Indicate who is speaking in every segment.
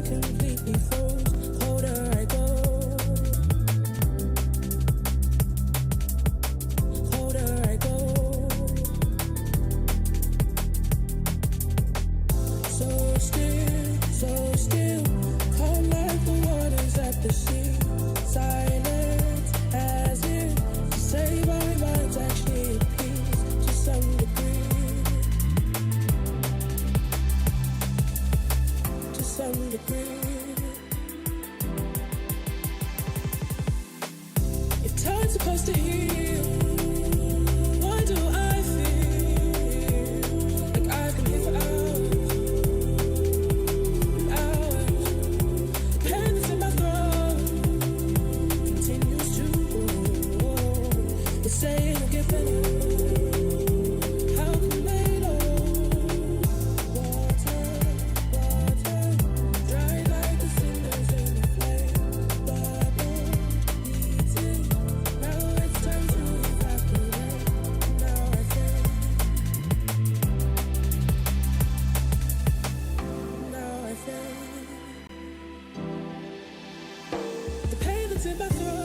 Speaker 1: completely froze. Colder I go. Colder I go. So still, calm like the waters at the sea. Silence as if to say my mind's actually at peace to some degree. To some degree. If time's supposed to heal, why do I feel like I've been here for hours? Say it'll get better. How can they know? Water, dry like the cinders in the flame. Bubble, beating. Now it's time to evaporate. Now I think. The pain that's in my throat.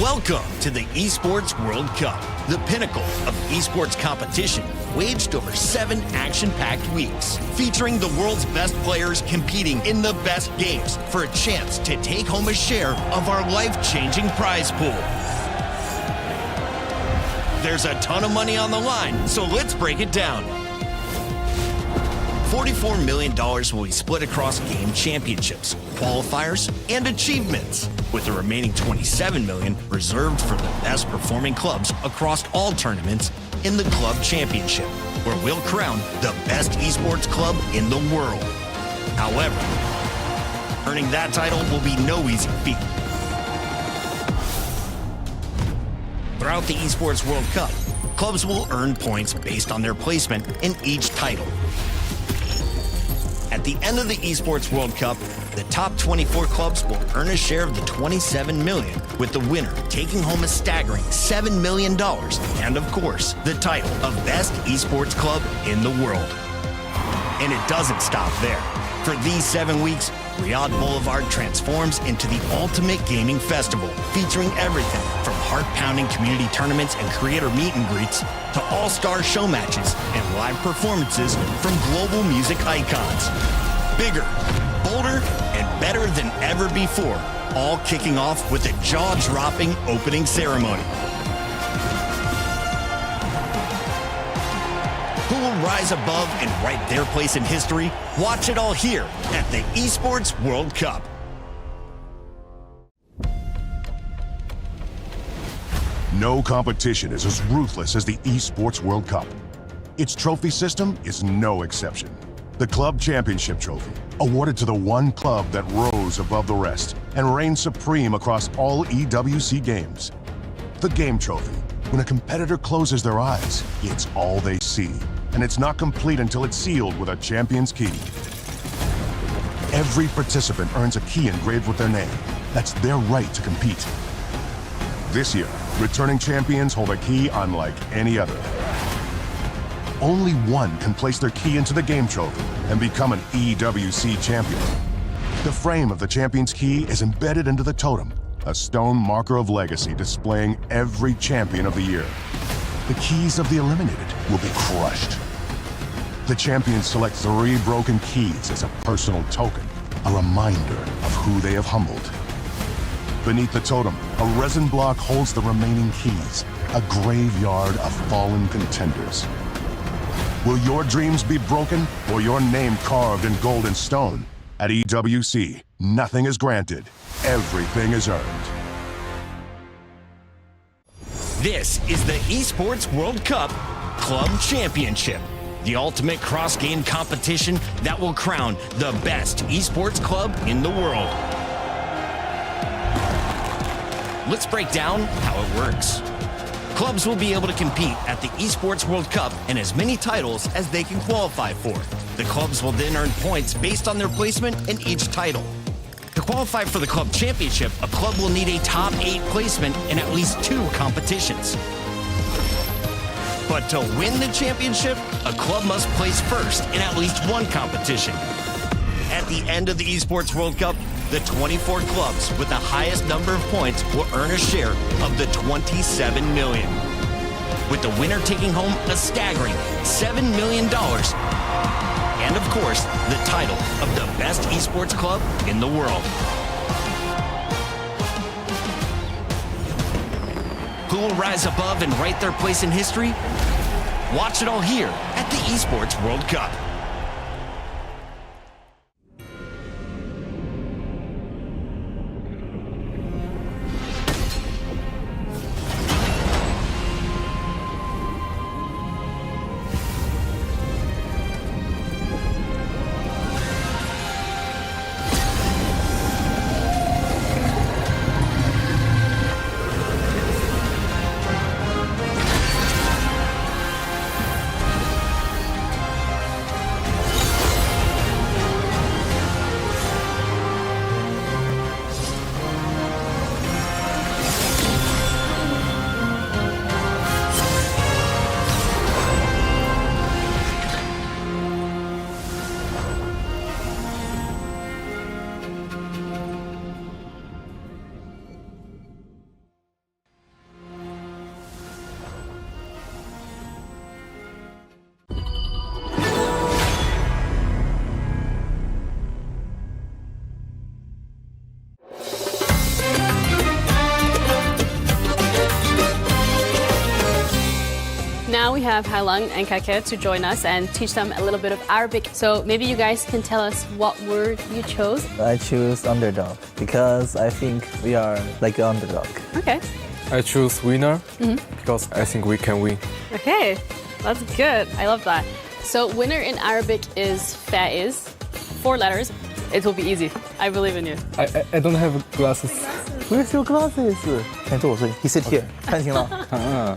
Speaker 2: Welcome to the Esports World Cup, the pinnacle of esports competition, waged over 7 action-packed weeks, featuring the world's best players competing in the best games for a chance to take home a share of our life-changing prize pool. There's a ton of money on the line, so let's break it down. $44 million will be split across game championships, qualifiers, and achievements, with the remaining $27 million reserved for the best performing clubs across all tournaments in the Club Championship, where we'll crown the best esports club in the world. However, earning that title will be no easy feat. Throughout the Esports World Cup, clubs will earn points based on their placement in each title. At the end of the Esports World Cup, the top 24 clubs will earn a share of the $27 million, with the winner taking home a staggering $7 million, and of course, the title of Best Esports Club in the world. And it doesn't stop there. For these 7 weeks, Riyadh Boulevard transforms into the ultimate gaming festival, featuring everything from heart-pounding community tournaments and creator meet and greets to all-star show matches and live performances from global music icons. Bigger, bolder, and better than ever before, all kicking off with a jaw-dropping opening ceremony. Who will rise above and write their place in history? Watch it all here at the Esports World Cup.
Speaker 3: No competition is as ruthless as the Esports World Cup. Its trophy system is no exception. The Club Championship trophy, awarded to the one club that rose above the rest and reigned supreme across all EWC games. The game trophy, when a competitor closes their eyes, it's all they see, and it's not complete until it's sealed with a champion's key. Every participant earns a key engraved with their name. That's their right to compete. This year, returning champions hold a key unlike any other. Only one can place their key into the game trophy and become an EWC champion. The frame of the champion's key is embedded into the totem, a stone marker of legacy displaying every champion of the year. The keys of the eliminated will be crushed. The champions select 3 broken keys as a personal token, a reminder of who they have humbled. Beneath the totem, a resin block holds the remaining keys, a graveyard of fallen contenders. Will your dreams be broken or your name carved in golden stone? At EWC, nothing is granted, everything is earned.
Speaker 2: This is the Esports World Cup Club Championship, the ultimate cross-game competition that will crown the best esports club in the world. Let's break down how it works. Clubs will be able to compete at the Esports World Cup in as many titles as they can qualify for. The clubs will then earn points based on their placement in each title. To qualify for the Club Championship, a club will need a top 8 placement in at least 2 competitions. But to win the championship, a club must place first in at least 1 competition. At the end of the Esports World Cup, the 24 clubs with the highest number of points will earn a share of the $27 million, with the winner taking home a staggering $7 million, and of course, the title of the best esports club in the world. Who will rise above and write their place in history? Watch it all here at the Esports World Cup.
Speaker 4: have Hailung and Kake to join us and teach them a little bit of Arabic. So maybe you guys can tell us what word you chose.
Speaker 5: I choose underdog because I think we are like an underdog.
Speaker 4: Okay.
Speaker 6: I choose winner because I think we can win.
Speaker 4: Okay, that's good. I love that. So winner in Arabic is faiz. 4 letters. It will be easy. I believe in you.
Speaker 6: I don't have glasses.
Speaker 5: Where's your glasses? He sit here. 看清了.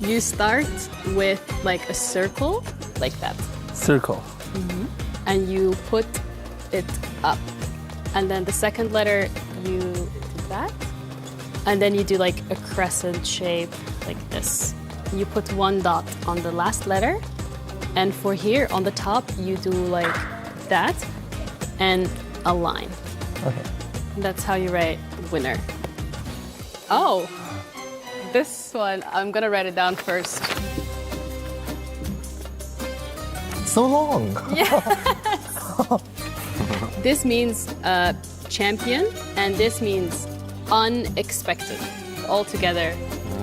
Speaker 4: You start with like a circle, like that.
Speaker 5: Circle.
Speaker 4: And you put it up. And then the second letter, you do that. And then you do like a crescent shape, like this. You put 1 dot on the last letter. And for here, on the top, you do like that and a line.
Speaker 5: Okay.
Speaker 4: That's how you write winner. Oh, this one, I'm gonna write it down first.
Speaker 5: So long.
Speaker 4: This means champion, and this means unexpected. All together,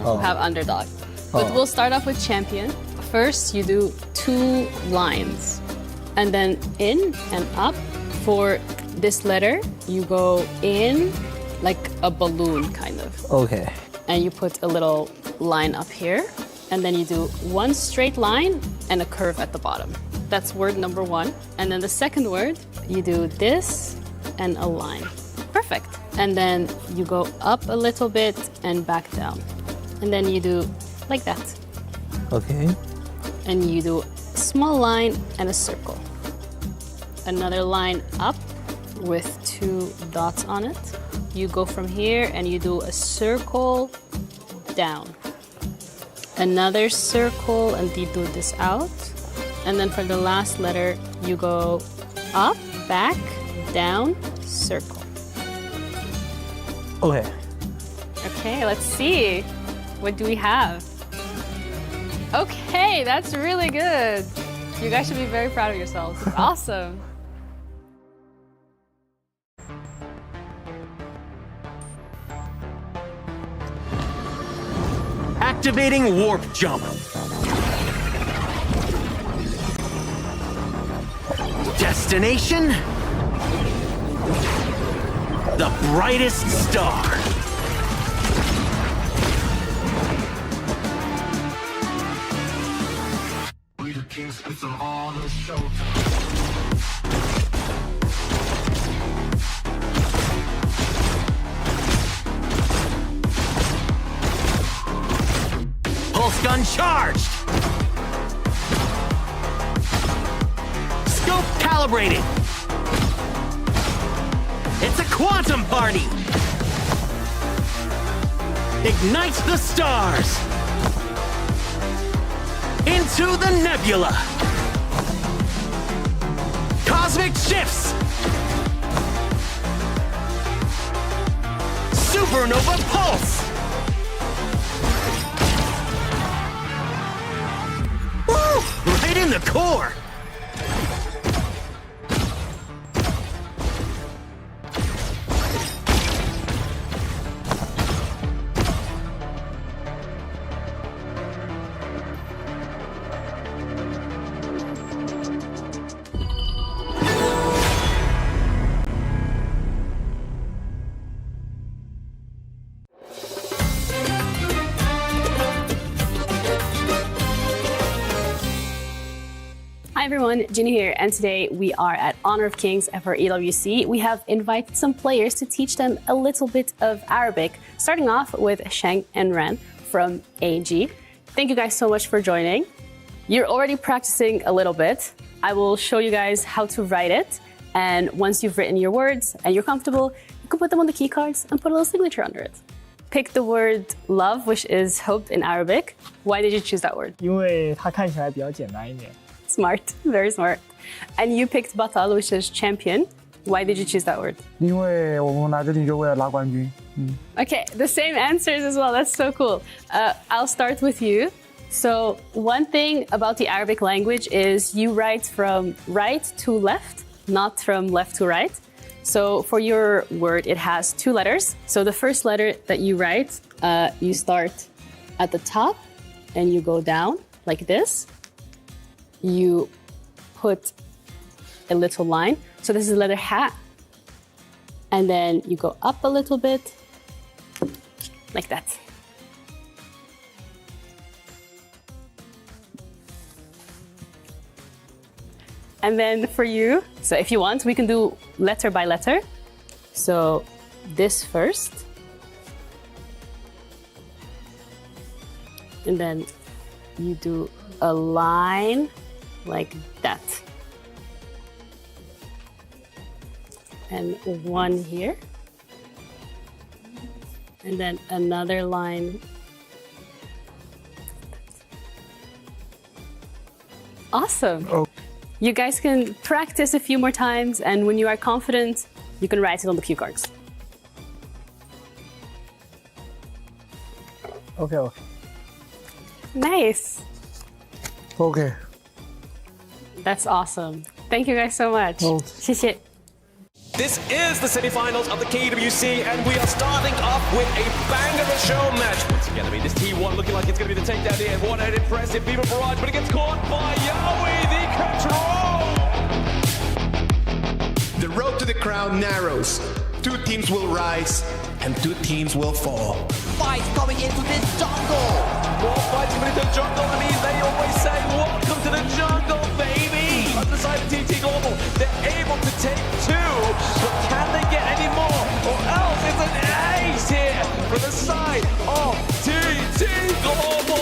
Speaker 4: we'll have underdog. But we'll start off with champion. First, you do 2 lines, and then in and up. For this letter, you go in like a balloon, kind of.
Speaker 5: Okay.
Speaker 4: And you put a little line up here, and then you do 1 straight line and a curve at the bottom. That's word number 1. And then the second word, you do this and a line. Perfect. And then you go up a little bit and back down. And then you do like that.
Speaker 5: Okay.
Speaker 4: And you do a small line and a circle. Another line up with 2 dots on it. You go from here and you do a circle down. Another circle and you do this out. And then for the last letter, you go up, back, down, circle.
Speaker 5: Okay.
Speaker 4: Okay, let's see. What do we have? Okay, that's really good. You guys should be very proud of yourselves. Awesome.
Speaker 2: Activating warp jump. Destination? The brightest star. We the kings, it's all the show. Pulse gun charged! Scope calibrated! It's a quantum party! Ignite the stars! Into the nebula! Cosmic shifts! Supernova pulse! Woo! Right in the core!
Speaker 4: Hi everyone, Ginny here, and today we are at Honor of Kings for EWC. We have invited some players to teach them a little bit of Arabic, starting off with Sheng and Ren from AG. Thank you guys so much for joining. You're already practicing a little bit. I will show you guys how to write it, and once you've written your words and you're comfortable, you can put them on the key cards and put a little signature under it. Pick the word love, which is hope in Arabic. Why did you choose that word?
Speaker 7: 因为它看起来比较简单一点。
Speaker 4: Smart, very smart. And you picked batal, which is champion. Why did you choose that word?
Speaker 7: 因为我们来这里就为了拿冠军。
Speaker 4: Okay, the same answers as well. That's so cool. I'll start with you. So one thing about the Arabic language is you write from right to left, not from left to right. So for your word, it has 2 letters. So the first letter that you write, you start at the top and you go down like this. You put a little line. So this is a leather hat. And then you go up a little bit, like that. And then for you, so if you want, we can do letter by letter. So this first. And then you do a line like that. And one here. And then another line. Awesome.
Speaker 7: Oh.
Speaker 4: You guys can practice a few more times, and when you are confident, you can write it on the cue cards.
Speaker 7: OK，
Speaker 4: Nice.
Speaker 7: OK，
Speaker 4: That's awesome. Thank you guys so much.
Speaker 7: Oh.
Speaker 4: 谢谢。
Speaker 8: This is the semi-finals of the KWC, and we are starting off with a bang of a show match. It's going to be this T1 looking like it's going to be the takedown here. What an impressive Viva barrage, but it gets caught by Yahweh, the control.
Speaker 9: The road to the crown narrows. 2 teams will rise, and 2 teams will fall.
Speaker 10: Fight coming into this jungle.
Speaker 8: More fights coming into the jungle. I mean, they always say, welcome to the jungle, baby. On the side of TT Global, they're able to take 2, but can they get any more? Or else it's an ace here for the side of TT Global.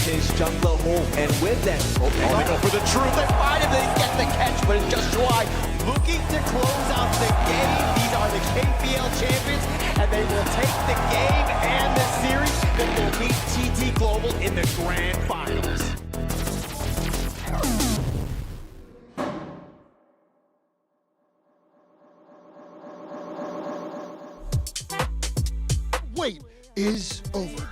Speaker 10: His jungler home, and with that,
Speaker 8: They go for the truth.
Speaker 10: they find him, they get the catch, but it's just wide. Looking to close out the game. These are the KPL champions, and they will take the game and the series. Then will meet TT Global in the grand finals.
Speaker 11: Wait is over.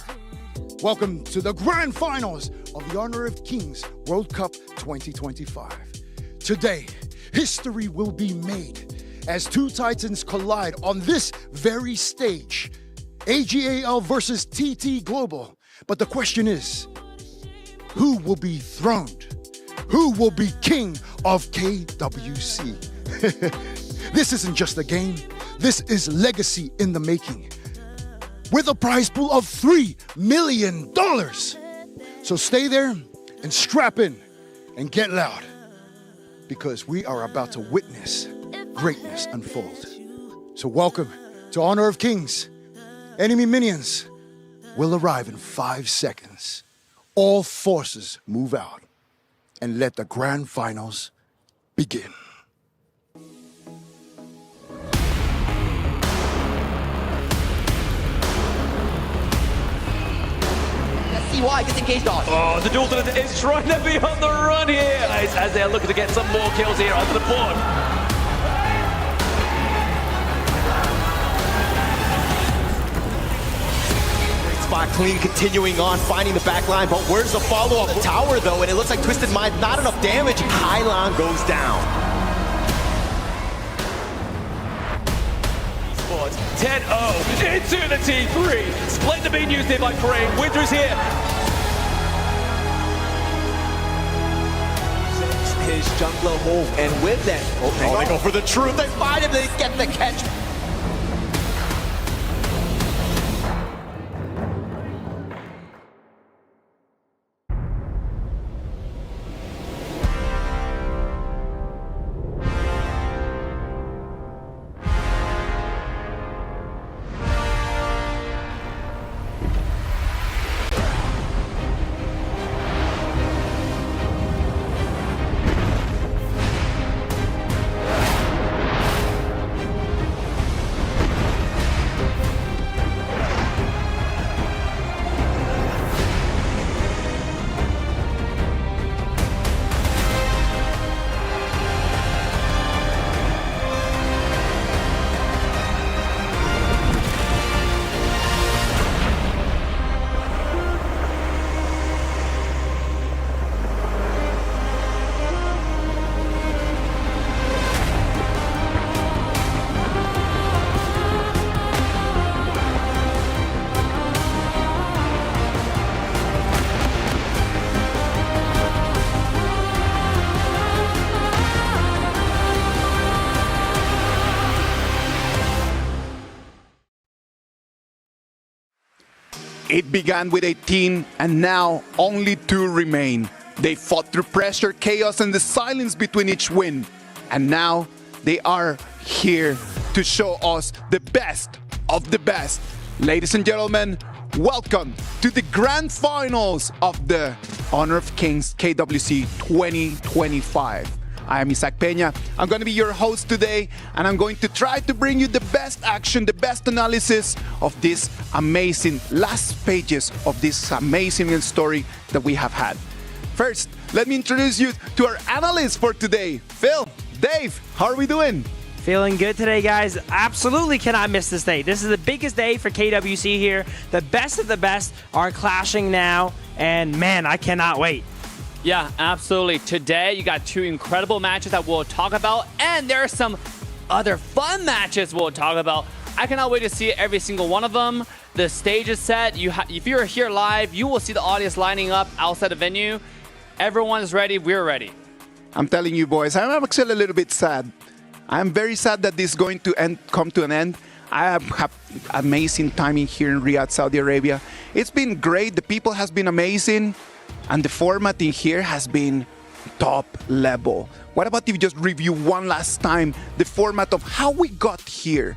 Speaker 11: Welcome to the grand finals of the Honor of Kings World Cup 2025. Today, history will be made as 2 titans collide on this very stage. AGAL versus TT Global. But the question is, who will be throned? Who will be king of KWC? This isn't just a game. This is legacy in the making, with a prize pool of $3 million. So stay there and strap in and get loud, because we are about to witness greatness unfold. So welcome to Honor of Kings. Enemy minions will arrive in 5 seconds. All forces move out and let the grand finals begin.
Speaker 10: CY gets engaged on.
Speaker 8: Oh, the Dalton is trying to be on the run here as they're looking to get some more kills here onto the board.
Speaker 10: Spot clean, continuing on, finding the back line, but where's the follow-up? The tower, though, and it looks like Twisted Mind, not enough damage. Pylon goes down.
Speaker 8: Esports 10-0 into the T3. Splendor being used here by Crane. Winter's here.
Speaker 10: His jungler home, and with that, they go for the truth. They find him, they get the catch.
Speaker 9: It began with 18 and now only 2 remain. They fought through pressure, chaos, and the silence between each win. And now they are here to show us the best of the best. Ladies and gentlemen, welcome to the grand finals of the Honor of Kings KWC 2025. I am Isaac Peña. I'm going to be your host today, and I'm going to try to bring you the best action, the best analysis of this amazing last pages of this amazing story that we have had. First, let me introduce you to our analysts for today. Phil, Dave, how are we doing?
Speaker 12: Feeling good today, guys. Absolutely cannot miss this day. This is the biggest day for KWC here. The best of the best are clashing now, and man, I cannot wait.
Speaker 13: Yeah, absolutely. Today, you got 2 incredible matches that we'll talk about, and there are some other fun matches we'll talk about. I cannot wait to see every single one of them. The stage is set. If you're here live, you will see the audience lining up outside the venue. Everyone is ready. We're ready.
Speaker 9: I'm telling you, boys, I'm actually a little bit sad. I'm very sad that this is going to come to an end. I have amazing timing here in Riyadh, Saudi Arabia. It's been great. The people has been amazing. And the format in here has been top level. What about if you just review one last time the format of how we got here?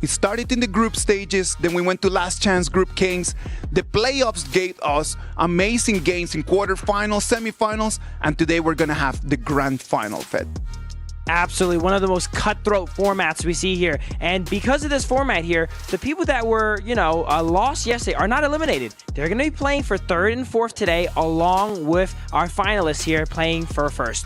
Speaker 9: We started in the group stages, then we went to Last Chance Group Kings. The playoffs gave us amazing games in quarterfinals, semifinals, and today we're gonna have the grand final, Fed.
Speaker 12: Absolutely, one of the most cutthroat formats we see here. And because of this format here, the people that were, lost yesterday are not eliminated. They're going to be playing for 3rd and 4th today, along with our finalists here playing for 1st.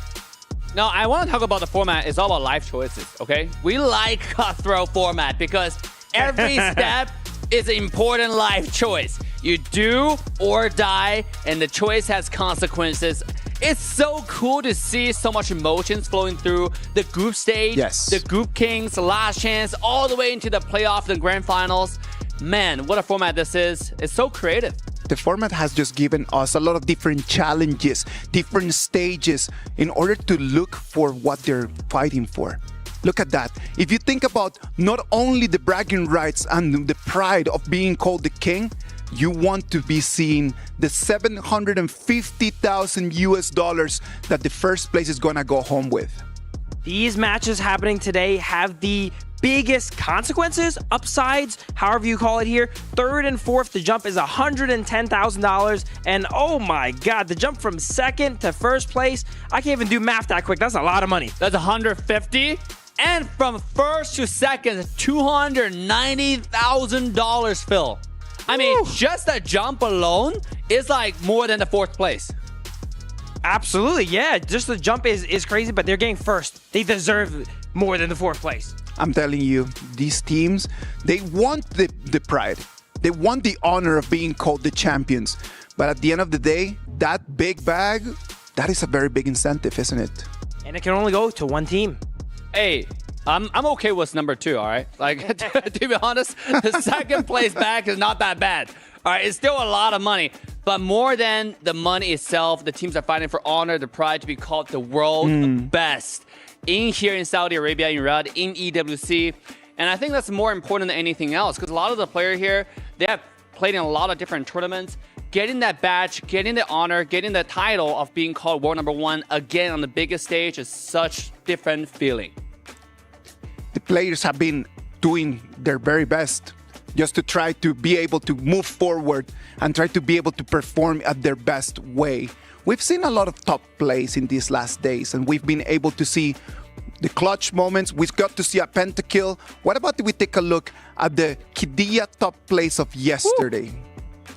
Speaker 13: Now, I want to talk about the format. It's all about life choices, okay? We like cutthroat format because every step is an important life choice. You do or die, and the choice has consequences. It's so cool to see so much emotions flowing through the group stage, the group kings, the last chance, all the way into the playoff and grand finals. Man, what a format this is. It's so creative.
Speaker 9: The format has just given us a lot of different challenges, different stages in order to look for what they're fighting for. Look at that. If you think about not only the bragging rights and the pride of being called the king, you want to be seeing the $750,000 US that the first place is going to go home with.
Speaker 12: These matches happening today have the biggest consequences, upsides, however you call it here. 3rd and 4th, the jump is $110,000. And oh my God, the jump from 2nd to 1st place, I can't even do math that quick. That's a lot of money.
Speaker 13: That's $150. And from 1st to 2nd, $290,000, Phil. I mean, just that jump alone is like more than the 4th place.
Speaker 12: Absolutely, yeah. Just the jump is crazy, but they're getting 1st. They deserve more than the 4th place.
Speaker 9: I'm telling you, these teams, they want the pride. They want the honor of being called the champions. But at the end of the day, that big bag, that is a very big incentive, isn't it?
Speaker 12: And it can only go to one team.
Speaker 13: Hey, I'm okay with number 2, all right? Like, to be honest, the 2nd place back is not that bad. All right, it's still a lot of money. But more than the money itself, the teams are fighting for honor, the pride to be called the world best here in Saudi Arabia, in Riyadh, in EWC. And I think that's more important than anything else because a lot of the players here, they have played in a lot of different tournaments. Getting that badge, getting the honor, getting the title of being called world number 1 again on the biggest stage is such different feeling.
Speaker 9: The players have been doing their very best just to try to be able to move forward and try to be able to perform at their best way. We've seen a lot of top plays in these last days, and we've been able to see the clutch moments. We've got to see a pentakill. What about if we take a look at the Qiddiya top plays of yesterday?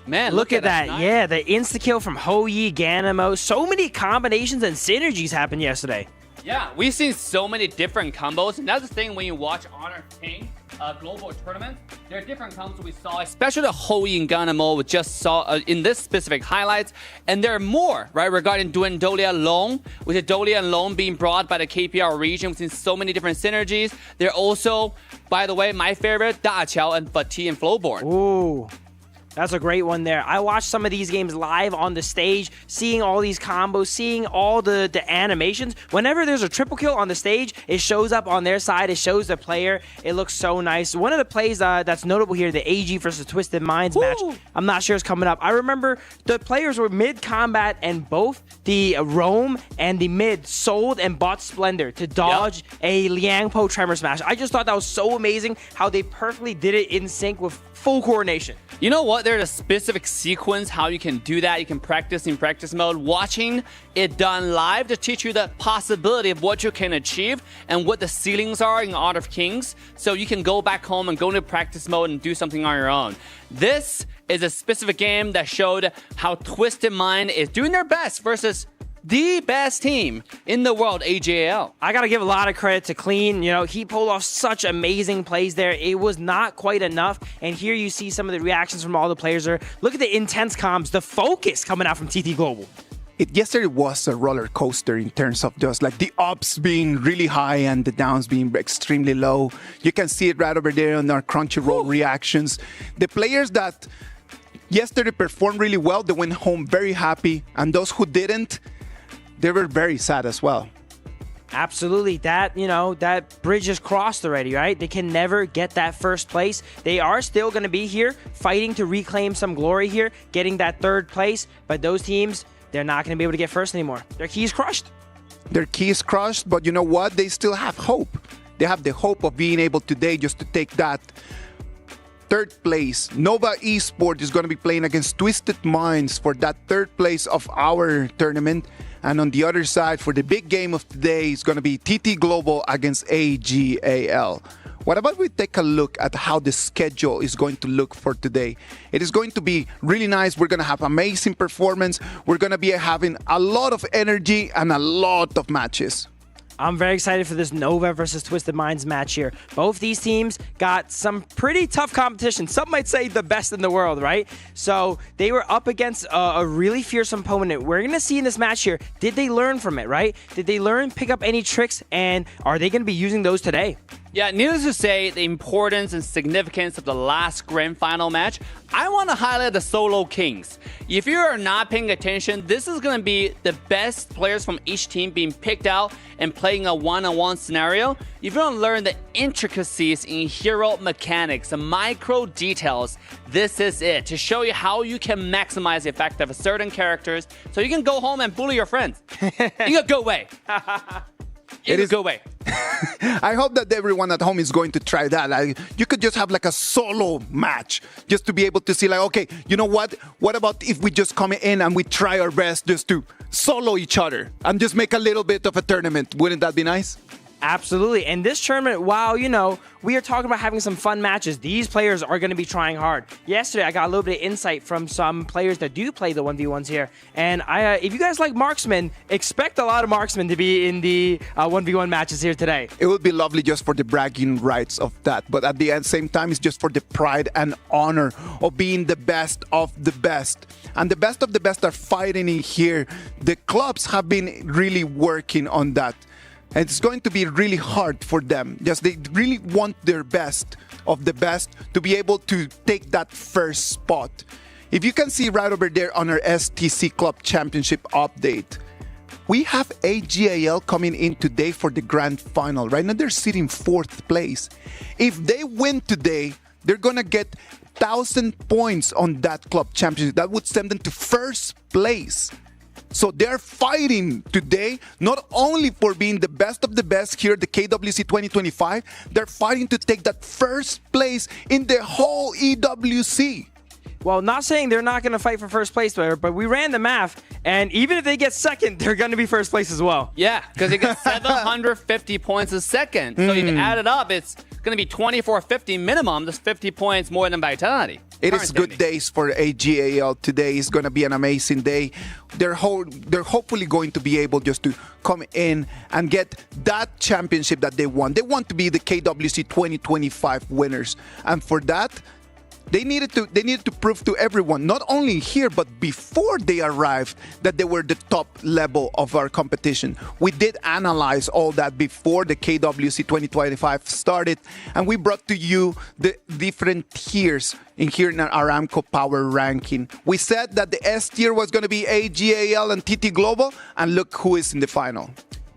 Speaker 12: Man, look at that. Nice. Yeah, the insta-kill from Houyi, Ganamo. So many combinations and synergies happened yesterday.
Speaker 13: Yeah, we've seen so many different combos, and that's the thing when you watch Honor King global tournament. There are different combos we saw, especially the Houyi and Ganamo we just saw in this specific highlights, and there are more, right, regarding Duendolia Long, with the Dolia and Long being brought by the KPL region. We've seen so many different synergies. There are also, by the way, my favorite, Da Qiao and Fatih and Flowborn.
Speaker 12: Ooh. That's a great one there. I watched some of these games live on the stage, seeing all these combos, seeing all the animations. Whenever there's a triple kill on the stage, it shows up on their side. It shows the player. It looks so nice. One of the plays that's notable here, the AG versus Twisted Minds match, I'm not sure it's coming up. I remember the players were mid-combat and both the Roam and the mid sold and bought Splendor to dodge a Liang Po Tremor Smash. I just thought that was so amazing how they perfectly did it in sync with full coordination.
Speaker 13: You know what? There's a specific sequence how you can do that. You can practice in practice mode, watching it done live to teach you the possibility of what you can achieve and what the ceilings are in Honor of Kings. So you can go back home and go into practice mode and do something on your own. This is a specific game that showed how Twisted Mind is doing their best versus the best team in the world, AJL.
Speaker 12: I got to give a lot of credit to Clean. You know, he pulled off such amazing plays there. It was not quite enough. And here you see some of the reactions from all the players there. Look at the intense comms, the focus coming out from TT Global.
Speaker 9: Yesterday was a roller coaster in terms of just like the ups being really high and the downs being extremely low. You can see it right over there on our Crunchyroll reactions. The players that yesterday performed really well, they went home very happy. And those who didn't, they were very sad as well.
Speaker 12: Absolutely. That bridge is crossed already, right? They can never get that first place. They are still going to be here fighting to reclaim some glory here, getting that third place. But those teams, they're not going to be able to get first anymore. Their key is crushed.
Speaker 9: Their key is crushed, but you know what? They still have hope. They have the hope of being able today just to take that third place. Nova Esports is going to be playing against Twisted Minds for that third place of our tournament. And on the other side, for the big game of today, is going to be TT Global against AGAL. What about we take a look at how the schedule is going to look for today? It is going to be really nice. We're going to have amazing performance. We're going to be having a lot of energy and a lot of matches.
Speaker 12: I'm very excited for this Nova versus Twisted Minds match here. Both these teams got some pretty tough competition. Some might say the best in the world, right? So they were up against a really fearsome opponent. We're going to see in this match here, did they learn from it, right? Did they learn, pick up any tricks, and are they going to be using those today?
Speaker 13: Yeah, needless to say, the importance and significance of the last grand final match, I want to highlight the Solo Kings. If you are not paying attention, this is going to be the best players from each team being picked out and playing a one-on-one scenario. If you want to learn the intricacies in hero mechanics, the micro details, this is it. To show you how you can maximize the effect of certain characters so you can go home and bully your friends. You can go away. Go away.
Speaker 9: I hope that everyone at home is going to try that. Like, you could just have like a solo match just to be able to see like, okay, you know what? What about if we just come in and we try our best just to solo each other and just make a little bit of a tournament? Wouldn't that be nice?
Speaker 12: Absolutely. And this tournament, while, we are talking about having some fun matches, these players are going to be trying hard. Yesterday, I got a little bit of insight from some players that do play the 1v1s here. And if you guys like marksmen, expect a lot of marksmen to be in the 1v1 matches here today.
Speaker 9: It would be lovely just for the bragging rights of that. But at the same time, it's just for the pride and honor of being the best of the best. And the best of the best are fighting in here. The clubs have been really working on that. And it's going to be really hard for them. Just they really want their best of the best to be able to take that first spot. If you can see right over there on our STC Club Championship update, we have AGAL coming in today for the grand final. Right now they're sitting 4th place. If they win today, they're going to get 1,000 points on that club championship. That would send them to 1st place. So they're fighting today, not only for being the best of the best here at the KWC 2025, they're fighting to take that 1st place in the whole EWC.
Speaker 12: Well, not saying they're not going to fight for 1st place, but we ran the math, and even if they get 2nd, they're going to be 1st place as well.
Speaker 13: Yeah, because they get 750 points a second. So if you add it up, it's going to be 2450 minimum. That's 50 points more than Vitality.
Speaker 9: It is good days for AGAL today. It's going to be an amazing day. They're hopefully going to be able just to come in and get that championship that they want. They want to be the KWC 2025 winners. And for that, They needed to prove to everyone, not only here, but before they arrived, that they were the top level of our competition. We did analyze all that before the KWC 2025 started, and we brought to you the different tiers in here in our Aramco Power Ranking. We said that the S tier was going to be AGAL and TT Global, and look who is in the final.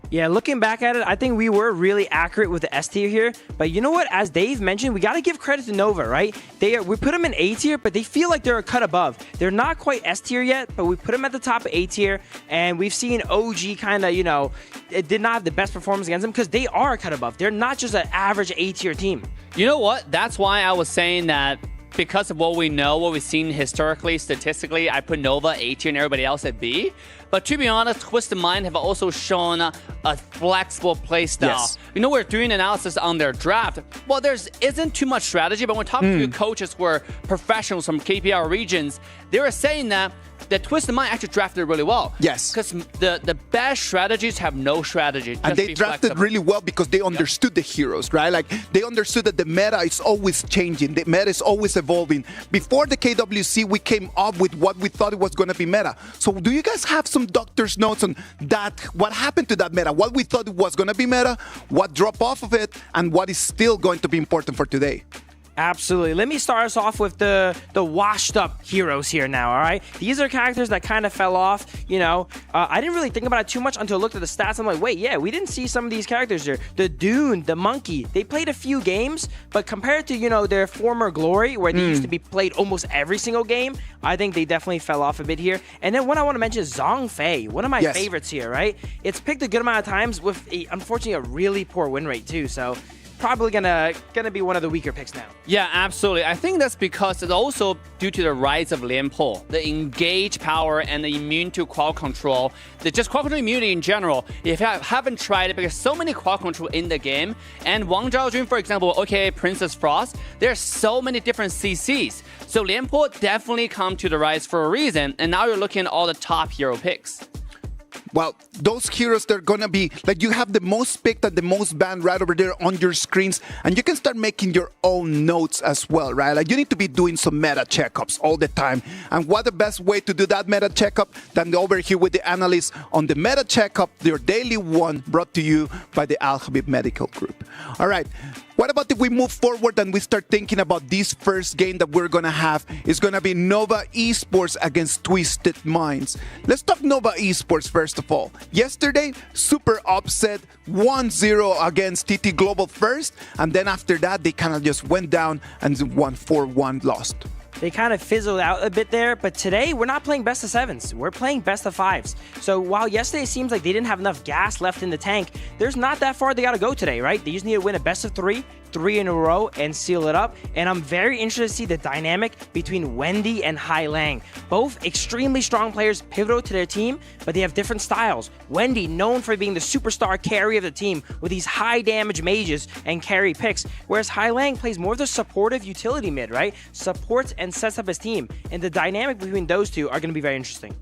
Speaker 12: Yeah, looking back at it, I think we were really accurate with the S tier here. But you know what? As Dave mentioned, we got to give credit to Nova, right? We put them in A tier, but they feel like they're a cut above. They're not quite S tier yet, but we put them at the top of A tier. And we've seen OG kind of, it did not have the best performance against them because they are a cut above. They're not just an average A tier team.
Speaker 13: You know what? That's why I was saying that because of what we know, what we've seen historically, statistically, I put Nova A tier and everybody else at B. But to be honest, Twisted Mind have also shown a flexible play style.
Speaker 9: Yes.
Speaker 13: We're doing analysis on their draft. Well, isn't too much strategy, but when talking to coaches who are professionals from KPL regions, they were saying that Twisted Mind actually drafted really well.
Speaker 9: Yes.
Speaker 13: Because the best strategies have no strategy.
Speaker 9: And they drafted really well because they understood the heroes, right? Like, they understood that the meta is always changing. The meta is always evolving. Before the KWC, we came up with what we thought it was going to be meta. So do you guys have some doctor's notes on that? What happened to that meta? What we thought it was going to be meta? What dropped off of it? And what is still going to be important for today?
Speaker 12: Absolutely. Let me start us off with the washed up heroes here now, all right? These are characters that kind of fell off, I didn't really think about it too much until I looked at the stats. I'm like, wait, yeah, we didn't see some of these characters here. The Dune, the Monkey, they played a few games, but compared to, their former glory, where they used to be played almost every single game, I think they definitely fell off a bit here. And then what I want to mention is Zhong Fei, one of my favorites here, right? It's picked a good amount of times with, unfortunately, a really poor win rate too, so probably gonna be one of the weaker picks now.
Speaker 13: Yeah, absolutely. I think that's because it's also due to the rise of Lian Po, the engage power and the immune to qual control, just qual control immunity in general. If you haven't tried it, because so many qual control in the game, and Wang Zhaojun, for example, okay, Princess Frost, there's so many different CCs. So Lian Po definitely come to the rise for a reason, and now you're looking at all the top hero picks.
Speaker 9: Well, those heroes, they're going to be, like, you have the most picked and the most banned right over there on your screens, and you can start making your own notes as well, right? Like, you need to be doing some meta checkups all the time. And what the best way to do that meta checkup than over here with the analysts on the meta checkup, your daily one, brought to you by the Al Habib Medical Group. All right. What about if we move forward and we start thinking about this first game that we're going to have? It's going to be Nova Esports against Twisted Minds. Let's talk Nova Esports first of all. Yesterday, super upset, 1-0 against TT Global first, and then after that, they kind of just went down and won 4-1 lost.
Speaker 12: They kind of fizzled out a bit there, but today we're not playing best of sevens. We're playing best of fives. So while yesterday it seems like they didn't have enough gas left in the tank, there's not that far they got to go today, right? They just need to win a best of three in a row and seal it up. And I'm very interested to see the dynamic between Wendy and Hai Lang. Both extremely strong players, pivotal to their team, but they have different styles. Wendy, known for being the superstar carry of the team with these high damage mages and carry picks, whereas Hai Lang plays more of the supportive utility mid, right? Supports and sets up his team. And the dynamic between those two are going to be very interesting.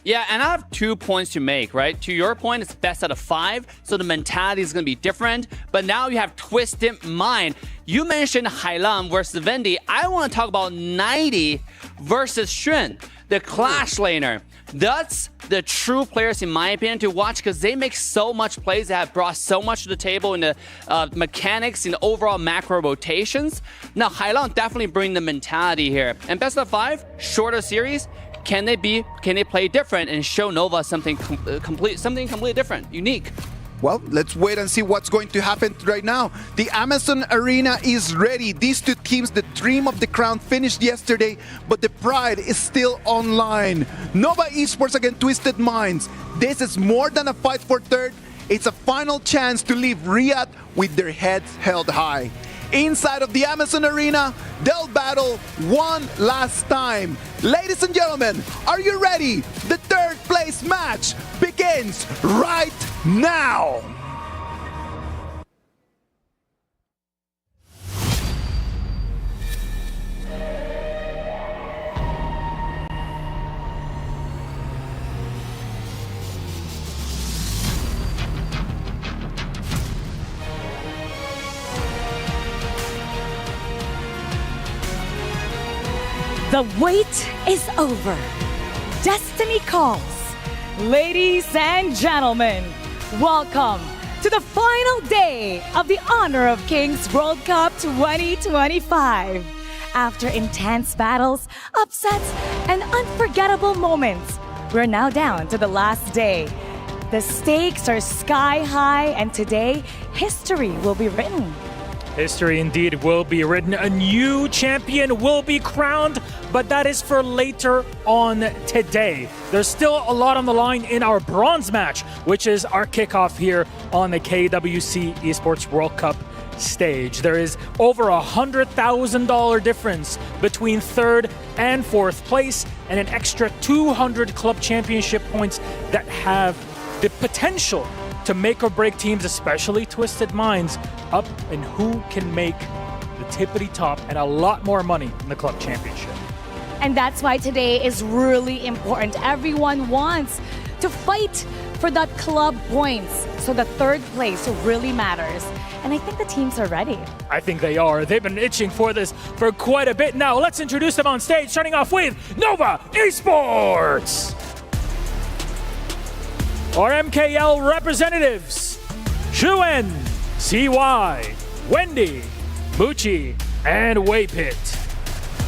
Speaker 13: Yeah, and I have 2 points to make, right? To your point, it's best out of 5, so the mentality is going to be different. But now you have Twisted Mind. You mentioned Hailan versus Wendy. I want to talk about 90 versus Xun, the Clash laner. That's the true players, in my opinion, to watch because they make so much plays. They have brought so much to the table in the mechanics, in the overall macro rotations. Now, Hailan definitely bring the mentality here. And best of 5, shorter series. Can they play different and show Nova something completely different, unique?
Speaker 9: Well, let's wait and see what's going to happen right now. The Amazon Arena is ready. These two teams, the dream of the crown, finished yesterday, but the pride is still online. Nova Esports against Twisted Minds. This is more than a fight for third. It's a final chance to leave Riyadh with their heads held high. Inside of the Amazon Arena, they'll battle one last time. Ladies and gentlemen, are you ready? The third place match begins right now.
Speaker 14: The wait is over. Destiny calls. Ladies and gentlemen, welcome to the final day of the Honor of Kings World Cup 2025. After intense battles, upsets, and unforgettable moments, we're now down to the last day. The stakes are sky high, and today, history will be written.
Speaker 15: History indeed will be written. A new champion will be crowned, but that is for later on today. There's still a lot on the line in our bronze match, which is our kickoff here on the KWC Esports World Cup stage. There is over $100,000 difference between third and fourth place, and an extra 200 club championship points that have the potential to make or break teams, especially Twisted Minds, up in who can make the tippity top and a lot more money in the club championship.
Speaker 14: And that's why today is really important. Everyone wants to fight for that club points. So the third place really matters. And I think the teams are ready.
Speaker 15: I think they are. They've been itching for this for quite a bit now. Let's introduce them on stage, starting off with Nova Esports. Our MKL representatives, Shuen, CY, Wendy, Muchi, and Waypit.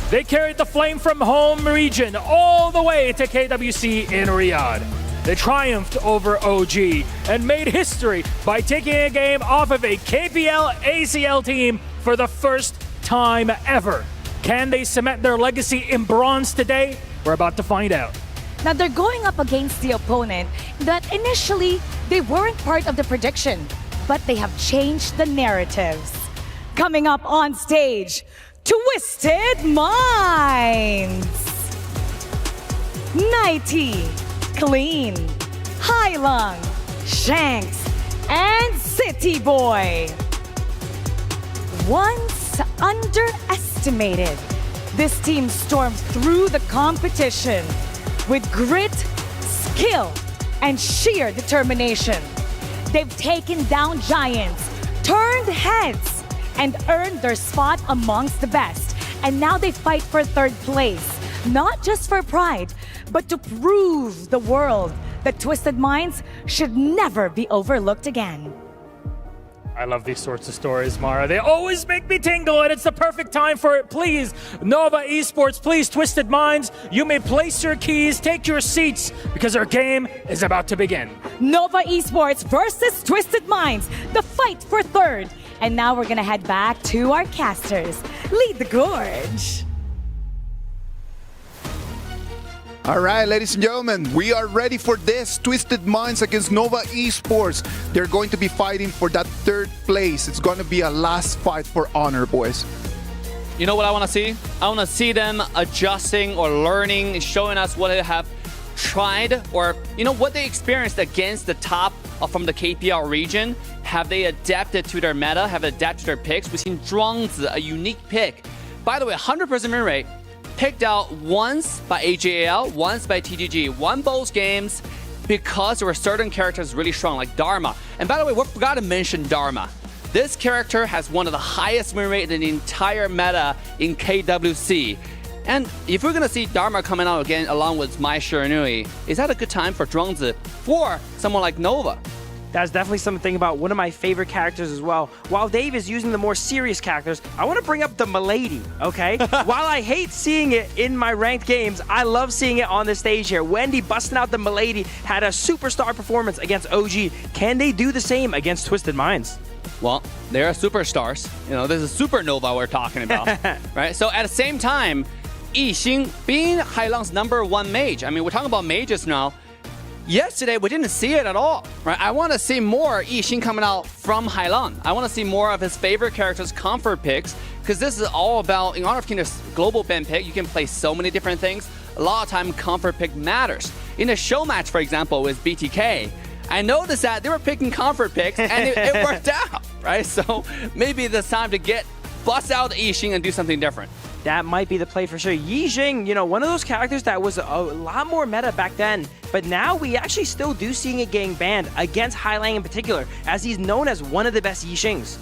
Speaker 15: They carried the flame from home region all the way to KWC in Riyadh. They triumphed over OG and made history by taking a game off of a KPL ACL team for the first time ever. Can they cement their legacy in bronze today? We're about to find out.
Speaker 14: Now they're going up against the opponent that initially they weren't part of the prediction, but they have changed the narratives. Coming up on stage, Twisted Minds, Nighty, Clean, Hailung, Shanks, and City Boy. Once underestimated, this team stormed through the competition with grit, skill, and sheer determination. They've taken down giants, turned heads, and earned their spot amongst the best. And now they fight for third place, not just for pride, but to prove the world that Twisted Minds should never be overlooked again.
Speaker 15: I love these sorts of stories, Mara. They always make me tingle, and it's the perfect time for it. Please, Nova Esports, please, Twisted Minds, you may place your keys, take your seats, because our game is about to begin.
Speaker 14: Nova Esports versus Twisted Minds, the fight for third. And now we're gonna head back to our casters. Lead the gorge.
Speaker 9: All right, ladies and gentlemen, we are ready for this. Twisted Minds against Nova Esports. They're going to be fighting for that third place. It's going to be a last fight for honor, boys.
Speaker 13: You know what I want to see? I want to see them adjusting or learning, showing us what they have tried or, you know, what they experienced against the top from the KPL region. Have they adapted to their meta? Have they adapted to their picks? We've seen Zhuangzi, a unique pick. By the way, 100% win rate. Picked out once by AJL, once by TGG, won both games because there were certain characters really strong, like Dharma. And by the way, we forgot to mention Dharma. This character has one of the highest win rate in the entire meta in KWC. And if we're gonna see Dharma coming out again along with Mai Shiranui, is that a good time for Zhuangzi for someone like Nova?
Speaker 12: That's definitely something to think about. One of my favorite characters as well. While Dave is using the more serious characters, I want to bring up the Milady, okay? While I hate seeing it in my ranked games, I love seeing it on the stage here. Wendy busting out the Milady had a superstar performance against OG. Can they do the same against Twisted Minds?
Speaker 13: Well, they're superstars. You know, this is supernova we're talking about, right? So at the same time, Yixing being Hailung's #1 mage. I mean, we're talking about mages now. Yesterday, we didn't see it at all, right? I want to see more Yixing coming out from Hailung. I want to see more of his favorite characters' comfort picks, because this is all about, in Honor of Kingdoms global ban pick, you can play so many different things. A lot of time, comfort pick matters. In a show match, for example, with BTK, I noticed that they were picking comfort picks, and it worked out, right? So maybe it's time to bust out Yixing and do something different.
Speaker 12: That might be the play for sure. Yixing, you know, one of those characters that was a lot more meta back then, but now we actually still do seeing it getting banned against Hailung in particular, as he's known as one of the best Yixings.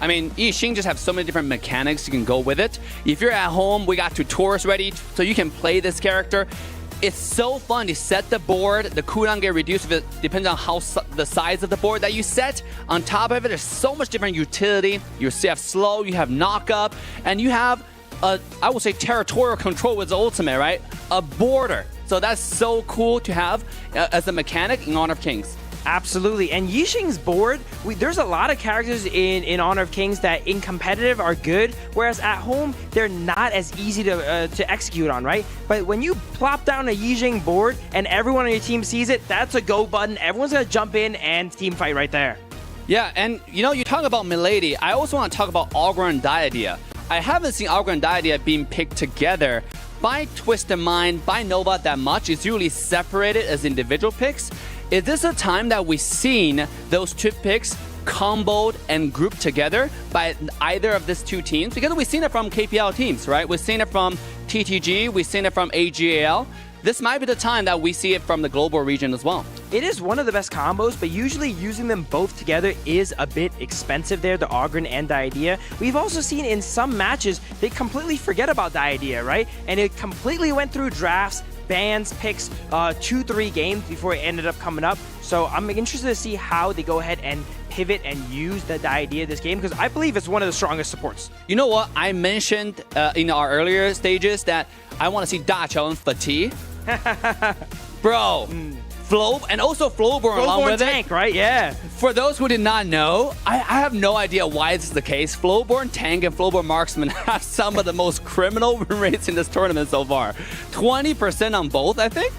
Speaker 13: I mean, Yixing just have so many different mechanics you can go with it. If you're at home, we got tutors ready so you can play this character. It's so fun to set the board. The cooldown get reduced if it depends on how the size of the board that you set. On top of it, there's so much different utility. You have slow, you have knock up, and you have I would say territorial control with the ultimate, right? A border. So that's so cool to have as a mechanic in Honor of Kings.
Speaker 12: Absolutely. And Yixing's board, there's a lot of characters in Honor of Kings that in competitive are good, whereas at home, they're not as easy to execute on, right? But when you plop down a Yixing board and everyone on your team sees it, that's a go button. Everyone's going to jump in and team fight right there.
Speaker 13: Yeah, and you talk about Milady. I also want to talk about Augur and Diadea. I haven't seen Augur and Diadea being picked together by Twisted Mind, by Nova that much. It's usually separated as individual picks. Is this a time that we've seen those two picks comboed and grouped together by either of these two teams? Because we've seen it from KPL teams, right? We've seen it from TTG, we've seen it from AGAL. This might be the time that we see it from the global region as well.
Speaker 12: It is one of the best combos, but usually using them both together is a bit expensive there, the Augur and Diadea. We've also seen in some matches, they completely forget about Diadea, right? And it completely went through drafts, bans, picks, 2-3 games before it ended up coming up. So I'm interested to see how they go ahead and pivot and use the Diadea this game, because I believe it's one of the strongest supports.
Speaker 13: You know what? I mentioned in our earlier stages that I want to see Dachao and Fati. Bro, and also Flowborn along with
Speaker 12: tank,
Speaker 13: it.
Speaker 12: Right? Yeah.
Speaker 13: For those who did not know, I have no idea why this is the case. Flowborn Tank and Flowborn Marksman have some of the most criminal win rates in this tournament so far. 20% on both, I think.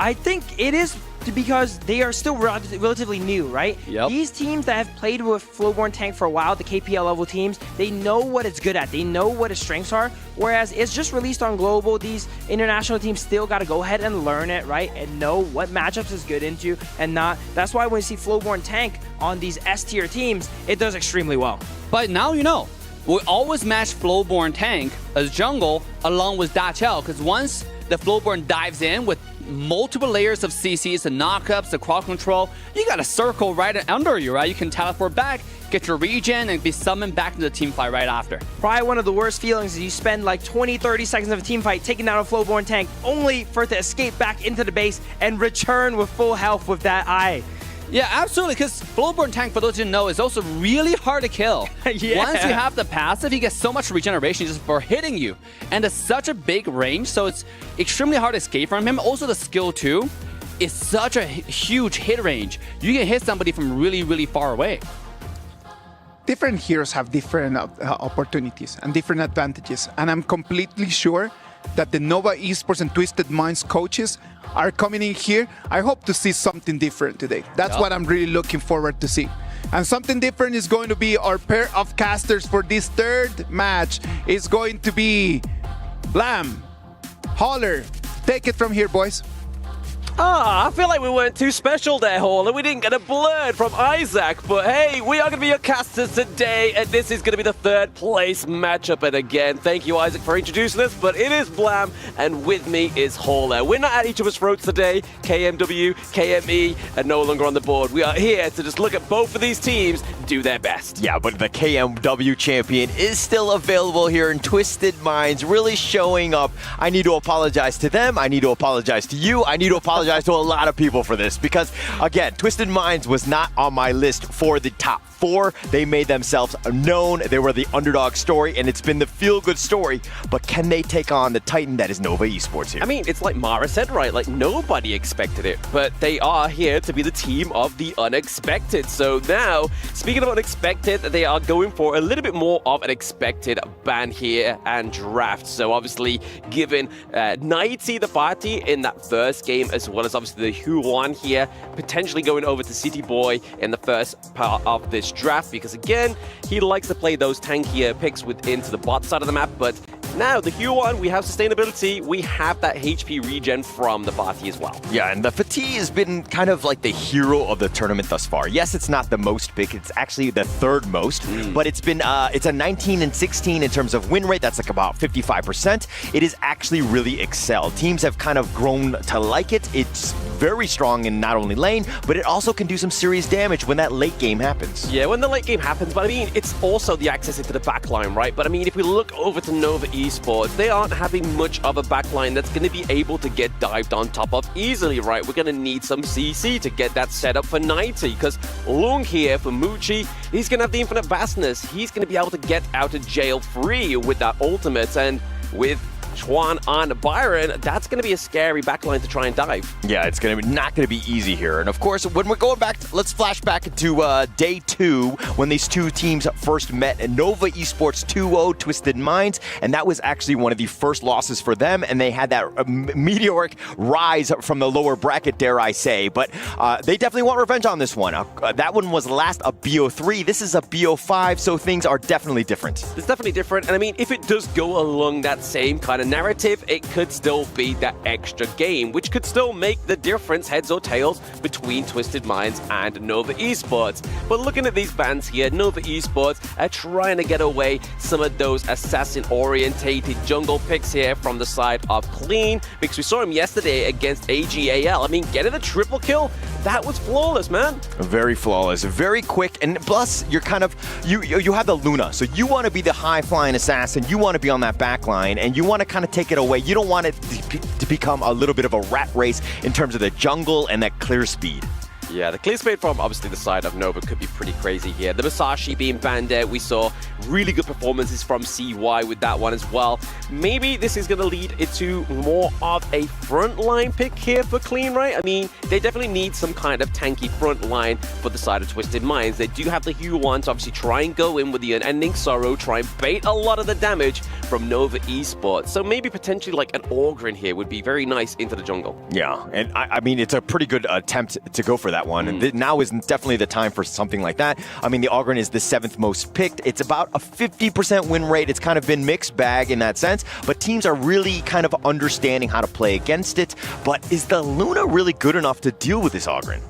Speaker 12: I think it is because they are still relatively new, right?
Speaker 13: Yep.
Speaker 12: These teams that have played with Flowborn Tank for a while, the KPL level teams, they know what it's good at. They know what its strengths are. Whereas it's just released on global. These international teams still got to go ahead and learn it, right? And know what matchups is good into and not. That's why when you see Flowborn Tank on these S-tier teams, it does extremely well.
Speaker 13: But now you know. We always match Flowborn Tank as jungle along with Dachao, because once the Flowborn dives in with multiple layers of CCs, the knockups, the crowd control, you got a circle right under you, right? You can teleport back, get your regen, and be summoned back to the team fight right after.
Speaker 12: Probably one of the worst feelings is you spend like 20-30 seconds of a team fight taking down a Flowborn Tank only for it to escape back into the base and return with full health with that eye.
Speaker 13: Yeah, absolutely, because Flowborn Tank, for those who didn't know, is also really hard to kill.
Speaker 12: Yeah.
Speaker 13: Once you have the passive, you get so much regeneration just for hitting you. And it's such a big range, so it's extremely hard to escape from him. Also, the skill, too, is such a huge hit range. You can hit somebody from really, really far away.
Speaker 9: Different heroes have different opportunities and different advantages. And I'm completely sure that the Nova Esports and Twisted Minds coaches are coming in here. I hope to see something different today. That's what I'm really looking forward to see. And something different is going to be our pair of casters for this third match. It's going to be Blam, Holler. Take it from here, boys.
Speaker 16: I feel like we weren't too special there, Hall, and we didn't get a blurred from Isaac. But hey, we are going to be your casters today, and this is going to be the third place matchup. And again, thank you, Isaac, for introducing us. But it is Blam, and with me is Hauler. We're not at each of us throats today. KMW, KME are no longer on the board. We are here to just look at both of these teams do their best.
Speaker 10: Yeah, but the KMW champion is still available here in Twisted Minds, really showing up. I need to apologize to them. I need to apologize to you. I need to apologize to a lot of people for this because, again, Twisted Minds was not on my list for the top 4. They made themselves known. They were the underdog story, and it's been the feel-good story. But can they take on the Titan that is Nova Esports here?
Speaker 16: I mean, it's like Mara said, right? Like, nobody expected it, but they are here to be the team of the unexpected. So now, speaking of unexpected, they are going for a little bit more of an expected ban here and draft. So obviously, given Nighty the party in that first game, as well as obviously the Huan here, potentially going over to City Boy in the first part of this draft, because again, he likes to play those tankier picks into the bot side of the map, but Now, the Huan, we have sustainability, we have that HP regen from the Fatih as well.
Speaker 17: Yeah, and the Fatih has been kind of like the hero of the tournament thus far. Yes, it's not the most pick, it's actually the third most, but it's been it's a 19 and 16 in terms of win rate. That's like about 55%. It is actually really excelled. Teams have kind of grown to like it. It's very strong in not only lane, but it also can do some serious damage when that late game happens.
Speaker 16: Yeah, when the late game happens, but I mean, it's also the access into the backline, right? But I mean, if we look over to Nova Esports, they aren't having much of a backline that's going to be able to get dived on top of easily, right? We're going to need some CC to get that set up for 90, because Lung here for Muchi, he's going to have the infinite vastness. He's going to be able to get out of jail free with that ultimate, and with Chuan on Byron, that's going to be a scary backline to try and dive.
Speaker 17: Yeah, it's not going to be easy here. And of course, when we're going back, let's flash back to day 2 when these two teams first met. Nova Esports 2-0 Twisted Minds, and that was actually one of the first losses for them, and they had that meteoric rise from the lower bracket, dare I say. But they definitely want revenge on this one. That one was last a BO3. This is a BO5, so things are definitely different.
Speaker 16: It's definitely different, and I mean, if it does go along that same kind of narrative, it could still be that extra game, which could still make the difference, heads or tails, between Twisted Minds and Nova Esports. But looking at these bans here, Nova Esports are trying to get away some of those assassin-orientated jungle picks here from the side of Clean, because we saw him yesterday against AGAL. I mean, getting a triple kill, that was flawless, man.
Speaker 17: Very flawless, very quick, and plus, you're kind of, you have the Luna, so you want to be the high-flying assassin, you want to be on that back line, and you want to kind of take it away. You don't want it to become a little bit of a rat race in terms of the jungle and that clear speed.
Speaker 16: Yeah, the clear speed from obviously the side of Nova could be pretty crazy here. The Masashi being banned out, we saw really good performances from CY with that one as well. Maybe this is going to lead into more of a frontline pick here for Clean, right? I mean, they definitely need some kind of tanky front line for the side of Twisted Minds. They do have the Huan to obviously try and go in with the Unending Sorrow, try and bait a lot of the damage from Nova Esports. So maybe potentially like an Orgrin here would be very nice into the jungle.
Speaker 17: Yeah, and I mean, it's a pretty good attempt to go for that one. And now is definitely the time for something like that. I mean, the Orgrin is the 7th most picked. It's about a 50% win rate. It's kind of been mixed bag in that sense, but teams are really kind of understanding how to play against it. But is the Luna really good enough to deal with this Orgrin?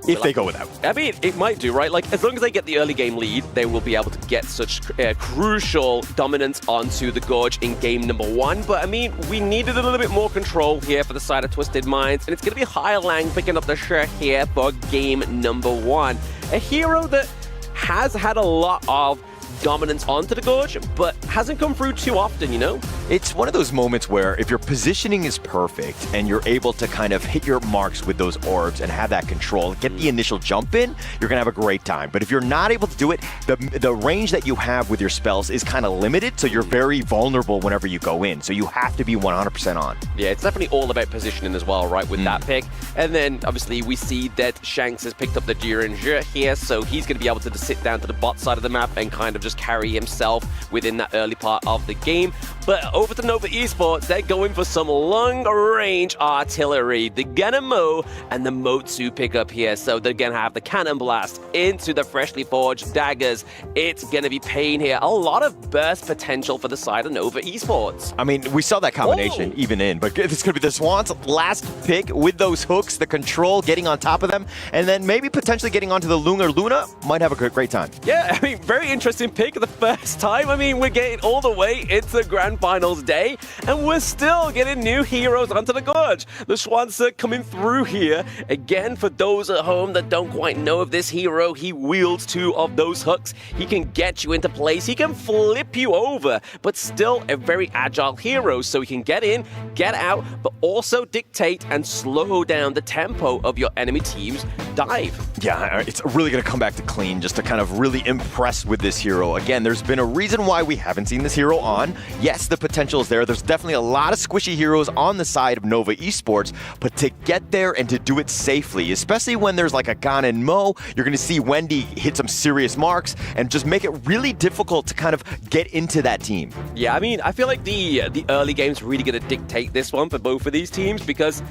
Speaker 17: If they go without.
Speaker 16: I mean, it might do, right? Like, as long as they get the early game lead, they will be able to get such crucial dominance onto the Gorge in game number 1. But, I mean, we needed a little bit more control here for the side of Twisted Minds, and it's going to be High Lang picking up the share here for game number 1. A hero that has had a lot of dominance onto the Gorge, but hasn't come through too often, you know?
Speaker 17: It's one of those moments where if your positioning is perfect and you're able to kind of hit your marks with those orbs and have that control, get the initial jump in, you're going to have a great time. But if you're not able to do it, the range that you have with your spells is kind of limited, so you're very vulnerable whenever you go in. So you have to be 100% on.
Speaker 16: Yeah, it's definitely all about positioning as well, right, with that pick. And then, obviously, we see that Shanks has picked up the Duranger here, so he's going to be able to just sit down to the bot side of the map and kind of just carry himself within that early part of the game. But over to Nova Esports, they're going for some long-range artillery. The Ganamo and the Motsu pick up here, so they're going to have the Cannon Blast into the freshly forged daggers. It's going to be pain here. A lot of burst potential for the side of Nova Esports.
Speaker 17: I mean, we saw that combination even in, but it's going to be the Swans' last pick with those hooks, the control, getting on top of them, and then maybe potentially getting onto the Luna. Luna might have a great time.
Speaker 16: Yeah, I mean, very interesting pick the first time. I mean, we're getting all the way into the Grand Finals day, and we're still getting new heroes onto the Gorge. The Swans are coming through here. Again, for those at home that don't quite know of this hero, he wields 2 of those hooks. He can get you into place. He can flip you over, but still a very agile hero, so he can get in, get out, but also dictate and slow down the tempo of your enemy team's dive.
Speaker 17: Yeah, it's really going to come back to Clean just to kind of really impress with this hero. Again, there's been a reason why we haven't seen this hero on. Yes, the potential is there. There's definitely a lot of squishy heroes on the side of Nova Esports, but to get there and to do it safely, especially when there's like a Gan and Mo, you're going to see Wendy hit some serious marks and just make it really difficult to kind of get into that team.
Speaker 16: Yeah, I mean, I feel like the early game's really going to dictate this one for both of these teams, because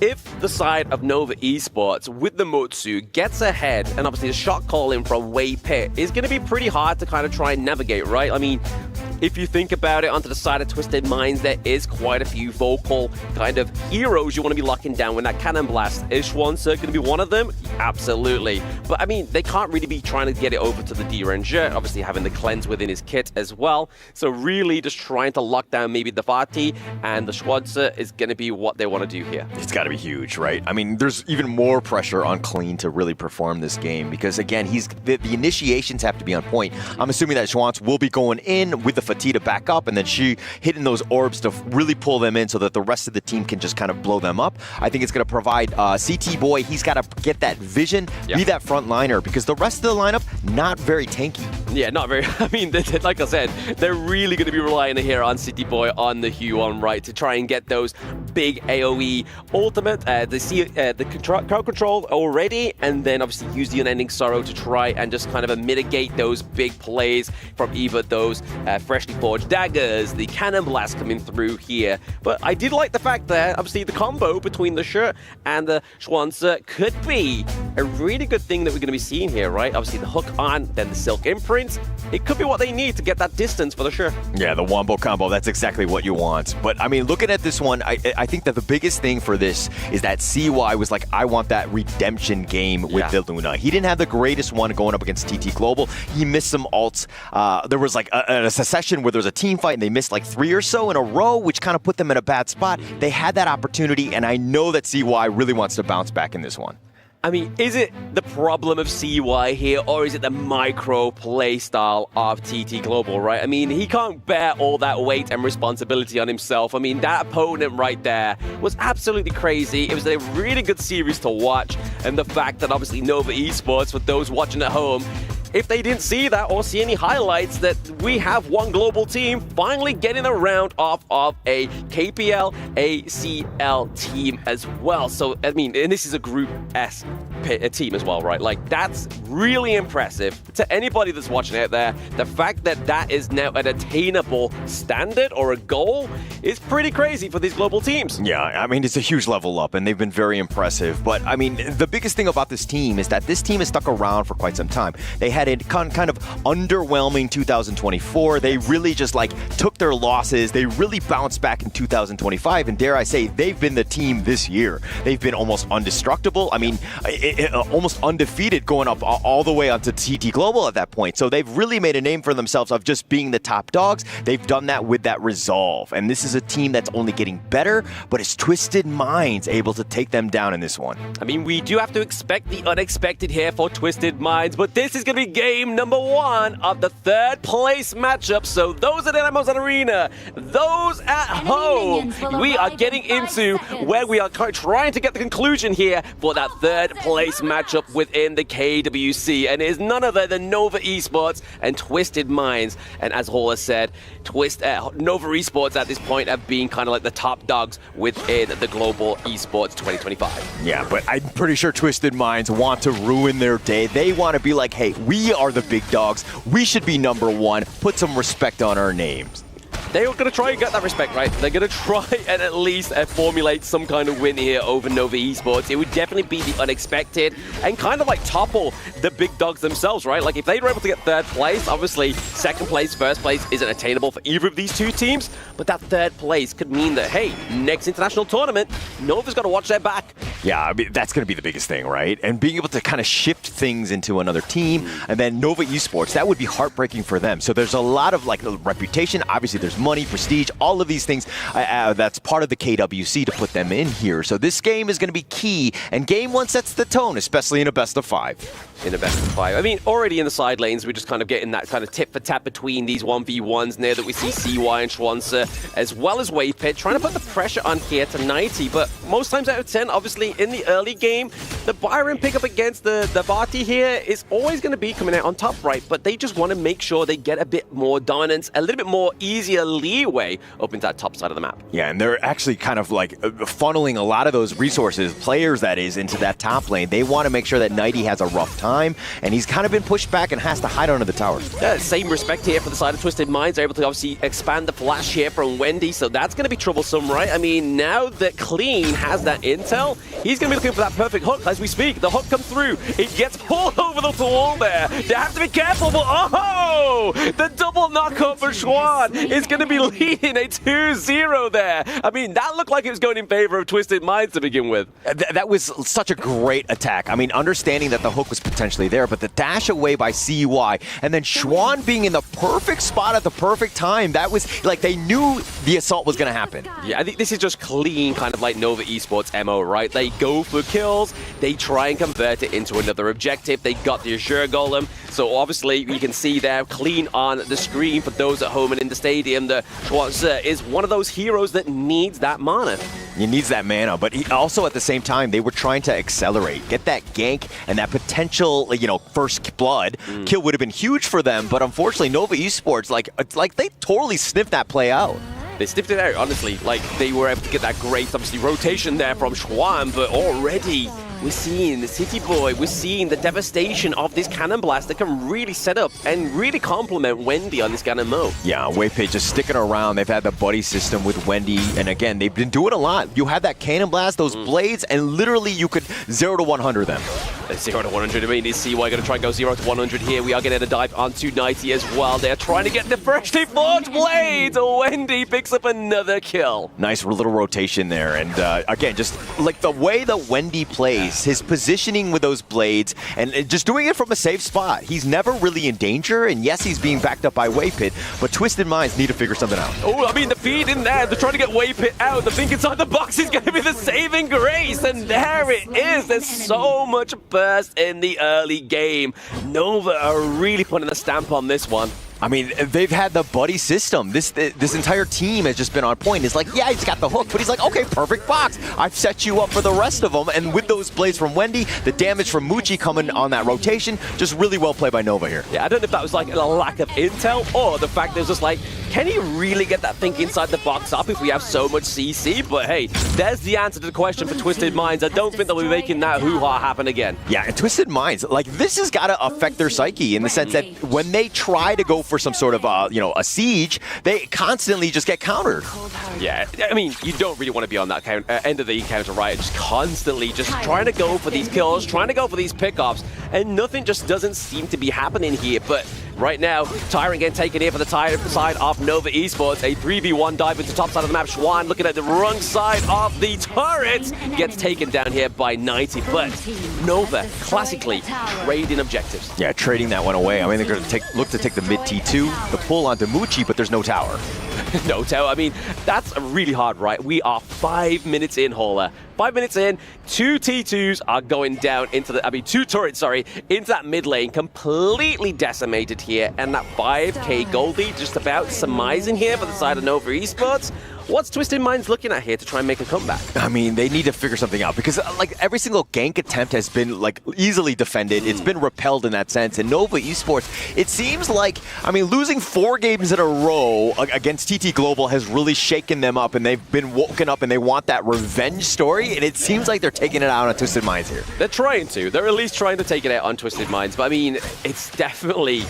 Speaker 16: if the side of Nova Esports with the Motsu gets ahead, and obviously the shot calling from Wei Pit is going to be pretty hard to kind of try and navigate, right? I mean, if you think about it, onto the side of Twisted Minds, there is quite a few vocal kind of heroes you want to be locking down with that Cannon Blast. Is Schwanzer going to be one of them? Absolutely. But I mean, they can't really be trying to get it over to the D-Ranger, obviously having the cleanse within his kit as well. So really just trying to lock down maybe the Vati, and the Schwanzer is going to be what they want to do here.
Speaker 17: It's got to be huge, right? I mean, there's even more pressure on Clean to really perform this game because, again, the initiations have to be on point. I'm assuming that Schwanz will be going in with the Fatih to back up, and then she hitting those orbs to really pull them in so that the rest of the team can just kind of blow them up. I think it's going to provide CT Boy, he's got to get that vision, be that front liner, because the rest of the lineup, not very tanky.
Speaker 16: Yeah, not very. I mean, like I said, they're really going to be relying here on City Boy, on the Huon, right, to try and get those big AoE ultimate. They see the crowd control already, and then obviously use the Unending Sorrow to try and just kind of mitigate those big plays from either those freshly forged daggers, the Cannon Blast coming through here. But I did like the fact that obviously the combo between the shirt and the Schwanzer could be a really good thing that we're going to be seeing here, right? Obviously the hook on, then the silk imprint. It could be what they need to get that distance for the shirt.
Speaker 17: Yeah, the Wombo combo, that's exactly what you want. But I mean, looking at this one, I think that the biggest thing for this is that CY was like, I want that redemption game with the Luna. He didn't have the greatest one going up against TT Global. He missed some ults. There was like a session where there was a team fight and they missed like 3 or so in a row, which kind of put them in a bad spot. They had that opportunity, and I know that CY really wants to bounce back in this one.
Speaker 16: I mean, is it the problem of CY here, or is it the micro play style of TT Global, right? I mean, he can't bear all that weight and responsibility on himself. I mean, that opponent right there was absolutely crazy. It was a really good series to watch, and the fact that obviously Nova Esports, for those watching at home, if they didn't see that or see any highlights, that we have one global team finally getting a round off of a KPL ACL team as well. So, I mean, and this is a Group S team as well, right? Like, that's really impressive to anybody that's watching out there. The fact that that is now an attainable standard or a goal is pretty crazy for these global teams.
Speaker 17: Yeah, I mean, it's a huge level up, and they've been very impressive. But, I mean, the biggest thing about this team is that this team has stuck around for quite some time. They had a kind of underwhelming 2024. They really just like took their losses. They really bounced back in 2025, and dare I say, they've been the team this year. They've been almost indestructible. I mean, almost undefeated going up all the way onto TT Global at that point. So they've really made a name for themselves of just being the top dogs. They've done that with that resolve, and this is a team that's only getting better, but it's Twisted Minds able to take them down in this one.
Speaker 16: I mean, we do have to expect the unexpected here for Twisted Minds, but this is going to be game number 1 of the 3rd place matchup. So those at Dynamos Arena, those at home, we are getting into where we are trying to get the conclusion here for that 3rd place matchup within the KWC. And it is none other than Nova Esports and Twisted Minds. And as Hall has said, Nova Esports at this point have been kind of like the top dogs within the Global Esports 2025.
Speaker 17: Yeah, but I'm pretty sure Twisted Minds want to ruin their day. They want to be like, hey, we are the big dogs. We should be number 1. Put some respect on our names.
Speaker 16: They're going to try and get that respect, right? They're going to try and at least formulate some kind of win here over Nova Esports. It would definitely be the unexpected and kind of like topple the big dogs themselves, right? Like if they were able to get 3rd place, obviously 2nd place, 1st place isn't attainable for either of these two teams, but that 3rd place could mean that, hey, next international tournament, Nova's got to watch their back.
Speaker 17: Yeah, I mean, that's going to be the biggest thing, right? And being able to kind of shift things into another team, and then Nova Esports, that would be heartbreaking for them. So there's a lot of like reputation. Obviously, there's money, prestige, all of these things. That's part of the KWC to put them in here. So this game is going to be key, and game 1 sets the tone, especially in a best of 5.
Speaker 16: In a best of 5. I mean, already in the side lanes, we're just kind of getting that kind of tit for tat between these 1v1s now that we see CY and Schwanzer, as well as Wavepit, trying to put the pressure on here to 90. But most times out of 10, obviously, in the early game, the Byron pickup against the Vati here is always going to be coming out on top, right? But they just want to make sure they get a bit more dominance, a little bit more easier leeway up into that top side of the map.
Speaker 17: Yeah, and they're actually kind of like funneling a lot of those resources, players that is, into that top lane. They want to make sure that Nighty has a rough time, and he's kind of been pushed back and has to hide under the towers.
Speaker 16: Yeah, same respect here for the side of Twisted Minds. They're able to obviously expand the flash here from Wendy, so that's going to be troublesome, right? I mean, now that Clean has that intel, He's going to be looking for that perfect hook as we speak. The hook comes through. It gets pulled over the wall there. They have to be careful, but oh! The double knockout for Schwan is going to be leading a 2-0 there. I mean, that looked like it was going in favor of Twisted Minds to begin with.
Speaker 17: That was such a great attack. I mean, understanding that the hook was potentially there, but the dash away by CUI, and then Schwan being in the perfect spot at the perfect time, that was like they knew the assault was going to happen.
Speaker 16: Yeah, I think this is just clean kind of like Nova Esports MO, right? They go for kills, they try and convert it into another objective. They got the Azure Golem, so obviously you can see there clean on the screen for those at home and in the stadium that Schwanzer is one of those heroes that needs that mana.
Speaker 17: He needs that mana, but he also at the same time, they were trying to accelerate, get that gank and that potential, you know, first blood kill would have been huge for them, but unfortunately Nova Esports, like they totally sniffed that play out.
Speaker 16: They sniffed it out, honestly. Like, they were able to get that great, obviously, rotation there from Schwan, but already we're seeing the City Boy, we're seeing the devastation of this Cannon Blast that can really set up and really complement Wendy on this kind of mode.
Speaker 17: Yeah, Waypit just sticking around. They've had the buddy system with Wendy, and again, they've been doing a lot. You had that Cannon Blast, those blades, and literally you could 0 to 100 them.
Speaker 16: 0 to 100, I mean, is CY going to try and go 0 to 100 here? We are getting a dive onto 90 as well. They're trying to get the freshly forged blades. Wendy picks up another kill.
Speaker 17: Nice little rotation there, and again, just like the way that Wendy plays, his positioning with those blades, and just doing it from a safe spot. He's never really in danger, and yes, he's being backed up by Waypit, but Twisted Minds need to figure something out.
Speaker 16: Oh, I mean, the feed in there, they're trying to get Waypit out. The thing inside the box is going to be the saving grace, and there it is. There's so much burst in the early game. Nova are really putting a stamp on this one.
Speaker 17: I mean, they've had the buddy system. This entire team has just been on point. It's like, yeah, he's got the hook, but he's like, okay, perfect box. I've set you up for the rest of them. And with those blades from Wendy, the damage from Muchi coming on that rotation, just really well played by Nova here.
Speaker 16: Yeah, I don't know if that was like a lack of intel or the fact that it's just like, can he really get that thing inside the box up if we have so much CC? But hey, there's the answer to the question for Twisted Minds. I don't think they'll be making that hoo-ha happen again.
Speaker 17: Yeah, and Twisted Minds, like, this has got to affect their psyche in the sense that when they try to go for some sort of, you know, a siege, they constantly just get countered.
Speaker 16: Yeah, I mean, you don't really want to be on that end of the counter, right? Just constantly just trying to go for these kills, trying to go for these pickups, and nothing just doesn't seem to be happening here. But right now, Tyrant getting taken here for the side of Nova Esports. A 3v1 dive into top side of the map. Schwan looking at the wrong side of the turret. Gets taken down here by 90. But Nova, classically, trading objectives.
Speaker 17: Yeah, trading that one away. I mean, they're going to look to take the mid T2, the pull onto Muchi, but there's no tower.
Speaker 16: No tower. I mean, that's really hard, right? We are 5 minutes in, Hauler. 5 minutes in, 2 T2s are going down into the, 2 turrets, sorry, into that mid lane, completely decimated here, and that 5k Goldie just about surmising here for the side of Nova Esports. What's Twisted Minds looking at here to try and make a comeback?
Speaker 17: I mean, they need to figure something out because, like, every single gank attempt has been, like, easily defended. It's been repelled in that sense. And Nova Esports, it seems like, I mean, losing 4 games in a row against TT Global has really shaken them up, and they've been woken up, and they want that revenge story, and it seems like they're taking it out on Twisted Minds here.
Speaker 16: They're trying to. They're at least trying to take it out on Twisted Minds, but, I mean, it's definitely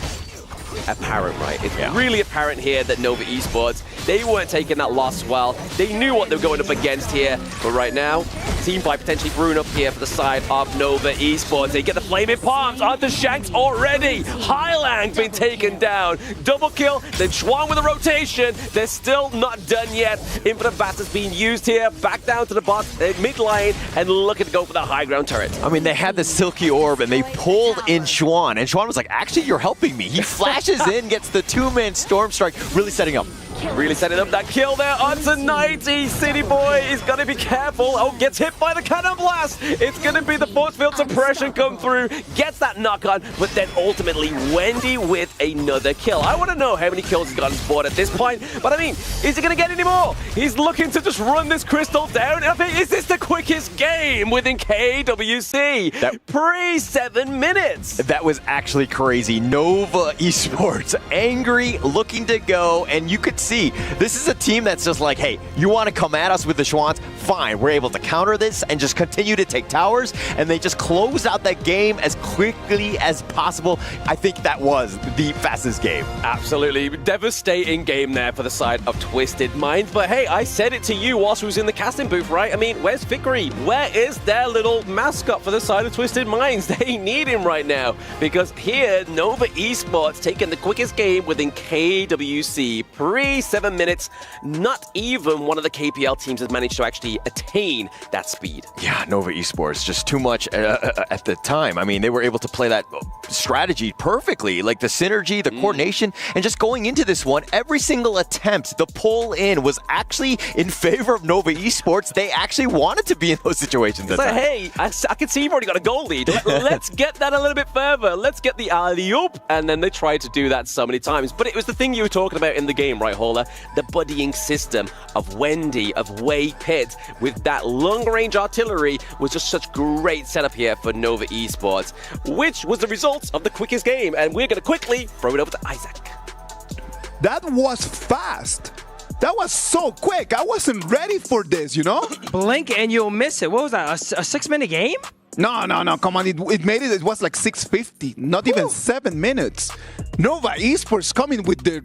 Speaker 16: apparent, right? It's really apparent here that Nova Esports, they weren't taking that loss well. They knew what they were going up against here, but right now, Team Fight potentially brewing up here for the side of Nova Esports. They get the flaming palms onto Shanks already. Highlang been taken down. Double kill, then Schwan with a rotation. They're still not done yet. Infinite Blast is being used here. Back down to the bot, mid lane, and looking to go for the high ground turret.
Speaker 17: I mean, they had the Silky Orb, and they pulled in Schwan, and Schwan was like, actually, you're helping me. He flashes in, gets the 2-man Storm Strike, really setting up.
Speaker 16: Really setting up that kill there onto 90. City Boy is going to be careful. Oh, gets hit by the Cannon Blast. It's going to be the force field suppression come through. Gets that knock on, but then ultimately Wendy with another kill. I want to know how many kills he's got on his board at this point. But I mean, is he going to get any more? He's looking to just run this crystal down. I think, is this the quickest game within KWC? Pre-7 minutes.
Speaker 17: That was actually crazy. Nova Esports angry, looking to go, and you could KWC. This is a team that's just like, hey, you want to come at us with the Schwans? Fine, we're able to counter this and just continue to take towers, and they just close out that game as quickly as possible. I think that was the fastest game.
Speaker 16: Absolutely devastating game there for the side of Twisted Minds. But hey, I said it to you whilst we was in the casting booth, right? I mean, where's Vickery? Where is their little mascot for the side of Twisted Minds? They need him right now, because here, Nova Esports taking the quickest game within KWC. Pre-7 minutes, not even one of the KPL teams has managed to actually attain that speed.
Speaker 17: Yeah, Nova Esports, just too much at the time. I mean, they were able to play that strategy perfectly, like the synergy, the coordination, and just going into this one, every single attempt, the pull in was actually in favor of Nova Esports. They actually wanted to be in those situations.
Speaker 16: It's like, hey, I can see you've already got a goal lead. Let's get that a little bit further. Let's get the alley-oop. And then they tried to do that so many times. But it was the thing you were talking about in the game, right, Hauler? The buddying system of Wendy, of Way Pit, with that long-range artillery was just such great setup here for Nova Esports, which was the result of the quickest game. And we're going to quickly throw it over to Isaac.
Speaker 9: That was fast. That was so quick. I wasn't ready for this, you know?
Speaker 12: Blink and you'll miss it. What was that, a 6-minute game?
Speaker 9: No, come on. It made it was like 6:50, not even 7 minutes. Nova Esports coming with their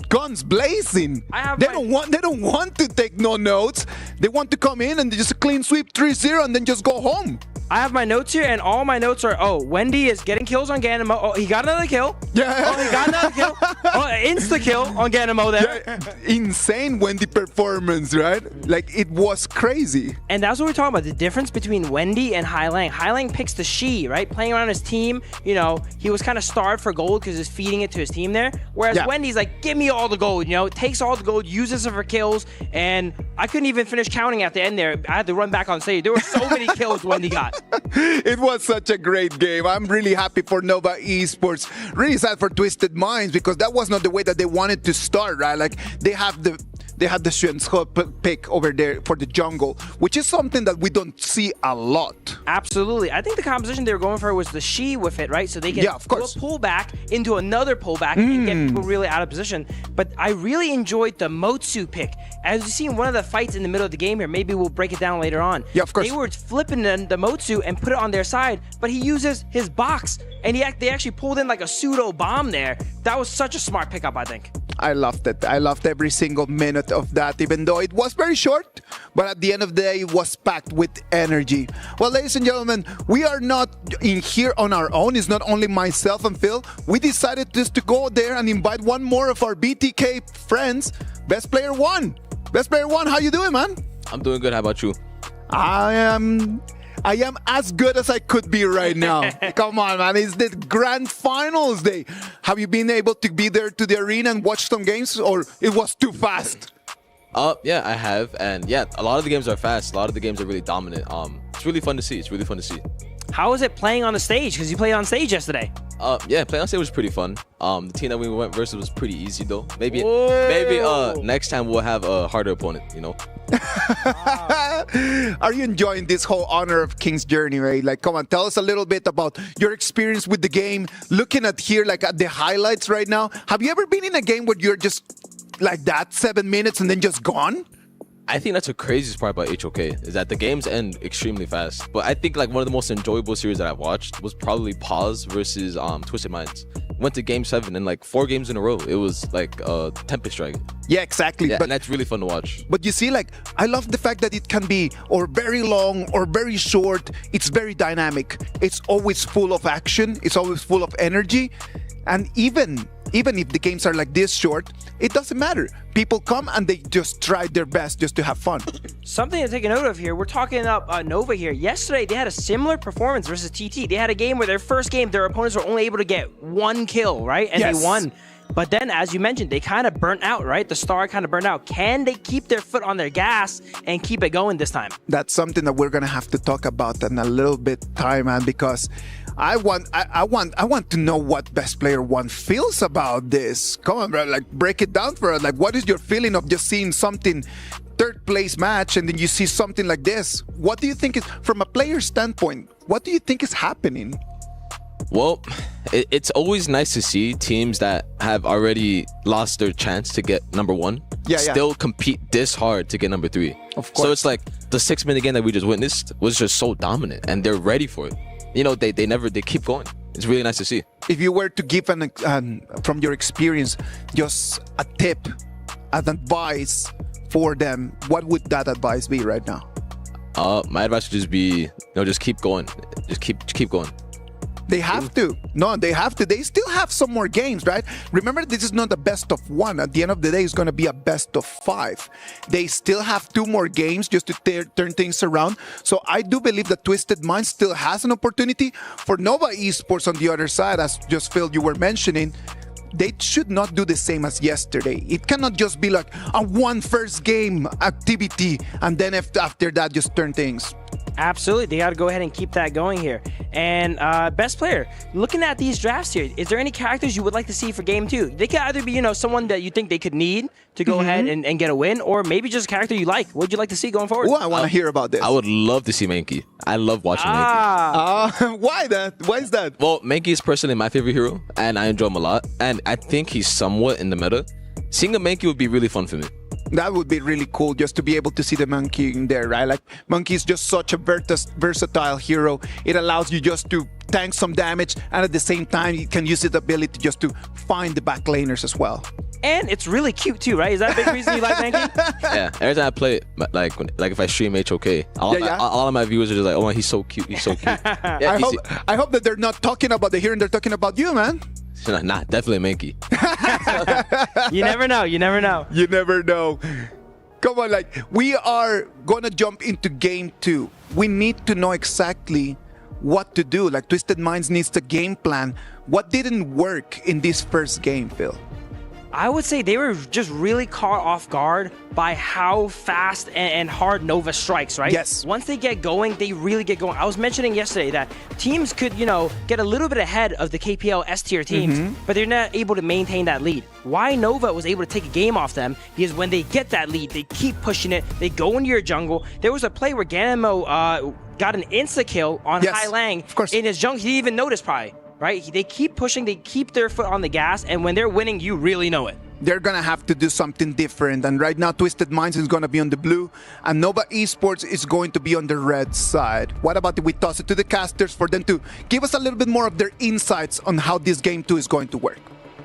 Speaker 9: guns blazing. They don't want to take no notes. They want to come in and just clean sweep 3-0 and then just go home.
Speaker 12: I have my notes here, and all my notes are, Wendy is getting kills on Ganimo. Oh, he got another kill.
Speaker 9: Yeah.
Speaker 12: Oh, he got another kill. Oh, insta-kill on Ganimo there.
Speaker 9: Yeah. Insane Wendy performance, right? Like, it was crazy.
Speaker 12: And that's what we're talking about, the difference between Wendy and Hailang. Hailang picks the She, right? Playing around his team, you know, he was kind of starved for gold because he's feeding it to his team there. Whereas Wendy's like, give me all the gold, you know, takes all the gold, uses it for kills, and I couldn't even finish counting at the end there. I had to run back on stage. There were so many kills Wendy got.
Speaker 9: It was such a great game. I'm really happy for Nova Esports. Really sad for Twisted Minds, because that was not the way that they wanted to start, right? Like, they had the Xuanzhe pick over there for the jungle, which is something that we don't see a lot.
Speaker 12: Absolutely. I think the composition they were going for was the She with it, right? So they can pull back into another pullback and get people really out of position. But I really enjoyed the Motsu pick. As you see in one of the fights in the middle of the game here, maybe we'll break it down later on.
Speaker 9: Yeah, of course.
Speaker 12: They were flipping the Motsu and put it on their side, but he uses his box, and they actually pulled in like a pseudo bomb there. That was such a smart pickup, I think.
Speaker 9: I loved it. I loved every single minute of that, even though it was very short. But at the end of the day, it was packed with energy. Well, ladies and gentlemen, we are not in here on our own. It's not only myself and Phil. We decided just to go there and invite one more of our BTK friends. Best Player One. Best Player One, how you doing, man?
Speaker 18: I'm doing good. How about you?
Speaker 9: I am as good as I could be right now. Come on, man. It's the grand finals day. Have you been able to be there to the arena and watch some games, or it was too fast?
Speaker 18: Yeah, I have. And yeah, a lot of the games are fast. A lot of the games are really dominant. It's really fun to see. It's really fun to see.
Speaker 12: How was it playing on the stage? Because you played on stage yesterday.
Speaker 18: Yeah, playing on stage was pretty fun. The team that we went versus was pretty easy though. Maybe next time we'll have a harder opponent, you know?
Speaker 9: Are you enjoying this whole Honor of Kings journey, right? Like, come on, tell us a little bit about your experience with the game. Looking at here, like at the highlights right now. Have you ever been in a game where you're just like that, 7 minutes and then just gone?
Speaker 18: I think that's the craziest part about HOK, is that the games end extremely fast. But I think like one of the most enjoyable series that I've watched was probably Pause versus Twisted Minds. Went to game 7 and like 4 games in a row. It was like Tempest Strike.
Speaker 9: Yeah, exactly.
Speaker 18: Yeah, and that's really fun to watch.
Speaker 9: But you see, like, I love the fact that it can be or very long or very short. It's very dynamic. It's always full of action. It's always full of energy. And even if the games are like this short, it doesn't matter. People come and they just try their best just to have fun.
Speaker 12: Something to take a note of here. We're talking up Nova here. Yesterday, they had a similar performance versus TT. They had a game where their first game, their opponents were only able to get 1 kill, right? And they won. But then, as you mentioned, they kind of burnt out, right? The Star kind of burnt out. Can they keep their foot on their gas and keep it going this time?
Speaker 9: That's something that we're going to have to talk about in a little bit time, man, because I want to know what Best Player One feels about this. Come on, bro, like break it down for us. Like, what is your feeling of just seeing something third place match and then you see something like this? What do you think is, from a player standpoint, what do you think is happening?
Speaker 18: Well, it's always nice to see teams that have already lost their chance to get number 1 still compete this hard to get number 3.
Speaker 11: Of course.
Speaker 18: So it's like the 6-minute game that we just witnessed was just so dominant, and they're ready for it. You know, they keep going. It's really nice to see.
Speaker 9: If you were to give from your experience, just a tip, an advice for them, what would that advice be right now?
Speaker 18: My advice would just be, just keep going. Just keep going.
Speaker 9: They have to. No, they have to. They still have some more games, right? Remember, this is not a best of 1. At the end of the day, it's going to be a best of 5. They still have 2 more games just to turn things around. So I do believe that Twisted Minds still has an opportunity. For Nova Esports on the other side, as just Phil, you were mentioning, they should not do the same as yesterday. It cannot just be like a one first game activity and then after that just turn things.
Speaker 12: Absolutely. They got to go ahead and keep that going here. And best player, looking at these drafts here, is there any characters you would like to see for game 2? They could either be, someone that you think they could need to go ahead and get a win, or maybe just a character you like. What would you like to see going forward?
Speaker 9: Oh, I want to hear about this.
Speaker 18: I would love to see Mankey. I love watching Mankey.
Speaker 9: Why that? Why is that?
Speaker 18: Well, Mankey is personally my favorite hero, and I enjoy him a lot. And I think he's somewhat in the meta. Seeing a Mankey would be really fun for me.
Speaker 9: That would be really cool just to be able to see the Monkey in there, right? Like, Monkey is just such a versatile hero. It allows you just to tank some damage, and at the same time, you can use its ability just to find the back laners as well.
Speaker 12: And it's really cute too, right? Is that a big reason you like Mankey?
Speaker 18: Yeah, every time I play it, like if I stream HOK, all of my viewers are just like, oh, he's so cute, he's so cute.
Speaker 9: Yeah, I hope that they're not talking about the hero and they're talking about you, man.
Speaker 18: Nah, definitely Mankey.
Speaker 12: You never know. You never know.
Speaker 9: You never know. Come on, like, we are gonna jump into game 2. We need to know exactly what to do. Like, Twisted Minds needs the game plan. What didn't work in this first game, Phil?
Speaker 12: I would say they were just really caught off guard by how fast and hard Nova strikes, right?
Speaker 9: Yes.
Speaker 12: Once they get going, they really get going. I was mentioning yesterday that teams could, get a little bit ahead of the KPL S-tier teams, but they're not able to maintain that lead. Why Nova was able to take a game off them, because when they get that lead, they keep pushing it. They go into your jungle. There was a play where Ganemo got an insta-kill on Hai Lang in his jungle. He didn't even notice probably. Right? They keep pushing, they keep their foot on the gas, and when they're winning, you really know it.
Speaker 9: They're going to have to do something different, and right now Twisted Minds is going to be on the blue, and Nova Esports is going to be on the red side. What about if we toss it to the casters for them to give us a little bit more of their insights on how this game 2 is going to work?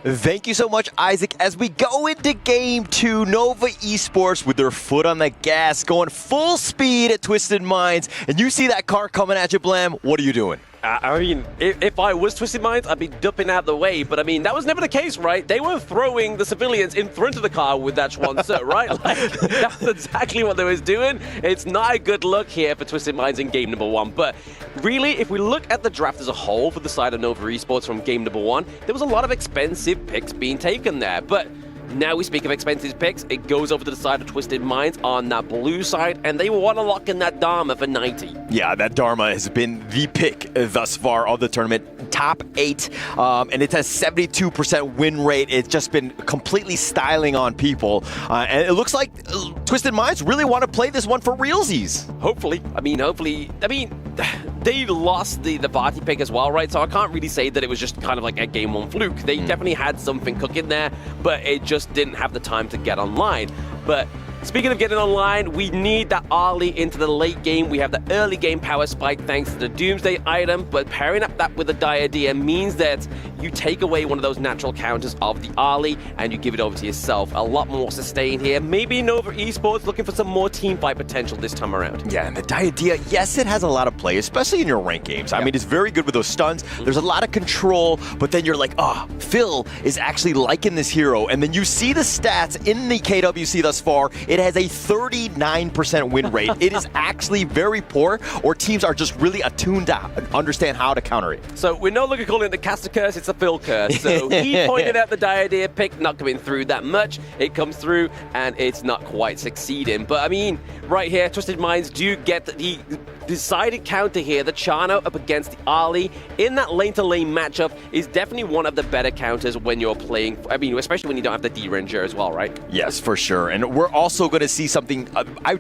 Speaker 17: Thank you so much, Isaac. As we go into game 2, Nova Esports with their foot on the gas, going full speed at Twisted Minds, and you see that car coming at you, Blam, what are you doing?
Speaker 16: I mean, if I was Twisted Minds, I'd be dumping out of the way. But I mean, that was never the case, right? They were throwing the civilians in front of the car with that Schwanzer, right? Like, that's exactly what they was doing. It's not a good look here for Twisted Minds in game number 1. But really, if we look at the draft as a whole for the side of Nova Esports from game number 1, there was a lot of expensive picks being taken there. But now we speak of expensive picks, it goes over to the side of Twisted Minds on that blue side, and they want to lock in that Dharma for 90.
Speaker 17: Yeah, that Dharma has been the pick thus far of the tournament. Top 8, and it has 72% win rate. It's just been completely styling on people, and it looks like Twisted Minds really want to play this one for realsies.
Speaker 16: Hopefully. I mean, they lost the party pick as well, right? So I can't really say that it was just kind of like a game 1 fluke. They definitely had something cooking there, but it just didn't have the time to get online. But speaking of getting online, we need that early into the late game. We have the early game power spike thanks to the Doomsday item, but pairing up that with the Diadem means that you take away one of those natural counters of the early and you give it over to yourself. A lot more sustain here. Maybe Nova Esports looking for some more team fight potential this time around.
Speaker 17: Yeah, and the Diadem, yes, it has a lot of play, especially in your ranked games. I mean, it's very good with those stuns. There's a lot of control, but then you're like, Phil is actually liking this hero. And then you see the stats in the KWC thus far. It has a 39% win rate. It is actually very poor, or teams are just really attuned to understand how to counter it.
Speaker 16: So we're no longer calling it the caster curse, it's a Phil curse. So he pointed out the Diadem pick not coming through that much. It comes through and it's not quite succeeding. But I mean, right here, Twisted Minds do get the decided counter here. The Chano up against the Ali in that lane-to-lane matchup is definitely one of the better counters when you're playing. I mean, especially when you don't have the D-Ranger as well, right?
Speaker 17: Yes, for sure. And we're also going to see something,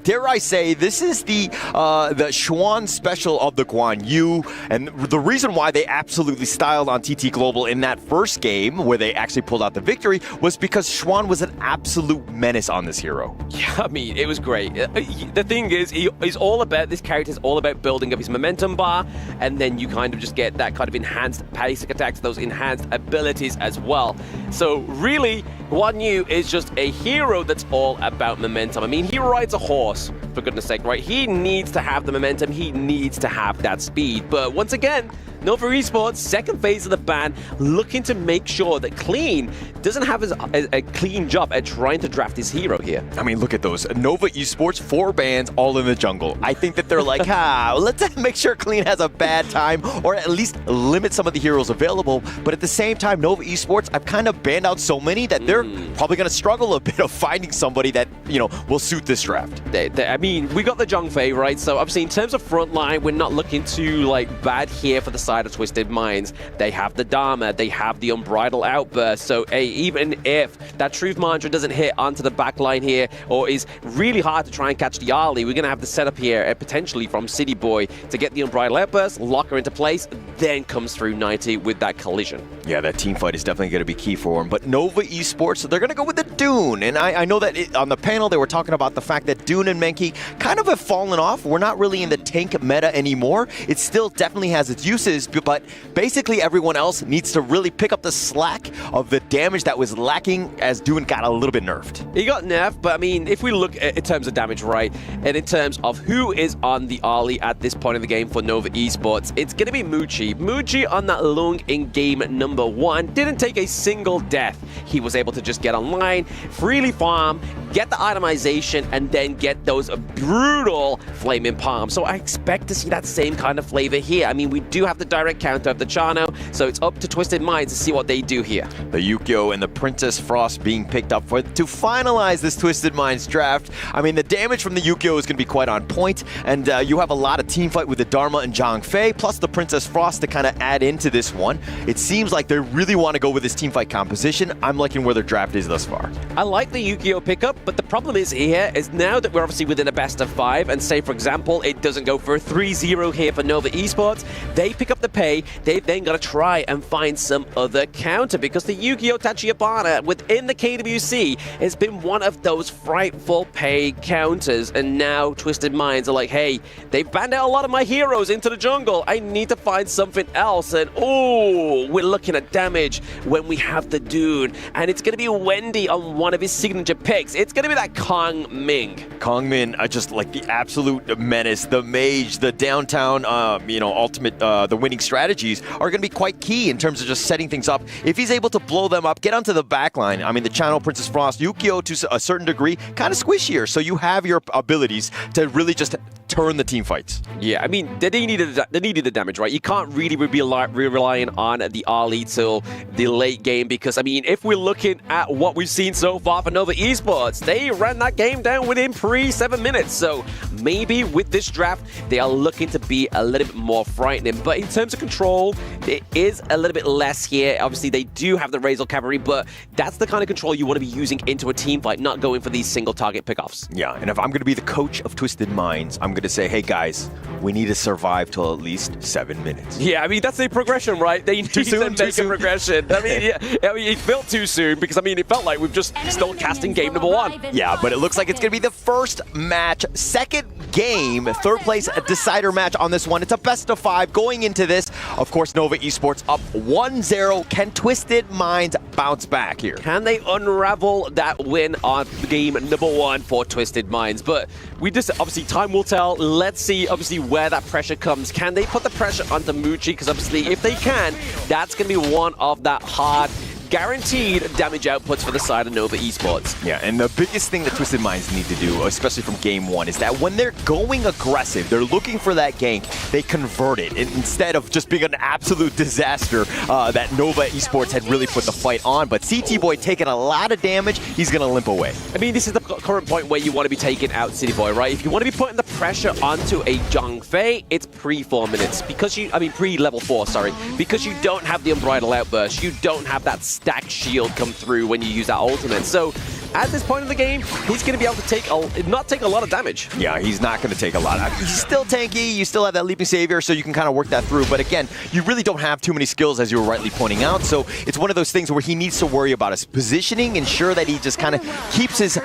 Speaker 17: dare I say, this is the Xuan special of the Guan Yu. And the reason why they absolutely styled on TT Global in that first game, where they actually pulled out the victory, was because Xuan was an absolute menace on this hero.
Speaker 16: Yeah, I mean, it was great. The thing is, he's all about, this character is all about building up his momentum bar, and then you kind of just get that kind of enhanced basic attacks, those enhanced abilities as well. So really, Guan Yu is just a hero that's all about momentum. I mean, he rides a horse, for goodness sake, right? He needs to have the momentum, he needs to have that speed. But once again, Nova Esports, second phase of the ban, looking to make sure that Clean doesn't have a clean job at trying to draft his hero here.
Speaker 17: I mean, look at those. Nova Esports, 4 bans all in the jungle. I think that they're like, let's make sure Clean has a bad time, or at least limit some of the heroes available. But at the same time, Nova Esports, I've kind of banned out so many that they're probably going to struggle a bit of finding somebody that, will suit this draft.
Speaker 16: I mean, we got the Zhongfei, right? So obviously in terms of front line, we're not looking too bad here for the side of Twisted Minds. They have the Dharma, they have the Unbridled Outburst. So even if that Truth Mantra doesn't hit onto the back line here, or is really hard to try and catch the Ali, we're going to have the setup here potentially from City Boy to get the Unbridled Outburst, lock her into place, then comes through 90 with that collision.
Speaker 17: Yeah, that team fight is definitely going to be key for him. But Nova Esports, they're going to go with the Dune. And I know that on the panel, they were talking about the fact that Dune and Menki kind of have fallen off. We're not really in the tank meta anymore. It still definitely has its uses, but basically everyone else needs to really pick up the slack of the damage that was lacking as Dune got a little bit nerfed.
Speaker 16: He got nerfed, but I mean, if we look at in terms of damage, right, and in terms of who is on the Ali at this point in the game for Nova Esports, it's going to be Muchi. Muchi on that Lung in game number 1 didn't take a single death. He was able to just get online, freely farm, get the itemization, and then get those brutal Flaming Palms. So I expect to see that same kind of flavor here. I mean, we do have the direct counter of the Chano, so it's up to Twisted Minds to see what they do here.
Speaker 17: The Yukio and the Princess Frost being picked up to finalize this Twisted Minds draft. I mean, the damage from the Yukio is going to be quite on point, and you have a lot of team fight with the Dharma and Zhongfei, plus the Princess Frost to kind of add into this one. It seems like they really want to go with this team fight composition. I'm liking where their draft is thus far.
Speaker 16: I like the Yukio pickup, but the problem is here is now that we're obviously within a best of 5, and say, for example, it doesn't go for a 3-0 here for Nova Esports, they pick up the pay, they've then got to try and find some other counter, because the Yu-Gi-Oh! Tachibana within the KWC has been one of those frightful pay counters, and now Twisted Minds are like, hey, they've banned out a lot of my heroes into the jungle, I need to find something else, and oh, we're looking at damage when we have the Dune, and it's going to be Wendy on one of his signature picks. It's going to be that Kong Ming.
Speaker 17: Kong Min, just like the absolute menace, the mage, the downtown, ultimate, the winning strategies are going to be quite key in terms of just setting things up. If he's able to blow them up, get onto the back line. I mean, the Chano, Princess Frost, Yukio to a certain degree, kind of squishier. So you have your abilities to really just turn the team fights.
Speaker 16: Yeah, I mean, they needed the damage, right? You can't really be relying on the Ali till the late game, because, I mean, if we're looking at what we've seen so far for Nova Esports, they ran that game down within 7 minutes. So maybe with this draft, they are looking to be a little bit more frightening. But in terms of control, it is a little bit less here. Obviously, they do have the Razor Cavalry, but that's the kind of control you want to be using into a team fight, not going for these single target pickoffs.
Speaker 17: Yeah, and if I'm going to be the coach of Twisted Minds, I'm going to say, hey guys, we need to survive till at least 7 minutes.
Speaker 16: Yeah, I mean, that's a progression, right? They need to make a progression. I mean, it felt too soon, because, I mean, it felt like we've just still casting game number 1.
Speaker 17: Yeah, but it looks like it's going to be the first match, second game, third place decider match on this one. It's a best of 5 going into this. Of course, Nova Esports up 1-0. Can Twisted Minds bounce back here?
Speaker 16: Can they unravel that win on game number 1 for Twisted Minds? But we just, obviously, time will tell. Let's see, obviously, where that pressure comes. Can they put the pressure onto Muchi? Because, obviously, if they can, that's going to be one of that hard guaranteed damage outputs for the side of Nova Esports.
Speaker 17: Yeah, and the biggest thing that Twisted Minds need to do, especially from game one, is that when they're going aggressive, they're looking for that gank, they convert it. And instead of just being an absolute disaster that Nova Esports had really put the fight on. But CT Boy taking a lot of damage, he's going to limp away.
Speaker 16: I mean, this is the current point where you want to be taking out City Boy, right? If you want to be putting the pressure onto a Zhang Fei, it's pre-4 minutes. Pre-level 4, sorry. Because you don't have the Unbridled Outburst, you don't have that stack shield come through when you use that ultimate. So at this point in the game, he's going to be able to not take a lot of damage.
Speaker 17: Yeah, he's not going to take a lot. He's still tanky, you still have that Leaping Savior, so you can kind of work that through. But again, you really don't have too many skills, as you were rightly pointing out. So it's one of those things where he needs to worry about his positioning, ensure that he just kind of keeps his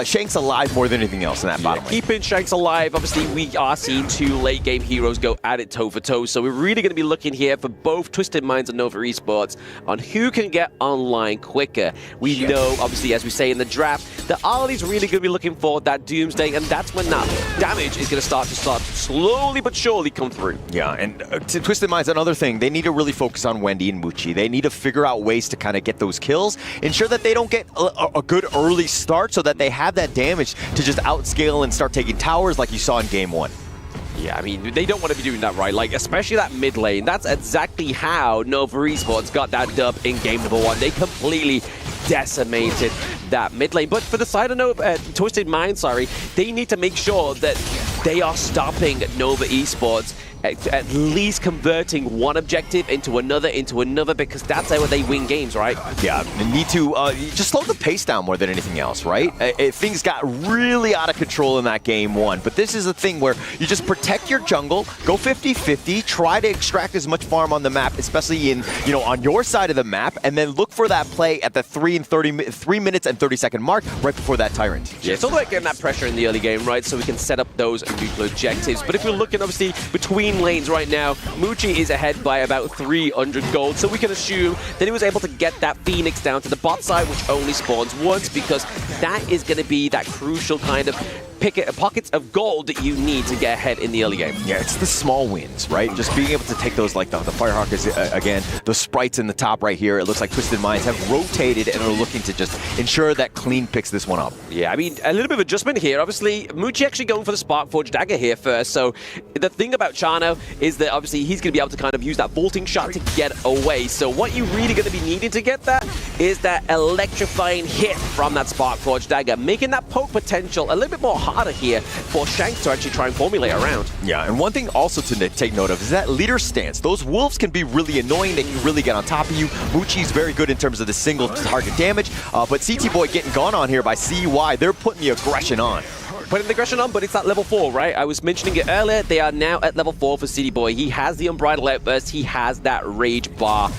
Speaker 17: Shanks alive more than anything else in that bottom lane.
Speaker 16: Keeping Shanks alive, obviously we are seeing two late game heroes go at it toe for toe. So we're really going to be looking here for both Twisted Minds and Nova Esports on who can get online quicker. We know, obviously, as we say in the draft, that Ali's really going to be looking for that Doomsday, and that's when that damage is going to start slowly but surely come through.
Speaker 17: Yeah, and to Twisted Minds, another thing, they need to really focus on Wendy and Muchi. They need to figure out ways to kind of get those kills, ensure that they don't get a good early start so that they have that damage to just outscale and start taking towers like you saw in game one.
Speaker 16: Yeah, I mean, they don't want to be doing that, right? Like, especially that mid lane. That's exactly how Nova Esports got that dub in game number 1. They completely decimated that mid lane. But for the side of Twisted Mind, they need to make sure that they are stopping Nova Esports at least converting one objective into another, because that's how they win games, right?
Speaker 17: Yeah, they need to just slow the pace down more than anything else, right? Things got really out of control in that game 1, but this is a thing where you just protect your jungle, go 50-50, try to extract as much farm on the map, especially in, on your side of the map, and then look for that play at the 3 minutes and 30-second mark right before that Tyrant.
Speaker 16: Yeah, it's all about getting that pressure in the early game, right? So we can set up those neutral objectives. But if we're looking, obviously, between lanes right now, Muchi is ahead by about 300 gold, so we can assume that he was able to get that Phoenix down to the bot side, which only spawns once, because that is going to be that crucial kind of pockets of gold that you need to get ahead in the early game.
Speaker 17: Yeah, it's the small wins, right? Just being able to take those, like the Firehawk is, again, the sprites in the top right here. It looks like Twisted Minds have rotated and are looking to just ensure that Clean picks this one up.
Speaker 16: Yeah, I mean, a little bit of adjustment here. Obviously, Muchi actually going for the Sparkforged Dagger here first. So the thing about Chano is that obviously he's going to be able to kind of use that vaulting shot to get away. So what you're really going to be needing to get that is that electrifying hit from that Sparkforged Dagger, making that poke potential a little bit more harder here for Shanks to actually try and formulate around.
Speaker 17: Yeah, and one thing also to take note of is that leader stance. Those wolves can be really annoying. They can really get on top of you. Muchi's very good in terms of the single target damage, but CT Boy getting gone on here by CY. They're putting the aggression on.
Speaker 16: Putting the aggression on, but it's at level 4, right? I was mentioning it earlier. They are now at level 4 for City Boy. He has the Unbridled Outburst. He has that Rage Bar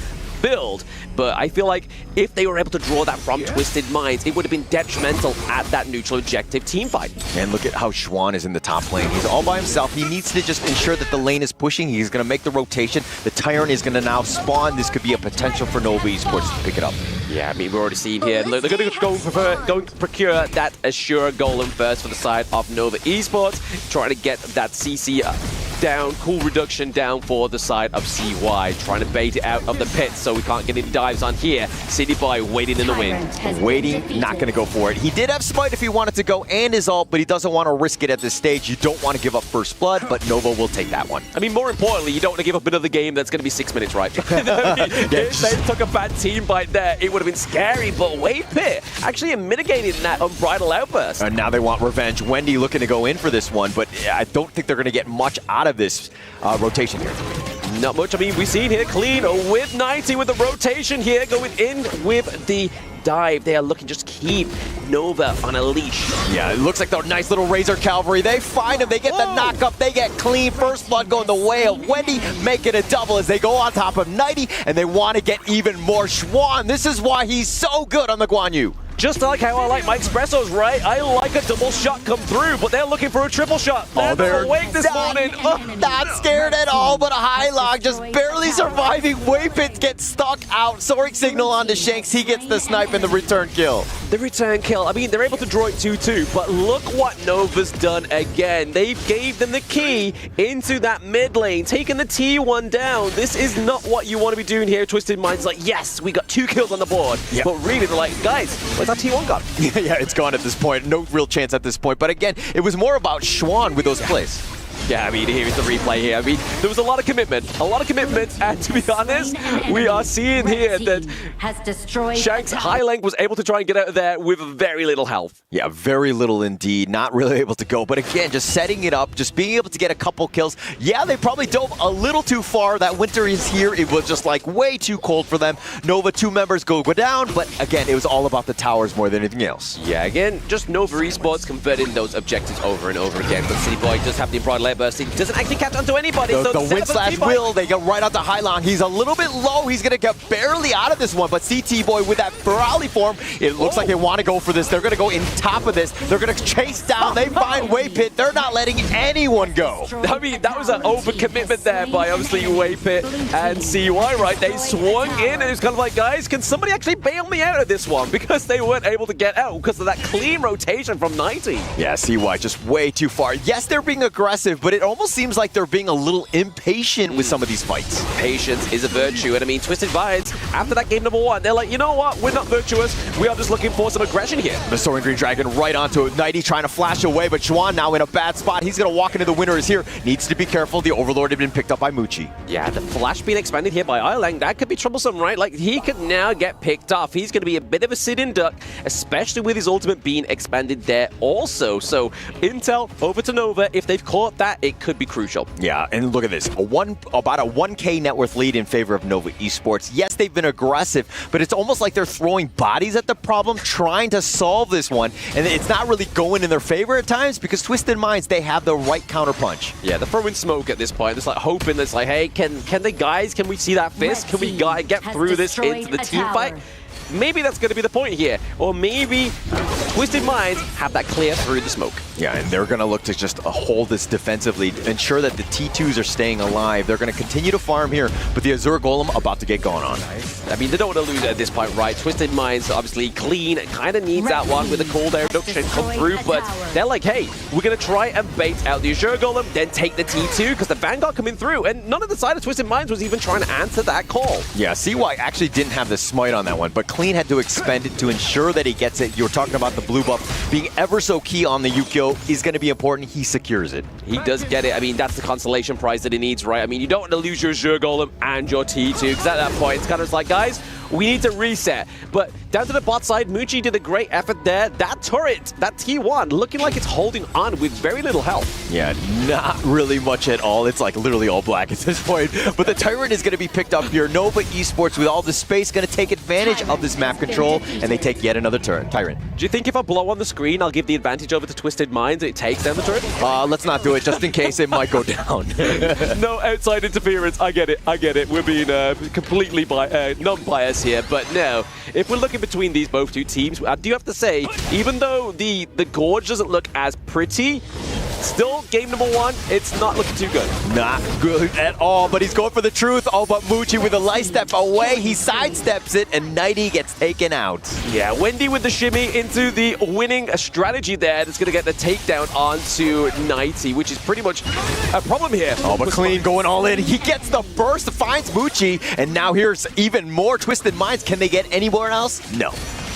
Speaker 16: build, but I feel like if they were able to draw that from Twisted Minds, it would have been detrimental at that neutral objective team fight.
Speaker 17: And look at how Xuan is in the top lane. He's all by himself. He needs to just ensure that the lane is pushing. He's going to make the rotation. The Tyrant is going to now spawn. This could be a potential for Nova Esports to pick it up.
Speaker 16: Yeah, I mean, we're already seeing here. They're going to procure that Assure Golem first for the side of Nova Esports, trying to get that CC down, cool reduction down for the side of CY, trying to bait it out of the pit so we can't get any dives on here. City Boy waiting in the wind.
Speaker 17: Waiting, not going to go for it. He did have Smite if he wanted to go and his ult, but he doesn't want to risk it at this stage. You don't want to give up first blood, but Nova will take that one.
Speaker 16: I mean, more importantly, you don't want to give up another game that's going to be 6 minutes, right? If they took a bad team fight there, it would have been scary, but Wave Pit actually mitigated that Unbridled Outburst.
Speaker 17: And now they want revenge. Wendy looking to go in for this one, but I don't think they're going to get much out of this rotation here.
Speaker 16: Not much. I mean, we've seen here Clean with 90 with the rotation here, going in with the dive. They are looking just to keep Nova on a leash.
Speaker 17: Yeah, it looks like the nice little Razor Cavalry. They find him. They get the knock-up. They get Clean. First blood going the way of Wendy. Make it a double as they go on top of 90, and they want to get even more. Xuan, this is why he's so good on the Guan Yu.
Speaker 16: Just like how I like my espressos, right? I like a double shot come through, but they're looking for a triple shot. They're awake this morning.
Speaker 17: Not scared at all, but a high log just barely surviving. Waypit gets stuck out. Soaring signal onto Shanks. He gets the snipe and the return kill.
Speaker 16: The return kill. I mean, they're able to draw it 2-2, but look what Nova's done again. They gave them the key into that mid lane, taking the T1 down. This is not what you want to be doing here. Twisted Mind's like, yes, we got 2 kills on the board.
Speaker 17: Yeah.
Speaker 16: But really, they're like, guys, where's our T1 gone?
Speaker 17: Yeah, it's gone at this point. No real chance at this point. But again, it was more about Schwan with those plays.
Speaker 16: Yeah, I mean, here's the replay here. I mean, there was a lot of commitment. And to be honest, we are seeing here that Shanks High Link was able to try and get out of there with very little health.
Speaker 17: Yeah, very little indeed. Not really able to go. But again, just setting it up, just being able to get a couple kills. Yeah, they probably dove a little too far. That winter is here. It was just like way too cold for them. Nova, 2 members go down. But again, it was all about the towers more than anything else.
Speaker 16: Yeah, again, just Nova Esports converting those objectives over and over again. But City Boy does have the Embroidered Layer Burst. He doesn't actually catch onto anybody.
Speaker 17: The win slash will, they get right onto Hylong. He's a little bit low. He's going to get barely out of this one. But CT Boy with that Ferali form, it looks like they want to go for this. They're going to go in top of this. They're going to chase down. They find Waypit. They're not letting anyone go.
Speaker 16: I mean, that was an overcommitment there by obviously Waypit and CY, right? They swung in and it was kind of like, guys, can somebody actually bail me out of this one? Because they weren't able to get out because of that clean rotation from 90.
Speaker 17: Yeah, CY just way too far. Yes, they're being aggressive, but it almost seems like they're being a little impatient with some of these fights.
Speaker 16: Patience is a virtue, and I mean, Twisted Minds, after that game number 1, they're like, you know what, we're not virtuous, we are just looking for some aggression here.
Speaker 17: The Soaring Green Dragon right onto it. Nighty trying to flash away, but Juan now in a bad spot. He's going to walk into the winner is here. Needs to be careful. The Overlord had been picked up by Muchi.
Speaker 16: Yeah, the flash being expanded here by Ilang, that could be troublesome, right? Like, he could now get picked off. He's going to be a bit of a sit-in duck, especially with his ultimate being expanded there also. So, Intel over to Nova. If they've caught that, it could be crucial.
Speaker 17: Yeah, and look at this. About a 1K net worth lead in favor of Nova Esports. Yes, they've been aggressive, but it's almost like they're throwing bodies at the problem, trying to solve this one, and it's not really going in their favor at times because Twisted Minds, they have the right counterpunch.
Speaker 16: Yeah, they're throwing smoke at this point. It's like hoping it's like, hey, can we see that fist? Can we get through this into the team fight? Maybe that's going to be the point here. Or maybe Twisted Minds have that clear through the smoke.
Speaker 17: Yeah, and they're going to look to just hold this defensively, ensure that the T2s are staying alive. They're going to continue to farm here, but the Azure Golem about to get going on.
Speaker 16: I mean, they don't want to lose at this point, right? Twisted Minds, obviously clean, kind of needs that one with a cold air reduction come through, but they're like, hey, we're going to try and bait out the Azure Golem, then take the T2, because the Vanguard coming through, and none of the side of Twisted Minds was even trying to answer that call.
Speaker 17: Yeah, CY actually didn't have the smite on that one, but Clean had to expend it to ensure that he gets it. You were talking about the blue buff being ever so key on the Yukio is going to be important. He secures it.
Speaker 16: He does get it. I mean, that's the consolation prize that he needs, right? I mean, you don't want to lose your Azure Golem and your T2, because at that point, it's kind of like, guys, we need to reset. But down to the bot side, Muchi did a great effort there. That turret, that T1, looking like it's holding on with very little health.
Speaker 17: Yeah, not really much at all. It's like literally all black at this point. But the Tyrant is going to be picked up here. Nova Esports, with all the space, going to take advantage of this map control, and they take yet another turret. Tyrant.
Speaker 16: Do you think if I blow on the screen, I'll give the advantage over to Twisted Minds and it takes down the turret?
Speaker 17: Let's not do it, just in case it might go down.
Speaker 16: No outside interference. I get it. We're being completely non-biased here. But no, if we're looking between these both two teams, I do have to say, even though the Gorge doesn't look as pretty, still, game number 1, it's not looking too good.
Speaker 17: Not good at all, but he's going for the truth. Oh, but Muchi with a light step away, he sidesteps it, and Nighty gets taken out.
Speaker 16: Yeah, Wendy with the shimmy into the winning strategy there. That's going to get the takedown onto Nighty, which is pretty much a problem here.
Speaker 17: Oh, but Clean going all in. He gets the burst, finds Muchi, and now here's even more Twisted Minds. Can they get anywhere else? No.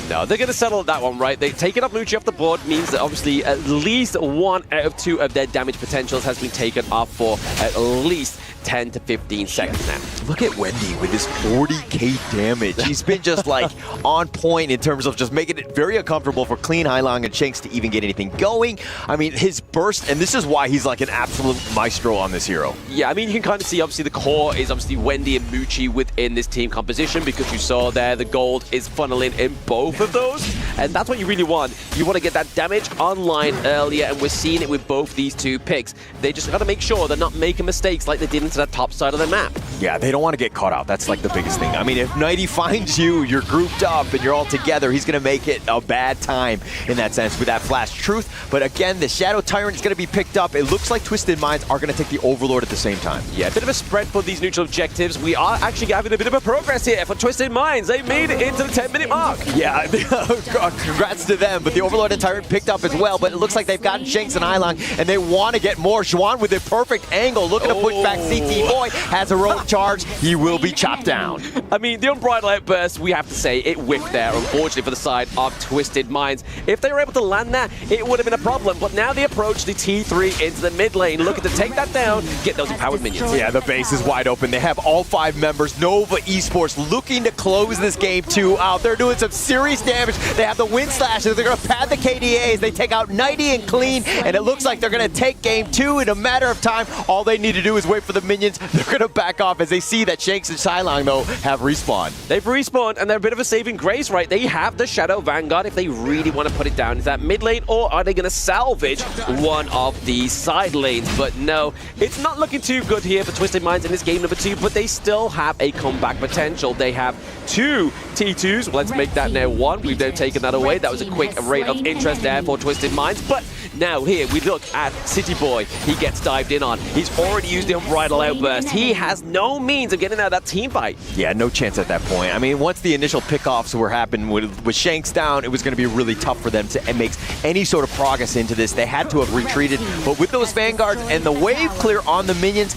Speaker 16: No, they're going to settle that one, right? They've taken up Muchi off the board, means that obviously at least 1 out of 2 of their damage potentials has been taken off for at least 10 to 15 seconds now.
Speaker 17: Look at Wendy with his 40k damage. He's been just like on point in terms of just making it very uncomfortable for Clean, Hailong, and Shanks to even get anything going. I mean, his burst, and this is why he's like an absolute maestro on this hero.
Speaker 16: Yeah, I mean, you can kind of see obviously the core is obviously Wendy and Muchi within this team composition, because you saw there the gold is funneling in both of those, and that's what you really want. You want to get that damage online earlier, and we're seeing it with both these two picks. They just got to make sure they're not making mistakes like they did into that top side of the map.
Speaker 17: Yeah, they don't want to get caught out. That's like the biggest thing. I mean, if Nighty finds you, you're grouped up and you're all together, he's going to make it a bad time in that sense with that Flash Truth. But again, the Shadow Tyrant is going to be picked up. It looks like Twisted Minds are going to take the Overlord at the same time.
Speaker 16: Yeah, a bit of a spread for these neutral objectives. We are actually having a bit of a progress here for Twisted Minds. They made it into the 10-minute mark.
Speaker 17: Yeah, congrats to them. But the Overlord and Tyrant picked up as well. But it looks like they've gotten Shanks and Ilang, and they want to get more. Xuan with a perfect angle, looking to push back CT Boy. Has a road charge. He will be chopped down.
Speaker 16: I mean, the Unbridled Outburst, we have to say, it whiffed there, unfortunately, for the side of Twisted Minds. If they were able to land that, it would have been a problem. But now they approach the T3 into the mid lane, looking to take that down, get those empowered minions.
Speaker 17: Yeah, the base is wide open. They have all 5 members. Nova Esports looking to close this game 2 out. They're doing some serious damage. They have the wind slashes. They're going to pad the KDAs. They take out Nighty and Clean, and it looks like they're going to take game 2 in a matter of time. All they need to do is wait for the minions. They're going to back off as they see that Shanks and Shylong, though, have respawned.
Speaker 16: They've respawned, and they're a bit of a saving grace, right? They have the Shadow Vanguard if they really want to put it down. Is that mid lane, or are they going to salvage one of these side lanes? But no, it's not looking too good here for Twisted Minds in this game number 2, but they still have a comeback potential. They have 2 T2s. Let's make that now 1. We've now taken that away. That was a quick rate of interest there for Twisted Minds. But now here we look at City Boy. He gets dived in on. He's already used the Unbridled Outburst. He has no means of getting out of that team fight.
Speaker 17: Yeah, no chance at that point. I mean, once the initial pickoffs were happening with Shanks down, it was going to be really tough for them to make any sort of progress into this. They had to have retreated. But with those Vanguards and the wave clear on the minions,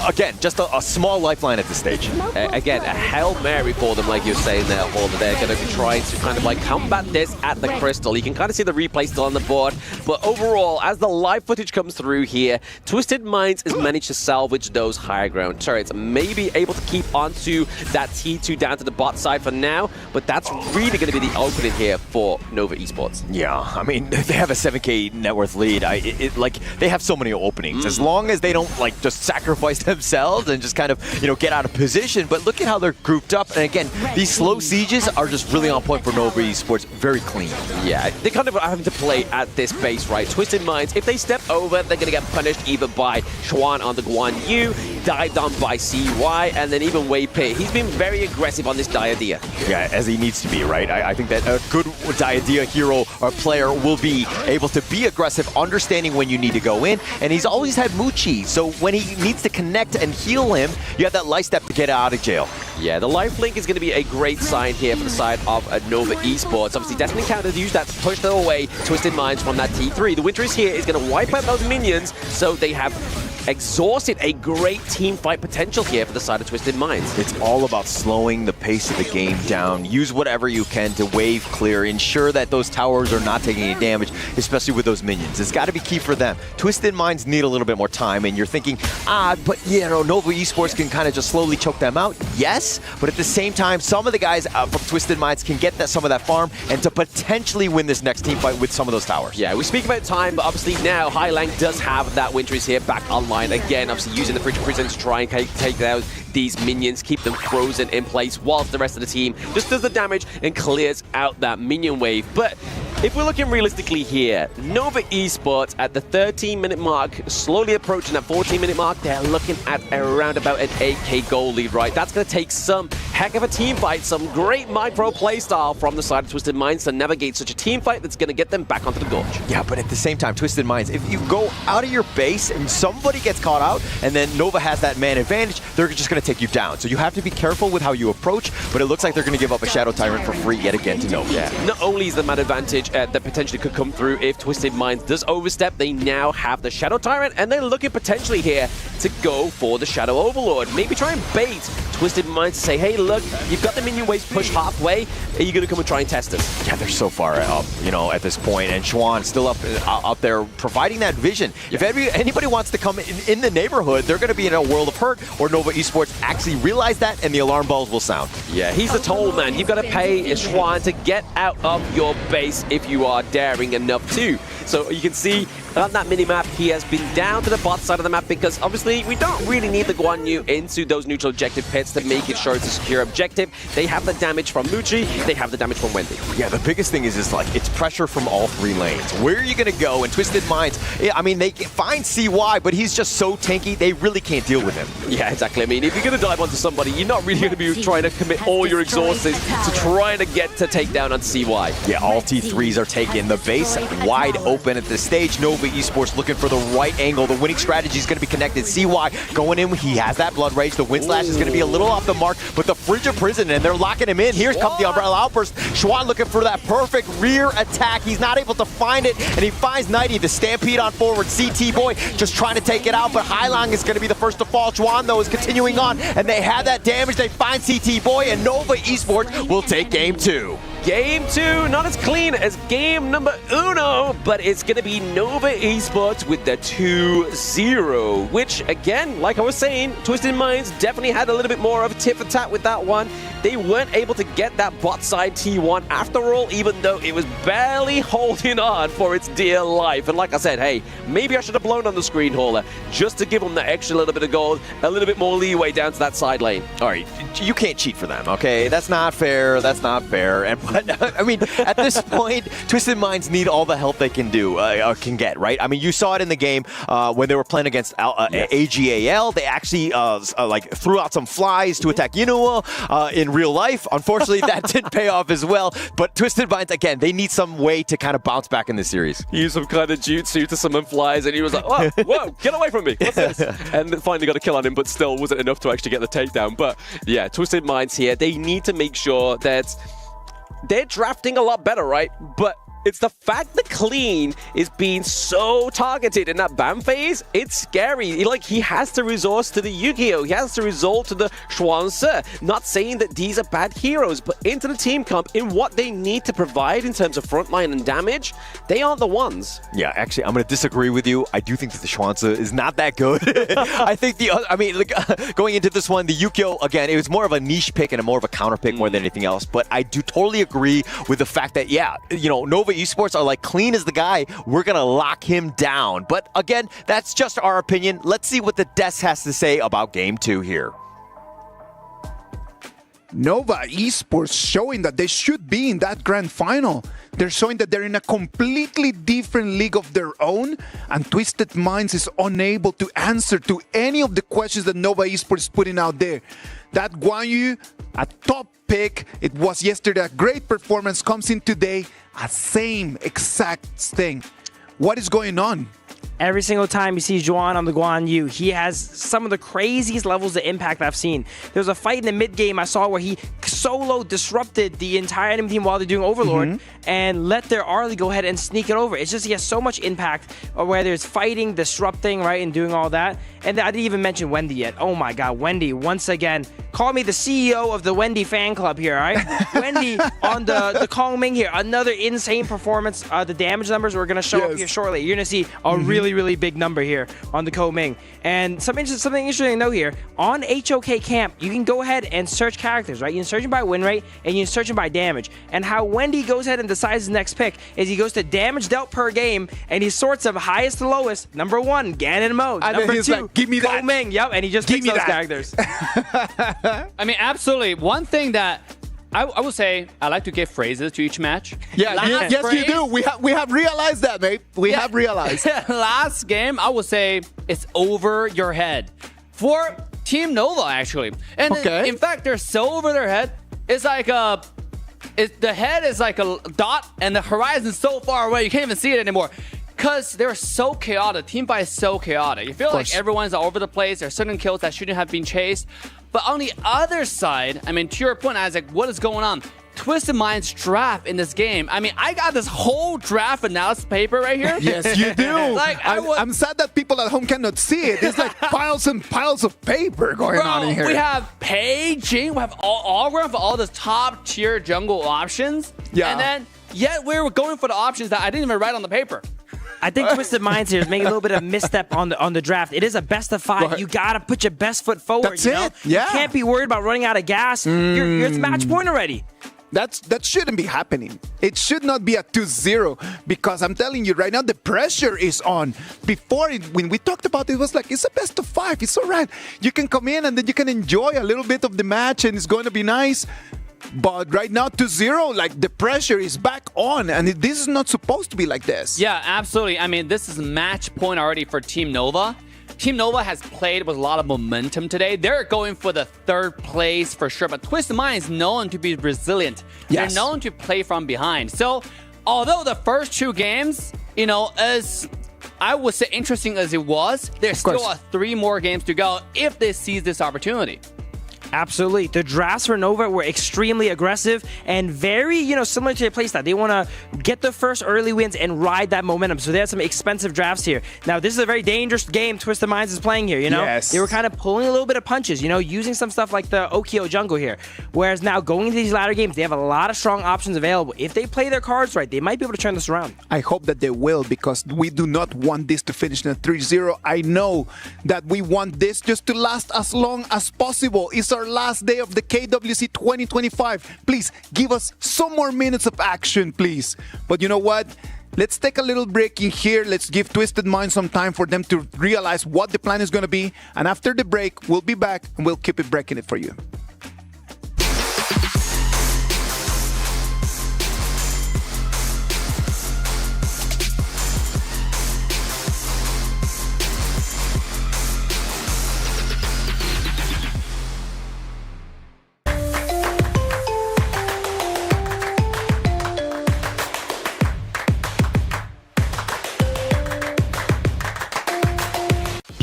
Speaker 17: again, just a small lifeline at this stage.
Speaker 16: Again, a Hail Mary for them, like you're saying there, Holder. They're going to be trying to kind of like combat this at the Crystal. You can kind of see the replay still on the board. But overall, as the live footage comes through here, Twisted Minds has managed to salvage those higher ground turrets. Maybe able to keep onto that T2 down to the bot side for now, but that's really going to be the opening here for Nova Esports.
Speaker 17: Yeah, I mean, they have a 7K net worth lead. Like, they have so many openings. As long as they don't, like, just sacrifice themselves and just kind of, you know, get out of position. But look at how they're grouped up. And again, these slow sieges are just really on point for Nova Esports. Very clean.
Speaker 16: Yeah, they kind of are having to play at this base, right? Twisted Minds, if they step over, they're going to get punished either by Xuan on the Guan Yu, dived on by CY, and then even Wei Pei. He's been very aggressive on this Diadea.
Speaker 17: Yeah, as he needs to be, right? I think that a good Diadea hero or player will be able to be aggressive, understanding when you need to go in, and he's always had Muchi, so when he needs to connect and heal him, you have that life step to get out of jail.
Speaker 16: Yeah, the lifelink is going to be a great sign here for the side of Nova Esports. Obviously, Destiny counters use that to push them away, Twisted Minds from that T3. The Winter is here, is going to wipe out those minions, so they have exhausted a great team fight potential here for the side of Twisted Minds.
Speaker 17: It's all about slowing the pace of the game down. Use whatever you can to wave clear. Ensure that those towers are not taking any damage, especially with those minions. It's got to be key for them. Twisted Minds need a little bit more time, and you're thinking, but you know, Nova Esports can kind of just slowly choke them out. Yes, but at the same time, some of the guys from Twisted Minds can get some of that farm and to potentially win this next team fight with some of those towers.
Speaker 16: Yeah, we speak about time, but obviously now Highlang does have that Winters here back online again, obviously using the Fridge Prison to try and take out these minions, keep them frozen in place whilst the rest of the team just does the damage and clears out that minion wave. But if we're looking realistically here, Nova Esports at the 13-minute mark, slowly approaching that 14-minute mark, they're looking at around about an 8K gold lead, right? That's going to take some heck of a team fight, some great micro playstyle from the side of Twisted Minds to navigate such a team fight that's going to get them back onto the gorge.
Speaker 17: Yeah, but at the same time, Twisted Minds, if you go out of your base and somebody gets caught out and then Nova has that man advantage, they're just going to take you down. So you have to be careful with how you approach, but it looks like they're going to give up a Shadow Tyrant for free yet again to Nova.
Speaker 16: Yeah, not only is the man advantage that potentially could come through if Twisted Minds does overstep, they now have the Shadow Tyrant, and they're looking potentially here to go for the Shadow Overlord. Maybe try and bait Twisted Minds to say, hey, look, you've got the minion waves pushed halfway. Are you going to come and try and test us?
Speaker 17: Yeah, they're so far up, you know, at this point, and Xuan still up there providing that vision. Yeah. If anybody wants to come in the neighborhood, they're going to be in a world of hurt, or Nova Esports actually realize that, and the alarm bells will sound.
Speaker 16: Yeah, he's the toll man. You've got to pay Xuan to get out of your base if you are daring enough to. So you can see on that mini-map. He has been down to the bot side of the map because obviously we don't really need the Guan Yu into those neutral objective pits to make it sure it's a secure objective. They have the damage from Muji, they have the damage from Wendy.
Speaker 17: Yeah, the biggest thing is like it's pressure from all 3 lanes. Where are you going to go? And Twisted Minds, I mean, they can find CY, but he's just so tanky, they really can't deal with him.
Speaker 16: Yeah, exactly. I mean, if you're going to dive onto somebody, you're not really going to be trying to commit all your exhaustions to trying to get to take down on CY.
Speaker 17: Yeah, all T3s are taken. The base wide open at this stage. Nova Esports looking for the right angle. The winning strategy is going to be connected. CY going in. He has that Blood Rage. The Wind Slash is going to be a little off the mark, but the Frigid Prison, and they're locking him in. Here comes the Umbrella Outburst. Schwan looking for that perfect rear attack. He's not able to find it, and he finds Nighty. The Stampede on forward. CT Boy just trying to take it out, but Hailong is going to be the first to fall. Schwan, though, is continuing on, and they have that damage. They find CT Boy, and Nova Esports will take game 2.
Speaker 16: Game 2, not as clean as game number 1, but it's going to be Nova Esports with the 2-0, which, again, like I was saying, Twisted Minds definitely had a little bit more of a tit for tat with that one. They weren't able to get that bot side T1 after all, even though it was barely holding on for its dear life. And like I said, hey, maybe I should have blown on the screen hauler just to give them the extra little bit of gold, a little bit more leeway down to that side lane.
Speaker 17: All right, you can't cheat for them, okay? That's not fair. That's not fair. And I mean, at this point, Twisted Minds need all the help they can do, can get, right? I mean, you saw it in the game when they were playing against AGAL. They actually like threw out some flies to attack Yunua in real life. Unfortunately, that didn't pay off as well. But Twisted Minds, again, they need some way to kind of bounce back in this series.
Speaker 16: He used some kind of jutsu to summon flies, and he was like, whoa, whoa, get away from me. What's this? And finally got a kill on him, but still wasn't enough to actually get the takedown. But yeah, Twisted Minds here, they need to make sure that they're drafting a lot better, right? But it's the fact that Clean is being so targeted in that ban phase, it's scary. He has to resource to the Yu-Gi-Oh! He has to resort to the Schwanze. Not saying that these are bad heroes, but into the team comp, in what they need to provide in terms of frontline and damage, they aren't the ones.
Speaker 17: Yeah, actually, I'm going to disagree with you. I do think that the Schwanze is not that good. I think going into this one, the Yu-Gi-Oh! Again, it was more of a niche pick and more of a counter pick more than anything else. But I do totally agree with the fact that, yeah, Nova Esports are like, Clean is the guy. We're going to lock him down. But again, that's just our opinion. Let's see what the desk has to say about game 2 here.
Speaker 9: Nova Esports showing that they should be in that grand final. They're showing that they're in a completely different league of their own, and Twisted Minds is unable to answer to any of the questions that Nova Esports is putting out there. That Guan Yu, a top pick, it was yesterday a great performance, comes in today, a same exact thing. What is going on?
Speaker 12: Every single time you see Juan on the Guan Yu, he has some of the craziest levels of impact I've seen. There was a fight in the mid game I saw where he solo disrupted the entire enemy team while they're doing Overlord and let their Arlie go ahead and sneak it over. It's just he has so much impact, whether it's fighting, disrupting, right, and doing all that. And I didn't even mention Wendy yet. Oh my God, Wendy, once again, call me the CEO of the Wendy fan club here, all right? Wendy on the Kong Ming here, another insane performance. The damage numbers we're going to show up here shortly. You're going to see a really big number here on the Kong Ming. And something interesting to know here, on HOK Camp, you can go ahead and search characters, right? You can search them by win rate, and you can search them by damage. And how Wendy goes ahead and decides his next pick is he goes to damage dealt per game, and he sorts them highest to lowest. Number 1, Ganon mode.
Speaker 9: And
Speaker 12: number 2,
Speaker 9: like, give me that.
Speaker 12: Kong Ming. Yep, and he just picks those characters.
Speaker 13: I mean, absolutely. One thing that I would say, I like to give phrases to each match.
Speaker 9: Yeah, yes, you do. We have realized that, mate. We have realized.
Speaker 13: Last game, I would say it's over your head for Team Nova, actually. And in fact, they're so over their head. It's like the head is like a dot, and the horizon is so far away you can't even see it anymore. Because they're so chaotic. Team fight is so chaotic. You feel like everyone's all over the place. There are certain kills that shouldn't have been chased. But on the other side, I mean, to your point, Isaac, what is going on? Twisted Minds draft in this game. I mean, I got this whole draft analysis paper right here.
Speaker 9: Yes, you do. I'm sad that people at home cannot see it. It's like piles and piles of paper going on in here.
Speaker 13: We have Paging. We have all for all the top tier jungle options. Yeah. And then, yet we were going for the options that I didn't even write on the paper.
Speaker 12: I think Twisted Minds here is making a little bit of a misstep on the draft. It is a best of 5. You got to put your best foot forward.
Speaker 9: That's it. Yeah.
Speaker 12: You can't be worried about running out of gas. You're at match point already.
Speaker 9: That shouldn't be happening. It should not be a 2-0 because I'm telling you right now, the pressure is on. Before, when we talked about it, it was like, it's a best of 5. It's all right. You can come in and then you can enjoy a little bit of the match and it's going to be nice. But right now, 2-0, like the pressure is back on, and this is not supposed to be like this.
Speaker 13: Yeah, absolutely. I mean, this is match point already for Team Nova. Team Nova has played with a lot of momentum today. They're going for the 3rd place for sure, but Twisted Mind is known to be resilient.
Speaker 9: Yes.
Speaker 13: They're known to play from behind. So, although the first 2 games, you know, as I would say interesting as it was, there's still 3 more games to go if they seize this opportunity.
Speaker 12: Absolutely. The drafts for Nova were extremely aggressive and very, similar to their playstyle. They want to get the first early wins and ride that momentum. So they had some expensive drafts here. Now, this is a very dangerous game Twisted Minds is playing here,
Speaker 9: Yes.
Speaker 12: They were kind of pulling a little bit of punches, using some stuff like the Okio jungle here. Whereas now going into these latter games, they have a lot of strong options available. If they play their cards right, they might be able to turn this around.
Speaker 9: I hope that they will, because we do not want this to finish in a 3-0. I know that we want this just to last as long as possible. It's our last day of the KWC 2025. Please give us some more minutes of action, please. But you know what? Let's take a little break in here. Let's give Twisted Mind some time for them to realize what the plan is going to be. And after the break, we'll be back and we'll keep it breaking it for you.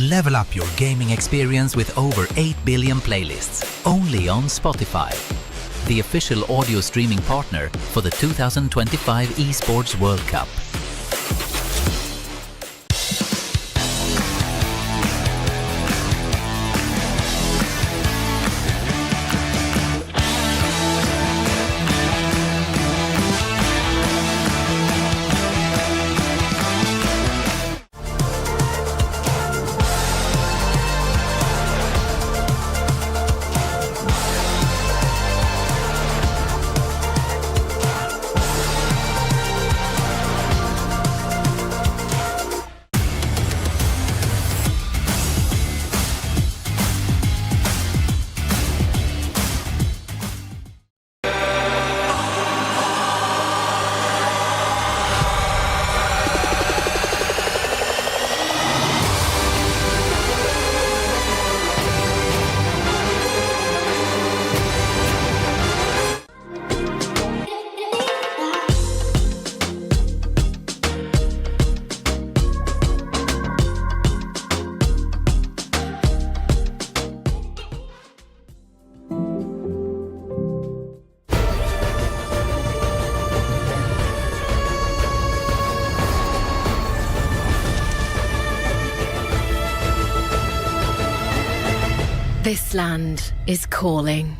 Speaker 19: Level up your gaming experience with over 8 billion playlists, only on Spotify, the official audio streaming partner for the 2025 Esports World Cup.
Speaker 20: This land is calling.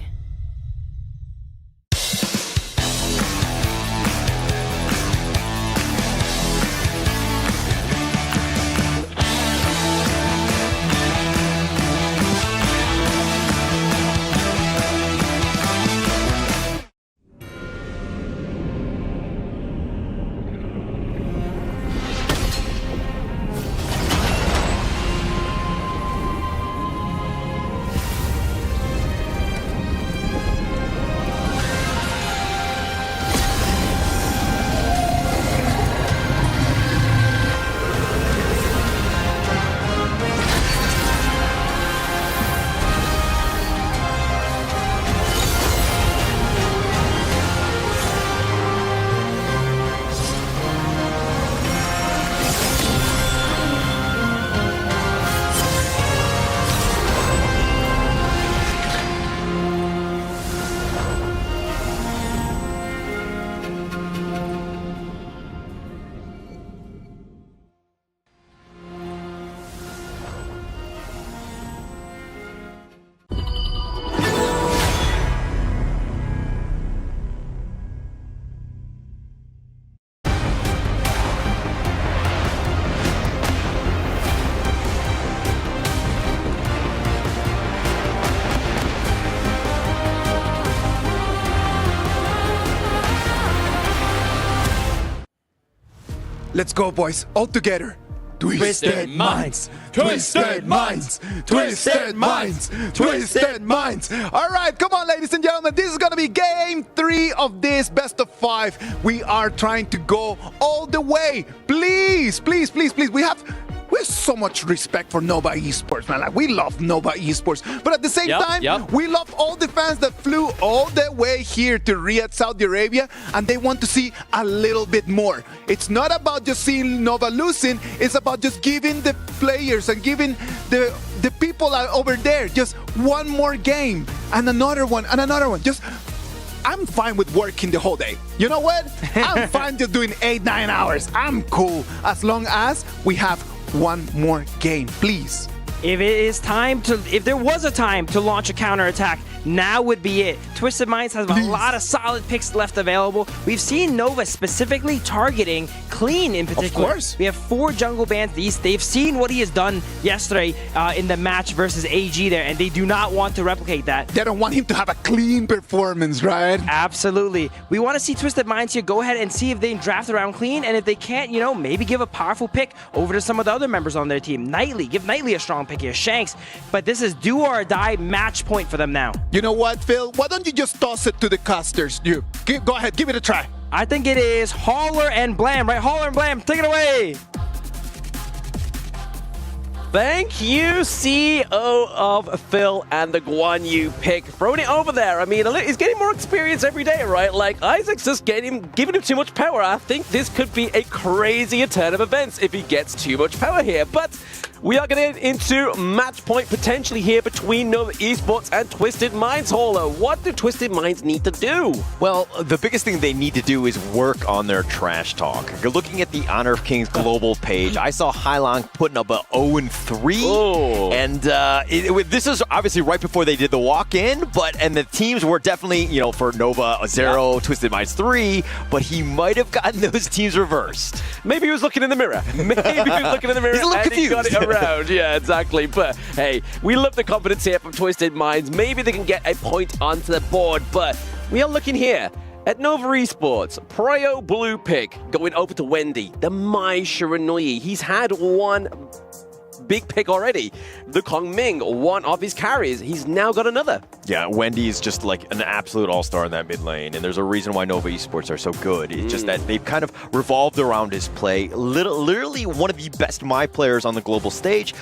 Speaker 9: Let's go, boys. All together. Twisted minds, twisted minds, twisted minds, twisted minds. All right, come on, ladies and gentlemen. This is going to be game 3 of this best of 5. We are trying to go all the way. Please, please, please, please. We have so much respect for Nova Esports, man. Like, we love Nova Esports. But at the same time, we love all the fans that flew all the way here to Riyadh, Saudi Arabia, and they want to see a little bit more. It's not about just seeing Nova losing. It's about just giving the players and giving the people over there just one more game and another one and another one. Just, I'm fine with working the whole day. You know what? I'm fine just doing 8-9 hours. I'm cool as long as we have one more game, please.
Speaker 12: If there was a time to launch a counterattack, now would be it. Twisted Minds has a lot of solid picks left available. We've seen Nova specifically targeting Clean in particular.
Speaker 9: Of course.
Speaker 12: We have 4 jungle bans. They've seen what he has done yesterday in the match versus AG there, and they do not want to replicate that.
Speaker 9: They don't want him to have a clean performance, right?
Speaker 12: Absolutely. We want to see Twisted Minds here go ahead and see if they can draft around Clean, and if they can't, maybe give a powerful pick over to some of the other members on their team. Knightly, give Knightly a strong pick here. Shanks, but this is do or die match point for them now.
Speaker 9: You know what, Phil? Why don't you just toss it to the casters? Go ahead, give it a try.
Speaker 12: I think it is Hauler and Blam, right? Hauler and Blam, take it away.
Speaker 16: Thank you, CEO of Phil and the Guan Yu pick. Throwing it over there. I mean, he's getting more experience every day, right? Like, Isaac's just giving him too much power. I think this could be a crazy turn of events if he gets too much power here. But we are going to get into match point potentially here between Nova Esports and Twisted Minds. Hauler, what do Twisted Minds need to do?
Speaker 17: Well, the biggest thing they need to do is work on their trash talk. You're looking at the Honor of Kings global page. I saw Hailong putting up a 0-3.
Speaker 16: Oh.
Speaker 17: And this is obviously right before they did the walk-in, and the teams were definitely, for Nova, 0, Twisted Minds 3, but he might have gotten those teams reversed.
Speaker 16: Maybe he was looking in the mirror. He's a little confused. He got it around. Yeah, exactly. But hey, we love the confidence here from Twisted Minds. Maybe they can get a point onto the board, but we are looking here at Nova Esports. Prio blue pick going over to Wendy, the Mai Shiranui. He's had one big pick already. The Kong Ming, one of his carries. He's now got another.
Speaker 17: Yeah, Wendy is just like an absolute all-star in that mid lane, and there's a reason why Nova Esports are so good. It's just that they've kind of revolved around his play. Literally one of the best Mai players on the global stage.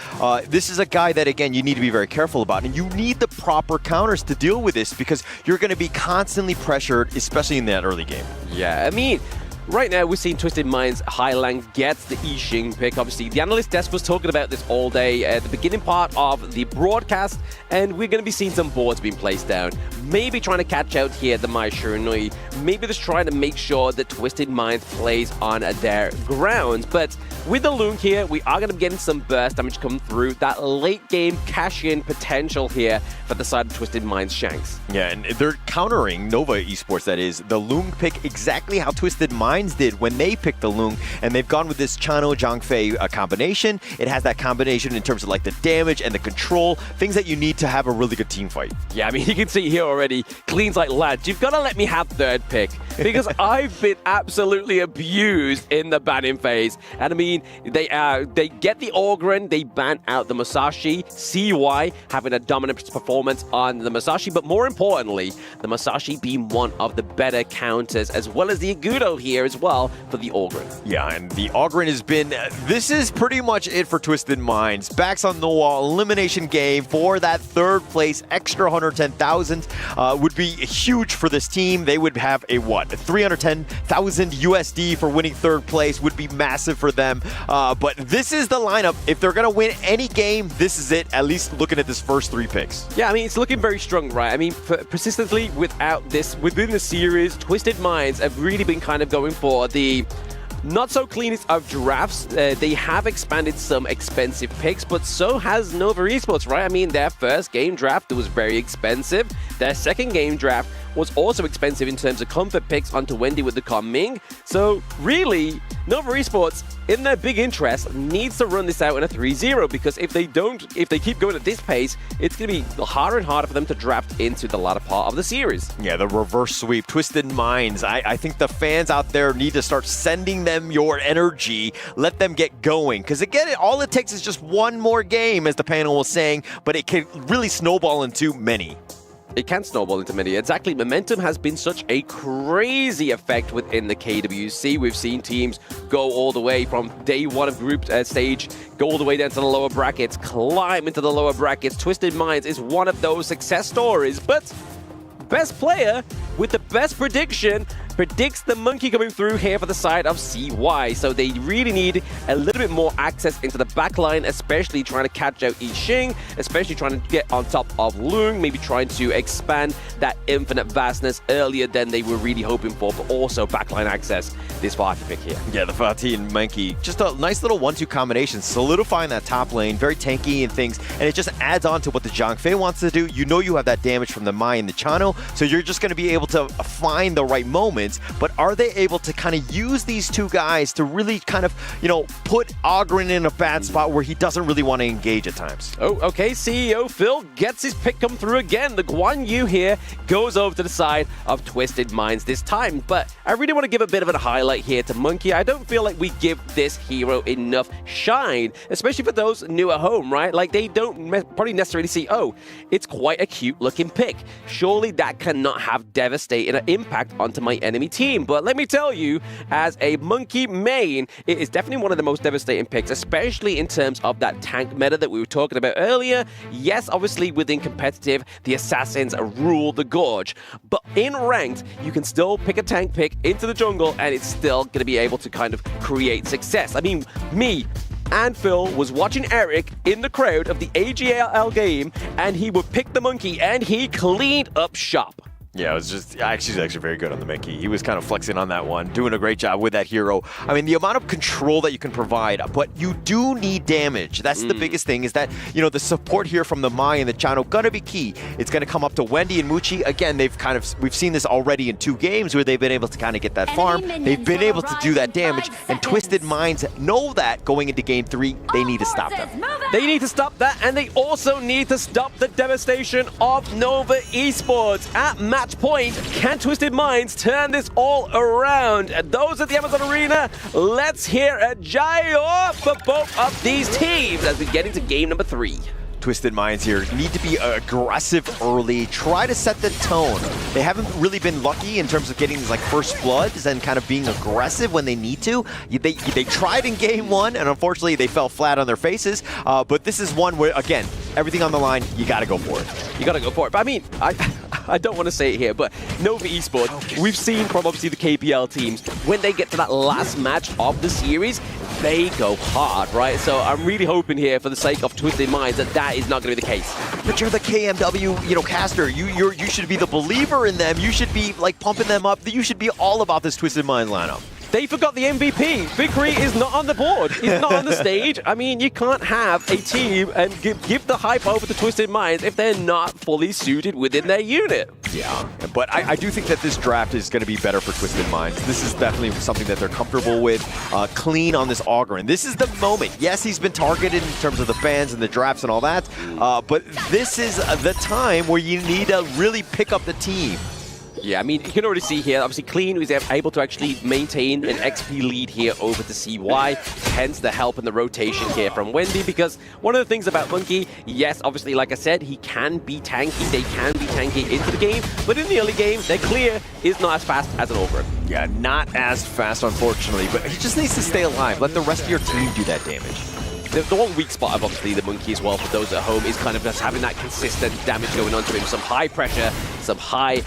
Speaker 17: This is a guy that, again, you need to be very careful about, and you need the proper counters to deal with this because you're going to be constantly pressured, especially in that early game.
Speaker 16: Yeah, I mean, right now, we're seeing Twisted Minds Hailong gets the Yixing pick. Obviously, the analyst desk was talking about this all day at the beginning part of the broadcast, and we're going to be seeing some boards being placed down. Maybe trying to catch out here the Mai Shiranui. Maybe just trying to make sure that Twisted Minds plays on their grounds. But with the Lung here, we are going to be getting some burst damage come through. That late game cash-in potential here for the side of Twisted Minds Shanks.
Speaker 17: Yeah, and they're countering Nova Esports, that is. The Lung pick exactly how Twisted Minds did when they picked the Lung, and they've gone with this Chano Zhangfei combination. It has that combination in terms of like the damage and the control, things that you need to have a really good team fight.
Speaker 16: Yeah, I mean, you can see here already, Clean's like, lads, you've got to let me have third pick because I've been absolutely abused in the banning phase. And I mean, they get the Ogren, they ban out the Musashi, CY having a dominant performance on the Musashi, but more importantly, the Musashi being one of the better counters, as well as the Agudo here as well for the Ogren.
Speaker 17: Yeah, and the Ogren has been, this is pretty much it for Twisted Minds. Backs on the wall, elimination game for that third place, extra 110,000 would be huge for this team. They would have a 310,000 USD for winning third place would be massive for them. But this is the lineup. If they're going to win any game, this is it, at least looking at this first 3 picks.
Speaker 16: Yeah, I mean, it's looking very strong, right? I mean, persistently within the series, Twisted Minds have really been kind of going for the not so cleanest of drafts. They have expanded some expensive picks, but so has Nova Esports, right? I mean, their first game draft was very expensive. Their second game draft was also expensive in terms of comfort picks onto Wendy with the Ming. So really, Nova Esports, in their big interest, needs to run this out in a 3-0, because if they keep going at this pace, it's going to be harder and harder for them to draft into the latter part of the series.
Speaker 17: Yeah, the reverse sweep, Twisted Minds. I think the fans out there need to start sending them your energy. Let them get going. Because again, all it takes is just one more game, as the panel was saying, but it can really snowball into many.
Speaker 16: It can snowball into many. Exactly. Momentum has been such a crazy effect within the KWC. We've seen teams go all the way from day one of group stage, go all the way down to the lower brackets, climb into the lower brackets. Twisted Minds is one of those success stories, but best player with the best prediction predicts the Monkey coming through here for the side of CY. So they really need a little bit more access into the backline, especially trying to catch out Yixing, especially trying to get on top of Lung, maybe trying to expand that infinite vastness earlier than they were really hoping for, but also backline access this Fatih pick here.
Speaker 17: Yeah, the Fatih and Monkey, just a nice little 1-2 combination, solidifying that top lane, very tanky and things, and it just adds on to what the Zhang Fei wants to do. You know you have that damage from the Mai and the Chano, so you're just going to be able to find the right moments. But are they able to kind of use these two guys to really kind of, put Ogren in a bad spot where he doesn't really want to engage at times?
Speaker 16: Oh, okay. CEO Phil gets his pick come through again. The Guan Yu here goes over to the side of Twisted Minds this time. But I really want to give a bit of a highlight here to Monkey. I don't feel like we give this hero enough shine, especially for those new at home, right? Like, they don't probably necessarily see, oh, it's quite a cute looking pick. Surely that cannot have devastating impact onto my enemy team. But let me tell you, as a Monkey main, it is definitely one of the most devastating picks, especially in terms of that tank meta that we were talking about earlier. Yes, obviously within competitive, the assassins rule the gorge, but in ranked, you can still pick a tank pick into the jungle and it's still going to be able to kind of create success. I mean, me and Phil was watching Eric in the crowd of the AGL game, and he would pick the Monkey and he cleaned up shop.
Speaker 17: Yeah, it was just actually very good on the Mickey. He was kind of flexing on that one, doing a great job with that hero. I mean, the amount of control that you can provide, but you do need damage. That's the biggest thing, is that, the support here from the Mai and the Chano gonna be key. It's gonna come up to Wendy and Muchi. Again, we've seen this already in 2 games where they've been able to kind of get that farm. They've been able to do that damage, and Twisted Minds know that going into game 3, they need to stop them.
Speaker 16: They need to stop that, and they also need to stop the devastation of Nova Esports. At match point, can Twisted Minds turn this all around? And those at the Amazon Arena, let's hear a Jayo for both of these teams as we get into game number 3.
Speaker 17: Twisted Minds here need to be aggressive early, try to set the tone. They haven't really been lucky in terms of getting these first bloods and kind of being aggressive when they need to. They tried in game 1 and unfortunately they fell flat on their faces, but this is one where, again, everything on the line, you gotta go for it.
Speaker 16: You gotta go for it. But I mean, I don't want to say it here, but Nova Esports, we've seen from obviously the KPL teams, when they get to that last match of the series, they go hard, right? So I'm really hoping here, for the sake of Twisted Minds, that is not going to be the case.
Speaker 17: But you're the KMW, caster. You should be the believer in them. You should be pumping them up. You should be all about this Twisted Minds lineup.
Speaker 16: They forgot the MVP. Vickery is not on the board. He's not on the stage. I mean, you can't have a team and give the hype over to Twisted Minds if they're not fully suited within their unit.
Speaker 17: Yeah, but I do think that this draft is going to be better for Twisted Minds. This is definitely something that they're comfortable with. Clean on this Ogren. This is the moment. Yes, he's been targeted in terms of the bans and the drafts and all that, but this is the time where you need to really pick up the team.
Speaker 16: Yeah, I mean, you can already see here, obviously Clean was able to actually maintain an XP lead here over to CY, hence the help and the rotation here from Wendy, because one of the things about Monkey, yes, obviously, like I said, he can be tanky, they can be tanky into the game, but in the early game, their clear is not as fast as an Ogre.
Speaker 17: Yeah, not as fast, unfortunately, but he just needs to stay alive. Let the rest of your team do that damage.
Speaker 16: The one weak spot of obviously the Monkey as well for those at home is kind of just having that consistent damage going on to him. Some high pressure, some high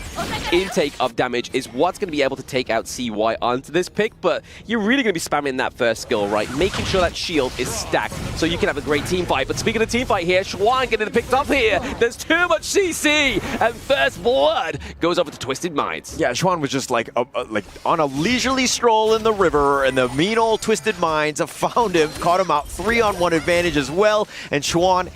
Speaker 16: intake of damage is what's going to be able to take out CY onto this pick, but you're really going to be spamming that first skill, right? Making sure that shield is stacked so you can have a great team fight. But speaking of team fight here, Schwan getting picked up here. There's too much CC, and first blood goes over to Twisted Minds.
Speaker 17: Yeah, Schwan was just like on a leisurely stroll in the river, and the mean old Twisted Minds have found him, caught him out 3-on-1. 1-on-1 advantage as well. And Schwan,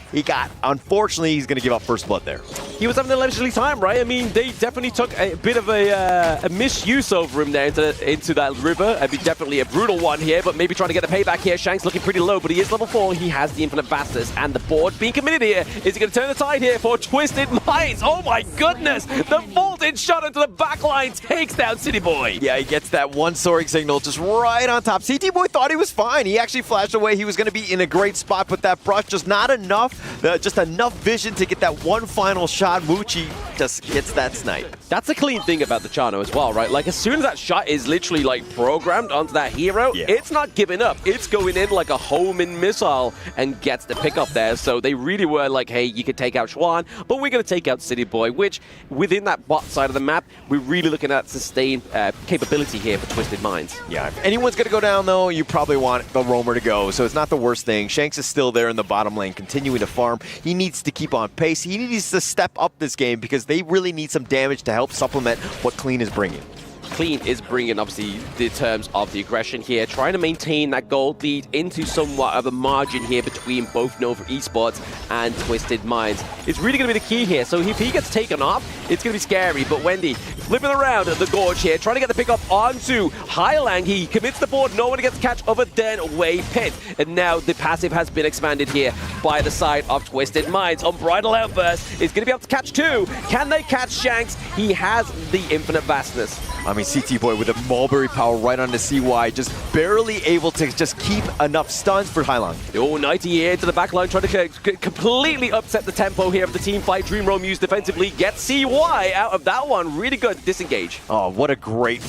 Speaker 17: unfortunately, he's going to give up first blood there.
Speaker 16: He was having a leisurely time, right? I mean, they definitely took a bit of a misuse over him there into that river. I mean, definitely a brutal one here, but maybe trying to get the payback here. Shank's looking pretty low, but he is level 4. He has the infinite vastness, and the board being committed here. Is he going to turn the tide here for Twisted Minds? Oh my goodness! The vaulted shot into the back line takes down City Boy.
Speaker 17: Yeah, he gets that one soaring signal just right on top. CT Boy thought he was fine. He actually flashed away. He was going to be in a great spot, but that brush just not enough. Just enough vision to get that one final shot. Mucci just gets that snipe.
Speaker 16: That's the clean thing about the Chano as well, right? Like, as soon as that shot is literally, like, programmed onto that hero, it's not giving up. It's going in like a homing missile and gets the pickup there. So they really were like, hey, you could take out Schwan, but we're going to take out City Boy, which, within that bot side of the map, we're really looking at sustained capability here for Twisted Minds.
Speaker 17: Yeah, if anyone's going to go down, though, you probably want the roamer to go, so it's not the worst thing. Shanks is still there in the bottom lane, continuing to farm. He needs to keep on pace. He needs to step up this game because they really need some damage to help supplement what Clean is bringing.
Speaker 16: Clean is bringing, obviously, the terms of the aggression here, trying to maintain that gold lead into somewhat of a margin here between both Nova Esports and Twisted Minds. It's really going to be the key here. So if he gets taken off, it's going to be scary. But Wendy flipping around at the gorge here, trying to get the pick up onto Highlang. He commits the board. No one gets the catch other than Wave Pit. And now the passive has been expanded here by the side of Twisted Minds. Unbridled Outburst is going to be able to catch 2. Can they catch Shanks? He has the infinite vastness.
Speaker 17: I mean, CT Boy with a Mulberry power right onto CY, just barely able to just keep enough stuns for Highlang.
Speaker 16: Oh, 90 here to the back line, trying to completely upset the tempo here of the team fight. Dream Roam used defensively, gets CY out of that one. Really good disengage.
Speaker 17: Oh, what a great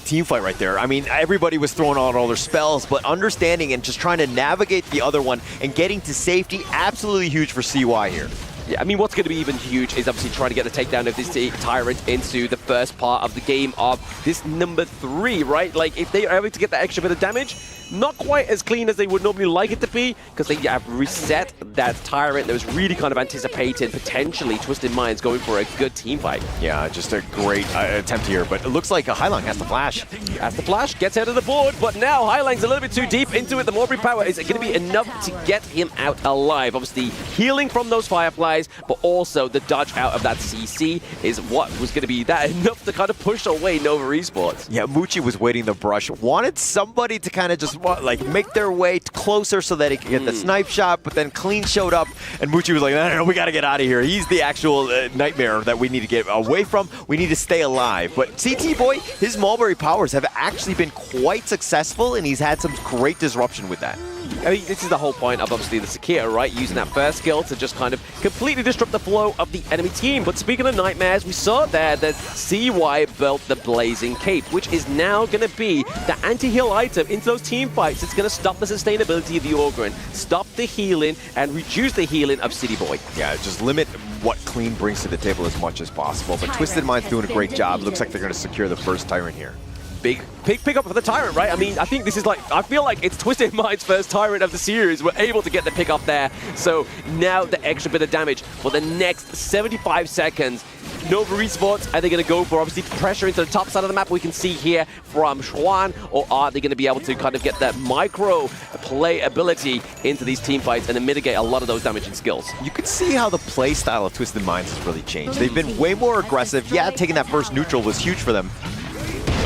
Speaker 17: team fight right there. I mean, everybody was throwing out all their spells, but understanding and just trying to navigate the other one and getting to safety, absolutely huge for CY here.
Speaker 16: Yeah, I mean, what's going to be even huge is obviously trying to get the takedown of this Tyrant into the first part of the game of this number 3, right? Like, if they are able to get that extra bit of damage, not quite as clean as they would normally like it to be, because they have reset that Tyrant that was really kind of anticipating potentially Twisted Minds going for a good team fight.
Speaker 17: Yeah, just a great attempt here, but it looks like Highlang has the flash.
Speaker 16: Has the flash, gets out of the board, but now Highlang's a little bit too deep into it. The Mulberry power is going to be enough to get him out alive. Obviously, healing from those Fireflies, but also the dodge out of that CC is what was going to be that enough to kind of push away Nova Esports.
Speaker 17: Yeah, Mucci was waiting the brush, wanted somebody to kind of just make their way closer so that he could get the snipe shot, but then Clean showed up and Mucci was like, no, we got to get out of here. He's the actual nightmare that we need to get away from. We need to stay alive. But CT Boy, his Mulberry powers have actually been quite successful, and he's had some great disruption with that.
Speaker 16: I mean, this is the whole point of, obviously, the Sekiro, right? Using that first skill to just kind of completely disrupt the flow of the enemy team. But speaking of nightmares, we saw there that CY built the Blazing Cape, which is now going to be the anti-heal item into those team fights. It's going to stop the sustainability of the Ogryn, stop the healing, and reduce the healing of City Boy.
Speaker 17: Yeah, just limit what Clean brings to the table as much as possible. But Twisted Mind's doing a great job. Looks like they're going to secure the first Tyrant here.
Speaker 16: Big pick up for the Tyrant, right? I mean, I think this is like, I feel like it's Twisted Mind's first Tyrant of the series. We're able to get the pick up there. So now the extra bit of damage for the next 75 seconds. Nova Esports, are they going to go for obviously pressure into the top side of the map we can see here from Schwan, or are they going to be able to kind of get that micro play ability into these team fights and then mitigate a lot of those damaging skills?
Speaker 17: You can see how the play style of Twisted Minds has really changed. They've been way more aggressive. Yeah, taking that first neutral was huge for them.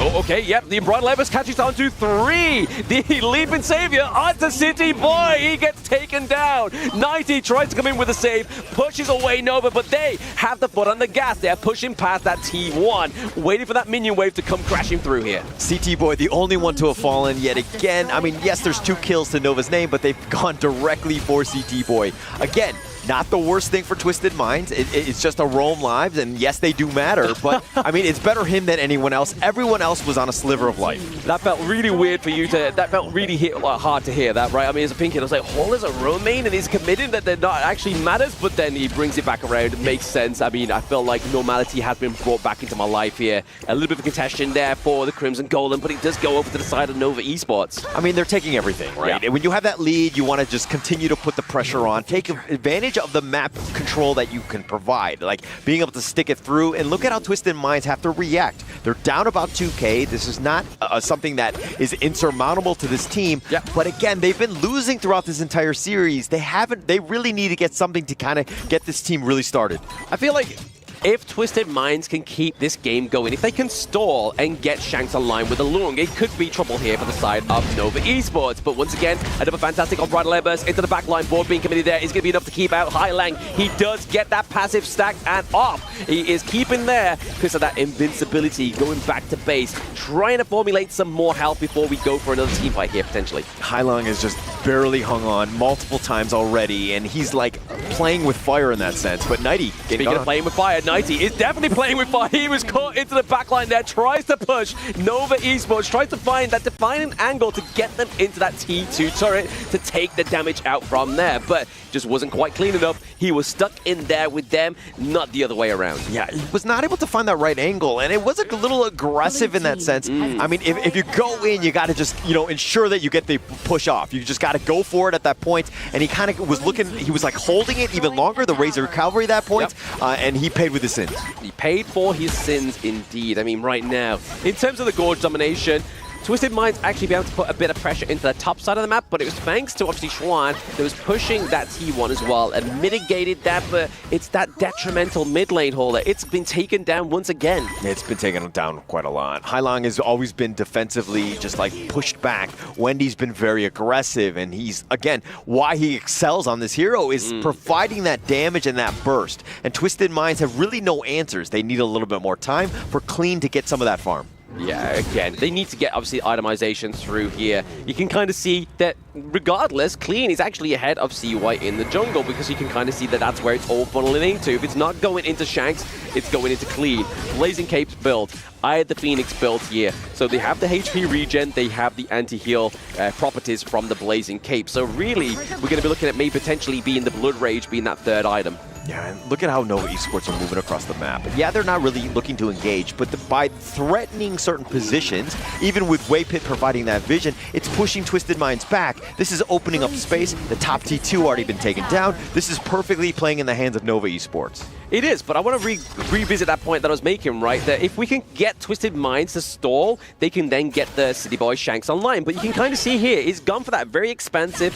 Speaker 16: Oh, okay, yep, the Embroidered Levers catches on to 3. The Leaping Savior onto City Boy. He gets taken down. 90 tries to come in with a save, pushes away Nova, but they have the foot on the gas. They're pushing past that T1, waiting for that minion wave to come crashing through here.
Speaker 17: CT Boy, the only one to have fallen yet again. I mean, yes, there's 2 kills to Nova's name, but they've gone directly for CT Boy. Again, not the worst thing for Twisted Minds. It's just a roam lives, and yes, they do matter, but I mean, it's better him than anyone else. Everyone else was on a sliver of life.
Speaker 16: That felt really weird for you to, that felt really hard to hear that, right? I mean, as a Pinkin, I was like, Hall is a roam main, and he's committed that they're not actually matters, but then he brings it back around. It makes sense. I mean, I felt like normality has been brought back into my life here. A little bit of a contestation there for the Crimson Golem, but it does go over to the side of Nova Esports.
Speaker 17: I mean, they're taking everything, right?
Speaker 16: Yeah.
Speaker 17: When you have that lead, you want to just continue to put the pressure on, take advantage advantage of the map control that you can provide, like being able to stick it through. And look at how Twisted Minds have to react. They're down about 2K. This is not something that is insurmountable to this team.
Speaker 16: Yeah.
Speaker 17: But again, they've been losing throughout this entire series. They really need to get something to kind of get this team really started.
Speaker 16: I feel like if Twisted Minds can keep this game going, if they can stall and get Shanks online with a Lung, it could be trouble here for the side of Nova Esports. But once again, another fantastic on-bridle airburst into the backline. Board being committed there is going to be enough to keep out Hailang. He does get that passive stack and off. He is keeping there because of that invincibility, going back to base, trying to formulate some more health before we go for another team fight here, potentially.
Speaker 17: Hailang has just barely hung on multiple times already, and he's like playing with fire in that sense. But Nighty,
Speaker 16: speaking of playing with fire, Nighty is definitely playing with fire. He was caught into the backline there, tries to push Nova Esports, tries to find that defining angle to get them into that T2 turret to take the damage out from there, but just wasn't quite clean enough. He was stuck in there with them, not the other way around.
Speaker 17: Yeah, he was not able to find that right angle, and it was a little aggressive in that sense. I mean, if you go in, you got to just, ensure that you get the push off. You just got to go for it at that point, and he kind of was looking, he was like holding it even longer, the Razor Cavalry at that point, and he paid with his sins.
Speaker 16: He paid for his sins indeed. I mean, right now, in terms of the Gorge domination, Twisted Minds actually be able to put a bit of pressure into the top side of the map, but it was thanks to obviously Xuan that was pushing that T1 as well and mitigated that, but it's that detrimental mid lane holder. It's been taken down once again.
Speaker 17: It's been taken down quite a lot. Hailang has always been defensively just like pushed back. Wendy's been very aggressive, and he's, again, why he excels on this hero is providing that damage and that burst. And Twisted Minds have really no answers. They need a little bit more time for Clean to get some of that farm.
Speaker 16: Yeah, again, they need to get, obviously, itemization through here. You can kind of see that, regardless, Clean is actually ahead of CY in the jungle, because you can kind of see that that's where it's all funneling into. If it's not going into Shanks, it's going into Clean. Blazing Cape's built. I had the Phoenix built here. So they have the HP regen, they have the anti-heal properties from the Blazing Cape. So really, we're going to be looking at maybe potentially being the Blood Rage being that third item.
Speaker 17: Yeah, and look at how Nova Esports are moving across the map. Yeah, they're not really looking to engage, but by threatening certain positions, even with Waypit providing that vision, it's pushing Twisted Minds back. This is opening up space. The top T2 already been taken down. This is perfectly playing in the hands of Nova Esports.
Speaker 16: It is, but I want to revisit that point that I was making, right? That if we can get Twisted Minds to stall, they can then get the City Boy Shanks online. But you can kind of see here, he's gone for that very expensive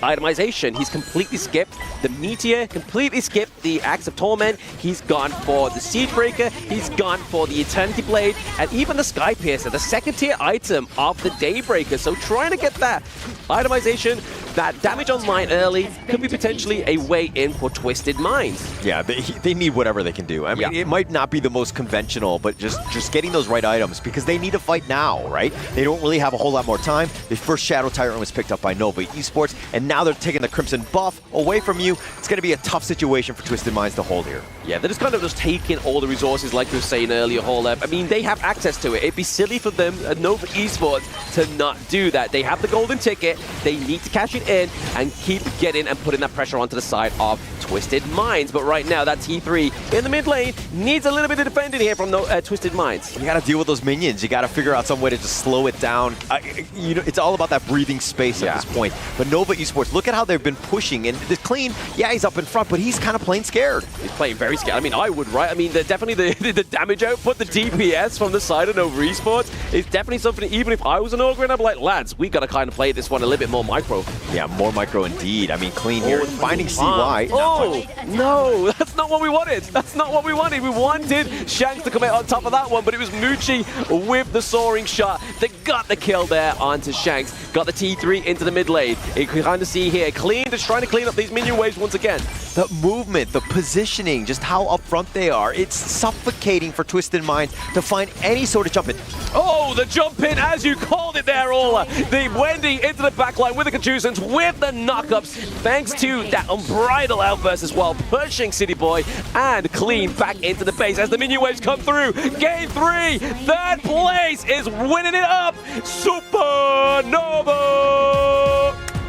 Speaker 16: itemization. He's completely skipped the Meteor, completely skipped the Axe of Torment. He's gone for the Siegebreaker. He's gone for the Eternity Blade, and even the Sky Piercer, the second tier item of the Daybreaker. So trying to get that itemization, that damage online early, could be potentially a way in for Twisted Minds.
Speaker 17: Yeah, they need whatever they can do. I mean, it might not be the most conventional, but just getting those right items, because they need to fight now, right? They don't really have a whole lot more time. The first Shadow Tyrant was picked up by Nova Esports, and now they're taking the Crimson buff away from you. It's going to be a tough situation for Twisted Minds to hold here.
Speaker 16: Yeah, they're just taking all the resources, like you were saying earlier, Holep. I mean, they have access to it. It'd be silly for them, Nova Esports, to not do that. They have the golden ticket. They need to cash it in and keep getting and putting that pressure onto the side of Twisted Minds. But right now, that T3 in the mid lane needs a little bit of defending here from Twisted Minds.
Speaker 17: You got to deal with those minions. You got to figure out some way to just slow it down. It's all about that breathing space at this point. But Nova Esports, look at how they've been pushing. And the Clean, yeah, he's up in front, but he's kind of playing scared.
Speaker 16: He's playing very scared. I mean, I would, right? I mean, definitely the damage output, the DPS from the side of Nova Esports is definitely something, even if I was an Ogre, and I'm like, lads, we got to kind of play this one a little bit more micro.
Speaker 17: Yeah, more micro indeed. I mean, Clean here, finding CY.
Speaker 16: Oh, no, that's not what we wanted. That's not what we wanted. We wanted Shanks to come out on top of that one, but it was Muchi with the soaring shot that got the kill there onto Shanks. Got the T3 into the mid lane. You can kind of see here, Clean just trying to clean up these minion waves once again.
Speaker 17: The movement, the positioning, just how up front they are. It's suffocating for Twisted Minds to find any sort of jump in.
Speaker 16: Oh, the jump in, as you called it there, Ola. The Wendy into the backline with the contussions, with the knockups, thanks to that unbridled outburst as well, pushing City Boy and Clean back into the base as the minion waves come through. Game 3, third place is winning it up. Supernova!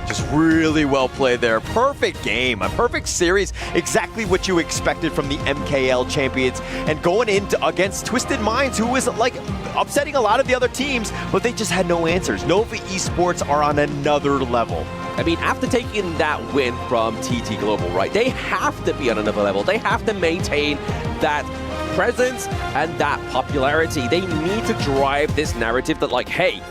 Speaker 17: Just really well played there. Perfect game, a perfect series. Exactly what you expected from the MKL champions. And going into against Twisted Minds, who was like upsetting a lot of the other teams, but they just had no answers. Nova Esports are on another level.
Speaker 16: I mean, after taking that win from TT Global, right, they have to be on another level. They have to maintain that presence and that popularity. They need to drive this narrative that, like, hey,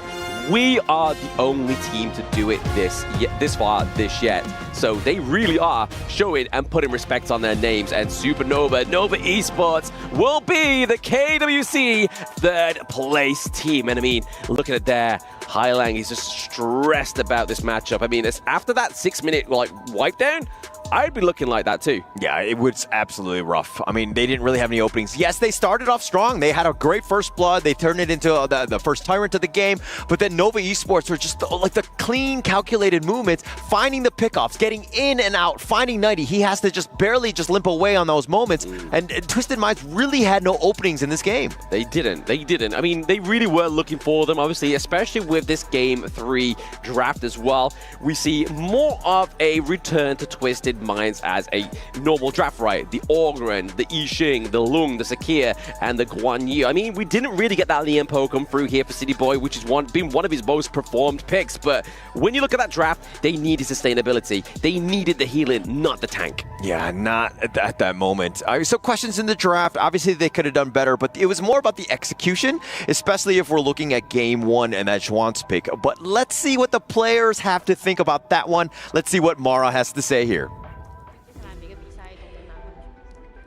Speaker 16: we are the only team to do it this far this yet. So they really are showing and putting respect on their names. And Supernova, Nova Esports will be the KWC third place team. And I mean, looking at their Highlang, he's just stressed about this matchup. I mean, it's after that 6-minute wipe down, I'd be looking like that too.
Speaker 17: Yeah, it was absolutely rough. I mean, they didn't really have any openings. Yes, they started off strong. They had a great first blood. They turned it into the first tyrant of the game. But then Nova Esports were just like the clean, calculated movements, finding the pickoffs, getting in and out, finding 90. He has to just barely just limp away on those moments. And Twisted Minds really had no openings in this game.
Speaker 16: They didn't. I mean, they really were looking for them, obviously, especially with this Game 3 draft as well. We see more of a return to Twisted Minds as a normal draft, right? The Orgren, the Yixing, the Lung, the Sakir, and the Guan Yu. I mean, we didn't really get that Lian Po come through here for City Boy, which has been one of his most performed picks. But when you look at that draft, they needed sustainability. They needed the healing, not the tank.
Speaker 17: Yeah, not at that moment. So questions in the draft, obviously they could have done better, but it was more about the execution, especially if we're looking at Game 1 and that Schwantz pick. But let's see what the players have to think about that one. Let's see what Mara has to say here.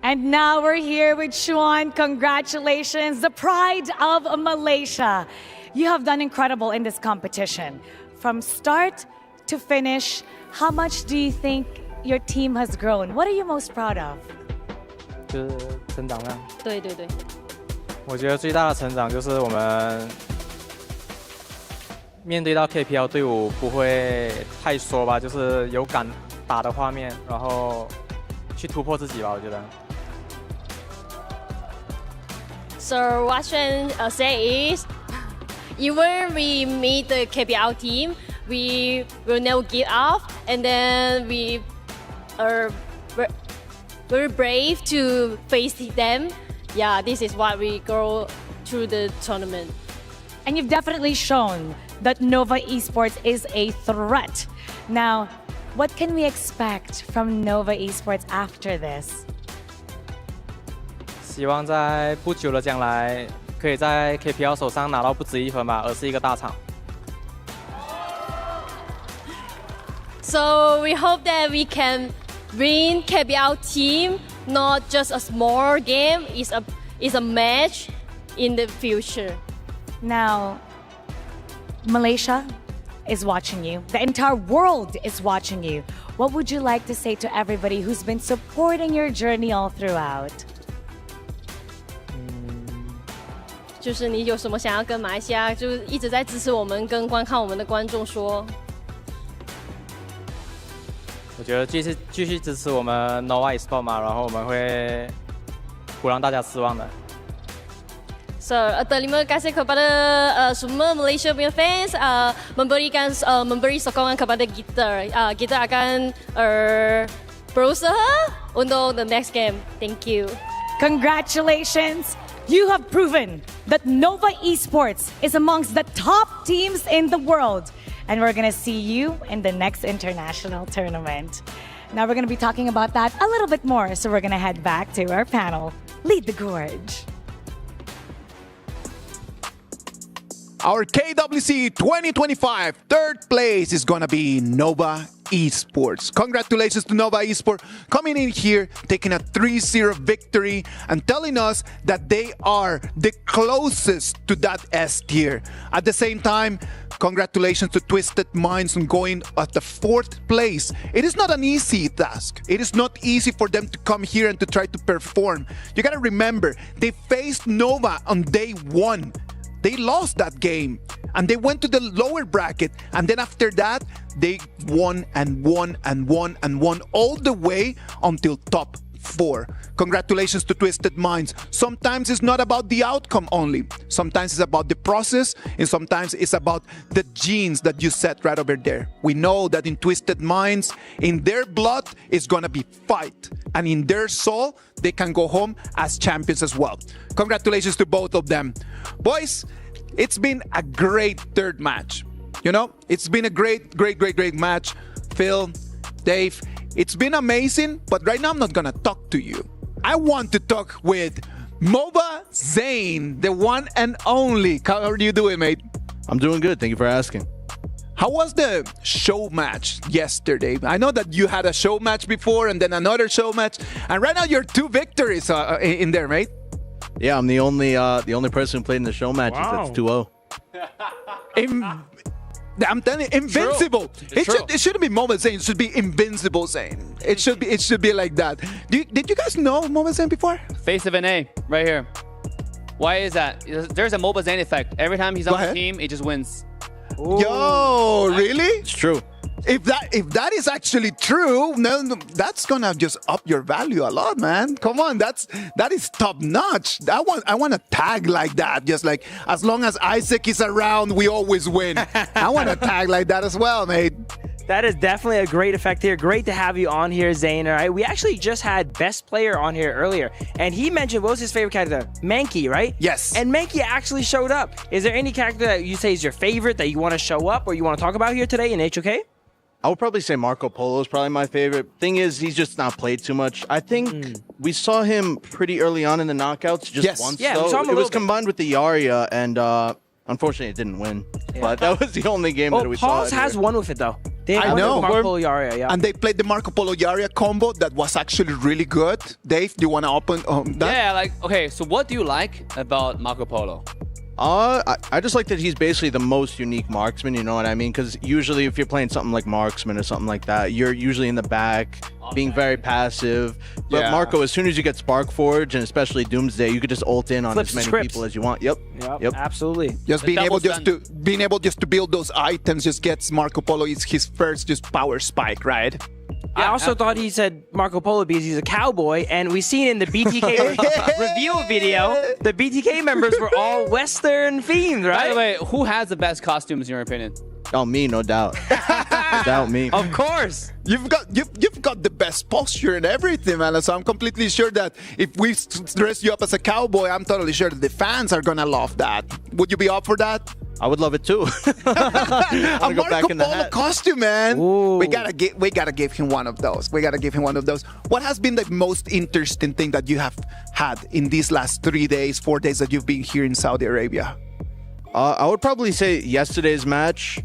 Speaker 14: And now we're here with Xuan. Congratulations, the pride of Malaysia. You have done incredible in this competition. From start to finish, how much do you think your team has grown? What are you most proud of?
Speaker 21: 就是成长量。
Speaker 4: 对对对。
Speaker 21: 我觉得最大的成长就是我们面对到 KPL 队伍不会太缩吧，就是有敢打的画面，然后去突破自己吧，我觉得。
Speaker 22: So what Xuan say is, even we meet the KPL team, we will never give up, and then we are very brave to face them. Yeah, this is why we go through the tournament.
Speaker 14: And you've definitely shown that Nova Esports is a threat. Now, what can we expect from Nova Esports after this?
Speaker 21: 希望在不久的将来，可以在 KPL 手上拿到不止1分吧，而是一个大场。
Speaker 22: So we hope that we can win KPL team, not just a small game. It's a match in the future.
Speaker 14: Now, Malaysia is watching you. The entire world is watching you. What would you like to say to everybody who's been supporting your journey all throughout?
Speaker 22: 就是你有什么想要跟马来西亚，就是一直在支持我们跟观看我们的观众说？
Speaker 21: 我觉得继续支持我们 Nova Esports 嘛，然后我们会不让大家失望的。
Speaker 22: So, terima kasih kepada semua Malaysia punya fans memberi sokongan kepada kita. Kita akan berusaha untuk the next game. Thank you.
Speaker 14: Congratulations! You have proven that Nova Esports is amongst the top teams in the world. And we're going to see you in the next international tournament. Now we're going to be talking about that a little bit more. So we're going to head back to our panel. Lead the Gorge.
Speaker 9: Our KWC 2025 third place is going to be Nova Esports. Congratulations to Nova Esports coming in here, taking a 3-0 victory and telling us that they are the closest to that S tier. At the same time, congratulations to Twisted Minds on going at the 4th place. It is not an easy task. It is not easy for them to come here and to try to perform. You gotta remember, they faced Nova on day 1. They lost that game and they went to the lower bracket, and then after that they won and won and won and won all the way until top 4. Congratulations to Twisted Minds. Sometimes it's not about the outcome only. Sometimes it's about the process, and sometimes it's about the genes that you set right over there. We know that in Twisted Minds, in their blood is gonna be fight, and in their soul they can go home as champions as well. Congratulations to both of them. Boys, it's been a great third match. You know, it's been a great match. Phil, Dave, it's been amazing, but right now I'm not gonna talk to you. I want to talk with Moba Zane, the one and only. How are you doing, mate?
Speaker 1: I'm doing good. Thank you for asking.
Speaker 9: How was the show match yesterday? I know that you had a show match before and then another show match, and right now you're 2 victories in there, mate.
Speaker 1: Yeah, I'm the only person who played in the show matches. That's 2-0.
Speaker 9: I'm telling you, invincible. It shouldn't be Moba Zane. It should be Invincible Zane. It should be like that. Did you guys know Moba Zane before?
Speaker 13: Face of NA right here. Why is that? There's a Moba Zane effect. Every time he's on the team, he just wins.
Speaker 9: Ooh. Yo, really?
Speaker 1: It's true.
Speaker 9: If that is actually true, that's gonna just up your value a lot, man. Come on, that is top notch. I want a tag like that. Just like as long as Isaac is around, we always win. I want a tag like that as well, mate.
Speaker 12: That is definitely a great effect here. Great to have you on here, Zane. All right, we actually just had Best Player on here earlier, and he mentioned what was his favorite character? Mankey, right?
Speaker 9: Yes.
Speaker 12: And Mankey actually showed up. Is there any character that you say is your favorite that you want to show up or you want to talk about here today in HOK?
Speaker 1: I would probably say Marco Polo is probably my favorite. Thing is, he's just not played too much. I think we saw him pretty early on in the knockouts, just once.
Speaker 12: Yeah, we saw him
Speaker 1: it was combined with the Yaria, and unfortunately, it didn't win. Yeah. But that was the only game that we saw.
Speaker 12: Pause has won with it though.
Speaker 9: I know.
Speaker 12: Marco Polo Yaria, yeah.
Speaker 9: And they played the Marco Polo Yaria combo that was actually really good. Dave, do you want to open that?
Speaker 13: Yeah, okay, so what do you like about Marco Polo?
Speaker 1: I just like that he's basically the most unique marksman, you know what I mean? Because usually if you're playing something like marksman or something like that, you're usually in the back, being very passive. But Marco, as soon as you get Spark Forge, and especially Doomsday, you could just ult in on as many people as you want. Yep.
Speaker 12: Absolutely.
Speaker 9: Just being able to build those items just gets Marco Polo his first just power spike, right?
Speaker 12: I also thought he said Marco Polo because he's a cowboy, and we seen in the BTK reveal video, the BTK members were all Western themed, right?
Speaker 13: By the way, who has the best costumes in your opinion?
Speaker 1: Oh, me, no doubt. Without me.
Speaker 12: Of course.
Speaker 9: You've got the best posture and everything, man. So I'm completely sure that if we dress you up as a cowboy, I'm totally sure that the fans are gonna love that. Would you be up for that?
Speaker 1: I would love it too.
Speaker 9: A Marco Polo costume, man. Ooh. We gotta give him one of those. What has been the most interesting thing that you have had in these last 3 days, 4 days that you've been here in Saudi Arabia?
Speaker 1: I would probably say yesterday's match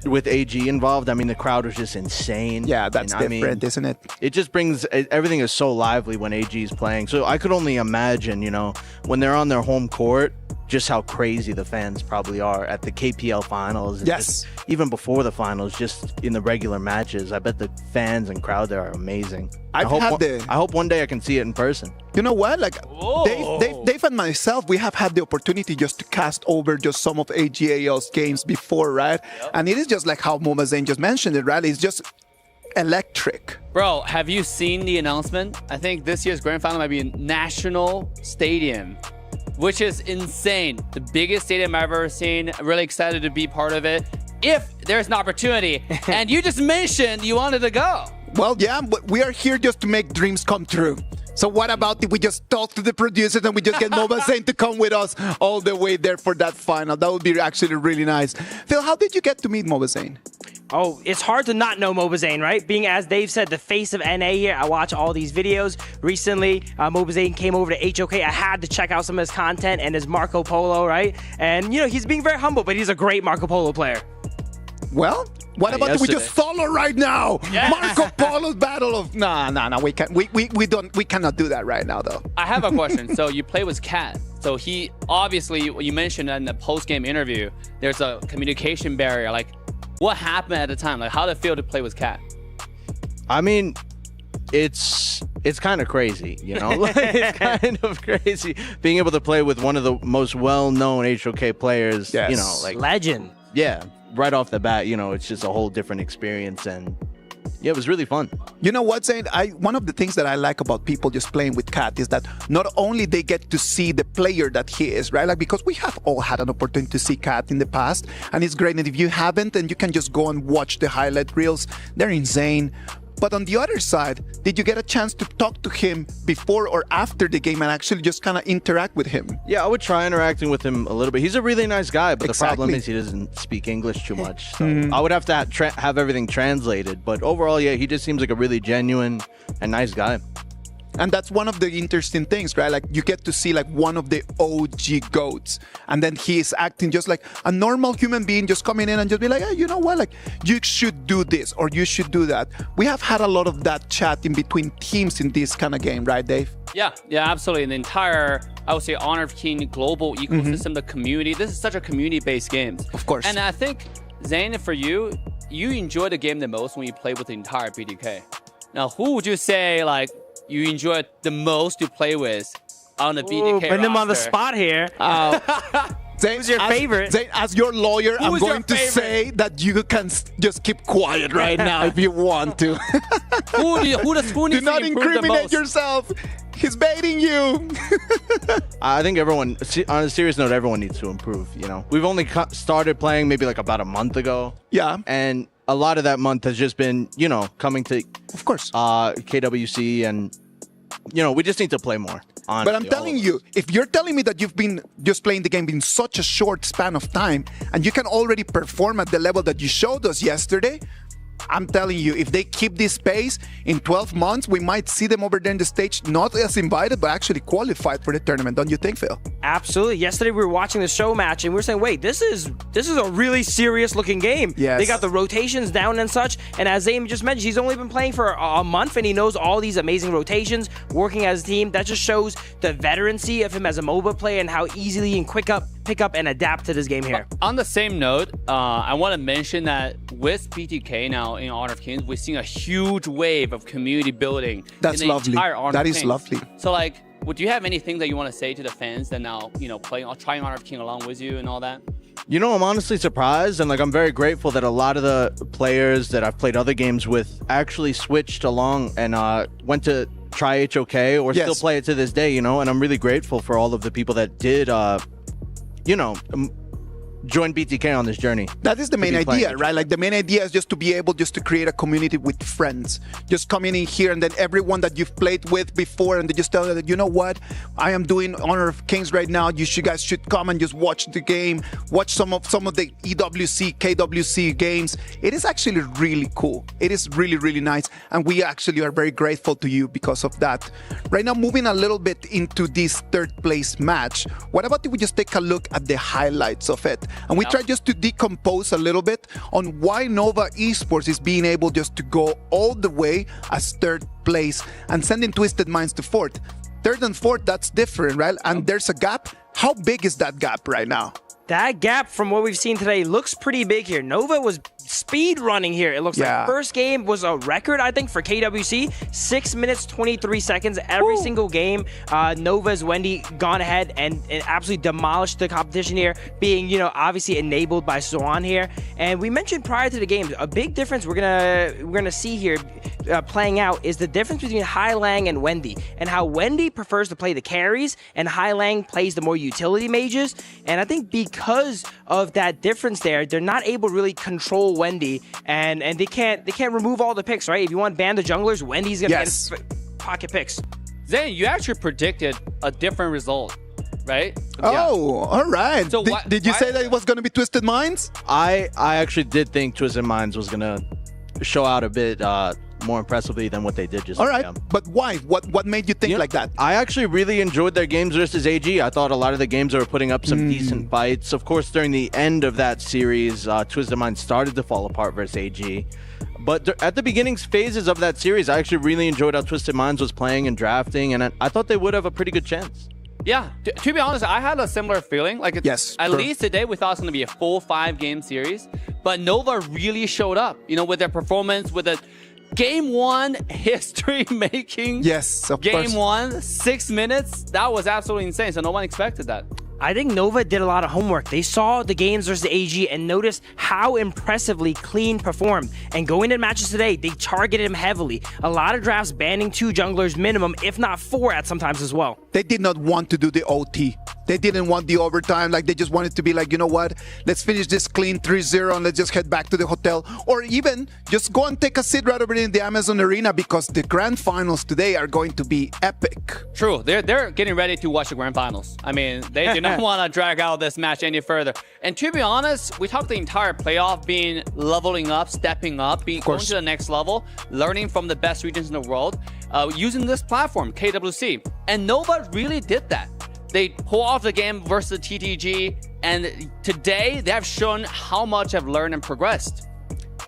Speaker 1: with AG involved. I mean, the crowd was just insane.
Speaker 9: Yeah, that's different, isn't it?
Speaker 1: It just brings everything is so lively when AG is playing. So I could only imagine, when they're on their home court, just how crazy the fans probably are at the KPL finals. And
Speaker 9: yes.
Speaker 1: Even before the finals, just in the regular matches, I bet the fans and crowd there are amazing. I hope one day I can see it in person.
Speaker 9: You know what? Like Dave and myself, we have had the opportunity just to cast over just some of AGAL's games before, right? Yep. And it is just like how Moba Zane just mentioned it, right? It's just electric.
Speaker 13: Bro, have you seen the announcement? I think this year's grand final might be in National Stadium, which is insane. The biggest stadium I've ever seen. I'm really excited to be part of it. If there's an opportunity, and you just mentioned you wanted to go.
Speaker 9: Well, yeah, but we are here just to make dreams come true. So what about if we just talk to the producers and we just get Moba Zane to come with us all the way there for that final? That would be actually really nice. Phil, how did you get to meet Moba Zane?
Speaker 12: Oh, it's hard to not know Moba Zane, right? Being, as Dave said, the face of NA here. I watch all these videos. Recently, Moba Zane came over to HOK. I had to check out some of his content and his Marco Polo, right? And, he's being very humble, but he's a great Marco Polo player.
Speaker 9: Well, what about we just solo right now? Yes. Marco Polo's battle of... No, we cannot do that right now, though.
Speaker 13: I have a question. So you play with Cat. So he, obviously, you mentioned in the post-game interview, there's a communication barrier. Like, what happened at the time? Like, how did it feel to play with Cat?
Speaker 1: I mean, it's kind of crazy, It's kind of crazy being able to play with one of the most well-known HOK players,
Speaker 12: Yes. Legend.
Speaker 1: Yeah, right off the bat, it's just a whole different experience, and yeah, it was really fun.
Speaker 9: You know what, Zane? One of the things that I like about people just playing with Cat is that not only they get to see the player that he is, right? Like, because we have all had an opportunity to see Cat in the past, and it's great. And if you haven't, then you can just go and watch the highlight reels. They're insane. But on the other side, did you get a chance to talk to him before or after the game and actually just kind of interact with him?
Speaker 1: Yeah, I would try interacting with him a little bit. He's a really nice guy, but the problem is he doesn't speak English too much. So I would have to have everything translated. But overall, yeah, he just seems like a really genuine and nice guy.
Speaker 9: And that's one of the interesting things, right? Like, you get to see like one of the OG GOATs, and then he is acting just like a normal human being, just coming in and just be like, hey, you know what? Like, you should do this or you should do that. We have had a lot of that chat in between teams in this kind of game, right, Dave?
Speaker 13: Yeah, absolutely. The entire, I would say, Honor of King global ecosystem, the community. This is such a community-based game.
Speaker 9: Of course.
Speaker 13: And I think, Zane, for you enjoy the game the most when you play with the entire BTK. Now, who would you say, like, you enjoy the most to play with on the BTK
Speaker 12: putting him on the
Speaker 13: roster?
Speaker 12: spot here.
Speaker 9: Zane,
Speaker 12: Who's your favorite?
Speaker 9: Zane, as your lawyer, I'm
Speaker 13: Who's
Speaker 9: going to say that you can just keep quiet right now if you want to.
Speaker 13: Who needs
Speaker 9: Do not
Speaker 13: to improve the
Speaker 9: incriminate
Speaker 13: most?
Speaker 9: yourself. He's baiting you.
Speaker 1: I think everyone, on a serious note, everyone needs to improve. You know, we've only started playing maybe like about a month ago.
Speaker 9: Yeah.
Speaker 1: And a lot of that month has just been, you know, coming to,
Speaker 9: of course,
Speaker 1: KWC, and, you know, we just need to play more. Honestly,
Speaker 9: but I'm telling you, if you're telling me that you've been just playing the game in such a short span of time and you can already perform at the level that you showed us yesterday, I'm telling you, if they keep this pace, in 12 months, we might see them over there in the stage, not as invited, but actually qualified for the tournament. Don't you think, Phil?
Speaker 12: Absolutely. Yesterday we were watching the show match and we were saying, wait, this is a really serious looking game.
Speaker 9: Yes.
Speaker 12: They got the rotations down and such. And as Zane just mentioned, he's only been playing for a month and he knows all these amazing rotations, working as a team. That just shows the veterancy of him as a MOBA player and how easily he can pick up and adapt to this game here.
Speaker 13: On the same note, I want to mention that with BTK now in Honor of Kings, we're seeing a huge wave of community building.
Speaker 9: That's
Speaker 13: in the
Speaker 9: lovely.
Speaker 13: Entire Honor
Speaker 9: That
Speaker 13: of
Speaker 9: is
Speaker 13: Kings.
Speaker 9: lovely.
Speaker 13: So, like, would you have anything that you want to say to the fans that now, you know, trying Honor of King along with you and all that?
Speaker 1: You know, I'm honestly surprised, and like I'm very grateful that a lot of the players that I've played other games with actually switched along and went to try HOK or still play it to this day, you know, and I'm really grateful for all of the people that did, you know, join BTK on this journey.
Speaker 9: That is the main idea, right? Like, the main idea is just to be able just to create a community with friends. Just coming in here and then everyone that you've played with before, and they just tell you that, you know what, I am doing Honor of Kings right now. You guys should come and just watch the game, watch some of the EWC, KWC games. It is actually really cool. It is really, really nice. And we actually are very grateful to you because of that. Right now, moving a little bit into this third place match, what about if we just take a look at the highlights of it? And we try just to decompose a little bit on why Nova Esports is being able just to go all the way as third place and sending Twisted Minds to fourth. Third and fourth, that's different, right? And there's a gap. How big is that gap right now?
Speaker 12: That gap from what we've seen today looks pretty big here. Nova was speed running here. It looks like first game was a record, I think, for KWC. 6 minutes, 23 seconds every single game. Nova's Wendy gone ahead and absolutely demolished the competition here, being, you know, obviously enabled by Swan here. And we mentioned prior to the game, a big difference we're gonna see here playing out is the difference between Hai Lang and Wendy, and how Wendy prefers to play the carries and Hai Lang plays the more utility mages. And I think because of that difference there, they're not able to really control Wendy, and they can't remove all the picks, right? If you want ban the junglers, Wendy's gonna get pocket picks.
Speaker 13: Zane, you actually predicted a different result, right?
Speaker 9: Oh, all right.
Speaker 13: So
Speaker 9: did you say that it was going to be Twisted Minds?
Speaker 1: I actually did think Twisted Minds was gonna show out a bit more impressively than what they did just
Speaker 9: all right.
Speaker 1: now.
Speaker 9: But why? What made you think like that?
Speaker 1: I actually really enjoyed their games versus AG. I thought a lot of the games they were putting up some decent fights. Of course, during the end of that series, Twisted Minds started to fall apart versus AG. But at the beginning phases of that series, I actually really enjoyed how Twisted Minds was playing and drafting, and I thought they would have a pretty good chance.
Speaker 13: Yeah, to be honest, I had a similar feeling. Like, at least today we thought it was going to be a full 5-game series, but Nova really showed up, you know, with their performance, with a Game 1 history-making.
Speaker 9: Yes, of course.
Speaker 13: Game 1, 6 minutes. That was absolutely insane, so no one expected that.
Speaker 12: I think Nova did a lot of homework. They saw the games versus the AG and noticed how impressively Clean performed. And going into matches today, they targeted him heavily. A lot of drafts banning 2 junglers minimum, if not 4 at sometimes as well.
Speaker 9: They did not want to do the OT. They didn't want the overtime. Like, they just wanted to be like, you know what? Let's finish this clean 3-0 and let's just head back to the hotel. Or even just go and take a seat right over in the Amazon Arena, because the grand finals today are going to be epic.
Speaker 13: True. They're getting ready to watch the grand finals. I mean, they do not want to drag out this match any further. And to be honest, we talked the entire playoff being leveling up, stepping up, going to the next level, learning from the best regions in the world, using this platform, KWC. And Nova really did that. They pull off the game versus TTG, and today they have shown how much I've learned and progressed.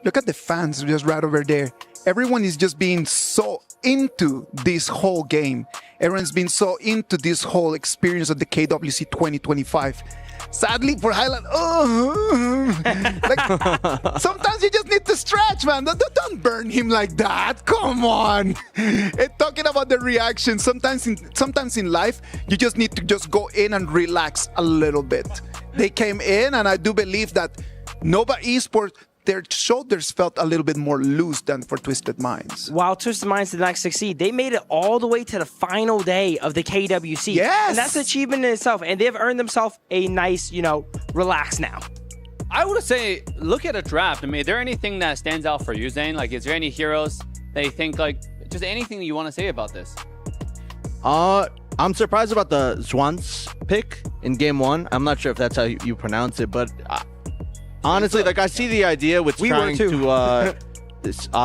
Speaker 9: Look at the fans just right over there. Everyone is just being so into this whole game. Everyone's been so into this whole experience of the KWC 2025. Sadly, for Highland, like, sometimes you just need to stretch, man. Don't burn him like that. Come on. And talking about the reaction, sometimes in life, you just need to just go in and relax a little bit. They came in, and I do believe that Nova Esports, their shoulders felt a little bit more loose than for Twisted Minds.
Speaker 12: While Twisted Minds did not succeed, they made it all the way to the final day of the KWC.
Speaker 9: Yes!
Speaker 12: And that's an achievement in itself. And they've earned themselves a nice, relax now.
Speaker 13: I would say, look at a draft. I mean, is there anything that stands out for you, Zane? Like, is there any heroes that you think, like, just anything you want to say about this?
Speaker 1: I'm surprised about the Zwans pick in game 1. I'm not sure if that's how you pronounce it, but... honestly, like, I see the idea with trying to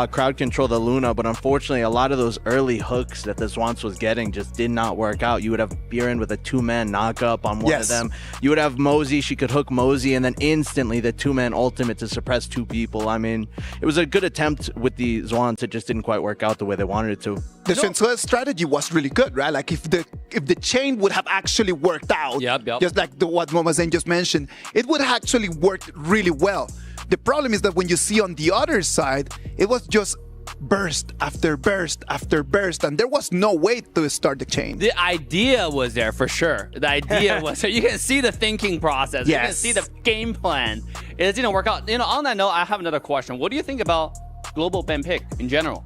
Speaker 1: crowd control the Luna, but unfortunately, a lot of those early hooks that the Zwans was getting just did not work out. You would have Biren with a 2-man knock-up on one of them. You would have Mosey. She could hook Mosey, and then instantly the 2-man ultimate to suppress 2 people. I mean, it was a good attempt with the Zwans. It just didn't quite work out the way they wanted it to.
Speaker 9: The Shensue's strategy was really good, right? Like, if the chain would have actually worked out, just like what Mama Zane just mentioned, it would have actually worked really well. The problem is that when you see on the other side, it was just burst after burst after burst, and there was no way to start the chain.
Speaker 13: The idea was there for sure. The idea was there. You can see the thinking process. You can see the game plan. It didn't work out. On that note, I have another question. What do you think about Global Ben Pick in general?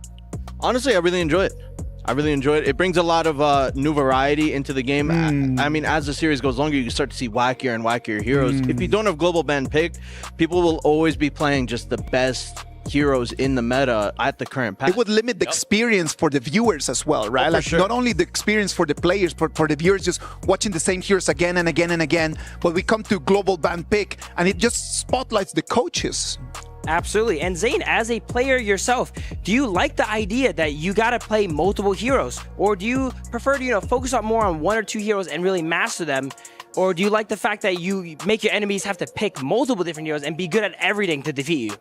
Speaker 1: Honestly, I really enjoy it. It brings a lot of new variety into the game. I mean, as the series goes longer, you start to see wackier and wackier heroes. If you don't have Global Ben picked, people will always be playing just the best heroes in the meta at the current pack.
Speaker 9: It would limit the experience for the viewers as well, right? Like, not only the experience for the players, but for the viewers just watching the same heroes again and again and again. But we come to Global Ben Pick, and it just spotlights the coaches.
Speaker 12: Absolutely. And Zane, as a player yourself, do you like the idea that you got to play multiple heroes? Or do you prefer to, focus on more on 1 or 2 heroes and really master them? Or do you like the fact that you make your enemies have to pick multiple different heroes and be good at everything to defeat you?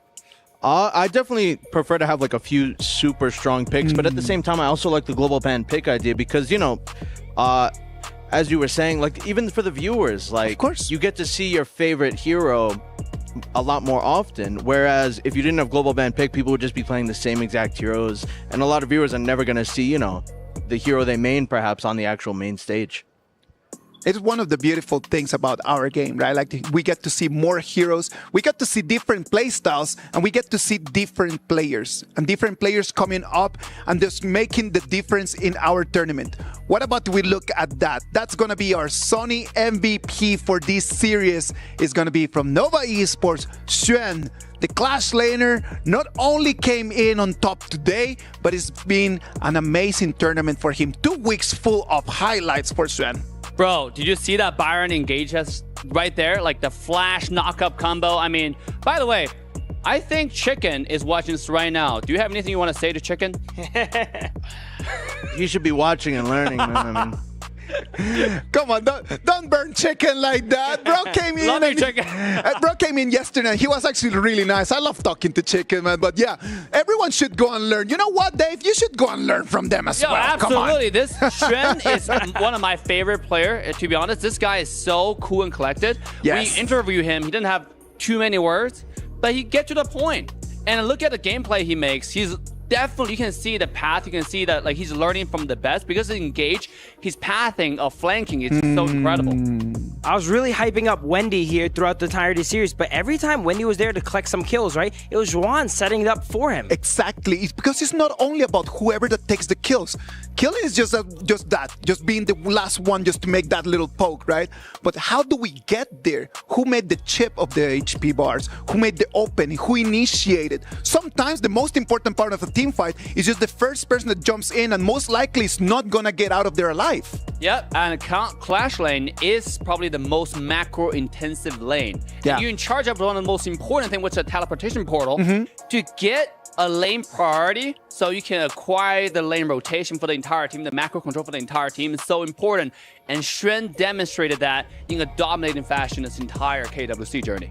Speaker 1: I definitely prefer to have like a few super strong picks, but at the same time, I also like the Global Ben pick idea because, as you were saying, like, even for the viewers, like, of course, you get to see your favorite hero a lot more often, whereas if you didn't have Global Ben pick, people would just be playing the same exact heroes, and a lot of viewers are never going to see, the hero they main perhaps on the actual main stage.
Speaker 9: It's one of the beautiful things about our game, right? Like, we get to see more heroes, we get to see different play styles, and we get to see different players coming up and just making the difference in our tournament. What about we look at that? That's going to be our Sony MVP for this series. Is going to be from Nova Esports, Xuan. The Clash laner not only came in on top today, but it's been an amazing tournament for him. 2 weeks full of highlights for Xuan.
Speaker 13: Bro, did you see that Byron engage us right there? Like the flash knock-up combo. I mean, by the way, I think Chicken is watching this right now. Do you have anything you want to say to Chicken?
Speaker 1: He should be watching and learning, man. I mean,
Speaker 9: come on, don't burn Chicken like that. Bro came in.
Speaker 13: Love you, Chicken.
Speaker 9: Bro came in yesterday. He was actually really nice. I love talking to Chicken, man. But yeah, everyone should go and learn. You know what, Dave? You should go and learn from them as well.
Speaker 13: Absolutely. This Shen is one of my favorite players, to be honest. This guy is so cool and collected.
Speaker 9: Yes.
Speaker 13: We interview him. He didn't have too many words, but he gets to the point. And look at the gameplay he makes. He's definitely, you can see the path. You can see that, like, he's learning from the best because he's engaged. His pathing of flanking is so incredible.
Speaker 12: I was really hyping up Wendy here throughout the entirety series, but every time Wendy was there to collect some kills, right, it was Juan setting it up for him.
Speaker 9: Exactly. It's because it's not only about whoever that takes the kills. Killing is just being the last one just to make that little poke, right? But how do we get there? Who made the chip of the HP bars? Who made the opening? Who initiated? Sometimes the most important part of a team fight is just the first person that jumps in and most likely is not gonna get out of there alive.
Speaker 13: Yep, and Clash lane is probably the most macro-intensive lane.
Speaker 9: Yeah.
Speaker 13: You're in charge of one of the most important things, which is a teleportation portal, to get a lane priority so you can acquire the lane rotation for the entire team. The macro control for the entire team is so important. And Xuan demonstrated that in a dominating fashion this entire KWC journey.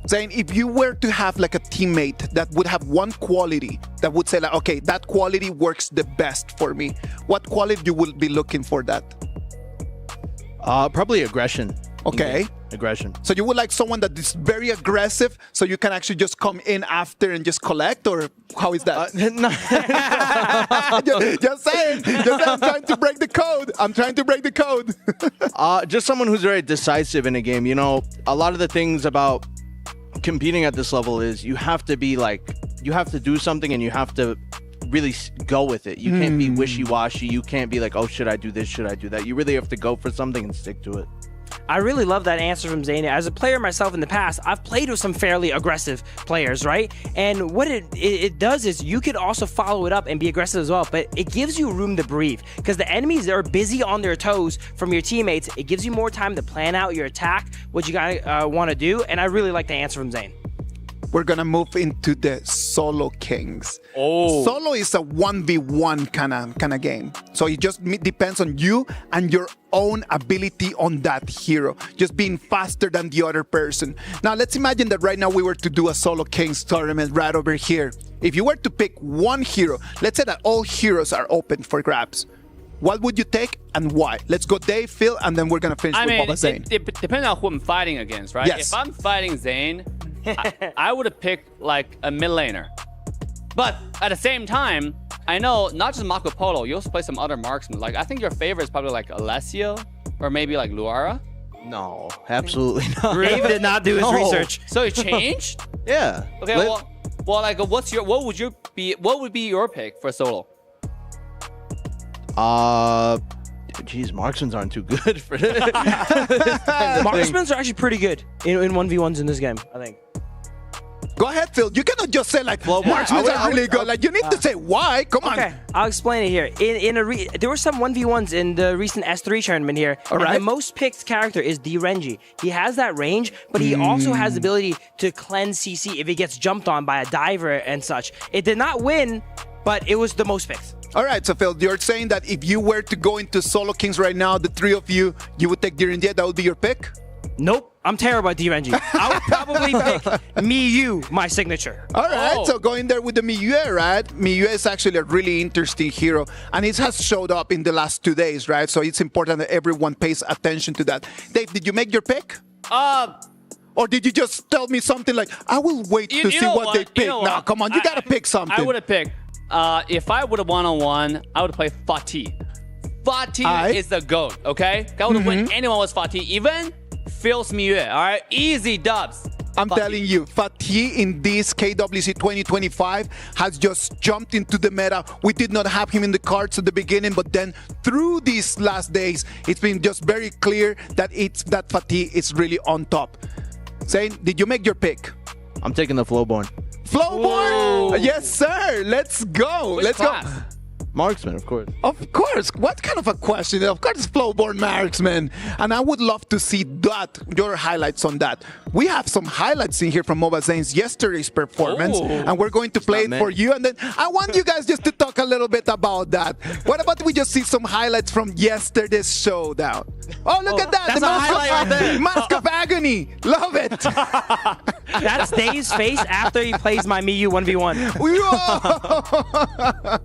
Speaker 9: Saying if you were to have like a teammate that would have one quality that would say like, okay, that quality works the best for me, what quality you will be looking for that?
Speaker 1: Probably aggression.
Speaker 9: Okay.
Speaker 1: Aggression.
Speaker 9: So you would like someone that is very aggressive so you can actually just come in after and just collect, or how is that? Just saying. I'm trying to break the code. I'm trying to break the code.
Speaker 1: Just someone who's very decisive in a game. You know, a lot of the things about competing at this level is you have to be like, you have to do something and you have to really go with it. You can't be wishy-washy. You can't be like, oh, should I do this? Should I do that? You really have to go for something and stick to it.
Speaker 12: I really love that answer from Zayn. As a player myself in the past, I've played with some fairly aggressive players, right? And what it does is you could also follow it up and be aggressive as well, but it gives you room to breathe because the enemies are busy on their toes from your teammates. It gives you more time to plan out your attack, what you gotta want to do, and I really like the answer from Zayn.
Speaker 9: We're gonna move into the solo kings.
Speaker 13: Oh,
Speaker 9: solo is a 1v1 kind of game. So it just depends on you and your own ability on that hero, just being faster than the other person. Now let's imagine that right now we were to do a solo kings tournament right over here. If you were to pick one hero, let's say that all heroes are open for grabs. What would you take and why? Let's go Dave, Phil, and then we're gonna finish with Baba Zayn.
Speaker 13: It depends on who I'm fighting against, right?
Speaker 9: Yes.
Speaker 13: If I'm fighting Zayn, I would have picked like a mid laner. But at the same time, I know not just Marco Polo, you also play some other marksmen. Like I think your favorite is probably like Alessio or maybe like Luara.
Speaker 1: No, absolutely not.
Speaker 12: Dave did not do his research.
Speaker 13: So it changed?
Speaker 1: Yeah.
Speaker 13: Okay, well like what would be your pick for solo?
Speaker 1: Geez, marksmen aren't too good for it.
Speaker 12: Marksmen are actually pretty good in 1v1s in this game, I think.
Speaker 9: Go ahead, Phil. You cannot just say like, marksmen are really good. Like you need to say why. Come on.
Speaker 12: Okay, I'll explain it here. There were some 1v1s in the recent S3 tournament here.
Speaker 9: All right.
Speaker 12: And the most picked character is DRenji. He has that range, but he also has the ability to cleanse CC if he gets jumped on by a diver and such. It did not win, but it was the most picked.
Speaker 9: All right, so Phil, you're saying that if you were to go into solo kings right now, the three of you would take DRenji. That would be your pick?
Speaker 12: Nope. I'm terrible at DRenji. I would probably pick Miyu, my signature.
Speaker 9: All right, so going there with the Miyu, right? Miyu is actually a really interesting hero, and it has showed up in the last 2 days, right? So it's important that everyone pays attention to that. Dave, did you make your pick? Or did you just tell me something like, I will wait to see what they pick? No, come on, you got to pick something.
Speaker 13: I would have picked, if I would have one-on-one, I would have played Fatih. Fatih is the GOAT, okay? I would have win anyone was Fatih, even Phil's Miyu, all right? Easy dubs.
Speaker 9: I'm telling you, Fatih in this KWC 2025 has just jumped into the meta. We did not have him in the cards at the beginning, but then through these last days, it's been just very clear that Fatih is really on top. Zayn, did you make your pick?
Speaker 1: I'm taking the Flowborn.
Speaker 9: Flowborn? Yes, sir. Let's go.
Speaker 13: Which class?
Speaker 9: Go.
Speaker 1: Marksman, of course.
Speaker 9: Of course. What kind of a question? Of course, Flowborn marksman. And I would love to see your highlights on that. We have some highlights in here from Baba Zayn's yesterday's performance, and we're going to play it for you. And then I want you guys just to talk a little bit about that. What about we just see some highlights from yesterday's showdown? Oh, look at that.
Speaker 12: That's a highlight right there.
Speaker 9: Mask of Agony. Love it.
Speaker 12: That's Dave's face after he plays my Miyu 1v1.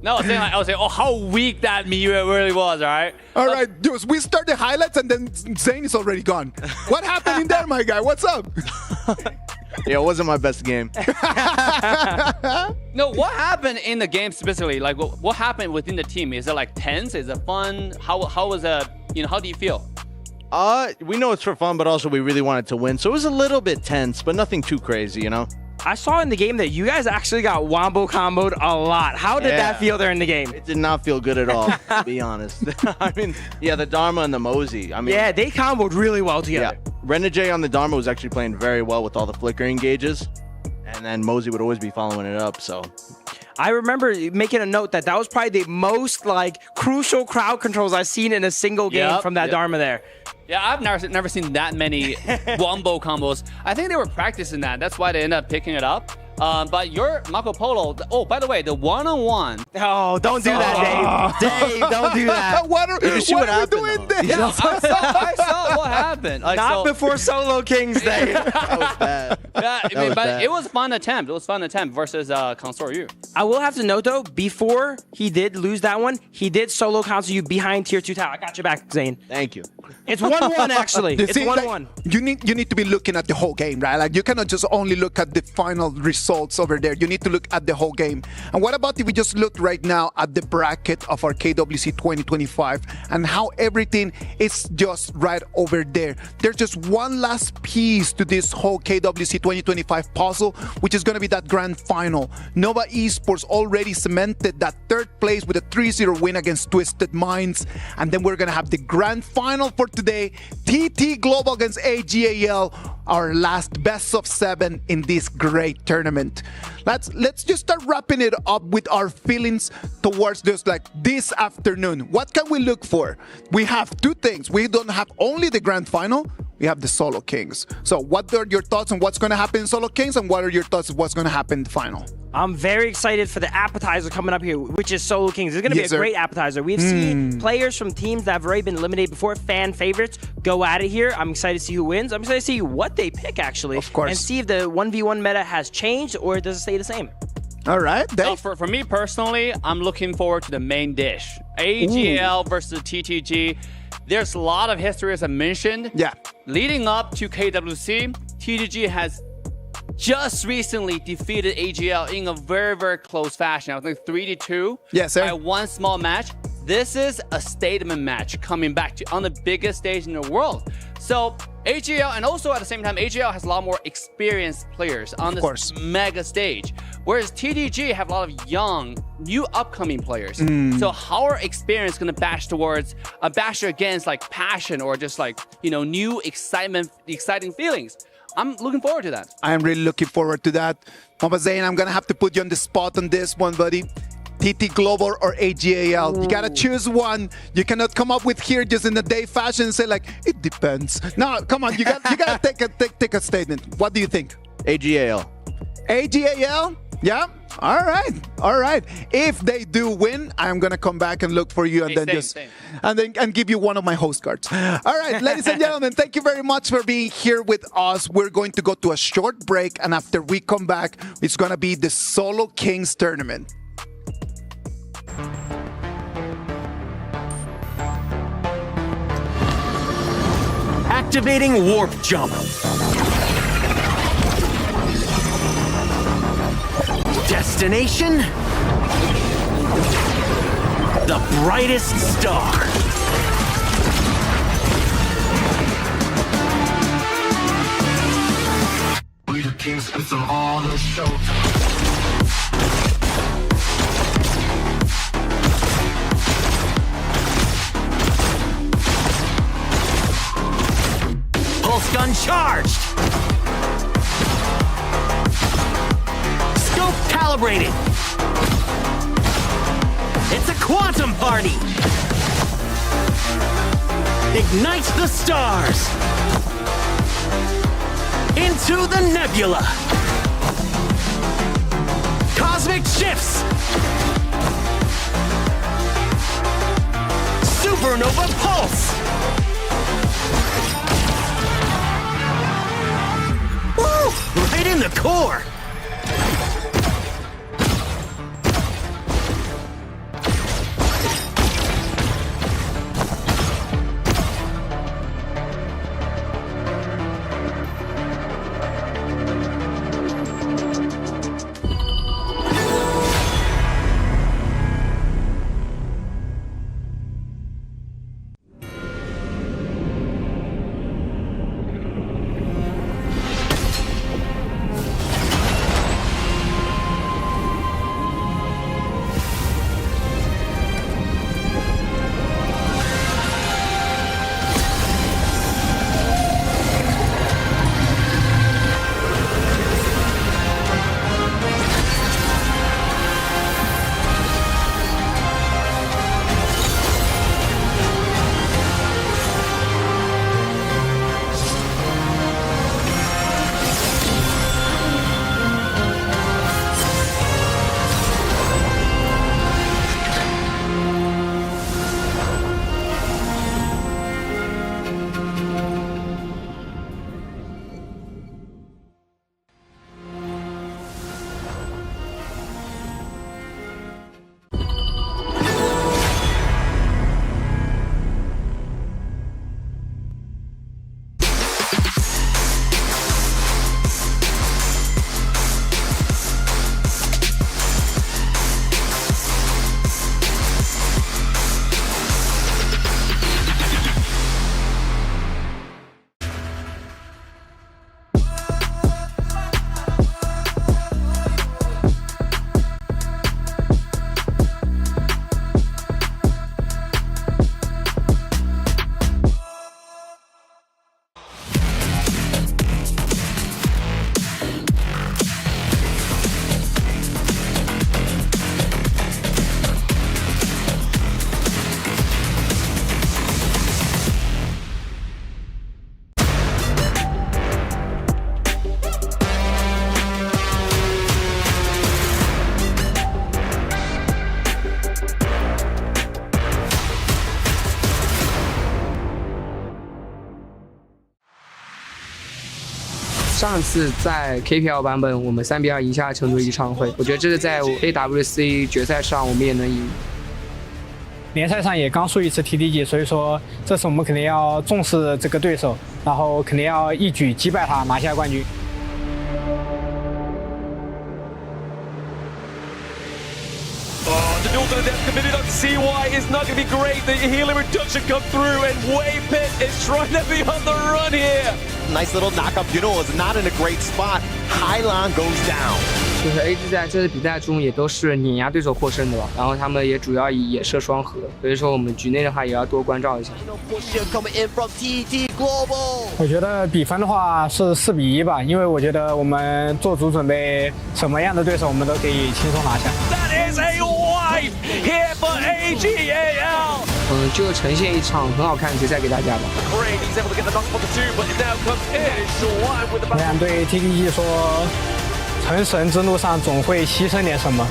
Speaker 13: No, I was saying, oh, how weak that Miyu really was, all right?
Speaker 9: All right, dudes, we start the highlights and then Zayn is already gone. What happened in there, my guy? What's up?
Speaker 1: Yeah, it wasn't my best game.
Speaker 13: No, what happened in the game specifically? Like, what happened within the team? Is it like tense? Is it fun? How was how do you feel?
Speaker 1: We know it's for fun, but also we really wanted to win. So it was a little bit tense, but nothing too crazy, you know?
Speaker 12: I saw in the game that you guys actually got wombo comboed a lot. How did that feel during the game?
Speaker 1: It did not feel good at all, to be honest. I mean, yeah, the Dharma and the Mosey. I mean,
Speaker 12: yeah, they comboed really well together.
Speaker 1: Yeah, Renegade on the Dharma was actually playing very well with all the flickering gauges, and then Mosey would always be following it up, so...
Speaker 12: I remember making a note that was probably the most crucial crowd controls I've seen in a single game from that Dharma there.
Speaker 13: Yeah, I've never seen that many wombo combos. I think they were practicing that. That's why they ended up picking it up. But your Marco Polo, oh, by the way, the one-on-one.
Speaker 12: Oh, don't do that, Dave. Dave, don't do that.
Speaker 1: Did you see what happened?
Speaker 13: Yeah, I saw what happened.
Speaker 12: Not before Solo Kings Day.
Speaker 1: That was bad.
Speaker 13: Yeah, I mean, but it was a fun attempt. It was a fun attempt versus Consort U.
Speaker 12: I will have to note, though, before he did lose that one, he did solo Consort U behind Tier 2 tower. I got your back, Zane.
Speaker 1: Thank you.
Speaker 12: It's 1-1, actually. It's 1-1.
Speaker 9: You need to be looking at the whole game, right? Like, you cannot just only look at the final results over there. You need to look at the whole game. And what about if we just look right now at the bracket of our KWC 2025 and how everything is just right over there? There's just one last piece to this whole KWC 2025 puzzle, which is going to be that grand final. Nova Esports already cemented that third place with a 3-0 win against Twisted Minds. And then we're going to have the grand final for today. TT Global against AGAL, our last best of 7 in this great tournament. Let's just start wrapping it up with our feelings towards this afternoon. What can we look for? We have two things. We don't have only the grand final, we have the Solo Kings. So what are your thoughts on what's going to happen in Solo Kings, and what are your thoughts on what's going to happen in the final?
Speaker 12: I'm very excited for the appetizer coming up here, which is Solo Kings. It's going to be a great appetizer. We've seen players from teams that have already been eliminated before, fan favorites, go at it here. I'm excited to see who wins. I'm excited to see what they pick, actually.
Speaker 9: Of course.
Speaker 12: And see if the 1v1 meta has changed or does it stay the same.
Speaker 9: All right.
Speaker 13: So for me personally, I'm looking forward to the main dish. AGL versus TTG. There's a lot of history, as I mentioned.
Speaker 9: Yeah.
Speaker 13: Leading up to KWC, TTG has just recently defeated AGL in a very, very close fashion. I think 3-2.
Speaker 9: Yes, sir.
Speaker 13: By one small match. This is a statement match coming back on the biggest stage in the world. So AGL, and also at the same time, AGL has a lot more experienced players on this mega stage. Whereas TTG have a lot of young, new upcoming players. So how are experience going to bash against passion or just new exciting feelings? I'm looking forward to that.
Speaker 9: I am really looking forward to that. Mama Zane, I'm going to have to put you on the spot on this one, buddy. TT Global or AGAL. You gotta choose one. You cannot come up with here just in the day fashion and say it depends. No, come on, you gotta take a statement. What do you think?
Speaker 1: AGAL.
Speaker 9: AGAL? Yeah. All right. If they do win, I'm gonna come back and look for you and and give you one of my host cards. All right, ladies and gentlemen, thank you very much for being here with us. We're going to go to a short break, and after we come back, it's gonna be the Solo Kings tournament.
Speaker 2: Activating Warp Jump. Destination? The brightest star. We the kings, it's all the show. Pulse gun charged! Scope calibrated! It's a quantum party! Ignite the stars! Into the nebula! Cosmic shifts! Supernova pulse! Woo! Right in the core!
Speaker 3: 上次在 KPL 版本我们3-2赢下成都一场会，我觉得这是在 AWC 决赛上我们也能赢。
Speaker 7: 联赛上也刚输一次 TDG， 所以说这次我们肯定要重视这个对手，然后肯定要一举击败他，拿下冠军。
Speaker 8: The duel to the death committed on CY is not going to be great. The healing reduction come through, and Waypit is trying to be on the run here.
Speaker 10: Nice little knock-up. Juno is not in a great spot. Hylon goes down.
Speaker 3: 就是 AG 在这次比赛中也都是碾压对手获胜的吧，然后他们也主要以野射双核，所以说我们局内的话也要多关照一下。
Speaker 7: 我觉得比分的话是4-1吧，因为我觉得我们做足准备，什么样的对手我们都可以轻松拿下。
Speaker 8: That is a wipe here for AGAL.
Speaker 3: 就呈现一场很好看的决赛给大家吧。
Speaker 7: 我想对 TDG 说，成神之路上总会牺牲点什么。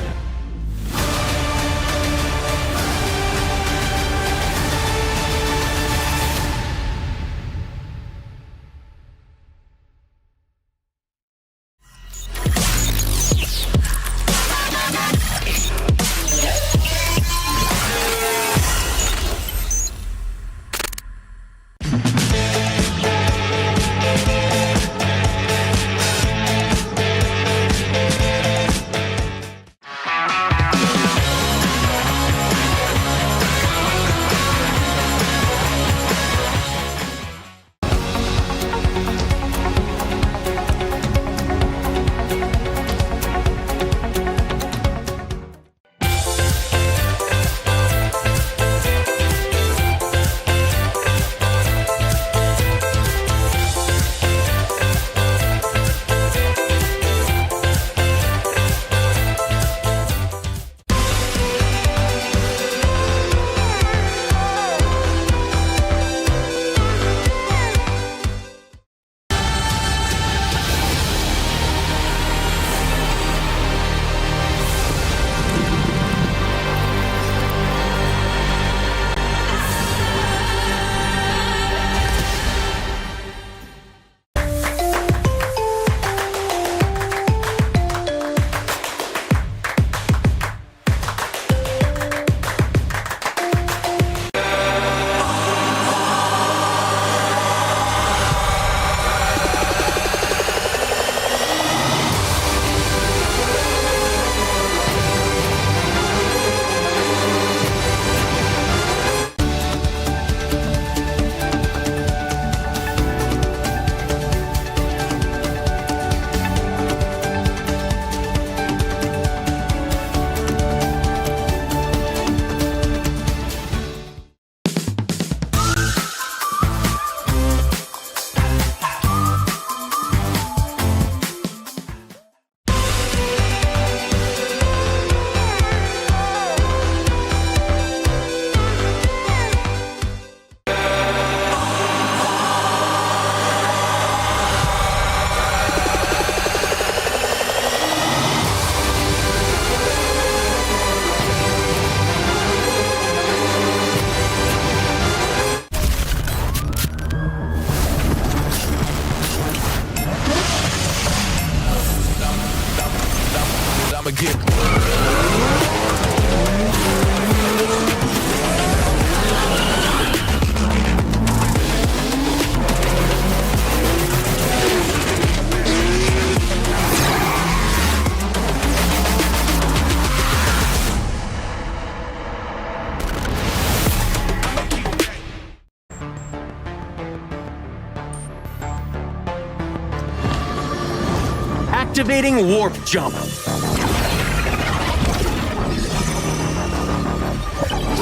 Speaker 2: Activating warp jump.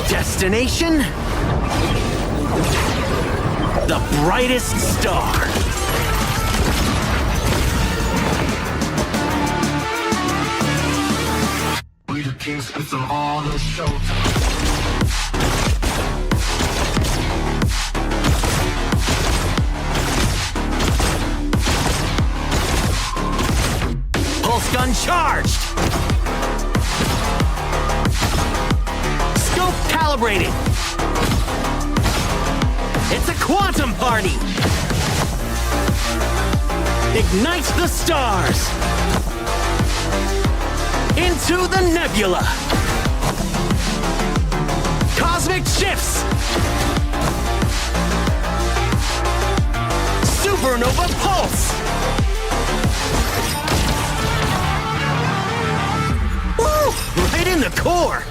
Speaker 2: Destination? The brightest star. We the kings, it's all the showtime. Pulse gun charged! Scope calibrated! It's a quantum party!
Speaker 5: ignites the stars into the nebula. Cosmic shifts. Supernova pulse. Woo! Right in the core.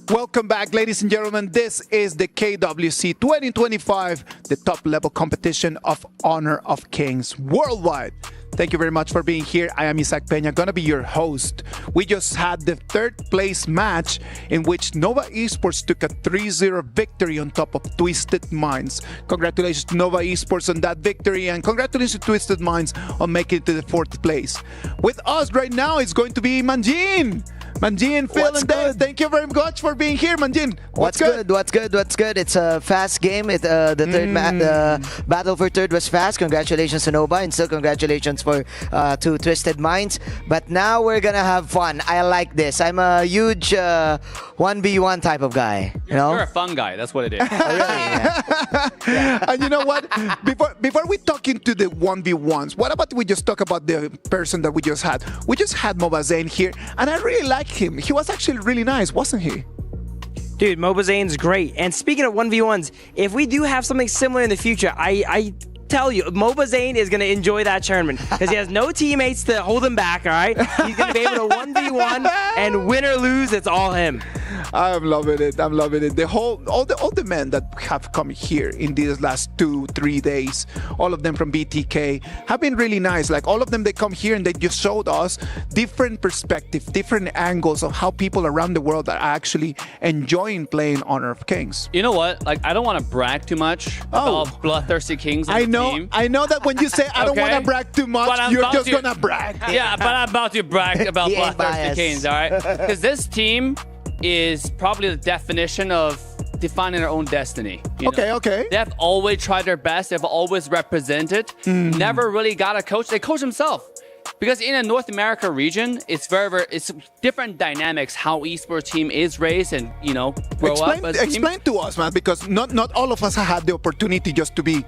Speaker 9: Welcome back, ladies and gentlemen. This is the KWC 2025, the top level competition of Honor of Kings worldwide. Thank you very much for being here. I am Isaac Peña, gonna be your host. We just had the third place match in which Nova Esports took a 3-0 victory on top of Twisted Minds. Congratulations to Nova Esports on that victory, and congratulations to Twisted Minds on making it to the fourth place. With us right now is going to be Manjin. Manjin, Phil, and Dave, thank you very much for being here, Manjin.
Speaker 6: What's good? What's good? It's a fast game. The third battle for third was fast. Congratulations to Nova, and still congratulations to Twisted Minds. But now we're gonna have fun. I like this. I'm a huge 1v1 type of guy.
Speaker 13: You're a fun guy. That's what it is.
Speaker 9: And you know what? Before we talk into the 1v1s, what about we just talk about the person that we just had? We just had Mobazane here, and I really like him. He was actually really nice, wasn't he?
Speaker 12: Dude, Mobazane's great. And speaking of 1v1s, if we do have something similar in the future, I tell you, Mobazane is going to enjoy that tournament because he has no teammates to hold him back, all right? He's going to be able to 1v1, and win or lose, it's all him.
Speaker 9: I'm loving it. I'm loving it. All the men that have come here in these last 2-3 days, all of them from BTK, have been really nice. Like all of them, they come here and they just showed us different perspectives, different angles of how people around the world are actually enjoying playing Honor of Kings.
Speaker 13: You know what? Like, I don't want to brag too much about Bloodthirsty Kings.
Speaker 9: I know that when you say I don't want to brag too much, you're just gonna brag.
Speaker 13: Yeah, but I'm about to brag about Bloodthirsty Kings, all right? Because this team is probably the definition of defining their own destiny.
Speaker 9: Okay.
Speaker 13: They have always tried their best. They've always represented. Never really got a coach. They coach themselves. Because in a North America region, it's it's different dynamics how esports team is raised and grow up.
Speaker 9: Explain to us, man, because not all of us have had the opportunity just to be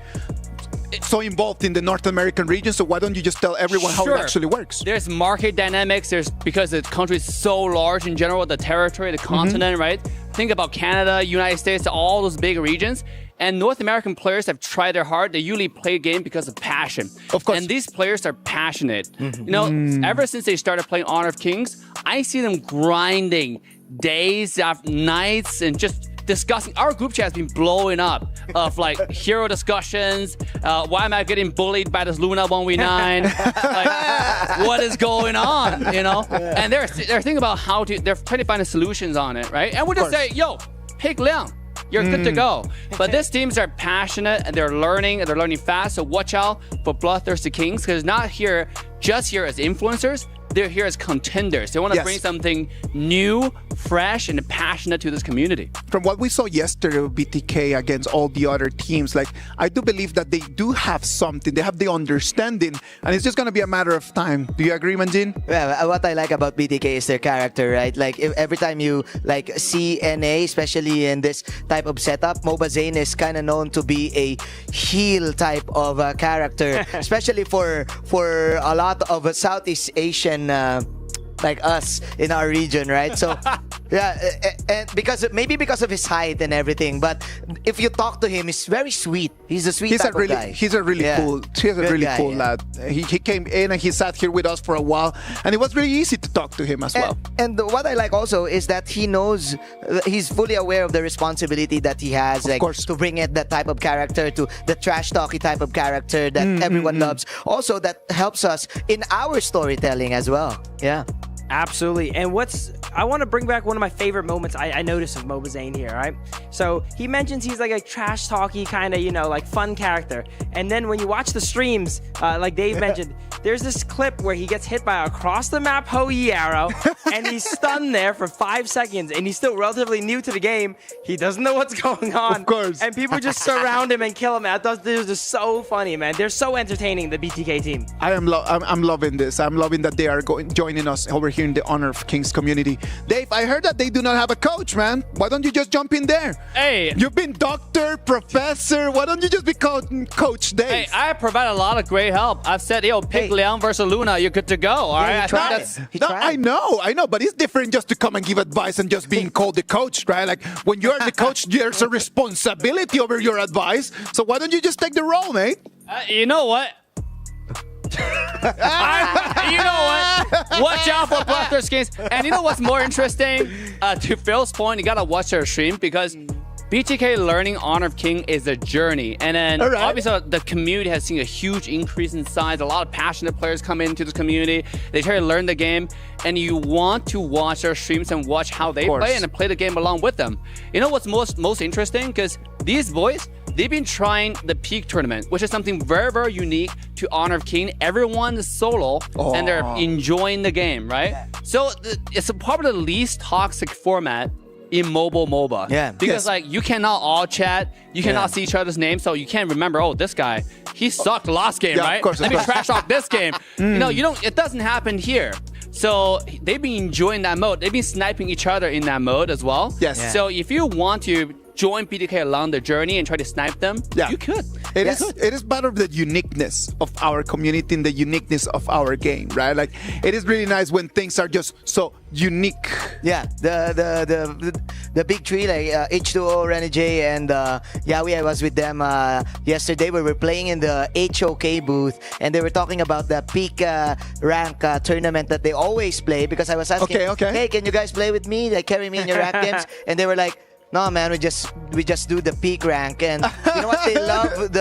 Speaker 9: so involved in the North American region. So why don't you just tell everyone how it actually works?
Speaker 13: There's market dynamics. Because the country is so large in general, the territory, the continent, right? Think about Canada, United States, all those big regions. And North American players have tried their hard. They usually play a game because of passion.
Speaker 9: Of course.
Speaker 13: And these players are passionate. Ever since they started playing Honor of Kings, I see them grinding days after nights and just discussing. Our group chat has been blowing up of like hero discussions. Why am I getting bullied by this Luna 1v9? Like, what is going on? You know? And they're thinking about how to. They're trying to find the solutions on it, right? And we just say, yo, pick Liang. You're good to go. But these teams are passionate and they're learning fast. So watch out for Bloodthirsty Kings because not just here as influencers. They're here as contenders. They want to bring something new, fresh, and passionate to this community.
Speaker 9: From what we saw yesterday with BTK against all the other teams, like I do believe that they do have something. They have the understanding, and it's just going to be a matter of time. Do you agree, Manjin?
Speaker 6: Yeah, what I like about BTK is their character, right? Like every time you like see NA, especially in this type of setup, MOBA Zane is kind of known to be a heel type of character, especially for a lot of Southeast Asian like us in our region, right? So yeah, and because of his height and everything, but if you talk to him, he's very sweet. He's a sweet type of guy.
Speaker 9: He's a really cool lad. He came in and he sat here with us for a while, and it was really easy to talk to him as well.
Speaker 6: And what I like also is that he knows, he's fully aware of the responsibility that he has, like to bring in that type of character, to the trash talky type of character that everyone loves. Also, that helps us in our storytelling as well. Yeah.
Speaker 12: Absolutely. And I want to bring back one of my favorite moments I noticed of MOBA Zane here, right? So he mentions he's like a trash talky kind of, like fun character. And then when you watch the streams, like Dave mentioned, there's this clip where he gets hit by a across the map Hou-Yi arrow and he's stunned there for 5 seconds and he's still relatively new to the game. He doesn't know what's going on.
Speaker 9: Of course.
Speaker 12: And people just surround him and kill him. This is just so funny, man. They're so entertaining, the BTK team.
Speaker 9: I'm loving this. I'm loving that they are joining us over here in the Honor of Kings community. Dave, I heard that they do not have a coach, man. Why don't you just jump in there?
Speaker 13: Hey.
Speaker 9: You've been doctor, professor. Why don't you just be Coach Dave?
Speaker 13: Hey, I provide a lot of great help. I've said, pick Liang versus Luna. You're good to go. All right.
Speaker 9: I know, but it's different just to come and give advice and just being called the coach, right? Like when you're the coach, there's a responsibility over your advice. So why don't you just take the role, mate?
Speaker 13: You know what? You know what? Watch out for Bloodthirsty Kings. And you know what's more interesting? To Phil's point, you gotta watch their stream because BTK learning Honor of King is a journey. And then obviously the community has seen a huge increase in size. A lot of passionate players come into this community. They try to learn the game. And you want to watch their streams and watch how they play and play the game along with them. You know what's most interesting? Because these boys, they've been trying the Peak tournament, which is something very, very unique to Honor of King. Everyone's solo and they're enjoying the game, right? So it's probably the least toxic format in mobile MOBA.
Speaker 6: Yeah.
Speaker 13: Because like you cannot all chat, you cannot see each other's names, so you can't remember, this guy, he sucked last game, right?
Speaker 9: Of course,
Speaker 13: Let me trash talk this game. It doesn't happen here. So they've been enjoying that mode. They've been sniping each other in that mode as well.
Speaker 9: Yes. Yeah.
Speaker 13: So if you want to join BTK along the journey and try to snipe them, you could.
Speaker 9: It is part of the uniqueness of our community and the uniqueness of our game, right? Like it is really nice when things are just so unique.
Speaker 6: Yeah, the big three like H2O, Renegade, and Yawi. I was with them yesterday. We were playing in the HOK booth, and they were talking about the peak rank tournament that they always play. Because I was asking, hey, can you guys play with me? Like carry me in your rank games? And they were like, no, man, we just do the peak rank. And you know what? They love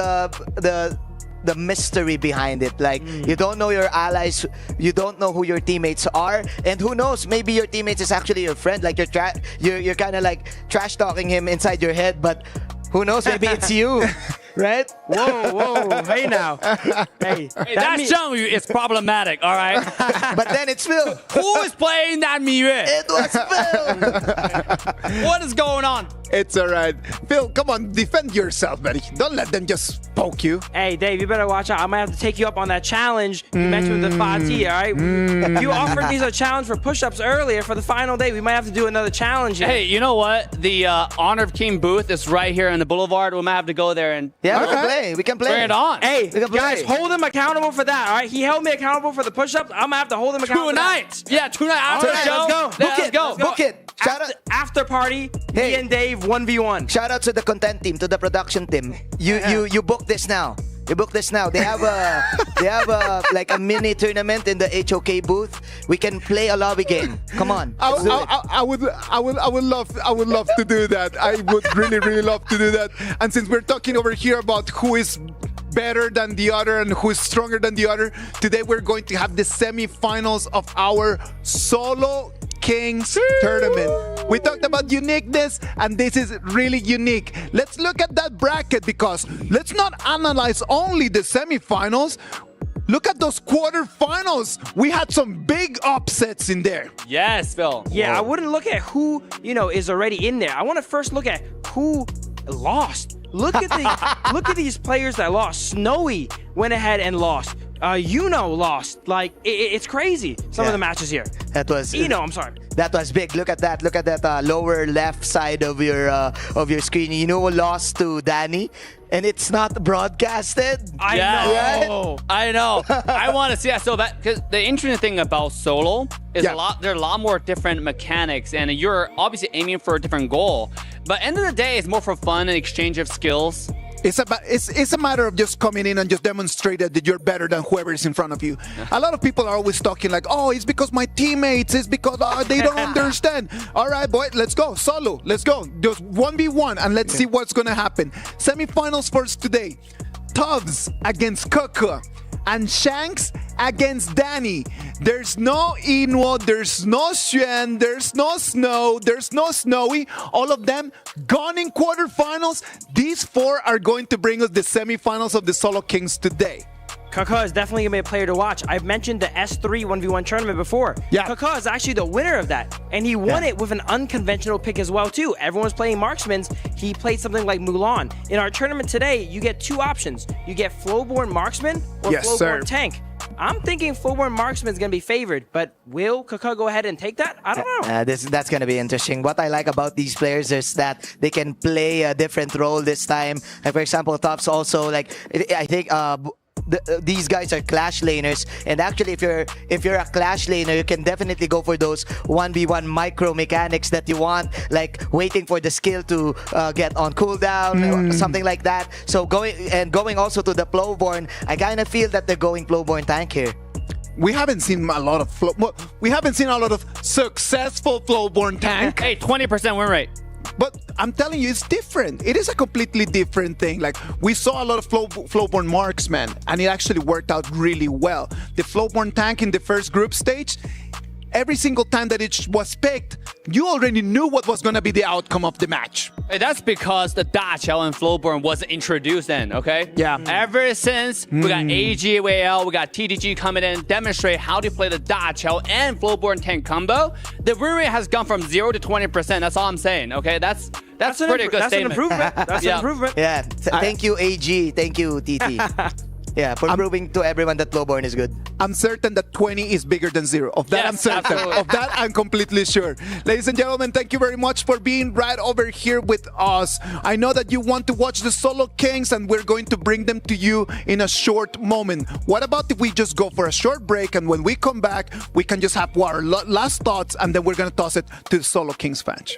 Speaker 6: the mystery behind it. Like you don't know your allies, you don't know who your teammates are, and who knows, maybe your teammates is actually your friend. Like you're kind of like trash talking him inside your head, but who knows, maybe it's you. Right?
Speaker 12: Whoa, hey now. Hey,
Speaker 13: that Zheng Yu is problematic, all right?
Speaker 6: But then it's Phil.
Speaker 13: Who is playing that Miyue?
Speaker 6: It was
Speaker 13: Phil. What is going on?
Speaker 9: It's all right. Phil, come on, defend yourself, buddy. Don't let them just poke you.
Speaker 12: Hey, Dave, you better watch out. I might have to take you up on that challenge you mentioned with the Fati, all right? You offered me a challenge for push-ups earlier for the final day. We might have to do another challenge here.
Speaker 13: Hey, you know what? The Honor of King booth is right here in the Boulevard. We might have to go there and...
Speaker 6: Yeah, we can play.
Speaker 13: Bring it on.
Speaker 12: Hey, guys, hold him accountable for that, all right? He held me accountable for the push-ups. I'm going to have to hold him accountable
Speaker 13: Tonight. Yeah, tonight after the show.
Speaker 12: Let's go.
Speaker 6: Book it.
Speaker 12: After party, me and Dave 1v1.
Speaker 6: Shout out to the content team, to the production team. You book this now. We book this now. They have a like a mini tournament in the HOK booth. We can play a lobby game. Come on.
Speaker 9: I would love to do that. I would really love to do that. And since we're talking over here about who is better than the other and who is stronger than the other, today we're going to have the semifinals of our Solo Kings tournament. We talked about uniqueness, and this is really unique. Let's look at that bracket, because let's not analyze only the semifinals. Look at those quarterfinals. We had some big upsets in there.
Speaker 13: Yes, Phil.
Speaker 12: Yeah, I wouldn't look at who, is already in there. I want to first look at who lost. Look at these players that lost. Snowy went ahead and lost. Lost. Like, it's crazy. Some of the matches here.
Speaker 6: That was
Speaker 12: I'm sorry.
Speaker 6: That was big. Look at that. Look at that lower left side of your screen. Lost to Danny, and it's not broadcasted.
Speaker 12: I know.
Speaker 6: Right?
Speaker 13: I know. I want to see that so bad, because the interesting thing about Solo is there are a lot more different mechanics, and you're obviously aiming for a different goal. But end of the day, it's more for fun and exchange of skills.
Speaker 9: It's a matter of just coming in and just demonstrating that you're better than whoever is in front of you. A lot of people are always talking like, oh, it's because my teammates, it's because they don't understand. All right, boy, let's go. Solo, let's go. Just 1v1, and let's see what's going to happen. Semifinals first today. Tubbs against Kaka. And Shanks against Danny. There's no Inwo, there's no Xuan, there's no Snow, there's no Snowy. All of them gone in quarterfinals. These four are going to bring us the semifinals of the Solo Kings today.
Speaker 12: Kaka is definitely going to be a player to watch. I've mentioned the S3 1v1 tournament before.
Speaker 9: Yeah.
Speaker 12: Kaka is actually the winner of that. And he won it with an unconventional pick as well, too. Everyone's playing marksmans. He played something like Mulan. In our tournament today, you get two options. You get Flowborn Marksman or Flowborn Tank. I'm thinking Flowborn Marksman is going to be favored, but will Kaka go ahead and take that? I don't know.
Speaker 6: That's going to be interesting. What I like about these players is that they can play a different role this time. Like, for example, Tops also, like, I think... these guys are clash laners, and actually if you're a clash laner, you can definitely go for those 1v1 micro mechanics that you want, like waiting for the skill to get on cooldown or something like that. So going also to the Flowborn, I kind of feel that they're going Flowborn tank here.
Speaker 9: We haven't seen a lot of successful Flowborn tank.
Speaker 13: Hey, 20% win rate.
Speaker 9: But I'm telling you, it's different. It is a completely different thing. Like, we saw a lot of Flowborn Marksman, and it actually worked out really well. The Flowborn tank in the first group stage, every single time that it was picked, you already knew what was going to be the outcome of the match.
Speaker 13: Hey, that's because the Dachel and Flowborn wasn't introduced then, okay?
Speaker 12: Yeah.
Speaker 13: Ever since we got AG, WL, we got TDG coming in, demonstrate how to play the Dachel and Flowborn tank combo, the win rate has gone from 0 to 20%. That's all I'm saying, okay? That's pretty good statement.
Speaker 12: An improvement. That's an improvement.
Speaker 6: Yeah. Thank you, AG. Thank you, TT. Yeah, for proving to everyone that Flowborn is good.
Speaker 9: I'm certain that 20 is bigger than 0. Of that,
Speaker 13: yes,
Speaker 9: I'm certain.
Speaker 13: Absolutely.
Speaker 9: Of that, I'm completely sure. Ladies and gentlemen, thank you very much for being right over here with us. I know that you want to watch the Solo Kings, and we're going to bring them to you in a short moment. What about if we just go for a short break, and when we come back, we can just have our last thoughts, and then we're going to toss it to the Solo Kings fans.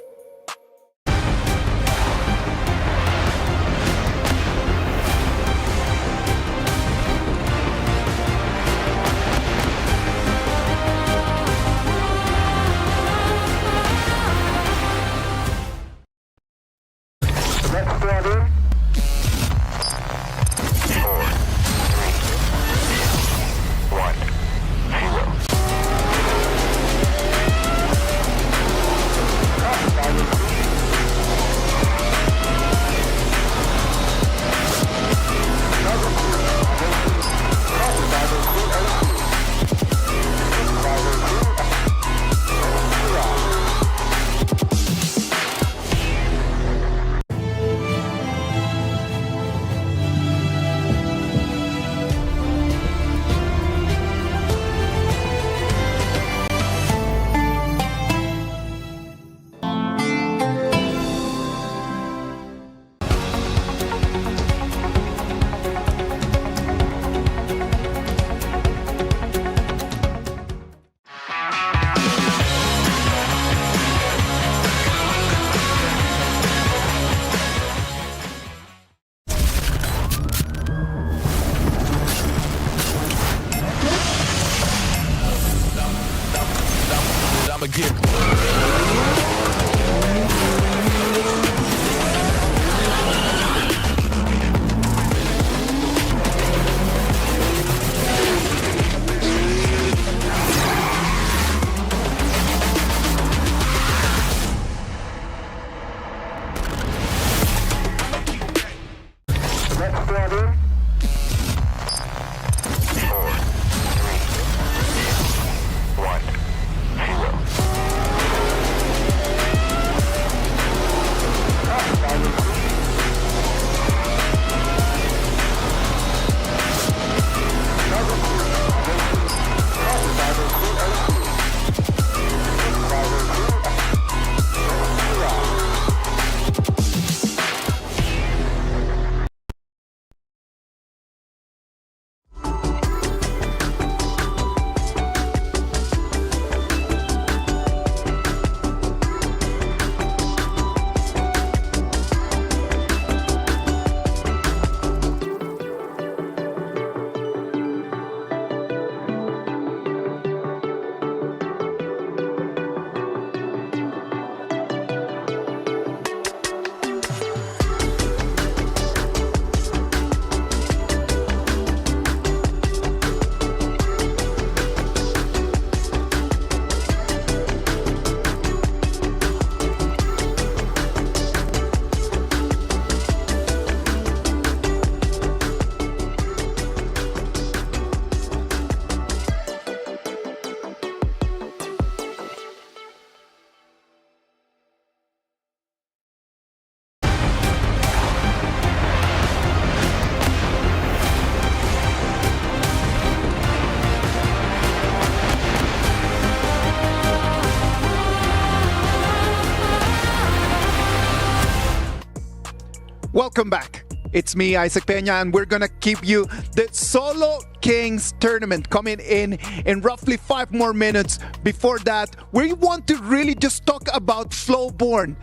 Speaker 9: Welcome back. It's me, Isaac Peña, and we're gonna keep you the Solo Kings tournament coming in roughly 5 more minutes. Before that, we want to really just talk about Flowborn.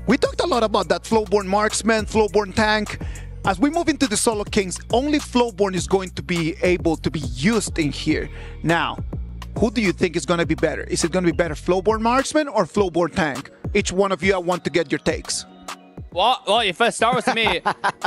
Speaker 9: We talked a lot about that Flowborn marksman, Flowborn tank. As we move into the Solo Kings, only Flowborn is going to be able to be used in here. Now, who do you think is going to be better? Is it going to be better Flowborn marksman or Flowborn tank? Each one of you, I want to get your takes.
Speaker 13: Well, if I start with me,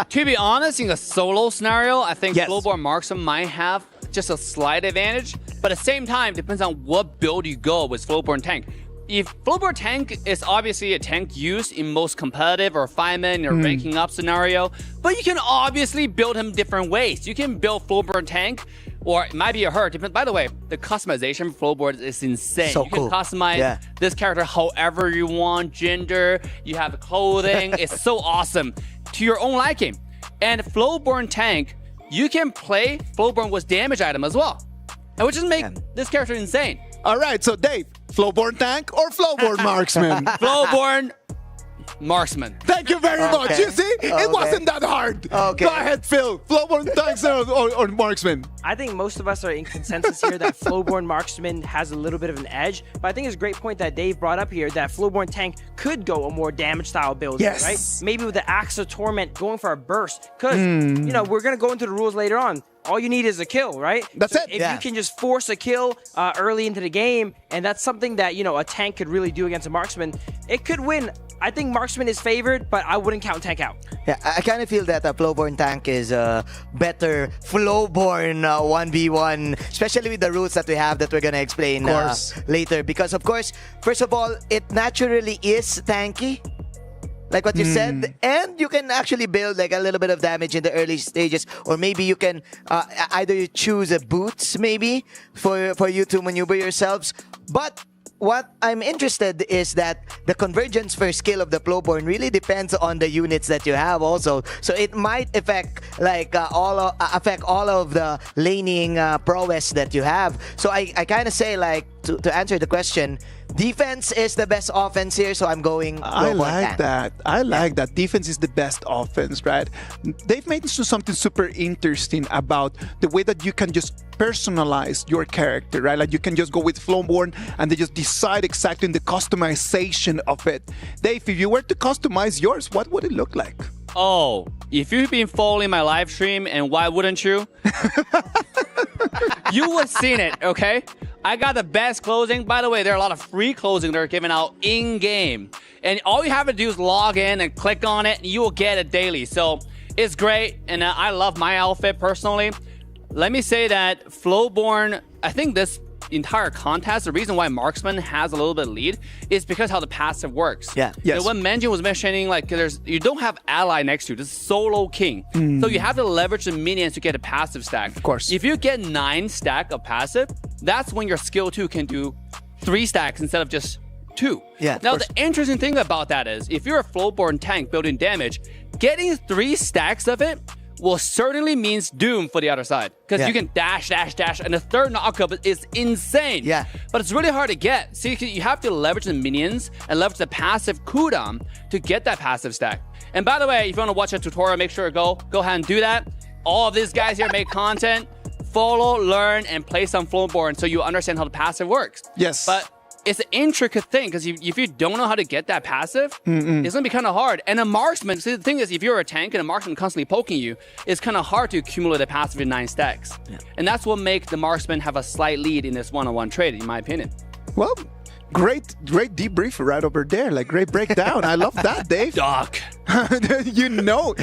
Speaker 13: to be honest, in a solo scenario, I think Flowborn marksman might have just a slight advantage. But at the same time, depends on what build you go with Flowborn tank. If Flowborn tank is obviously a tank used in most competitive or 5-man or ranking up scenario, but you can obviously build him different ways. You can build Flowborn tank, or it might be a hurt. By the way, the customization for Flowborn is insane.
Speaker 6: So
Speaker 13: you can
Speaker 6: cool.
Speaker 13: customize this character however you want, gender, you have clothing. It's so awesome to your own liking. And Flowborn tank, you can play Flowborn with damage item as well, which just make this character insane.
Speaker 9: All right, so Dave, Flowborn tank or Flowborn marksman?
Speaker 13: Flowborn marksman.
Speaker 9: Thank you very much. You see, it wasn't that hard.
Speaker 6: Okay.
Speaker 9: Go ahead, Phil. Flowborn tanks or marksman?
Speaker 12: I think most of us are in consensus here that Flowborn marksman has a little bit of an edge, but I think it's a great point that Dave brought up here that Flowborn tank could go a more damage style build, right? Maybe with the Axe of Torment going for a burst, because you know we're gonna go into the rules later on. All you need is a kill, right?
Speaker 9: That's it.
Speaker 12: If you can just force a kill early into the game, and that's something that, you know, a tank could really do against a marksman, it could win. I think marksman is favored, but I wouldn't count tank out.
Speaker 6: Yeah, I kind of feel that a Flowborn tank is a better Flowborn 1v1, especially with the rules that we have that we're going to explain later. Because, of course, first of all, it naturally is tanky. Like what you said, and you can actually build like a little bit of damage in the early stages, or maybe you can either you choose a boots maybe for you to maneuver yourselves. But what I'm interested is that the convergence for skill of the Flowborn really depends on the units that you have also. So it might affect like all of the laning prowess that you have. So I kind of say like to answer the question, defense is the best offense here, so I'm going Flowborn
Speaker 9: I like
Speaker 6: tank.
Speaker 9: that. I like that. Defense is the best offense, right? They've made something super interesting about the way that you can just personalize your character, right? Like you can just go with Flowborn and they just decide exactly the customization of it. Dave, if you were to customize yours, what would it look like?
Speaker 13: Oh, if you've been following my live stream, and why wouldn't you? You would have seen it, okay? I got the best clothing. By the way, there are a lot of free clothing that are given out in-game. And all you have to do is log in and click on it, and you will get it daily. So it's great, and I love my outfit personally. Let me say that Flowborn, I think this entire contest, the reason why marksman has a little bit of lead is because how the passive works.
Speaker 6: Yeah.
Speaker 9: Yes.
Speaker 13: So when Menjin was mentioning, like, you don't have ally next to you. This is solo king. So you have to leverage the minions to get a passive stack.
Speaker 9: Of course.
Speaker 13: If you get 9 stack of passive, that's when your skill 2 can do 3 stacks instead of just 2.
Speaker 6: Yeah.
Speaker 13: Now the interesting thing about that is, if you're a Flowborn tank building damage, getting 3 stacks of it will certainly means doom for the other side, because you can dash, and the third knockup is insane.
Speaker 6: Yeah.
Speaker 13: But it's really hard to get. See, you have to leverage the minions and leverage the passive cooldown to get that passive stack. And by the way, if you want to watch a tutorial, make sure to go ahead and do that. All of these guys here make content. Follow, learn, and play some Flowborn so you understand how the passive works.
Speaker 9: Yes.
Speaker 13: But it's an intricate thing, because if you don't know how to get that passive, it's going to be kind of hard. And a marksman, see, the thing is, if you're a tank and a marksman constantly poking you, it's kind of hard to accumulate the passive in 9 stacks. Yeah. And that's what makes the marksman have a slight lead in this one-on-one trade, in my opinion.
Speaker 9: Well, great debrief right over there. Like, great breakdown. I love that, Dave.
Speaker 13: Doc.
Speaker 9: you know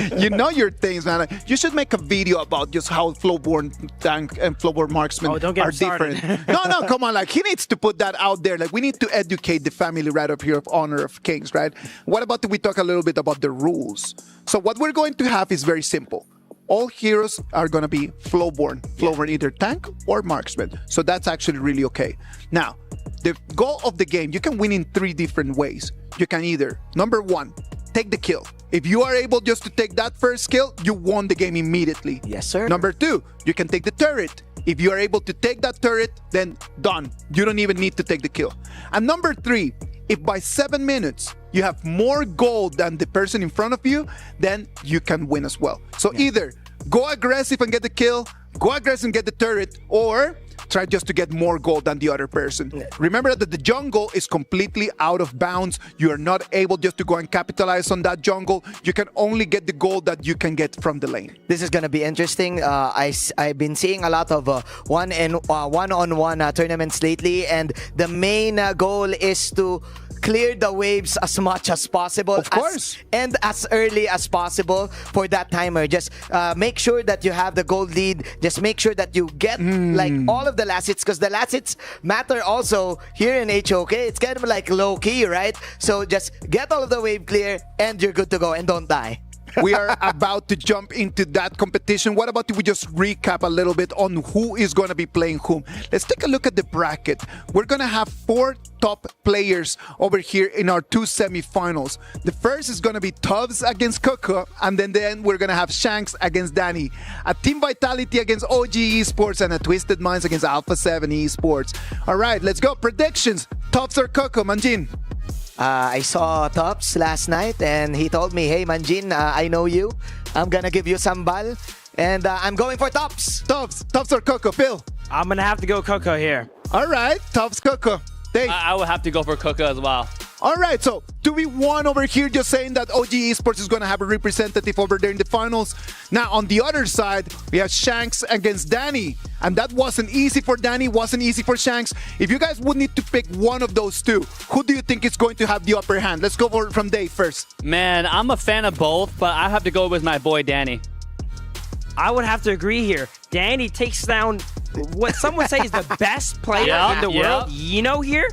Speaker 9: your things, man. You should make a video about just how Flowborn tank and Flowborn marksman
Speaker 12: don't get
Speaker 9: are different. No, come on. Like, he needs to put that out there. Like, we need to educate the family right up here of Honor of Kings, right? What about we talk a little bit about the rules? So what we're going to have is very simple. All heroes are going to be Flowborn. Flowborn either tank or marksman. So that's actually really okay. Now, the goal of the game, you can win in 3 different ways. You can either, number 1, take the kill. If you are able just to take that first kill, you won the game immediately.
Speaker 6: Yes, sir.
Speaker 9: Number 2, you can take the turret. If you are able to take that turret, then done. You don't even need to take the kill. And number 3, if by 7 minutes you have more gold than the person in front of you, then you can win as well. So either go aggressive and get the kill, go aggressive and get the turret, or try just to get more gold than the other person. Remember that the jungle is completely out of bounds. You are not able just to go and capitalize on that jungle. You can only get the gold that you can get from the lane.
Speaker 6: This is going to be interesting. I've been seeing a lot of one-on-one tournaments lately, and the main goal is to clear the waves as much as possible.
Speaker 9: Of course.
Speaker 6: And as early as possible for that timer. Just make sure that you have the gold lead. Just make sure that you get like all of the last hits, because the last hits matter also here in HOK. It's kind of like low key, right? So just get all of the wave clear and you're good to go and don't die.
Speaker 9: We are about to jump into that competition. What about if we just recap a little bit on who is going to be playing whom? Let's take a look at the bracket. We're going to have 4 top players over here in our 2 semifinals. The first is going to be Tubbs against Coco, and then we're going to have Shanks against Danny. A Team Vitality against OG Esports, and a Twisted Minds against Alpha 7 Esports. All right, let's go. Predictions. Tubbs or Coco, Manjin?
Speaker 6: I saw Tops last night and he told me, hey Manjin, I know you. I'm gonna give you some ball. And I'm going for Tops.
Speaker 9: Tops or Coco, Phil?
Speaker 12: I'm going to have to go Coco here.
Speaker 9: All right, Tops, Coco. Dave?
Speaker 13: I would have to go for Coco as well.
Speaker 9: All right, so 2v1 over here, just saying that OG Esports is going to have a representative over there in the finals. Now, on the other side, we have Shanks against Danny. And that wasn't easy for Danny, wasn't easy for Shanks. If you guys would need to pick one of those two, who do you think is going to have the upper hand? Let's go from Dave first.
Speaker 13: Man, I'm a fan of both, but I have to go with my boy Danny.
Speaker 12: I would have to agree here. Danny takes down what some would say is the best player in the world. You know here?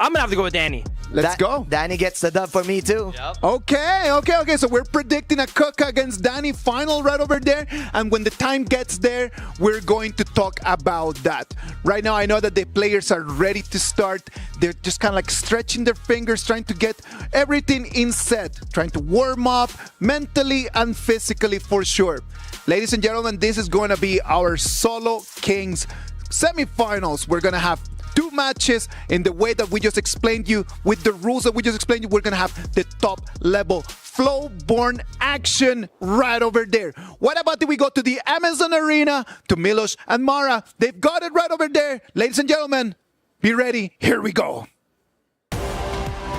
Speaker 12: I'm going to have to go with Danny.
Speaker 9: Let's go.
Speaker 6: Danny gets the dub for me too.
Speaker 9: Okay. So we're predicting a Coco against Danny final right over there. And when the time gets there, we're going to talk about that. Right now, I know that the players are ready to start. They're just kind of like stretching their fingers, trying to get everything in set, trying to warm up mentally and physically for sure. Ladies and gentlemen, this is going to be our Solo Kings semifinals. We're going to have 2 matches in the way that we just explained you, with the rules that we just explained you. We're gonna have the top level flow-born action right over there. What about if we go to the Amazon Arena, to Milos and Mara? They've got it right over there. Ladies and gentlemen, be ready. Here we go.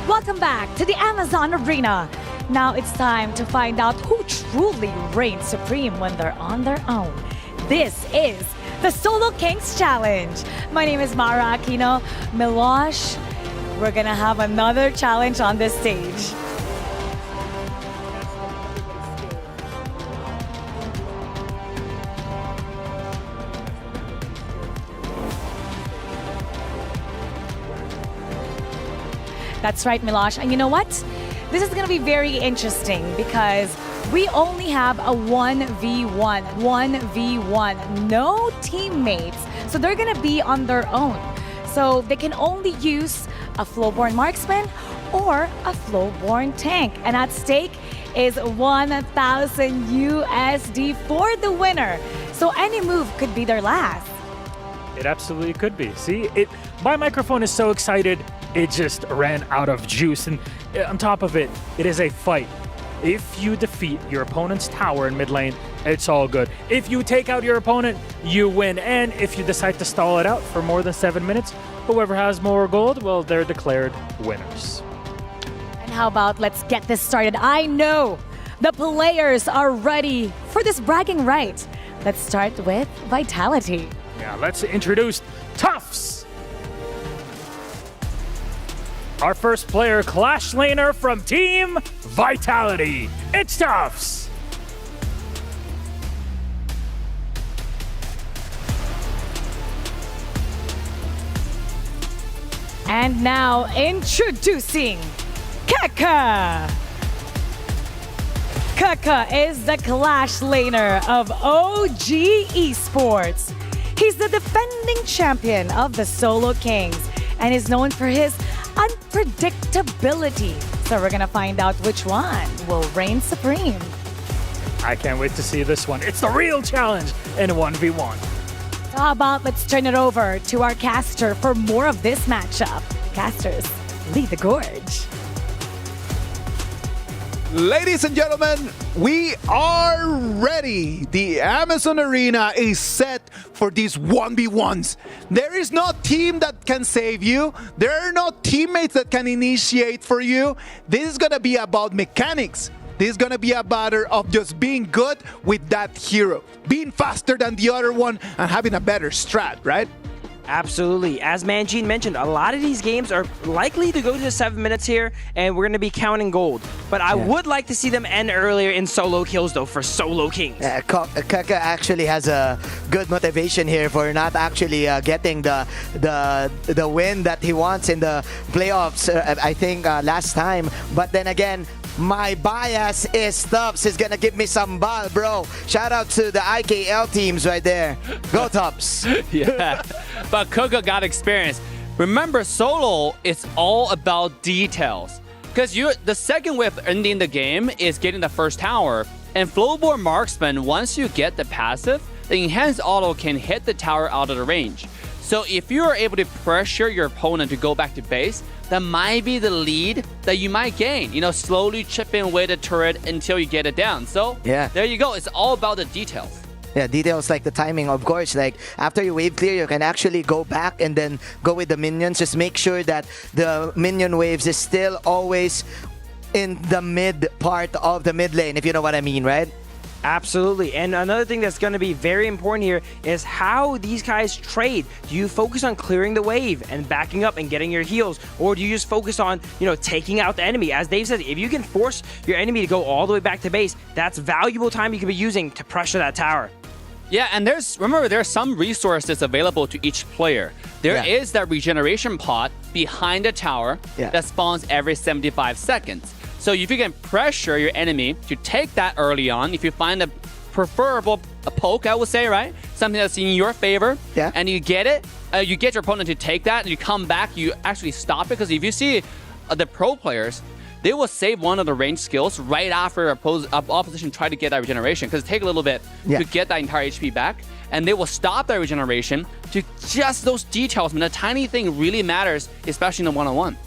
Speaker 14: Welcome back to the Amazon Arena. Now it's time to find out who truly reigns supreme when they're on their own. This is the Solo Kings Challenge. My name is Mara Aquino. Milosh, we're gonna have another challenge on this stage. That's right, Milosh. And you know what? This is gonna be very interesting because we only have a 1v1, no teammates. So they're gonna be on their own. So they can only use a flowborn marksman or a flowborn tank. And at stake is 1,000 USD for the winner. So any move could be their last.
Speaker 11: It absolutely could be. See, my microphone is so excited, it just ran out of juice. And on top of it, it is a fight. If you defeat your opponent's tower in mid lane, it's all good. If you take out your opponent, you win. And if you decide to stall it out for more than 7 minutes, whoever has more gold, well, they're declared winners.
Speaker 14: And how about let's get this started? I know the players are ready for this bragging right. Let's start with Vitality.
Speaker 11: Yeah, let's introduce Tufts. Our first player, Clash Laner from Team Vitality. It's Tufts.
Speaker 14: And now introducing Keka. Keka is the Clash Laner of OG Esports. He's the defending champion of the Solo Kings and is known for his unpredictability. So we're gonna find out which one will reign supreme.
Speaker 11: I can't wait to see this one. It's the real challenge in 1v1.
Speaker 14: So how about let's turn it over to our caster for more of this matchup. Casters. lead the gorge.
Speaker 9: Ladies and gentlemen, we are ready. The Amazon Arena is set for these 1v1s. There is no team that can save you. There are no teammates that can initiate for you. This is going to be about mechanics. This is going to be a matter of just being good with that hero, being faster than the other one and having a better strat, right?
Speaker 12: Absolutely. As Manjin mentioned, a lot of these games are likely to go to 7 minutes here, and we're going to be counting gold. But I would like to see them end earlier in solo kills, though, for solo kings.
Speaker 6: Kaka actually has a good motivation here for not actually getting the win that he wants in the playoffs, I think, last time. But then again, my bias is Tubbs. He's gonna give me some ball, bro. Shout out to the IKL teams right there. Go Tubbs.
Speaker 13: Yeah, but Coco got experience. Remember, solo is all about details. Because the second way of ending the game is getting the first tower. And Flowboard Marksman, once you get the passive, the enhanced auto can hit the tower out of the range. So if you are able to pressure your opponent to go back to base, that might be the lead that you might gain. You know, slowly chipping away the turret until you get it down. So
Speaker 6: yeah,
Speaker 13: there you go. It's all about the details.
Speaker 6: Yeah, details like the timing, of course. Like after you wave clear, you can actually go back and then go with the minions. Just make sure that the minion waves is still always in the mid part of the mid lane, if you know what I mean, right?
Speaker 12: Absolutely. And another thing that's going to be very important here is how these guys trade. Do you focus on clearing the wave and backing up and getting your heals? Or do you just focus on, taking out the enemy? As Dave said, if you can force your enemy to go all the way back to base, that's valuable time you could be using to pressure that tower.
Speaker 13: Yeah, and remember, there are some resources available to each player. There is that regeneration pot behind the tower that spawns every 75 seconds. So if you can pressure your enemy to take that early on, if you find a preferable poke, I would say, right? Something that's in your favor, and you get it, you get your opponent to take that, and you come back, you actually stop it. Because if you see the pro players, they will save one of the range skills right after opposition try to get that regeneration, because it takes a little bit to get that entire HP back. And they will stop that regeneration to just those details. I mean, a tiny thing really matters, especially in the one-on-one.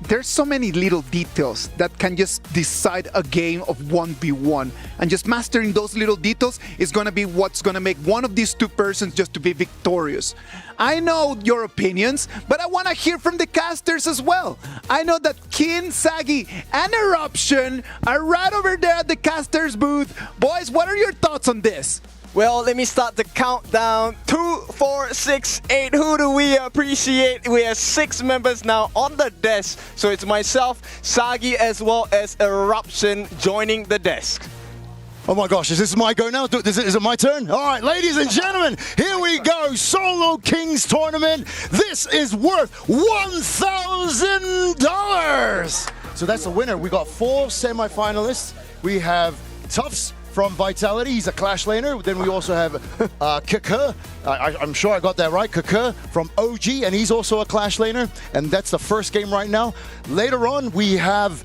Speaker 9: There's so many little details that can just decide a game of 1v1, and just mastering those little details is going to be what's going to make one of these two persons just to be victorious. I know your opinions, but I want to hear from the casters as well. I know that Kin, Sagi, and Eruption are right over there at the casters booth. Boys, what are your thoughts on this?
Speaker 10: Well, let me start the countdown. 2, 4, 6, 8. Who do we appreciate? We have 6 members now on the desk. So it's myself, Sagi, as well as Eruption joining the desk.
Speaker 15: Oh my gosh, is this my go now? Is it my turn? All right, ladies and gentlemen, here we go. Solo Kings Tournament. This is worth $1,000. So that's the winner. We got 4 semi-finalists. We have Tufts from Vitality, he's a Clash laner. Then we also have Kaka, I'm sure I got that right, Kaka from OG, and he's also a Clash laner. And that's the first game right now. Later on, we have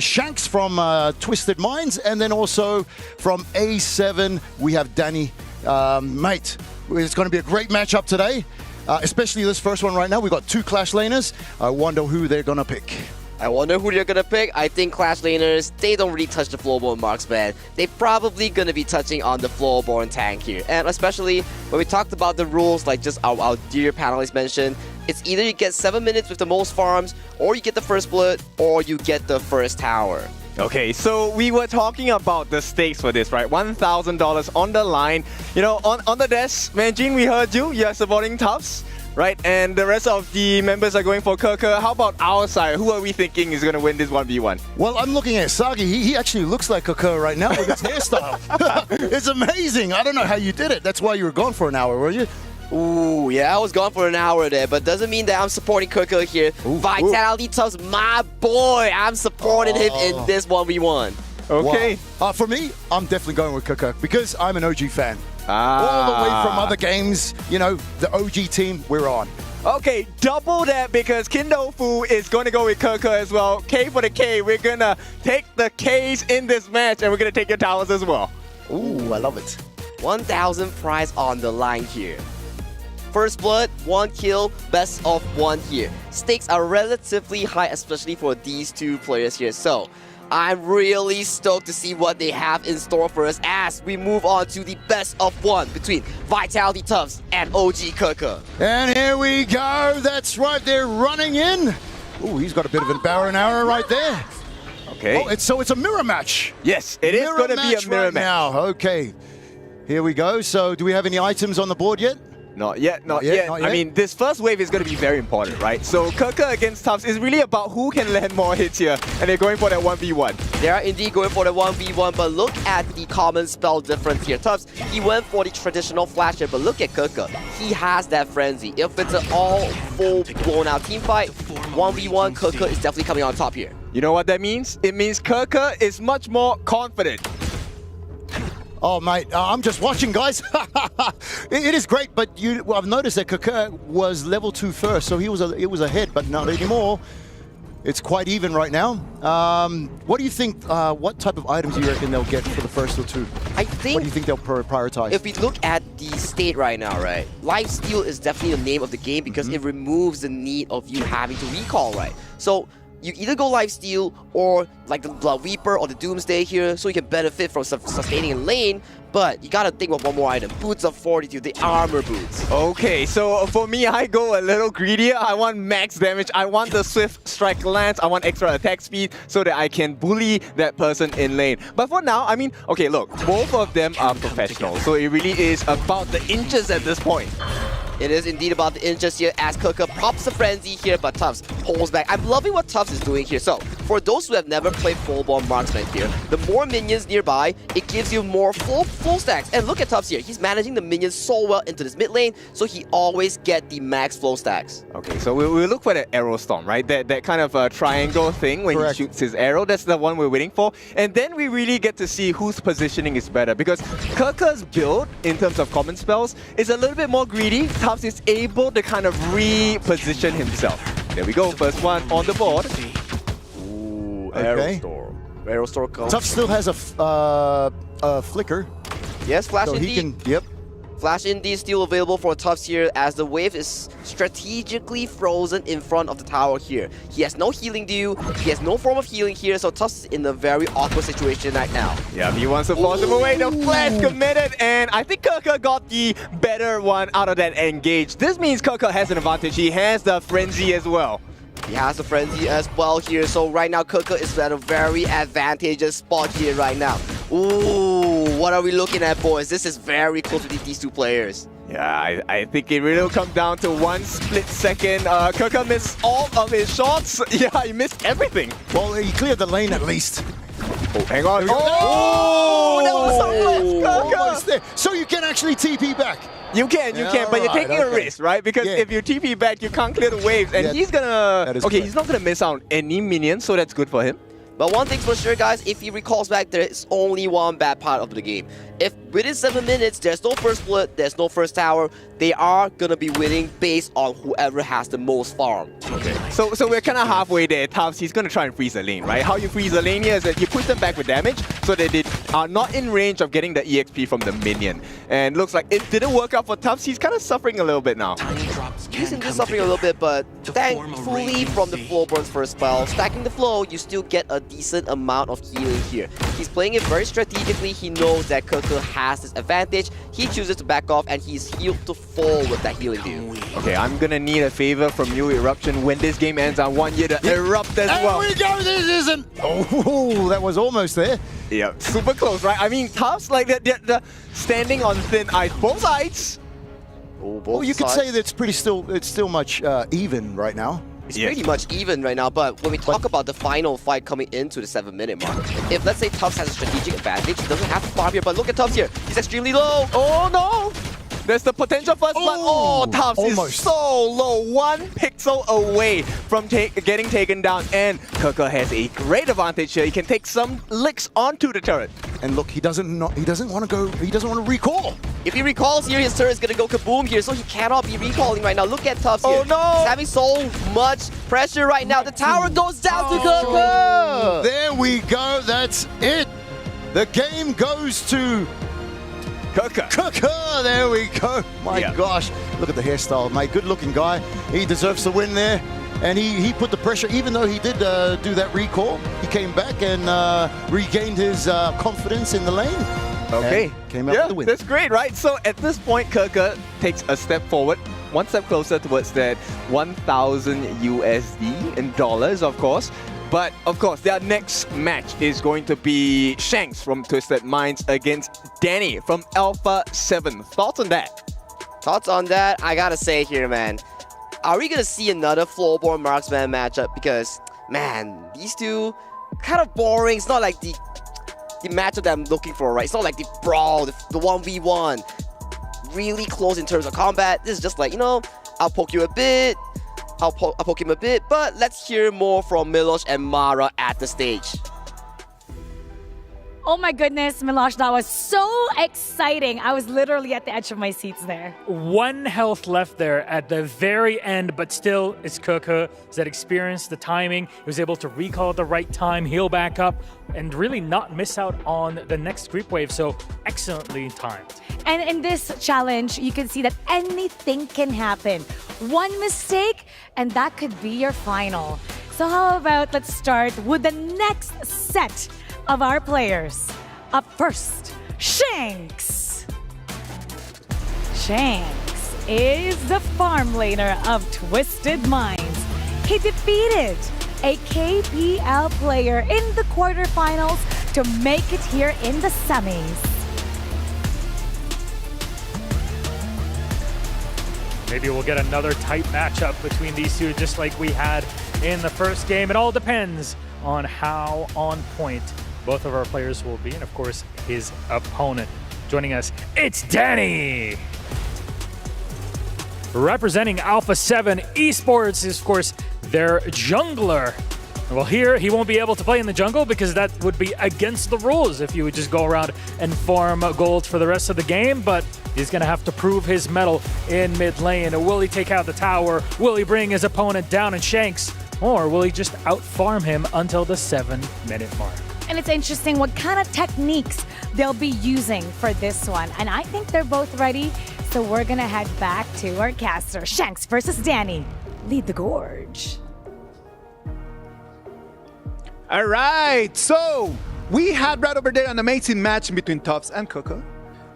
Speaker 15: Shanks from Twisted Minds, and then also from A7, we have Danny. Mate, it's going to be a great matchup today, especially this first one right now. We've got 2 Clash laners. I wonder who they're going to pick.
Speaker 18: I wonder who they're gonna pick. I think Clash laners, they don't really touch the Floorborn marksman. They're probably gonna be touching on the Floorborn tank here. And especially when we talked about the rules, like just our dear panelists mentioned, it's either you get 7 minutes with the most farms, or you get the first blood, or you get the first tower.
Speaker 10: Okay, so we were talking about the stakes for this, right? $1,000 on the line. On the desk, Manjin, we heard you. You're supporting Tufts. Right, and the rest of the members are going for Kaka. How about our side? Who are we thinking is going to win this 1v1?
Speaker 15: Well, I'm looking at Sagi. He actually looks like Kaka right now with his hairstyle. It's amazing. I don't know how you did it. That's why you were gone for an hour, were you?
Speaker 18: Ooh, yeah, I was gone for an hour there, but doesn't mean that I'm supporting Kaka here. Vitality Tufts, my boy. I'm supporting him in this 1v1.
Speaker 15: Okay. Wow. For me, I'm definitely going with Kaka because I'm an OG fan. All the way from other games, the OG team, we're on.
Speaker 10: Okay, double that because Kindofu is going to go with Kaka as well. K for the K. We're going to take the Ks in this match, and we're going to take your towers as well.
Speaker 15: Ooh, I love it.
Speaker 18: 1,000 prize on the line here. First blood, 1 kill, best of 1 here. Stakes are relatively high, especially for these two players here. So I'm really stoked to see what they have in store for us as we move on to the best of 1 between Vitality Tufts and OG KWC.
Speaker 15: And here we go. That's right. They're running in. Oh, he's got a bit of a bow and arrow right there.
Speaker 17: Okay.
Speaker 15: Oh, so it's a mirror match.
Speaker 17: Yes, it is going to be a mirror
Speaker 15: right
Speaker 17: match.
Speaker 15: Now. Okay. Here we go. So do we have any items on the board yet?
Speaker 17: Not yet. I mean, this first wave is going to be very important, right? So KWC against Tufts is really about who can land more hits here, and they're going for that 1v1.
Speaker 18: They are indeed going for the 1v1, but look at the common spell difference here. Tufts, he went for the traditional flasher, but look at KWC. He has that frenzy. If it's an all full blown out team fight, 1v1, KWC is definitely coming on top here.
Speaker 17: You know what that means? It means KWC is much more confident.
Speaker 15: Oh, mate, I'm just watching, guys. It is great, but I've noticed that KWC was level 2 first, so it was ahead, but not anymore. It's quite even right now. What do you think, what type of items do you reckon they'll get for the first or 2?
Speaker 18: I think...
Speaker 15: What do you think they'll prioritize?
Speaker 18: If we look at the state right now, right, lifesteal is definitely the name of the game because it removes the need of you having to recall, right? So you either go lifesteal or like the Blood Reaper or the Doomsday here, so you can benefit from sustaining in lane, but you gotta think of one more item. Boots of Fortitude, the armor boots.
Speaker 17: Okay, so for me, I go a little greedier. I want max damage. I want the Swift Strike Lance. I want extra attack speed so that I can bully that person in lane. But for now, I mean, okay, look, both of them are professionals, so it really is about the inches at this point.
Speaker 18: It is indeed about the inches here as KWC pops the frenzy here, but Tufts pulls back. I'm loving what Tufts is doing here. So, for those who have never played full-blown marksman here, the more minions nearby, it gives you more full stacks. And look at Tufts here. He's managing the minions so well into this mid lane, so he always get the max flow stacks.
Speaker 17: Okay, so we'll look for that arrow storm, right? That kind of triangle thing when he shoots his arrow. That's the one we're waiting for. And then we really get to see whose positioning is better, because KWC's build, in terms of common spells, is a little bit more greedy. Tufts is able to kind of reposition himself. There we go, first one on the board.
Speaker 18: Ooh, arrow storm. Arrow storm comes.
Speaker 15: Tufts still has a flicker.
Speaker 18: Yes, Flash
Speaker 15: so
Speaker 18: indeed.
Speaker 15: He can, yep.
Speaker 18: Flash indeed still available for Tufts here as the wave is strategically frozen in front of the tower here. He has no healing due, he has no form of healing here, so Tufts is in a very awkward situation right now.
Speaker 17: Yeah, he wants to force him away. The flash committed, and I think KWC got the better one out of that engage. This means KWC has an advantage. He has the frenzy as well.
Speaker 18: He has the frenzy as well here, so right now KWC is at a very advantageous spot here right now. Ooh, what are we looking at, boys? This is very close between these two players.
Speaker 17: Yeah, I think it really will come down to one split second. KWC missed all of his shots. Yeah, he missed everything.
Speaker 15: Well, he cleared the lane at least.
Speaker 17: Oh, hang on.
Speaker 15: Oh,
Speaker 17: that was so close,
Speaker 15: almost there. So you can actually TP back.
Speaker 17: You can, but you're taking a risk, right? Because if you TP back, you can't clear the waves, and he's gonna... Okay, he's not gonna miss out on any minions, so that's good for him.
Speaker 18: But one thing's for sure, guys, if he recalls back, there is only one bad part of the game. If within 7 minutes, there's no first blood, there's no first tower, they are gonna be winning based on whoever has the most farm.
Speaker 17: Okay. So we're kind of halfway there. Tufts, he's gonna try and freeze the lane, right? How you freeze the lane here is that you push them back with damage so that they are not in range of getting the EXP from the minion. And looks like it didn't work out for Tufts. He's kind of suffering a little bit now.
Speaker 18: He's indeed suffering a little bit, but thankfully from the flow burns first spell, stacking the flow, you still get a decent amount of healing here. He's playing it very strategically. He knows that KWC has this advantage. He chooses to back off, and he's healed to full with that healing deal.
Speaker 17: Okay, I'm gonna need a favor from you, Eruption. When this game ends, I want you to erupt as well.
Speaker 15: There we go, this isn't... Oh, that was almost there.
Speaker 17: Yeah, super close, right? I mean, Tufts, like, the standing on thin ice, both sides.
Speaker 15: Well, you could say that it's still much even right now.
Speaker 18: It's pretty much even right now, but when we talk about the final fight coming into the 7-minute mark, if let's say Tufts has a strategic advantage, he doesn't have to farm here, but look at Tufts here. He's extremely low.
Speaker 17: Oh no! There's the potential first blood. Oh, Tufts is so low. 1 pixel away from getting taken down, and KWC has a great advantage here. He can take some licks onto the turret.
Speaker 15: And look, he doesn't want to recall.
Speaker 18: If he recalls here, his turret is gonna go kaboom here, so he cannot be recalling right now. Look at Tufts here.
Speaker 17: Oh no!
Speaker 18: He's having so much pressure right now. The tower goes down to KWC.
Speaker 15: There we go. That's it. The game goes to KWC, there we go. My gosh, look at the hairstyle, mate. Good-looking guy. He deserves the win there. And he put the pressure, even though he did do that recall. He came back and regained his confidence in the lane.
Speaker 19: Okay.
Speaker 15: Came out with the win.
Speaker 19: That's great, right? So at this point, KWC takes a step forward, one step closer towards that 1,000 USD in dollars, of course. But of course, their next match is going to be Shanks from Twisted Minds against Danny from Alpha 7. Thoughts on that?
Speaker 18: Thoughts on that? I gotta say here, man. Are we gonna see another floorborne marksman matchup? Because, man, these two kind of boring. It's not like the matchup that I'm looking for, right? It's not like the brawl, the 1v1. Really close in terms of combat. This is just like, you know, I'll poke you a bit. I'll poke him a bit, but let's hear more from Milosh and Mara at the stage.
Speaker 14: Oh my goodness, Milosh, that was so exciting. I was literally at the edge of my seats there.
Speaker 11: 1 health left there at the very end, but still it's KWC that experienced the timing. He was able to recall at the right time, heal back up, and really not miss out on the next creep wave. So excellently timed.
Speaker 14: And in this challenge, you can see that anything can happen. One mistake, and that could be your final. So how about let's start with the next set of our players. Up first, Shanks. Shanks is the farm laner of Twisted Minds. He defeated a KPL player in the quarterfinals to make it here in the semis.
Speaker 11: Maybe we'll get another tight matchup between these two, just like we had in the first game. It all depends on how on point both of our players will be, and of course, his opponent. Joining us, it's Danny! Representing Alpha 7 Esports is, of course, their jungler. Well, here, he won't be able to play in the jungle because that would be against the rules if you would just go around and farm gold for the rest of the game, but he's going to have to prove his mettle in mid lane. Will he take out the tower? Will he bring his opponent down in Shanks? Or will he just out-farm him until the 7-minute mark?
Speaker 14: And it's interesting what kind of techniques they'll be using for this one. And I think they're both ready. So we're going to head back to our caster. Shanks versus Danny. Lead the gorge.
Speaker 9: All right, so we had right over there an amazing match between Tufts and KWC.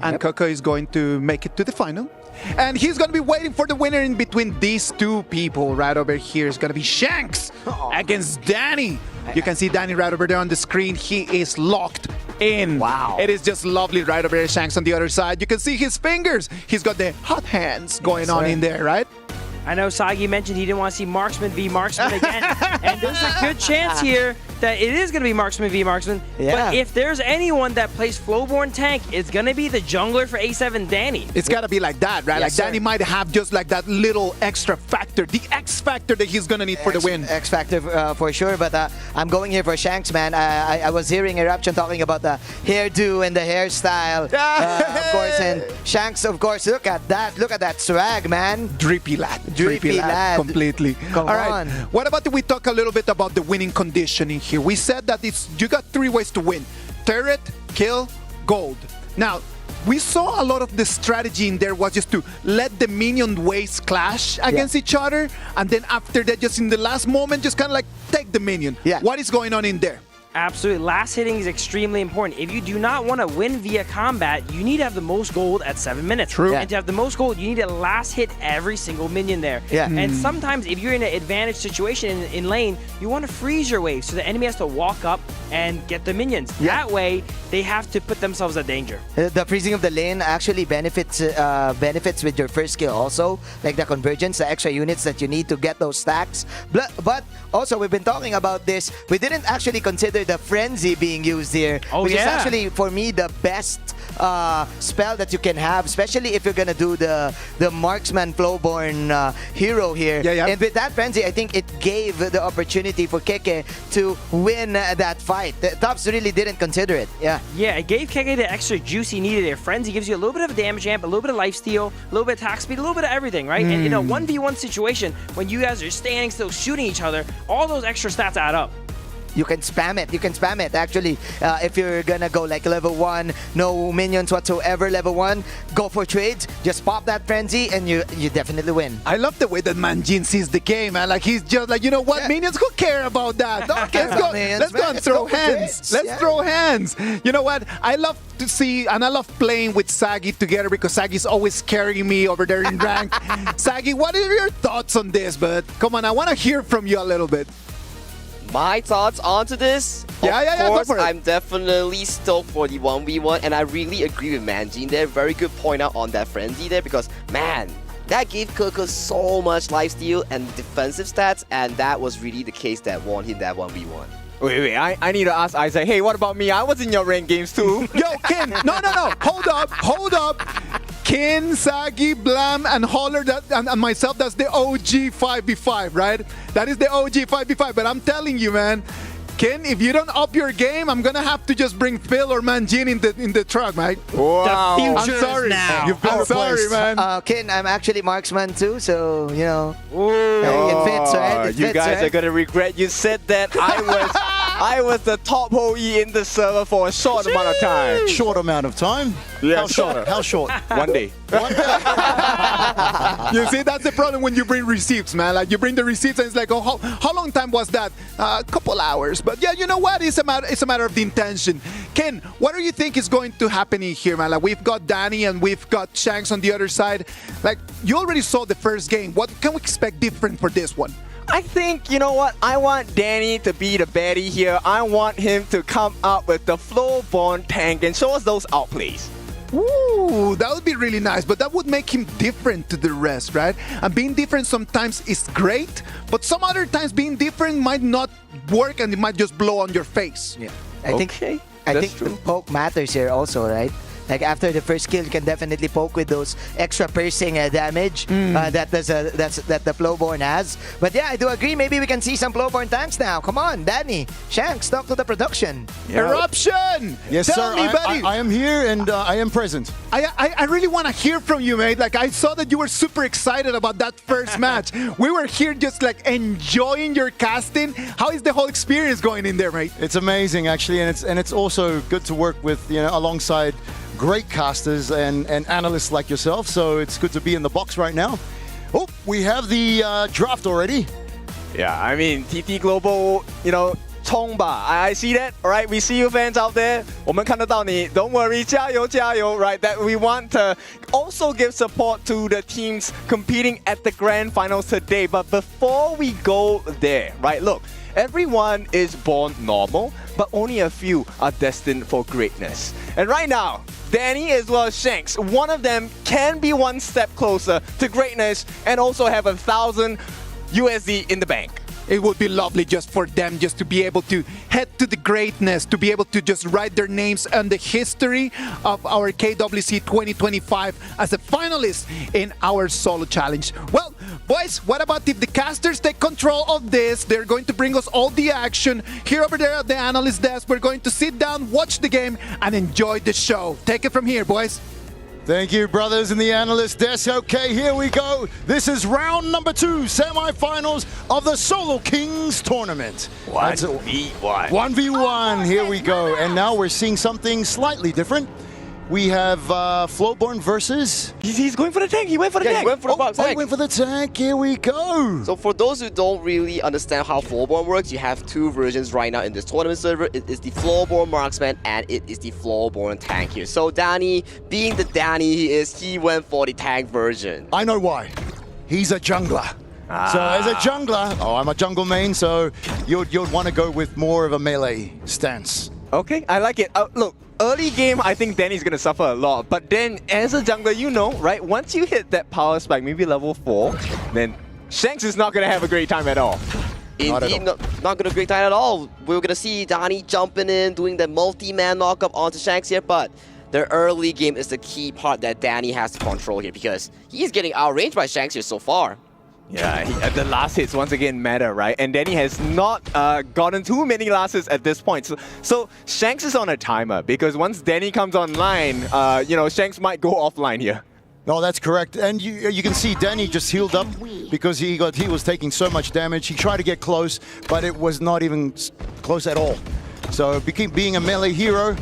Speaker 9: And KWC is going to make it to the final. And he's going to be waiting for the winner in between these two people. Right over here is going to be Shanks against Danny. You can see Danny right over there on the screen. He is locked in.
Speaker 19: Wow.
Speaker 9: It is just lovely right over there. Shanks on the other side. You can see his fingers. He's got the hot hands going on in there, right?
Speaker 12: I know Sagi mentioned he didn't want to see Marksman v Marksman again. And there's a good chance here that it is going to be Marksman v Marksman.
Speaker 6: Yeah.
Speaker 12: But if there's anyone that plays Flowborn tank, it's going to be the jungler for A7, Danny.
Speaker 9: It's got to be like that, right?
Speaker 6: Yes,
Speaker 9: like Danny might have just like that little extra factor, the X factor that he's going to need for the win.
Speaker 6: X factor for sure, but I'm going here for Shanks, man. I was hearing Eruption talking about the hairdo and the hairstyle, of course. And Shanks, of course, look at that swag, man.
Speaker 9: Drippy lad.
Speaker 6: Drippy lad.
Speaker 9: Completely.
Speaker 6: Come
Speaker 9: All right.
Speaker 6: on.
Speaker 9: What about if we talk a little bit about the winning conditioning here? We said that you got 3 ways to win. Turret, kill, gold. Now, we saw a lot of the strategy in there was just to let the minion waves clash against each other, and then after that, just in the last moment, just kind of like take the minion.
Speaker 6: Yeah.
Speaker 9: What is going on in there?
Speaker 12: Absolutely. Last hitting is extremely important. If you do not want to win via combat, you need to have the most gold at 7 minutes.
Speaker 9: True.
Speaker 12: And to have the most gold, you need to last hit every single minion there.
Speaker 6: Yeah.
Speaker 12: And sometimes if you're in an advantage situation in lane, you want to freeze your wave so the enemy has to walk up and get the minions.
Speaker 6: Yeah.
Speaker 12: That way, they have to put themselves at danger.
Speaker 6: The freezing of the lane actually benefits with your first skill also, like the convergence, the extra units that you need to get those stacks. But also, we've been talking about this. We didn't actually consider the frenzy being used here, which is actually for me the best spell that you can have, especially if you're gonna do the marksman flowborn hero here. And with that frenzy, I think it gave the opportunity for Keke to win that fight. The Tufts really didn't consider it. Yeah,
Speaker 12: it gave Keke the extra juice he needed there. Frenzy gives you a little bit of a damage amp, a little bit of lifesteal, a little bit of attack speed, a little bit of everything, right? And in a 1v1 situation, when you guys are standing still shooting each other, all those extra stats add up.
Speaker 6: You can spam it. You can spam it. Actually, if you're gonna go like level 1, no minions whatsoever, level 1, go for trades. Just pop that frenzy, and you definitely win.
Speaker 9: I love the way that Manjin sees the game, man. Like he's just like, you know what, minions? Who care about that? Okay, let's go and throw hands. Let's throw hands. You know what? I love to see, and I love playing with Sagi together because Sagi's always carrying me over there in rank. Sagi, what are your thoughts on this? But come on, I want to hear from you a little bit.
Speaker 18: My thoughts onto this? Of course, I'm definitely stoked for the 1v1, and I really agree with Manjin there. Very good point out on that frenzy there, because, man, that gave KWC so much lifesteal and defensive stats, and that was really the case that won him that 1v1.
Speaker 19: Wait, I need to ask Isaac, hey, what about me? I was in your ranked games too.
Speaker 9: Yo, Ken, no. Hold up. Ken, Sagi, Blam, and Holler, and myself, that's the OG 5v5, right? That is the OG 5v5, but I'm telling you, man, Ken, if you don't up your game, I'm gonna have to just bring Phil or Manjin in the truck, mate.
Speaker 19: Wow.
Speaker 9: I'm sorry. I'm sorry, man.
Speaker 6: Ken, I'm actually marksman too, so, you know, it fits, right?
Speaker 19: You guys are gonna regret you said that. I was the top OE in the server for a short amount of time.
Speaker 15: Short amount of time?
Speaker 19: Yeah,
Speaker 15: How short? How short?
Speaker 19: 1 day.
Speaker 9: You see, that's the problem when you bring receipts, man. Like, you bring the receipts and it's like, oh, how long time was that? A couple hours. But yeah, you know what? It's a matter of the intention. Ken, what do you think is going to happen in here, man? Like, we've got Danny and we've got Shanks on the other side. Like, you already saw the first game. What can we expect different for this one?
Speaker 19: I think, you know what, I want Danny to be the baddie here. I want him to come up with the floor-borne tank and show us those outplays.
Speaker 9: Ooh, that would be really nice, but that would make him different to the rest, right? And being different sometimes is great, but some other times being different might not work and it might just blow on your face.
Speaker 6: Yeah, I think the poke matters here also, right? Like after the first kill, you can definitely poke with those extra piercing damage that the Flowborn has. But yeah, I do agree. Maybe we can see some Flowborn tanks now. Come on, Danny, Shanks, talk to the production.
Speaker 9: Yeah. Eruption!
Speaker 15: Yes,
Speaker 9: Tell
Speaker 15: sir.
Speaker 9: me, buddy.
Speaker 15: I am here and I am present.
Speaker 9: I really want to hear from you, mate. Like, I saw that you were super excited about that first match. We were here just like enjoying your casting. How is the whole experience going in there, mate?
Speaker 15: It's amazing, actually, and it's also good to work with, you know, alongside great casters and analysts like yourself, so it's good to be in the box right now. Oh, we have the draft already.
Speaker 19: Yeah, I mean, TT Global, you know, 冲吧, I see that, all right? We see you fans out there. 我们看得到你, don't worry, 加油, 加油, right? That we want to also give support to the teams competing at the grand finals today. But before we go there, right, look, everyone is born normal, but only a few are destined for greatness. And right now, Danny as well as Shanks, one of them can be one step closer to greatness and also have 1,000 USD in the bank.
Speaker 9: It would be lovely just for them just to be able to head to the greatness, to be able to just write their names on the history of our KWC 2025 as a finalist in our solo challenge. Well, boys, what about if the casters take control of this? They're going to bring us all the action. Here over there at the analyst desk, we're going to sit down, watch the game, and enjoy the show. Take it from here, boys.
Speaker 15: Thank you, brothers in the analyst desk. Okay, here we go. This is round number 2, semifinals of the Solo Kings tournament.
Speaker 17: 1v1.
Speaker 15: 1v1, here we go. And now we're seeing something slightly different. We have Flowborn versus...
Speaker 19: He's going for the tank. He went for the tank.
Speaker 18: He went for the box tank.
Speaker 15: He went for the tank. Here we go.
Speaker 18: So for those who don't really understand how Flowborn works, you have two versions right now in this tournament server. It is the Flowborn Marksman and it is the Flowborn Tank here. So Danny, being the Danny he is, he went for the tank version.
Speaker 15: I know why. He's a jungler. So as a jungler, I'm a jungle main, so you'd want to go with more of a melee stance.
Speaker 19: Okay, I like it. Look, early game, I think Danny's going to suffer a lot. But then, as a jungler, you know, right? Once you hit that power spike, maybe level 4, then Shanks is not going to have a great time at all.
Speaker 18: Indeed, not going to have a great time at all. We're going to see Danny jumping in, doing the multi-man knockup onto Shanks here, but the early game is the key part that Danny has to control here because he's getting outranged by Shanks here so far.
Speaker 19: Yeah, the last hits once again matter, right? And Danny has not gotten too many last hits at this point. So Shanks is on a timer because once Danny comes online, you know, Shanks might go offline here.
Speaker 15: No, that's correct. And you can see Danny just healed up because he was taking so much damage. He tried to get close, but it was not even close at all. So being a melee hero,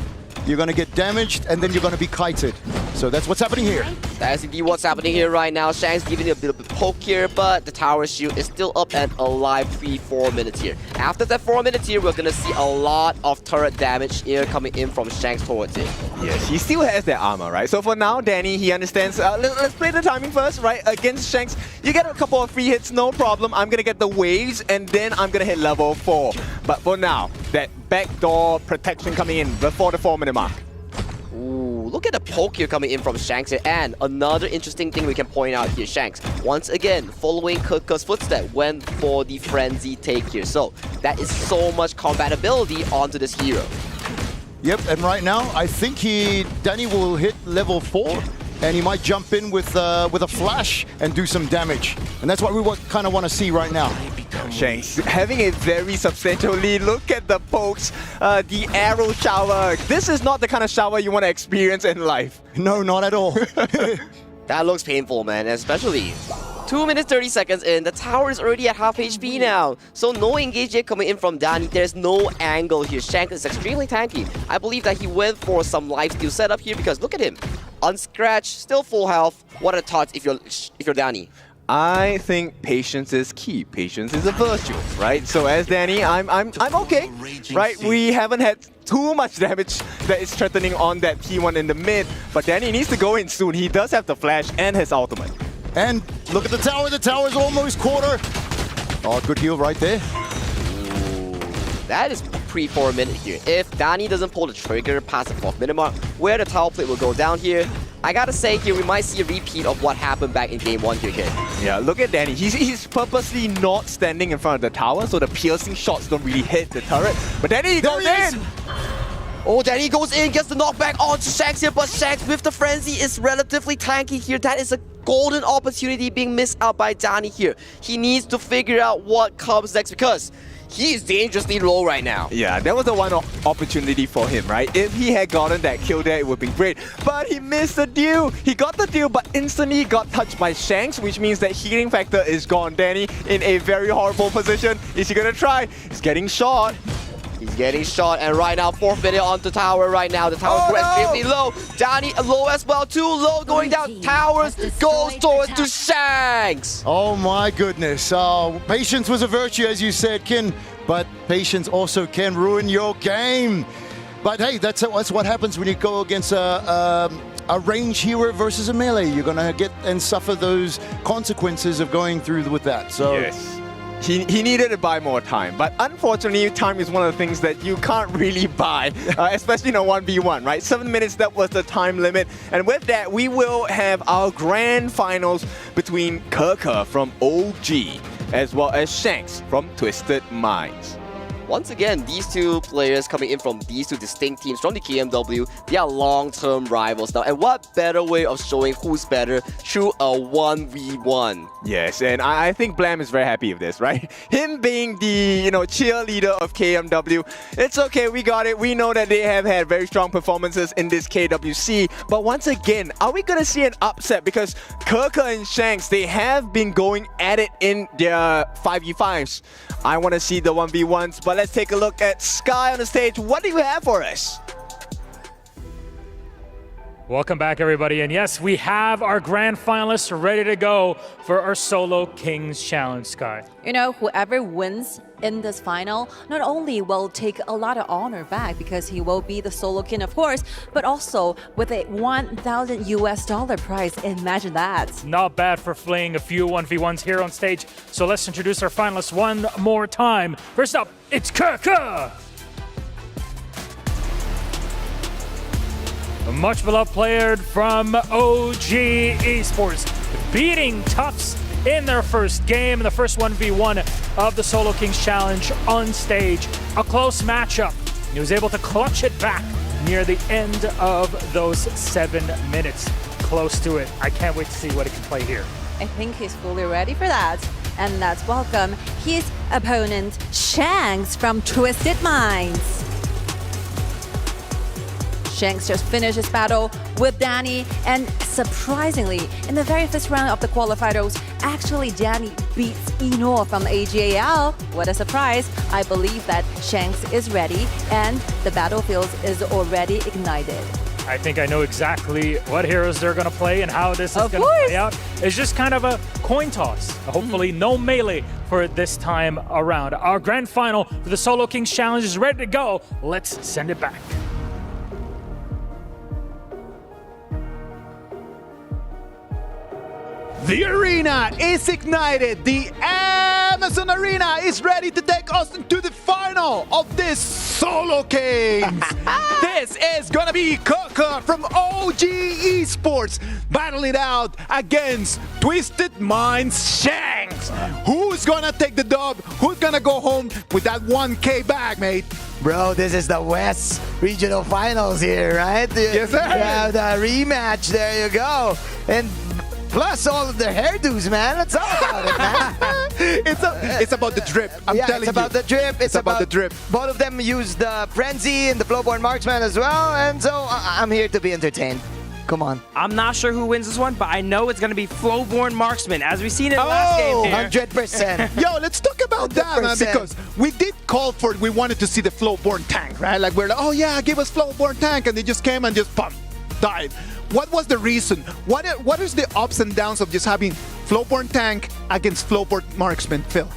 Speaker 15: you're going to get damaged and then you're going to be kited. So that's what's happening here.
Speaker 18: That's indeed what's happening here right now. Shanks giving it a bit of a poke here, but the tower shield is still up and alive 3-4 minutes here. After that 4 minutes here, we're going to see a lot of turret damage here coming in from Shanks towards it.
Speaker 19: Yes, he still has that armor, right? So for now, Danny, he understands. Let's play the timing first, right? Against Shanks, you get a couple of free hits, no problem. I'm going to get the waves, and then I'm going to hit level 4. But for now, that backdoor protection coming in before the 4-minute mark.
Speaker 18: Ooh, look at the poke here coming in from Shanks here. And another interesting thing we can point out here, Shanks, once again, following Keke's footsteps, went for the frenzy take here. So that is so much compatibility onto this hero.
Speaker 15: Yep, and right now, I think Danny will hit level 4, and he might jump in with a flash and do some damage. And that's what we kind of want to see right now.
Speaker 19: Shanks having a very substantial lead. Look at the pokes, the arrow shower. This is not the kind of shower you want to experience in life.
Speaker 15: No, not at all.
Speaker 18: That looks painful, man, especially 2 minutes 30 seconds in. The tower is already at half HP now. So no engage yet coming in from Danny. There's no angle here. Shanks is extremely tanky. I believe that he went for some lifesteal setup here because look at him. Unscratched, still full health. What are the thoughts if you're Danny?
Speaker 19: I think patience is key. Patience is a virtue, right? So as Danny, I'm okay, right? We haven't had too much damage that is threatening on that T1 in the mid, but Danny needs to go in soon. He does have the flash and his ultimate.
Speaker 15: And look at the tower. The tower's almost quarter. Oh, good heal right there.
Speaker 18: Ooh, that is pre-4 minute here. If Danny doesn't pull the trigger past the 4th minute mark, where the tower plate will go down here, I gotta say here, we might see a repeat of what happened back in game 1 here, kid.
Speaker 19: Yeah, look at Danny. He's purposely not standing in front of the tower, so the piercing shots don't really hit the turret. But Danny goes in!
Speaker 18: Oh, Danny goes in, gets the knockback onto Shanks here, but Shanks with the frenzy is relatively tanky here. That is a golden opportunity being missed out by Danny here. He needs to figure out what comes next because he is dangerously low right now.
Speaker 19: Yeah, that was the one opportunity for him, right? If he had gotten that kill there, it would have been great. But he missed the deal. He got the deal, but instantly got touched by Shanks, which means that healing factor is gone. Danny in a very horrible position. Is he gonna try? He's getting shot.
Speaker 18: He's getting shot, and right now, 4th minute on the tower right now. The tower's extremely low. Danny low as well, too low, going down. Towers goes towards to Shanks.
Speaker 15: Oh my goodness. Patience was a virtue, as you said, Kin, but patience also can ruin your game. But hey, that's what happens when you go against a range hero versus a melee. You're gonna get and suffer those consequences of going through with that. So
Speaker 19: yes. He needed to buy more time, but unfortunately, time is one of the things that you can't really buy, especially in a 1v1, right? 7 minutes, that was the time limit. And with that, we will have our grand finals between Keke from OG, as well as Shanks from Twisted Minds.
Speaker 18: Once again, these two players coming in from these two distinct teams from the KMW, they are long-term rivals now. And what better way of showing who's better through a 1v1?
Speaker 19: Yes, and I think Blam is very happy with this, right? Him being the, cheerleader of KMW, it's okay, we got it. We know that they have had very strong performances in this KWC. But once again, are we going to see an upset? Because Keke and Shanks, they have been going at it in their 5v5s. I want to see the 1v1s, but let's take a look at Sky on the stage. What do you have for us?
Speaker 11: Welcome back, everybody. And yes, we have our grand finalists ready to go for our Solo Kings Challenge, Sky.
Speaker 16: Whoever wins in this final not only will take a lot of honor back because he will be the Solo King, of course, but also with a $1,000 prize. Imagine that.
Speaker 11: Not bad for fleeing a few 1v1s here on stage. So let's introduce our finalists one more time. First up, it's Keke. A much beloved player from OG Esports, beating Tufts in their first game, in the first 1v1 of the Solo Kings Challenge on stage. A close matchup. He was able to clutch it back near the end of those 7 minutes. Close to it. I can't wait to see what he can play here.
Speaker 16: I think he's fully ready for that. And let's welcome his opponent, Shanks from Twisted Minds. Shanks just finished his battle with Danny, and surprisingly, in the very first round of the qualifiers, actually Danny beats Eno from AGAL. What a surprise. I believe that Shanks is ready and the battlefield is already ignited.
Speaker 11: I think I know exactly what heroes they're going to play and how this is going to play out. It's just kind of a coin toss. Hopefully no melee for this time around. Our grand final for the Solo Kings Challenge is ready to go. Let's send it back.
Speaker 9: The arena is ignited. The Amazon Arena is ready to take us into the final of this Solo Kings. This is gonna be Kaka from OG Esports battling it out against Twisted Minds Shanks. Who's gonna take the dub? Who's gonna go home with that 1K bag, mate?
Speaker 6: Bro, this is the West Regional Finals here, right?
Speaker 9: Yes, sir.
Speaker 6: Yeah, the rematch. There you go. And plus all of their hairdos, man. That's all about it, man.
Speaker 9: It's about the drip. I'm telling you.
Speaker 6: It's about the drip.
Speaker 9: It's about the drip.
Speaker 6: Both of them use the Frenzy and the Flowborn Marksman as well, and so I'm here to be entertained. Come on.
Speaker 12: I'm not sure who wins this one, but I know it's going to be Flowborn Marksman, as we've seen in the last game here.
Speaker 6: 100%.
Speaker 9: Yo, let's talk about that, man, because we did call for it. We wanted to see the Flowborn tank, right? Like, we're like, oh, yeah, give us Flowborn tank, and they just came and just, pump, died. What was the reason? What is the ups and downs of just having Flowborn tank against Flowborn Marksman, Phil?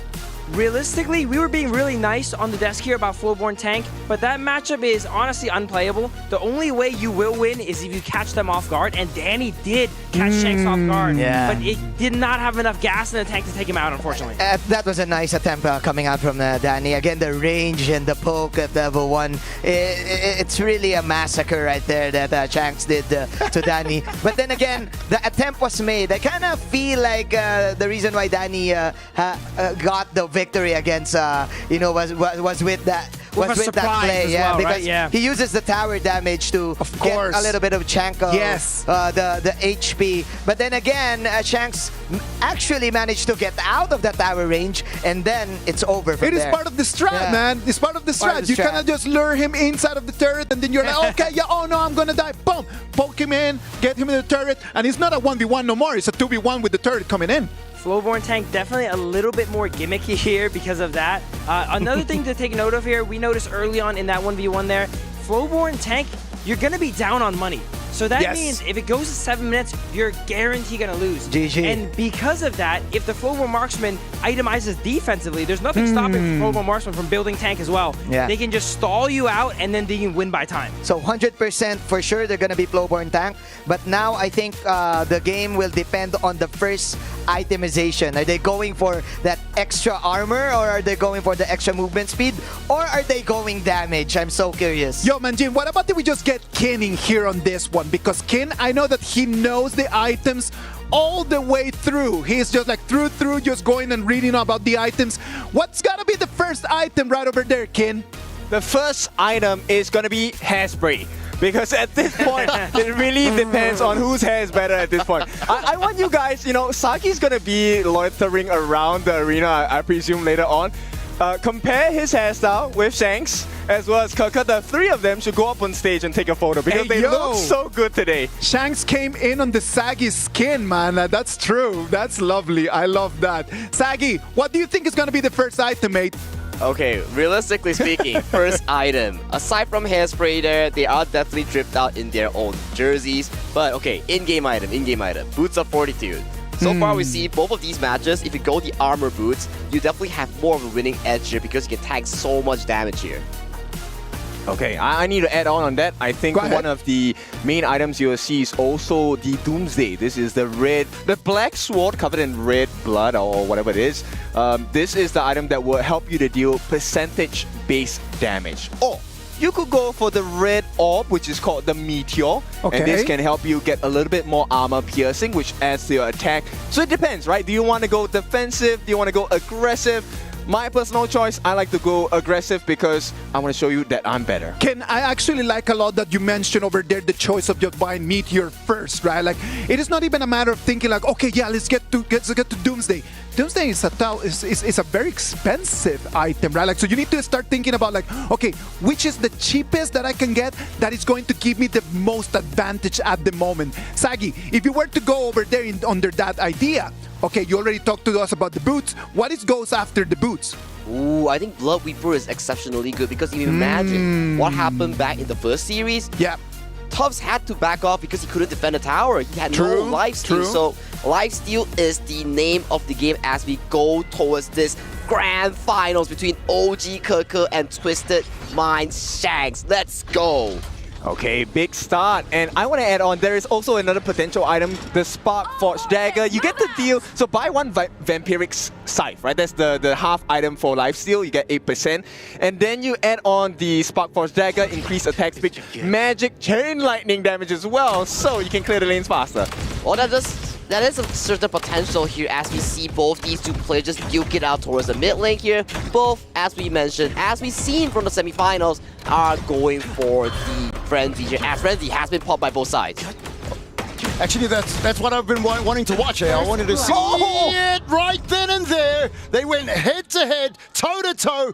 Speaker 12: Realistically, we were being really nice on the desk here about Flowborn Tank, but that matchup is honestly unplayable. The only way you will win is if you catch them off guard, and Danny did catch Shanks off guard, but it did not have enough gas in the tank to take him out, unfortunately.
Speaker 6: That was a nice attempt coming out from Danny. Again, the range and the poke at level 1, it's really a massacre right there that Shanks did to Danny. But then again, the attempt was made. I kind of feel like the reason why Danny got the victory against was with that play,
Speaker 12: well,
Speaker 6: because
Speaker 12: right?
Speaker 6: he uses the tower damage to get a little bit of chunk of the HP. But then again, Shanks actually managed to get out of the tower range, and then it's over from there.
Speaker 9: It is part of the strat, man. It's part of the strat. You cannot just lure him inside of the turret, and then you're like, okay, yeah, oh no, I'm gonna die. Boom, poke him in, get him in the turret, and it's not a 1v1 no more. It's a 2v1 with the turret coming in.
Speaker 12: Flowborn Tank definitely a little bit more gimmicky here because of that. Another thing to take note of here, we noticed early on in that 1v1 there, Flowborn Tank, you're going to be down on money. So that means if it goes to 7 minutes, you're guaranteed going to lose.
Speaker 6: GG.
Speaker 12: And because of that, if the Flowborn Marksman itemizes defensively, there's nothing stopping Flowborn Marksman from building tank as well.
Speaker 6: Yeah.
Speaker 12: They can just stall you out, and then they can win by time.
Speaker 6: So 100% for sure they're going to be Flowborn tank. But now I think the game will depend on the first itemization. Are they going for that extra armor, or are they going for the extra movement speed, or are they going damage? I'm so curious.
Speaker 9: Yo, Manjin, what about if we just get Kin in here on this one? Because Kin, I know that he knows the items all the way through. He's just like through, just going and reading about the items. What's gonna be the first item right over there, Kin?
Speaker 19: The first item is gonna be hairspray. Because at this point, it really depends on whose hair is better at this point. I want you guys, Saki's gonna be loitering around the arena, I presume, later on. Compare his hairstyle with Shanks as well as Kaka. The three of them should go up on stage and take a photo because they look so good today.
Speaker 9: Shanks came in on the saggy skin, man. That's true. That's lovely. I love that. Saggy, what do you think is going to be the first item, mate?
Speaker 18: Okay, realistically speaking, first item. Aside from hairspray there, they are definitely dripped out in their own jerseys. But okay, in-game item. Boots of Fortitude. So far, we see both of these matches, if you go the armor boots, you definitely have more of a winning edge here because you can tag so much damage here.
Speaker 19: Okay, I need to add on that. I think one of the main items you'll see is also the Doomsday. This is the black sword covered in red blood or whatever it is. This is the item that will help you to deal percentage-based damage. Or you could go for the red orb, which is called the Meteor. Okay. And this can help you get a little bit more armor piercing, which adds to your attack. So it depends, right? Do you want to go defensive? Do you want to go aggressive? My personal choice, I like to go aggressive because I want to show you that I'm better.
Speaker 9: Ken, I actually like a lot that you mentioned over there, the choice of just buying Meteor first, right? Like, it is not even a matter of thinking like, okay, yeah, let's get to Doomsday. Doomsday is a very expensive item, right? Like, so you need to start thinking about like, okay, which is the cheapest that I can get that is going to give me the most advantage at the moment. Sagi, if you were to go over there under that idea, okay, you already talked to us about the boots. What goes after the boots?
Speaker 18: Ooh, I think Blood Weeper is exceptionally good because if you imagine what happened back in the first series, Tufts had to back off because he couldn't defend the tower. He had no lifesteal. So lifesteal is the name of the game as we go towards this grand finals between OG Keke and Twisted Minds Shanks. Let's go.
Speaker 19: Okay, big start. And I want to add on, there is also another potential item, the Spark Forge Dagger. You get the deal, so buy one Vampiric Scythe, right? That's the half item for lifesteal, you get 8%. And then you add on the Spark Forge Dagger, increase attack speed, magic chain lightning damage as well, so you can clear the lanes faster.
Speaker 18: Well, that is a certain potential here as we see both these two players just duke it out towards the mid lane here. Both, as we mentioned, as we've seen from the semifinals, are going for the Frenzy here, as Frenzy has been popped by both sides.
Speaker 15: Actually, that's what I've been wanting to watch here. I wanted to see it right then and there. They went head to head, toe to toe.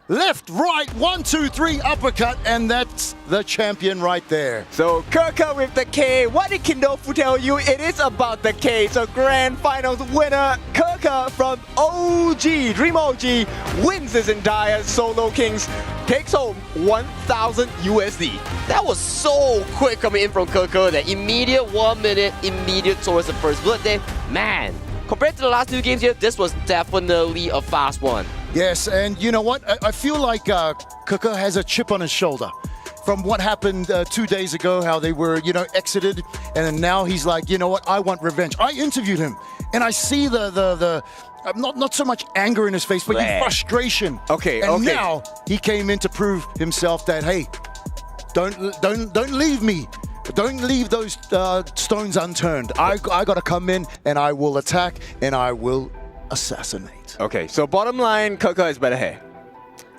Speaker 15: Left, right, 1, 2, 3, uppercut, and that's the champion right there.
Speaker 19: So Keke with the K. What did Kindofu tell you? It is about the K. So grand finals winner Keke from OG, Dream OG, wins this entire Solo Kings, takes home 1,000 USD.
Speaker 18: That was so quick coming in from Keke. That immediate 1 minute, immediate towards the first blood day. Man, compared to the last two games here, this was definitely a fast one.
Speaker 15: Yes, and you know what? I feel like Keke has a chip on his shoulder from what happened 2 days ago, how they were, exited, and now he's like, you know what? I want revenge. I interviewed him, and I see the not so much anger in his face, but frustration. And now he came in to prove himself that, hey, don't leave me. Don't leave those stones unturned. I got to come in, and I will attack, and I will assassinate.
Speaker 19: Okay, so bottom line, Keke is better hair.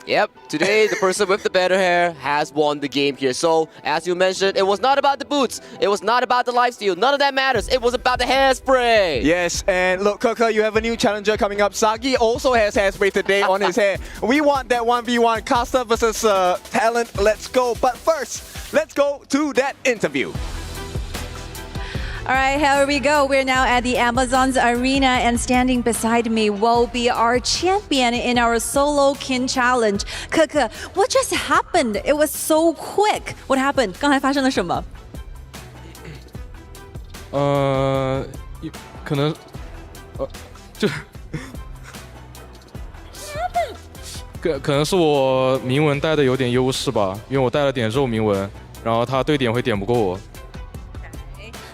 Speaker 18: Yep, today the person with the better hair has won the game here. So, as you mentioned, it was not about the boots. It was not about the lifesteal. None of that matters. It was about the hairspray.
Speaker 19: Yes, and look, Keke, you have a new challenger coming up. Sagi also has hairspray today on his hair. We want that 1v1 caster versus talent. Let's go. But first, let's go to that interview.
Speaker 16: All right, here we go. We're now at the Amazon's Arena, and standing beside me will be our champion in our Solo King Challenge. Keke, what just happened? It was so quick. What happened? 刚才发生了什么？
Speaker 4: 可能，就可能是我铭文带的有点优势吧，因为我带了点肉铭文，然后他对点会点不过我。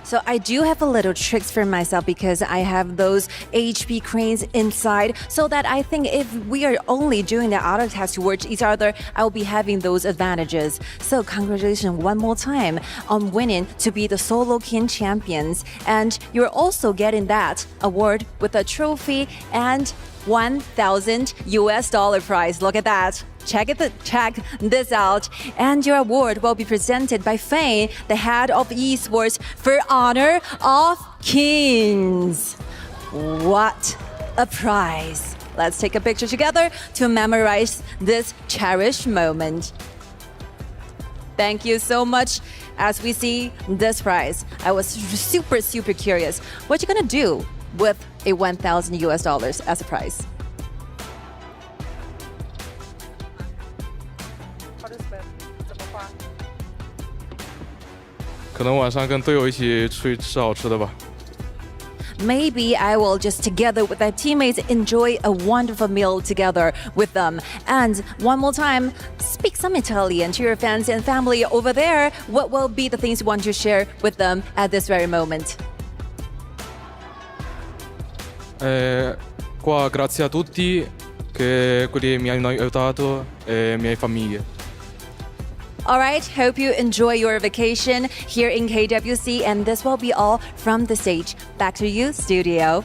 Speaker 16: So I do have a little tricks for myself because I have those HP cranes inside, so that I think if we are only doing the auto attacks towards each other, I will be having those advantages. So congratulations one more time on winning to be the Solo King champions, and you're also getting that award with a trophy and $1,000 prize. Look at that. Check this out. And your award will be presented by Fane, the head of esports, for honor of kings. What a prize. Let's take a picture together to memorize this cherished moment. Thank you so much. As we see this prize, I was super curious. What you gonna do with a $1,000 as a prize? Maybe I will just together with my teammates enjoy a wonderful meal together with them. And one more time, speak some Italian to your fans and family over there. What will be the things you want to share with them at this very moment?
Speaker 4: Qua grazie a tutti che quelli mi hanno aiutato e miei famiglie.
Speaker 16: All right, hope you enjoy your vacation here in KWC, and this will be all from the stage. Back to you, studio.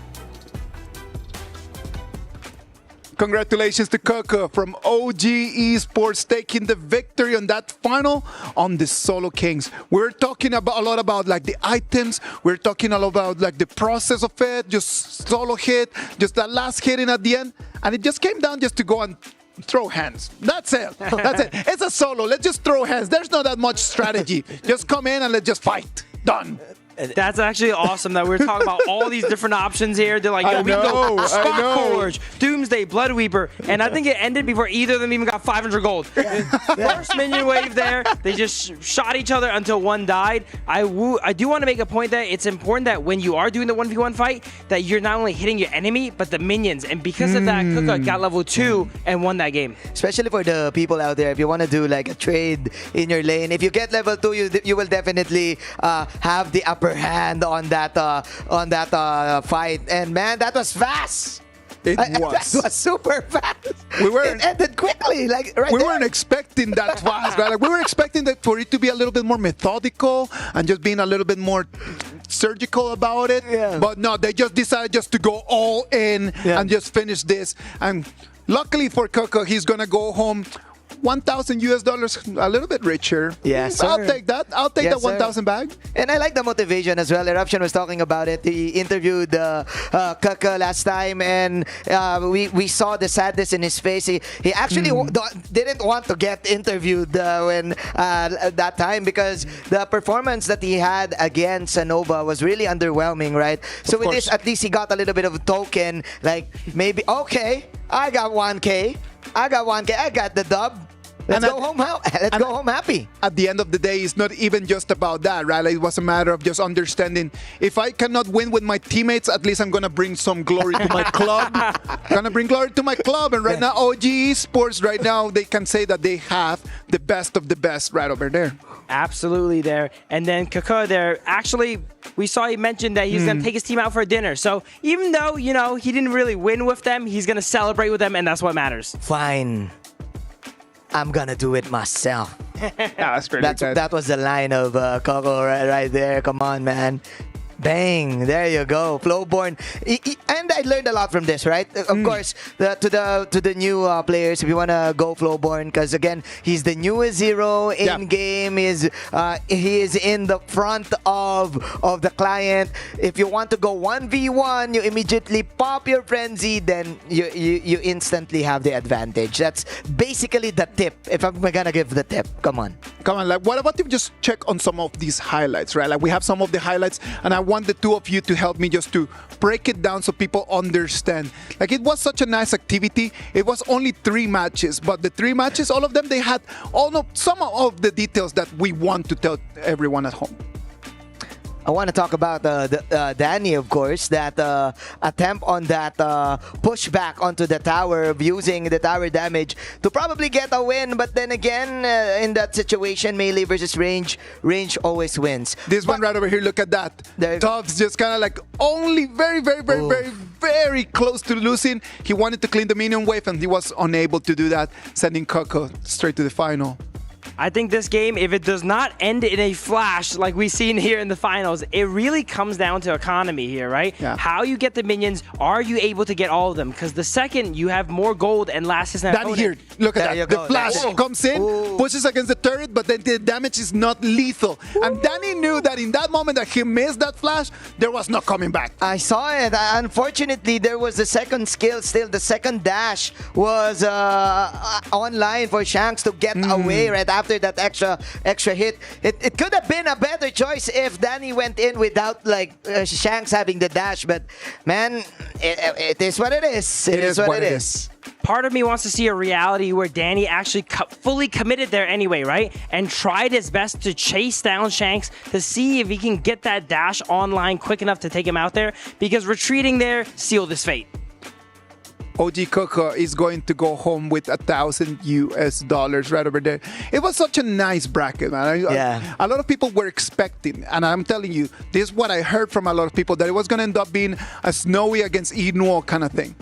Speaker 9: Congratulations to Coco from OG Esports taking the victory on that final on the Solo Kings. We're talking about a lot about like the items. We're talking a lot about like the process of it, just solo hit, just that last hitting at the end. And it just came down just to go and throw hands. That's it. That's it. It's a solo. Let's just throw hands. There's not that much strategy. Just come in and let's just fight. Done.
Speaker 12: That's actually awesome that we're talking about all these different options here. They're like, yo, we can go Spot Forge, Doomsday, Bloodweeper, and I think it ended before either of them even got 500 gold. First minion wave there, they just shot each other until one died. I do want to make a point that it's important that when you are doing the 1v1 fight, that you're not only hitting your enemy, but the minions. And because of that, Kuka got level 2 and won that game.
Speaker 6: Especially for the people out there, if you want to do like a trade in your lane, if you get level 2, you will definitely have the upper hand on that fight. And man, that was fast.
Speaker 9: It was.
Speaker 6: That was super fast.
Speaker 9: It
Speaker 6: ended quickly, like right
Speaker 9: we
Speaker 6: there.
Speaker 9: weren't expecting that fast, right? Like we were expecting that for it to be a little bit more methodical and just being a little bit more surgical about it.
Speaker 6: Yeah.
Speaker 9: But no, they just decided just to go all in and just finish this. And luckily for Coco, he's gonna go home $1,000, a little bit richer.
Speaker 6: Yes,
Speaker 9: I'll
Speaker 6: sir.
Speaker 9: take that. I'll take that 1,000 bag.
Speaker 6: And I like the motivation as well. Eruption was talking about it. He interviewed Kaka last time, and we saw the sadness in his face. He actually didn't want to get interviewed when that time because the performance that he had against Sanova was really underwhelming, right? So with this, at least he got a little bit of a token, like maybe, okay, I got 1K. I got the dub. Let's go home happy.
Speaker 9: At the end of the day, it's not even just about that, right? Like, it was a matter of just understanding, if I cannot win with my teammates, at least I'm going to bring some glory to my club. Going to bring glory to my club. And right now, OG Esports, right now, they can say that they have the best of the best right over there.
Speaker 12: Absolutely there. And then Kaka there, actually, we saw he mentioned that he's going to take his team out for dinner. So even though, you know, he didn't really win with them, he's going to celebrate with them, and that's what matters.
Speaker 6: Fine. I'm gonna do it myself.
Speaker 9: That's pretty good.
Speaker 6: That was the line of Coco right there. Come on, man. Bang! There you go, Flowborn. And I learned a lot from this, right? Of course, to the new players, if you wanna go Flowborn, because again, he's the newest hero in game. He is in the front of the client. If you want to go 1v1, you immediately pop your frenzy, then you instantly have the advantage. That's basically the tip. If I'm gonna give the tip, come on.
Speaker 9: Like, what about if you just check on some of these highlights, right? Like, we have some of the highlights, and I want the two of you to help me just to break it down so people understand. Like, it was such a nice activity. It was only 3 matches, but the 3 matches, all of them, they had some of the details that we want to tell everyone at home.
Speaker 6: I want to talk about Danny, of course, that attempt on that pushback onto the tower of using the tower damage to probably get a win. But then again, in that situation, melee versus range always wins.
Speaker 9: This one right over here, look at that. Tubbs just kind of like only very close to losing. He wanted to clean the minion wave and he was unable to do that, sending Coco straight to the final.
Speaker 12: I think this game, if it does not end in a flash like we've seen here in the finals, it really comes down to economy here, right? Yeah. How you get the minions, are you able to get all of them? Because the second you have more gold and last is an opponent.
Speaker 9: Here, look at that. The flash comes in, pushes against the turret, but then the damage is not lethal. And Danny knew that in that moment that he missed that flash, there was no coming back.
Speaker 6: I saw it. Unfortunately, there was the second skill still. The second dash was online for Shanks to get away right after that extra hit. It could have been a better choice if Danny went in without like Shanks having the dash, but man, it is what it is. It is what it is.
Speaker 12: Part of me wants to see a reality where Danny actually fully committed there anyway, right? And tried his best to chase down Shanks to see if he can get that dash online quick enough to take him out there, because retreating there sealed his fate.
Speaker 9: OG Coco is going to go home with $1,000 right over there. It was such a nice bracket, man. A lot of people were expecting, and I'm telling you, this is what I heard from a lot of people, that it was going to end up being a Snowy against Inuo kind of thing.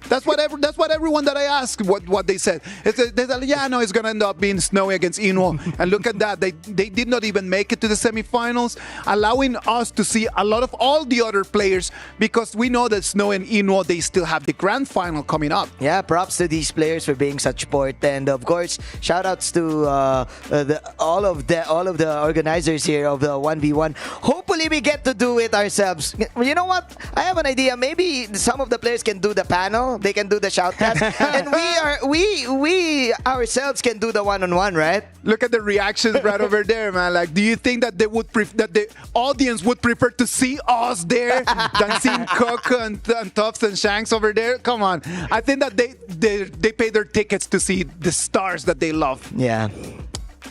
Speaker 9: That's what everyone that I asked what they said. They said, yeah, no, it's gonna end up being snowy against Inwo. And look at that, they did not even make it to the semifinals, allowing us to see a lot of all the other players, because we know that Snow and Inwo, they still have the grand final coming up.
Speaker 6: Yeah, props to these players for being such sport, and of course, shout outs to all of the organizers here of the 1v1. Hopefully, we get to do it ourselves. You know what? I have an idea. Maybe some of the players can do the panel. They can do the shoutcast, and we ourselves can do the one-on-one, right?
Speaker 9: Look at the reactions right over there, man. Like, do you think that that the audience would prefer to see us there than seeing Coco and Tufts and Shanks over there? Come on. I think that they pay their tickets to see the stars that they love.
Speaker 6: Yeah.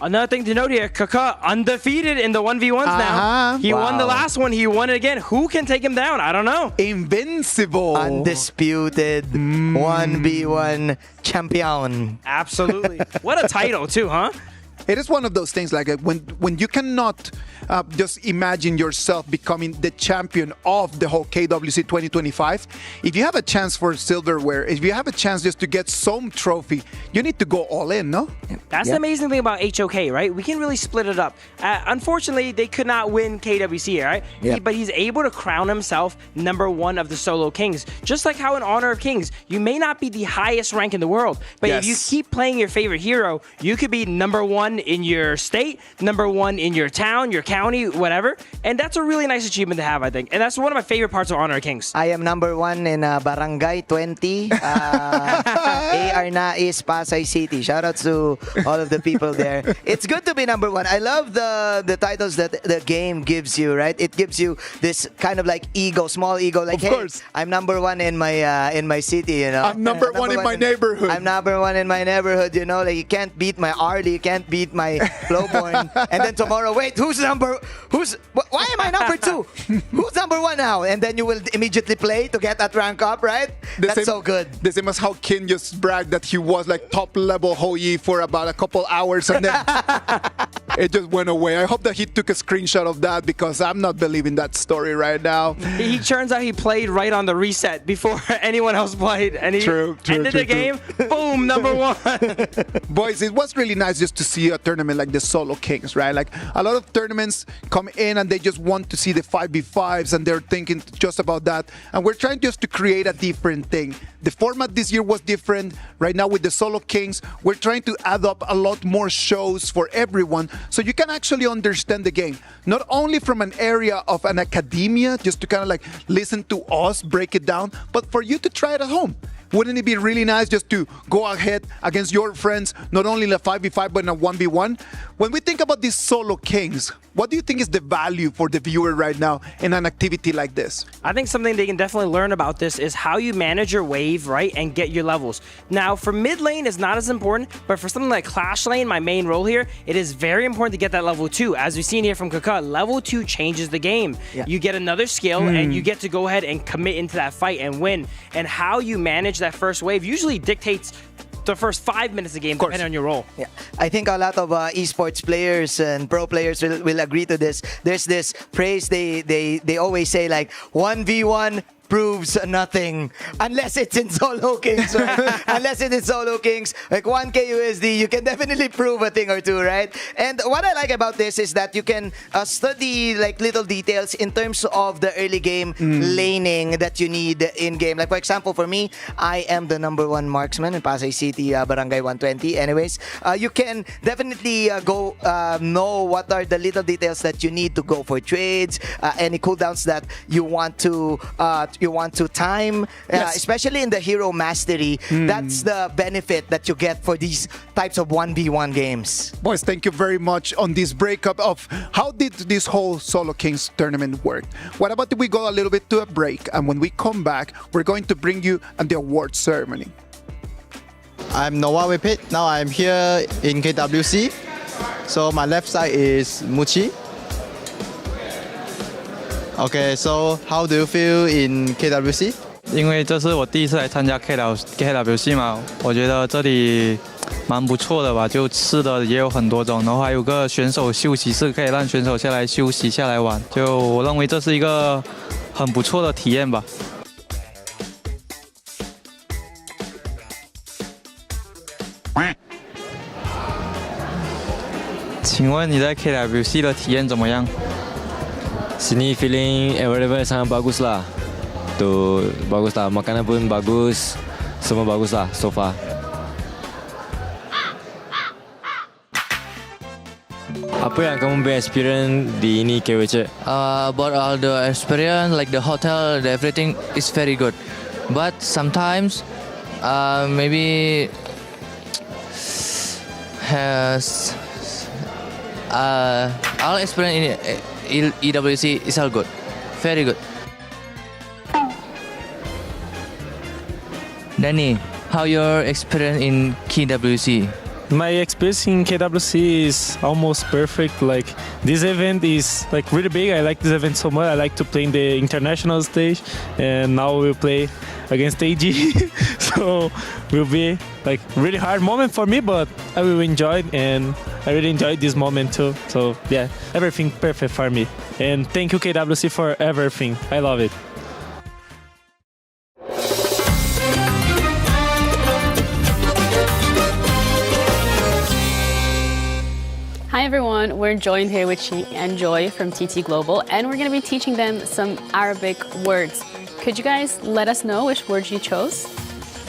Speaker 12: Another thing to note here, Kaka undefeated in the 1v1s now. He won the last one. He won it again. Who can take him down? I don't know.
Speaker 9: Invincible.
Speaker 6: Undisputed 1v1 champion.
Speaker 12: Absolutely. What a title too, huh?
Speaker 9: It is one of those things, like when you cannot just imagine yourself becoming the champion of the whole KWC 2025. If you have a chance for silverware, if you have a chance just to get some trophy, you need to go all in, no?
Speaker 12: That's the amazing thing about HOK, right? We can really split it up. Unfortunately, they could not win KWC, right?
Speaker 6: Yeah.
Speaker 12: But he's able to crown himself #1 of the Solo Kings. Just like how in Honor of Kings, you may not be the highest rank in the world, but if you keep playing your favorite hero, you could be #1 in your state, #1 in your town, your county, whatever. And that's a really nice achievement to have, I think. And that's one of my favorite parts of Honor of Kings.
Speaker 6: I am #1 in Barangay 20. AR na is Pasay City. Shout out to all of the people there. It's good to be #1. I love the titles that the game gives you, right? It gives you this kind of like ego, small ego. Like, hey, I'm #1 in my city, you know.
Speaker 9: I'm number one in my neighborhood.
Speaker 6: I'm #1 in my neighborhood, you know. Like, you can't beat my Arlie, you can't beat my Flowborn. And then tomorrow, wait, why am I #2? Who's #1 now? And then you will immediately play to get that rank up, right? That's so good.
Speaker 9: The same as how Kin just bragged that he was like top level Hoi for about a couple hours, and then it just went away. I hope that he took a screenshot of that, because I'm not believing that story right now.
Speaker 12: He turns out he played right on the reset before anyone else played, and he ended the game. Boom, #1.
Speaker 9: Boys, it was really nice just to see a tournament like the Solo Kings, right? Like, a lot of tournaments come in and they just want to see the 5v5s, and they're thinking just about that. And we're trying just to create a different thing. The format this year was different. Right now with the Solo Kings, we're trying to add up a lot more shows for everyone, so you can actually understand the game. Not only from an area of an academia, just to kind of like listen to us break it down, but for you to try it at home. Wouldn't it be really nice just to go ahead against your friends, not only in a 5v5, but in a 1v1? When we think about these Solo Kings, what do you think is the value for the viewer right now in an activity like this?
Speaker 12: I think something they can definitely learn about this is how you manage your wave, right, and get your levels. Now, for mid lane, it's not as important, but for something like Clash Lane, my main role here, it is very important to get that level 2. As we've seen here from Kaka, level 2 changes the game. Yeah. You get another skill, and you get to go ahead and commit into that fight and win. And how you manage that first wave usually dictates the first 5 minutes of the game, depending on your role.
Speaker 6: Yeah, I think a lot of esports players and pro players will agree to this. There's this phrase they always say, like, 1v1 proves nothing unless it's in Solo Kings, right? Unless it is Solo Kings, like 1K USD, you can definitely prove a thing or two, right? And what I like about this is that you can study like little details in terms of the early game laning that you need in game. Like, for example, for me, I am the #1 marksman in Pasay City, Barangay 120. Anyways, you can definitely go know what are the little details that you need to go for trades, any cooldowns that you want to time, especially in the hero mastery. That's the benefit that you get for these types of 1v1 games.
Speaker 9: Boys, thank you very much on this breakup of how did this whole Solo Kings tournament work. What about if we go a little bit to a break, and when we come back, we're going to bring you the award ceremony.
Speaker 20: I'm Noah Wipit. Now I'm here in KWC. So my left side is Muchi. Okay, so how do you feel in KWC?
Speaker 21: 因为这是我第一次来参加 KWC 嘛，我觉得这里蛮不错的吧，就吃的也有很多种，然后还有个选手休息室，可以让选手下来休息下来玩，就我认为这是一个很不错的体验吧。请问你在 KWC 的体验怎么样？
Speaker 1: Sini feeling environment sangat bagus lah. Tu bagus lah, makanan pun bagus, semua bagus lah so far. Apa yang kamu punya experience di ini KWC?
Speaker 22: About all the experience, like the hotel, everything is very good. But sometimes, maybe has all experience in EWC is all good, very good. Danny, how your experience in KWC?
Speaker 23: My experience in KWC is almost perfect. Like this event is like really big. I like this event so much. I like to play in the international stage, and now we'll play against AG. So will be like really hard moment for me, but I will enjoy it, and I really enjoyed this moment too. So yeah, everything perfect for me. And thank you KWC for everything. I love it.
Speaker 24: Hi everyone, we're joined here with Chi and Joy from TT Global, and we're going to be teaching them some Arabic words. Could you guys let us know which words you chose?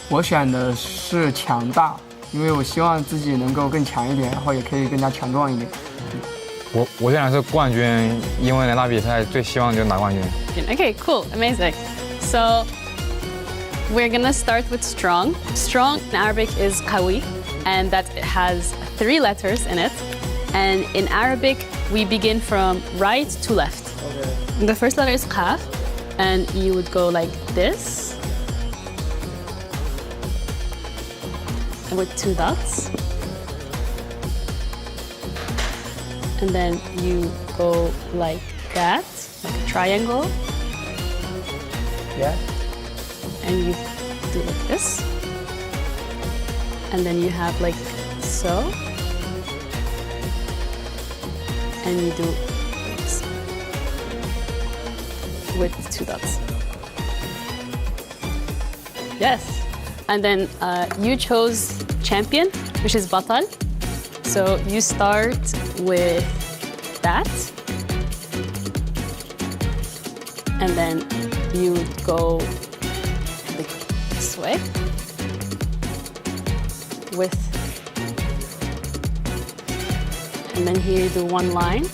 Speaker 3: 我选的是强大，因为我希望自己能够更强一点，然后也可以更加强壮一点。
Speaker 25: 我选的是冠军，因为来打比赛最希望就是拿冠军。
Speaker 24: Okay, cool, amazing. So we're going to start with strong. Strong in Arabic is qawi, and that has 3 letters in it. And in Arabic, we begin from right to left. Okay. The first letter is qaf, and you would go like this, and with 2 dots. And then you go like that, like a triangle.
Speaker 3: Yeah.
Speaker 24: And you do like this. And then you have like so. And you do this with 2 dots. Yes. And then you chose champion, which is batal. So you start with that. And then you go this way with. And then here you do 1 line.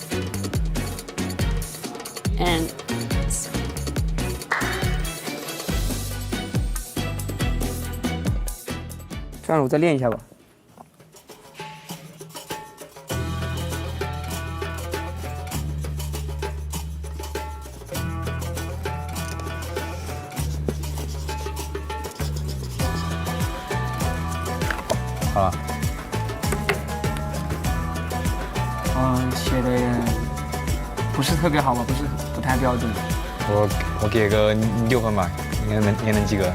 Speaker 24: And
Speaker 3: 这样我再练一下吧。
Speaker 25: 好了。
Speaker 3: 写的不是特别好吧，不太标准。
Speaker 25: 我给个6分吧，应该能及格。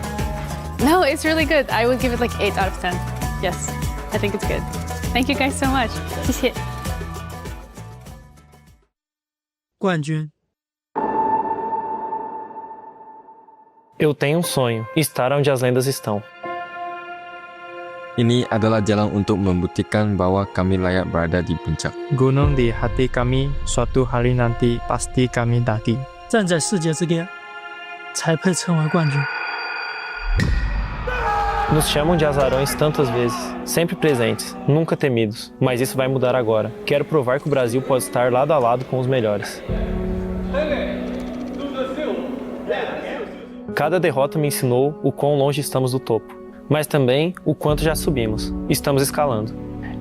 Speaker 24: no, it's really good. I would give it like 8 out of 10. Yes, I think it's good. Thank you guys so much. 谢谢。
Speaker 26: 冠军。
Speaker 11: Eu tenho sonho, estar onde as lendas estão.
Speaker 1: Ini adalah jalan untuk membuktikan bahwa kami layak berada di puncak.
Speaker 26: Gunung di hati kami, suatu hari nanti pasti kami daki. 站在世界之巅，才配称为冠军。
Speaker 11: Nos chamam de azarões tantas vezes, sempre presentes, nunca temidos. Mas isso vai mudar agora. Quero provar que o Brasil pode estar lado a lado com os melhores. Cada derrota me ensinou o quão longe estamos do topo. Mas também o quanto já subimos. Estamos escalando.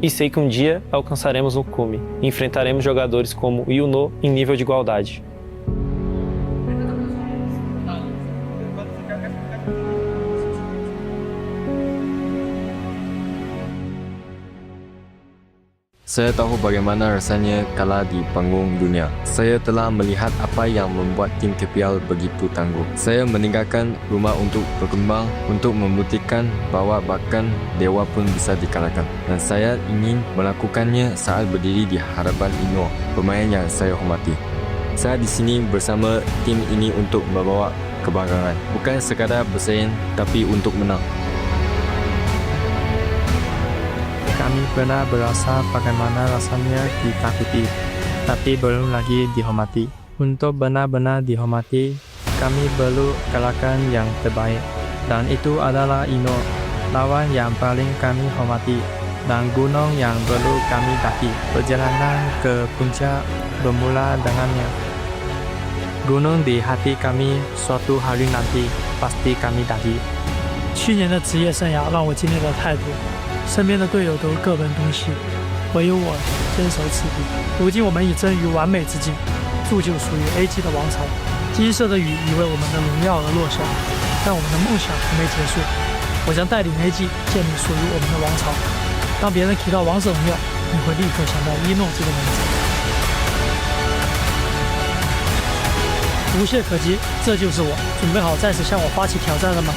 Speaker 11: E sei que um dia alcançaremos o cume. E enfrentaremos jogadores como Yuno em nível de igualdade.
Speaker 1: Saya tahu bagaimana rasanya kalah di panggung dunia. Saya telah melihat apa yang membuat tim KPL begitu tangguh. Saya meninggalkan rumah untuk berkembang, untuk membuktikan bahwa bahkan dewa pun bisa dikalahkan. Dan saya ingin melakukannya saat berdiri di hadapan Ino, pemain yang saya hormati. Saya di sini bersama tim ini untuk membawa kebanggaan, bukan sekadar bersaing, tapi untuk menang.
Speaker 26: 感 kami pernah berasa bagaimana rasanya ditakuti, tapi belum lagi dihormati. Untuk benar-benar dihormati, kami perlu gerakan yang terbaik. Dan itu adalah Ino, lawan yang paling kami hormati, dan gunung yang perlu kami daki. Perjalanan ke puncak bermula dengannya. Gunung di hati kami, suatu hari nanti pasti kami daki. 去年的职业生涯让我经历了太多，身边的队友都各奔东西，唯有我坚守此地。如今我们已臻于完美之境，铸就属于 A 级的王朝。金色的雨已为我们的荣耀而落下，但我们的梦想还没结束。我将带领 A 级建立属于我们的王朝。当别人提到王者荣耀，你会立刻想到一诺这个名字。无懈可击，这就是我。准备好再次向我发起挑战了吗？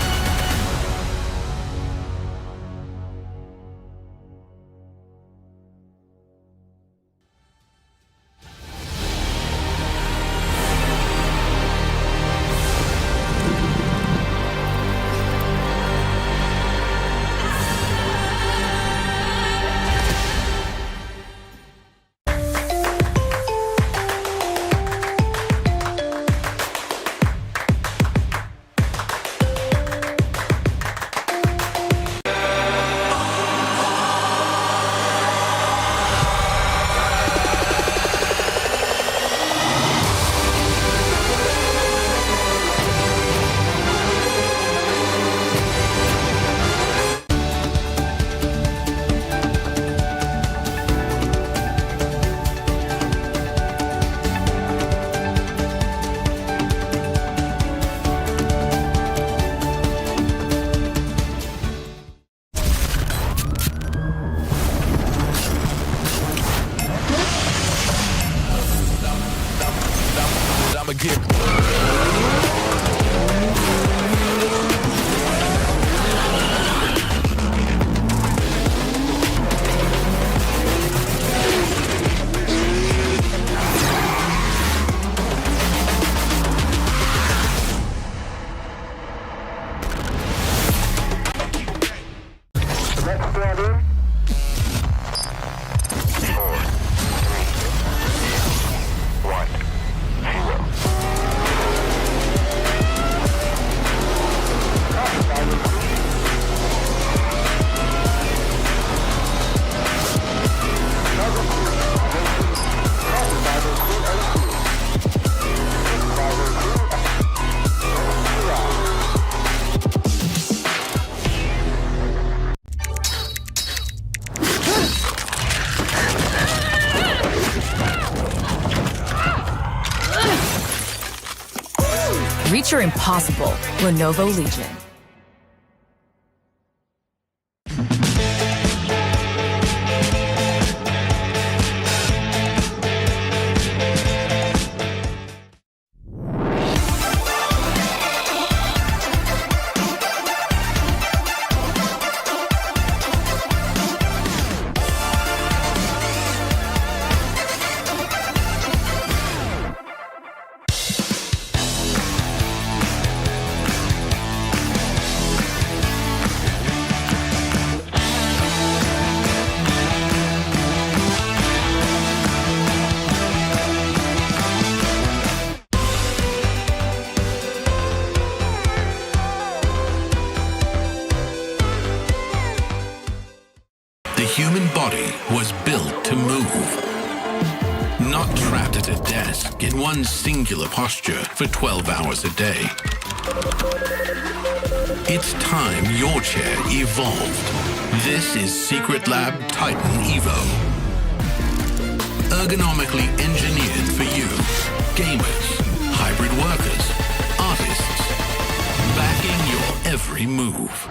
Speaker 2: Reach your impossible, Lenovo Legion.
Speaker 5: The human body was built to move, not trapped at a desk in one singular posture for 12 hours a day. It's time your chair evolved. This is Secret Lab Titan Evo. Ergonomically engineered for you, gamers, hybrid workers, artists, backing your every move.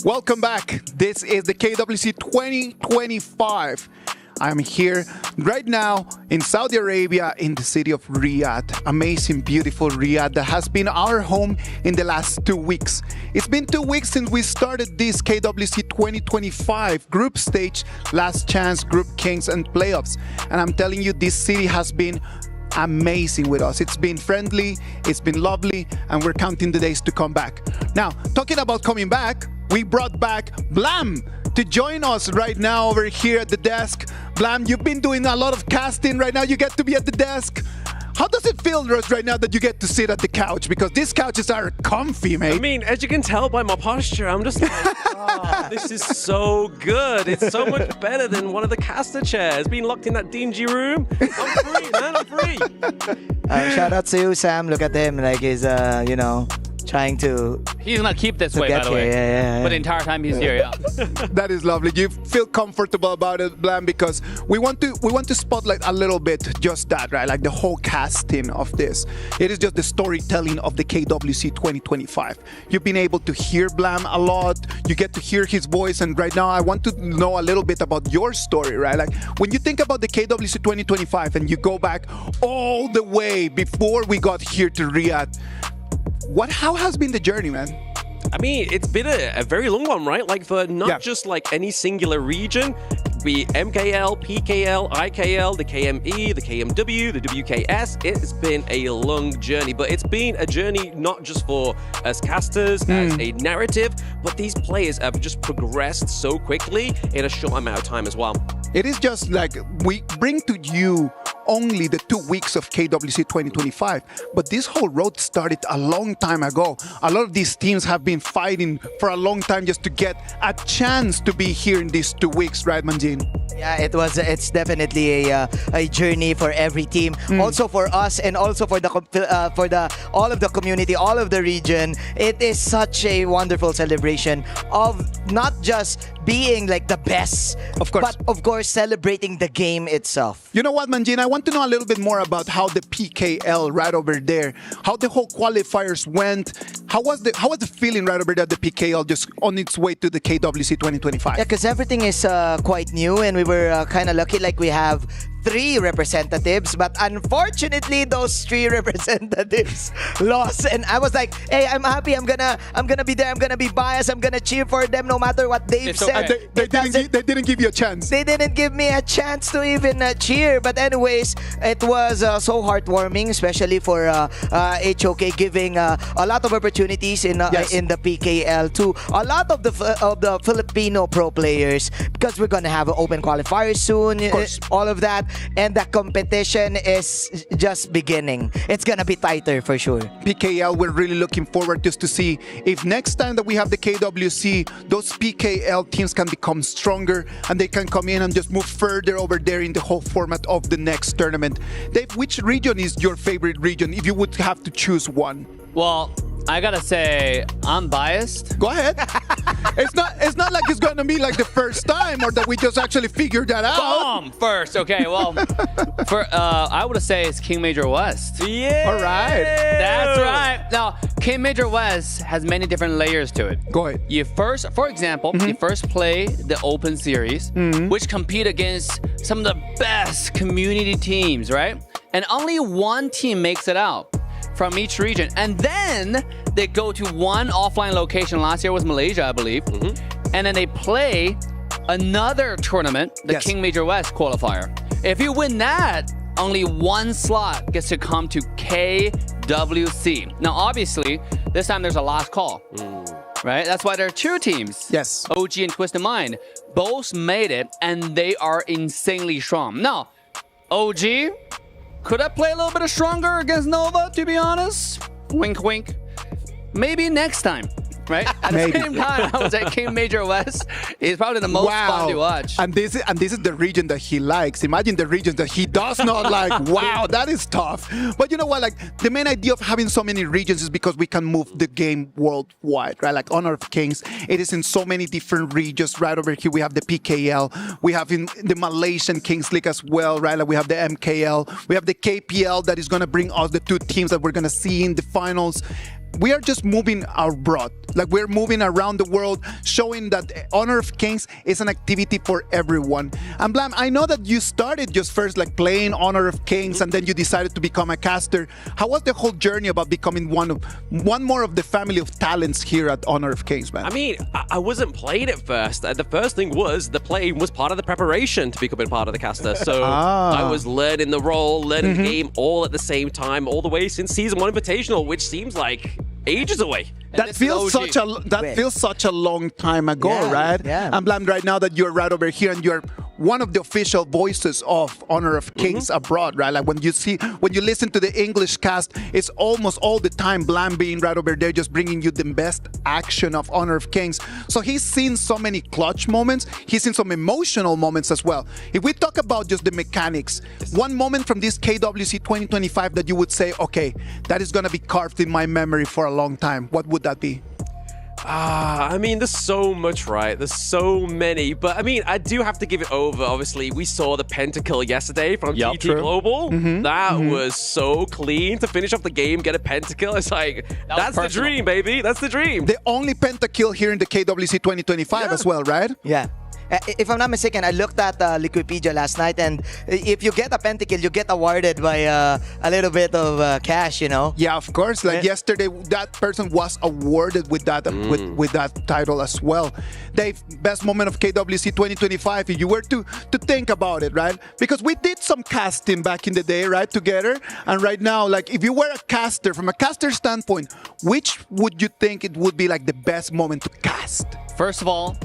Speaker 9: Welcome back. This is the KWC 2025. I'm here right now in Saudi Arabia in the city of Riyadh. Amazing, beautiful Riyadh that has been our home in the last 2 weeks. It's been 2 weeks since we started this KWC 2025 group stage, last chance, group kings and playoffs. And I'm telling you, this city has been amazing with us. It's been friendly, it's been lovely, and we're counting the days to come back. Now, talking about coming back, we brought back Blam to join us right now over here at the desk. Blam, you've been doing a lot of casting right now. You get to be at the desk. How does it feel right now that you get to sit at the couch? Because these couches are comfy, mate.
Speaker 7: I mean, as you can tell by my posture, I'm just like, oh, this is so good. It's so much better than one of the caster chairs. Being locked in that dingy room. I'm free, man. I'm free.
Speaker 6: Shout out to you, Sam. Look at him. Like he's, trying to...
Speaker 8: He's going to keep this way, by the way.
Speaker 6: Yeah.
Speaker 8: But the entire time he's here, yeah.
Speaker 9: That is lovely. You feel comfortable about it, Blam, because we want to spotlight a little bit just that, right? Like the whole casting of this. It is just the storytelling of the KWC 2025. You've been able to hear Blam a lot. You get to hear his voice. And right now, I want to know a little bit about your story, right? Like when you think about the KWC 2025 and you go back all the way before we got here to Riyadh, how has been the journey, man?
Speaker 7: I mean, it's been a very long one, right? Like for not just like any singular region, be MKL, PKL, IKL, the KME, the KMW, the WKS. It's been a long journey, but it's been a journey not just for us casters as a narrative, but these players have just progressed so quickly in a short amount of time as well.
Speaker 9: It is just like we bring to you only the 2 weeks of KWC 2025, but this whole road started a long time ago. A lot of these teams have been fighting for a long time just to get a chance to be here in these 2 weeks, right, Manjin?
Speaker 6: Yeah, it's definitely a journey for every team, also for us, and also for the all of the community, all of the region. It is such a wonderful celebration of not just being like the best, of course, but of course celebrating the game itself.
Speaker 9: You know what, Manjin? I want to know a little bit more about how the PKL right over there, how the whole qualifiers went. How was the feeling right over there, the PKL just on its way to the KWC 2025?
Speaker 6: Yeah, because everything is quite new, and we were kind of lucky. Like we have 3 representatives, but unfortunately those 3 representatives lost. And I was like, hey, I'm happy. I'm gonna be there. I'm gonna be biased. I'm gonna cheer for them no matter what they've said.
Speaker 9: They didn't give you a chance.
Speaker 6: They didn't give me a chance to even cheer. But anyways, it was so heartwarming, especially for HOK giving a lot of opportunities in the PKL to a lot of the Filipino pro players, because we're gonna have an open qualifier soon. All of that. And the competition is just beginning. It's gonna be tighter for sure.
Speaker 9: PKL, we're really looking forward just to see if next time that we have the KWC, those PKL teams can become stronger and they can come in and just move further over there in the whole format of the next tournament. Dave, which region is your favorite region if you would have to choose one?
Speaker 8: Well, I gotta say, I'm biased.
Speaker 9: Go ahead. It's not like it's gonna be like the first time, or that we just actually figured that out.
Speaker 8: Bomb first, okay. Well, I would say it's King Major West.
Speaker 7: Yeah.
Speaker 9: All right.
Speaker 8: That's right. Now, King Major West has many different layers to it.
Speaker 9: Go ahead.
Speaker 8: You first, for example, you first play the Open Series, which compete against some of the best community teams, right? And only one team makes it out from each region, and then they go to one offline location. Last year was Malaysia, I believe, and then they play another tournament, the King Major West qualifier. If you win that, only one slot gets to come to KWC. Now, obviously, this time there's a last call, right? That's why there are 2 teams.
Speaker 9: Yes.
Speaker 8: OG and Twisted Mind both made it, and they are insanely strong. Now, OG, could I play a little bit stronger against Nova, to be honest? Wink, wink. Maybe next time, right? At the same time, I was at King Major West. It's probably the most fun to watch.
Speaker 9: And this is the region that he likes. Imagine the region that he does not like. Wow, that is tough. But you know what? Like, the main idea of having so many regions is because we can move the game worldwide, right? Like Honor of Kings, it is in so many different regions. Right over here, we have the PKL. We have in the Malaysian Kings League as well, right? Like we have the MKL. We have the KPL that is going to bring us the 2 teams that we're going to see in the finals. we are just moving abroad. Like we're moving around the world, showing that Honor of Kings is an activity for everyone. And Blam, I know that you started just first like playing Honor of Kings, and then you decided to become a caster. How was the whole journey about becoming one more of the family of talents here at Honor of Kings, man?
Speaker 7: I mean, I wasn't playing at first. The first thing was the playing was part of the preparation to becoming part of the caster. So I was learning the role, learning the game all at the same time, all the way since Season 1 Invitational, which seems like ages away.
Speaker 9: That feels such a long time ago, right?
Speaker 6: Yeah.
Speaker 9: I'm glad right now that you're right over here and you're one of the official voices of Honor of Kings abroad, right? Like when you listen to the English cast, it's almost all the time Blam being right over there, just bringing you the best action of Honor of Kings. So he's seen so many clutch moments. He's seen some emotional moments as well. If we talk about just the mechanics, one moment from this KWC 2025 that you would say, okay, that is going to be carved in my memory for a long time, what would that be?
Speaker 7: I mean, there's so much, right? There's so many. But, I mean, I do have to give it over. Obviously, we saw the pentakill yesterday from TT Global. That was so clean to finish off the game, get a pentakill. It's like, that's the dream, baby. That's the dream.
Speaker 9: The only pentakill here in the KWC 2025 as well, right?
Speaker 6: Yeah. If I'm not mistaken, I looked at Liquipedia last night, and if you get a pentakill, you get awarded by a little bit of cash, you know?
Speaker 9: Yeah, of course. Like yesterday, that person was awarded with that with that title as well. Dave, best moment of KWC 2025, if you were to think about it, right? Because we did some casting back in the day, right, together. And right now, like if you were a caster, from a caster standpoint, which would you think it would be like the best moment to cast?
Speaker 8: First of all,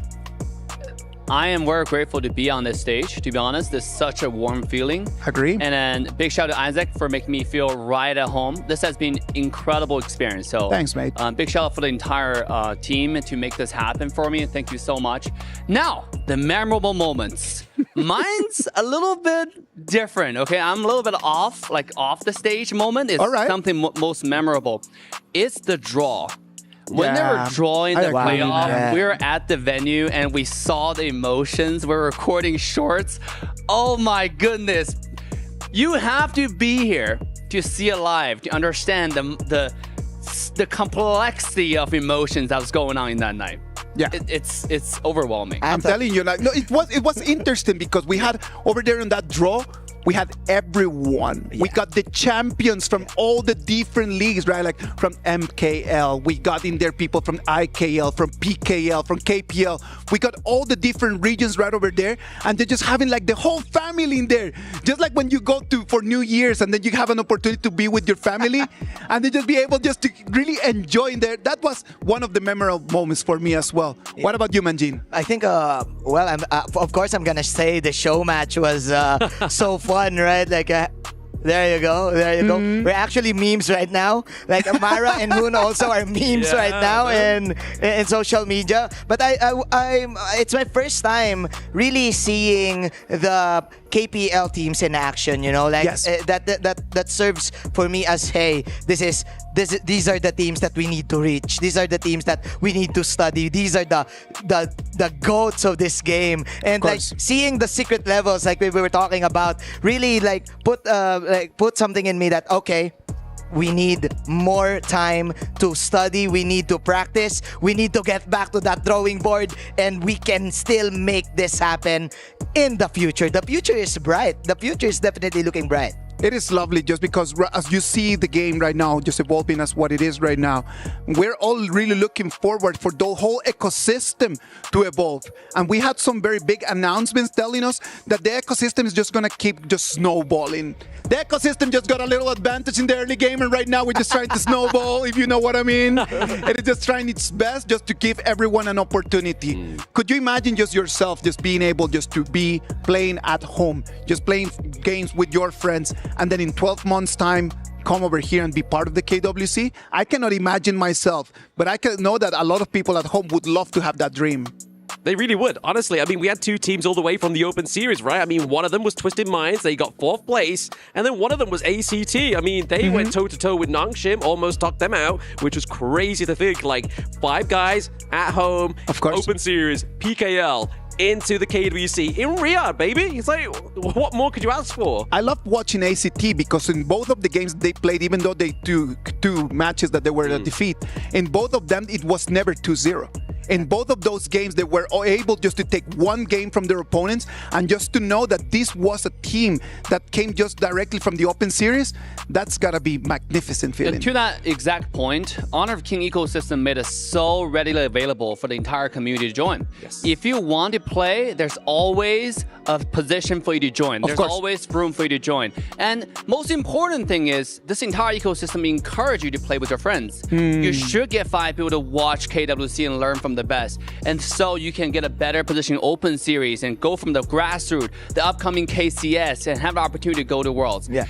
Speaker 8: I am very grateful to be on this stage, to be honest. It's such a warm feeling.
Speaker 9: Agree.
Speaker 8: And then big shout out to Isaac for making me feel right at home. This has been incredible experience. So
Speaker 9: thanks, mate.
Speaker 8: Big shout out for the entire team to make this happen for me. Thank you so much. Now, the memorable moments. Mine's a little bit different, okay? I'm a little bit off the stage moment. It's something most memorable. It's the draw. When they were drawing the playoff, we were at the venue and we saw the emotions. We're recording shorts. Oh my goodness. You have to be here to see it live, to understand the complexity of emotions that was going on in that night.
Speaker 9: Yeah,
Speaker 8: it's overwhelming.
Speaker 9: I'm telling you, like, no, it was interesting because we had over there in that draw, we had everyone. We got the champions from all the different leagues, right? Like from MKL, we got in there people from IKL, from PKL, from KPL. We got all the different regions right over there, and they're just having like the whole family in there. Just like when you go for New Year's and then you have an opportunity to be with your family, and they just be able just to really enjoy in there. That was one of the memorable moments for me as well. What about you, Manjin?
Speaker 6: I think, well, of course, I'm gonna say the show match was so fun. Right? Like, there you go. We're actually memes right now. Like Amara and Hoon also are memes right now in social media. But it's my first time really seeing the KPL teams in action. You know, like that serves for me as, hey, these are the teams that we need to reach. These are the teams that we need to study. These are the goats of this game. And like seeing the secret levels, like we were talking about, really like put something in me that, okay, we need more time to study. We need to practice. We need to get back to that drawing board, and we can still make this happen in the future. The future is bright. The future is definitely looking bright.
Speaker 9: It is lovely just because as you see the game right now, just evolving as what it is right now, we're all really looking forward for the whole ecosystem to evolve. And we had some very big announcements telling us that the ecosystem is just going to keep just snowballing. The ecosystem just got a little advantage in the early game, and right now we're just trying to snowball, if you know what I mean. It is just trying its best just to give everyone an opportunity. Could you imagine just yourself just being able just to be playing at home, just playing games with your friends, and then in 12 months' time, come over here and be part of the KWC? I cannot imagine myself, but I can know that a lot of people at home would love to have that dream.
Speaker 7: They really would, honestly. I mean, we had two teams all the way from the Open Series, right? I mean, one of them was Twisted Minds. They got 4th place. And then one of them was ACT. I mean, they went toe-to-toe with Nongshim, almost knocked them out, which was crazy to think. Like, 5 guys at home,
Speaker 9: of course.
Speaker 7: Open Series, PKL, into the KWC in Riyadh, baby. It's like, what more could you ask for?
Speaker 9: I loved watching ACT because in both of the games they played, even though they two matches that they were a defeat, in both of them it was never 2-0. In both of those games, they were able just to take one game from their opponents, and just to know that this was a team that came just directly from the Open Series, that's gotta be magnificent feeling.
Speaker 8: And to that exact point, Honor of King ecosystem made it so readily available for the entire community to join.
Speaker 7: Yes.
Speaker 8: If you want to play, there's always a position for you to join. There's always room for you to join. And most important thing is, this entire ecosystem encourages you to play with your friends. You should get 5 people to watch KWC and learn from the best. And so you can get a better position in Open Series and go from the grassroots, the upcoming KCS, and have the opportunity to go to Worlds.
Speaker 6: Yeah.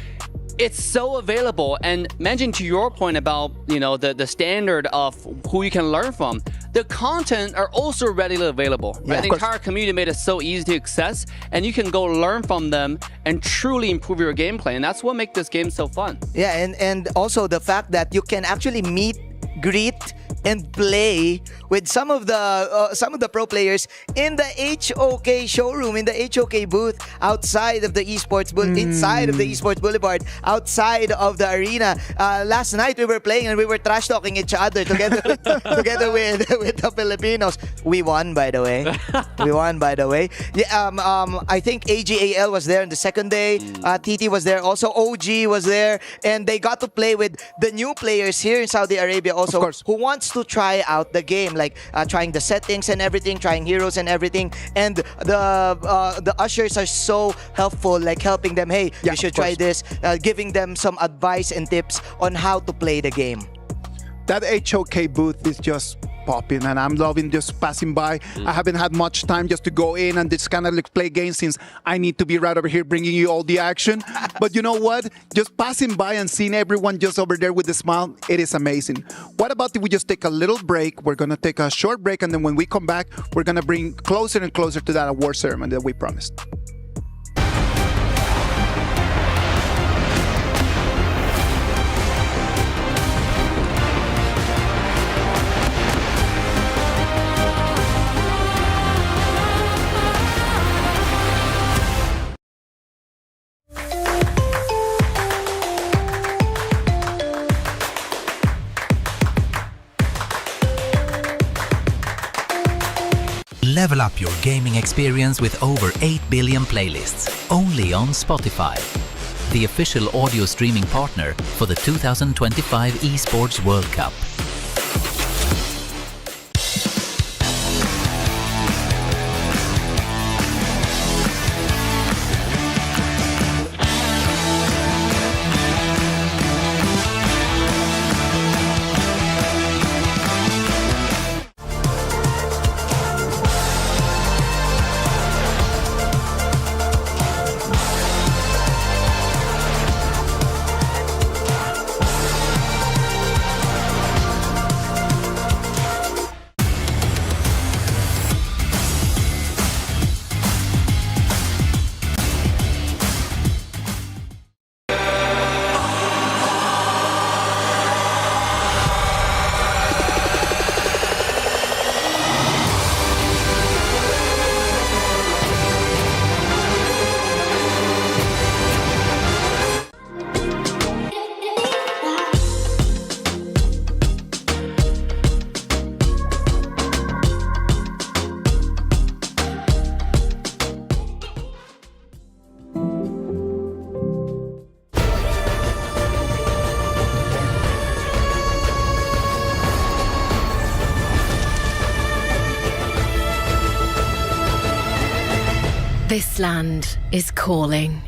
Speaker 8: It's so available. And mentioning to your point about, the standard of who you can learn from, the content are also readily available. Right? The entire community made it so easy to access, and you can go learn from them and truly improve your gameplay. And that's what makes this game so fun.
Speaker 6: Yeah, and also the fact that you can actually meet, greet, and play with some of the pro players in the HOK showroom, in the HOK booth outside of the Esports inside of the Esports Boulevard, outside of the arena. Last night we were playing and we were trash talking each other together together with the Filipinos. We won, by the way. We won, by the way. Yeah, I think AGAL was there on the second day. TT was there also. OG was there, and they got to play with the new players here in Saudi Arabia also, who wants to try out the game, like trying the settings and everything, trying heroes and everything. And the ushers are so helpful, like helping them, hey, you should try this, giving them some advice and tips on how to play the game.
Speaker 9: That HOK booth is just popping, and I'm loving just passing by. I haven't had much time just to go in and just kind of like play games, since I need to be right over here bringing you all the action. But you know what? Just passing by and seeing everyone just over there with a smile, it is amazing. What about if we just take a little break? We're going to take a short break, and then when we come back, we're going to bring closer and closer to that award ceremony that we promised.
Speaker 10: Level up your gaming experience with over 8 billion playlists, only on Spotify, the official audio streaming partner for the 2025 Esports World Cup.
Speaker 13: This land is calling.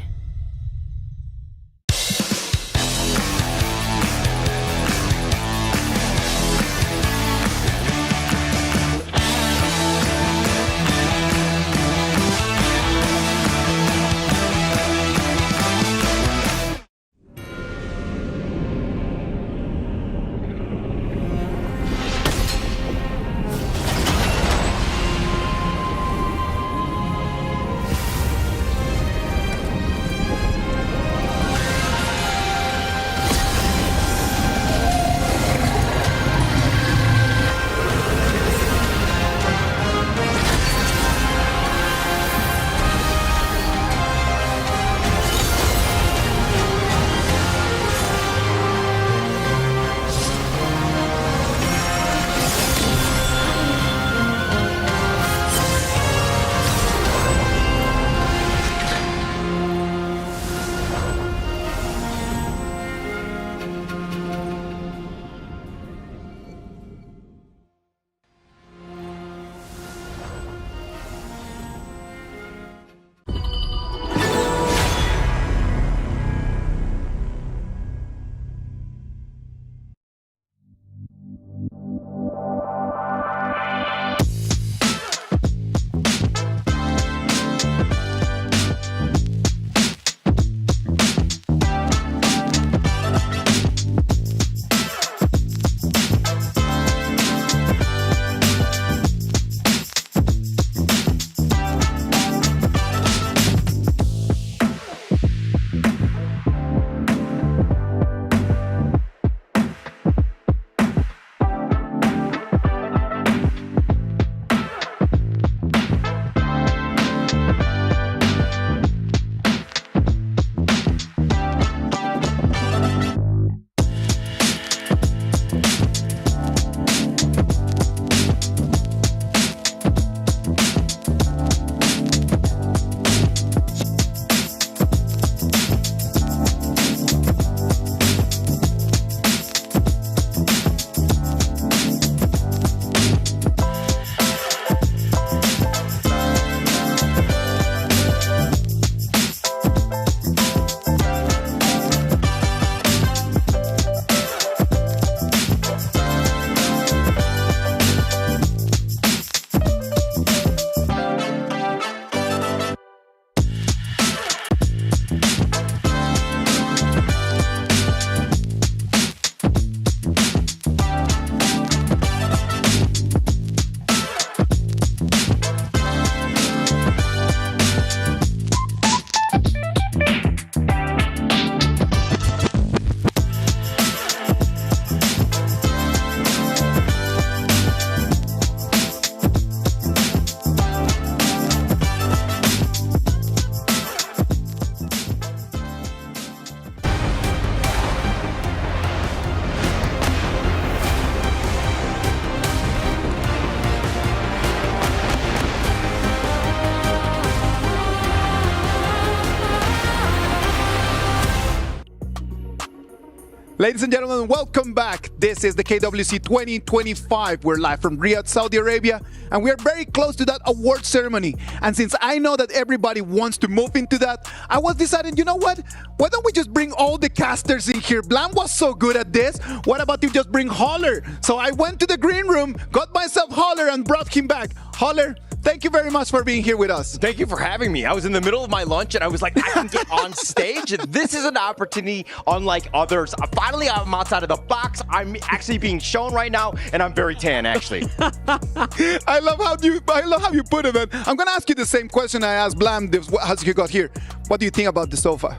Speaker 9: Ladies and gentlemen, welcome back. This is the KWC 2025. We're live from Riyadh, Saudi Arabia, and we're very close to that award ceremony. And since I know that everybody wants to move into that, I was deciding, you know what? Why don't we just bring all the casters in here? Blam was so good at this. What about you just bring Holler? So I went to the green room, got myself Holler, and brought him back. Holler, thank you very much for being here with us.
Speaker 4: Thank you for having me. I was in the middle of my lunch and I was like, I can get on stage. This is an opportunity unlike others. Finally, I'm outside of the box. I'm actually being shown right now, and I'm very tan, actually.
Speaker 9: I love how you put it, man. I'm gonna ask you the same question I asked Blam as he got here. What do you think about the sofa?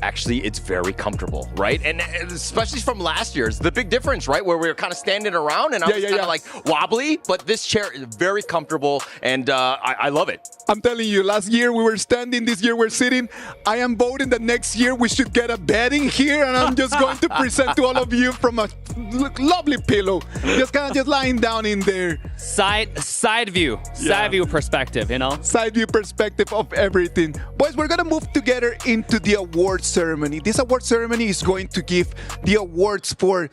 Speaker 4: Actually, it's very comfortable, right? And especially from last year's, the big difference, right? Where we were kind of standing around and I was kind of like wobbly, but this chair is very comfortable and I love it.
Speaker 9: I'm telling you, last year we were standing, this year we're sitting. I am voting that next year we should get a bed in here and I'm just going to present to all of you from a lovely pillow. Just kind of just lying down in there.
Speaker 8: Side view. Side view perspective, you know?
Speaker 9: Side view perspective of everything. Boys, we're going to move together into the awards ceremony. This award ceremony is going to give the awards for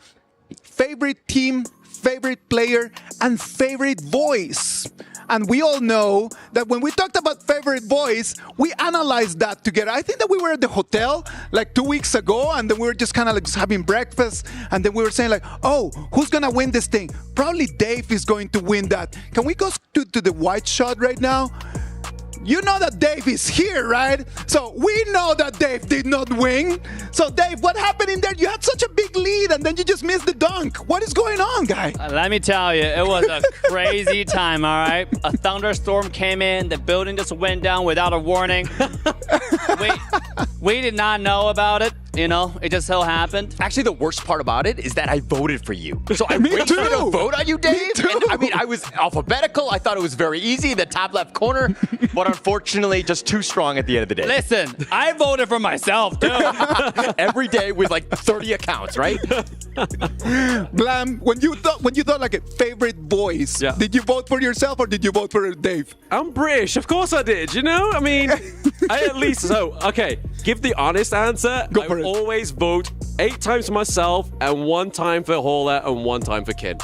Speaker 9: favorite team, favorite player, and favorite voice. And we all know that when we talked about favorite voice, we analyzed that together. I think that we were at the hotel like 2 weeks ago, and then we were just kind of like having breakfast, and then we were saying like, oh, who's going to win this thing? Probably Dave is going to win that. Can we go to the white shot right now? You know that Dave is here, right? So we know that Dave did not win. So Dave, what happened in there? You had such a big lead and then you just missed the dunk. What is going on, guy?
Speaker 8: Let me tell you, it was a crazy time, all right? A thunderstorm came in, the building just went down without a warning. We did not know about it. You know, it just so happened.
Speaker 4: Actually, the worst part about it is that I voted for you. So I waited to vote on you, Dave. And I mean, I was alphabetical. I thought it was very easy, the top left corner. But unfortunately, just too strong at the end of the day.
Speaker 8: Listen, I voted for myself, too.
Speaker 4: Every day with like 30 accounts, right?
Speaker 9: Blam, when you thought like a favorite voice, did you vote for yourself or did you vote for Dave?
Speaker 7: I'm British, of course I did, you know? I mean, okay, give the honest answer.
Speaker 9: Go for it.
Speaker 7: Always vote 8 times for myself and 1 time for Holler and 1 time for Kin.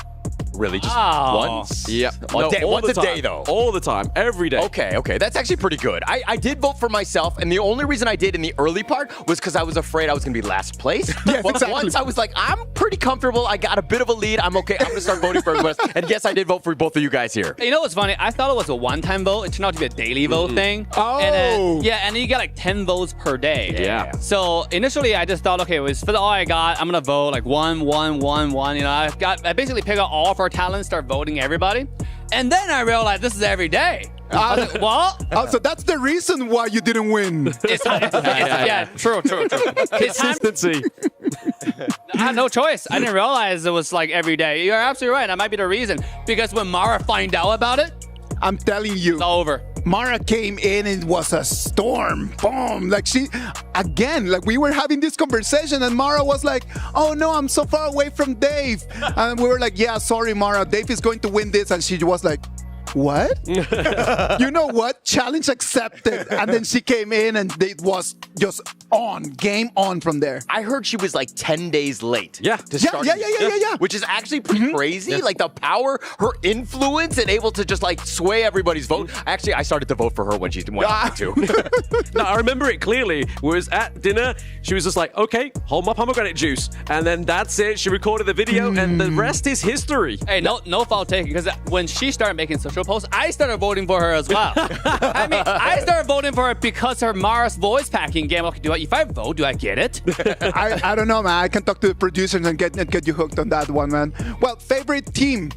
Speaker 4: Really? Just once?
Speaker 7: Yeah.
Speaker 4: Once a day, though?
Speaker 7: All the time. Every day.
Speaker 4: Okay. That's actually pretty good. I did vote for myself, and the only reason I did in the early part was because I was afraid I was going to be last place.
Speaker 9: Yes,
Speaker 4: but
Speaker 9: exactly.
Speaker 4: once I was like, I'm pretty comfortable. I got a bit of a lead. I'm okay. I'm going to start voting for everyone else. And yes, I did vote for both of you guys here.
Speaker 8: You know what's funny? I thought it was a one-time vote. It turned out to be a daily vote thing.
Speaker 9: Oh.
Speaker 8: And then you get like 10 votes per day.
Speaker 7: Yeah.
Speaker 8: So initially, I just thought, okay, it was for all I got. I'm going to vote like 1, 1, 1, 1. You know, I basically pick out all of our talents, start voting everybody. And then I realized this is every day. I was like, what?
Speaker 9: So that's the reason why you didn't win.
Speaker 8: True.
Speaker 7: Consistency.
Speaker 8: I had no choice. I didn't realize it was like every day. You're absolutely right. That might be the reason. Because when Mara find out about it,
Speaker 9: I'm telling you,
Speaker 8: it's over.
Speaker 9: Mara came in and it was a storm. Boom. Like we were having this conversation and Mara was like, oh no, I'm so far away from Dave. And we were like, yeah, sorry, Mara, Dave is going to win this. And she was like, what? You know what? Challenge accepted. And then she came in and it was just game on from there.
Speaker 4: I heard she was like 10 days late.
Speaker 9: Yeah.
Speaker 4: Which is actually pretty crazy. Yeah. Like the power, her influence, and able to just like sway everybody's vote. Actually, I started to vote for her when she went on too.
Speaker 7: No, I remember it clearly. We was at dinner. She was just like, okay, hold my pomegranate juice. And then that's it. She recorded the video and the rest is history.
Speaker 8: Hey, no fault taken. Because when she started making social posts, I started voting for her as well. I mean, I started voting for her because her Mara's voice packing game. Okay, if I vote, do I get it?
Speaker 9: I don't know, man. I can talk to the producers and get you hooked on that one, man. Well, favorite team.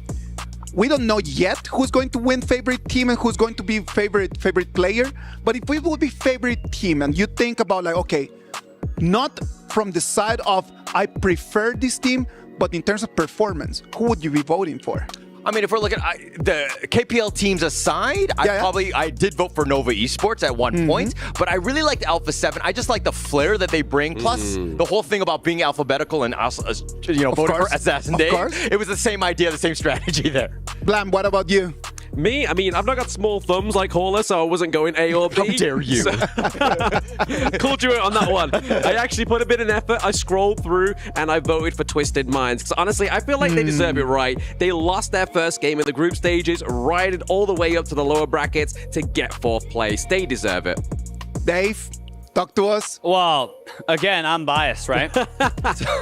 Speaker 9: We don't know yet who's going to win favorite team and who's going to be favorite player. But if we would be favorite team and you think about like, okay, not from the side of I prefer this team, but in terms of performance, who would you be voting for?
Speaker 4: I mean, if we're looking at the KPL teams aside, I did vote for Nova Esports at one point, but I really liked Alpha 7. I just like the flair that they bring, plus the whole thing about being alphabetical and us, voting for Assassin Day. It was the same idea, the same strategy there.
Speaker 9: Blam, what about you?
Speaker 7: Me? I mean, I've not got small thumbs like Horler, so I wasn't going A or B.
Speaker 4: How dare you?
Speaker 7: Called you on that one. I actually put a bit of effort. I scrolled through and I voted for Twisted Minds. Because honestly, I feel like they deserve it, right? They lost their first game in the group stages, riding all the way up to the lower brackets to get 4th place. They deserve it.
Speaker 9: Dave, talk to us.
Speaker 8: Well, again, I'm biased, right?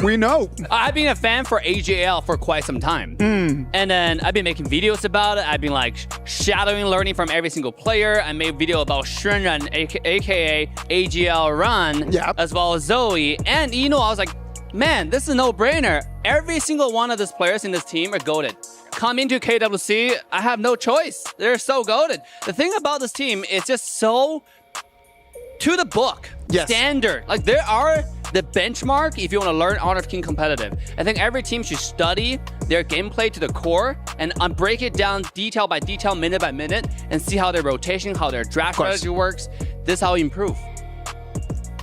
Speaker 9: We know.
Speaker 8: I've been a fan for AJL for quite some time. And then I've been making videos about it. I've been like shadowing, learning from every single player. I made a video about Shunran, aka AJL Run, as well as Zoe. And I was like, man, this is a no-brainer. Every single one of these players in this team are goated. Coming to KWC, I have no choice. They're so goated. The thing about this team is just so to the book, standard. Like there are the benchmark if you want to learn Honor of King competitive. I think every team should study their gameplay to the core and break it down detail by detail, minute by minute, and see how their rotation, how their draft strategy works. This is how you improve.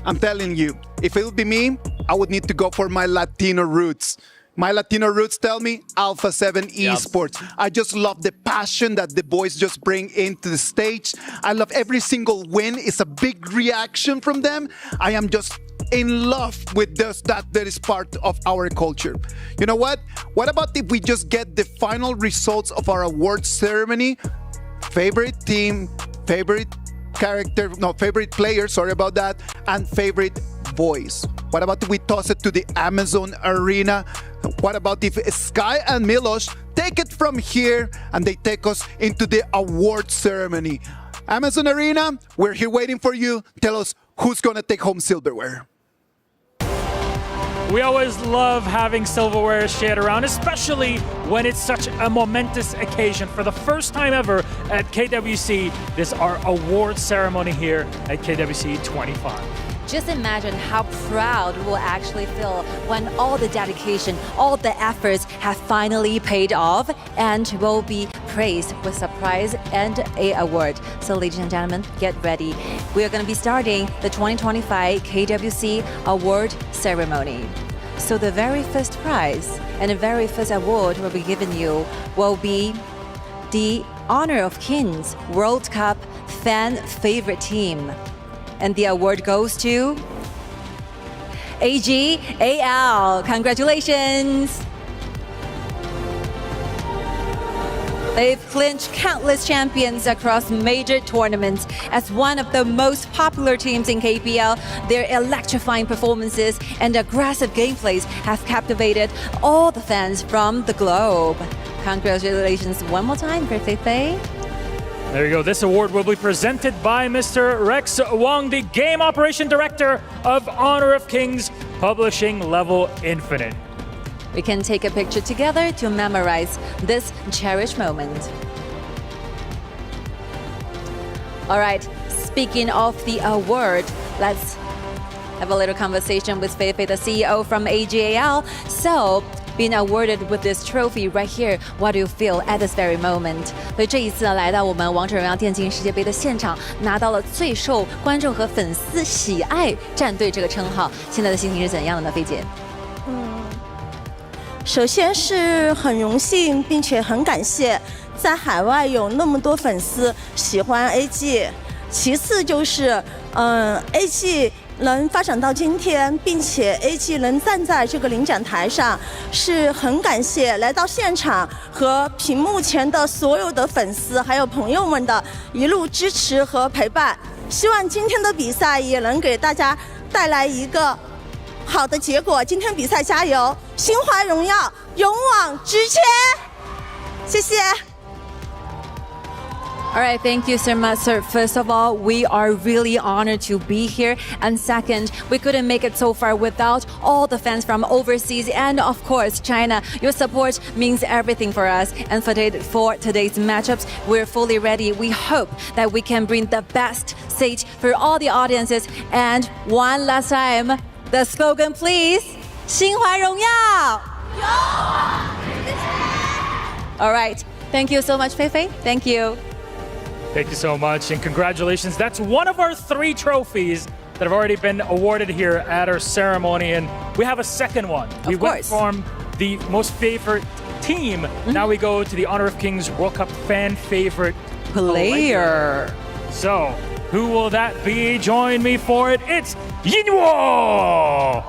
Speaker 9: I'm telling you, if it would be me, I would need to go for my Latino roots. My Latino roots tell me Alpha 7 Esports. I just love the passion that the boys just bring into the stage. I love every single win. It's a big reaction from them. I am just in love with that is part of our culture. You know what? What about if we just get the final results of our awards ceremony? Favorite team, favorite character, no, favorite player, sorry about that, and favorite voice. What about if we toss it to the Amazon Arena? What about if Sky and Milos take it from here and they take us into the award ceremony? Amazon Arena, we're here waiting for you. Tell us who's going to take home silverware.
Speaker 11: We always love having silverware shared around, especially when it's such a momentous occasion. For the first time ever at KWC, this is our award ceremony here at KWC 25.
Speaker 14: Just imagine how proud we'll actually feel when all the dedication, all the efforts have finally paid off and will be praised with surprise and an award. So ladies and gentlemen, get ready. We are going to be starting the 2025 KWC award ceremony. So the very first prize and the very first award will be given you will be the Honor of Kings World Cup Fan Favorite Team. And the award goes to AGAL. Congratulations. They've clinched countless champions across major tournaments. As one of the most popular teams in KPL, their electrifying performances and aggressive gameplays have captivated all the fans from the globe. Congratulations one more time, Birthday Faye.
Speaker 11: There you go. This award will be presented by Mr. Rex Wong, the Game Operation Director of Honor of Kings Publishing Level Infinite.
Speaker 14: We can take a picture together to memorize this cherished moment. All right, speaking of the award, let's have a little conversation with Feifei, the CEO from AGAL. So, being awarded with this trophy right here, what do you feel at this very moment? 所以这一次呢，来到我们王者荣耀电竞世界杯的现场，拿到了最受观众和粉丝喜爱战队这个称号，现在的心情是怎样的呢？菲姐？
Speaker 15: 首先是很荣幸，并且很感谢在海外有那么多粉丝喜欢 AG。其次就是，AG 能发展到今天，并且 AG 能站在这个领奖台上，是很感谢来到现场和屏幕前的所有的粉丝还有朋友们的一路支持和陪伴。希望今天的比赛也能给大家带来一个好的结果。今天比赛加油，心怀荣耀，勇往直前！谢谢。
Speaker 14: All right, thank you so much, sir. First of all, we are really honored to be here. And second, we couldn't make it so far without all the fans from overseas and, of course, China. Your support means everything for us. And for today's matchups, we're fully ready. We hope that we can bring the best stage for all the audiences. And one last time, the slogan, please. 心怀荣耀! All right. Thank you so much, Feifei. Thank you.
Speaker 11: Thank you so much, and congratulations. That's one of our 3 trophies that have already been awarded here at our ceremony, and we have a second one. We went from the most favorite team. Now we go to the Honor of Kings World Cup fan favorite
Speaker 14: player.
Speaker 11: So, who will that be? Join me for it. It's Yinwo!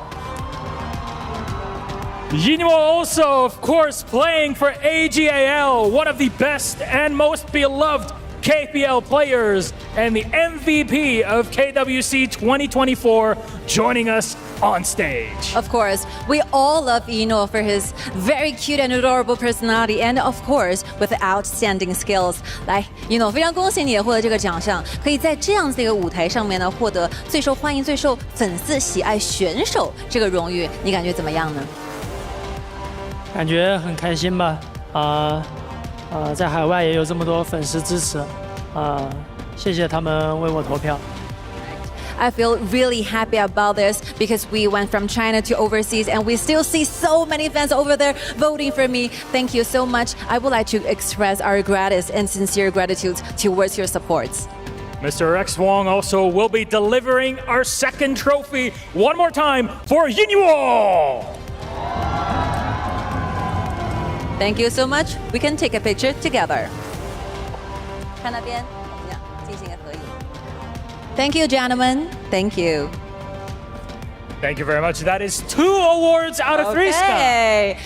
Speaker 11: Yinwo also, of course, playing for AGAL, one of the best and most beloved KPL players and the MVP of KWC 2024, joining us on stage.
Speaker 14: Of course, we all love Ino for his very cute and adorable personality and of course with outstanding skills. 来 Ino 非常恭喜你也获得这个奖项，可以在这样子的一个舞台上面呢获得最受欢迎、最受粉丝喜爱选手这个荣誉，你感觉怎么样呢？
Speaker 26: 感觉很开心吧，在海外也有这么多粉丝支持，谢谢他们为我投票。
Speaker 14: I feel really happy about this because we went from China to overseas and we still see so many fans over there voting for me. Thank you so much. I would like to express our gratitude and sincere gratitude towards your support.
Speaker 11: Mr. Rex Wong also will be delivering our second trophy one more time for Yinwo.
Speaker 14: Thank you so much. We can take a picture together. 看那边，我们进行一个合影。Thank you, gentlemen. Thank you.
Speaker 11: Thank you very much. That is 2 awards out of 3, Scott.
Speaker 14: Okay.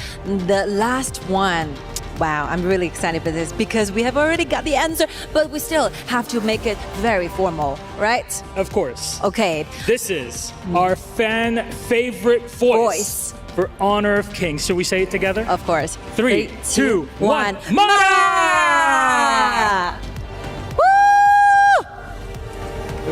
Speaker 14: The last one. Wow, I'm really excited for this because we have already got the answer, but we still have to make it very formal, right?
Speaker 11: Of course.
Speaker 14: Okay.
Speaker 11: This is our fan favorite voice for Honor of Kings. Should we say it together?
Speaker 14: Of course.
Speaker 11: 3, 2, 1.
Speaker 14: Mara!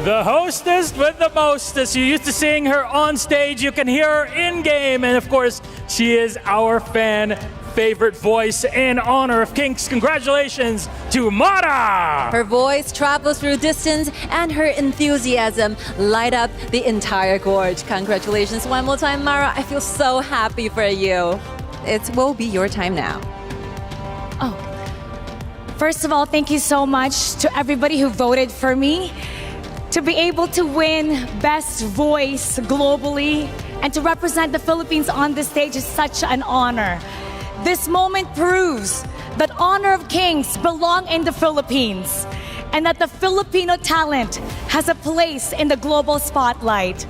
Speaker 11: The hostess with the mostest. You used to seeing her on stage. You can hear her in game. And of course, she is our fan favorite voice in Honor of Kings. Congratulations to Mara!
Speaker 14: Her voice travels through distance and her enthusiasm light up the entire gorge. Congratulations one more time, Mara. I feel so happy for you. It will be your time now.
Speaker 12: Oh, first of all, thank you so much to everybody who voted for me. To be able to win Best Voice globally and to represent the Philippines on this stage is such an honor. This moment proves that Honor of Kings belong in the Philippines and that the Filipino talent has a place in the global spotlight.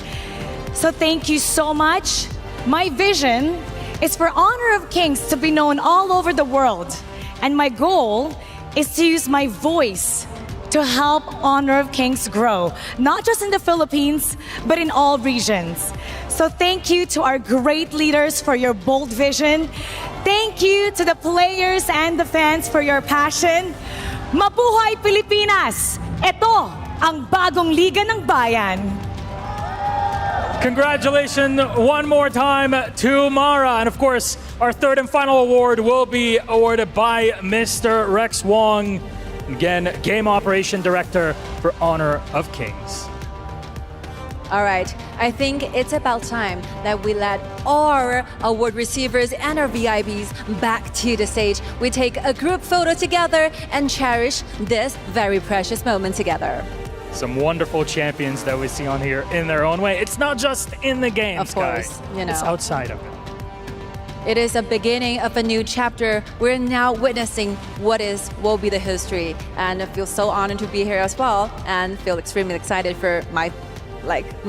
Speaker 12: So thank you so much. My vision is for Honor of Kings to be known all over the world. And my goal is to use my voice to help Honor of Kings grow, not just in the Philippines, but in all regions. So thank you to our great leaders for your bold vision. Thank you to the players and the fans for your passion. Mabuhay Pilipinas! Ito ang bagong Liga ng Bayan.
Speaker 11: Congratulations one more time to Mara. And of course, our third and final award will be awarded by Mr. Rex Wong. Again, Game Operation Director for Honor of Kings.
Speaker 14: All right, I think it's about time that we let our award receivers and our VIPs back to the stage. We take a group photo together and cherish this very precious moment together.
Speaker 11: Some wonderful champions that we see on here in their own way. It's not just in the games,
Speaker 14: of course,
Speaker 11: guys.
Speaker 14: You know.
Speaker 11: It's outside of it.
Speaker 14: It is a beginning of a new chapter. We're now witnessing what will be the history, and I feel so honored to be here as well, and feel extremely excited for my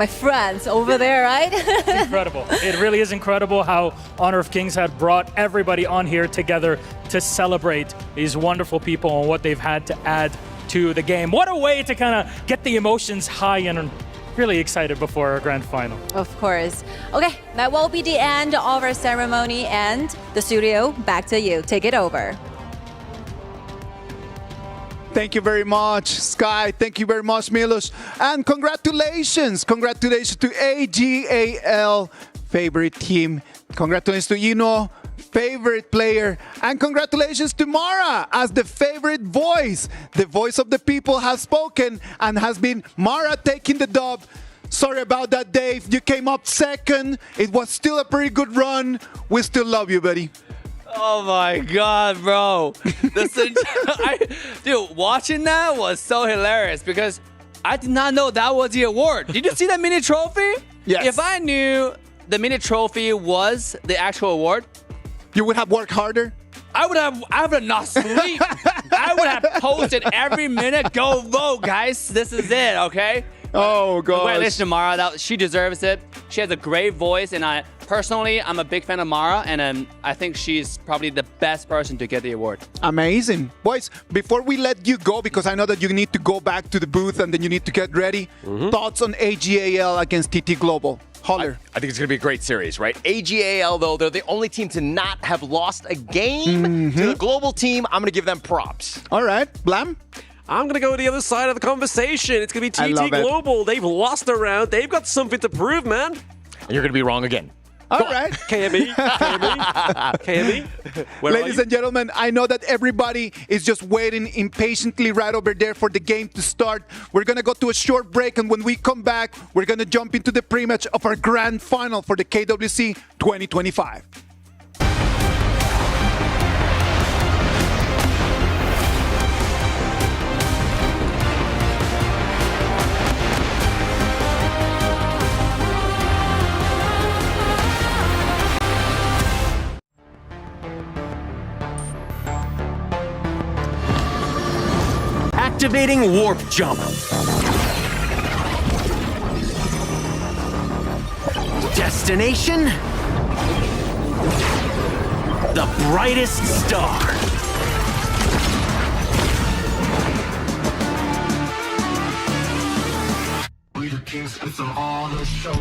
Speaker 14: friends over there, right?
Speaker 11: It's incredible. It really is incredible how Honor of Kings had brought everybody on here together to celebrate these wonderful people and what they've had to add to the game. What a way to kind of get the emotions high and really excited before our grand final.
Speaker 14: Of course. Okay, that will be the end of our ceremony, and the studio, back to you. Take it over.
Speaker 9: Thank you very much, Sky. Thank you very much, Milos. And congratulations. Congratulations to AGAL, favorite team. Congratulations to Ino, favorite player. And congratulations to Mara as the favorite voice. The voice of the people has spoken and has been Mara taking the dub. Sorry about that, Dave. You came up second. It was still a pretty good run. We still love you, buddy.
Speaker 8: Oh my God, bro. Dude, watching that was so hilarious because I did not know that was the award. Did you see that mini trophy?
Speaker 9: Yes.
Speaker 8: If I knew the mini trophy was the actual award,
Speaker 9: you would have worked harder?
Speaker 8: I would not sleep. I would have posted every minute. Go vote, guys. This is it, okay?
Speaker 9: Oh, God.
Speaker 8: Wait, listen to Mara. She deserves it. She has a great voice, and I'm a big fan of Mara, and I think she's probably the best person to get the award.
Speaker 9: Amazing. Boys, before we let you go, because I know that you need to go back to the booth and then you need to get ready, thoughts on AGAL against TT Global? Holler.
Speaker 4: I think it's going to be a great series, right? AGAL, though, they're the only team to not have lost a game to the global team. I'm going to give them props.
Speaker 9: All right. Blam?
Speaker 7: I'm going to go to the other side of the conversation. It's going to be TT Global. They've lost a round. They've got something to prove, man.
Speaker 4: And you're going to be wrong again.
Speaker 9: All right.
Speaker 7: KME.
Speaker 9: Ladies and gentlemen, I know that everybody is just waiting impatiently right over there for the game to start. We're going to go to a short break, and when we come back, we're going to jump into the pre-match of our grand final for the KWC 2025.
Speaker 16: Activating warp jump. Destination? The brightest star. We the kings, it's all the show.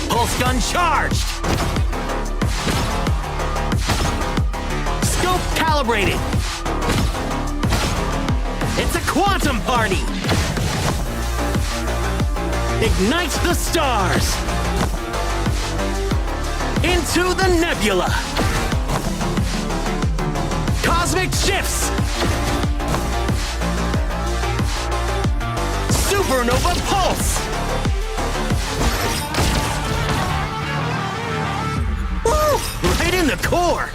Speaker 16: Pulse gun charged! Scope calibrated! It's a quantum party! Ignite the stars! Into the nebula! Cosmic shifts! Supernova pulse! Right in the core!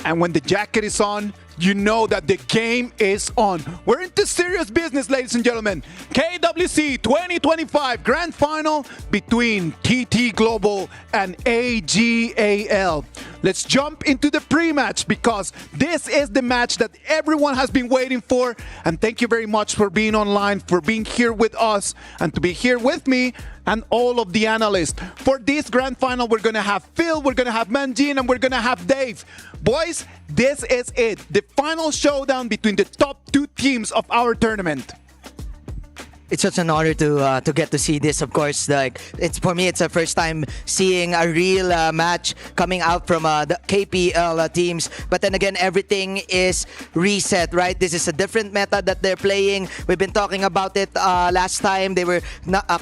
Speaker 9: And when the jacket is on, you know that the game is on. We're into serious business, ladies and gentlemen. KWC 2025 Grand Final between TT Global and AGAL. Let's jump into the pre-match because this is the match that everyone has been waiting for. And thank you very much for being online, for being here with us, and to be here with me and all of the analysts. For this Grand Final, we're going to have Phil, we're going to have Manjin, and we're going to have Dave. Boys, this is it. The final showdown between the top two teams of our tournament.
Speaker 6: It's such an honor to get to see this. Of course, like it's for me, it's the first time seeing a real match coming out from the KPL teams. But then again, everything is reset, right? This is a different meta that they're playing. We've been talking about it last time. They were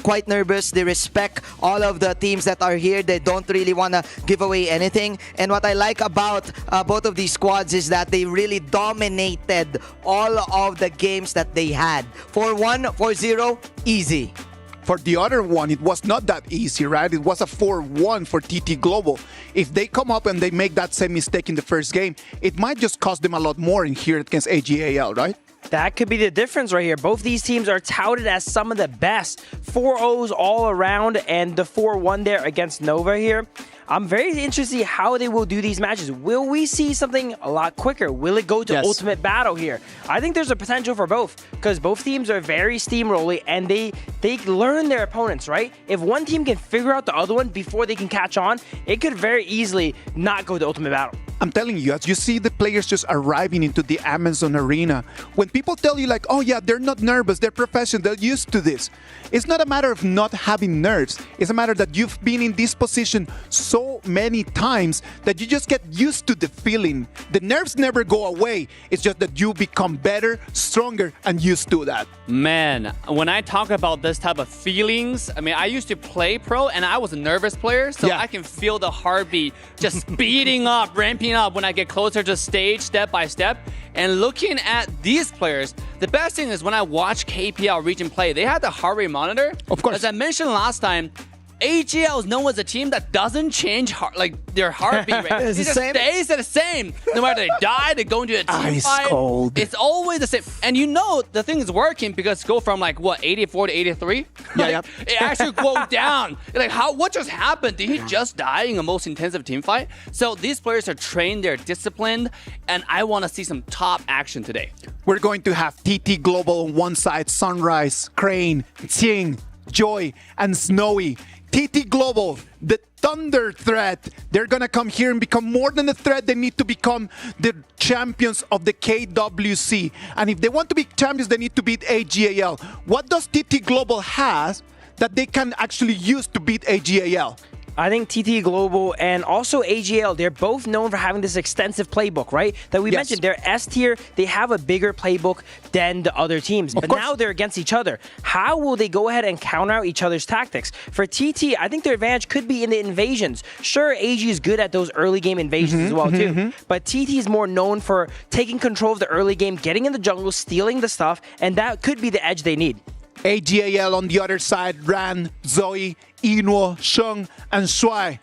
Speaker 6: quite nervous. They respect all of the teams that are here. They don't really want to give away anything. And what I like about both of these squads is that they really dominated all of the games that they had. 4-1, 4-0. Easy.
Speaker 9: For the other one, it was not that easy, right? It was a 4-1 for TT Global. If they come up and they make that same mistake in the first game, it might just cost them a lot more in here against AGAL, right?
Speaker 17: That could be the difference right here. Both these teams are touted as some of the best. 4-0s all around, and the 4-1 there against Nova here. I'm very interested to see how they will do these matches. Will we see something a lot quicker? Will it go to ultimate battle here? I think there's a potential for both because both teams are very steamrolly and they learn their opponents, right? If one team can figure out the other one before they can catch on, it could very easily not go to ultimate battle.
Speaker 9: I'm telling you, as you see the players just arriving into the Amazon Arena, when people tell you like, oh yeah, they're not nervous, they're professional, they're used to this. It's not a matter of not having nerves. It's a matter that you've been in this position so many times that you just get used to the feeling. The nerves never go away. It's just that you become better, stronger, and used to that.
Speaker 8: Man, when I talk about this type of feelings, I mean, I used to play pro and I was a nervous player, so I can feel the heartbeat just speeding up, ramping up when I get closer to stage step by step. And looking at these players, the best thing is when I watch KPL region play, they had the heart rate monitor.
Speaker 9: Of course.
Speaker 8: As I mentioned last time, AGL is known as a team that doesn't change their heartbeat rate. It just stays the same. No matter they die, they go into a team fight.
Speaker 9: Cold.
Speaker 8: It's always the same. And you know the thing is working because go from 84 to 83.
Speaker 9: Yeah.
Speaker 8: It actually goes down. Like what just happened? Did he just die in a most intensive team fight? So these players are trained, they're disciplined, and I want to see some top action today.
Speaker 9: We're going to have TT Global on one side, Sunrise, Crane, Ting, Joy, and Snowy. TT Global, the Thunder threat. They're going to come here and become more than a threat. They need to become the champions of the KWC. And if they want to be champions, they need to beat AGAL. What does TT Global has that they can actually use to beat AGAL?
Speaker 17: I think TT Global and also AGL, they're both known for having this extensive playbook, right? That we mentioned, they're S tier, they have a bigger playbook than the other teams. But now they're against each other. How will they go ahead and counter out each other's tactics? For TT, I think their advantage could be in the invasions. Sure, AG is good at those early game invasions as well too. But TT is more known for taking control of the early game, getting in the jungle, stealing the stuff, and that could be the edge they need.
Speaker 9: AGAL on the other side, Ran, Zoe, Inuo, Sheng, and Shuai.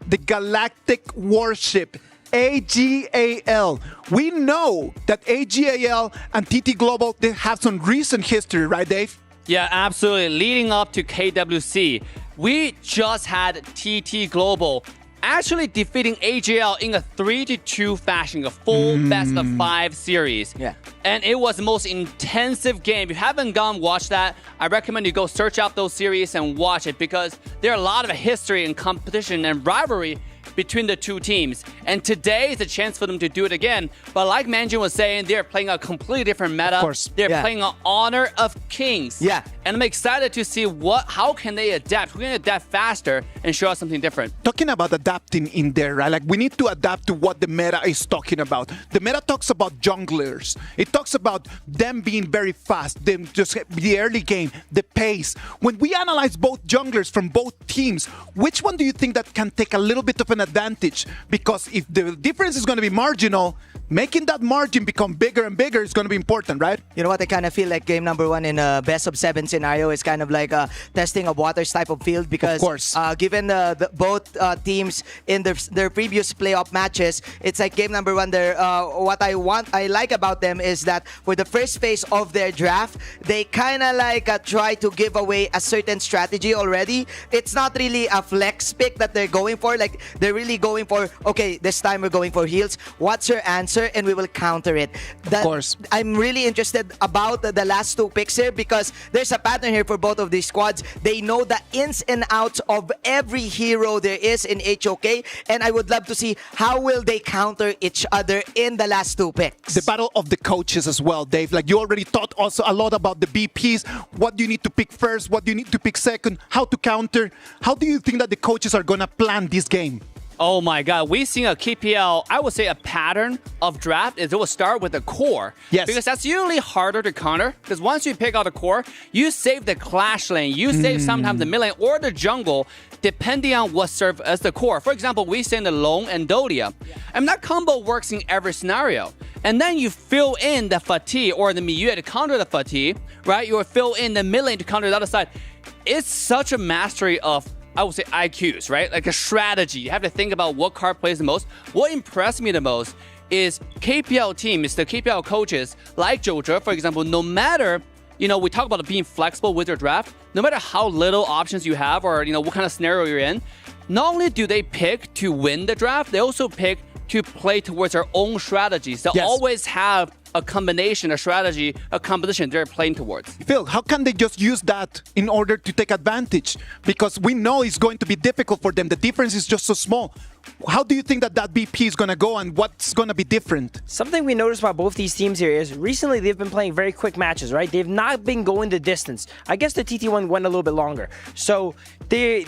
Speaker 9: The Galactic Warship, AGAL. We know that AGAL and TT Global, they have some recent history, right, Dave?
Speaker 8: Yeah, absolutely. Leading up to KWC, we just had TT Global actually defeating AGL in a 3-2 fashion, a full best of 5 series.
Speaker 6: Yeah.
Speaker 8: And it was the most intensive game. If you haven't gone watch that, I recommend you go search out those series and watch it because there are a lot of history and competition and rivalry between the two teams. And today is a chance for them to do it again. But like Manjin was saying, they're playing a completely different meta.
Speaker 9: Of course.
Speaker 8: They're playing an Honor of Kings.
Speaker 6: Yeah.
Speaker 8: And I'm excited to see how can they adapt. Who can adapt faster and show us something different.
Speaker 9: Talking about adapting in there, right? Like we need to adapt to what the meta is talking about. The meta talks about junglers. It talks about them being very fast, them just the early game, the pace. When we analyze both junglers from both teams, which one do you think that can take a little bit of an advantage? Because if the difference is going to be marginal, making that margin become bigger and bigger is going to be important, right?
Speaker 6: You know what? I kind of feel like game number 1 in a best of 7 scenario is kind of like a testing of waters type of field because,
Speaker 9: of course.
Speaker 6: Given both teams in their previous playoff matches, it's like game number one. What I like about them is that for the first phase of their draft, they kind of like try to give away a certain strategy already. It's not really a flex pick that they're going for. Like they're really going for, okay, this time we're going for heals. What's your answer? And we will counter it.
Speaker 9: Of course.
Speaker 6: I'm really interested about the last two picks here because there's a pattern here for both of these squads. They know the ins and outs of every hero there is in HOK, and I would love to see how will they counter each other in the last two picks.
Speaker 9: The battle of the coaches as well, Dave. Like you already thought also a lot about the BPs. What do you need to pick first? What do you need to pick second? How to counter? How do you think that the coaches are going to plan this game?
Speaker 8: Oh my God, we've seen a KPL, I would say a pattern of draft is it will start with the core.
Speaker 9: Yes.
Speaker 8: Because that's usually harder to counter. Because once you pick out the core, you save the clash lane, you save sometimes the mid lane or the jungle, depending on what serves as the core. For example, we say the Long and Dodia. And that combo works in every scenario. And then you fill in the Fatigue or the Miyue to counter the Fatigue, right? You will fill in the mid lane to counter the other side. It's such a mastery of, I would say, IQs, right? Like a strategy. You have to think about what card plays the most. What impressed me the most is KPL teams, the KPL coaches, like Jojo, for example, no matter, we talk about being flexible with your draft, no matter how little options you have or, what kind of scenario you're in, not only do they pick to win the draft, they also pick to play towards their own strategies. They'll always have a combination, a strategy, a composition they're playing towards.
Speaker 9: Phil, how can they just use that in order to take advantage? Because we know it's going to be difficult for them. The difference is just so small. How do you think that BP is going to go and what's going to be different?
Speaker 17: Something we noticed about both these teams here is recently they've been playing very quick matches, right? They've not been going the distance. I guess the TT one went a little bit longer. So they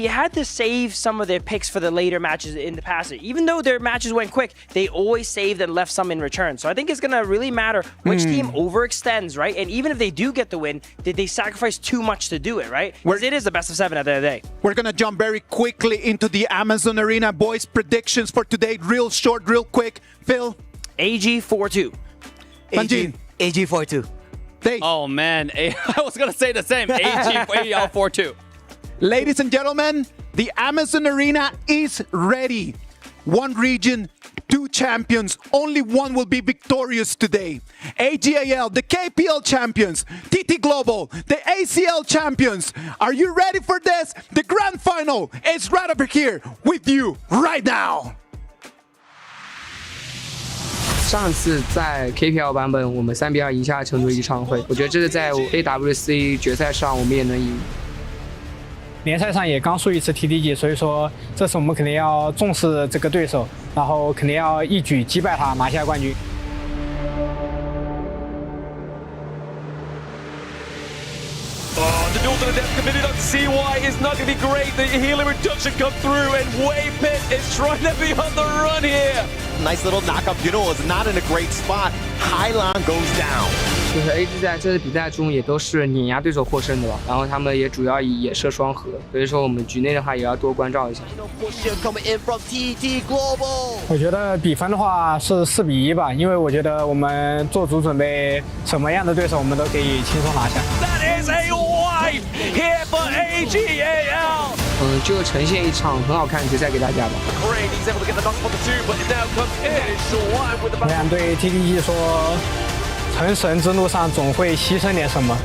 Speaker 17: had to save some of their picks for the later matches in the past. Even though their matches went quick, they always saved and left some in return. So I think it's going to really matter which team overextends, right? And even if they do get the win, did they sacrifice too much to do it, right? Because it is the best of 7 at the end of the day.
Speaker 9: We're going to jump very quickly into the Amazon Arena. Boys, predictions for today, real short, real quick. Phil?
Speaker 17: AG 4-2.
Speaker 9: Manjin?
Speaker 6: AG 4-2.
Speaker 9: Dave?
Speaker 8: Oh man, I was going to say the same. AG 4-2.
Speaker 9: Ladies and gentlemen, the Amazon Arena is ready. One region, 2 champions. Only one will be victorious today. AGAL, the KPL champions. TT Global, the ACL champions. Are you ready for this? The grand final is right over here with you right now.
Speaker 3: 上次在 KPL 版本，我们3-2赢下成都一场会，我觉得这是在 AWC 决赛上我们也能赢。
Speaker 18: 联赛上也刚输一次 TDG， 所以说这次我们肯定要重视这个对手，然后肯定要一举击败他，拿下冠军。
Speaker 7: The build to the depth committee, not to see why it's not going to be great. The healing reduction come through, and Waypit is trying to be on the run here.
Speaker 4: Nice little knockup. Juno is not in a great spot. Hylon goes down.
Speaker 3: 就是 AG 在这次比赛中也都是碾压对手获胜的吧，然后他们也主要以野射双核，所以说我们局内的话也要多关照一下。
Speaker 18: 我觉得比分的话是4-1吧，因为我觉得我们做足准备，什么样的对手我们都可以轻松拿下。
Speaker 7: That is a wipe here for AGAL.
Speaker 3: 就呈现一场很好看的决赛给大家吧。
Speaker 18: 我想对 TDG 说，成神之路上总会牺牲点什么。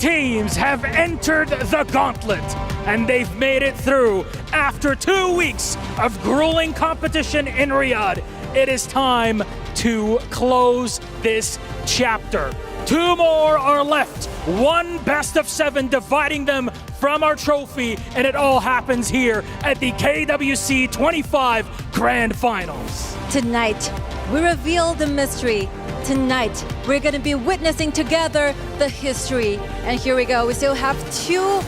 Speaker 11: teams have entered the gauntlet, and they've made it through. After 2 weeks of grueling competition in Riyadh, it is time to close this chapter. 2 more are left. 1 best of 7 dividing them from our trophy, and it all happens here at the KWC 25 Grand Finals.
Speaker 14: Tonight, we reveal the mystery. Tonight, we're going to be witnessing together the history. And here we go. We still have 2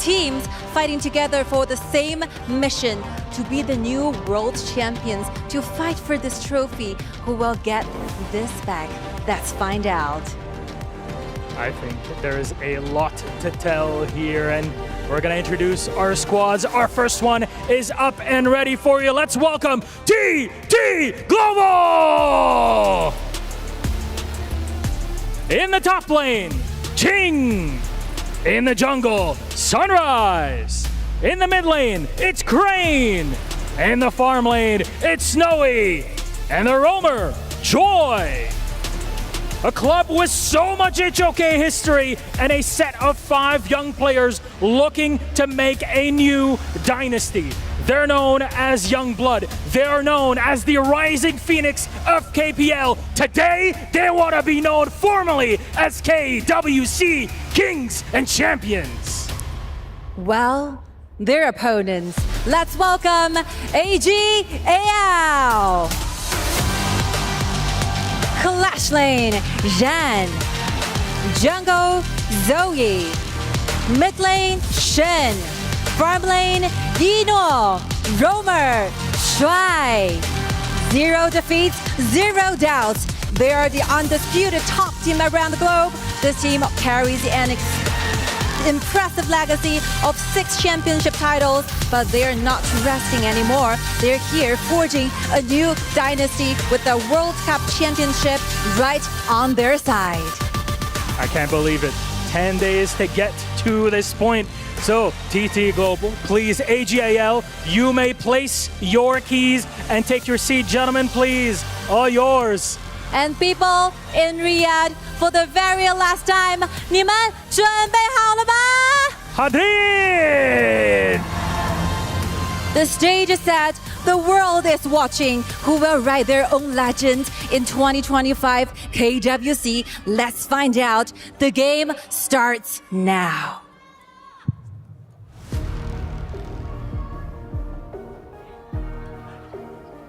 Speaker 14: teams fighting together for the same mission, to be the new world champions, to fight for this trophy. Who will get this back? Let's find out.
Speaker 11: I think there is a lot to tell here, and we're going to introduce our squads. Our first one is up and ready for you. Let's welcome TT Global! In the top lane, Ching. In the jungle, Sunrise. In the mid lane, it's Crane. In the farm lane, it's Snowy. And the roamer, Joy. A club with so much HOK history and a set of 5 young players looking to make a new dynasty. They're known as Young Blood. They're known as the Rising Phoenix of KPL. Today, they want to be known formally as KWC Kings and Champions.
Speaker 14: Well, their opponents. Let's welcome AGAL. Clash Lane, Zhan. Jungle, Zoe. Mid Lane, Shen. Farm Lane, Yino. Roamer, Shuai. 0 defeats, 0 doubts. They are the undisputed top team around the globe. This team carries an impressive legacy of 6 championship titles, but they're not resting anymore. They're here forging a new dynasty with the World Cup Championship right on their side.
Speaker 11: I can't believe it. 10 days to get to this point. So, TT Global, please, AGAL, you may place your keys and take your seat. Gentlemen, please, all yours.
Speaker 14: And people in Riyadh, for the very last time, 你们准备好了吗？
Speaker 11: Hadid!
Speaker 14: The stage is set. The world is watching. Who will write their own legend in 2025 KWC? Let's find out. The game starts now.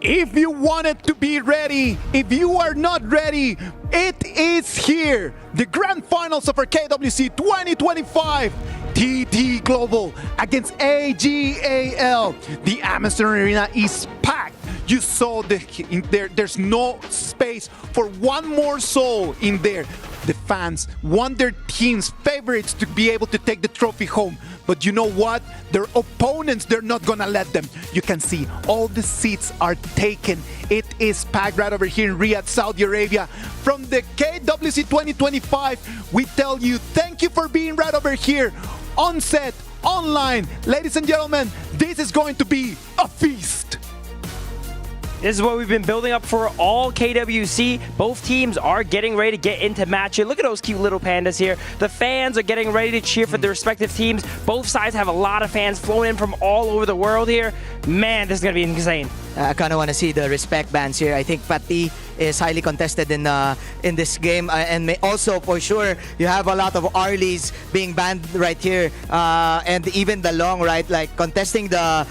Speaker 9: If you wanted to be ready, if you are not ready, it is here. The grand finals of our KWC 2025. TT Global against AGAL. The Amazon Arena is packed. You saw there's no space for one more soul in there. The fans want their team's favorites to be able to take the trophy home. But you know what? Their opponents, they're not gonna let them. You can see all the seats are taken. It is packed right over here in Riyadh, Saudi Arabia. From the KWC 2025, we tell you thank you for being right over here on set, online. Ladies and gentlemen, this is going to be a feast.
Speaker 17: This is what we've been building up for all KWC. Both teams are getting ready to get into match here. Look at those cute little pandas here. The fans are getting ready to cheer for their respective teams. Both sides have a lot of fans flowing in from all over the world here. Man, this is going to be insane.
Speaker 6: I kind of want to see the respect bands here. I think Pati is highly contested in this game, and also for sure you have a lot of Arlies being banned right here, and even the long right, like contesting the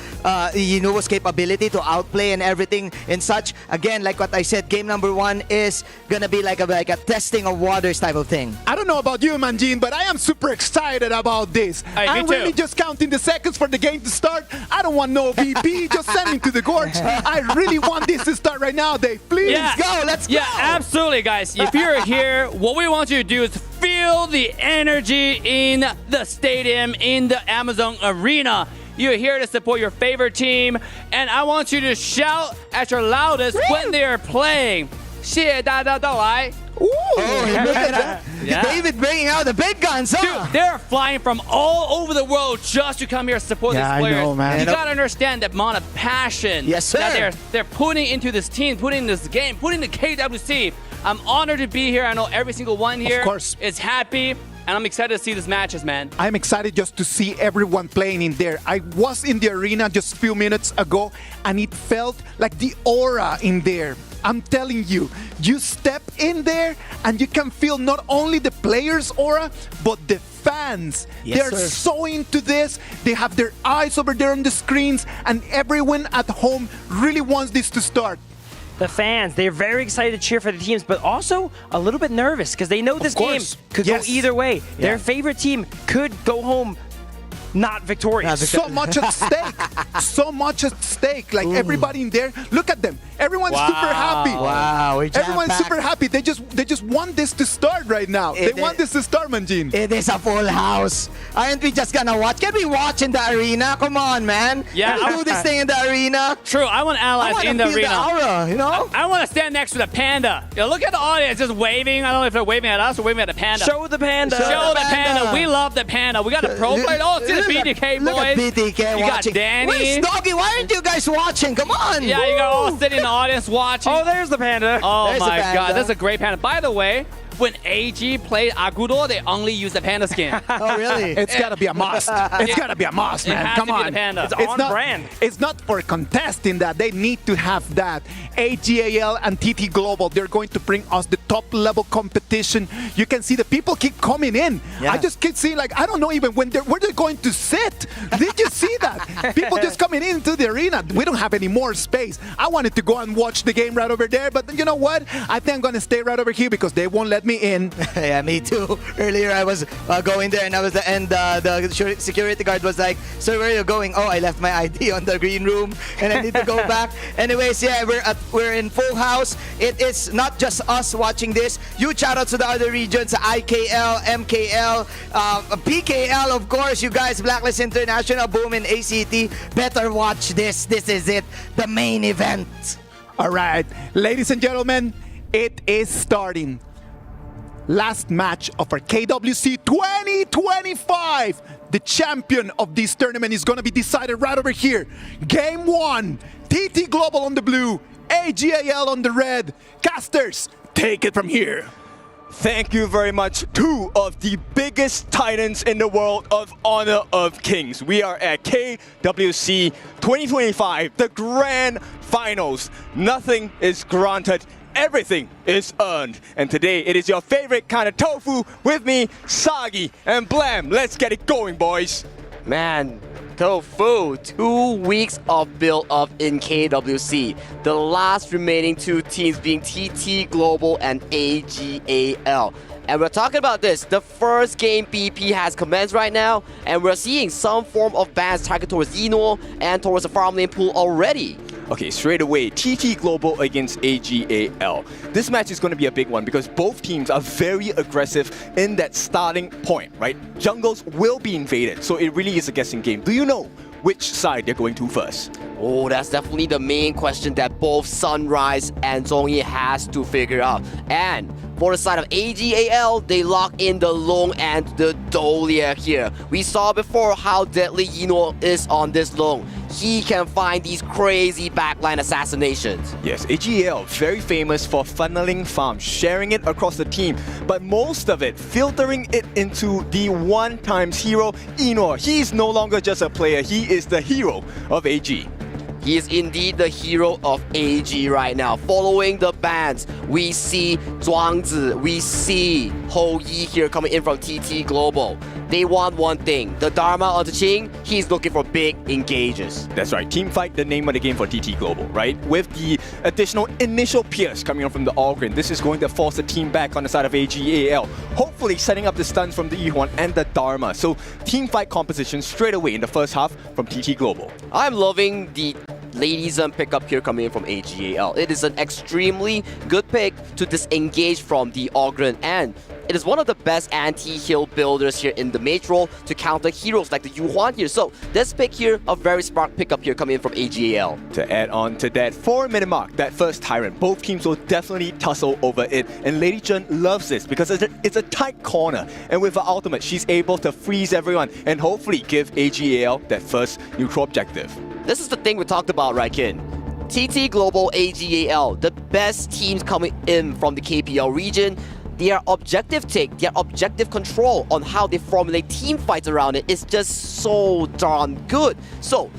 Speaker 6: Yunuo's capability to outplay and everything and such. Again, like what I said, game number 1 is gonna be like a testing of waters type of thing.
Speaker 9: I don't know about you, Manjin, but I am super excited about this. I'm really just counting the seconds for the game to start. I don't want no VP. Just send me to the gorge. I really want this to start right now, Dave. Please. Let's go.
Speaker 8: Yeah, absolutely, guys. If you're here, what we want you to do is feel the energy in the stadium, in the Amazon Arena. You're here to support your favorite team, and I want you to shout at your loudest when they are playing. 谢谢大家到来.
Speaker 6: Ooh, look at that.
Speaker 8: Yeah.
Speaker 6: David bringing out the big guns, huh?
Speaker 8: Dude, they're flying from all over the world just to come here to support these players.
Speaker 9: I know, man.
Speaker 8: You gotta understand the amount of passion that they're putting into this team, putting this game, putting the KWC. I'm honored to be here. I know every single one here is happy. and I'm excited to see these matches, man.
Speaker 9: I'm excited just to see everyone playing in there. I was in the arena just a few minutes ago, and it felt like the aura in there. I'm telling you, you step in there and you can feel not only the players' aura, but the fans.
Speaker 6: Yes,
Speaker 9: They're
Speaker 6: sir.
Speaker 9: so into this. They have their eyes over there on the screens, and everyone at home really wants this to start.
Speaker 17: The fans, they're very excited to cheer for the teams, but also a little bit nervous because they know this game could go either way. Their favorite team could go home not victorious.
Speaker 9: So much at stake. So much at stake. Like everybody in there, look at them. Everyone's super happy.
Speaker 6: Wow, we're
Speaker 9: Everyone's
Speaker 6: jam-packed.
Speaker 9: super happy. They just want this to start right now. They want this to start, Manjin.
Speaker 6: It is a full house. Aren't we just gonna watch? Can we watch in the arena? Come on, man.
Speaker 8: Yeah,
Speaker 6: Can we do this thing in the arena?
Speaker 8: True, I want allies
Speaker 6: wanna
Speaker 8: in the
Speaker 6: feel
Speaker 8: arena.
Speaker 6: the aura, you know?
Speaker 8: I want to stand next to the panda. You know, look at the audience just waving. I don't know if they're waving at us or waving at the panda.
Speaker 17: Show the panda.
Speaker 8: Show the panda. We love the panda. We got the pro players. Oh, see the BDK boys.
Speaker 6: Look at BTK
Speaker 8: You
Speaker 6: watching.
Speaker 8: got Danny.
Speaker 6: Where's Doggy? Why aren't you guys watching? Come on.
Speaker 8: Yeah, you got all sitting in the audience watching.
Speaker 17: Oh, there's the panda.
Speaker 8: Oh
Speaker 6: There's
Speaker 8: my
Speaker 6: the panda.
Speaker 8: god, that's a great panda. By the way, when AG played Aguro, they only use the panda skin.
Speaker 6: Oh, really?
Speaker 9: It's gotta be a must. It's gotta be a must,
Speaker 8: It
Speaker 9: man.
Speaker 8: has
Speaker 9: Come
Speaker 8: to be
Speaker 9: on.
Speaker 8: the panda.
Speaker 17: It's on brand.
Speaker 9: It's not for contesting that. They need to have that. AGAL and TT Global, they're going to bring us the top level competition. You can see the people keep coming in.
Speaker 6: Yeah.
Speaker 9: I just keep seeing, like, I don't know even where they're going to sit. Did you see that? People just coming into the arena. We don't have any more space. I wanted to go and watch the game right over there, but you know what? I think I'm gonna stay right over here because they won't let me in.
Speaker 6: Yeah, me too. Earlier I was going there and the security guard was like, "Sir, where are you going?" "Oh, I left my ID on the green room and I need to go back." Anyways, yeah, we're in full house. It is not just us watching this. Huge shout outs to the other regions, IKL, MKL, PKL, of course. You guys, Blacklist International, Boom, and ACT. Better watch this. This is it. The main event.
Speaker 9: All right, ladies and gentlemen, it is starting. Last match of our KWC 2025. The champion of this tournament is going to be decided right over here. Game 1, TT Global on the blue, AGAL on the red. Casters, take it from here.
Speaker 19: Thank you very much. Two of the biggest titans in the world of Honor of Kings. We are at KWC 2025, the grand finals. Nothing is granted. Everything is earned. And today it is your favorite kind of tofu with me, Sagi and Blam. Let's get it going, boys.
Speaker 20: Man, Tofu, 2 weeks of build-up in KWC. The last remaining two teams being TT Global and AGAL. And we're talking about this. The first game BP has commenced right now, and we're seeing some form of bans targeted towards Eno and towards the farmland pool already.
Speaker 19: Okay, straight away, TT Global against AGAL. This match is going to be a big one because both teams are very aggressive in that starting point, right? Jungles will be invaded, so it really is a guessing game. Do you know which side they're going to first?
Speaker 20: Oh, that's definitely the main question that both Sunrise and Zhongyi has to figure out. And for the side of AGAL, they lock in the Long and the Dolia here. We saw before how deadly Yino is on this Long. He can find these crazy backline assassinations.
Speaker 19: Yes, AGAL, very famous for funneling farms, sharing it across the team, but most of it filtering it into the one-time hero, Enor. He's no longer just a player, he is the hero of AG.
Speaker 20: He is indeed the hero of AG right now. Following the bans, we see Zhuangzi, we see Ho Yi here coming in from TT Global. They want one thing, the Dharma onto Ching, he's looking for big engages.
Speaker 19: That's right, Teamfight, the name of the game for TT Global, right? With the additional initial pierce coming on from the Allgrin, this is going to force the team back on the side of AGAL, hopefully setting up the stuns from the Yihuan and the Dharma. So Teamfight composition straight away in the first half from TT Global.
Speaker 20: I'm loving the Ladies pickup here coming in from AGAL. It is an extremely good pick to disengage from the Ogren, and it is one of the best anti-heal builders here in the mage role to counter heroes like the Yuhuan here. So this pick here, a very smart pickup here coming in from AGAL.
Speaker 19: To add on to that 4-minute mark, that first Tyrant, both teams will definitely tussle over it, and Lady Chen loves this because it's a tight corner, and with her ultimate, she's able to freeze everyone and hopefully give AGAL that first neutral objective.
Speaker 20: This is the thing we talked about, right, Kin? TT Global, AGAL, the best teams coming in from the KPL region. their objective take, their objective control on how they formulate team fights around it is just so darn good. So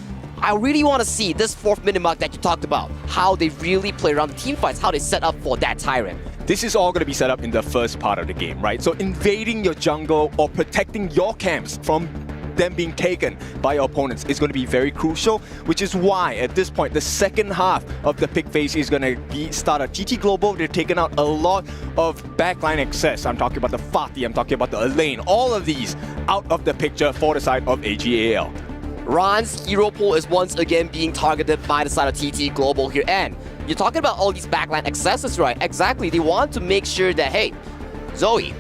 Speaker 20: I really want to see this 4th minute mark that you talked about, how they really play around the team fights, how they set up for that Tyrant.
Speaker 19: This is all going to be set up in the first part of the game, right? So invading your jungle or protecting your camps from them being taken by your opponents is going to be very crucial, which is why at this point the second half of the pick phase is going to be started. TT Global, they're taking out a lot of backline access. I'm talking about the Fatih, I'm talking about the Elaine, all of these out of the picture for the side of AGAL.
Speaker 20: Ran's hero pool is once again being targeted by the side of TT Global here, and you're talking about all these backline accesses, right? Exactly, they want to make sure that, hey, Zoe,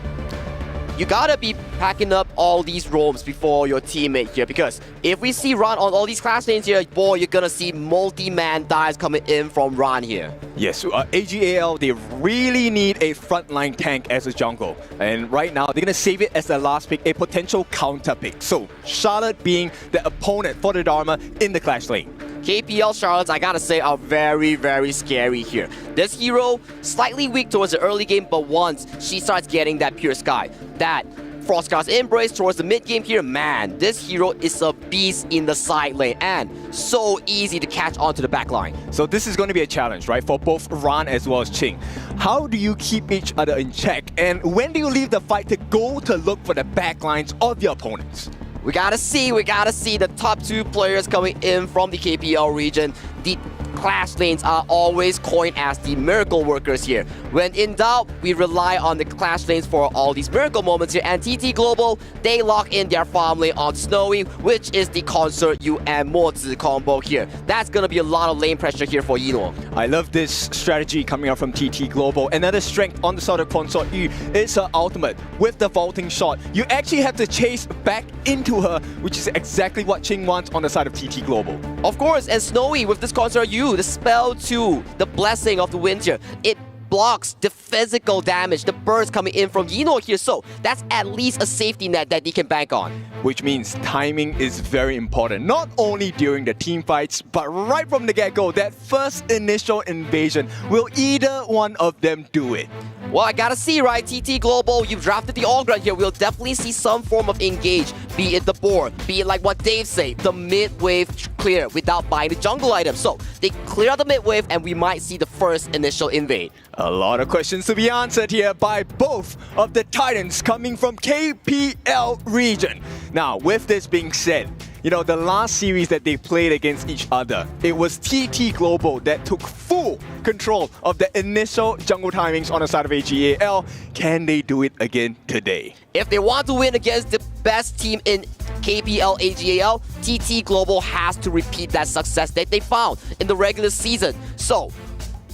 Speaker 20: you gotta be packing up all these roams before your teammate here, because if we see Ran on all these clash lanes here, boy, you're gonna see multi-man dives coming in from Ran here.
Speaker 19: Yes, AGAL, they really need a frontline tank as a jungle. And right now, they're gonna save it as the last pick, a potential counter pick. So, Charlotte being the opponent for the Dharma in the clash lane.
Speaker 20: KPL Charlottes, I gotta say, are very, very scary here. This hero, slightly weak towards the early game, but once she starts getting that Pure Sky, that Frostcast Embrace towards the mid game here, man, this hero is a beast in the side lane and so easy to catch onto the back line.
Speaker 19: So this is going to be a challenge, right, for both Ran as well as Ching. How do you keep each other in check? And when do you leave the fight to go to look for the back lines of your opponents?
Speaker 20: We gotta see the top 2 players coming in from the KPL region. The clash lanes are always coined as the miracle workers here. When in doubt, we rely on the clash lanes for all these miracle moments here. And TT Global, they lock in their farm lane on Snowy, which is the Concert Yu and Mozi combo here. That's gonna be a lot of lane pressure here for Yino.
Speaker 19: I love this strategy coming out from TT Global. Another strength on the side of Consort Yu is her ultimate. With the vaulting shot, you actually have to chase back into her, which is exactly what Ching wants on the side of TT Global.
Speaker 20: Of course, and Snowy with this Concert Yu, the spell 2, the blessing of the wind here, it blocks the physical damage, the burst coming in from Yino here, so that's at least a safety net that they can bank on.
Speaker 19: Which means timing is very important, not only during the team fights, but right from the get-go, that first initial invasion, will either one of them do it?
Speaker 20: Well, I gotta see, right? TT Global, you've drafted the All-Grunt here. We'll definitely see some form of engage, be it the board, be it like what Dave said, the mid-wave clear without buying the jungle item. So they clear out the mid-wave and we might see the first initial invade.
Speaker 19: A lot of questions to be answered here by both of the Titans coming from KPL region. Now, with this being said, you know, the last series that they played against each other, it was TT Global that took full control of the initial jungle timings on the side of AGAL. Can they do it again today?
Speaker 20: If they want to win against the best team in KPL AGAL, TT Global has to repeat that success that they found in the regular season. So,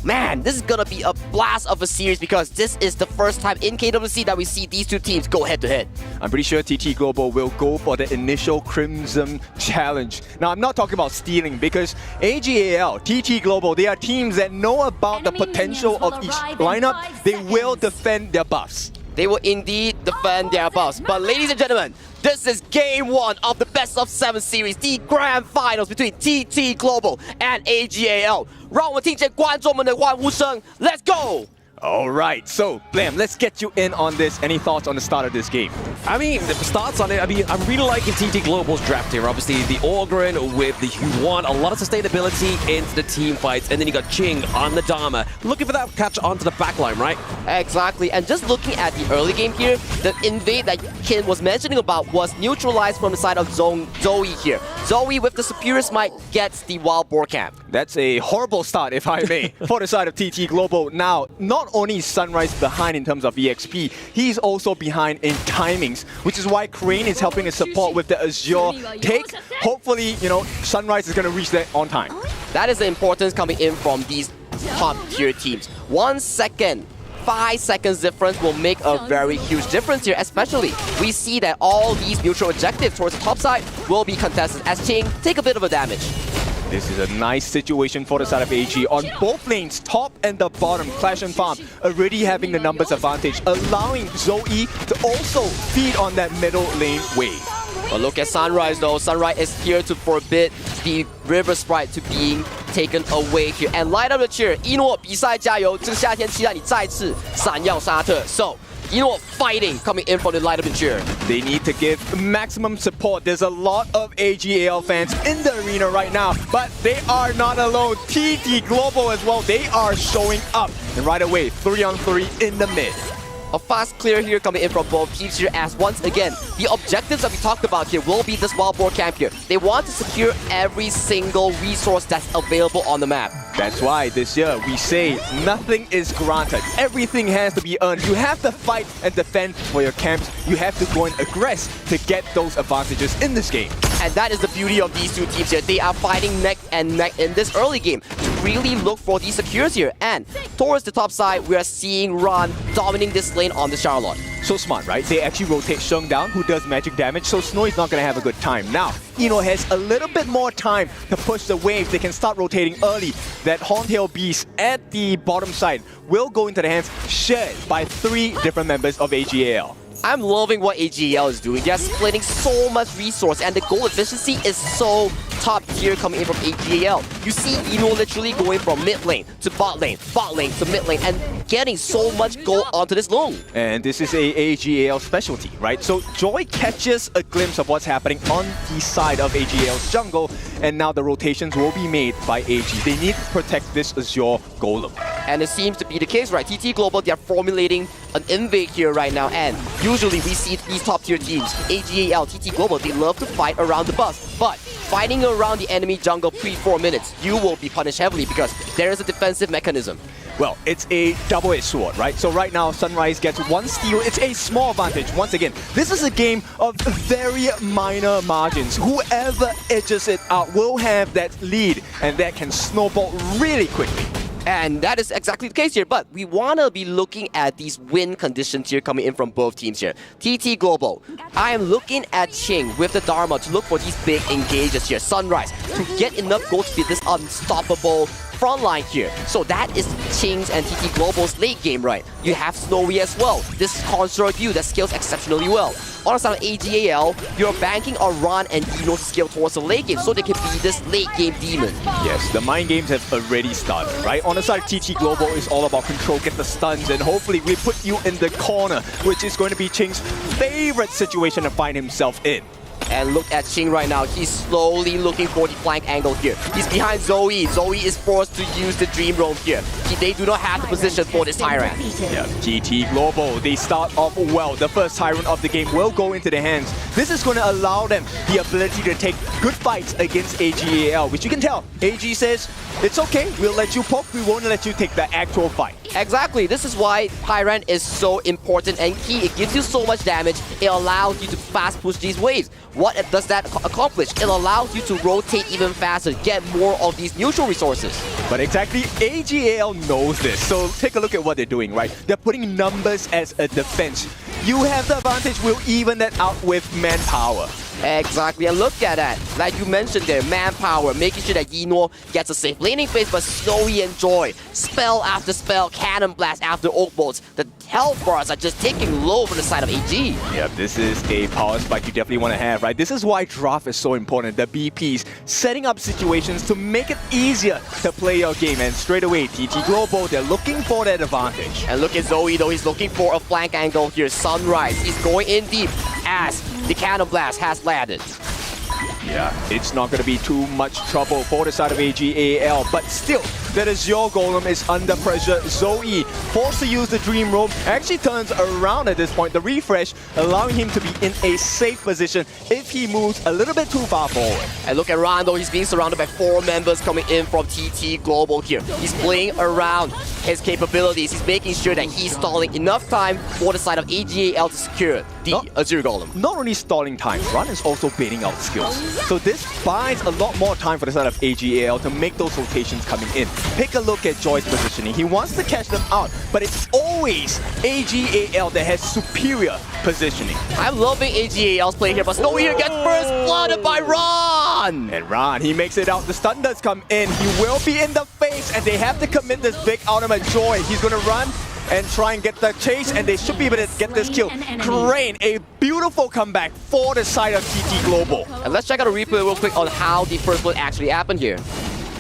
Speaker 20: man, this is gonna be a blast of a series because this is the first time in KWC that we see these two teams go head-to-head.
Speaker 19: I'm pretty sure TT Global will go for the initial Crimson Challenge. Now, I'm not talking about stealing because AGAL, TT Global, they are teams that know about the potential of each lineup. They will defend their buffs.
Speaker 20: They will indeed defend their buffs. But ladies and gentlemen, this is game 1 of the best of 7 series, the grand finals between TT Global and AGAL. 让我们听见观众们的欢呼声 Let's go!
Speaker 19: Alright, so Blam, let's get you in on this. Any thoughts on the start of this game?
Speaker 7: I mean, the starts on it, I'm really liking TT Global's draft here. Obviously, the Orgrin with the Huan, a lot of sustainability into the team fights, and then you got Ching on the Dharma, looking for that catch onto the backline, right?
Speaker 20: Exactly, and just looking at the early game here, the invade that Ken was mentioning about was neutralized from the side of Zoe here. Zoe with the Superior Smite gets the Wild Boar Camp.
Speaker 19: That's a horrible start, if I may, for the side of TT Global. Now, not only is Sunrise behind in terms of EXP, he's also behind in timings, which is why Crane is helping to support with the Azure take. Hopefully, you know, Sunrise is going to reach that on time.
Speaker 20: That is the importance coming in from these top tier teams. 1 second, 5 seconds difference will make a very huge difference here, especially we see that all these neutral objectives towards the top side will be contested as Ching take a bit of a damage.
Speaker 19: This is a nice situation for the side of AG. On both lanes, top and the bottom, Clash and Farm already having the numbers advantage, allowing Zoe to also feed on that middle lane wave.
Speaker 20: But look at Sunrise though. Sunrise is here to forbid the River Sprite to being taken away here. And light up the cheer. 一诺比赛加油！这个夏天期待你再次闪耀沙特。So fighting coming in from the light up chair.
Speaker 19: They need to give maximum support. There's a lot of AGAL fans in the arena right now, but they are not alone. TT Global as well, they are showing up. And right away, 3-on-3 in the mid.
Speaker 20: A fast clear here coming in from both teams here, as once again, the objectives that we talked about here will be this wild boar camp here. They want to secure every single resource that's available on the map.
Speaker 19: That's why this year we say nothing is granted. Everything has to be earned. You have to fight and defend for your camps. You have to go and aggress to get those advantages in this game.
Speaker 20: And that is the beauty of these two teams here. They are fighting neck and neck in this early game to really look for these secures here. And towards the top side, we are seeing Ron dominating this lane on the Charlotte.
Speaker 19: So smart, right? They actually rotate Sheng down, who does magic damage, so Snow is not going to have a good time. Now, Eno has a little bit more time to push the waves. They can start rotating early. That Horntail Beast at the bottom side will go into the hands shared by 3 different members of AGAL.
Speaker 20: I'm loving what AGL is doing. They're splitting so much resource, and the goal efficiency is so top tier coming in from AGL. You see Eno literally going from mid lane to bot lane to mid lane, and getting so much gold onto this lane.
Speaker 19: And this is a AGAL specialty, right? So Joy catches a glimpse of what's happening on the side of AGAL's jungle, and now the rotations will be made by AG. They need to protect this Azure Golem.
Speaker 20: And it seems to be the case, right? TT Global, they're formulating an invade here right now, and usually we see these top tier teams, AGAL, TT Global, they love to fight around the bus, but fighting around the enemy jungle pre-4 minutes, you will be punished heavily because there is a defensive mechanism.
Speaker 19: Well, it's a double-edged sword, right? So right now, Sunrise gets 1 steal. It's a small advantage. Once again, this is a game of very minor margins. Whoever edges it out will have that lead, and that can snowball really quickly.
Speaker 20: And that is exactly the case here, but we want to be looking at these win conditions here coming in from both teams here. TT Global, I am looking at Ching with the Dharma to look for these big engages here. Sunrise, to get enough gold to be this unstoppable front line here. So that is Ching's and TT Global's late game, right? You have Snowy as well. This construct view that scales exceptionally well. On the side of AGAL, you're banking on Ron and Eno's skill towards the late game so they can be this late game demon.
Speaker 19: Yes, the mind games have already started, right? On the side of TT Global is all about control, get the stuns, and hopefully we put you in the corner, which is going to be Ching's favorite situation to find himself in.
Speaker 20: And look at Ching right now. He's slowly looking for the flank angle here. He's behind Zoe. Zoe is forced to use the Dream Roam here. They do not have the position for this Tyrant.
Speaker 19: Yeah, GT Global, they start off well. The first Tyrant of the game will go into their hands. This is going to allow them the ability to take good fights against AGAL, which you can tell. AG says, it's okay, we'll let you poke, we won't let you take the actual fight.
Speaker 20: Exactly, this is why Tyrant is so important and key. It gives you so much damage, it allows you to fast push these waves. What does that accomplish? It allows you to rotate even faster, get more of these neutral resources.
Speaker 19: But exactly, AGAL knows this. So take a look at what they're doing, right? They're putting numbers as a defense. You have the advantage, we'll even that out with manpower.
Speaker 20: Exactly, and look at that. Like you mentioned there, manpower, making sure that Eno gets a safe laning phase, but Snowy and Joy, spell after spell, cannon blast after oak bolts. The health bars are just taking low from the side of AG.
Speaker 19: Yeah, this is a power spike you definitely want to have, right? This is why draft is so important. The BPs setting up situations to make it easier to play your game, and straight away, TT Global, they're looking for that advantage.
Speaker 20: And look at Zoe though, he's looking for a flank angle here. Sunrise, he's going in deep as the cannon blast has landed.
Speaker 19: Yeah, it's not going to be too much trouble for the side of AGAL, but still, that Azure Golem is under pressure. Zoe, forced to use the Dream Roam, actually turns around at this point. The refresh allowing him to be in a safe position if he moves a little bit too far forward.
Speaker 20: And look at Rondo, he's being surrounded by 4 members coming in from TT Global here. He's playing around his capabilities. He's making sure that he's stalling enough time for the side of AGAL to secure the Azure Golem.
Speaker 19: Not only stalling time, Ron is also baiting out skills. So this buys a lot more time for the side of AGAL to make those rotations coming in. Take a look at Joy's positioning. He wants to catch them out, but it's always AGAL that has superior positioning.
Speaker 20: I'm loving AGAL's play here, but Snowy here gets first blooded by Ron!
Speaker 19: And Ron, he makes it out. The stun does come in. He will be in the face, and they have to commit this big ultimate. Joy, he's going to run and try and get the chase, and they should be able to get this kill. Crane, a beautiful comeback for the side of TT Global.
Speaker 20: And let's check out a replay real quick on how the first blood actually happened here.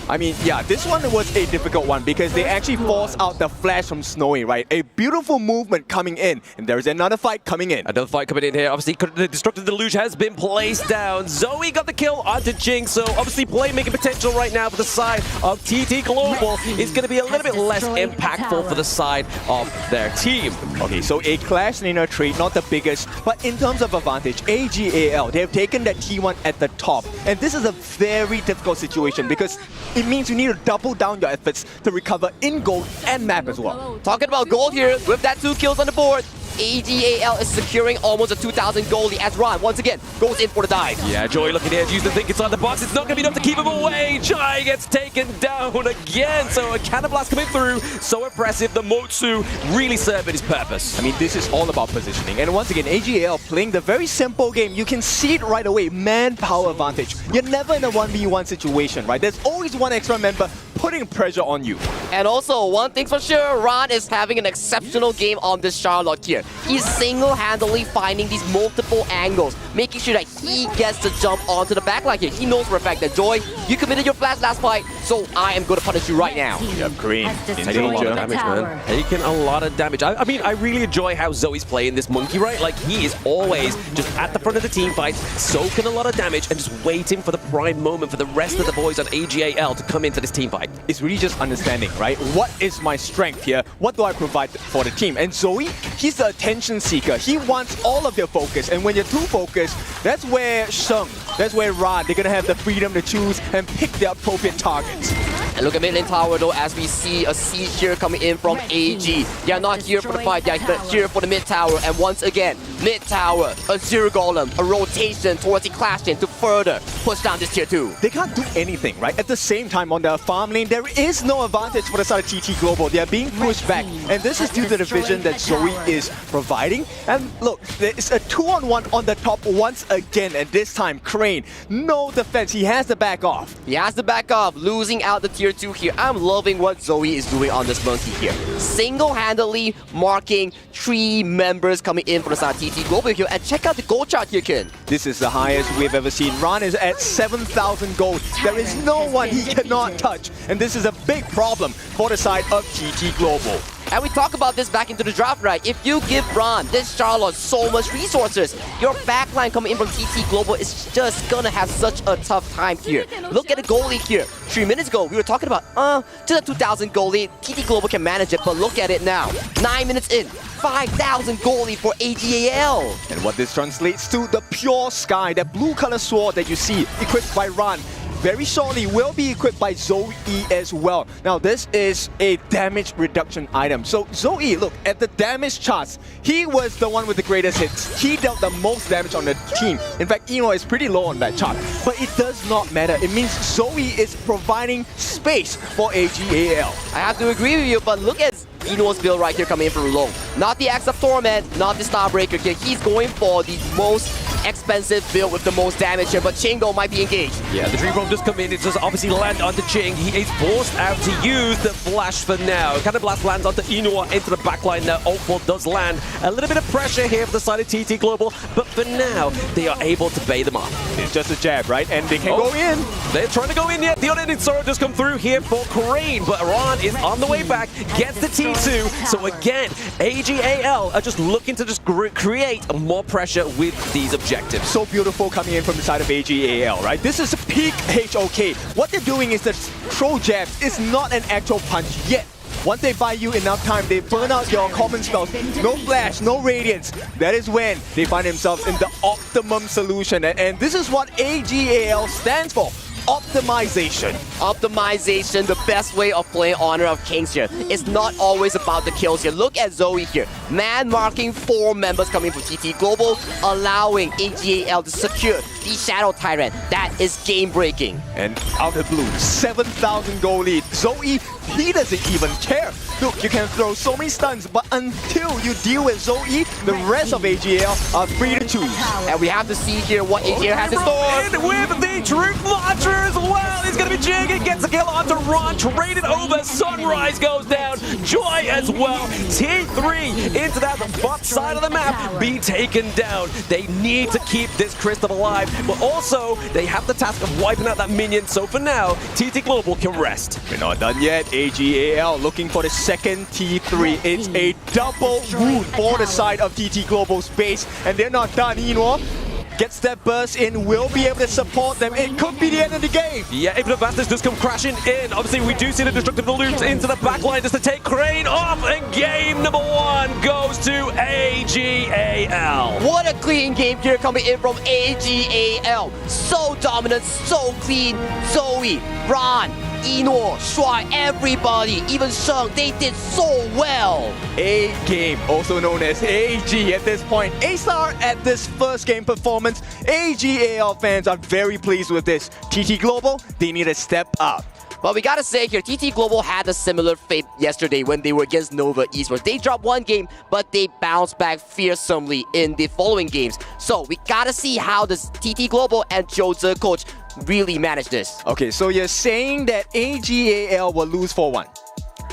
Speaker 19: I mean, yeah, this one was a difficult one because they actually forced out the flash from Snowy, right? A beautiful movement coming in, and there's another fight coming in.
Speaker 7: Another fight coming in here. Obviously, the Destructive Deluge has been placed down. Zoe got the kill onto Jing, so obviously playmaking potential right now for the side of TT Global is going to be a little bit less impactful for the side of their team.
Speaker 19: Okay, so a clash laner trade, not the biggest, but in terms of advantage, AGAL, they have taken that T1 at the top, and this is a very difficult situation because it means you need to double down your efforts to recover in gold and map as well.
Speaker 20: Talking about gold here, with that 2 kills on the board, AGAL is securing almost a 2,000 goldie as Ron once again goes in for the dive.
Speaker 7: Yeah, Joey looking here, used to think inside the box. It's not going to be enough to keep him away. Jai gets taken down again. So a cannon blast coming through. So impressive. The Motsu really serving his purpose.
Speaker 19: I mean, this is all about positioning. And once again, AGAL playing the very simple game. You can see it right away. Manpower advantage. You're never in a 1v1 situation, right? There's always one extra member putting pressure on you.
Speaker 20: And also, one thing's for sure, Ron is having an exceptional game on this Charlotte here. He's single-handedly finding these multiple angles, making sure that he gets to jump onto the backline here. He knows for a fact that, Joy, you committed your flash last fight, so I am going to punish you right now.
Speaker 19: Yep, green.
Speaker 7: Taking a lot of damage, man. Taking a lot of damage. I mean, I really enjoy how Zoe's playing this monkey, right? Like, he is always just at the front of the team fight, soaking a lot of damage and just waiting for the prime moment for the rest of the boys on AGAL to come into this team fight.
Speaker 19: It's really just understanding, right? What is my strength here? What do I provide for the team? And Zoe, he's the attention seeker. He wants all of their focus. And when you're too focused, that's where Sheng, that's where Riyadh, they're going to have the freedom to choose and pick their appropriate targets.
Speaker 20: And look at mid lane tower though, as we see a siege here coming in from AG. They're not here for the fight, they're here for the mid tower. And once again, mid tower, a zero golem, a rotation towards the clash lane to further push down this tier 2.
Speaker 19: They can't do anything, right? At the same time, on the farm lane, there is no advantage for the side of TT Global. They are being pushed back. And this is due to the vision that Zoe is providing. And look, there is a 2-on-1 on the top once again. And this time, Crane, no defense. He has to back off.
Speaker 20: He has to back off, losing out the tier 2 here. I'm loving what Zoe is doing on this monkey here. Single-handedly marking 3 members coming in for the side of TT Global here. And check out the gold chart here, Ken.
Speaker 19: This is the highest we've ever seen. Ron is at 7,000 gold. There is no one he cannot touch. And this is a big problem for the side of TT Global.
Speaker 20: And we talk about this back into the draft, right? If you give Ron, this Charlotte, so much resources, your backline coming in from TT Global is just gonna have such a tough time here. Look at the goalie here. 3 minutes ago, we were talking about, just a 2,000 goalie. TT Global can manage it, but look at it now. 9 minutes in, 5,000 goalie for AGAL.
Speaker 19: And what this translates to, the pure sky, that blue color sword that you see equipped by Ron, very shortly will be equipped by Zoe as well. Now this is a damage reduction item. So Zoe, look at the damage charts. He was the one with the greatest hits. He dealt the most damage on the team. In fact, Eno is pretty low on that chart. But it does not matter. It means Zoe is providing space for AGAL.
Speaker 20: I have to agree with you, but look at Eno's build right here coming in from Long. Not the Axe of Torment, not the Starbreaker here. He's going for the most expensive build with the most damage here, but Chingo might be engaged.
Speaker 7: Yeah, the Dream Bomb just come in. It just obviously land onto Ching. He is forced out to use the flash for now. Cannon Blast lands onto Enoa into the backline now. Ultful does land. A little bit of pressure here for the side of TT Global, but for now, they are able to bait them up.
Speaker 19: It's just a jab, right? And they can go in.
Speaker 7: They're trying to go in yet. The unending sorrow does come through here for Crane, but Ron is on the way back, gets the T2. So again, AGAL are just looking to just create more pressure with these objectives.
Speaker 19: So beautiful coming in from the side of AGAL, right? This is peak HOK. What they're doing is that throw jabs is not an actual punch yet. Once they buy you enough time, they burn out your common spells. No flash, no radiance. That is when they find themselves in the optimum solution. And this is what AGAL stands for. Optimization.
Speaker 20: Optimization, the best way of playing Honor of Kings here. It's not always about the kills here. Look at Zoe here. Man marking 4 members coming from TT Global, allowing AGAL to secure the Shadow Tyrant. That is game breaking.
Speaker 19: And out of blue, 7,000 gold lead. Zoe, he doesn't even care. Look, you can throw so many stuns, but until you deal with Zoe, the rest of AGAL are free to choose.
Speaker 20: And we have to see here what AGAL has in store.
Speaker 7: And with the Truth Launcher as well, it's It's going to be Jig. It gets a kill onto Ron. Traded over. Sunrise goes down. Joy as well. T3 into that bot side of the map being taken down. They need to keep this Crystal alive, but also they have the task of wiping out that minion. So for now, TT Global can rest.
Speaker 19: We're not done yet. AGAL looking for the second T3. It's a double wound for the side of TT Global's base, and they're not done, Eno. Gets that burst in, will be able to support them. It could be the end of the game.
Speaker 7: Yeah, Infinite Masters does come crashing in. Obviously, we do see the destructive loops into the backline just to take Crane off, and game number 1 goes to AGAL.
Speaker 20: What a clean game here coming in from AGAL. So dominant, so clean. Zoe, Ron, Eno, Shuai, everybody, even Sheng, they did so well.
Speaker 19: A game, also known as AG at this point. A-star at this first game performance. AGAL fans are very pleased with this. TT Global, they need to step up.
Speaker 20: But we gotta say here, TT Global had a similar fate yesterday when they were against Nova Esports. They dropped one game, but they bounced back fearsomely in the following games. So we gotta see how this TT Global and Jose coach really manage this.
Speaker 19: Okay, so you're saying that AGAL will lose 4-1?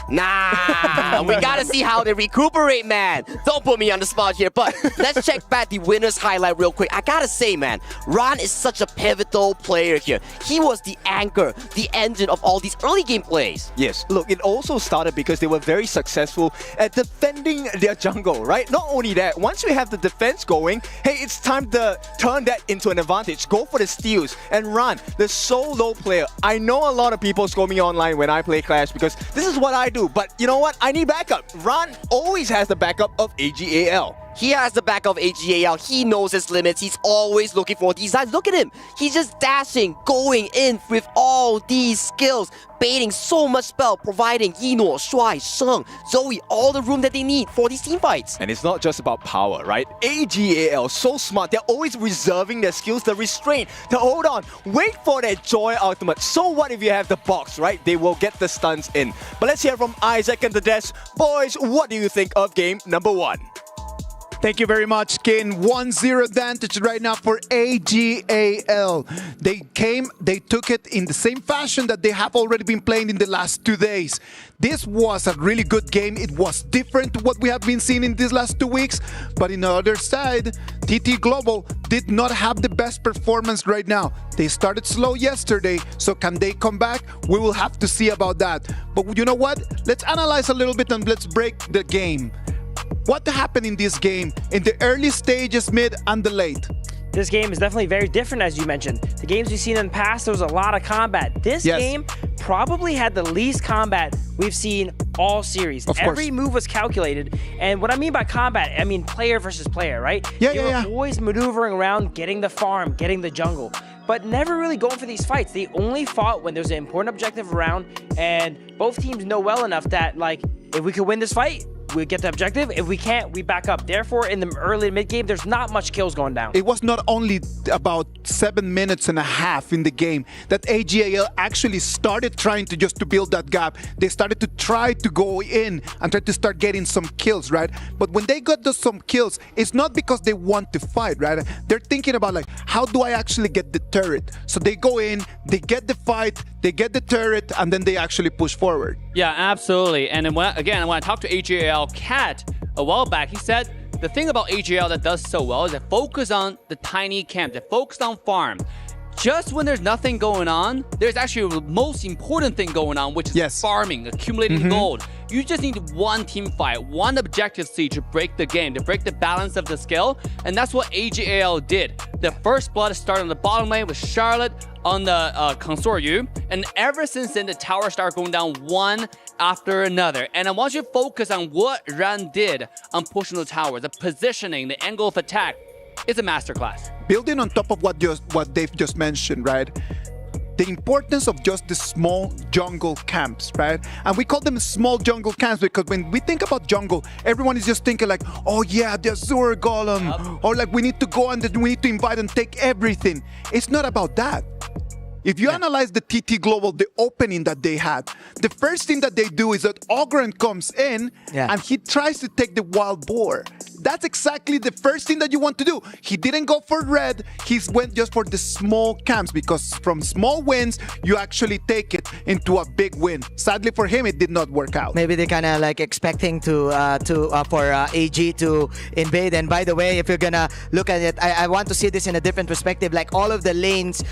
Speaker 20: Nah, we gotta see how they recuperate, man. Don't put me on the spot here, but let's check back the winner's highlight real quick. I gotta say, man, Ron is such a pivotal player here. He was the anchor, the engine of all these early game plays.
Speaker 19: Yes, look, it also started because they were very successful at defending their jungle, right? Not only that, once we have the defense going, hey, it's time to turn that into an advantage. Go for the steals. And Ron, the solo player. I know a lot of people score me online when I play Clash because this is what I do. But you know what? I need backup. Ron always has the backup of AGAL.
Speaker 20: He has the back of AGAL. He knows his limits. He's always looking for these sides. Look at him. He's just dashing, going in with all these skills, baiting so much spell, providing Eno, Shuai, Sheng, Zoe all the room that they need for these team fights.
Speaker 19: And it's not just about power, right? AGAL, so smart. They're always reserving their skills, the restraint, to hold on, wait for their Joy ultimate. So what if you have the box, right? They will get the stuns in. But let's hear from Isaac and the Des. Boys, what do you think of game number 1?
Speaker 9: Thank you very much, Kin. 1-0 advantage right now for AGAL. They took it in the same fashion that they have already been playing in the last 2 days. This was a really good game. It was different to what we have been seeing in these last 2 weeks. But on the other side, TT Global did not have the best performance right now. They started slow yesterday, so can they come back? We will have to see about that. But you know what? Let's analyze a little bit and let's break the game. What happened in this game in the early stages, mid, and the late?
Speaker 17: This game is definitely very different, as you mentioned. The games we've seen in the past, there was a lot of combat. This game probably had the least combat we've seen all series. Every move was calculated. And what I mean by combat, I mean player versus player, right? They were always maneuvering around, getting the farm, getting the jungle, but never really going for these fights. They only fought when there's an important objective around, and both teams know well enough that, like, if we could win this fight, we get the objective. If we can't, we back up. Therefore, in the early mid game, there's not much kills going down.
Speaker 9: It was not only about 7 minutes and a half in the game that AGAL actually started trying to just to build that gap. They started to try to go in and try to start getting some kills, right? But when they got some kills, it's not because they want to fight, right? They're thinking about, like, how do I actually get the turret? So they go in, they get the fight, they get the turret, and then they actually push forward.
Speaker 8: Yeah, absolutely. And then when I talked to AGAL Cat a while back, he said the thing about AGAL that does so well is they focus on the tiny camp, they focus on farm. Just when there's nothing going on, there's actually the most important thing going on, which is farming, accumulating gold. You just need one team fight, one objective C to break the game, to break the balance of the skill, and that's what AGAL did. The first blood started on the bottom lane with Charlotte on the Consoryu, and ever since then, the towers start going down one after another. And I want you to focus on what Ran did on pushing the tower, the positioning, the angle of attack. It's a masterclass.
Speaker 9: Building on top of what Dave just mentioned, right? The importance of just the small jungle camps, right? And we call them small jungle camps because when we think about jungle, everyone is just thinking like, oh yeah, the Azure Golem, or like we need to go and we need to invite and take everything. It's not about that. If you analyze the TT Global, the opening that they had, the first thing that they do is that Ogren comes in and he tries to take the wild boar. that's exactly the first thing that you want to do. He didn't go for red. He went just for the small camps, because from small wins, you actually take it into a big win. Sadly for him, it did not work out.
Speaker 6: Maybe they kind of like expecting for AG to invade. And by the way, if you're gonna look at it, I want to see this in a different perspective. Like all of the lanes,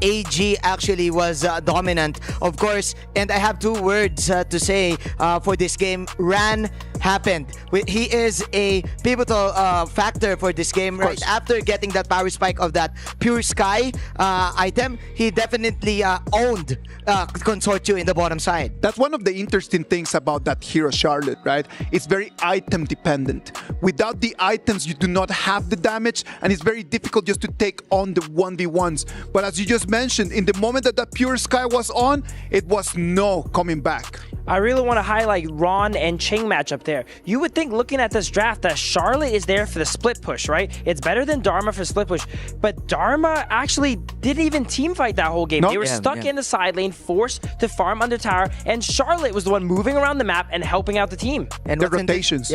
Speaker 6: AG actually was dominant, of course. And I have 2 words to say for this game. Ran happened. He is a pivotal factor for this game. Right after getting that power spike of that Pure Sky item, he definitely owned Consortio in the bottom side.
Speaker 9: That's one of the interesting things about that hero Charlotte, right? It's very item dependent. Without the items, you do not have the damage, and it's very difficult just to take on the 1v1s. But as you just mentioned, in the moment that that Pure Sky was on, it was no coming back.
Speaker 17: I really want to highlight Ron and Ching matchup there. You would think, looking at this draft, that Charlotte is there for the split push, right? It's better than Dharma for split push, but Dharma actually didn't even team fight that whole game. They were stuck in the side lane, forced to farm under tower, and Charlotte was the one moving around the map and helping out the team.
Speaker 6: And the rotations.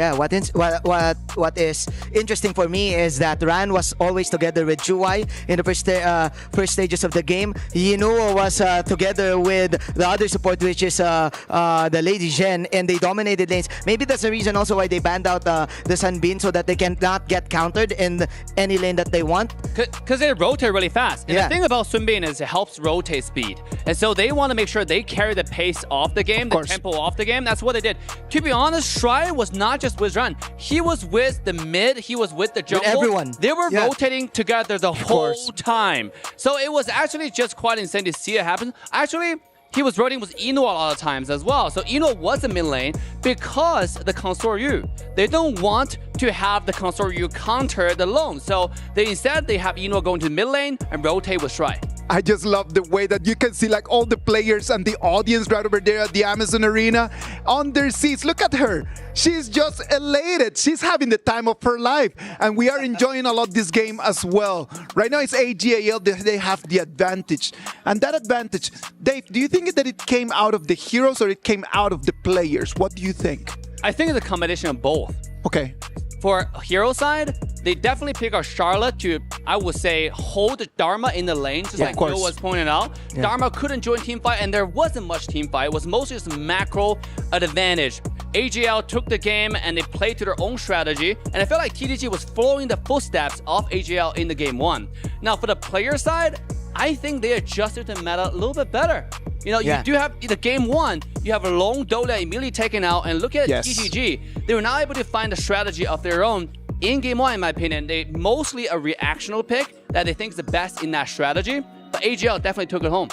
Speaker 6: What is interesting for me is that Ran was always together with Juwai in the first stages of the game. Yinuo was together with the other support, which is the Lady Zhen, and they dominated lanes. Maybe that's the reason also why they banned out the Sunbeam, so that they cannot get countered in any lane that they want.
Speaker 8: Because they rotate really fast. And the thing about Sunbeam is it helps rotate speed. And so they want to make sure they carry the pace off the game, the tempo off the game. That's what they did. To be honest, Shry was not just with Ran. He was with the mid. He was with the jungle.
Speaker 6: With everyone.
Speaker 8: They were rotating together the whole time. So it was actually just quite insane to see it happen. Actually, he was rotating with Ino a lot of times as well. So Ino was a mid lane because the Consortio, they don't want to have the Consortio counter the lone. So they have Ino go into mid lane and rotate with Shry.
Speaker 9: I just love the way that you can see like all the players and the audience right over there at the Amazon Arena on their seats. Look at her. She's just elated. She's having the time of her life. And we are enjoying a lot this game as well. Right now it's AGAL. They have the advantage. And that advantage, Dave, do you think that it came out of the heroes or it came out of the players? What do you think?
Speaker 8: I think it's a combination of both.
Speaker 9: Okay.
Speaker 8: For hero side, they definitely pick out Charlotte to, I would say, hold Dharma in the lane, just like Bill was pointing out. Dharma couldn't join team fight, and there wasn't much team fight. It was mostly just macro advantage. AGL took the game, and they played to their own strategy, and I felt like TTG was following the footsteps of AGL in the game 1. Now, for the player side, I think they adjusted the meta a little bit better. You know, you do have the game 1, you have a long Dola immediately taken out, and look at TTG. They were not able to find a strategy of their own in game 1, in my opinion. They mostly a reactional pick that they think is the best in that strategy, but AGL definitely took it home.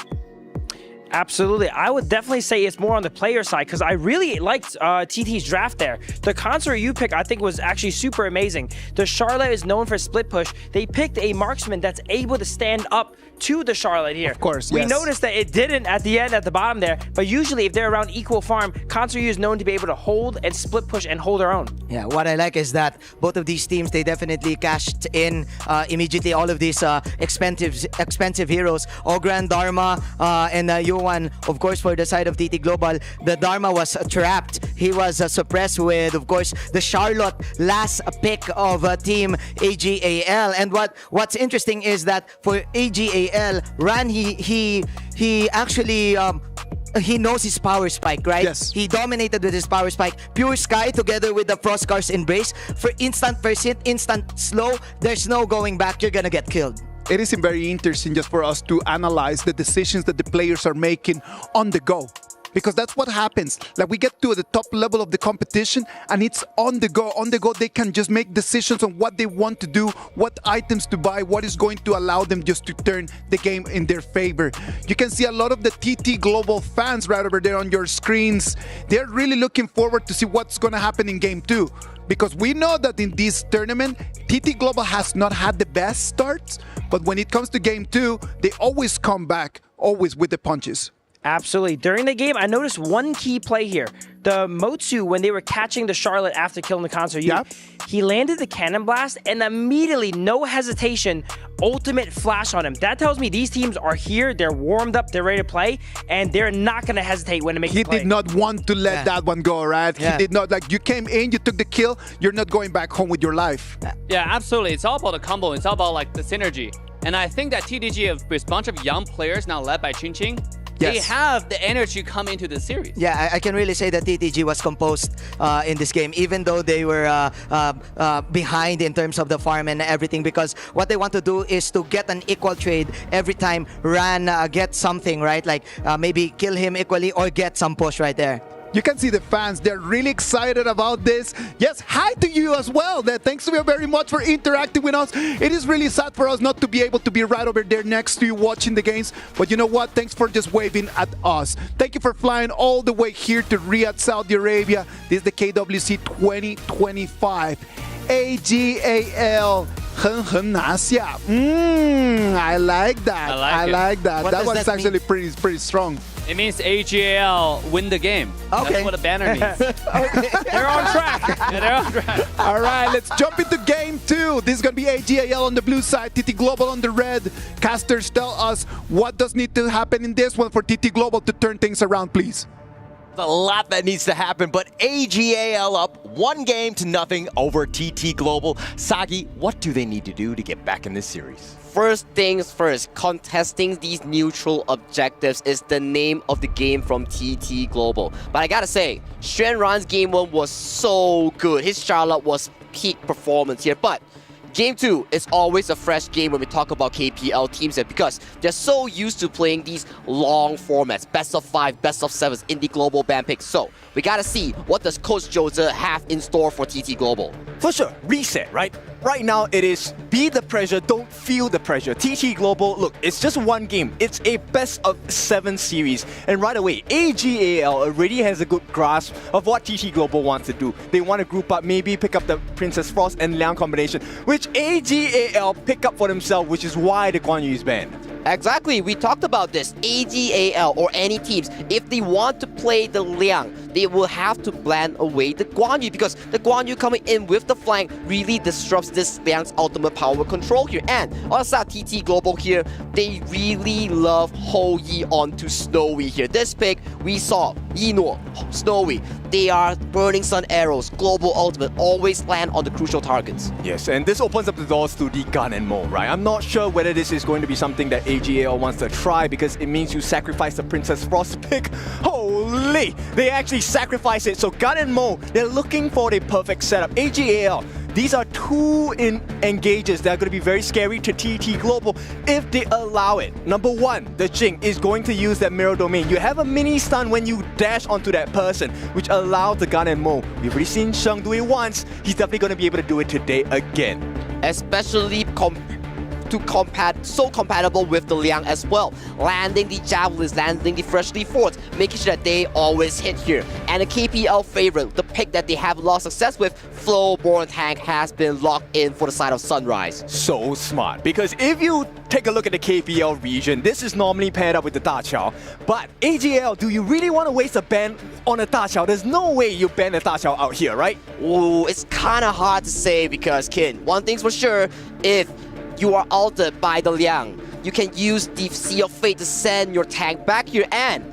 Speaker 17: Absolutely. I would definitely say it's more on the player side, because I really liked TT's draft there. The Consortio pick, I think, was actually super amazing. The Charlotte is known for split push. They picked a marksman that's able to stand up to the Charlotte here.
Speaker 9: Of course,
Speaker 17: We noticed that it didn't at the end, at the bottom there, but usually if they're around equal farm, Consortio is known to be able to hold and split push and hold their own.
Speaker 6: Yeah, what I like is that both of these teams, they definitely cashed in immediately all of these expensive heroes. Ogran, Dharma, and Yohan, of course, for the side of TT Global, the Dharma was trapped. He was suppressed with, of course, the Charlotte last pick of Team AGAL. And what's interesting is that for AGAL, Ran, he actually he knows his power spike, right?
Speaker 9: Yes.
Speaker 6: He dominated with his power spike. Pure Sky together with the Frostcar's Embrace. For instant first hit, instant slow, there's no going back. You're gonna get killed.
Speaker 9: It is very interesting just for us to analyze the decisions that the players are making on the go. Because that's what happens. Like, we get to the top level of the competition and it's on the go. On the go, they can just make decisions on what they want to do, what items to buy, what is going to allow them just to turn the game in their favor. You can see a lot of the TT Global fans right over there on your screens. They're really looking forward to see what's going to happen in Game 2. Because we know that in this tournament, TT Global has not had the best starts. But when it comes to Game 2, they always come back, always with the punches.
Speaker 17: Absolutely. During the game, I noticed one key play here. the Motsu, when they were catching the Charlotte after killing the Concert, he landed the Cannon Blast and immediately, no hesitation, ultimate flash on him. That tells me these teams are here, they're warmed up, they're ready to play, and they're not going to hesitate when it makes
Speaker 9: He
Speaker 17: a play.
Speaker 9: did not want to let that one go, right? He did not, like, you came in, you took the kill, you're not going back home with your life.
Speaker 8: Yeah, absolutely. It's all about the combo. It's all about like the synergy. And I think that TDG, with a bunch of young players now led by Ching, they have the energy come into the series.
Speaker 6: Yeah, I can really say that TTG was composed in this game, even though they were behind in terms of the farm and everything, because what they want to do is to get an equal trade every time Ran gets something, right? Like maybe kill him equally or get some push right there.
Speaker 9: You can see the fans, they're really excited about this. Yes, hi to you as well. Thanks to you very much for interacting with us. It is really sad for us not to be able to be right over there next to you watching the games. But you know what? Thanks for just waving at us. Thank you for flying all the way here to Riyadh, Saudi Arabia. This is the KWC 2025 AGAL. I like that. I like that. That was actually pretty strong.
Speaker 8: It means AGAL win the game.
Speaker 6: Okay.
Speaker 8: That's what a banner means. They're on track. Yeah, they're on track.
Speaker 9: All right, let's jump into game 2. This is going to be AGAL on the blue side, TT Global on the red. Casters, tell us what does need to happen in this one for TT Global to turn things around, please.
Speaker 4: A lot that needs to happen, but AGAL up 1-0 over TT Global. Sagi, what do they need to do to get back in this series?
Speaker 20: First things first, contesting these neutral objectives is the name of the game from TT Global. But I gotta say, Xuan Ran's game 1 was so good. His Charlotte was peak performance here, but Game 2 is always a fresh game when we talk about KPL teams because they're so used to playing these long formats, best of 5, best of 7s in the global ban picks. So we gotta see what does Coach Jose have in store for TT Global.
Speaker 19: For sure, reset, right? Right now it is be the pressure, don't feel the pressure. TT Global, look, it's just one game. It's a best of 7 series. And right away, AGAL already has a good grasp of what TT Global wants to do. They want to group up, maybe pick up the Princess Frost and Liang combination, which AGAL pick up for themselves, which is why the Guan Yu is banned.
Speaker 20: Exactly, we talked about this. AGAL or any teams, if they want to play the Liang, they will have to blend away the Guan Yu because the Guan Yu coming in with the flank really disrupts this Liang's ultimate power control here. And on the side, TT Global here, they really love Ho Yi onto Snowy here. This pick, we saw Yino, Snowy, they are Burning Sun arrows, global ultimate, always land on the crucial targets.
Speaker 19: Yes, and this opens up the doors to the Gun and Mo, right? I'm not sure whether this is going to be something that AGAL wants to try because it means you sacrifice the Princess Frost pick. Holy! They actually sacrifice it. So Gun and Mo, they're looking for the perfect setup. AGAL, these are 2 engages that are going to be very scary to TT Global if they allow it. Number 1, the Jing is going to use that mirror domain. You have a mini stun when you dash onto that person, which allows the Gun and Mo. We've already seen Sheng do it once. He's definitely going to be able to do it today again.
Speaker 20: Especially so compatible with the Liang as well. Landing the javelins, landing the freshly forged, making sure that they always hit here. And a KPL favorite, the pick that they have a lot of success with, Flowborn Tank has been locked in for the side of Sunrise.
Speaker 19: So smart, because if you take a look at the KPL region, this is normally paired up with the Da Chao. But AGL, do you really want to waste a ban on a Da Chao? There's no way you ban a Da Chao out here, right?
Speaker 20: Ooh, it's kind of hard to say because, kid, one thing's for sure, if you are altered by the Liang, you can use the Sea of Fate to send your tank back here, and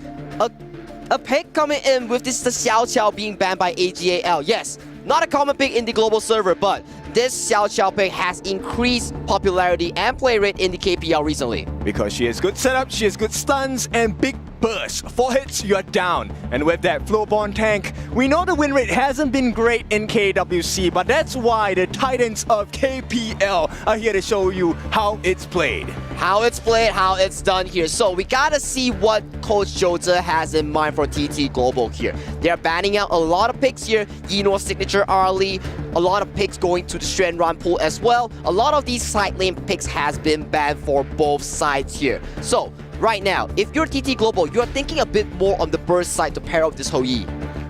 Speaker 20: a pick coming in with this the Xiao Qiao being banned by AGAL. Yes, not a common pick in the global server, but this Xiao Qiao pick has increased popularity and play rate in the KPL recently.
Speaker 19: Because she has good setup, she has good stuns, and big burst. 4 hits, you're down. And with that Flowborn tank, we know the win rate hasn't been great in KWC, but that's why the Titans of KPL are here to show you how it's played.
Speaker 20: How it's played, how it's done here. So we gotta see what Coach Jose has in mind for TT Global here. They're banning out a lot of picks here. Yino's signature early, a lot of picks going to the Xuan Ran pool as well. A lot of these side lane picks has been banned for both sides here. So right now, if you're TT Global, you're thinking a bit more on the burst side to pair up this Ho Yi.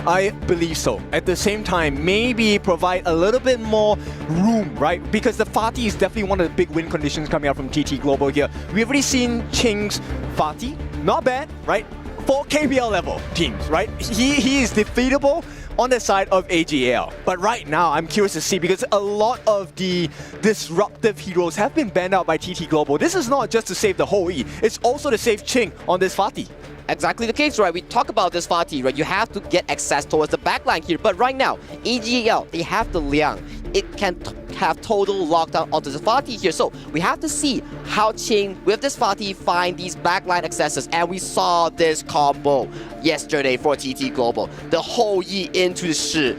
Speaker 19: I believe so. At the same time, maybe provide a little bit more room, right? Because the Fatih is definitely one of the big win conditions coming out from TT Global here. We've already seen Ching's Fatih, not bad, right? for KPL level teams, right? He is defeatable on the side of AGL. But right now, I'm curious to see because a lot of the disruptive heroes have been banned out by TT Global. This is not just to save the whole E, it's also to save Ching on this Fatih.
Speaker 20: Exactly the case, right? We talk about this Fatih, right? You have to get access towards the backline here. But right now, AGL, they have the Liang. It can have total lockdown onto the Fatih here. So we have to see how Ching, with this Fatih, find these backline accesses. And we saw this combo yesterday for TT Global. The whole Yi into the Shi.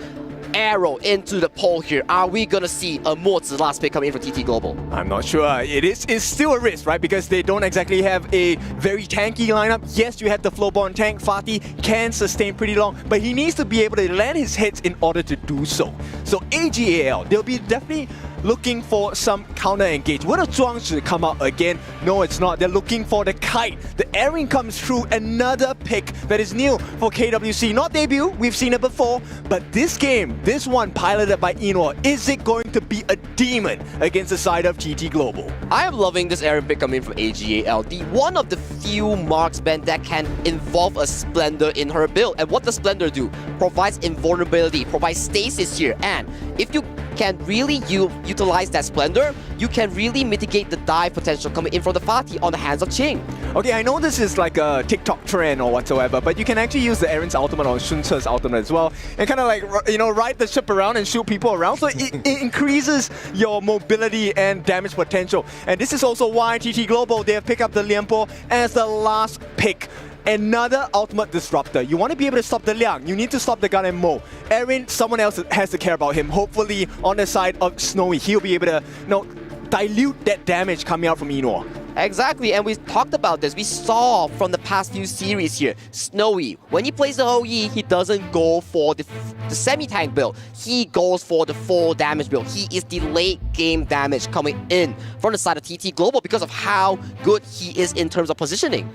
Speaker 20: Arrow into the pole here. Are we gonna see a Mozi last pick coming in for TT Global?
Speaker 19: I'm not sure. It's still a risk, right? Because they don't exactly have a very tanky lineup. Yes, you have the flowborn tank. Fatih can sustain pretty long, but he needs to be able to land his hits in order to do so. So AGAL, they'll be definitely looking for some counter engage. Will the Zhuangzi come out again? No, it's not. They're looking for the kite. The airing comes through. Another pick that is new for KWC. Not debut, we've seen it before, but this game, this one piloted by Inor, is it going to be a demon against the side of TT Global?
Speaker 20: I am loving this airing pick coming from AGAL. The one of the few marksmen that can involve a Splendor in her build. And what does Splendor do? Provides invulnerability, provides stasis here. And if you can really utilize that Splendor, you can really mitigate the dive potential coming in from the Fatih on the hands of Ching.
Speaker 19: Okay, I know this is like a TikTok trend or whatsoever, but you can actually use the Aaron's ultimate or Sun Ce's ultimate as well, and kind of like, you know, ride the ship around and shoot people around, so it increases your mobility and damage potential. And this is also why TT Global, they have picked up the Lianpo as the last pick. Another ultimate disruptor. You want to be able to stop the Liang, you need to stop the Gun and Mo. Aaron, someone else has to care about him. Hopefully on the side of Snowy, he'll be able to, you know, dilute that damage coming out from Inor.
Speaker 20: Exactly, and we talked about this. We saw from the past few series here, Snowy, when he plays the Hou-Yi, he doesn't go for the semi-tank build. He goes for the full damage build. He is the late game damage coming in from the side of TT Global because of how good he is in terms of positioning.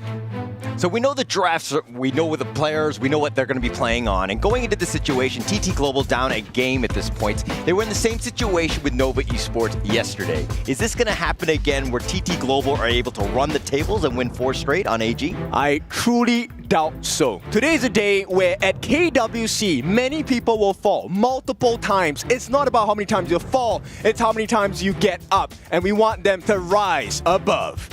Speaker 4: So we know the drafts, we know the players, we know what they're going to be playing on. And going into the situation, TT Global down a game at this point. They were in the same situation with Nova Esports yesterday. Is this going to happen again where TT Global are able to run the tables and win 4 straight on AG?
Speaker 19: I truly doubt so. Today is a day where at KWC, many people will fall multiple times. It's not about how many times you fall, it's how many times you get up. And we want them to rise above.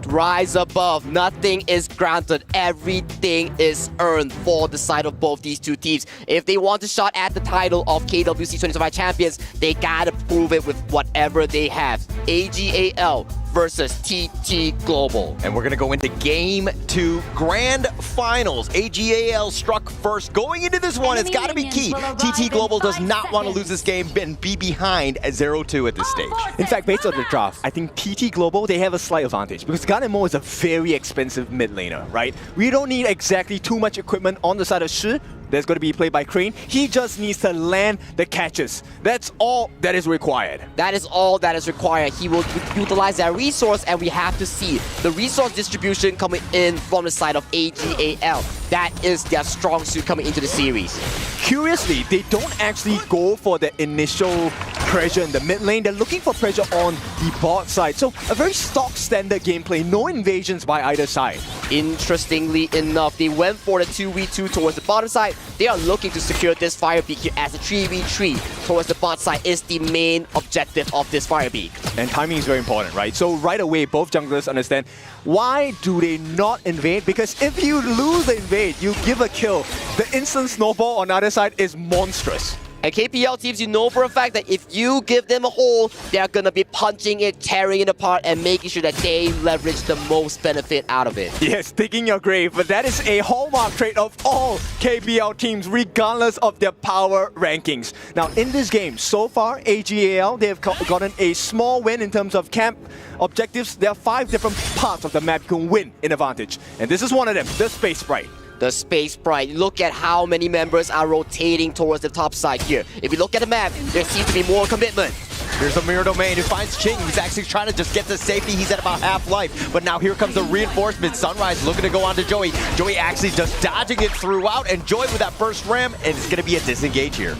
Speaker 20: Rise above. Nothing is granted. Everything is earned for the side of both these two teams. If they want a shot at the title of KWC 2025 champions, they gotta prove it with whatever they have. AGAL versus TT Global.
Speaker 4: And we're going to go into Game 2 Grand Finals. AGAL struck first. Going into this one, it's got to be key. TT Global does not want to lose this game and be behind at 0-2 at this stage.
Speaker 19: In fact, based on the draft, I think TT Global, they have a slight advantage because Gun and Mo is a very expensive mid laner, right? We don't need exactly too much equipment on the side of Shi. That's going to be played by Crane. He just needs to land the catches. That's all that is required.
Speaker 20: That is all that is required. He will utilize that resource, and we have to see the resource distribution coming in from the side of AGAL. That is their strong suit coming into the series.
Speaker 19: Curiously, they don't actually go for the initial pressure in the mid lane. They're looking for pressure on the bot side. So a very stock standard gameplay. No invasions by either side.
Speaker 20: Interestingly enough, they went for the 2v2 towards the bottom side. They are looking to secure this fire peak here as a 3v3 towards the bot side is the main objective of this fire peak.
Speaker 19: And timing is very important, right? So right away, both junglers understand why do they not invade? Because if you lose the invade, you give a kill. The instant snowball on the other side is monstrous.
Speaker 20: And KPL teams, you know for a fact that if you give them a hole, they're going to be punching it, tearing it apart, and making sure that they leverage the most benefit out of it.
Speaker 19: Yes, digging your grave, but that is a hallmark trait of all KPL teams, regardless of their power rankings. Now, in this game, so far, AGAL, they have gotten a small win in terms of camp objectives. There are 5 different parts of the map you can win in Advantage, and this is one of them, the Space Sprite.
Speaker 20: The Space Sprite. Look at how many members are rotating towards the top side here. If you look at the map, there seems to be more commitment.
Speaker 4: Here's the mirror domain who finds Ching. He's actually trying to just get to safety. He's at about half life. But now here comes the reinforcement. Sunrise looking to go on to Joey. Joey actually just dodging it throughout. And Joey with that first ram. And it's going to be a disengage here.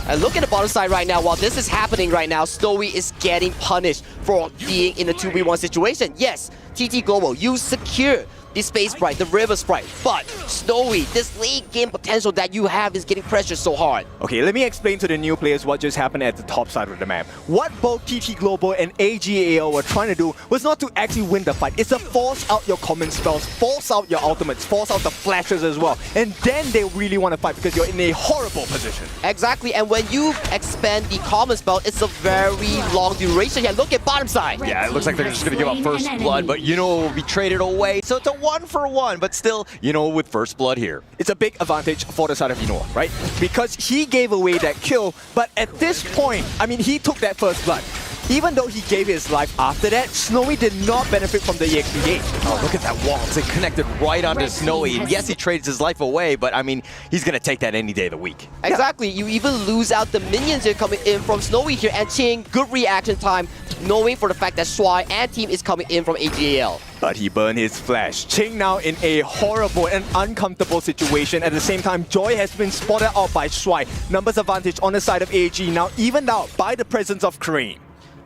Speaker 20: And look at the bottom side right now. While this is happening right now, Snowy is getting punished for being in a 2v1 situation. Yes, TT Global, you secure the Space Sprite, the River Sprite. But Snowy, this late game potential that you have is getting pressured so hard.
Speaker 19: Okay, let me explain to the new players what just happened at the top side of the map. What both TT Global and AGAL were trying to do was not to actually win the fight. It's to force out your common spells, force out your ultimates, force out the flashes as well. And then they really want to fight because you're in a horrible position.
Speaker 20: Exactly, and when you expand the common spell, it's a very long duration. Yeah, look at bottom side.
Speaker 4: Yeah, it looks like they're just going to give up first blood, but will be traded away. So it's a 1-for-1, but still, with first blood here.
Speaker 19: It's a big advantage for the side of Inoa, right? Because he gave away that kill, but at this point, I mean, he took that first blood. Even though he gave his life after that, Snowy did not benefit from the EXP game.
Speaker 4: Oh, look at that wall. It's connected right onto Snowy. And yes, he trades his life away, but I mean, he's going to take that any day of the week.
Speaker 20: Exactly. You even lose out the minions here coming in from Snowy here, and Ching, good reaction time, knowing for the fact that Swai and team is coming in from AGAL.
Speaker 19: But he burned his flash. Ching now in a horrible and uncomfortable situation. At the same time, Joy has been spotted out by Swai. Numbers advantage on the side of AG, now evened out by the presence of Crane.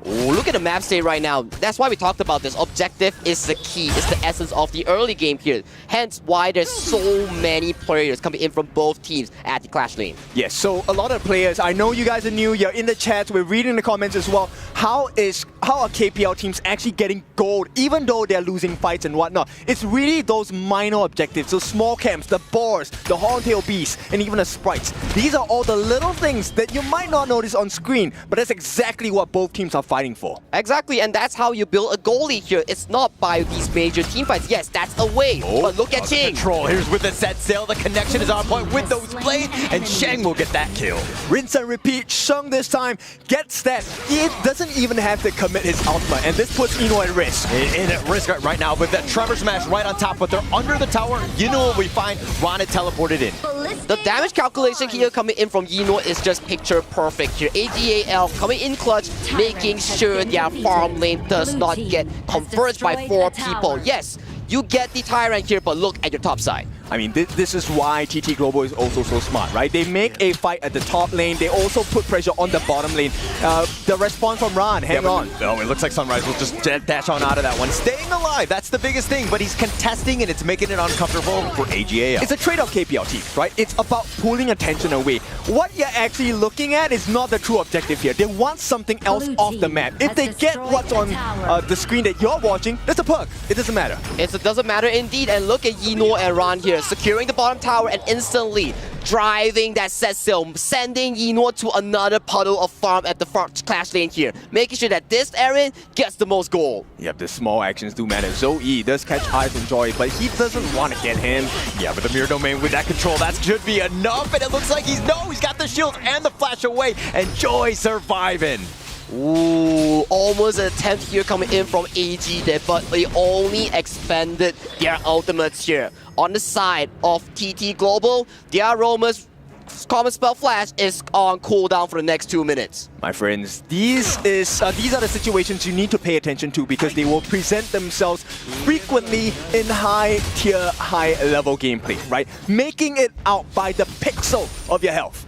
Speaker 20: Ooh, look at the map state right now. That's why we talked about this. Objective is the key. It's the essence of the early game here. Hence why there's so many players coming in from both teams at the Clash lane.
Speaker 19: Yes, so a lot of players, I know you guys are new, you're in the chat, we're reading the comments as well. How are KPL teams actually getting gold even though they're losing fights and whatnot? It's really those minor objectives, those small camps, the boars, the horntail beasts, and even the sprites. These are all the little things that you might not notice on screen, but that's exactly what both teams are fighting for.
Speaker 20: Exactly, and that's how you build a goalie here. It's not by these major team fights. Yes, that's a way, but look at Ching.
Speaker 4: Control. Here's with the set sail. The connection is on point with those blades, and Sheng will get that kill.
Speaker 19: Rinse and repeat. Sheng this time gets that. It doesn't even have to commit his ultimate, and this puts Ino at risk.
Speaker 4: In at risk right now, but that Tremor Smash right on top, but they're under the tower. What we find, Ron had teleported in.
Speaker 20: The damage calculation here coming in from Yino is just picture perfect here. AGAL coming in clutch, making sure their farm lane does not get converged by 4 people. Yes, you get the Tyrant here, but look at your top side.
Speaker 19: I mean, this is why TT Global is also so smart, right? They make a fight at the top lane. They also put pressure on the bottom lane. The response from Ran, hang on.
Speaker 4: Oh, it looks like Sunrise will just dash on out of that one. Staying alive, that's the biggest thing, but he's contesting and it's making it uncomfortable for AGAL.
Speaker 19: It's a trade-off KPL teams, right? It's about pulling attention away. What you're actually looking at is not the true objective here. They want something else off the map. If they get what's on the screen that you're watching, that's a perk. It doesn't matter.
Speaker 20: It doesn't matter indeed, and look at Yino and Ran here, securing the bottom tower and instantly driving that set sail, sending Yino to another puddle of farm at the front Clash lane here, making sure that this Aaron gets the most gold.
Speaker 19: Yep, the small actions do matter. Zoe does catch eyes on Joy, but he doesn't want to get him.
Speaker 4: Yeah, but the mirror domain with that control, that should be enough, and it looks like he's got the shield and the flash away, and Joy surviving.
Speaker 20: Ooh, almost an attempt here coming in from AG there, but they only expanded their ultimates here. On the side of TT Global, their Roma's common spell flash is on cooldown for the next 2 minutes.
Speaker 19: My friends, these are the situations you need to pay attention to because they will present themselves frequently in high-tier, high-level gameplay, right? Making it out by the pixel of your health.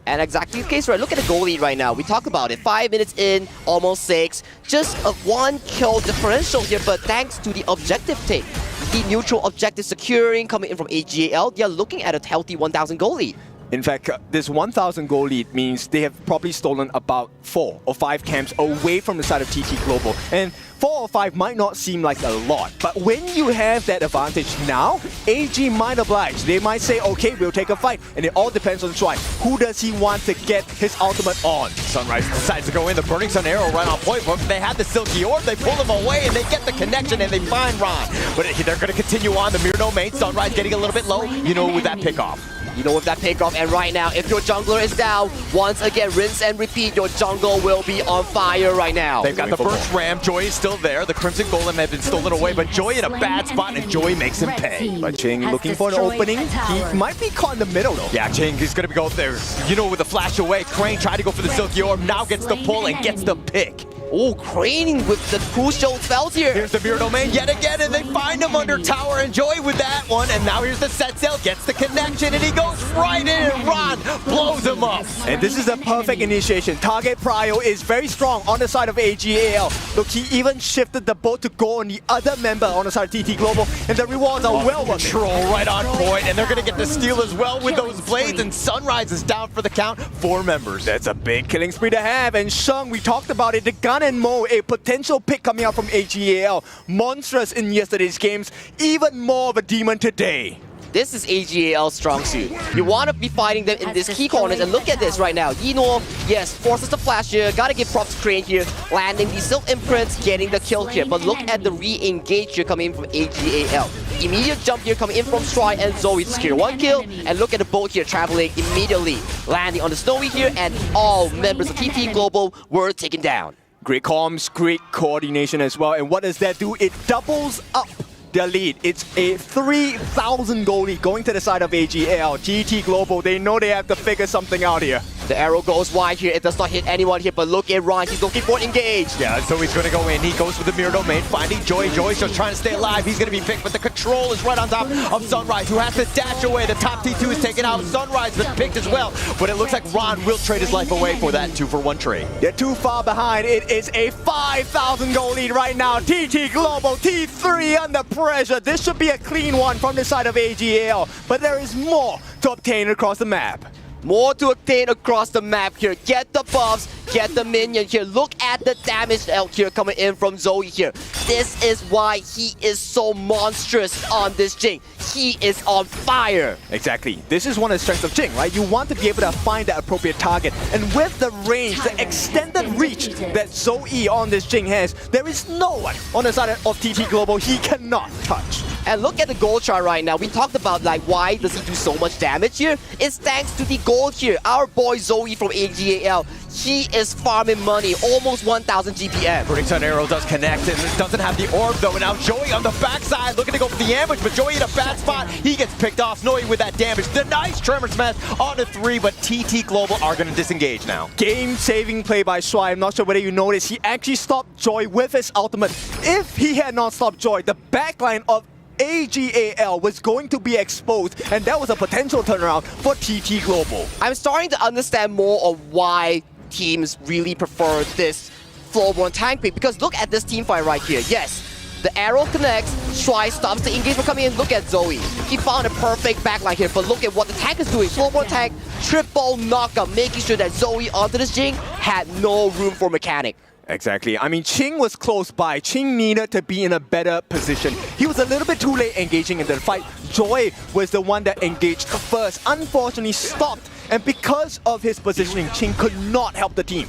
Speaker 20: And exactly the case, right? Look at the goalie right now. We talked about it. 5 minutes in, almost 6. Just a 1 kill differential here, but thanks to the objective take, the neutral objective securing coming in from AGAL, they're looking at a healthy 1,000 goal lead.
Speaker 19: In fact, this 1,000 goal lead means they have probably stolen about 4 or 5 camps away from the side of TT Global. And 4 or 5 might not seem like a lot, but when you have that advantage now, AG might oblige. They might say, okay, we'll take a fight, and it all depends on Swai. Who does he want to get his ultimate on?
Speaker 4: Sunrise decides to go in, the Burning Sun arrow right on point, but they had the Silky Orb, they pull him away, and they get the connection, and they find Ron. But they're going to continue on, the mirror domain, Sunrise getting a little bit low, with that pickoff.
Speaker 20: With that pickoff, and right now, if your jungler is down, once again, rinse and repeat, your jungle will be on fire right now.
Speaker 4: They've got the first ram, Joy is still there, the Crimson Golem had been stolen away, but Joy in a bad spot, and Joy makes him pay.
Speaker 19: But Ching looking for an opening, he might be caught in the middle though.
Speaker 4: Yeah, Ching, he's going to go there, with the flash away, Crane tried to go for the Silky Orb, now gets the pull and gets the pick.
Speaker 20: Oh, Crane with the crucial spells here.
Speaker 4: Here's the mirror domain yet again, and they find him under tower. Enjoy with that one, and now here's the set sail, gets the connection, and he goes right in, and Ron blows him up.
Speaker 19: And this is a perfect initiation. Target Prio is very strong on the side of AGAL. Look, he even shifted the boat to go on the other member on the side of TT Global, and the rewards are well worth it.
Speaker 4: Control right on point, and they're going to get the steal as well with those blades, and Sunrise is down for the count. 4 members.
Speaker 19: That's a big killing spree to have, and Sheng, we talked about it, the Gun and Mo, a potential pick coming out from AGAL. Monstrous in yesterday's games, even more of a demon today.
Speaker 20: This is AGAL's strong suit. You want to be fighting them in these key corners, and look at this right now. Yino, yes, forces the flash here. Gotta give props to Crane here, landing the silk imprints, getting the kill here. But look at the re-engage here coming in from AGAL. Immediate jump here coming in from Stride and Zoe to secure 1 kill. And look at the boat here traveling immediately, landing on the Snowy here, and all members of TT Global were taken down.
Speaker 19: Great comms, great coordination as well. And what does that do? It doubles up their lead. It's a 3,000 goal lead going to the side of AGL. GT Global, they know they have to figure something out here.
Speaker 20: The arrow goes wide here. It does not hit anyone here, but look at Ron. He's looking for engage.
Speaker 4: Yeah, so he's going to go in. He goes for the mirror domain, finding Joy. Joy's just trying to stay alive. He's going to be picked, but the control is right on top of Sunrise, who has to dash away. The top T2 is taken out. Sunrise been picked as well, but it looks like Ron will trade his life away for that 2-for-1 trade.
Speaker 19: They're too far behind. It is a 5,000 goal lead right now. TT Global, T3 under pressure. This should be a clean one from the side of AGL, but there is more to obtain across the map.
Speaker 20: More to obtain across the map here. Get the buffs, get the minion here. Look at the damage out here coming in from Zoe here. This is why he is so monstrous on this Jing. He is on fire.
Speaker 19: Exactly. This is one of the strengths of Jing, right? You want to be able to find the appropriate target. And with the range, the extended reach that Zoe on this Jing has, there is no one on the side of TT Global he cannot touch.
Speaker 20: And look at the gold chart right now. We talked about like why does he do so much damage here? It's thanks to the gold here. Our boy Zoe from AGAL, he is farming money, almost 1,000 GPM.
Speaker 4: Burning Sun Arrow does connect, and doesn't have the orb though. And now Joey on the backside looking to go for the ambush, but Joey in a bad spot. He gets picked off. Snowy with that damage. The nice Tremor Smash on the 3, but TT Global are going to disengage now.
Speaker 19: Game-saving play by Shuai. I'm not sure whether you noticed, he actually stopped Joy with his ultimate. If he had not stopped Joy, the backline of AGAL was going to be exposed, and that was a potential turnaround for TT Global.
Speaker 20: I'm starting to understand more of why teams really prefer this floorborne tank pick, because look at this team fight right here. Yes, the arrow connects, Shuai stops the engage from coming in. Look at Zoe. He found a perfect backline here, but look at what the tank is doing. Floorborne tank, triple knockup, making sure that Zoe onto this Jing had no room for mechanic.
Speaker 19: Exactly. I mean, Qing was close by. Qing needed to be in a better position. He was a little bit too late engaging in the fight. Joy was the one that engaged first. Unfortunately, stopped. And because of his positioning, Qing could not help the team.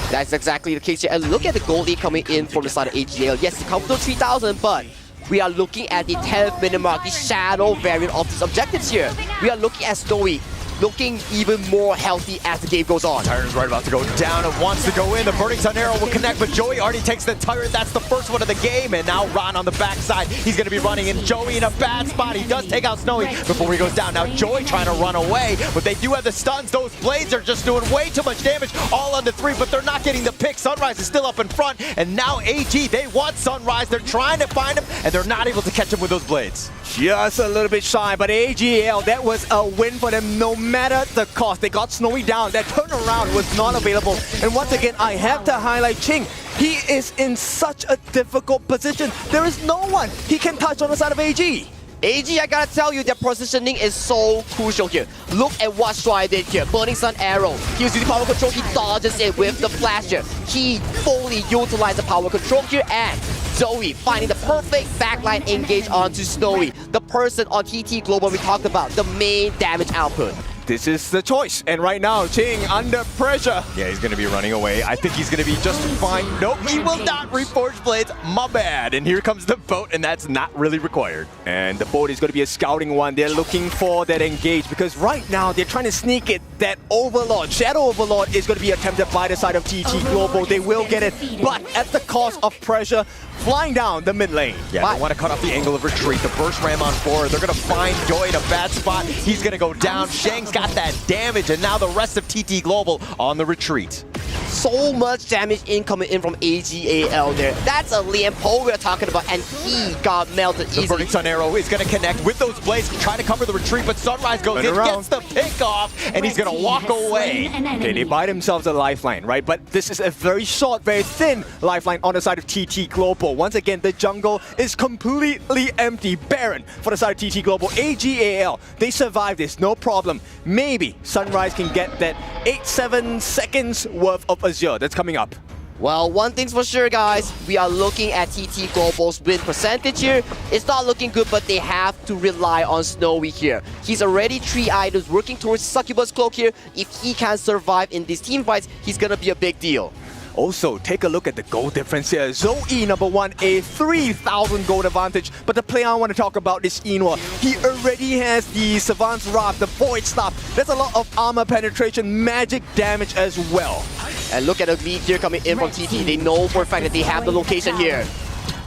Speaker 20: That's exactly the case here. And look at the goal lead coming in from the side of AGL. Yes, it comes to 3,000, but we are looking at the 10th minute mark, the shadow variant of these objectives here. We are looking at Snowy looking even more healthy as the game goes on.
Speaker 4: Tyrant's right about to go down and wants to go in. The Burning Sun Arrow will connect, but Joey already takes the Tyrant. That's the first one of the game, and now Ron on the backside. He's going to be running, and Joey in a bad spot. He does take out Snowy before he goes down. Now Joey trying to run away, but they do have the stuns. Those blades are just doing way too much damage, all on the 3, but they're not getting the pick. Sunrise is still up in front, and now AG, they want Sunrise. They're trying to find him, and they're not able to catch him with those blades.
Speaker 19: Just a little bit shy, but AGL, that was a win for them no matter the cost. They got Snowy down. That turnaround was not available. And once again, I have to highlight Qing. He is in such a difficult position. There is no one he can touch on the side of AG.
Speaker 20: AG, I gotta tell you, their positioning is so crucial here. Look at what Shuai did here. Burning Sun Arrow. He was using power control. He dodges it with the flasher. He fully utilized the power control here, and Zoe finding the perfect backline engage onto Snowy, the person on TT Global we talked about, the main damage output.
Speaker 19: This is the choice, and right now, Qing under pressure.
Speaker 4: Yeah, he's going to be running away. I think he's going to be just fine. Nope, he will not reforge blades. My bad. And here comes the boat, and that's not really required.
Speaker 19: And the boat is going to be a scouting one. They're looking for that engage, because right now, they're trying to sneak it. That Overlord, Shadow Overlord, is going to be attempted by the side of TT Global. They will get it, but at the cost of pressure, flying down the mid lane.
Speaker 4: Yeah, they want to cut off the angle of retreat. The burst ram on forward. They're going to find Joy in a bad spot. He's going to go down. Shang's got that damage, and now the rest of TT Global on the retreat.
Speaker 20: So much damage incoming in from AGAL there. That's a Liam Poe we're talking about, and he got melted easily.
Speaker 4: The Burning Sun arrow is going to connect with those blades, trying to cover the retreat, but Sunrise goes in, gets the pick off, and he's going to walk away.
Speaker 19: Okay, they buy themselves a lifeline, right? But this is a very short, very thin lifeline on the side of TT Global. Once again, the jungle is completely empty, barren for the side of TT Global. AGAL, they survive this, no problem. Maybe Sunrise can get that 8-7 seconds worth of Azure that's coming up.
Speaker 20: Well, one thing's for sure, guys. We are looking at TT Global's win percentage here. It's not looking good, but they have to rely on Snowy here. He's already 3 items working towards Succubus Cloak here. If he can survive in these team fights, he's gonna be a big deal.
Speaker 19: Also, take a look at the gold difference here. Zoe, number 1, a 3,000 gold advantage. But the player I want to talk about is Inwa. He already has the Savant's Wrath, the Void Staff. There's a lot of armor penetration, magic damage as well.
Speaker 20: And look at the lead here coming in from TT. They know for a fact that they have the location here.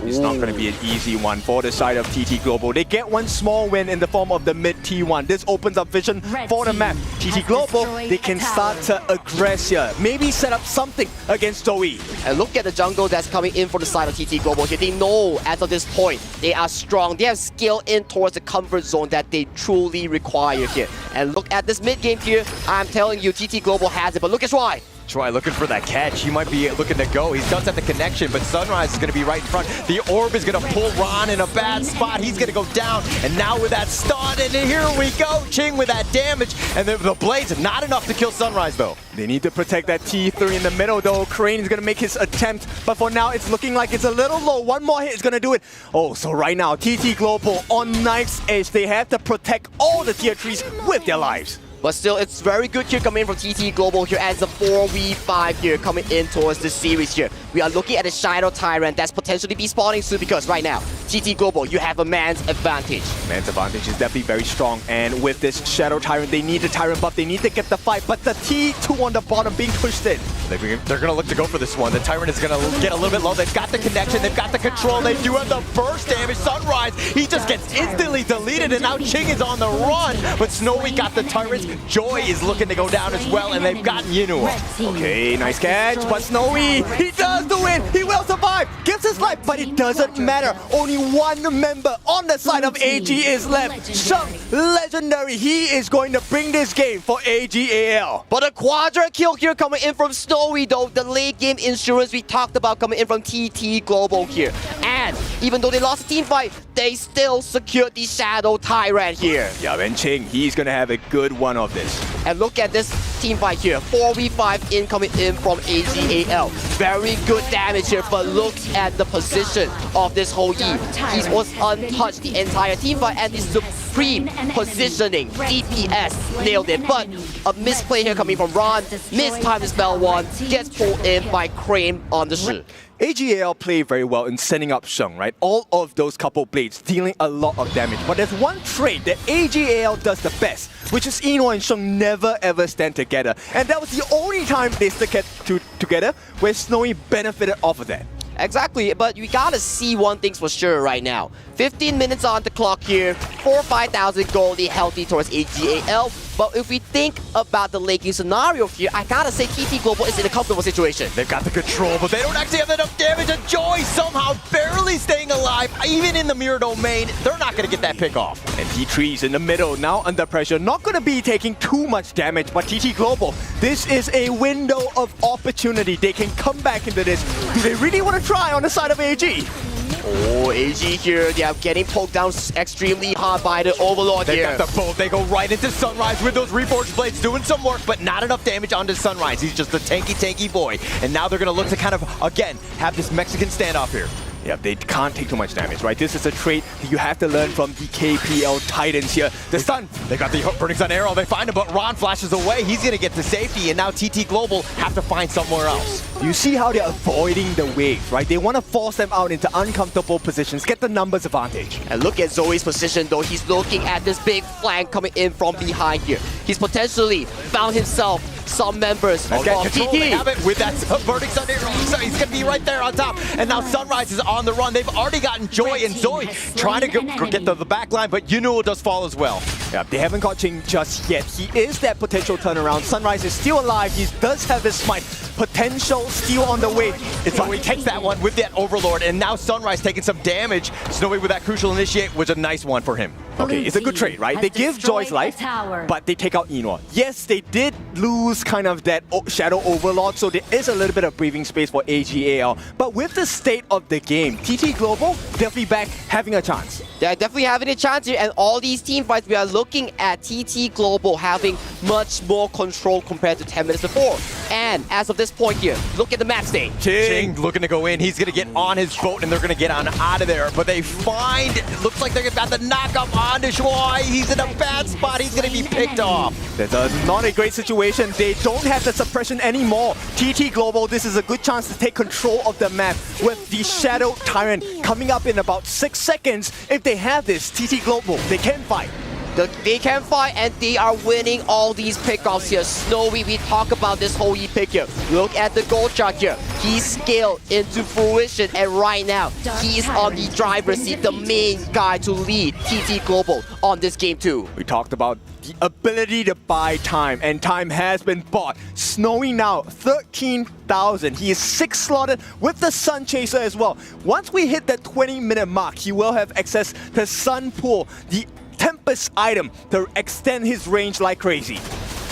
Speaker 19: It's not going to be an easy one for the side of TT Global. They get one small win in the form of the mid T1. This opens up vision for the map. TT Global, they can start to aggress here. Maybe set up something against Zoe.
Speaker 20: And look at the jungle that's coming in for the side of TT Global here. They know as of this point, they are strong. They have skill in towards the comfort zone that they truly require here. And look at this mid game here. I'm telling you, TT Global has it, but look at Troy.
Speaker 4: Troy looking for that catch. He might be looking to go. He does have the connection, but Sunrise is going to be right in front. The orb is going to pull Ron in a bad spot. He's going to go down. And now with that stun, and here we go. Ching with that damage. And the blades, not enough to kill Sunrise, though.
Speaker 19: They need to protect that T3 in the middle, though. Crane is going to make his attempt. But for now, it's looking like it's a little low. One more hit is going to do it. Oh, so right now, TT Global on knife's edge. They have to protect all the tier 3s with their lives.
Speaker 20: But still, it's very good here coming in from TT Global here as a 4v5 here coming in towards the series here. We are looking at a Shadow Tyrant that's potentially be spawning soon because right now, TT Global, you have a man's advantage.
Speaker 19: Man's advantage is definitely very strong, and with this Shadow Tyrant, they need the Tyrant buff, they need to get the fight, but the T2 on the bottom being pushed in.
Speaker 4: They're going to look to go for this one. The Tyrant is going to get a little bit low. They've got the connection, they've got the control, they do have the burst damage. Sunrise, he just gets instantly deleted, and now Ching is on the run, but Snowy got the Tyrants. Joy is looking to go down as well, and they've got Yinua.
Speaker 19: Okay, nice catch, but Snowy, he does the win, he will survive, gives his life, but it doesn't matter. Only one member on the side of AG is left. Shunk, legendary, he is going to bring this game for AGAL.
Speaker 20: But a quadra kill here coming in from Snowy though, the late game insurance we talked about coming in from TT Global here. And even though they lost the team fight, they still secured the Shadow Tyrant here.
Speaker 19: Yeah, and Ching, he's going to have a good one of this.
Speaker 20: And look at this team fight here. 4v5 incoming in from AGAL. Very good damage here, but look at the position of this whole Yi. He was untouched the entire team fight, and the supreme positioning. DPS nailed it, but a misplay here coming from Ron. Mistime the spell one, gets pulled in by Crane on the Shi.
Speaker 19: AGAL play very well in setting up Sheng, right? All of those couple blades dealing a lot of damage. But there's one trait that AGAL does the best, which is Ino and Sheng never ever stand together. And that was the only time they stuck together where Snowy benefited off of that.
Speaker 20: Exactly, but we gotta see one thing's for sure right now. 15 minutes on the clock here, 4,000-5,000 gold, healthy towards AGAL. But if we think about the late game scenario here, I gotta say TT Global is in a comfortable situation.
Speaker 4: They've got the control, but they don't actually have enough damage. And Joy somehow barely staying alive, even in the mirror domain. They're not gonna get that pick off.
Speaker 19: And T3's in the middle, now under pressure. Not gonna be taking too much damage, but TT Global, this is a window of opportunity. They can come back into this. Do they really want to try on the side of AG?
Speaker 20: Oh, AG here, they are getting poked down extremely hard by the Overlord
Speaker 4: they
Speaker 20: here.
Speaker 4: They got the bolt, they go right into Sunrise with those Reforged Blades, doing some work, but not enough damage onto Sunrise. He's just a tanky boy. And now they're going to look to kind of, again, have this Mexican standoff here.
Speaker 19: Yeah, they can't take too much damage, right? This is a trait that you have to learn from the KPL Titans here. The stun,
Speaker 4: they got the Burning Sun arrow, they find him, but Ron flashes away. He's going to get to safety, and now TT Global have to find somewhere else.
Speaker 19: You see how they're avoiding the waves, right? They want to force them out into uncomfortable positions, get the numbers advantage.
Speaker 20: And look at Zoe's position though. He's looking at this big flank coming in from behind here. He's potentially found himself some members of
Speaker 4: Control, they
Speaker 20: TT.
Speaker 4: have it with that burning sun arrow. So he's going to be right there on top. And now Sunrise is on the run. They've already gotten Joy and Zoe trying to get to the back line, but Yunuo does fall as well.
Speaker 19: Yeah, they haven't got Ching just yet. He is that potential turnaround. Sunrise is still alive. He does have his smite. Potential still on the way.
Speaker 4: Snowy takes that one with that Overlord, and now Sunrise taking some damage. Snowy with that crucial initiate was a nice one for him.
Speaker 19: Okay, it's a good trade, right? They give Joy's life, but they take out Enor. Yes, they did lose kind of that Shadow Overlord, so there is a little bit of breathing space for AGAL. But with the state of the game, TT Global definitely back having a chance.
Speaker 20: They're definitely having a chance here, and all these team fights, we are looking at TT Global having much more control compared to 10 minutes before. And as of this point here, look at the map state.
Speaker 4: Ching looking to go in. He's going to get on his boat, and they're going to get on out of there. But they find, looks like they're about to knock up onto Shuai. He's in a bad spot. He's going to be picked off.
Speaker 19: That's not a great situation. They don't have the suppression anymore. TT Global, this is a good chance to take control of the map with the Shadow Tyrant coming up in about 6 seconds. If they have this, TT Global, they can fight.
Speaker 20: They can fight, and they are winning all these pickoffs here. Snowy, we talk about this whole pick here. Look at the gold shot here. He's scaled into fruition, and right now, he's on the driver's seat, the main guy to lead TT Global on this game too.
Speaker 19: We talked about the ability to buy time, and time has been bought. Snowy now, 13,000. He is 6 slotted with the Sun Chaser as well. Once we hit that 20-minute mark, he will have access to Sun Pool, the Tempest item, to extend his range like crazy.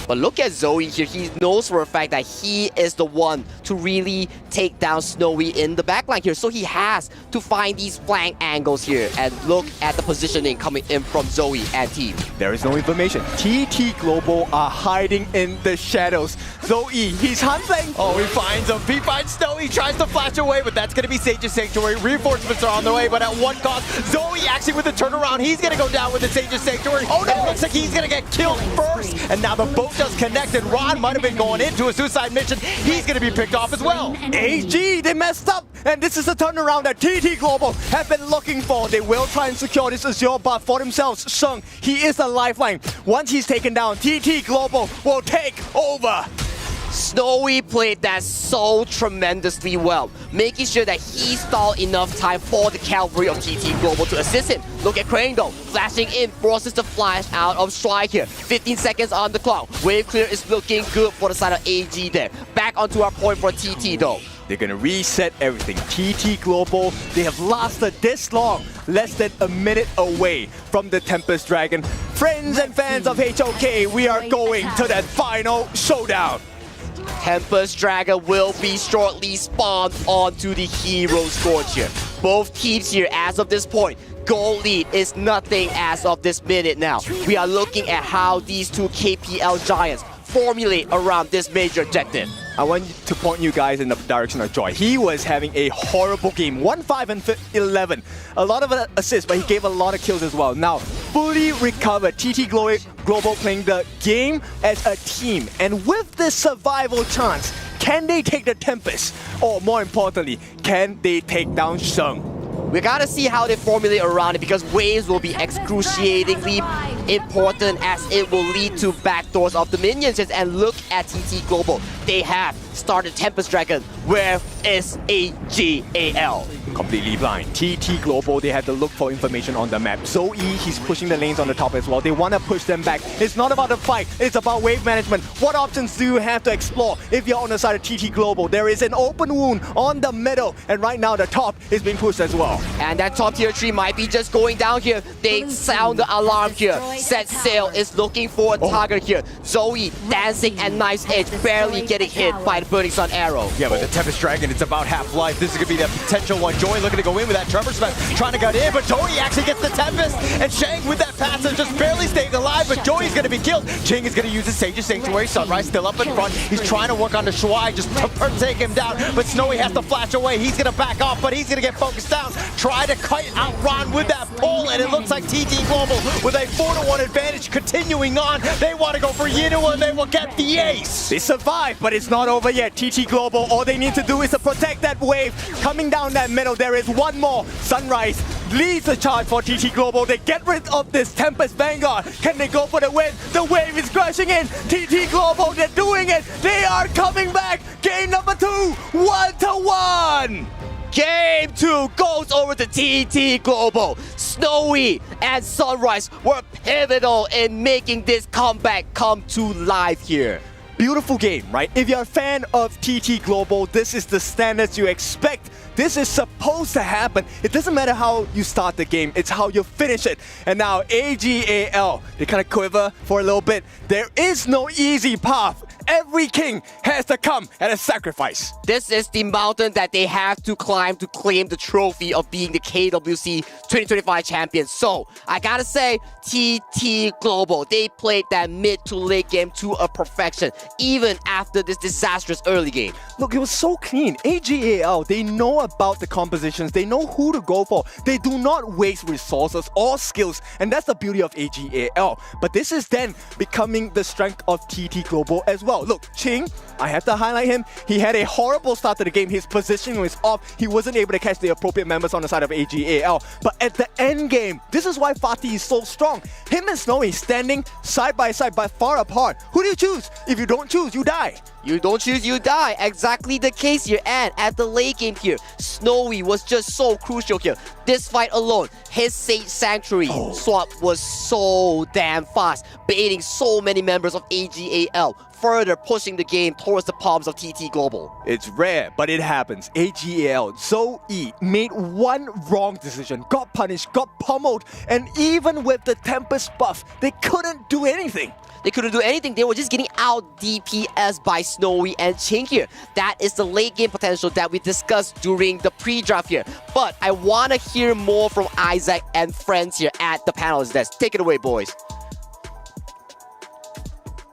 Speaker 20: But look at Zoe here. He knows for a fact that he is the one to really take down Snowy in the backline here. So he has to find these flank angles here. And look at the positioning coming in from Zoe and team.
Speaker 19: There is no information. TT Global are hiding in the shadows. Zoe, he's hunting.
Speaker 4: Oh, he finds him. He finds Snowy. He tries to flash away, but that's going to be Sage's Sanctuary. Reinforcements are on the way, but at what cost? Zoe actually with the turnaround. He's going to go down with the Sage's Sanctuary. Oh, no. It looks like he's going to get killed first. And now the boat does connect, and Ron might have been going into a suicide mission. He's going to be picked off as well.
Speaker 19: AG, they messed up. And this is the turnaround that TT Global have been looking for. They will try and secure this Azure buff for themselves. Sheng, he is the lifeline. Once he's taken down, TT Global will take over.
Speaker 20: Snowy played that so tremendously well, making sure that he stalled enough time for the cavalry of TT Global to assist him. Look at Crane though, flashing in, forces the flash out of Strike here. 15 seconds on the clock. Wave clear is looking good for the side of AG there. Back onto our point for TT though.
Speaker 19: They're gonna reset everything. TT Global, they have lasted this long, less than a minute away from the Tempest Dragon. Friends and fans of HOK, we are going to that final showdown.
Speaker 20: Tempest Dragon will be shortly spawned onto the Hero Scorch here. Both teams here, as of this point, goal lead is nothing as of this minute now. We are looking at how these two KPL giants formulate around this major objective.
Speaker 19: I want to point you guys in the direction of Joy. He was having a horrible game. 1-5 and 11. A lot of assists, but he gave a lot of kills as well. Now, fully recovered. TT Global playing the game as a team. And with this survival chance, can they take the Tempest? Or more importantly, can they take down Sheng?
Speaker 20: We gotta see how they formulate around it, because waves will be excruciatingly important as it will lead to backdoors of the minions. And look at TT Global. They have started Tempest Dragon. Where is AGAL?
Speaker 19: Completely blind. TT Global, they have to look for information on the map. Zoe, he's pushing the lanes on the top as well. They want to push them back. It's not about the fight, it's about wave management. What options do you have to explore if you're on the side of TT Global? There is an open wound on the middle, and right now the top is being pushed as well.
Speaker 20: And that top tier 3 might be just going down here. They sound the alarm here. Set Sail is looking for a target here. Zoe dancing at knife's edge, barely getting hit by the Burning Sun arrow.
Speaker 4: Yeah, but the Tempest Dragon, it's about half-life. This is going to be the potential one. Joy looking to go in with that Tremor Smash, trying to get in, but Joey actually gets the Tempest, and Shang with that passive just barely staying alive, but Joey's going to be killed. Ching is going to use his Sage's Sanctuary. Sunrise still up in front. He's trying to work on the Shuai just to take him down, but Snowy has to flash away. He's going to back off, but he's going to get focused down. Try to cut out Ron with that pull, and it looks like TT Global with a 4-1 advantage continuing on. They want to go for Yinua, and they will get the ace.
Speaker 19: They survive, but it's not over yet. TT Global, all they need to do is to protect that wave coming down that middle there. there is one more. Sunrise leads the charge for TT Global. They get rid of this Tempest Vanguard. Can they go for the win? The wave is crashing in. TT Global, they're doing it. They are coming back. Game number 2, 1-1.
Speaker 20: Game 2 goes over to TT Global. Snowy and Sunrise were pivotal in making this comeback come to life here.
Speaker 19: Beautiful game, right? If you're a fan of TT Global, this is the standards you expect. This is supposed to happen. It doesn't matter how you start the game, it's how you finish it. And now AGAL, they kind of quiver for a little bit. There is no easy path. Every king has to come at a sacrifice.
Speaker 20: This is the mountain that they have to climb to claim the trophy of being the KWC 2025 champion. So, I gotta say, TT Global, they played that mid to late game to a perfection, even after this disastrous early game.
Speaker 19: Look, it was so clean. AGAL, they know about the compositions. They know who to go for. They do not waste resources or skills. And that's the beauty of AGAL. But this is then becoming the strength of TT Global as well. Look, Ching, I have to highlight him. He had a horrible start to the game. His positioning was off. He wasn't able to catch the appropriate members on the side of AGAL. But at the end game, this is why Fatih is so strong. Him and Snowy standing side by side but far apart. Who do you choose? If you don't choose, you die.
Speaker 20: You don't choose, you die. Exactly the case here. And at the late game here, Snowy was just so crucial here. This fight alone, his Sage Sanctuary swap was so damn fast, baiting so many members of AGAL, further pushing the game towards the palms of TT Global.
Speaker 19: It's rare, but it happens. AGAL, Zoe made one wrong decision, got punished, got pummeled, and even with the Tempest buff, they couldn't do anything.
Speaker 20: They couldn't do anything. They were just getting out DPS by Snowy and Ching here. That is the late game potential that we discussed during the pre-draft here. But I want to hear more from Isaac and friends here at the panelist desk. Take it away, boys.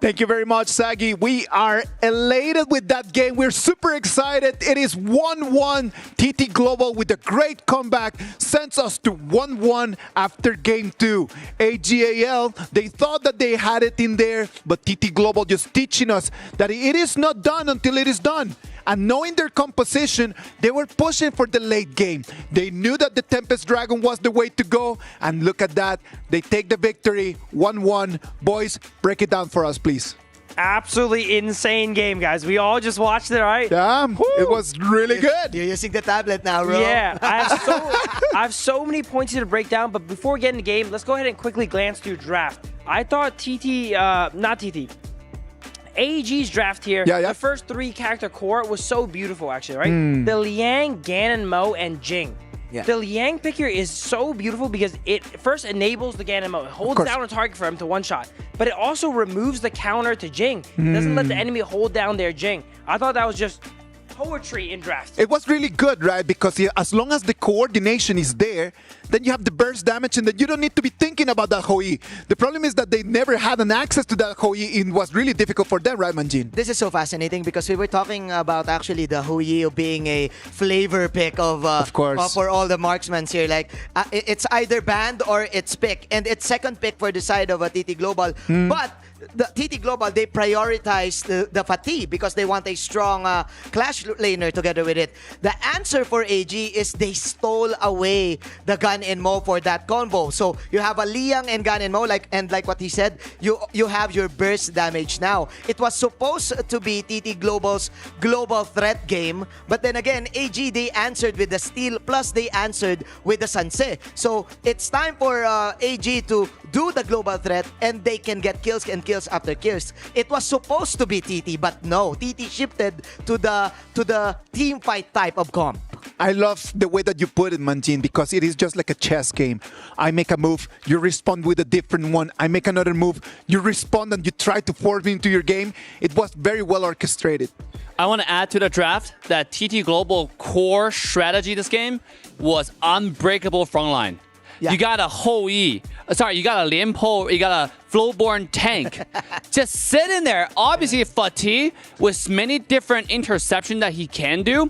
Speaker 9: Thank you very much, Sagi. We are elated with that game. We're super excited. It is 1-1. TT Global with a great comeback sends us to 1-1 after game 2. AGAL, they thought that they had it in there, but TT Global just teaching us that it is not done until it is done. And knowing their composition, they were pushing for the late game. They knew that the Tempest Dragon was the way to go. And look at that. They take the victory 1-1. Boys, break it down for us, please.
Speaker 17: Absolutely insane game, guys. We all just watched it, right?
Speaker 9: Damn, it was really good.
Speaker 6: You're using the tablet now, bro.
Speaker 17: Yeah, I have so many points here to break down. But before we get in the game, let's go ahead and quickly glance through draft. I thought AEG's draft here, the first 3 character core was so beautiful, actually, right? The Liang, Ganon, Mo, and Jing. The Liang pick here is so beautiful because it first enables the Ganon Mo. It holds down a target for him to one-shot, but it also removes the counter to Jing. It doesn't let the enemy hold down their Jing. I thought that was just poetry in draft.
Speaker 9: It was really good, right? Because as long as the coordination is there, then you have the burst damage and then you don't need to be thinking about that Hoi. The problem is that they never had an access to that Hoi. It was really difficult for them, right, Manjin?
Speaker 6: This is so fascinating because we were talking about actually the Hoi being a flavor pick of course, for all the marksmen here. Like it's either banned or it's pick, and it's second pick for the side of a TT Global. But the TT Global, they prioritize the Fatih because they want a strong Clash laner together with it. The answer for AG is they stole away the Gan and Mo for that combo. So you have a Liang and Gan and Mo, like what he said, you have your burst damage now. It was supposed to be TT Global's global threat game, but then again, AG, they answered with the steal, plus they answered with the Sanse. So it's time for AG to do the global threat, and they can get kills and kills after kills. It was supposed to be TT, but no, TT shifted to the team fight type of comp.
Speaker 9: I love the way that you put it, Manjin, because it is just like a chess game. I make a move, you respond with a different one. I make another move, you respond and you try to force me into your game. It was very well orchestrated.
Speaker 8: I want to add to the draft that TT Global core strategy this game was unbreakable frontline. Yeah. You got a Hou Yi. Sorry, you got a Lian Po. You got a Flowborn tank. Just sit in there. Obviously, Fatih, with many different interceptions that he can do.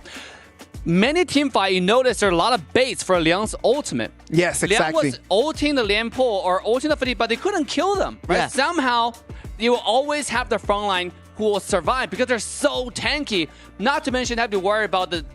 Speaker 8: Many team fight, you notice there are a lot of baits for Liang's ultimate.
Speaker 9: Yes, exactly.
Speaker 8: Liang was ulting the Lian Po or ulting the Fatih, but they couldn't kill them. Right? Yeah. Somehow, you will always have the front line who will survive because they're so tanky. Not to mention have to worry about the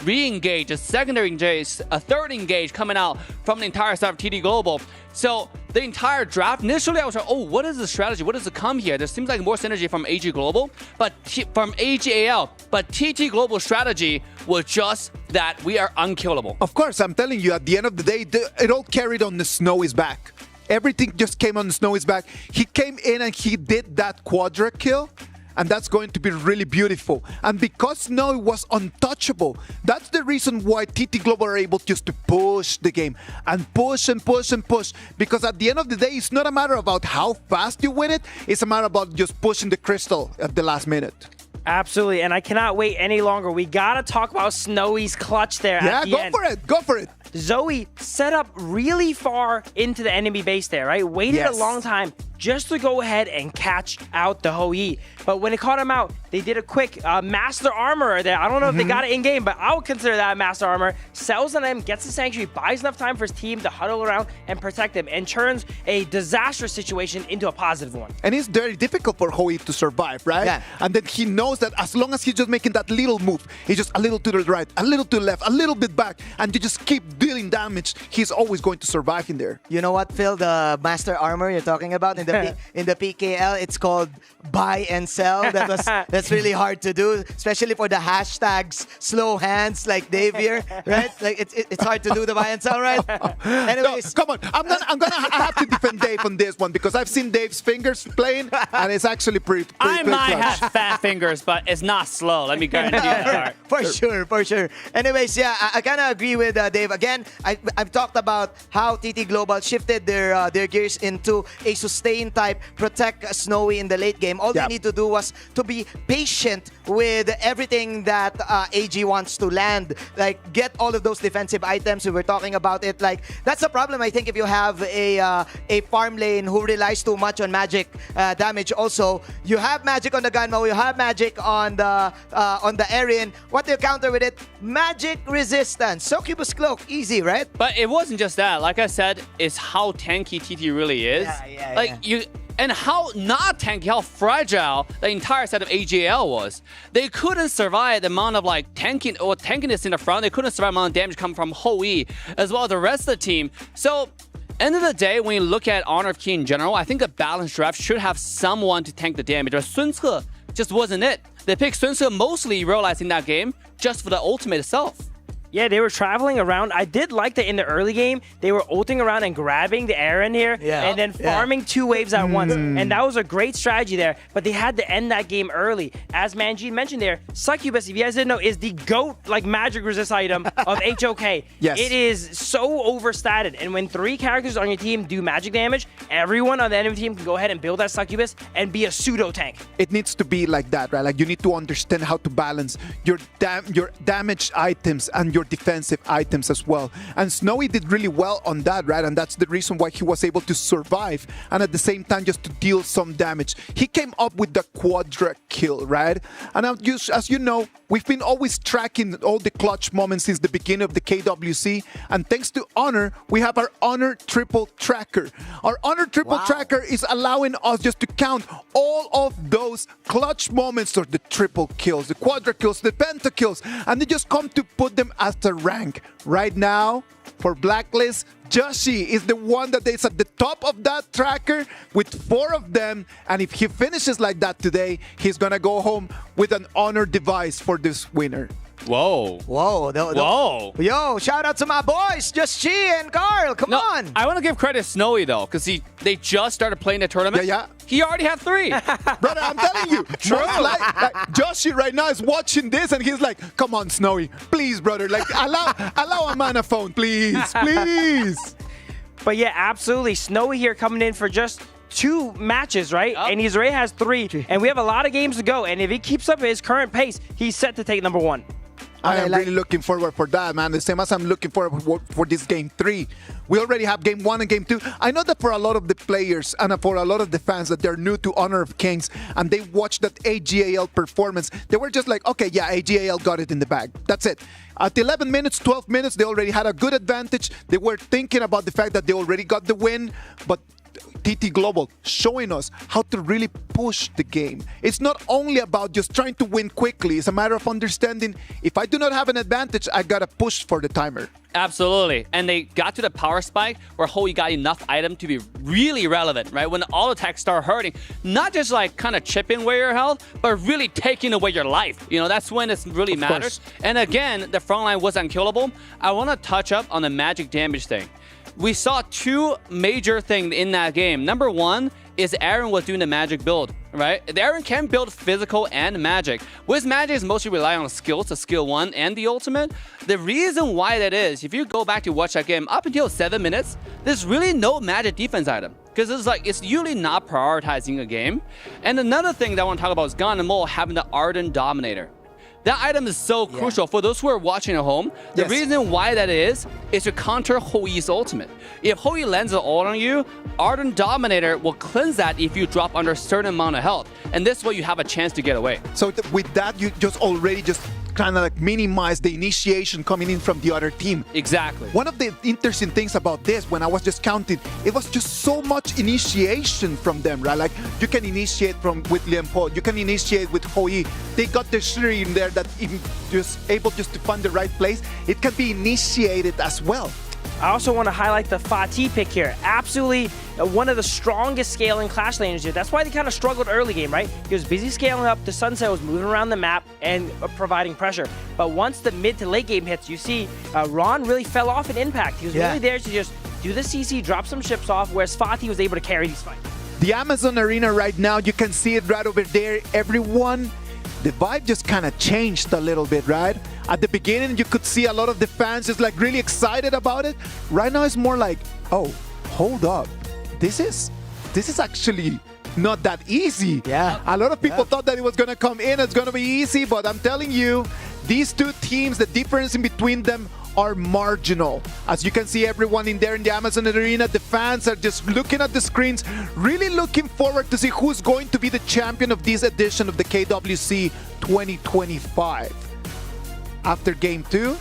Speaker 8: re-engage, a secondary engage, a third engage coming out from the entire side of TT Global. So the entire draft, initially I was like, oh, what is the strategy? What does it come here? There seems like more synergy from AG Global, but from AGAL. But TT Global strategy was just that we are unkillable.
Speaker 9: Of course, I'm telling you, at the end of the day, it all carried on the Snowy's back. Everything just came on Snowy's back. He came in and he did that quadra kill. And that's going to be really beautiful. And because Snowy was untouchable, that's the reason why TT Global are able just to push the game and push and push and push. Because at the end of the day, it's not a matter about how fast you win it. It's a matter about just pushing the crystal at the last minute.
Speaker 17: Absolutely, and I cannot wait any longer. We gotta talk about Snowy's clutch there.
Speaker 9: Yeah,
Speaker 17: at the
Speaker 9: go
Speaker 17: end.
Speaker 9: for it. Go for it.
Speaker 17: Zoe set up really far into the enemy base there, right? Waited a long time just to go ahead and catch out the Hou-Yi. But when it caught him out, they did a quick Master Armor there. I don't know if they got it in-game, but I would consider that Master Armor. Sells on him, gets the Sanctuary, buys enough time for his team to huddle around and protect him, and turns a disastrous situation into a positive one.
Speaker 9: And it's very difficult for Hou-Yi to survive, right?
Speaker 6: Yeah.
Speaker 9: And then he knows that as long as he's just making that little move, he's just a little to the right, a little to the left, a little bit back, and you just keep dealing damage, he's always going to survive in there.
Speaker 6: You know what, Phil? The Master Armor you're talking about in the PKL, it's called buy and sell. That's really hard to do, especially for the hashtags slow hands like Dave here, right? Like it's hard to do the buy and sell, right? Anyways,
Speaker 9: no, come on, I have to defend Dave on this one because I've seen Dave's fingers playing, and it's actually pretty
Speaker 8: I might
Speaker 9: clutch.
Speaker 8: have fat fingers, but it's not slow. Let me guarantee you that.
Speaker 6: For sure. Anyways, yeah, I kind of agree with Dave. Again, I've talked about how TT Global shifted their gears into a sustain type, protect Snowy in the late game. All they need to do was to be patient with everything that AG wants to land. Like, get all of those defensive items. We were talking about it. Like, that's a problem, I think, if you have a farm lane who relies too much on magic damage. Also, you have magic on the Ganmo, you have magic on the Aryan. What do you counter with it? Magic resistance. Succubus Cloak, easy, right?
Speaker 8: But it wasn't just that. Like I said, it's how tanky TT really is. And how not tanky, how fragile the entire set of AGL was. They couldn't survive the amount of tankiness in the front. They couldn't survive the amount of damage coming from Hou-Yi as well as the rest of the team. So, end of the day, when you look at Honor of Key in general, I think a balanced draft should have someone to tank the damage. But Sun Ce just wasn't it. They picked Sun Ce mostly realizing that game just for the ultimate itself.
Speaker 17: Yeah, they were traveling around. I did like that in the early game, they were ulting around and grabbing the Aaron here and then farming 2 waves at once. And that was a great strategy there, but they had to end that game early. As Manjeet mentioned there, Succubus, if you guys didn't know, is the GOAT magic resist item of HOK.
Speaker 9: Yes.
Speaker 17: It is so overstated. And when 3 characters on your team do magic damage, everyone on the enemy team can go ahead and build that Succubus and be a pseudo tank.
Speaker 9: It needs to be like that, right? Like, you need to understand how to balance your damage items and your defensive items as well. And Snowy did really well on that, right? And that's the reason why he was able to survive and at the same time just to deal some damage. He came up with the quadra kill, right? And as you know, we've been always tracking all the clutch moments since the beginning of the KWC. And thanks to Honor, we have our Honor Triple Tracker. Our Honor Triple Tracker is allowing us just to count all of those clutch moments, or the triple kills, the quadra kills, the penta kills, and they just come to put them as the rank. Right now, for Blacklist, Joshi is the one that is at the top of that tracker with 4 of them. And if he finishes like that today, he's gonna go home with an Honor device for this winner.
Speaker 8: Whoa.
Speaker 6: Whoa. Yo, shout out to my boys, Joshi and Carl. Come on.
Speaker 8: I want to give credit to Snowy, though, because they just started playing the tournament.
Speaker 9: Yeah.
Speaker 8: He already had 3.
Speaker 9: Brother, I'm telling you. Like Joshi right now is watching this and he's like, come on, Snowy. Please, brother. Like, allow a mana phone, please.
Speaker 17: But yeah, absolutely. Snowy here coming in for just 2 matches, right? And he's already has 3. And we have a lot of games to go. And if he keeps up his current pace, he's set to take number 1.
Speaker 9: I am really looking forward for that, man. The same as I'm looking forward for this game 3. We already have game 1 and game 2. I know that for a lot of the players and for a lot of the fans that they're new to Honor of Kings and they watched that AGAL performance, they were just like, okay, yeah, AGAL got it in the bag. That's it. At 11 minutes, 12 minutes, they already had a good advantage. They were thinking about the fact that they already got the win, but TT Global, showing us how to really push the game. It's not only about just trying to win quickly. It's a matter of understanding, if I do not have an advantage, I gotta push for the timer.
Speaker 8: Absolutely. And they got to the power spike where Hoi got enough item to be really relevant, right? When all attacks start hurting, not just like kind of chipping away your health, but really taking away your life. You know, that's when it really matters. And again, the front line was unkillable. I want to touch up on the magic damage thing. We saw two major things in that game. Number one is Aaron was doing the magic build, right? Aaron can build physical and magic. With magic, is mostly rely on skills, the skill 1 and the ultimate. The reason why that is, if you go back to watch that game, up until 7 minutes, there's really no magic defense item. Because it's usually not prioritizing a game. And another thing that I want to talk about is Gon and Mole having the Ardent Dominator. That item is so crucial for those who are watching at home. The reason why that is to counter Hoi's ultimate. If Hoi lands an ult on you, Ardent Dominator will cleanse that if you drop under a certain amount of health. And this way you have a chance to get away.
Speaker 9: So with that, you just already kind of like minimize the initiation coming in from the other team.
Speaker 8: Exactly.
Speaker 9: One of the interesting things about this, when I was just counting, it was just so much initiation from them, right? Like you can initiate with Lian Po, you can initiate with Hoi. They got the Shuri in there that even just able just to find the right place. It can be initiated as well.
Speaker 17: I also want to highlight the Fatih pick here. Absolutely one of the strongest scaling Clash laners here. That's why they kind of struggled early game, right? He was busy scaling up, the Sunset was moving around the map and providing pressure. But once the mid to late game hits, you see Ron really fell off in impact. He was really there to just do the CC, drop some ships off, whereas Fatih was able to carry these fights.
Speaker 9: The Amazon Arena right now, you can see it right over there. Everyone, the vibe just kind of changed a little bit, right? At the beginning, you could see a lot of the fans just like really excited about it. Right now, it's more like, oh, hold up. This is actually not that easy.
Speaker 6: Yeah.
Speaker 9: A lot of people thought that it was going to come in, it's going to be easy, but I'm telling you, these two teams, the difference in between them are marginal. As you can see, everyone in there in the Amazon Arena, the fans are just looking at the screens, really looking forward to see who's going to be the champion of this edition of the KWC 2025. After Game 2,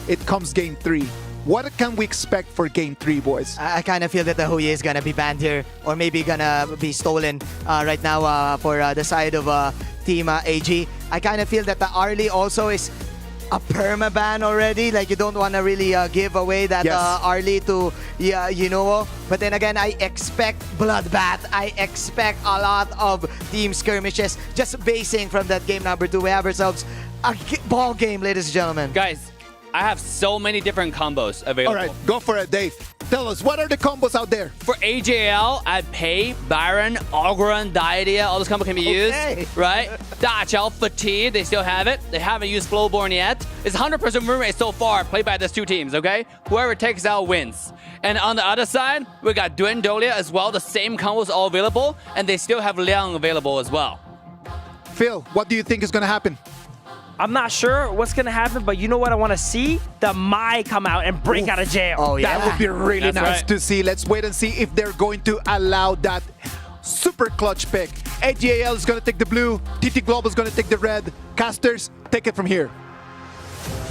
Speaker 9: it comes Game 3. What can we expect for Game 3, boys?
Speaker 6: I kind of feel that the Hoi is going to be banned here, or maybe going to be stolen right now for the side of Team AG. I kind of feel that the Arlie also is a perma-ban already. Like, you don't want to really give away that Arlie to, you know. But then again, I expect bloodbath. I expect a lot of team skirmishes. Just basing from that game number 2, we have ourselves a ball game, ladies and gentlemen.
Speaker 8: Guys, I have so many different combos available.
Speaker 9: All right, go for it, Dave. Tell us, what are the combos out there?
Speaker 8: For AJL, I Pei, Byron, Ogron, Diadea, all those combos can be used, right? Dachao, Fatigue, they still have it. They haven't used Flowborn yet. It's 100% win rate so far played by these two teams, okay? Whoever takes out wins. And on the other side, we got Duendolia as well. The same combos all available, and they still have Liang available as well.
Speaker 9: Phil, what do you think is going to happen?
Speaker 17: I'm not sure what's going to happen, but you know what I want to see? The Mai come out and break out of jail.
Speaker 6: Oh, yeah.
Speaker 9: That would be really nice to see. Let's wait and see if they're going to allow that super clutch pick. AGAL is going to take the blue. TT Global is going to take the red. Casters, take it from here.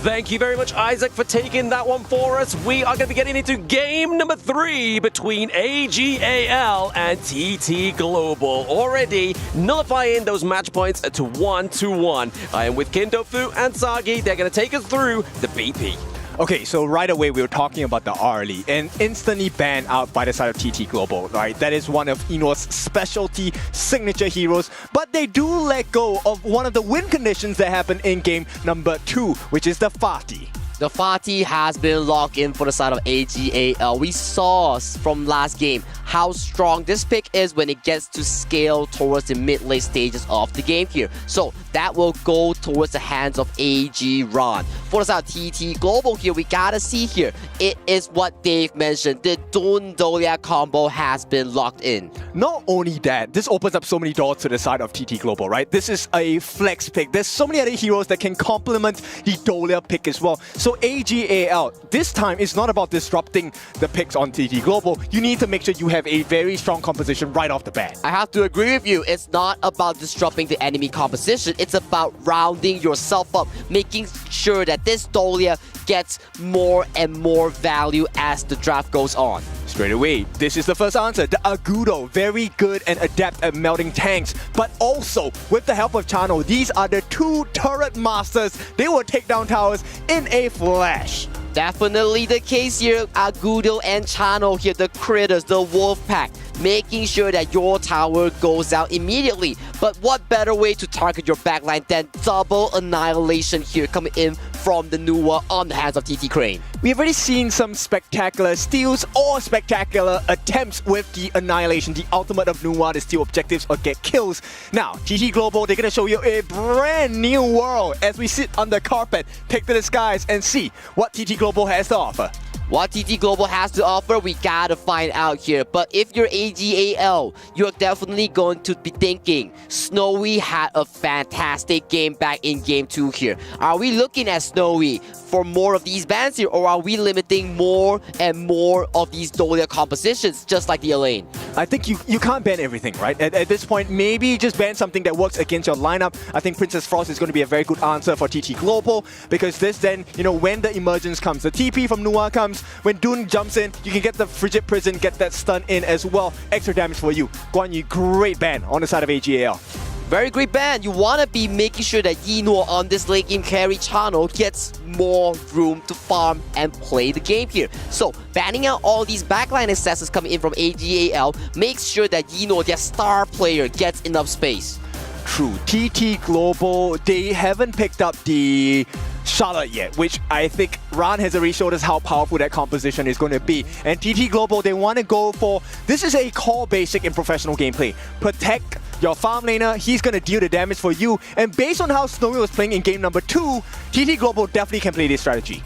Speaker 7: Thank you very much, Isaac, for taking that one for us. We are going to be getting into game number 3 between AGAL and TT Global. Already nullifying those match points to 1-1. I am with Kindofu and Sagi. They're going to take us through the BP.
Speaker 19: Okay, so right away we were talking about the Arlie and instantly banned out by the side of TT Global, right? That is one of Ino's specialty signature heroes, but they do let go of one of the win conditions that happened in game number 2, which is the Fatih.
Speaker 20: The Fatih has been locked in for the side of AGAL. We saw from last game how strong this pick is when it gets to scale towards the mid-late stages of the game here. So that will go towards the hands of AG Ron. For the side of TT Global here, we gotta see here, it is what Dave mentioned. The Duendolia combo has been locked in.
Speaker 19: Not only that, this opens up so many doors to the side of TT Global, right? This is a flex pick. There's so many other heroes that can complement the Dolia pick as well. So AGAL, this time it's not about disrupting the picks on TT Global. You need to make sure you have a very strong composition right off the bat.
Speaker 20: I have to agree with you. It's not about disrupting the enemy composition. It's about rounding yourself up, making sure that this Dolia gets more and more value as the draft goes on.
Speaker 19: Straight away, this is the first answer. The Agudo, very good and adept at melting tanks. But also, with the help of Chano, these are the two turret masters. They will take down towers in a flash.
Speaker 20: Definitely the case here. Agudo and Chano here, the critters, the wolf pack, making sure that your tower goes out immediately. But what better way to target your backline than double annihilation here coming in from the Nuwa on the hands of TT Crane.
Speaker 19: We've already seen some spectacular steals or spectacular attempts with the annihilation, the ultimate of Nuwa, to steal objectives or get kills. Now, TT Global, they're going to show you a brand new world as we sit on the carpet, take to the skies and see what TT Global has to offer.
Speaker 20: What TT Global has to offer, we gotta find out here. But if you're AGAL, you're definitely going to be thinking, Snowy had a fantastic game back in Game 2 here. Are we looking at Snowy for more of these bans here, or are we limiting more and more of these Dolia compositions, just like the Elaine?
Speaker 19: I think you can't ban everything, right? At this point, maybe just ban something that works against your lineup. I think Princess Frost is going to be a very good answer for TT Global, because this then, when the emergence comes, the TP from Nuwa comes, when Dune jumps in, you can get the Frigid Prison, get that stun in as well. Extra damage for you. Guan Yu, great ban on the side of AGAL.
Speaker 20: Very great ban. You want to be making sure that Yinor on this late game carry channel gets more room to farm and play the game here. So banning out all these backline accesses coming in from AGAL makes sure that Yinor, their star player, gets enough space.
Speaker 19: True. TT Global, they haven't picked up the Charlotte yet, which I think Ran has already showed us how powerful that composition is going to be. And TT Global, they want to go for, this is a core basic in professional gameplay. Protect your farm laner, he's going to deal the damage for you. And based on how Snowy was playing in game number 2, TT Global definitely can play this strategy.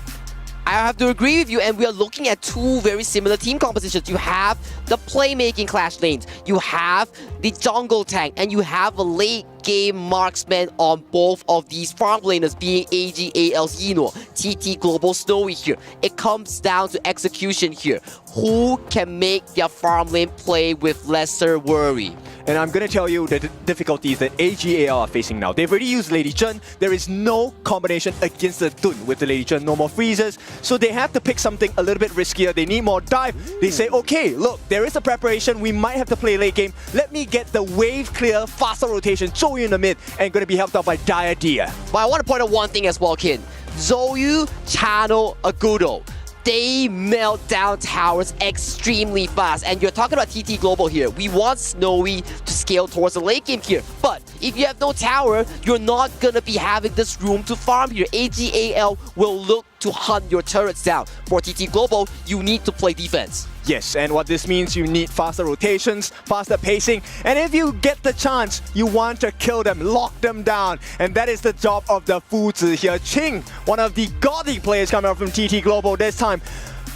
Speaker 20: I have to agree with you, and we are looking at two very similar team compositions. You have the playmaking clash lanes, you have the jungle tank, and you have a late game marksman on both of these farm laners, being AGAL's Yinor, TT Global Snowy here. It comes down to execution here. Who can make their farm lane play with lesser worry?
Speaker 19: And I'm going to tell you the difficulties that AGAL are facing now. They've already used Lady Chen. There is no combination against the Dun with the Lady Chen, no more freezes. So they have to pick something a little bit riskier. They need more dive. They say, okay, look, there is a preparation. We might have to play late game. Let me get the wave clear, faster rotation, Zhou Yu in the mid, and going to be helped out by Diadea.
Speaker 20: But I want to point out one thing as well, Kin. Zhou Yu, Channel, Agudo. They melt down towers extremely fast. And you're talking about TT Global here. We want Snowy to scale towards the late game here. But if you have no tower, you're not going to be having this room to farm here. AGAL will look to hunt your turrets down. For TT Global, you need to play defense.
Speaker 19: Yes, and what this means, you need faster rotations, faster pacing, and if you get the chance, you want to kill them, lock them down, and that is the job of the Fuzi here. Ching, one of the gaudy players coming out from TT Global this time,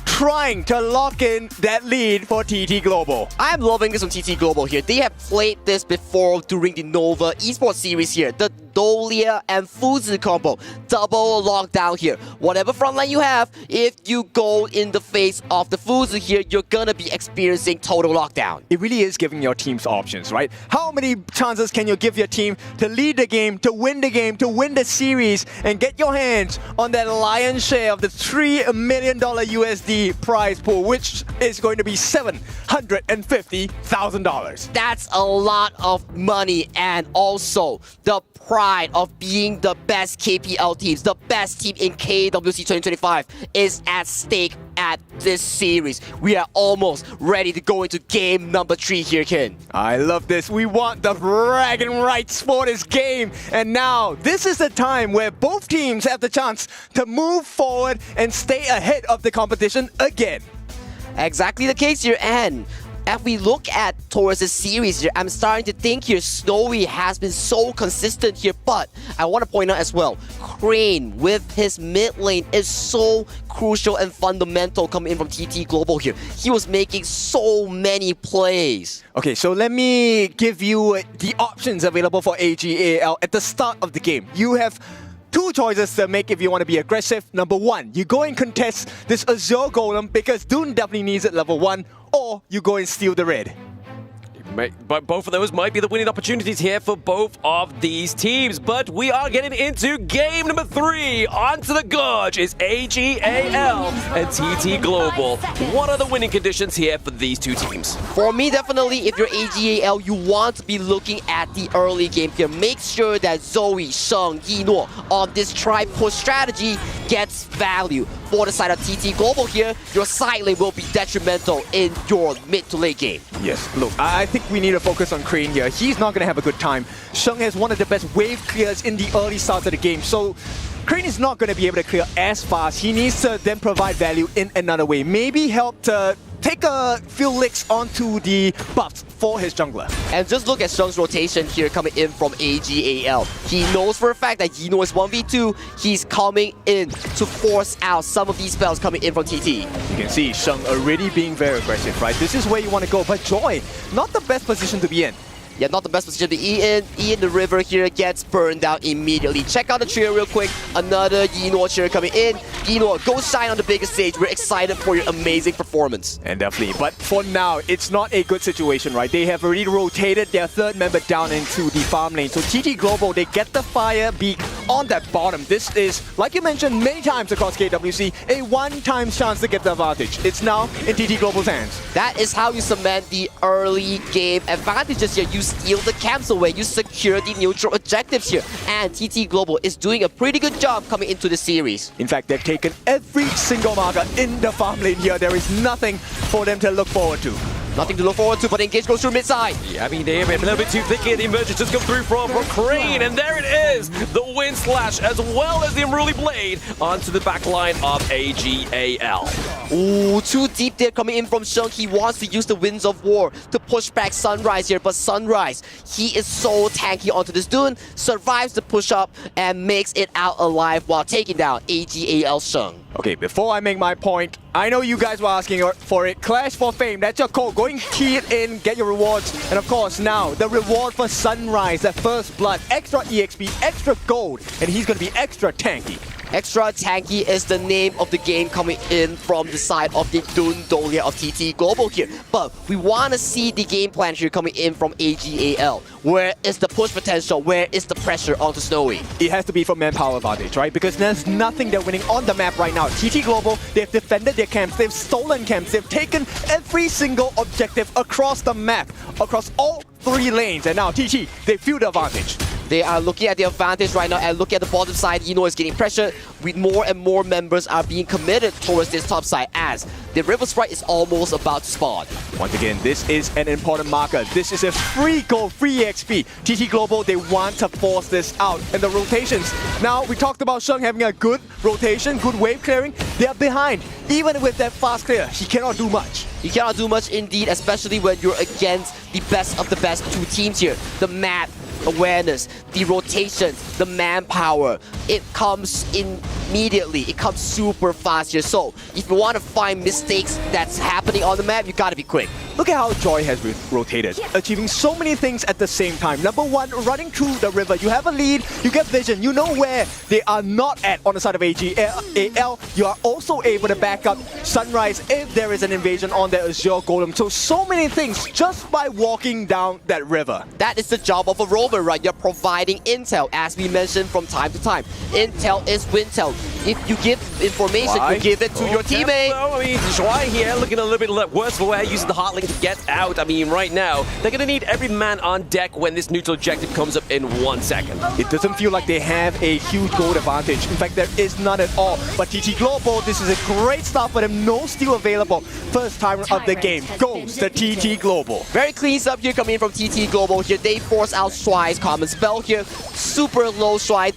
Speaker 19: trying to lock in that lead for TT Global.
Speaker 20: I'm loving this from TT Global here. They have played this before during the Nova Esports series here. The Dolia and Fuzi combo. Double lockdown here. Whatever frontline you have, if you go in the face of the Fuzi here, you're gonna be experiencing total lockdown.
Speaker 19: It really is giving your teams options, right? How many chances can you give your team to lead the game, to win the series, and get your hands on that lion's share of the $3 million USD prize pool, which is going to be $750,000.
Speaker 20: That's a lot of money, and also the pride of being the best KPL teams, the best team in KWC 2025 is at stake at this series. We are almost ready to go into game number 3 here, Ken.
Speaker 19: I love this. We want the bragging rights for this game. And now, this is the time where both teams have the chance to move forward and stay ahead of the competition again.
Speaker 20: Exactly the case here, and as we look at towards this series here, I'm starting to think here Snowy has been so consistent here, but I want to point out as well, Crane with his mid lane is so crucial and fundamental coming in from TT Global here. He was making so many plays.
Speaker 19: Okay, so let me give you the options available for AGAL at the start of the game. You have two choices to make if you want to be aggressive. Number 1, you go and contest this Azure Golem because Dune definitely needs it level 1, or you go and steal the red.
Speaker 7: But both of those might be the winning opportunities here for both of these teams. But we are getting into game number 3. Onto the gorge is AGAL and TT Global. What are the winning conditions here for these two teams?
Speaker 20: For me, definitely, if you're AGAL, you want to be looking at the early game here. Make sure that Zoe, Sheng, Yino on this try-push strategy gets value. For the side of TT Global here, your side lane will be detrimental in your mid to late game.
Speaker 19: Yes, look, I think we need to focus on Crane here. He's not going to have a good time. Sheng has one of the best wave clears in the early starts of the game, so Crane is not going to be able to clear as fast. He needs to then provide value in another way. Maybe help to take a few licks onto the buffs for his jungler.
Speaker 20: And just look at Sheng's rotation here coming in from AGAL. He knows for a fact that Yino is 1v2. He's coming in to force out some of these spells coming in from TT.
Speaker 19: You can see Sheng already being very aggressive, right? This is where you want to go, but Joy, not the best position to be in.
Speaker 20: Yeah, not the best position to E in. E in the river here gets burned down immediately. Check out the trio real quick. Another Yino cheer coming in. Yino, go shine on the biggest stage. We're excited for your amazing performance.
Speaker 19: And definitely, but for now, it's not a good situation, right? They have already rotated their third member down into the farm lane. So TT Global, they get the fire beak on that bottom. This is, like you mentioned many times across KWC, a one-time chance to get the advantage. It's now in TT Global's hands.
Speaker 20: That is how you cement the early game advantages here. You steal the camps away, you secure the neutral objectives here, and TT Global is doing a pretty good job coming into the series.
Speaker 19: In fact, they've taken every single marker in the farm lane here. There is nothing for them to look forward to.
Speaker 20: Nothing to look forward to, but the engage goes through mid-side.
Speaker 7: Yeah, I mean, they're a little bit too thick here. The emergence just come through from Crane, and there it is. The Wind Slash as well as the Unruly Blade onto the back line of AGAL.
Speaker 20: Ooh, too deep there coming in from Sheng. He wants to use the Winds of War to push back Sunrise here, but Sunrise, he is so tanky onto this dune, survives the push-up, and makes it out alive while taking down AGAL Sheng.
Speaker 19: Okay, before I make my point, I know you guys were asking for it. Clash for Fame, that's your call. Go and key it in, get your rewards. And of course, now, the reward for Sunrise, that first blood, extra EXP, extra gold, and he's going to be extra tanky.
Speaker 20: Extra tanky is the name of the game coming in from the side of the Dune Dolia of TT Global here. But we want to see the game plan here coming in from AGAL. Where is the push potential? Where is the pressure onto Snowy?
Speaker 19: It has to be for manpower advantage, right? Because there's nothing they're winning on the map right now. TT Global, they've defended their camps, they've stolen camps, they've taken every single objective across the map, across all 3 lanes. And now TT, they feel the advantage.
Speaker 20: They are looking at the advantage right now, and look at the bottom side. Yino is getting pressure. With more and more members are being committed towards this top side as the River Sprite is almost about to spawn.
Speaker 19: Once again, this is an important marker. This is a free gold, free XP. TT Global, they want to force this out. And the rotations. Now, we talked about Sheng having a good rotation, good wave clearing. They are behind. Even with that fast clear, he cannot do much.
Speaker 20: You cannot do much indeed, especially when you're against the best of the best 2 teams here. The map awareness, the rotations, the manpower, it comes immediately. It comes super fast here. So if you want to find mistakes that's happening on the map, you gotta be quick.
Speaker 19: Look at how Joy has rotated, achieving so many things at the same time. Number 1, running through the river. You have a lead, you get vision, you know where they are not at on the side of AGAL. You are also able to back up Sunrise if there is an invasion on the Azure Golem. So many things just by walking down that river.
Speaker 20: That is the job of a rover, right? You're providing intel, as we mentioned from time to time. Intel is wintel. If you give information, you give it to your teammate.
Speaker 7: I mean, Shuai here looking a little bit worse for wear, using the Heartlink to get out. I mean, right now, they're going to need every man on deck when this neutral objective comes up in 1 second.
Speaker 19: It doesn't feel like they have a huge gold advantage. In fact, there is none at all. But TT Global, this is a great start for them. No steal available. First time of the game goes to TT Global.
Speaker 20: Very clean stuff here coming in from TT Global here. They force out Shuai's common spell here. Super low. Shuai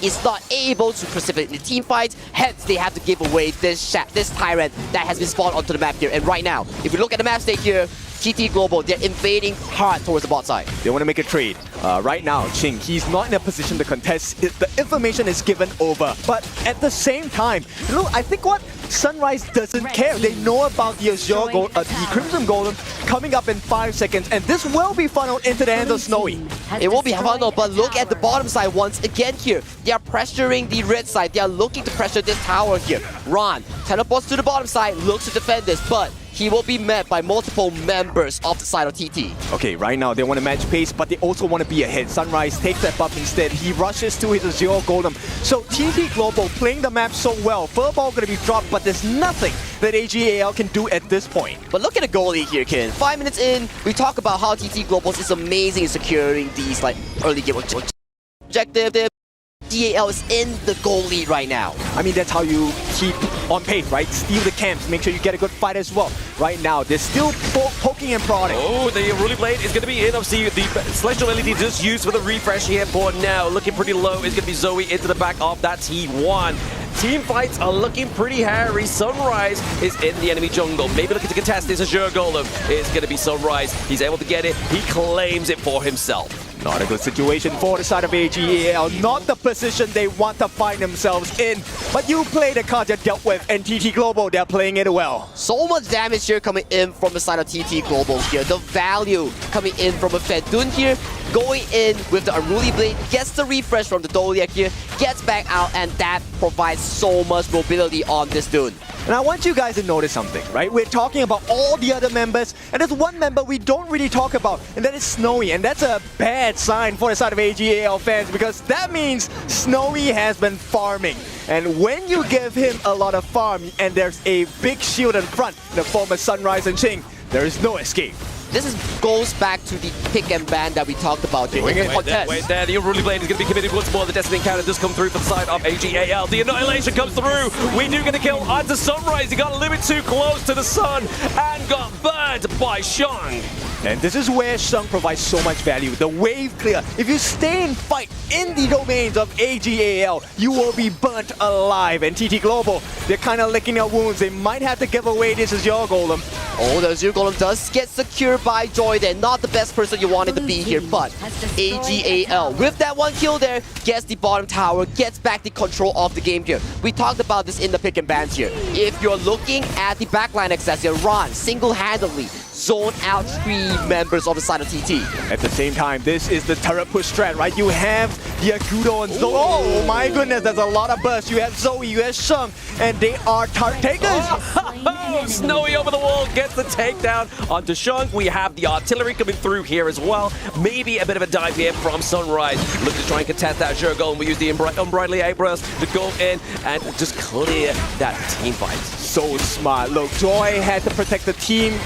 Speaker 20: is not able to precipitate the team fight. Hence, they have to give away this tyrant that has been spawned onto the map here. And right now, if you look at the map state here, TT Global, they're invading hard towards the bot side.
Speaker 19: They want to make a trade. Right now, Ching, he's not in a position to contest. The information is given over. But at the same time, look, I think what Sunrise doesn't care. They know about the Azure Gold, the Crimson Golem coming up in 5 seconds, and this will be funneled into the hands of Snowy.
Speaker 20: It will be funneled, but look at the bottom side once again here. They are pressuring the red side. They are looking to pressure this tower here. Ron teleports to the bottom side, looks to defend this, but he will be met by multiple members of the side of TT.
Speaker 19: Okay, right now they want to match pace, but they also want to be ahead. Sunrise takes that buff instead. He rushes to his Azure Golem. So TT Global playing the map so well. Furball going to be dropped, but there's nothing that AGAL can do at this point.
Speaker 20: But look at the goalie here, Ken. 5 minutes in, we talk about how TT Global is amazing in securing these like early game objective. GAL is in the goal lead right now.
Speaker 19: I mean, that's how you keep on pace, right? Steal the camps, make sure you get a good fight as well. Right now, they're still poking and prodding.
Speaker 7: Oh, the Unruly Blade is going to be in. Obviously, the Celestial LED just used for the refresh here for now. Looking pretty low is going to be Zoe into the back of that T1. Team fights are looking pretty hairy. Sunrise is in the enemy jungle. Maybe looking to contest this Azure Golem. It's going to be Sunrise. He's able to get it. He claims it for himself.
Speaker 19: Not a good situation for the side of AGAL. Not the position they want to find themselves in. But you play the card you're dealt with, and TT Global, they're playing it well.
Speaker 20: So much damage here coming in from the side of TT Global here. The value coming in from a Fedun here, going in with the Unruly Blade, gets the refresh from the Doliac here, gets back out, and that provides so much mobility on this Dune.
Speaker 19: And I want you guys to notice something, right? We're talking about all the other members, and there's one member we don't really talk about, and that is Snowy. And that's a bad sign for the side of AGAL fans, because that means Snowy has been farming. And when you give him a lot of farm, and there's a big shield in front in the form of Sunrise and Ching, there is no escape.
Speaker 20: This goes back to the pick and ban that we talked about during the contest.
Speaker 7: Wait there, the Unruly Blade is going to be committed once more. The Destiny encounter does come through for the side of AGAL. The Annihilation comes through. We do get a kill onto Sunrise. He got a little bit too close to the sun and got burned by Shang.
Speaker 19: And this is where Shang provides so much value. The wave clear. If you stay and fight in the domains of AGAL, you will be burnt alive. And TT Global, they're kind of licking their wounds. They might have to give away this Azure Golem.
Speaker 20: Oh, the Azure Golem does get secured by Joy there. Not the best person you wanted to be here, but AGAL, with that one kill there, gets the bottom tower, gets back the control of the game here. We talked about this in the pick and bans here. If you're looking at the backline access here, Ron single-handedly zone out 3 members of the side of TT.
Speaker 19: At the same time, this is the turret push strat, right? You have the Agudo and Zoe. Oh my goodness, there's a lot of burst. You have Zoe, you have Shang, and they are target takers.
Speaker 7: Snowy over the wall gets the takedown onto Shang. We have the artillery coming through here as well. Maybe a bit of a dive here from Sunrise. Looking to try and contest that Azure Golem. We use the Unbridled A-Burst to go in and just clear that team fight.
Speaker 19: So smart. Look, Joy had to protect the team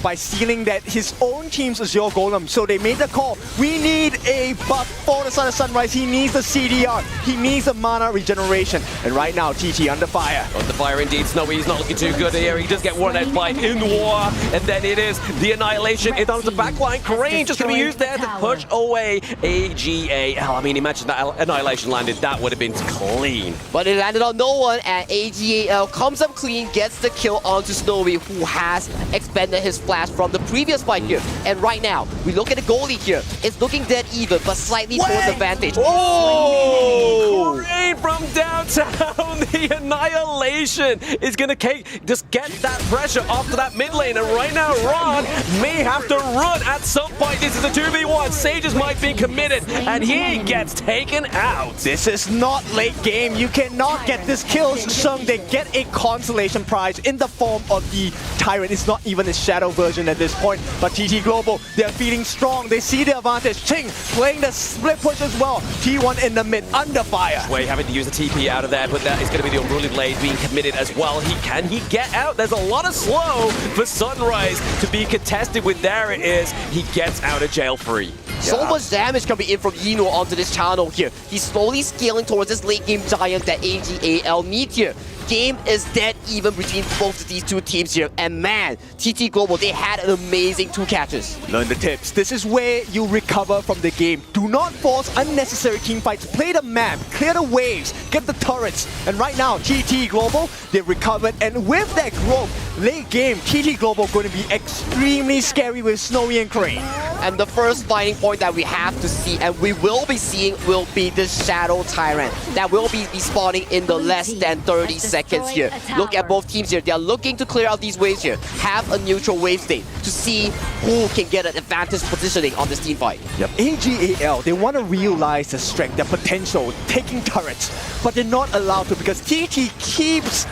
Speaker 19: by stealing that his own team's Azure Golem. So they made the call. We need a buff for the side of Sunrise. He needs the CDR. He needs the mana regeneration. And right now, TT under fire.
Speaker 7: Under fire indeed. Snowy is not looking too good here. He does get one edge by Inwar. And then it is the Annihilation. It's on the backline. Crane just going to be used there to push away AGAL. I mean, imagine that Annihilation landed. That would have been clean.
Speaker 20: But it landed on no one, and AGAL comes up clean, gets the kill onto Snowy, who has expended his flash from the previous fight here. And right now, we look at the goalie here. It's looking dead even, but slightly towards advantage.
Speaker 7: Oh! Crane from downtown. The Annihilation is going to just get that pressure off to that mid lane. And right now, Ron may have to run at some point. This is a 2v1. Sages might be committed, and he gets taken out.
Speaker 19: This is not late game. You cannot get this kill. Shang, they get a consolation prize in the form of the Tyrant. It's not even a shadow version at this point, but TT Global, they're feeling strong. They see the advantage. Ching playing the split push as well. T1 in the mid, under fire.
Speaker 7: Wei having to use the TP out of there, but that is going to be the Unruly Blade being committed as well. Can he get out? There's a lot of slow for Sunrise to be contested with. There it is. He gets out of jail free.
Speaker 20: So much damage coming in from Yino onto this channel here. He's slowly scaling towards this late game giant that AGAL need here. Game is dead even between both of these two teams here. And man, TT Global, they had an amazing 2 catches.
Speaker 19: Learn the tips. This is where you recover from the game. Do not force unnecessary team fights. Play the map, clear the waves, get the turrets. And right now, TT Global, they recovered. And with that growth, late game, TT Global going to be extremely scary with Snowy and Crane.
Speaker 20: And the first fighting point that we have to see, and we will be seeing, will be the Shadow Tyrant. That will be spawning in the less than 30 seconds here. Look at both teams here. They are looking to clear out these waves here. Have a neutral wave state to see who can get an advantage positioning on this team fight.
Speaker 19: Yep. AGAL, they want to realize the strength, their potential, taking turrets. But they're not allowed to because TT keeps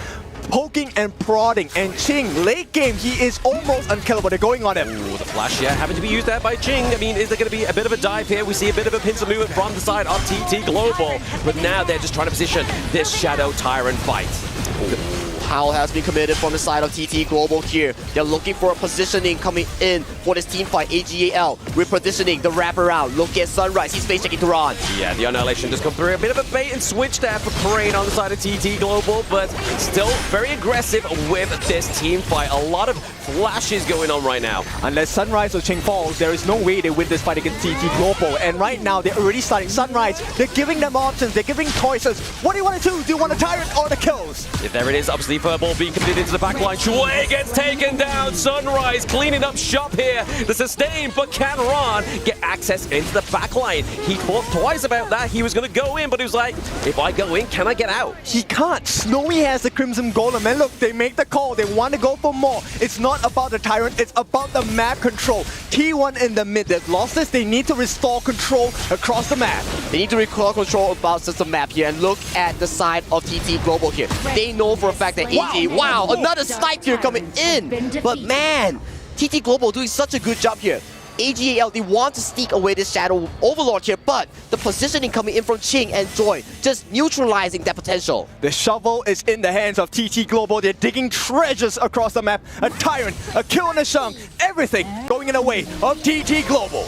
Speaker 19: poking and prodding. And Ching, late game, he is almost unkillable. They're going on him.
Speaker 7: Ooh, the flash, yeah, having to be used there by Ching. I mean, is there going to be a bit of a dive here? We see a bit of a pincer movement from the side of TT Global. But now they're just trying to position this Shadow Tyrant fight.
Speaker 20: Howl has been committed from the side of TT Global here. They're looking for a positioning coming in for this team fight. AGAL repositioning the wraparound. Look at Sunrise. He's face checking to Ron.
Speaker 7: Yeah, the Annihilation just come through. A bit of a bait and switch there for Crane on the side of TT Global, but still very aggressive with this team fight. A lot of flashes going on right now.
Speaker 19: Unless Sunrise or Ching falls, there is no way they win this fight against TT Global. And right now, they're already starting Sunrise. They're giving them options. They're giving choices. What do you want to do? Do you want a Tyrant or the kills?
Speaker 7: Yeah, there it is. Obviously, Furball being committed into the backline. Shui gets taken down. Sunrise cleaning up shop here. The sustain, but can Ron get access into the backline? He thought twice about that. He was going to go in, but he was like, if I go in, can I get out?
Speaker 19: He can't. Snowy has the Crimson Golem. And look, they make the call. They want to go for more. It's not about the Tyrant. It's about the map control. T1 in the mid. They've lost this. They need to restore control across the map.
Speaker 20: They need to recall control about the map here. And look at the side of TT Global here. They know for a fact that AG, wow, another snipe here coming in. But man, TT Global doing such a good job here. AGAL, they want to sneak away this Shadow Overlord here, but the positioning coming in from Ching and Joy, just neutralizing that potential.
Speaker 19: The shovel is in the hands of TT Global. They're digging treasures across the map. A Tyrant, a kill on a Shang, everything going in the way of TT Global.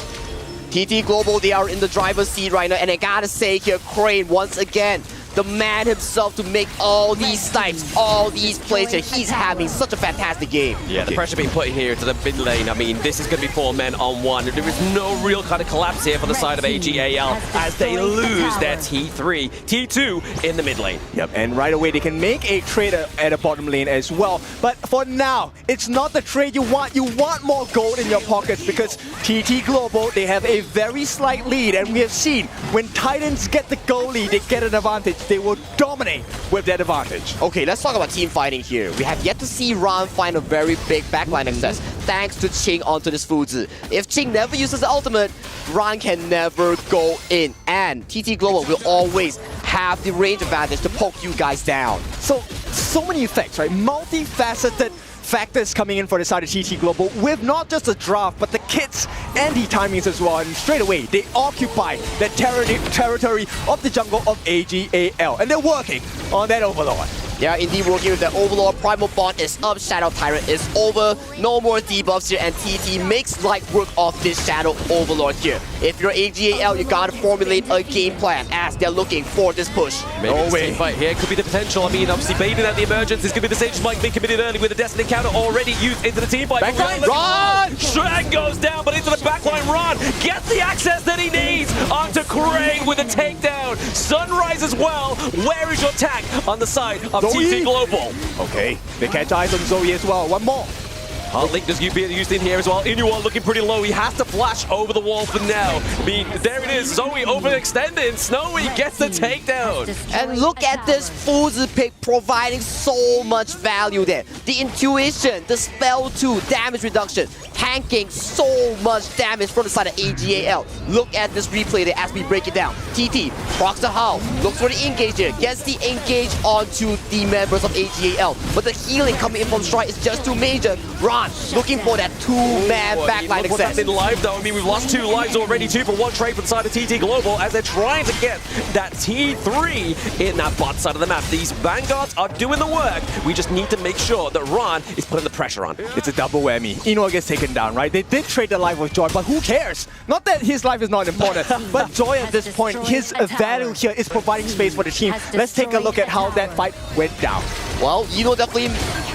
Speaker 20: TT Global, they are in the driver's seat right now, and I gotta say here, Crane, once again, the man himself to make all these snipes, all these plays here. He's having such a fantastic game.
Speaker 7: Yeah, the pressure being put in here to the mid lane. I mean, this is going to be 4 men on 1. There is no real kind of collapse here for the side of AGAL as they lose their T3, T2 in the mid lane.
Speaker 19: Yep, and right away they can make a trade at the bottom lane as well. But for now, it's not the trade you want. You want more gold in your pockets because TT Global, they have a very slight lead. And we have seen when Titans get the gold lead, they get an advantage. They will dominate with that advantage.
Speaker 20: Okay, let's talk about team fighting here. We have yet to see Ron find a very big backline access thanks to Ching onto this Fuzi. If Ching never uses the ultimate, Ron can never go in. And TT Global will always have the range advantage to poke you guys down.
Speaker 19: So many effects, right? Multifaceted factors coming in for the side of TT Global with not just the draft, but the kits and the timings as well. And straight away, they occupy the territory of the jungle of AGAL. And they're working on that Overlord.
Speaker 20: Yeah, indeed working with the Overlord. Primal Bond is up, Shadow Tyrant is over. No more debuffs here, and TT makes light work of this Shadow Overlord here. If you're AGAL, you gotta formulate a game plan as they're looking for this push.
Speaker 7: Maybe the same fight here could be the potential. I mean, obviously baiting out the emergence is going to be the Sage Spike being committed early with the Destiny counter already used into the team fight.
Speaker 20: Backline, Ron!
Speaker 7: Shrag goes down, but into the backline, Ron gets the access that he needs onto Crane with a takedown. Sunrise as well. Where is your attack on the side of TT Global?
Speaker 19: Okay, they catch eyes on Zoe as well. One more.
Speaker 7: Link does be used in here as well. Inuan looking pretty low. He has to flash over the wall for now. I mean, there it is. Zoe overextended. Snowy gets the takedown.
Speaker 20: And look at this Fuzi pick providing so much value there. The intuition, the spell 2, damage reduction, tanking so much damage from the side of AGAL. Look at this replay there as we break it down. TT procs the Howl, looks for the engage here, gets the engage onto the members of AGAL. But the healing coming in from Strike is just too major. Ron looking for that 2-man backline access.
Speaker 7: In live though, I mean, we've lost 2 lives already, 2 for 1 trade for the side of TT Global as they're trying to get that T3 in that bot side of the map. These Vanguards are doing the work. We just need to make sure that Ron is putting the pressure on.
Speaker 19: It's a double whammy. Inoue gets taken down, right? They did trade the life with Joy, but who cares? Not that his life is not important, but Joy at this point, his value here is providing space for the team. Let's take a look at how that fight went down.
Speaker 20: Well, Inoue definitely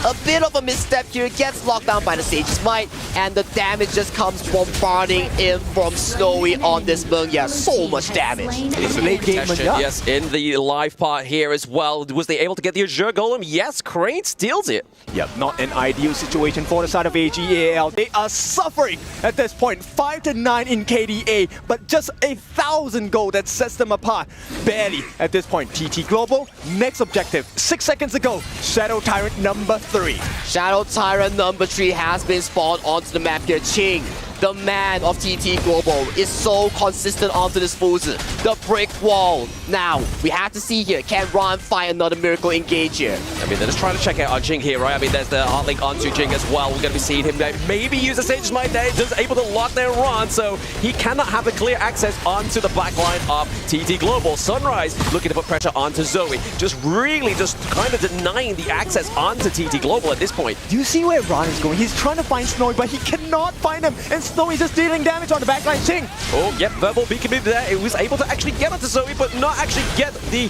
Speaker 20: a bit of a misstep here, gets locked down by the Sage's Might, and the damage just comes bombarding in from Snowy on this Meng. Yeah, so much damage.
Speaker 19: It's late game,
Speaker 7: yes, in the live part here as well. Was they able to get the Azure Golem? Yes, Crane steals it.
Speaker 19: Yep, not an ideal situation for the side of AGAL. They are suffering at this point. 5-9 in KDA, but just 1,000 gold that sets them apart. Barely at this point. TT Global, next objective. 6 seconds ago, Shadow Tyrant number 3.
Speaker 20: Shadow Tyrant number 3 has been spawned onto the map here. Ching the man of TT Global, is so consistent onto this Fuzi. The brick wall. Now, we have to see here, can Ron find another miracle engage here?
Speaker 7: I mean, they're just trying to check out on Jing here, right? I mean, there's the hard link onto Jing as well. We're going to be seeing him maybe use the Sage's Might there, just able to lock down Ron, so he cannot have a clear access onto the backline of TT Global. Sunrise looking to put pressure onto Zoe, just kind of denying the access onto TT Global at this point.
Speaker 19: Do you see where Ron is going? He's trying to find Snowy, but he cannot find him, and Snowy's just dealing damage on the backline. Ching!
Speaker 7: Oh, yep, verbal beacon mid there. It was able to actually get onto Zoe, but not actually get the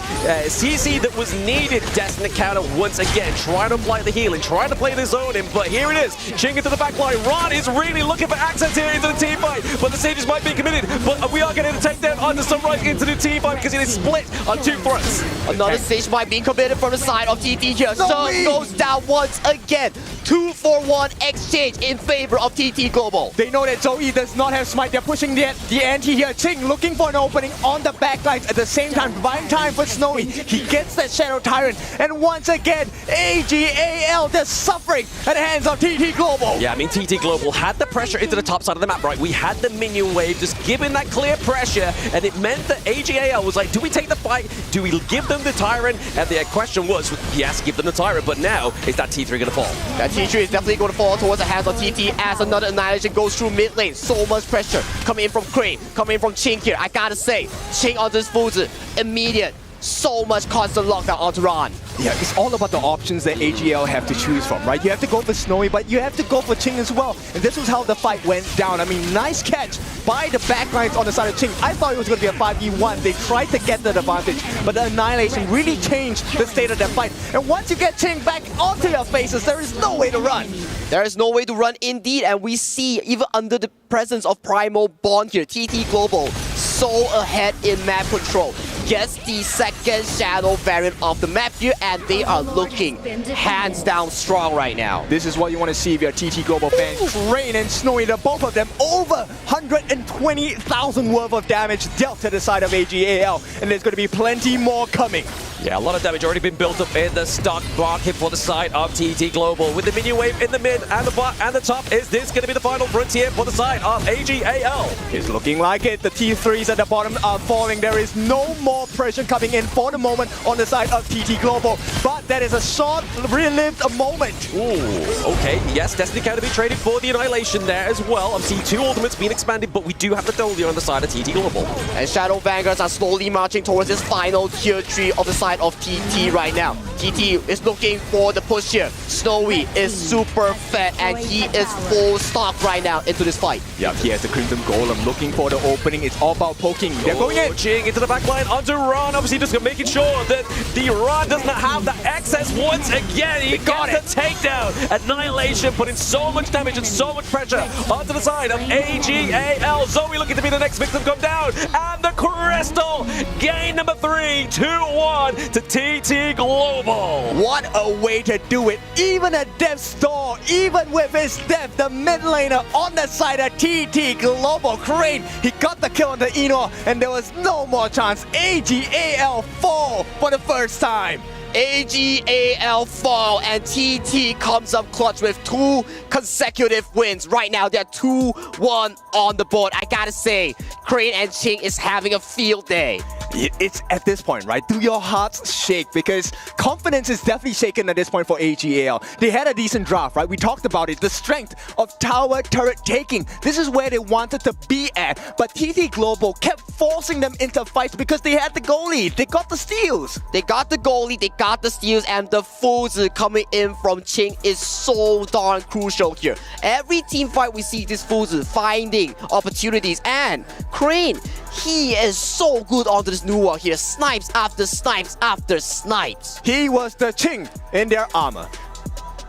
Speaker 7: CC that was needed. Destiny counter once again, trying to apply the healing, trying to play the zone in, but here it is. Ching into the backline. Ron is really looking for access here into the team fight, but the Sages might be committed, but we are getting a takedown on the Sunrise into the team fight because it is split on 2 fronts.
Speaker 20: Another Sage might be committed from the side of TT here. Sun goes down once again. 2-for-1 exchange in favor of TT Global.
Speaker 19: They know that Zoe does not have smite. They're pushing the anti here. Ching looking for an opening on the backlines at the same time, buying time for Snowy. He gets that Shadow Tyrant, and once again, AGAL they're suffering at the hands of TT Global.
Speaker 7: Yeah, I mean, TT Global had the pressure into the top side of the map, right? We had the minion wave just giving that clear pressure, and it meant that AGAL was like, do we take the fight? Do we give them the Tyrant? And the question was, yes, give them the Tyrant, but now is that T3 going to fall?
Speaker 20: That T3 is definitely going to fall towards the hands of TT as another Annihilation goes through mid lane. So much pressure coming in from Crane, coming in from Ching here. I gotta say, Ching on this Fuzi, immediate. So much constant lockdown onto Ron.
Speaker 19: Yeah, it's all about the options that AGL have to choose from, right? You have to go for Snowy, but you have to go for Ching as well. And this was how the fight went down. I mean, nice catch by the backlines on the side of Ching. I thought it was going to be a 5v1. They tried to get the advantage, but the Annihilation really changed the state of that fight. And once you get Ching back onto your faces, there is no way to run.
Speaker 20: There is no way to run indeed, and we see, even under the presence of Primal Bond here, TT Global so ahead in map control. Gets the second Shadow variant of the map here, and they are looking hands down strong right now.
Speaker 19: This is what you want to see if you're a TT Global fan. Crane and Snowy, the both of them, over 120,000 worth of damage dealt to the side of AGAL, and there's going to be plenty more coming.
Speaker 7: Yeah, a lot of damage already been built up in the stock market for the side of TT Global. With the minion wave in the mid and the bot and the top, is this going to be the final frontier for the side of AGAL?
Speaker 19: It's looking like it. The T3s at the bottom are falling. There is no more pressure coming in for the moment on the side of TT Global, but that is a short-lived moment.
Speaker 7: Ooh, okay. Yes, Destiny counter be traded for the Annihilation there as well. Obviously, 2 ultimates being expanded, but we do have the Dolia on the side of TT Global.
Speaker 20: And Shadow Vanguards are slowly marching towards this final tier 3 of the side of TT right now. TT is looking for the push here. Snowy is super fed, and he is full stock right now into this fight.
Speaker 19: Yeah, he has the Crimson Golem looking for the opening. It's all about poking. They're going in.
Speaker 7: Ching into the backline onto Ron. Obviously, just making sure that the Ron does not have the access once again. He got the takedown. Annihilation putting so much damage and so much pressure onto the side of AGAL. Zoe looking to be the next victim come down. And the Crystal gain number 3, 2-1 to TT Global.
Speaker 19: What a way to do it. Even at death's door, even with his death, the mid laner on the side of TT Global, Crane, he got the kill on the Eno, and there was no more chance. AGAL fall for the first time.
Speaker 20: AGAL fall, and TT comes up clutch with 2 consecutive wins. Right now, they're 2-1 on the board. I gotta say, Crane and Ching is having a field day.
Speaker 19: It's at this point, right? Do your hearts shake? Because confidence is definitely shaken at this point for AGAL. They had a decent draft, right? We talked about it. The strength of tower turret taking. This is where they wanted to be at. But TT Global kept forcing them into fights because they had the goalie. They got the steals.
Speaker 20: They got the goalie, they got the steals, and the Fuzi coming in from Ching is so darn crucial here. Every team fight we see this Fuzi finding opportunities, and Crane, he is so good onto this new wall here. Snipes after snipes after snipes.
Speaker 19: He was the Ching in their armor.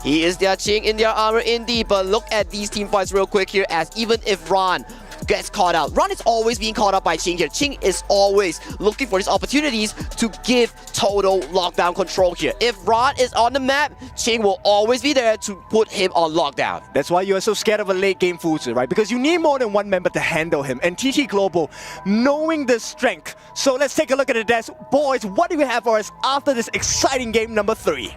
Speaker 20: He is their Ching in their armor indeed, but look at these team fights real quick here, as even if Ron gets caught out, Ron is always being caught out by Ching here. Ching is always looking for these opportunities to give total lockdown control here. If Ron is on the map, Ching will always be there to put him on lockdown.
Speaker 19: That's why you are so scared of a late game Fuzi, right? Because you need more than one member to handle him. And TT Global, knowing the strength. So let's take a look at the desk. Boys, what do you have for us after this exciting game number 3?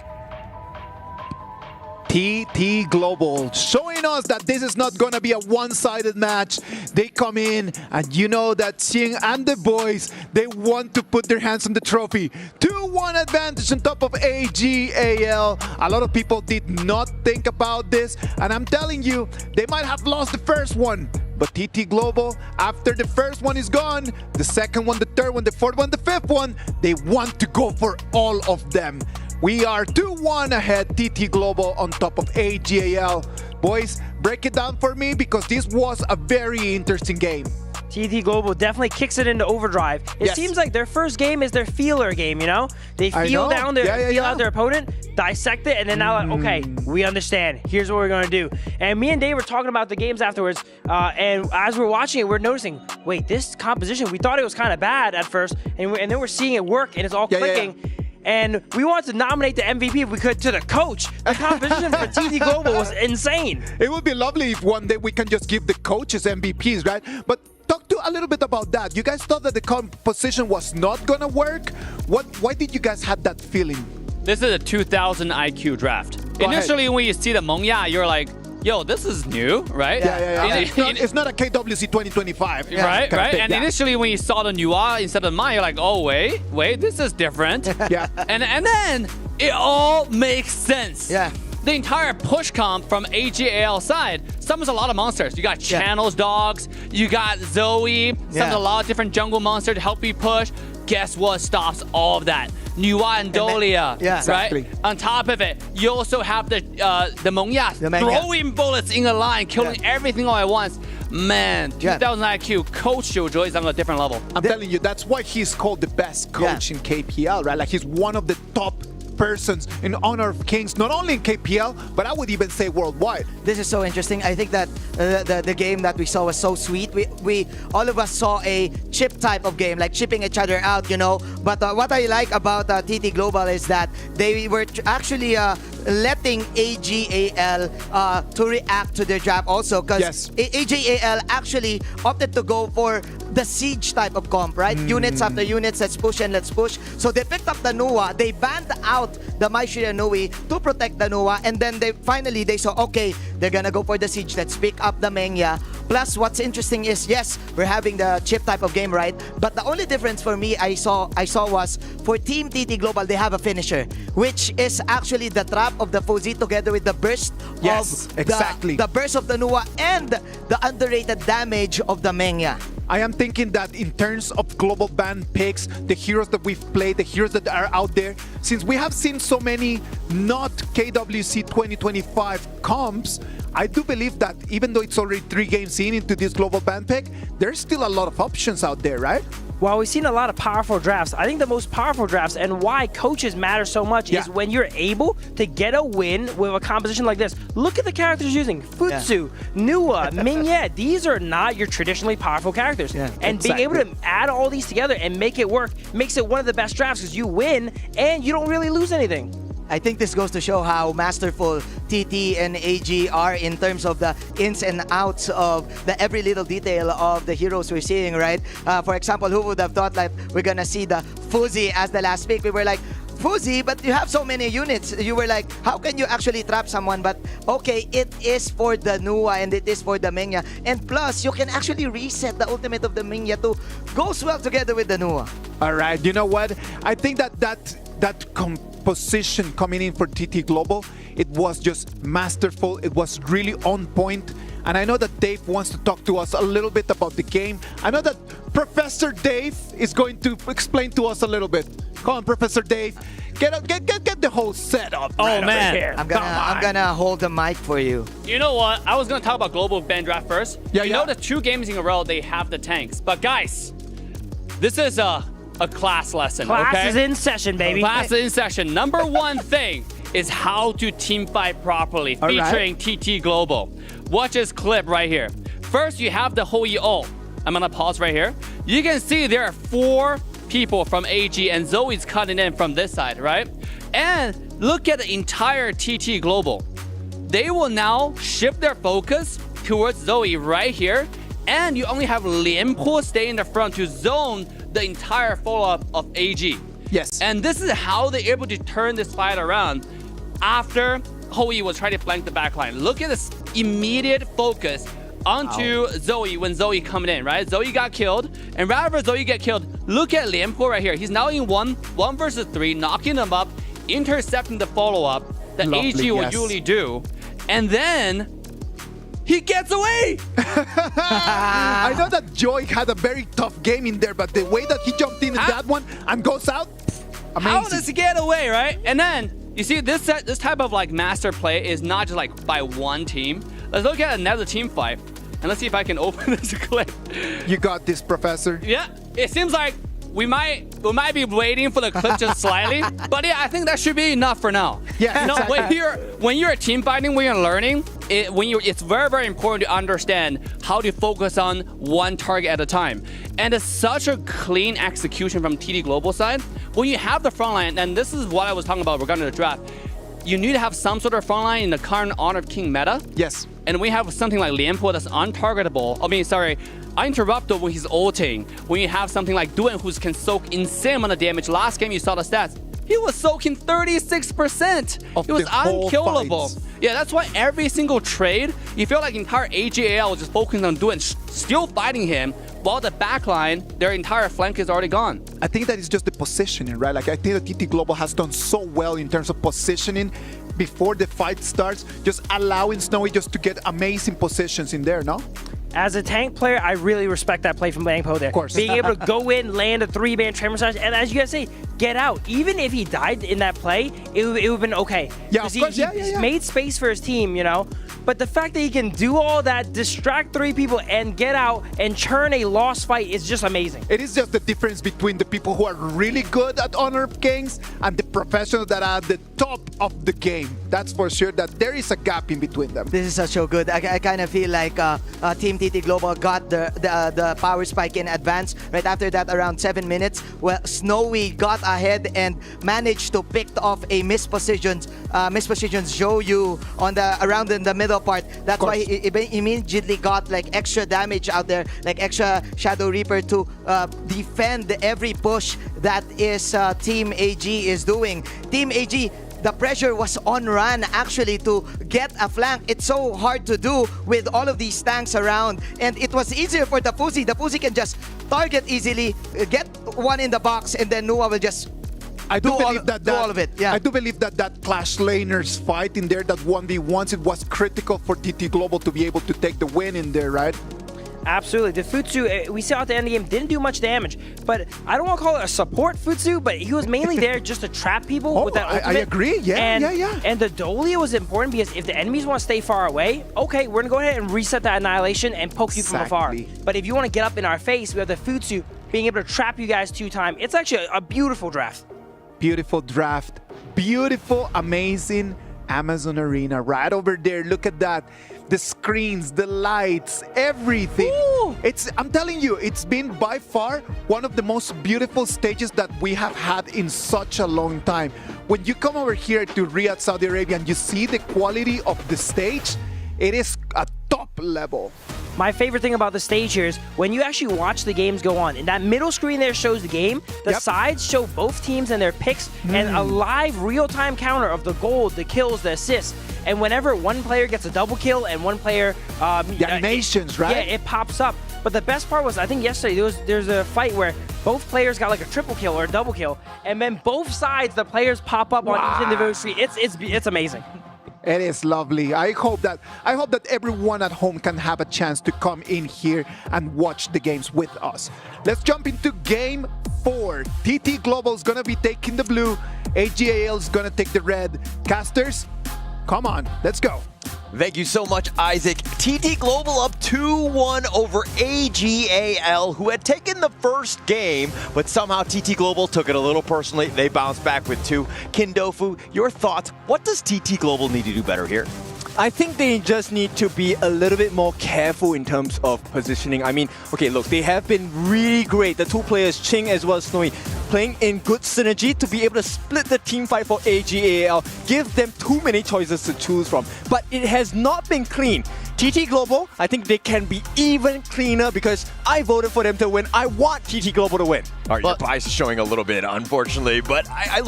Speaker 9: TT Global, showing us that this is not going to be a one-sided match. They come in, and you know that Xing and the boys, they want to put their hands on the trophy. 2-1 advantage on top of AGAL. A lot of people did not think about this, and I'm telling you, they might have lost the first one. But TT Global, after the first one is gone, the second one, the third one, the fourth one, the fifth one, they want to go for all of them. We are 2-1 ahead, TT Global on top of AGAL. Boys, break it down for me because this was a very interesting game.
Speaker 17: TT Global definitely kicks it into overdrive. It seems like their first game is their feeler game, you know? They feel down their feel out their opponent, dissect it, and then now like, okay, we understand. Here's what we're gonna do. And me and Dave were talking about the games afterwards, and as we're watching it, we're noticing, wait, this composition, we thought it was kind of bad at first, and then we're seeing it work, and it's all clicking. And we wanted to nominate the MVP if we could to the coach. The competition for TT Global was insane.
Speaker 9: It would be lovely if one day we can just give the coaches MVPs, right? But talk to a little bit about that. You guys thought that the composition was not gonna work. Why did you guys have that feeling?
Speaker 8: This is a 2000 IQ draft. Initially, when you see the Mengya, you're like, yo, this is new, right?
Speaker 9: It's not a KWC 2025.
Speaker 8: Right. And initially, when you saw the Nuwa instead of mine, you're like, oh, wait, this is different. And then it all makes sense. The entire push comp from AGAL side summons a lot of monsters. You got Channels Dogs, you got Zoe, summons a lot of different jungle monsters to help you push. Guess what stops all of that? Nuwa and Dolia, right? On top of it, you also have the Mengya throwing bullets in a line, killing everything all at once. Man, 2000 IQ, Coach Jojo is on a different level.
Speaker 9: I'm telling you, that's why he's called the best coach in KPL, right? Like he's one of the top persons in Honor of Kings, not only in KPL, but I would even say worldwide.
Speaker 6: This is so interesting. I think that the game that we saw was so sweet. We all of us saw a chip type of game, like chipping each other out, you know. But what I like about TT Global is that they were actually letting AGAL to react to their draft also, because AGAL actually opted to go for the siege type of comp, right? Units after units, let's push and let's push. So they picked up the Nuwa, they banned out the Maishira Nui to protect the Nuwa, and then they finally saw, okay, they're gonna go for the siege, let's pick up the Mengya. Plus, what's interesting is, yes, we're having the chip type of game, right? But the only difference for me I saw was for Team TT Global, they have a finisher, which is actually the trap of the Fuzi together with the burst of the burst of the Nuwa and the underrated damage of the Mengya.
Speaker 9: I am thinking that in terms of global ban picks, the heroes that we've played, the heroes that are out there, since we have seen so many not KWC 2025 comps, I do believe that even though it's already 3 games into this global ban pick, there's still a lot of options out there, right?
Speaker 17: While we've seen a lot of powerful drafts, I think the most powerful drafts and why coaches matter so much is when you're able to get a win with a composition like this. Look at the characters using. Futsu, Nuwa, Mingye. These are not your traditionally powerful characters. And being able to add all these together and make it work makes it one of the best drafts because you win and you don't really lose anything.
Speaker 6: I think this goes to show how masterful TT and AG are in terms of the ins and outs of the every little detail of the heroes we're seeing, right? For example, who would have thought like we're gonna see the Fuzi as the last pick? We were like, Fuzi, but you have so many units. You were like, how can you actually trap someone? But okay, it is for the Nuwa and it is for the Mengya. And plus, you can actually reset the ultimate of the Mengya too. Goes well together with the Nuwa.
Speaker 9: All right, you know what? I think that composition coming in for TT Global, it was just masterful. It was really on point. And I know that Dave wants to talk to us a little bit about the game. I know that Professor Dave is going to explain to us a little bit. Come on, Professor Dave. Get the whole setup.
Speaker 8: Oh, man.
Speaker 6: I'm gonna hold the mic for you.
Speaker 8: You know what? I was going to talk about global ban draft first. You know the 2 games in a row, they have the tanks. But guys, this is a class lesson,
Speaker 17: Class is in session, baby.
Speaker 8: Class is in session. Number 1 thing is how to team fight properly, featuring TT Global. Watch this clip right here. First, you have the Hoi ult. I'm gonna pause right here. You can see there are 4 people from AG and Zoe's cutting in from this side, right? And look at the entire TT Global. They will now shift their focus towards Zoe right here, and you only have Lianpo stay in the front to zone the entire follow-up of AG.
Speaker 9: Yes.
Speaker 8: And this is how they're able to turn this fight around after Hou-Yi was trying to flank the backline. Look at this immediate focus onto Zoe when Zoe coming in, right? Zoe got killed, and right after Zoe get killed, look at Lianpo right here. He's now in 1 versus 3, knocking them up, intercepting the follow-up that AG will usually do, and then he gets away!
Speaker 9: I know that Joy had a very tough game in there, but the way that he jumped in that one and goes out, amazing.
Speaker 8: How does he get away, right? And then, you see, this type of like master play is not just like by one team. Let's look at another team fight, and let's see if I can open this clip.
Speaker 9: You got this, Professor.
Speaker 8: Yeah, it seems like we might be waiting for the clip just slightly, but yeah, I think that should be enough for now.
Speaker 9: Yeah,
Speaker 8: exactly. When you're team fighting, when you're learning, it's very, very important to understand how to focus on one target at a time. And it's such a clean execution from TT Global side. When you have the front line, and this is what I was talking about regarding the draft, you need to have some sort of front line in the current Honor of King meta.
Speaker 9: Yes.
Speaker 8: And we have something like Lianpo that's uninterruptible when he's ulting. When you have something like Duen who can soak insane amount of damage. Last game you saw the stats. He was soaking 36%. He was unkillable. Yeah, that's why every single trade, you feel like entire AGAL was just focusing on Duen, still fighting him, while the backline, their entire flank is already gone.
Speaker 9: I think that is just the positioning, right? Like I think that TT Global has done so well in terms of positioning before the fight starts, just allowing Snowy just to get amazing positions in there, no?
Speaker 17: As a tank player, I really respect that play from Lianpo there. Of course. Being able to go in, land a 3-man Tremor Smash, and as you guys say, get out. Even if he died in that play, it would have been okay.
Speaker 9: Yeah, of course.
Speaker 17: He made space for his team, you know? But the fact that he can do all that, distract 3 people, and get out and churn a lost fight is just amazing.
Speaker 9: It is just the difference between the people who are really good at Honor of Kings and the professionals that are at the top of the game. That's for sure that there is a gap in between them.
Speaker 6: This is so good. I kind of feel like Team TT Global got the power spike in advance. Right after that, around 7 minutes, well, Snowy got ahead and managed to pick off a mispositioned Zhou on around in the middle part. That's why he immediately got like extra damage out there, like extra Shadow Reaper to defend every push that is Team AG is doing. Team AG, the pressure was on Ran actually to get a flank. It's so hard to do with all of these tanks around, and it was easier for the Fuzi. The Fuzi can just target easily, get one in the box, and then Nua will just do all of it. Yeah.
Speaker 9: I do believe that Clash Laners fight in there, that 1v1s, it was critical for TT Global to be able to take the win in there, right?
Speaker 17: Absolutely. The Futsu, we saw at the end of the game, didn't do much damage. But I don't want to call it a support Futsu, but he was mainly there just to trap people with that ultimate.
Speaker 9: I agree. Yeah.
Speaker 17: And the Dolia was important because if the enemies want to stay far away, okay, we're going to go ahead and reset that annihilation and poke you from afar. But if you want to get up in our face, we have the Futsu being able to trap you guys 2 times. It's actually a beautiful draft.
Speaker 9: Beautiful draft. Beautiful, amazing Amazon Arena right over there. Look at that. The screens, the lights, everything. Ooh. I'm telling you, it's been by far one of the most beautiful stages that we have had in such a long time. When you come over here to Riyadh, Saudi Arabia, and you see the quality of the stage, it is a top level.
Speaker 17: My favorite thing about the stage here is when you actually watch the games go on. And that middle screen there shows the game. The sides show both teams and their picks and a live real-time counter of the gold, the kills, the assists. And whenever one player gets a double kill and one player...
Speaker 9: the animations, right?
Speaker 17: Yeah, it pops up. But the best part was, I think yesterday, there's a fight where both players got like a triple kill or a double kill. And then both sides, the players pop up on each individual screen. It's amazing.
Speaker 9: It is lovely. I hope that everyone at home can have a chance to come in here and watch the games with us. Let's jump into game 4. TT Global is gonna be taking the blue. AGAL is gonna take the red. Casters, come on, let's go.
Speaker 4: Thank you so much, Isaac. TT Global up 2-1 over AGAL, who had taken the first game, but somehow TT Global took it a little personally. They bounced back with 2. Kindofu, your thoughts? What does TT Global need to do better here?
Speaker 19: I think they just need to be a little bit more careful in terms of positioning. I mean, okay, look, they have been really great. The 2 players, Ching as well as Snowy, playing in good synergy to be able to split the team fight for AGAL, give them too many choices to choose from. But it has not been clean. TT Global, I think they can be even cleaner because I voted for them to win. I want TT Global to win.
Speaker 4: All right, your bias is showing a little bit, unfortunately. But I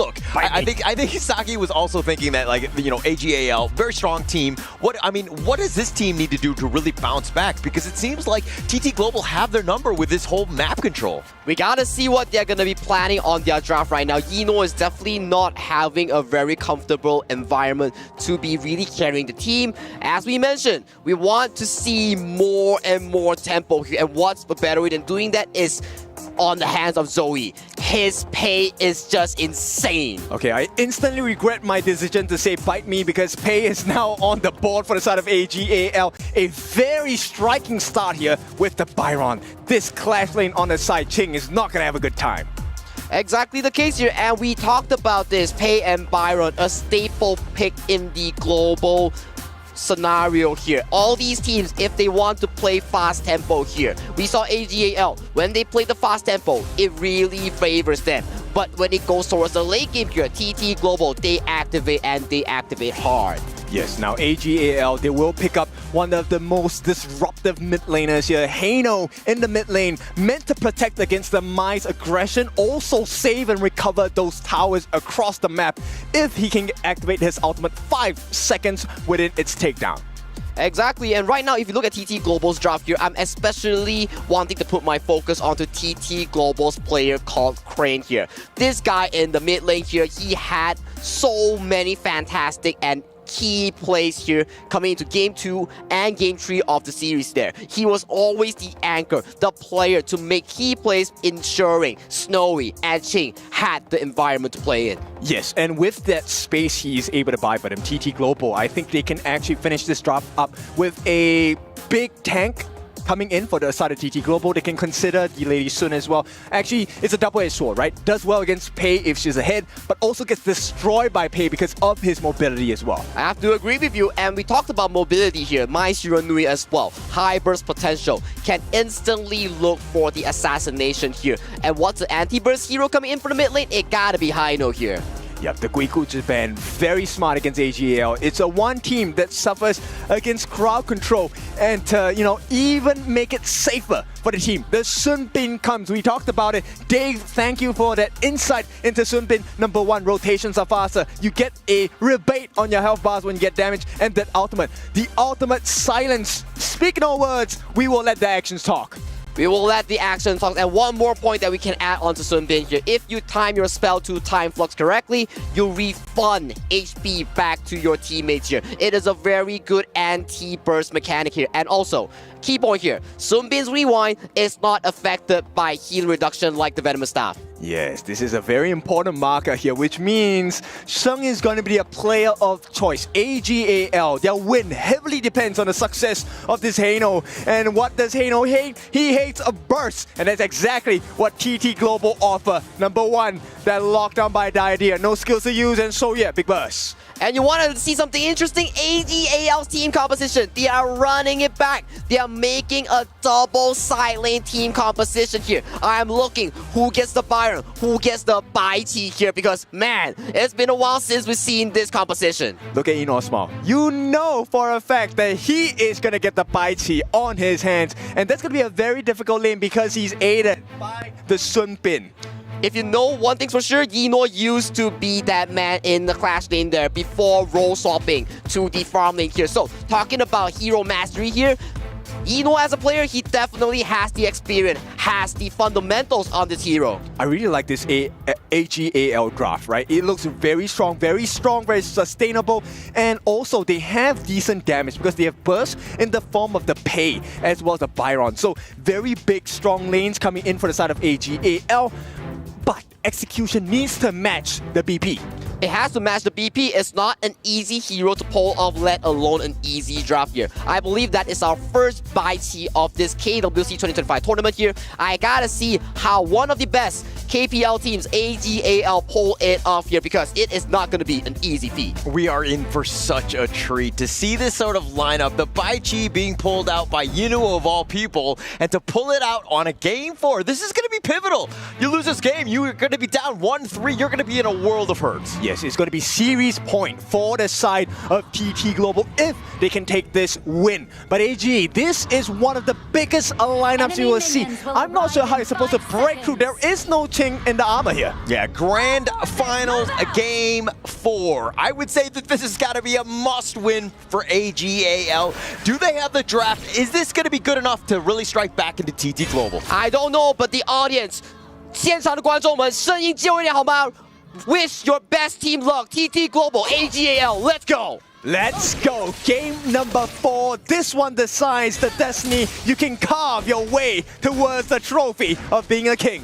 Speaker 4: think Hisaki was also thinking that, like, you know, AGAL, very strong team. What does this team need to do to really bounce back? Because it seems like TT Global have their number with this whole map control.
Speaker 20: We gotta see what they're gonna be planning on their draft right now. Yino is definitely not having a very comfortable environment to be really carrying the team. As we mentioned, we want to see more and more tempo here. And what's a better way than doing that is on the hands of Zoe. His pay is just insane.
Speaker 19: Okay, I instantly regret my decision to say bite me because Pei is now on the board for the side of AGAL. A very striking start here with the Byron. This clash lane on the side, Ching is not gonna have a good time.
Speaker 20: Exactly the case here, and we talked about this. Pei and Byron, a staple pick in the global scenario here. All these teams, if they want to play fast tempo here, we saw AGAL, when they play the fast tempo, it really favors them. But when it goes towards the late game here, TT Global, they activate and they activate hard.
Speaker 19: Yes, now AGAL, they will pick up one of the most disruptive mid laners here. Hano in the mid lane, meant to protect against the Mai's aggression, also save and recover those towers across the map if he can activate his ultimate 5 seconds within its takedown.
Speaker 20: Exactly, and right now, if you look at TT Global's draft here, I'm especially wanting to put my focus onto TT Global's player called Crane here. This guy in the mid lane here, he had so many fantastic and key plays here coming into Game 2 and Game 3 of the series there. He was always the anchor, the player to make key plays, ensuring Snowy and Ching had the environment to play in.
Speaker 19: Yes, and with that space he is able to buy for them, TT Global, I think they can actually finish this drop up with a big tank coming in for the side of TT Global. They can consider the Lady Sun as well. Actually, it's a double-edged sword, right? Does well against Pei if she's ahead, but also gets destroyed by Pei because of his mobility as well.
Speaker 20: I have to agree with you, and we talked about mobility here. Mai Shiranui as well. High burst potential. Can instantly look for the assassination here. And what's the anti-burst hero coming in for the mid lane? It gotta be Hino here.
Speaker 19: Yep, the Guiku Japan, very smart against AGAL. It's a one team that suffers against crowd control and, even make it safer for the team. The Sun Bin comes. We talked about it. Dave, thank you for that insight into Sun Bin. Number 1, rotations are faster. You get a rebate on your health bars when you get damaged. And that ultimate, the ultimate silence. Speak no words. We will let the actions talk.
Speaker 20: We will let the action talk. And one more point that we can add on to Sun Bin here. If you time your spell to time flux correctly, you refund HP back to your teammates here. It is a very good anti-burst mechanic here. And also, key point here, Sun Bin's rewind is not affected by heal reduction like the Venomous Staff.
Speaker 19: Yes, this is a very important marker here, which means Sheng is going to be a player of choice. AGAL, their win heavily depends on the success of this Hano. And what does Hano hate? He hates a burst, and that's exactly what TT Global offer. Number 1, that lockdown by Diadea, no skills to use, and so yeah, big burst.
Speaker 20: And you wanted to see something interesting? AGAL's team composition. They are running it back. They are making a double side lane team composition here. I am looking who gets the Byron, who gets the Baiti here, because man, it's been a while since we've seen this composition.
Speaker 19: Look at Eno Small. You know for a fact that he is going to get the Baiti on his hands. And that's going to be a very difficult lane because he's aided by the Sun Bin.
Speaker 20: If you know one thing for sure, Yino used to be that man in the clash lane there before role swapping to the farm lane here. So, talking about hero mastery here, Yino as a player, he definitely has the experience, has the fundamentals on this hero.
Speaker 19: I really like this AGAL draft, right? It looks very strong, very sustainable, and also they have decent damage because they have burst in the form of the Pei as well as the Byron. So, very big, strong lanes coming in for the side of AGAL. But execution needs to match the BP.
Speaker 20: It has to match the BP. It's not an easy hero to pull off, let alone an easy draft here. I believe that is our first Baiti of this KWC 2025 tournament here. I gotta see how one of the best KPL teams, AGAL, pull it off here because it is not going to be an easy feat.
Speaker 4: We are in for such a treat to see this sort of lineup. The Baichi being pulled out by Yinuo of all people, and to pull it out on a game 4. This is going to be pivotal. You lose this game, you are going to be down 1-3. You're going to be in a world of hurts.
Speaker 19: Yes, it's going to be series point for the side of TT Global if they can take this win. But AG, this is one of the biggest lineups you will see. I'm not sure how you're supposed to break through. There is no chink in the armor here.
Speaker 4: Yeah, Grand Finals, game 4. I would say that this has got to be a must-win for AGAL. Do they have the draft? Is this going to be good enough to really strike back into TT Global?
Speaker 20: I don't know, but the audience, 现场的观众们，声音借我一点好吗？ Wish your best team luck, TT Global, AGAL, let's go!
Speaker 19: Let's go. Game number 4. This one decides the destiny. You can carve your way towards the trophy of being a king.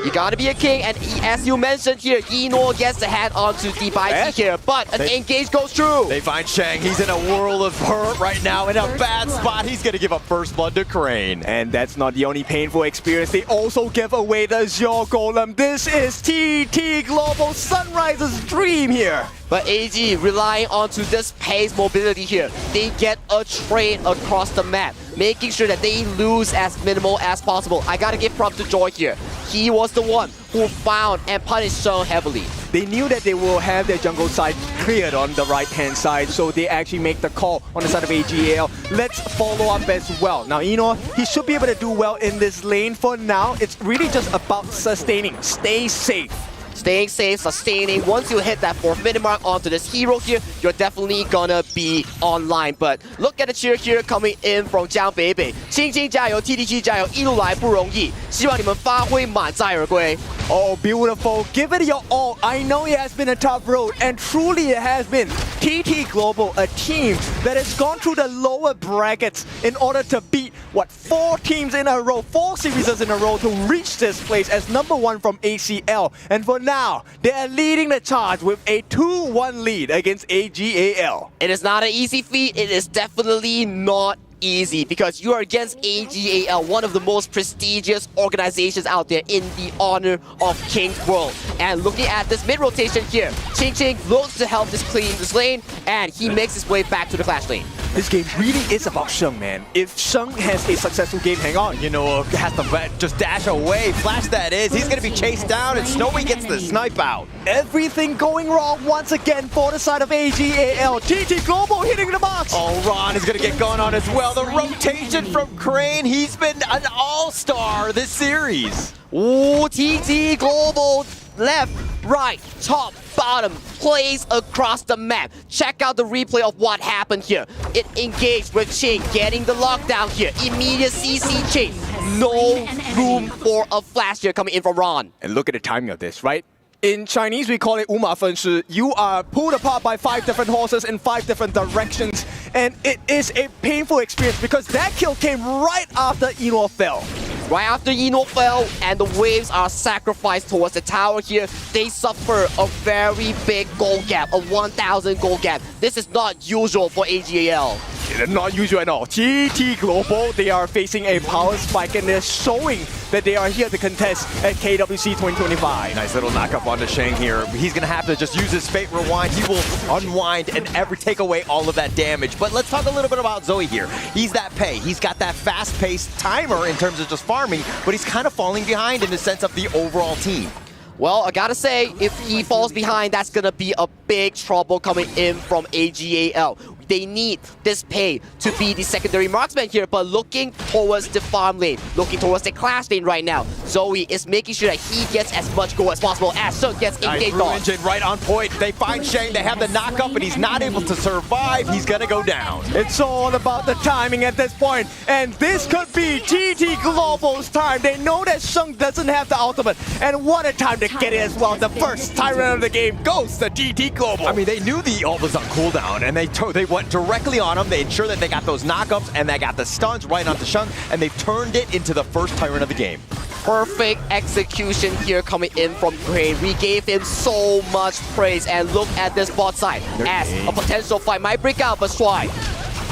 Speaker 20: You gotta be a king, and as you mentioned here, Yino gets the head onto the Baichi here, but an engage goes through.
Speaker 4: They find Shang. He's in a world of hurt right now, in a bad spot. He's gonna give up first blood to Crane.
Speaker 19: And that's not the only painful experience. They also give away the Azure Golem. This is TT Global Sunrise's dream here.
Speaker 20: But AG relying onto this pace mobility here, they get a trade across the map, making sure that they lose as minimal as possible. I gotta give props to Joy here. He was the one who found and punished Shang heavily.
Speaker 19: They knew that they will have their jungle side cleared on the right-hand side, so they actually make the call on the side of AGAL. Let's follow up as well. Now, he should be able to do well in this lane for now. It's really just about sustaining. Stay safe.
Speaker 20: Staying safe, sustaining. Once you hit that 4-minute mark onto this hero here, you're definitely gonna be online. But look at the cheer here coming in from Jiang Beibei. 青青加油 ，TTG 加油，一路来不容易，希望你们发挥满载而归。
Speaker 19: Oh, beautiful. Give it your all. I know it has been a tough road, and truly it has been. TT Global, a team that has gone through the lower brackets in order to beat, 4 teams in a row, 4 series in a row to reach this place as #1 from ACL. And for now, they are leading the charge with a 2-1 lead against AGAL.
Speaker 20: It is not an easy feat. It is definitely not easy because you are against AGAL, one of the most prestigious organizations out there in the honor of King's World. And looking at this mid-rotation here, Ching Ching looks to help this clean this lane, and he makes his way back to the clash lane.
Speaker 19: This game really is about Sheng, man. If Sheng has a successful game, hang on.
Speaker 4: Has to just dash away. Flash that is. He's going to be chased down, and Snowy gets the snipe out.
Speaker 19: Everything going wrong once again for the side of AGAL. TT Global hitting the box.
Speaker 4: Oh, Ron is going to get gone on as well. The rotation from Crane. He's been an all-star this series.
Speaker 20: Ooh, TT Global, left, right, top, bottom, plays across the map. Check out the replay of what happened here. It engaged with Ching, getting the lockdown here. Immediate CC Ching. No room for a flash here coming in from Ron.
Speaker 19: And look at the timing of this, right? In Chinese, we call it 五马分尸. You are pulled apart by 5 different horses in 5 different directions. And it is a painful experience because that kill came right after Eno fell.
Speaker 20: Right after Eno fell and the waves are sacrificed towards the tower here, they suffer a very big goal gap, a 1,000 goal gap. This is not usual for AGAL.
Speaker 19: Not usual at all. TT Global, they are facing a power spike and they're showing that they are here to contest at KWC 2025.
Speaker 4: Nice little knock-up onto Shang here. He's going to have to just use his Fate Rewind. He will unwind and take away all of that damage. But let's talk a little bit about Zoe here. He's that pay. He's got that fast-paced timer in terms of just farming, but he's kind of falling behind in the sense of the overall team.
Speaker 20: Well, I gotta say, if he falls behind, that's gonna be a big trouble coming in from AGAL. They need this pay to be the secondary marksman here, but looking towards the farm lane, looking towards the clash lane right now, Zoe is making sure that he gets as much goal as possible as Sheng gets engaged on.
Speaker 4: Engine right on point. They find Shang, they have the knock-up, but he's not able to survive. He's gonna go down.
Speaker 19: It's all about the timing at this point, and this could be TT Global's time. They know that Sheng doesn't have the ultimate, and what a time to get it as well. The first tyrant of the game goes to TT Global.
Speaker 4: I mean, they knew the ult was on cooldown, and they went directly on him. They ensured that they got those knockups, and they got the stuns right onto Sheng, and they've turned it into the first tyrant of the game.
Speaker 20: Perfect execution here coming in from Crane. We gave him so much praise, and look at this bot side as a potential fight might break out, but Swai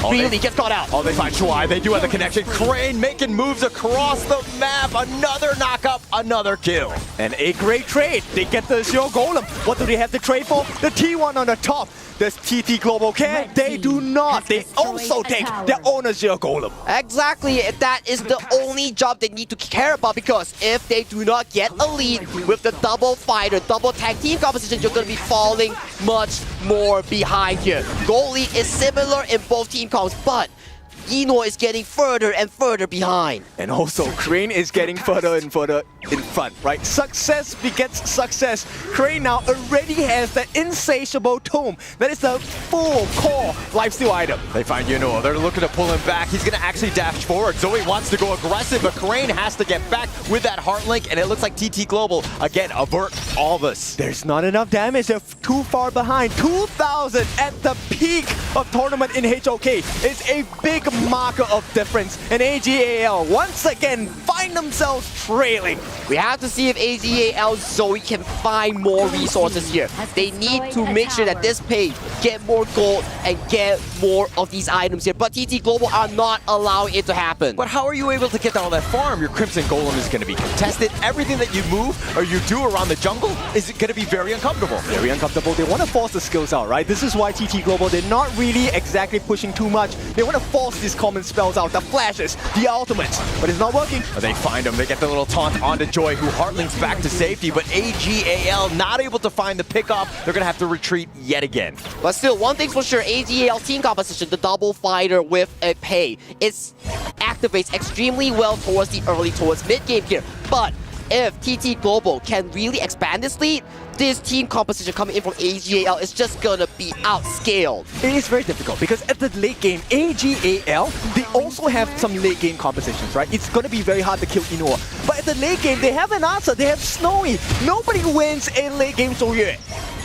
Speaker 20: really gets caught out.
Speaker 4: Oh, they find Shuai. They do have the connection. Crane making moves across the map. Another knock-up, another kill.
Speaker 19: And a great trade. They get the Zero Golem. What do they have to trade for? The T1 on the top. Does TT Global care? They do not. They also take their own Zero Golem.
Speaker 20: Exactly. That is the only job they need to care about, because if they do not get a lead with the double fighter, double tag team composition, you're going to be falling much more behind here. Gold League is similar in both team comps, but Eno is getting further and further behind.
Speaker 19: And also, Crane is getting further and further in front, right? Success begets success. Crane now already has the insatiable tome. That is the full core lifesteal item.
Speaker 4: They find Yuno. They're looking to pull him back. He's going to actually dash forward. Zoe wants to go aggressive, but Crane has to get back with that heart link, and it looks like TT Global, again, avert all this.
Speaker 19: There's not enough damage. They're too far behind. 2,000 at the peak of tournament in HOK is a big marker of difference. And AGAL once again find themselves trailing.
Speaker 20: We have to see if AGAL Zoe can find more resources here. They need to make sure that this page get more gold and get more of these items here. But TT Global are not allowing it to happen.
Speaker 4: But how are you able to get all that farm? Your Crimson Golem is going to be contested. Everything that you move or you do around the jungle is going to be very uncomfortable.
Speaker 19: Very uncomfortable. They want to force the skills out, right? This is why TT Global, they're not really exactly pushing too much. They want to force these common spells out, the flashes, the ultimates, but it's not working.
Speaker 4: They find him. They get the little taunt onto Joy, who heartlinks back to safety, but AGAL not able to find the pickup. They're going to have to retreat yet again.
Speaker 20: But still, one thing's for sure, AGAL team composition, the double fighter with a pay, it activates extremely well towards mid game here. But if TT Global can really expand this lead, this team composition coming in from AGAL is just gonna be outscaled.
Speaker 19: It is very difficult because at the late game, AGAL, they also have some late game compositions, right? It's gonna be very hard to kill Inoue. But at the late game, they have an answer. They have Snowy. Nobody wins a late game Shouyue.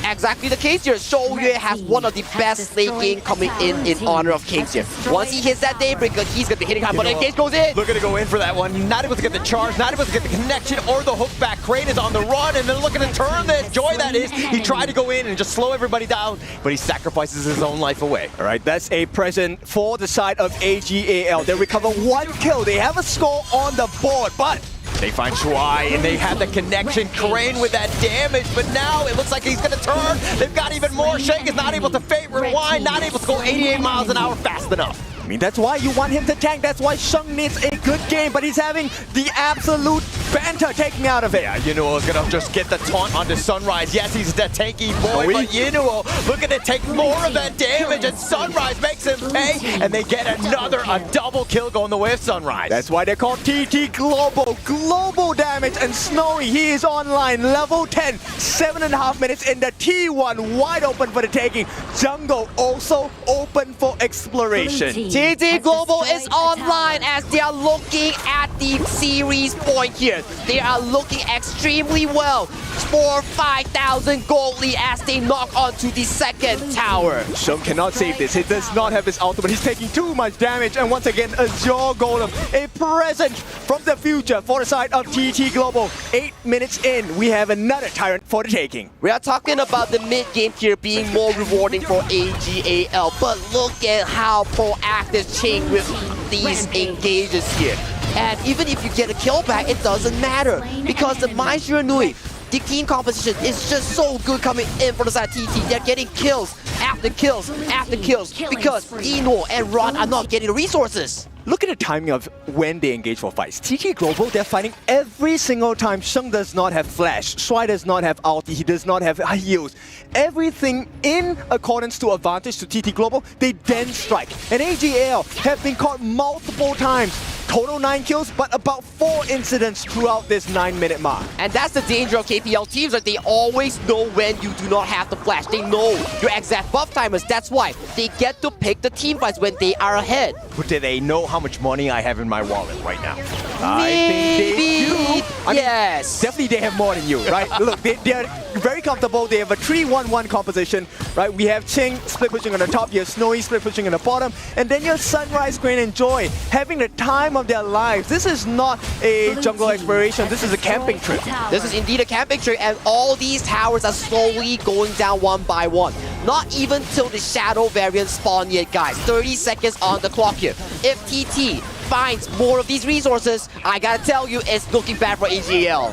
Speaker 20: Exactly the case here. Shouyue has one of the best late game coming in honor of Kings here. Once he hits that Daybreaker, he's gonna be hitting hard, but then Case goes in.
Speaker 4: Looking to go in for that one. Not able to get the charge, not able to get the connection or the hook back. Crane is on the run, and they're looking to turn this. Joy, that is. He tried to go in and just slow everybody down, but he sacrifices his own life away.
Speaker 19: All right, that's a present for the side of AGAL. They recover 1 kill. They have a score on the board, but
Speaker 4: they find Shuai, and they have the connection. Crane with that damage, but now it looks like he's going to turn. They've got even more. Shake is not able to fate rewind, not able to go 88 miles an hour fast enough.
Speaker 19: I mean, that's why you want him to tank. That's why Sheng needs a good game, but he's having the absolute banter taking out of it.
Speaker 4: Yeah, Yunuo is going to just get the taunt onto Sunrise. Yes, he's the tanky boy, but Yunuo looking to take more of that damage, and Sunrise makes him pay, and they get a double kill going the way of Sunrise.
Speaker 19: That's why they're called TT Global. Global damage, and Snowy, he is online, level 10, 7.5 minutes in the T1, wide open for the taking. Jungle also open for exploration.
Speaker 20: TT Global is online as they are looking at the series point here. They are looking extremely well for 5,000 gold lead as they knock onto the second tower.
Speaker 19: Sheng cannot save this. He does not have his ultimate. He's taking too much damage. And once again, Azure Golem, a present from the future for the side of TT Global. 8 minutes in, we have another Tyrant for the taking.
Speaker 20: We are talking about the mid-game here being more rewarding for AGAL, but look at how proactive Ching with these engages here. And even if you get a kill back, it doesn't matter because the Mai Shiranui, the team composition is just so good coming in for the side of TT. They're getting kills after kills after kills because Eno and Ron are not getting the resources.
Speaker 19: Look at the timing of when they engage for fights. TT Global, they're fighting every single time. Sheng does not have flash. Shuai does not have ulti. He does not have heals. Everything in accordance to advantage to TT Global, they then strike. And AGAL have been caught multiple times. Total 9 kills, but about 4 incidents throughout this 9-minute mark.
Speaker 20: And that's the danger of KPL teams, that they always know when you do not have the flash. They know your exact buff timers. That's why they get to pick the team fights when they are ahead.
Speaker 4: But do they know how much money I have in my wallet right now?
Speaker 19: I think they do.
Speaker 20: Yes.
Speaker 19: Definitely they have more than you, right? Look, they're very comfortable. They have a 3-1-1 composition, right? We have Ching split pushing on the top, you have Snowy split pushing on the bottom, and then you have Sunrise, Crane, and Joy having the time of their lives. This is not a jungle exploration, this is a camping trip.
Speaker 20: This is indeed a camping trip, and all these towers are slowly going down one by one. Not even till the Shadow variant spawn yet, guys. 30 seconds on the clock here. If TT finds more of these resources, I gotta tell you, it's looking bad for AGL.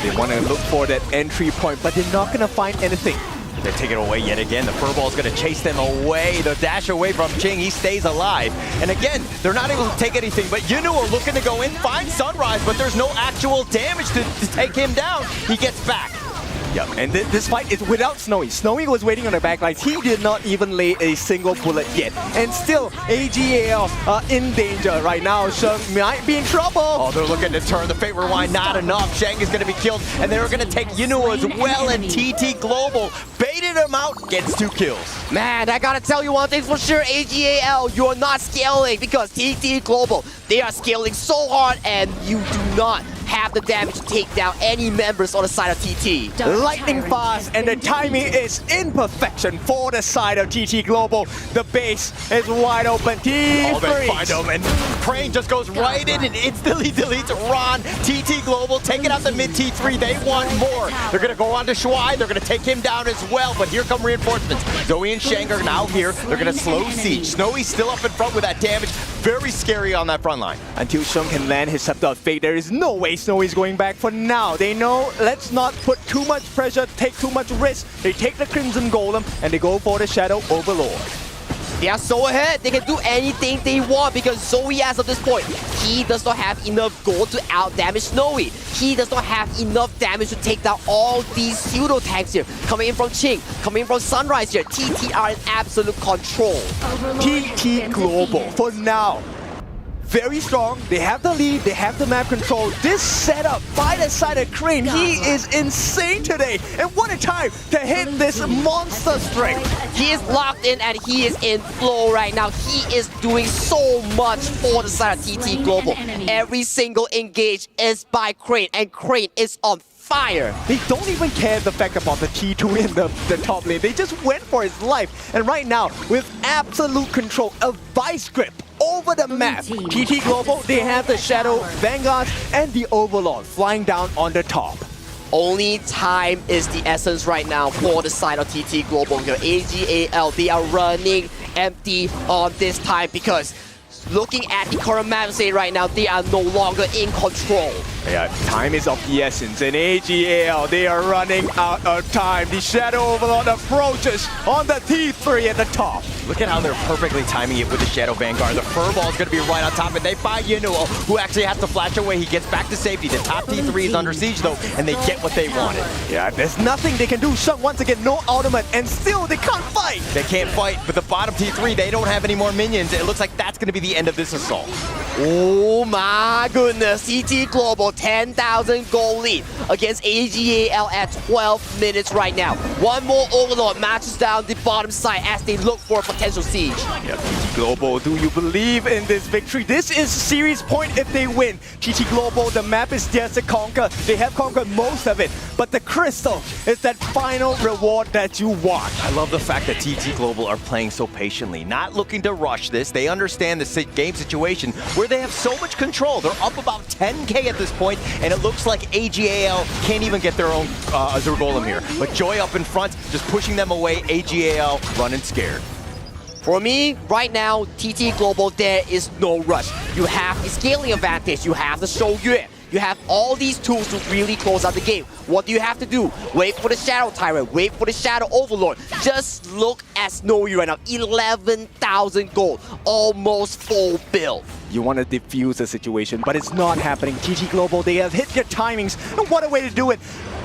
Speaker 19: They want to look for that entry point, but they're not going to find anything.
Speaker 4: They take it away yet again. The Furball's going to chase them away. The dash away from Ching. He stays alive. And again, they're not able to take anything. But Yunu are looking to go in, find Sunrise, but there's no actual damage to take him down. He gets back.
Speaker 19: Yep, and this fight is without Snowy. Snowy was waiting on the backlines. He did not even lay a single bullet yet. And still, AGL are in danger right now. Sheng might be in trouble.
Speaker 4: Oh, they're looking to turn the fate rewind. Not enough. Sheng is going to be killed. And they're going to take Yunu as well. And TT Global baited him out. Gets 2 kills.
Speaker 20: Man, I gotta tell you one thing for sure. AGAL, you're not scaling because TT Global, they are scaling so hard and you do not have the damage to take down any members on the side of TT.
Speaker 19: Lightning fast, and the timing is in perfection for the side of TT Global. The base is wide open.
Speaker 4: Oh, they find him, and Crane just goes right in and instantly deletes Ron. TT Global taking out the mid T3. They want more. They're going to go on to Shuai. They're going to take him down as well, but here come reinforcements. Zoe and Shang are now here. They're going to slow siege. Snowy's still up in front with that damage. Very scary on that front line.
Speaker 19: Until Sheng can land his Scepter of Fate, there is no way Snowy's going back for now. They know, let's not put too much pressure, take too much risk. They take the Crimson Golem and they go for the Shadow Overlord.
Speaker 20: They are so ahead, they can do anything they want because Zoe, as of this point, he does not have enough gold to out-damage Snowy. He does not have enough damage to take down all these pseudo tanks here. Coming in from Ching, coming in from Sunrise here. TT are in absolute control.
Speaker 19: TT Global, for now, very strong. They have the lead, they have the map control. This setup by the side of Crane, he is insane today. And what a time to hit this monster strength.
Speaker 20: He is locked in and he is in flow right now. He is doing so much for the side of TT Global. Every single engage is by Crane, and Crane is on fire.
Speaker 19: They don't even care the fact about the T2 in the top lane. They just went for his life. And right now, with absolute control, a vice grip over the map, TT Global, they have the Shadow Vanguard and the Overlord flying down on the top.
Speaker 20: Only time is the essence right now for the side of TT Global here. AGAL, they are running empty on this time because looking at the current map state right now, they are no longer in control.
Speaker 19: Yeah, time is of the essence, and AGAL, they are running out of time. The Shadow Overlord approaches on the T3 at the top.
Speaker 4: Look at how they're perfectly timing it with the Shadow Vanguard. The Furball is going to be right on top, and they find Yunuo, who actually has to flash away. He gets back to safety. The top T3 is under siege, though, and they get what they wanted.
Speaker 19: Yeah, there's nothing they can do. Sheng, once again, no ultimate, and still they can't fight.
Speaker 4: They can't fight, but the bottom T3, they don't have any more minions. It looks like that's going to be the end of this assault.
Speaker 20: Oh my goodness, TT Global 10,000 goal lead against AGAL at 12 minutes right now. One more Overlord matches down the bottom side as they look for a potential siege.
Speaker 19: Yeah, TT Global, do you believe in this victory? This is series point if they win. TT Global, the map is theirs to conquer. They have conquered most of it, but the crystal is that final reward that you want.
Speaker 4: I love the fact that TT Global are playing so patiently, not looking to rush this. They understand the game situation where they have so much control. They're up about 10k at this point, and it looks like AGAL can't even get their own Azure Golem here. But Joy up in front, just pushing them away. AGAL running scared.
Speaker 20: For me, right now, TT Global, there is no rush. You have the scaling advantage, you have the Shouyue. You have all these tools to really close out the game. What do you have to do? Wait for the Shadow Tyrant, wait for the Shadow Overlord. Just look at Snowy right now, 11,000 gold, almost full build.
Speaker 19: You want to defuse the situation, but it's not happening. TT Global, they have hit their timings, and what a way to do it.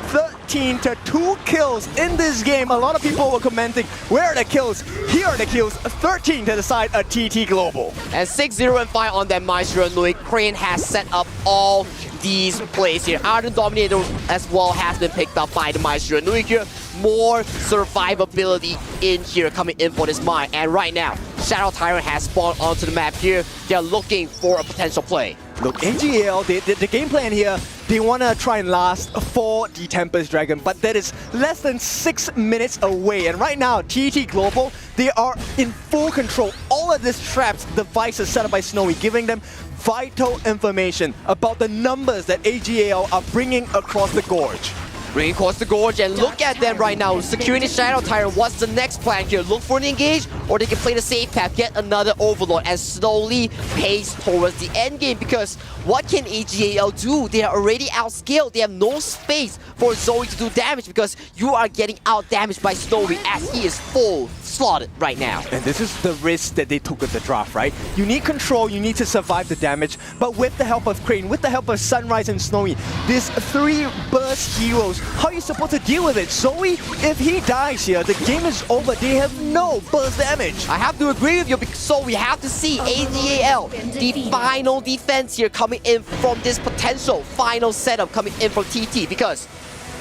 Speaker 19: 13 to 2 kills in this game. A lot of people were commenting, where are the kills? Here are the kills, 13 to the side of TT Global.
Speaker 20: And 6-0 and 5 on that Maestro Nui. Crane has set up all these plays here. Ardent Dominator as well has been picked up by the Maestro Nui here. More survivability in here coming in for this mine. And right now, Shadow Tyrant has spawned onto the map here. They're looking for a potential play.
Speaker 19: Look, AGL, the game plan here, they want to try and last for the Tempest Dragon, but that is less than 6 minutes away. And right now, TT Global, they are in full control. All of these traps, devices set up by Snowy, giving them vital information about the numbers that AGL are bringing across the gorge.
Speaker 20: Bringing across the gorge, and look at them right now, securing the Shadow Tyrant. What's the next plan here? Look for an engage, or they can play the safe path, get another Overlord, and slowly pace towards the end game. Because what can AGAL do? They are already outscaled. They have no space for Zoe to do damage, because you are getting out damaged by Snowy as he is full slotted right now.
Speaker 19: And this is the risk that they took at the draft, right? You need control, you need to survive the damage, but with the help of Crane, with the help of Sunrise and Snowy, these 3 burst heroes, how are you supposed to deal with it? Zoe, if he dies here, the game is over. They have no burst damage.
Speaker 20: I have to agree with you, so we have to see AGAL, the final defense here coming in from this potential final setup coming in from TT, because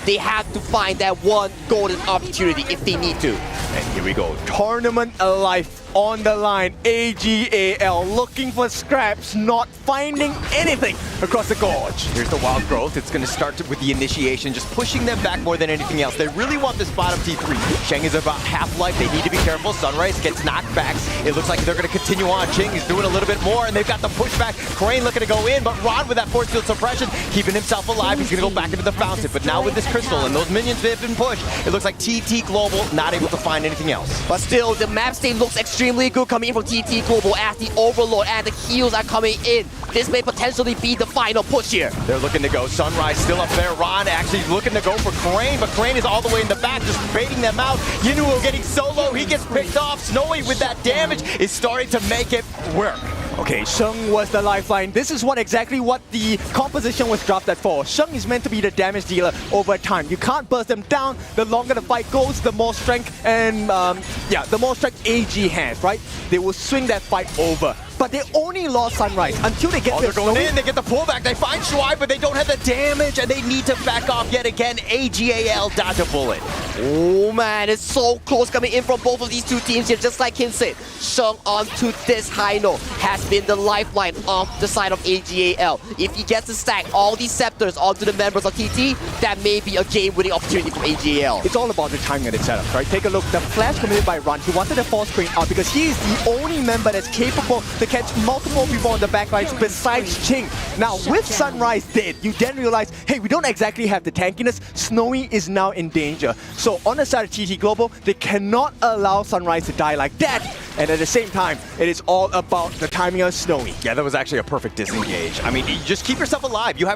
Speaker 20: they have to find that one golden opportunity if they need to.
Speaker 19: And here we go. Tournament life on the line. AGAL looking for scraps, not finding anything across the gorge.
Speaker 4: Here's the wild growth. It's going to start with the initiation, just pushing them back more than anything else. They really want this bottom T3. Sheng is about half life. They need to be careful. Sunrise gets knocked back. It looks like they're going to continue on. Ching is doing a little bit more, and they've got the pushback. Crane looking to go in, but Ron with that force field suppression, keeping himself alive. He's going to go back into the fountain. But now with this crystal and those minions that have been pushed, it looks like TT Global not able to find anything else.
Speaker 20: But still, the map state looks extremely good coming in from TT Global as the Overlord and the heals are coming in. This may potentially be the final push here.
Speaker 4: They're looking to go. Sunrise still up there. Ron actually looking to go for Crane, but Crane is all the way in the back, just baiting them out. Yinuo getting solo. He gets picked off. Snowy with that damage is starting to make it work.
Speaker 19: Okay, Sheng was the lifeline. This is exactly what the composition was drafted for. Sheng is meant to be the damage dealer over time. You can't burst them down. The longer the fight goes, the more strength and the more strength AG has, right? They will swing that fight over. But they only lost Sunrise until they get
Speaker 4: they're going in, they get the pullback, they find Shuai, but they don't have the damage, and they need to back off yet again. AGAL dodge a bullet.
Speaker 20: Oh man, it's so close coming in from both of these two teams here, just like Hin said. Sheng onto this high note has been the lifeline on the side of AGAL. If he gets to stack all these scepters onto the members of TT, that may be a game-winning opportunity for AGAL.
Speaker 19: It's all about the timing of the setup, right? Take a look, the flash committed by Ron, he wanted to force Crane out because he is the only member that's capable to catch multiple people on the backlines besides Ching. Now, with Sunrise dead, you then realize, hey, we don't exactly have the tankiness. Snowy is now in danger. So on the side of TT Global, they cannot allow Sunrise to die like that. And at the same time, it is all about the timing of Snowy.
Speaker 4: Yeah, that was actually a perfect disengage. I mean, you just keep yourself alive. You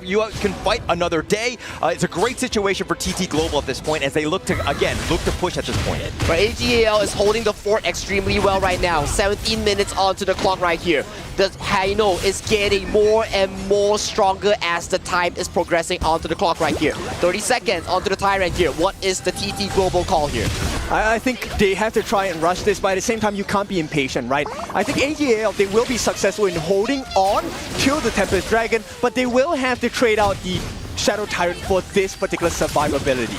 Speaker 4: can fight another day. It's a great situation for TT Global at this point as they look to push at this point.
Speaker 20: But AGAL is holding the fort extremely well right now. 17 minutes onto the clock right here. The Haino is getting more and more stronger as the time is progressing onto the clock right here. 30 seconds onto the Tyrant here. What is the TT Global call here?
Speaker 19: I think they have to try and rush this, but at the same time, you can't be impatient, right? I think AGAL, they will be successful in holding on to the Tempest Dragon, but they will have to trade out the Shadow Tyrant for this particular survivability.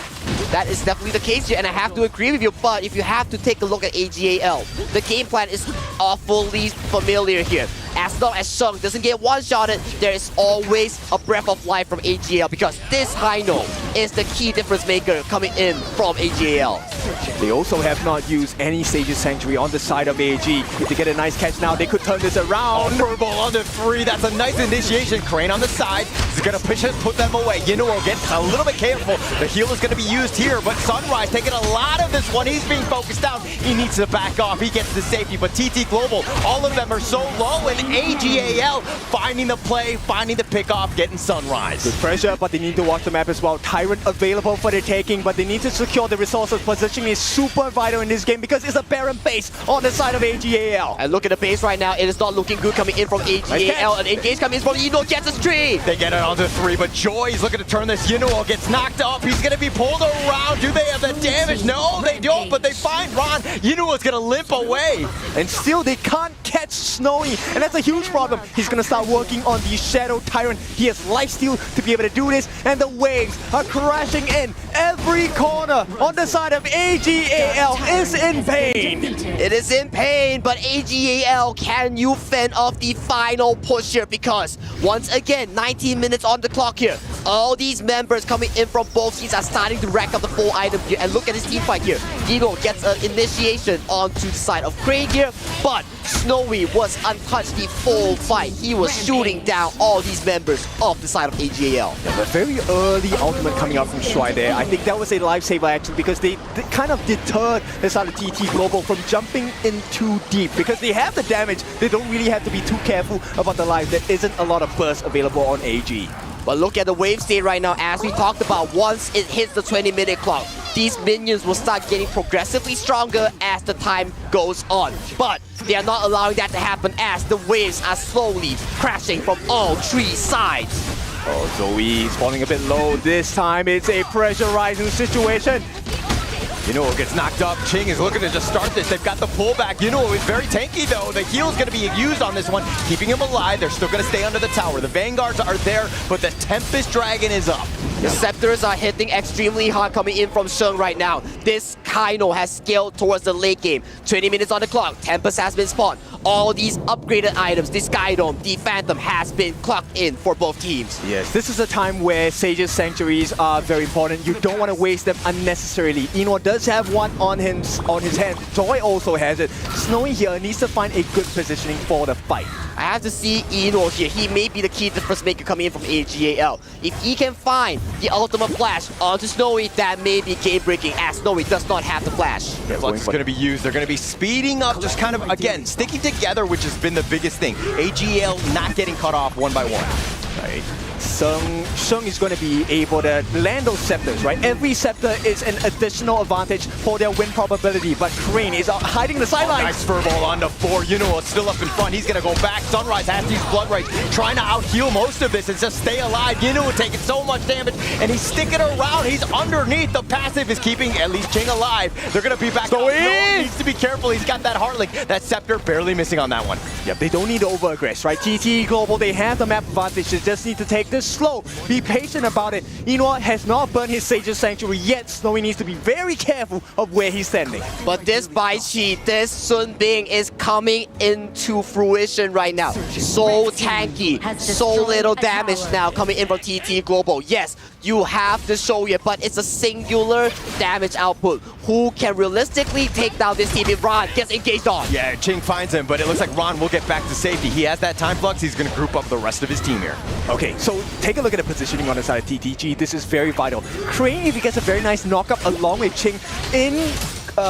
Speaker 20: That is definitely the case here, and I have to agree with you, but if you have to take a look at AGAL, the game plan is awfully familiar here. As long as Sheng doesn't get one-shotted, there is always a breath of life from AGAL, because this high note is the key difference maker coming in from AGAL.
Speaker 19: They also have not used any Sage's Sanctuary on the side of AG. If they get a nice catch now, they could turn this around.
Speaker 4: Furball on the 3, that's a nice initiation. Crane on the side, he's gonna push it, put them away. Yinuo gets a little bit careful. The heal is gonna be used here, but Sunrise taking a lot of this one. He's being focused down. He needs to back off. He gets the safety, but TT Global, all of them are so low, and AGAL finding the play, finding the pick-off, getting Sunrise.
Speaker 19: Good pressure, but they need to watch the map as well. Tyrant available for the taking, but they need to secure the resources. Positioning is super vital in this game because it's a barren base on the side of AGAL.
Speaker 20: And look at the base right now. It is not looking good coming in from AGAL. And engage coming in from Yinuo gets a stream.
Speaker 4: They get it onto 3, but Joy is looking to turn this. Yinuo gets knocked up. He's going to be pulled around. Do they have the damage? No, they don't, but they find Ron. Yinuo is going to limp away.
Speaker 19: And still, they can't catch Snowy. And that's a huge problem. He's going to start working on the Shadow Tyrant. He has lifesteal to be able to do this. And the waves are crashing in every corner on the side of AGAL. AGAL is in pain.
Speaker 20: It is in pain, but AGAL, can you fend off the final push here? Because once again, 19 minutes on the clock here. All these members coming in from both teams are starting to rack up the full item here. And look at this team fight here. Dino gets an initiation onto the side of Crane here, but Snowy was untouched the full fight. He was shooting down all these members off the side of AGAL.
Speaker 19: Yeah, but very early ultimate coming out from Shuai there. I think that was a lifesaver actually, because they kind of deterred the side of TT Global from jumping in too deep. Because they have the damage, they don't really have to be too careful about the life. There isn't a lot of burst available on AG.
Speaker 20: But look at the wave state right now. As we talked about, once it hits the 20-minute clock, these minions will start getting progressively stronger as the time goes on. But they are not allowing that to happen as the waves are slowly crashing from all three sides.
Speaker 19: Oh, Zoe's falling a bit low. This time it's a pressurizing situation.
Speaker 4: Yuno gets knocked up. Ching is looking to just start this. They've got the pullback. Yuno is very tanky though. The heal is going to be used on this one, keeping him alive. They're still going to stay under the tower. The Vanguards are there, but the Tempest Dragon is up.
Speaker 20: The Scepters are hitting extremely hard coming in from Sheng right now. This Kaino has scaled towards the late game. 20 minutes on the clock. Tempest has been spawned. All these upgraded items, the Skydome, the Phantom has been clocked in for both teams.
Speaker 19: Yes, this is a time where Sage's Sanctuaries are very important. You don't want to waste them unnecessarily. Eno does have one on his hand. Toy also has it. Snowy here needs to find a good positioning for the fight.
Speaker 20: I have to see Eno here. He may be the key difference maker coming in from AGAL. If he can find the ultimate flash onto Snowy, that may be game breaking, as Snowy does not have the flash.
Speaker 4: Yeah, Flux is going to be used. They're going to be speeding up, just kind of, again, sticking together, which has been the biggest thing. AGAL not getting cut off one by one.
Speaker 19: Right. Sheng is going to be able to land those scepters, right? Every scepter is an additional advantage for their win probability, but Crane is hiding the sidelines.
Speaker 4: Nice furball on the 4. Yuno is still up in front. He's going to go back. Sunrise has these blood rays, trying to out-heal most of this and just stay alive. Yuno taking so much damage, and he's sticking around. He's underneath. The passive is keeping at least Ching alive. They're going to be back. No, needs to be careful. He's got that Heartlink. That Scepter barely missing on that one.
Speaker 19: Yep, they don't need to over-aggress, right? TT Global, they have the map advantage. They just need to take this slow. Be patient about it. Eno has not burned his Sage's Sanctuary yet, so he needs to be very careful of where he's standing.
Speaker 20: But this Baichi, this Sun Bing is coming into fruition right now. So tanky, so little damage now coming in from TT Global. Yes, you have to show it, but it's a singular damage output. Who can realistically take down this team if Ron gets engaged on?
Speaker 4: Yeah, Ching finds him, but it looks like Ron will get back to safety. He has that time flux. He's going to group up the rest of his team here.
Speaker 19: Okay, so take a look at the positioning on the side of TTG. This is very vital. Crane, if he gets a very nice knock-up along with Ching in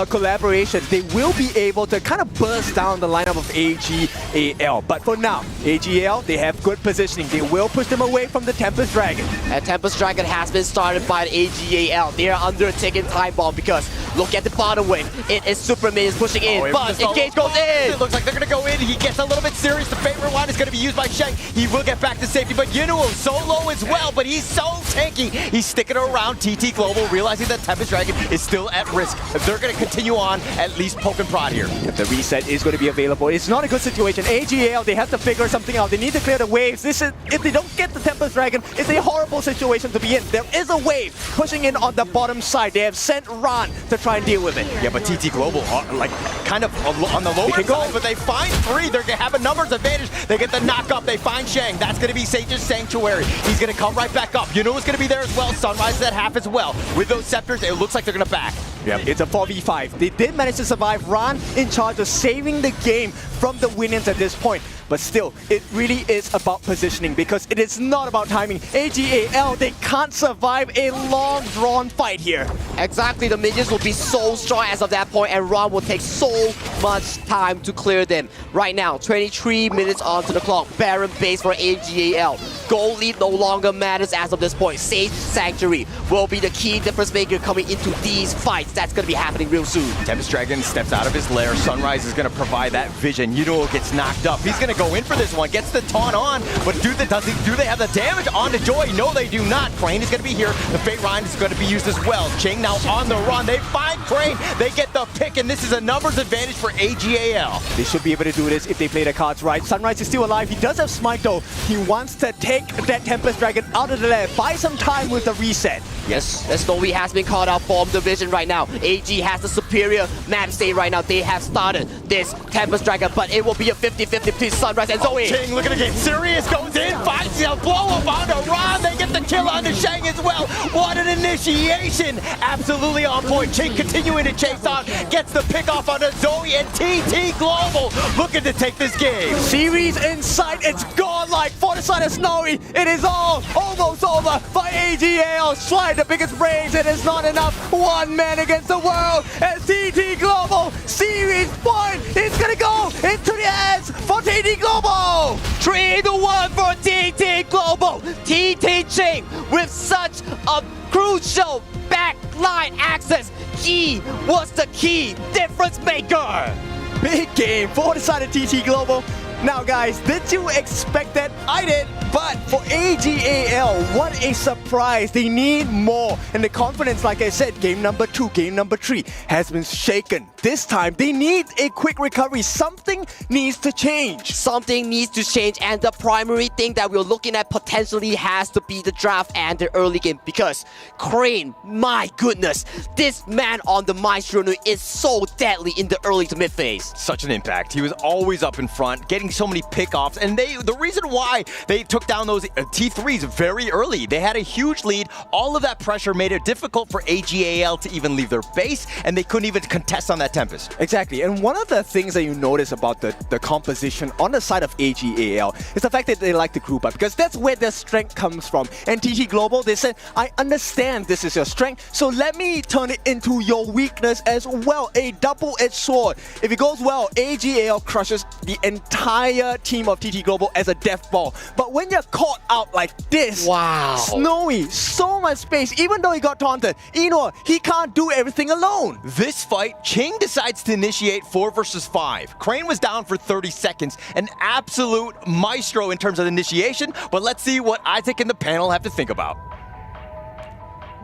Speaker 19: collaboration, they will be able to kind of burst down the lineup of AGAL. But for now, AGAL, they have good positioning. They will push them away from the Tempest Dragon.
Speaker 20: And Tempest Dragon has been started by the AGAL. They are under a ticking time bomb because look at the bottom wave. It is Super Minions pushing in, but Engage goes in.
Speaker 4: It looks like they're going to go in. He gets a little bit serious. The favorite one is going to be used by Sheng. He will get back to safety, but Yuno so low as well, but he's so tanky. He's sticking around TT Global, realizing that Tempest Dragon is still at risk. They're going to continue on, at least poke and prod here.
Speaker 19: The reset is going to be available. It's not a good situation. AGAL, they have to figure something out. They need to clear the waves. This is, if they don't get the Tempest Dragon, it's a horrible situation to be in. There is a wave pushing in on the bottom side. They have sent Ron to try and deal with it.
Speaker 4: Yeah, but TT Global, like, kind of on the lower side, but they find 3. They're going to have a numbers advantage. They get the knock up. They find Sheng. That's going to be Sage's Sanctuary. He's going to come right back up. Yuno is going to be there as well. Sunrise is at half as well. With those scepters, it looks like they're going to back.
Speaker 19: Yep, it's a 4v5. They did manage to survive. Ron in charge of saving the game from the Winnians at this point. But still, it really is about positioning because it is not about timing. AGAL, they can't survive a long, drawn fight here.
Speaker 20: Exactly, the minions will be so strong as of that point, and Ron will take so much time to clear them. Right now, 23 minutes onto the clock. Baron base for AGAL. Goal lead no longer matters as of this point. Sage Sanctuary will be the key difference maker coming into these fights. That's going to be happening real soon.
Speaker 4: Tempest Dragon steps out of his lair. Sunrise is going to provide that vision. Yuno gets knocked up. He's going to go in for this one. Gets the taunt on, but do they have the damage on to Joy? No, they do not. Crane is going to be here. The Fate Rhyme is going to be used as well. Ching now on the run. They find Crane. They get the pick, and this is a numbers advantage for AGAL.
Speaker 19: They should be able to do this if they play the cards right. Sunrise is still alive. He does have Smite though. He wants to take that Tempest Dragon out of the lair. Buy some time with the reset.
Speaker 20: Yes, Snowy has been caught out from the vision right now. now. AG has the superior map state right now. They have started this Tempest Dragon, but it will be a 50-50 between Sunrise and Zoe.
Speaker 19: King looking to get serious, goes in, finds a blow up on the Ron. They get the kill on the Shang as well. What an initiation! Absolutely on point. King continuing to chase on, gets the pick off on the Zoe, and TT Global looking to take this game. Series in sight, it's gone like for the side of Snowy. It is all almost over by AGL. Slide the biggest brains. It is not enough. One man against the world as TT Global Series 1 is gonna go into the hands for TT Global.
Speaker 20: 3-1 for TT Global. TT Ching with such a crucial backline access. He was the key difference maker.
Speaker 19: Big game for the side of TT Global. Now guys, did you expect that? I did, but for AGAL, what a surprise. They need more. And the confidence, like I said, game number 2, game number 3 has been shaken. This time, they need a quick recovery. Something needs to change.
Speaker 20: Something needs to change, and the primary thing that we're looking at potentially has to be the draft and the early game, because Crane, my goodness, this man on the Maestro is so deadly in the early to mid phase.
Speaker 4: Such an impact. He was always up in front, getting so many pickoffs, and the reason why they took down those T3s very early, they had a huge lead. All of that pressure made it difficult for AGAL to even leave their base, and they couldn't even contest on that Tempest.
Speaker 19: Exactly, and one of the things that you notice about the composition on the side of AGAL is the fact that they like to group up, because that's where their strength comes from. And TT Global, they said, I understand this is your strength, so let me turn it into your weakness as well. A double-edged sword. If it goes well, AGAL crushes the entire team of TT Global as a death ball. But when you're caught out like this,
Speaker 20: wow,
Speaker 19: Snowy, so much space, even though he got taunted, Eno, he can't do everything alone.
Speaker 4: This fight, Ching decides to initiate 4 versus 5. Crane was down for 30 seconds, an absolute maestro in terms of initiation, but let's see what Isaac and the panel have to think about.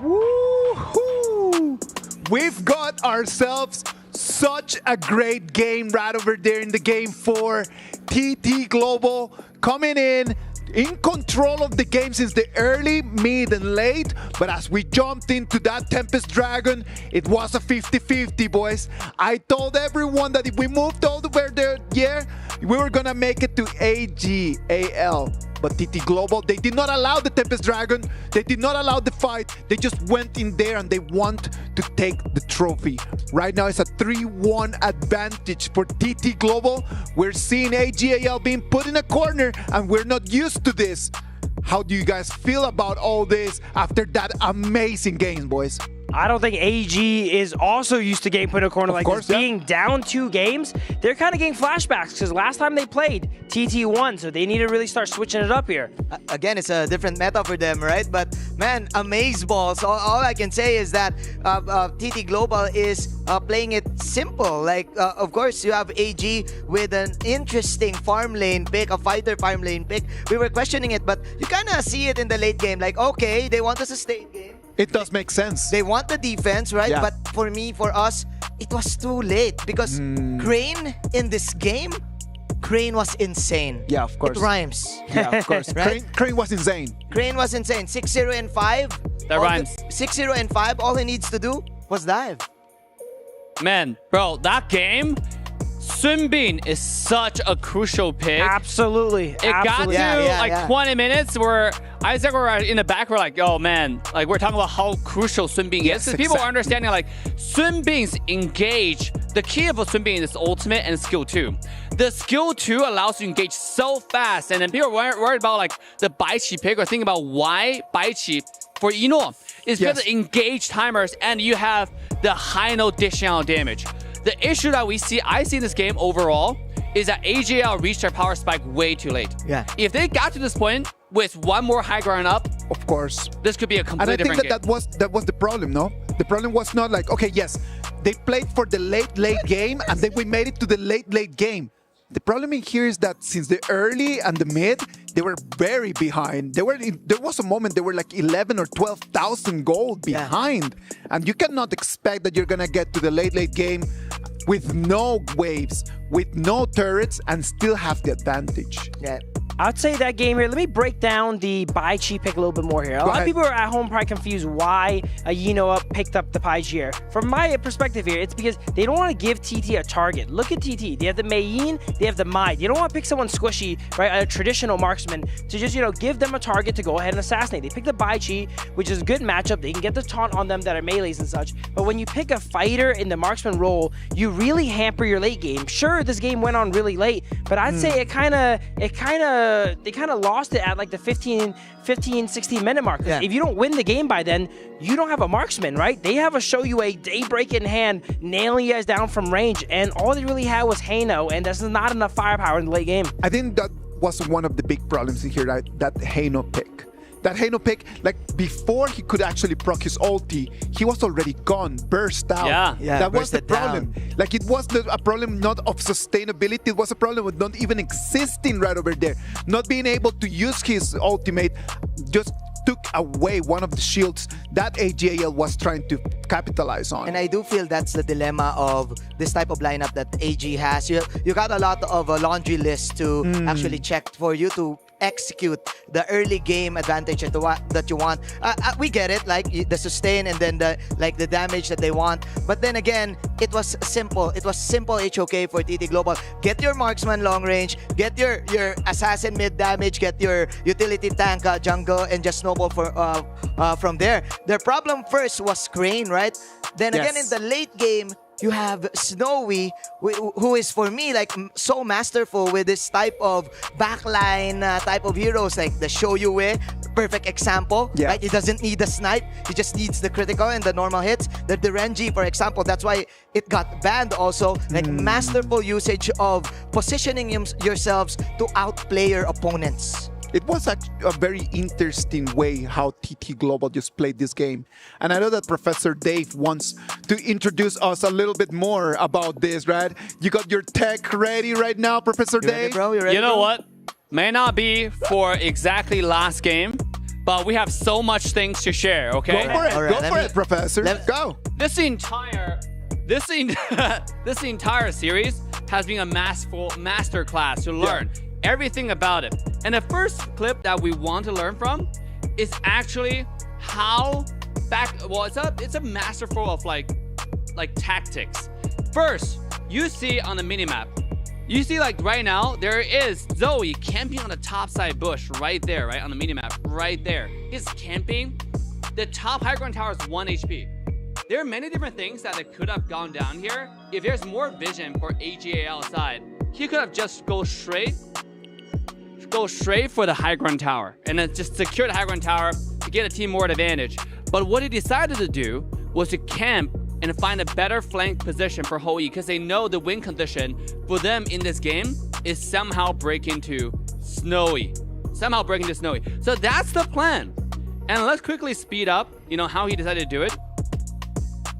Speaker 9: Woohoo! We've got ourselves such a great game right over there in the game 4. TT Global coming in control of the game since the early, mid, and late. But as we jumped into that Tempest Dragon, it was a 50-50, boys. I told everyone that if we moved over there, we were gonna make it to AGAL. But TT Global, they did not allow the Tempest Dragon. They did not allow the fight. They just went in there and they want to take the trophy. Right now, it's a 3-1 advantage for TT Global. We're seeing AGAL being put in a corner, and we're not used to this. How do you guys feel about all this after that amazing game, boys?
Speaker 17: I don't think AG is also used to getting put in a corner like this. Being down 2 games, they're kind of getting flashbacks because last time they played, TT won, so they need to really start switching it up here.
Speaker 6: Again, it's a different meta for them, right? But man, amazeballs. All I can say is that TT Global is playing it simple. Like, of course, you have AG with an interesting farm lane pick, a fighter farm lane pick. We were questioning it, but you kind of see it in the late game. Like, okay, they want to sustain game.
Speaker 9: It does make sense.
Speaker 6: They want the defense, right?
Speaker 9: Yeah.
Speaker 6: But for us, it was too late because Crane in this game, Crane was insane.
Speaker 9: Yeah, of course.
Speaker 6: It rhymes.
Speaker 9: Yeah, of course.
Speaker 6: Right?
Speaker 9: Crane was insane.
Speaker 6: Crane was insane. 6-0 and 5.
Speaker 8: That rhymes.
Speaker 6: 6-0 and 5. All he needs to do was dive.
Speaker 8: Man, bro, that game, Sunbin is such a crucial pick.
Speaker 17: Absolutely.
Speaker 8: It got to 20 minutes where Isaac were in the back. We're like, oh man, like we're talking about how crucial Sunbin is. Because people are understanding like Sunbin's engage. The key of a Sunbin is ultimate and skill 2. The skill 2 allows you to engage so fast, and then people are worried about like the Baiqi pick or thinking about why Baiqi for Eno is because of engage timers, and you have the high note dishing out damage. The issue that I see in this game overall is that AGL reached their power spike way too late.
Speaker 6: Yeah.
Speaker 8: If they got to this point with one more high ground up,
Speaker 9: of course,
Speaker 8: this could be a completely different game.
Speaker 9: And I think that was the problem, no? The problem was not like, okay, yes, they played for the late game, and then we made it to the late game. The problem in here is that since the early and the mid, they were very behind. There was a moment they were like 11 or 12,000 gold behind. And you cannot expect that you're gonna get to the late game with no waves, with no turrets, and still have the advantage.
Speaker 6: Yeah.
Speaker 17: I'd say that game here, let me break down the Bai Chi pick a little bit more here. A lot of people are at home probably confused why Yinoa picked up the Bai Chi here. From my perspective here, it's because they don't want to give TT a target. Look at TT. They have the Mei Yin, they have the Mai. You don't want to pick someone squishy, right, a traditional marksman, to just, give them a target to go ahead and assassinate. They pick the Bai Chi, which is a good matchup. They can get the taunt on them that are melees and such. But when you pick a fighter in the marksman role, you really hamper your late game. Sure, this game went on really late, but I'd say they kind of lost it at like the 15, 16 minute mark. Yeah. If you don't win the game by then, you don't have a marksman, right? They have a Shoyue daybreak in hand, nailing you guys down from range, and all they really had was Heino, and there's not enough firepower in the late game.
Speaker 9: I think that was one of the big problems in here, that Heino pick. That Heino pick, like before he could actually proc his ulti, he was already gone, burst out.
Speaker 6: Yeah,
Speaker 9: that was the problem. Like it was a problem not of sustainability, it was a problem with not even existing right over there. Not being able to use his ultimate just took away one of the shields that AGAL was trying to capitalize on.
Speaker 6: And I do feel that's the dilemma of this type of lineup that AG has. You got a lot of a laundry list to actually check for you to execute the early game advantage that you want. We get it, like the sustain and then the damage that they want. But then again, it was simple. It was simple HOK for TT Global. Get your marksman long range, get your assassin mid damage, get your utility tank jungle, and just snowball from there. Their problem first was Crane, right? Then again in the late game, you have Snowy, who is for me like so masterful with this type of backline type of heroes, like the Shoyue, perfect example. Right? He doesn't need the snipe, he just needs the critical and the normal hits. The Renji, for example, that's why it got banned also. Like masterful usage of positioning yourselves to outplay your opponents.
Speaker 9: It was a very interesting way how TT Global just played this game. And I know that Professor Dave wants to introduce us a little bit more about this, right? You got your tech ready right now, Professor Dave?
Speaker 6: Ready, bro? You ready,
Speaker 8: you know what? May not be for exactly last game, but we have so much things to share, okay?
Speaker 9: Go for it, go for it, Professor. Go.
Speaker 8: This entire series has been a master class to learn everything about it. And the first clip that we want to learn from is actually how it's a masterful of like tactics. First, you see on the minimap, you see like right now, there is Zoe camping on the top side bush right there, right on the minimap, right there. He's camping. The top high ground tower is 1 HP. There are many different things that could have gone down here. If there's more vision for AGAL side, he could have just go straight for the high ground tower and then just secure the high ground tower to get a team more advantage. But what he decided to do was to camp and find a better flank position for Hou Yi, because they know the win condition for them in this game is somehow breaking to Snowy. So that's the plan. And let's quickly speed up, how he decided to do it.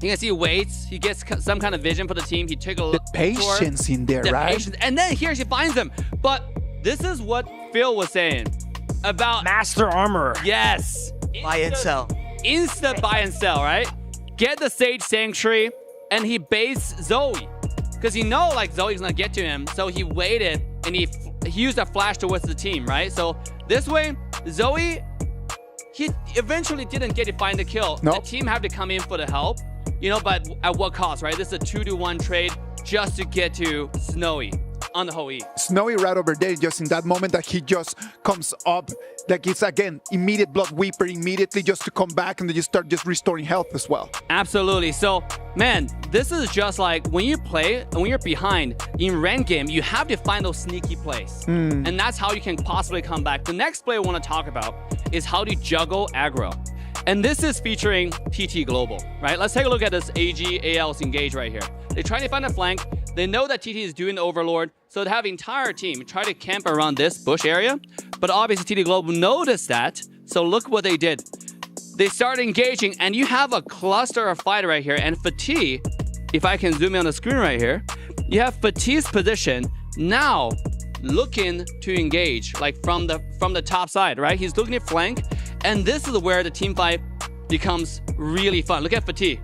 Speaker 8: You can see he waits, he gets some kind of vision for the team, he took a look.
Speaker 9: The patience in there, right?
Speaker 8: Patience. And then here she finds them. But this is what Phil was saying about
Speaker 17: Master Armorer.
Speaker 8: Yes.
Speaker 6: Buy and sell.
Speaker 8: Instant buy and sell, right? Get the Sage Sanctuary, and he baits Zoe. Because he know like Zoe's gonna get to him, so he waited and he used a flash towards the team, right? So this way, Zoe, he eventually didn't get to find the kill. Nope. The team had to come in for the help, but at what cost, right? This is a 2-to-1 trade just to get to Snowy on the Hou Yi.
Speaker 9: Snowy right over there, just in that moment that he just comes up, like it's again, immediate Blood Weeper, immediately just to come back and then you start just restoring health as well.
Speaker 8: Absolutely. So, man, this is just like when you play and when you're behind in ranked game, you have to find those sneaky plays. And that's how you can possibly come back. The next play I want to talk about is how to juggle aggro. And this is featuring TT Global, right? Let's take a look at this AGAL's engage right here. They're trying to find a flank. They know that TT is doing the Overlord, so they have the entire team try to camp around this bush area. But obviously TT Global noticed that, so look what they did. They started engaging, and you have a cluster of fighter right here. And Fatih, if I can zoom in on the screen right here, you have Fatih's position now looking to engage, like from the top side, right? He's looking at flank, and this is where the team fight becomes really fun. Look at Fatih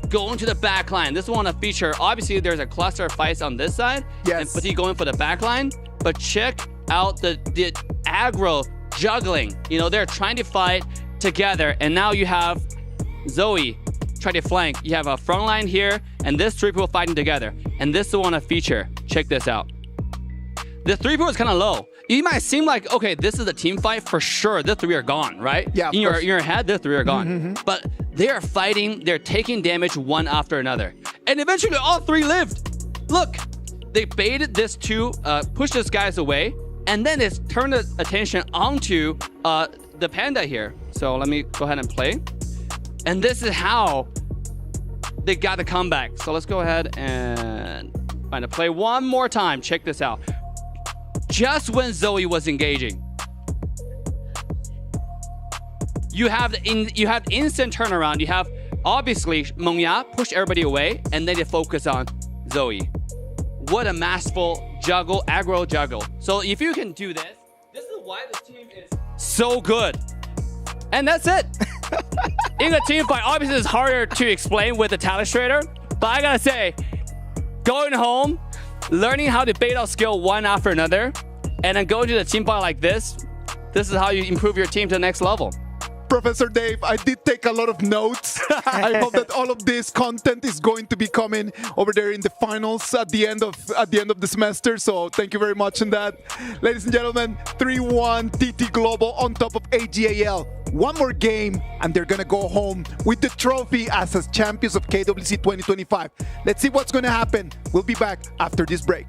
Speaker 8: going to the back line. This one a feature. Obviously, there's a cluster of fights on this side, and Fatih going for the back line. But check out the aggro, juggling. You know, they're trying to fight together. And now you have Zoe trying to flank. You have a front line here, and this three people fighting together. And this is the one to feature. Check this out. The three people is kind of low. You might seem like, okay, this is a team fight for sure. The three are gone, right?
Speaker 9: Yeah.
Speaker 8: In your head, the three are gone. But they are fighting. They're taking damage one after another, and eventually all three lived. Look, they baited this two, pushed this guys away, and then it's turned the attention onto the panda here. So let me go ahead and play. And this is how they got the comeback. So let's go ahead and find a play one more time. Check this out. Just when Zoe was engaging, you have instant turnaround. You have obviously Mengya push everybody away, and then they focus on Zoe. What a masterful juggle, aggro juggle. So if you can do this, this is why this team is so good. And that's it. In a team fight, obviously it's harder to explain with the Telestrator, but I gotta say, going home, learning how to bait out skill one after another, and then going to the team fight like this is how you improve your team to the next level.
Speaker 9: Professor Dave, I did take a lot of notes. I hope that all of this content is going to be coming over there in the finals at the end of the semester. So thank you very much on that. Ladies and gentlemen, 3-1 TT Global on top of AGAL. One more game and they're gonna go home with the trophy as champions of KWC 2025. Let's see what's gonna happen. We'll be back after this break.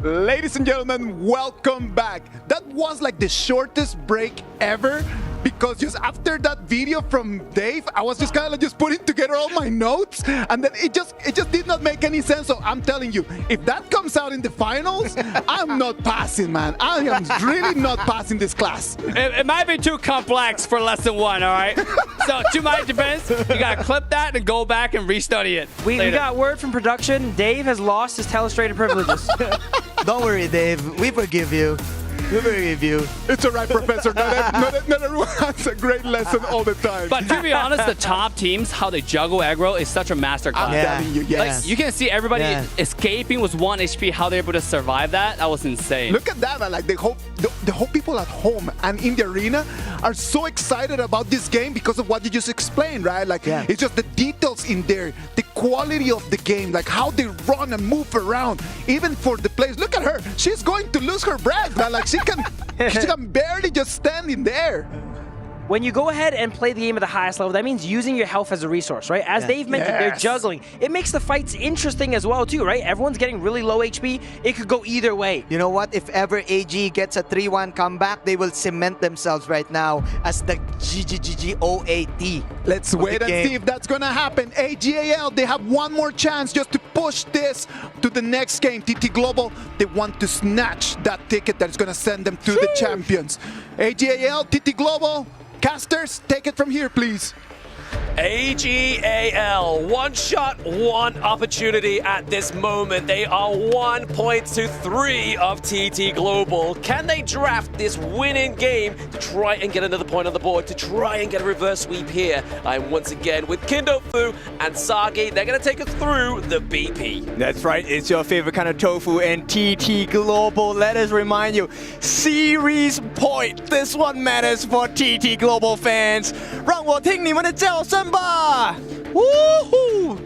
Speaker 9: Ladies and gentlemen, welcome back. That was like the shortest break ever, because just after that video from Dave, I was just kind of just putting together all my notes, and then it just did not make any sense. So I'm telling you, if that comes out in the finals, I'm not passing, man. I am really not passing this class.
Speaker 8: It might be too complex for lesson 1, all right? So, to my defense, you gotta clip that and go back and restudy it.
Speaker 17: We got word from production. Dave has lost his telestrator privileges.
Speaker 6: Don't worry, Dave. We forgive you. We forgive you.
Speaker 9: It's all right, Professor. Not everyone has a great lesson all the time.
Speaker 8: But to be honest, the top teams, how they juggle aggro is such a masterclass.
Speaker 9: I'm telling you, yes.
Speaker 8: Like, you can see everybody escaping with 1 HP, how they're able to survive that. That was insane.
Speaker 9: Look at that, man. Like the whole people at home and in the arena are so excited about this game because of what you just explained, right? Like it's just the details in there, the quality of the game, like how they run and move around. Even for the players, look at her. She's going to lose her breath, man. Like she can barely just stand in there.
Speaker 17: When you go ahead and play the game at the highest level, that means using your health as a resource, right? As Dave mentioned, they're juggling. It makes the fights interesting as well, too, right? Everyone's getting really low HP. It could go either way.
Speaker 6: You know what? If ever AG gets a 3-1 comeback, they will cement themselves right now as the GGGOAT.
Speaker 9: Let's wait and see if that's going to happen. AGAL, they have one more chance just to push this to the next game. TT Global, they want to snatch that ticket that's going to send them to the champions. AGAL, TT Global, casters, take it from here, please.
Speaker 7: AGAL, 1 shot, 1 opportunity at this moment. They are 1 point to 3 of TT Global. Can they draft this winning game to try and get another point on the board, to try and get a reverse sweep here? I'm once again with Kindofu and Sagi. They're going to take us through the BP.
Speaker 19: That's right, it's your favorite kind of tofu and TT Global. Let us remind you, series point. This one matters for TT Global fans. 让我听你们的叫声吧!
Speaker 20: Woohoo!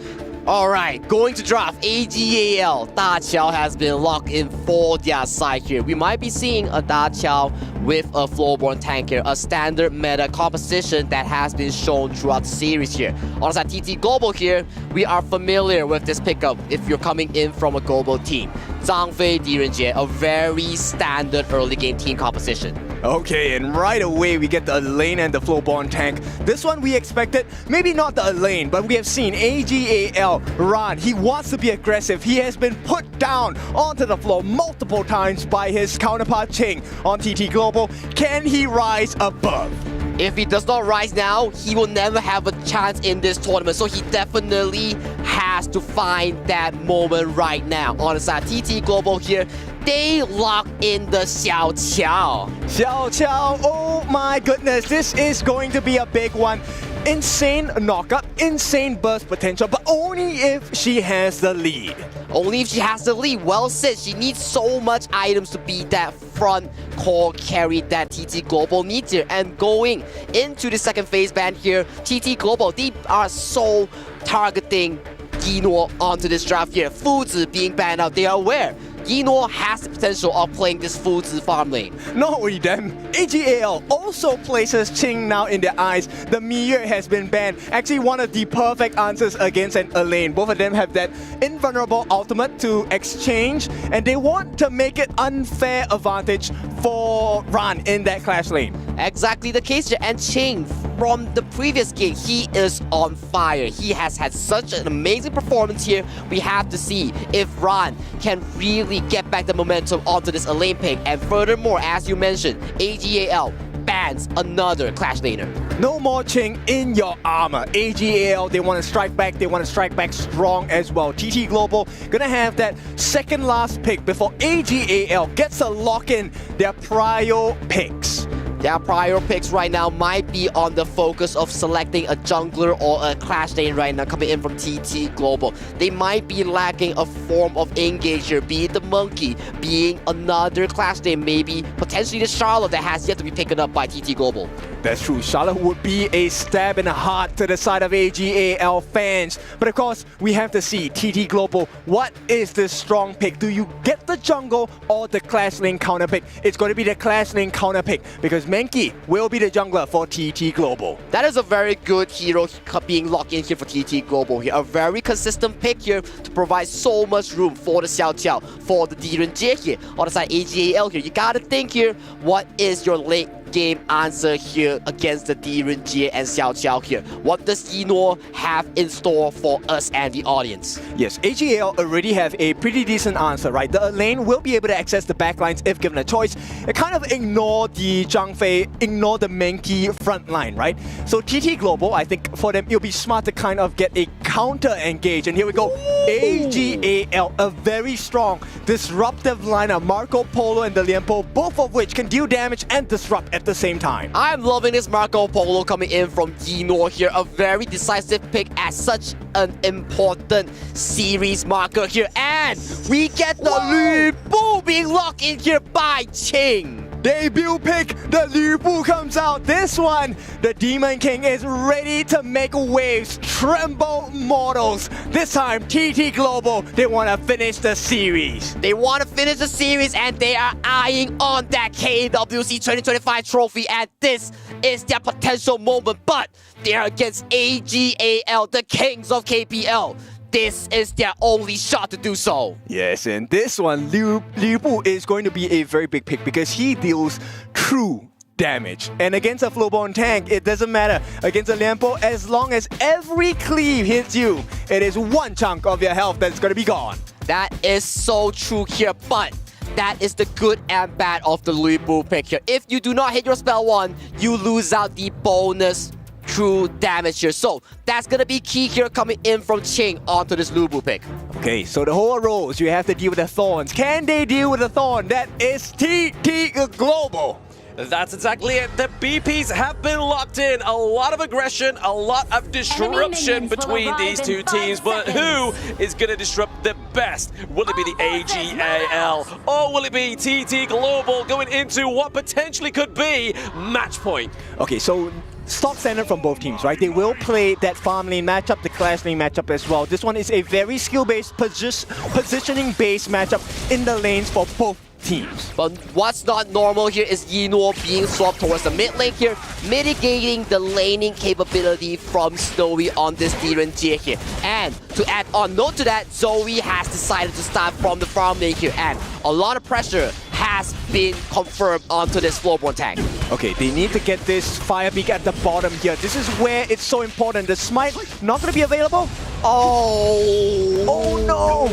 Speaker 20: Alright, going to draft AGAL. Da Qiao has been locked in for their side here. We might be seeing a Da Qiao with a floorborne tanker, a standard meta composition that has been shown throughout the series here. On the side TT Global here, we are familiar with this pickup if you're coming in from a global team. Zhang Fei, Di Renjie, a very standard early game team composition.
Speaker 19: Okay, and right away we get the Elaine and the Flowborn tank. This one we expected, maybe not the Elaine, but we have seen AGAL run. He wants to be aggressive. He has been put down onto the floor multiple times by his counterpart Ching on TT Global. Can he rise above?
Speaker 20: If he does not rise now, he will never have a chance in this tournament. So he definitely has to find that moment right now. On the side, TT Global here, they lock in the Xiao Qiao.
Speaker 19: Xiao Qiao, oh my goodness, this is going to be a big one. Insane knockup, insane burst potential, but only if she has the lead.
Speaker 20: Only if she has the lead. Well said. She needs so much items to be that front core carry that TT Global needs here. And going into the second phase ban here, TT Global, they are so targeting Yino onto this draft here. Fuzi being banned out, they are aware. Yino has the potential of playing this Fuzi farm lane.
Speaker 19: Not only them, AGAL also places Ching now in their eyes. The Miyu has been banned. Actually one of the perfect answers against an Elaine. Both of them have that invulnerable ultimate to exchange, and they want to make it unfair advantage for Ran in that clash lane.
Speaker 20: Exactly the case here. And Ching, from the previous game, he is on fire. He has had such an amazing performance here. We have to see if Ran can really get back the momentum onto this Elaine pick. And furthermore, as you mentioned, AGAL bans another clash laner.
Speaker 19: No more Ching in your armor. AGAL, they want to strike back. They want to strike back strong as well. TT Global gonna have that second last pick before AGAL gets a lock in their prior picks.
Speaker 20: Their prior picks right now might be on the focus of selecting a jungler or a clash lane right now coming in from TT Global. They might be lacking a form of engager, be it the Monkey, being another clash lane, maybe potentially the Charlotte that has yet to be taken up by TT Global.
Speaker 19: That's true. Charlotte would be a stab in the heart to the side of AGAL fans. But of course, we have to see TT Global. What is the strong pick? Do you get the jungle or the clash lane counter pick? It's going to be the clash lane counter pick because Menki will be the jungler for TT
Speaker 20: TT Global. That is a very good hero being locked in here for TT Global here. A very consistent pick here to provide so much room for the Xiao Qiao, for the J here. On the side, AGAL here. You gotta think here, what is your late game answer here against the J and Xiao Qiao here? What does Yinor have in store for us and the audience?
Speaker 19: Yes, AGAL already have a pretty decent answer, right? The lane will be able to access the backlines if given a choice. It kind of ignore the Zhang Fei, ignore the Menki front line, right? So TT Global, I think for them, it'll be smart to kind of get a counter engage. And here we go. AGAL, a very strong, disruptive lineup. Marco Polo and the Lianpo, both of which can deal damage and disrupt at the same time.
Speaker 20: I'm loving this Marco Polo coming in from Yinor here. A very decisive pick at such an important series marker here. And we get the Lu Bu being locked in here by Qing.
Speaker 19: Debut pick, the Lu Bu comes out. This one, the Demon King is ready to make waves. Tremble Mortals. This time, TT Global, they want to finish the series.
Speaker 20: They want to finish the series and they are eyeing on that KWC 2025 trophy, and this is their potential moment, but they are against AGAL, the kings of KPL. This is their only shot to do so.
Speaker 19: Yes, and this one, Liu Bu is going to be a very big pick because he deals true damage. And against a flowborn tank, it doesn't matter. Against a Lianpo, as long as every cleave hits you, it is one chunk of your health that's going to be gone.
Speaker 20: That is so true here, but that is the good and bad of the Lu Bu pick here. If you do not hit your spell one, you lose out the bonus true damage here. So that's gonna be key here coming in from Qing onto this Lu Bu pick.
Speaker 19: Okay, so the whole rows, you have to deal with the thorns. Can they deal with the thorn? That is TT Global.
Speaker 7: That's exactly it. The BPs have been locked in. A lot of aggression, a lot of disruption between these two teams. But who is going to disrupt the best? Will it be the AGAL or will it be TT Global going into what potentially could be match point?
Speaker 19: Okay, so stock standard from both teams, right? They will play that farm lane matchup, the clash lane matchup as well. This one is a very skill-based, positioning-based matchup in the lanes for both teams.
Speaker 20: But what's not normal here is Yinor being swapped towards the mid lane here, mitigating the laning capability from Snowy on this J here. And to add on note to that, Zoe has decided to start from the farm lane here, and a lot of pressure has been confirmed onto this Flowborn tank.
Speaker 19: Okay, they need to get this Fire Beak at the bottom here. This is where it's so important. The Smite not going to be available.
Speaker 20: Oh no!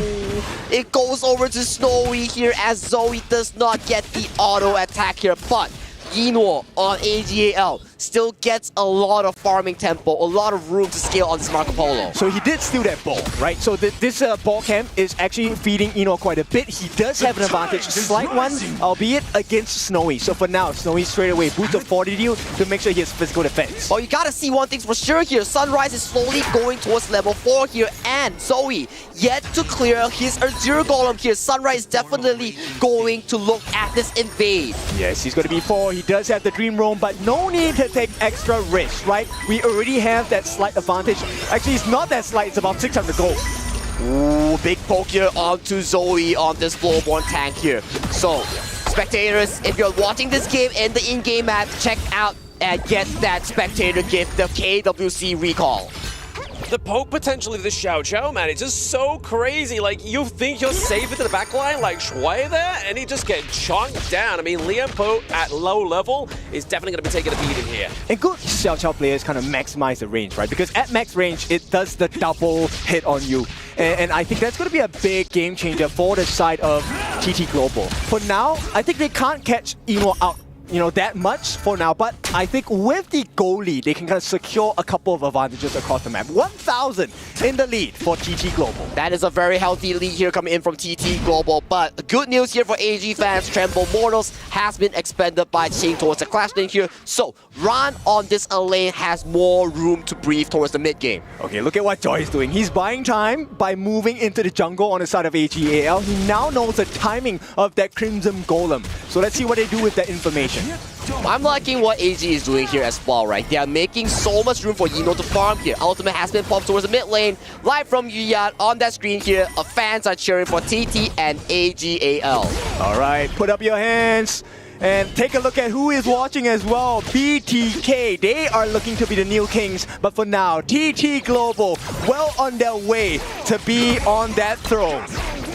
Speaker 20: It goes over to Snowy here as Zoe does not get the auto attack here, but Yinor on AGAL still gets a lot of farming tempo, a lot of room to scale on this Marco Polo.
Speaker 19: So he did steal that ball, right? So this ball camp is actually feeding Yinor quite a bit. He does have an advantage, slight one, albeit against Snowy. So for now, Snowy straight away boosts of fortitude to make sure he has physical defense.
Speaker 20: Well, you gotta see one thing's for sure here. Sunrise is slowly going towards level 4 here, and Zoe yet to clear his Azure Golem here. Sunrise is definitely going to look at this invade.
Speaker 19: Yes, he's going to be 4. He does have the Dream Roam, but no need to take extra risks, right? We already have that slight advantage. Actually, it's not that slight, it's about 600 gold.
Speaker 20: Ooh, big poke here onto Zoe on this Flowborn tank here. So, spectators, if you're watching this game in the in-game map, check out and get that spectator gift, the KWC recall.
Speaker 7: The poke potentially of the Xiao Qiao, man, it's just so crazy. Like, you think you're safe into the backline, like Shui there, and he just gets chonked down. I mean, Lianpo at low level is definitely going to be taking a beating here.
Speaker 19: And good Xiao Qiao players kind of maximize the range, right? Because at max range, it does the double hit on you. And I think that's going to be a big game changer for the side of TT Global. For now, I think they can't catch Yinor out, that much for now, but I think with the goal lead, they can kind of secure a couple of advantages across the map. 1,000 in the lead for TT Global.
Speaker 20: That is a very healthy lead here coming in from TT Global, but good news here for AG fans, Tremble Mortals has been expended by Qing towards the clash lane here, so Ran on this lane has more room to breathe towards the mid game.
Speaker 19: Okay, look at what Joy is doing. He's buying time by moving into the jungle on the side of AGAL. He now knows the timing of that Crimson Golem, so let's see what they do with that information.
Speaker 20: I'm liking what AG is doing here as well, right? They are making so much room for Yinor to farm here. Ultimate has been popped towards the mid lane. Live from Riyadh on that screen here, fans are cheering for TT and AGAL.
Speaker 19: All right, put up your hands. And take a look at who is watching as well. BTK, they are looking to be the new kings. But for now, TT Global, well on their way to be on that throne.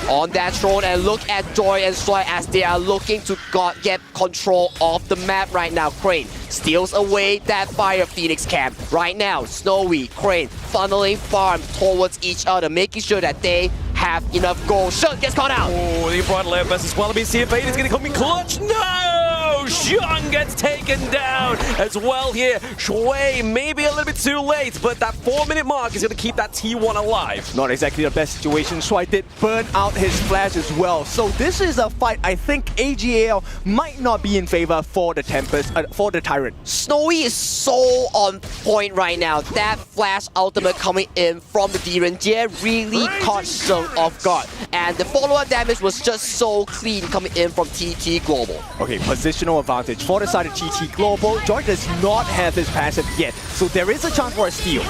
Speaker 20: On that throne, and look at Joy and Sly as they are looking to get control of the map right now. Crane steals away that Fire Phoenix camp. Right now, Snowy, Crane funneling farm towards each other, making sure that they have enough gold. Shun gets caught out.
Speaker 7: Oh, the Bridal Air versus well. I mean, CFA is going to come in clutch. No! Shun gets taken down as well here. Shui maybe a little bit too late, but that 4-minute mark is going to keep that T1 alive.
Speaker 19: Not exactly the best situation. Shui did burn out his flash as well. So this is a fight I think AGAL might not be in favor for the Tempest, for the Tyrant.
Speaker 20: Snowy is so on point right now. That flash ultimate coming in from the Diren Jie really caught Shun off guard. And the follow-up damage was just so clean coming in from TT Global.
Speaker 19: Okay, positional advantage for the side of TT Global. Joy does not have his passive yet, so there is a chance for a steal.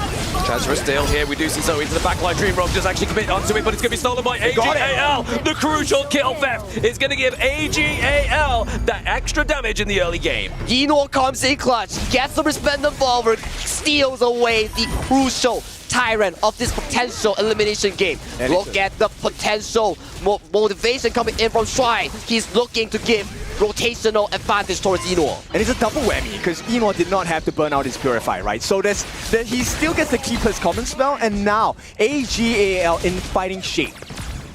Speaker 7: Chance for a steal here. We do see Zoe into the backline. Dream Rogue does actually commit onto it, but it's going to be stolen by AGAL. The crucial kill theft is going to give AGAL that extra damage in the early game.
Speaker 20: Yinor comes in clutch, gets the Resplendent Revolver, steals away the crucial Tyrant of this potential elimination game. Look at the potential motivation coming in from Shui. He's looking to give rotational advantage towards Enor.
Speaker 19: And it's a double whammy because Enor did not have to burn out his Purify, right? So he still gets to keep his common spell, and now AGAL in fighting shape.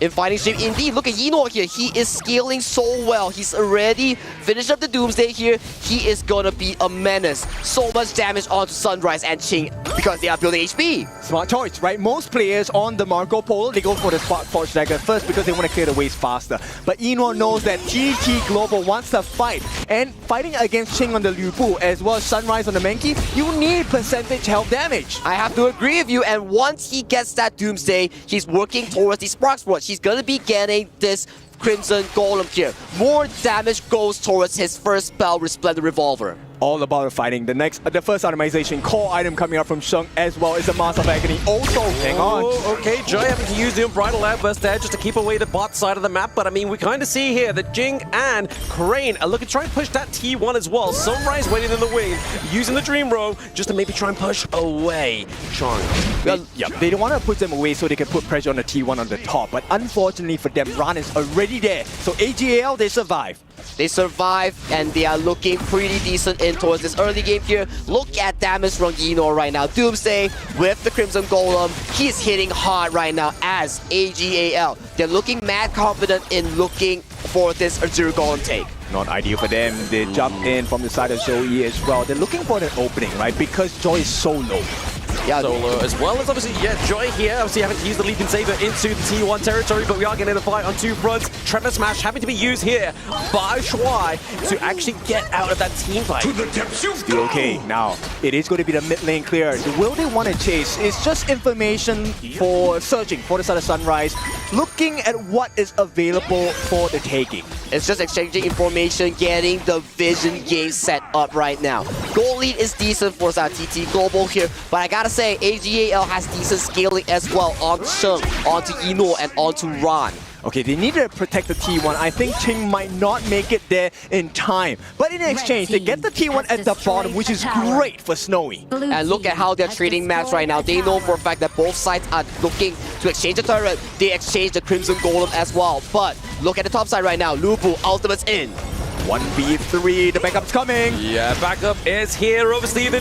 Speaker 20: In fighting shape, indeed. Look at Enor here. He is scaling so well. He's already finished up the Doomsday here. He is gonna be a menace. So much damage onto Sunrise and Ching because they are building HP.
Speaker 19: Smart choice, right? Most players on the Marco Polo, they go for the Spark Forge Dagger first because they want to clear the ways faster. But Enor knows that TT Global wants to fight. And fighting against Ching on the Liu Bu as well as Sunrise on the Menki, you need percentage health damage.
Speaker 20: I have to agree with you. And once he gets that Doomsday, he's working towards the Spark Forge. He's gonna be getting this Crimson Golem here. More damage goes towards his first spell, Resplendent Revolver.
Speaker 19: All about fighting. The first itemization, core item coming out from Shung as well is a Mass of Agony. Also, hang on.
Speaker 7: Okay, Joy having to use the Unbridled Outburst there just to keep away the bot side of the map. But I mean, we kind of see here that Jing and Crane are looking to try and push that T1 as well. Sunrise waiting in the wing, using the Dream Row just to maybe try and push away Chong.
Speaker 19: They don't want to put them away so they can put pressure on the T1 on the top. But unfortunately for them, Ran is already there. So AGAL, they survive.
Speaker 20: They survive and they are looking pretty decent in towards this early game here. Look at damage from Enor right now. Doomsday with the Crimson Golem. He's hitting hard right now as AGAL. They're looking mad confident in looking for this Azure Golem take.
Speaker 19: Not ideal for them. They jump in from the side of Zoe as well. They're looking for an opening, right? Because Joy is so low.
Speaker 7: Yeah, Solo as well as obviously, Joy here, obviously having to use the Leap and Saber into the T1 territory, but we are getting a fight on two fronts. Tremor Smash having to be used here by Shui to actually get out of that team fight.
Speaker 19: Still okay. Now, it is going to be the mid lane clear. Will they want to chase? It's just information for searching for the side of Sunrise, looking at what is available for the taking.
Speaker 20: It's just exchanging information, getting the vision game set up right now. Goal lead is decent for TT Global here, but I gotta say, AGAL has decent scaling as well on Sheng, onto Enor, and onto Ran.
Speaker 19: Okay, they need to protect the T1. I think Ching might not make it there in time. But in exchange, they get the T1 at the bottom, which is great for Snowy.
Speaker 20: And look at how they're trading maps right now. They know for a fact that both sides are looking to exchange the turret. They exchange the Crimson Golem as well. But look at the top side right now. Liu Bu, ultimate's in.
Speaker 19: 1v3, the backup's coming.
Speaker 7: Yeah, backup is here. Obviously, the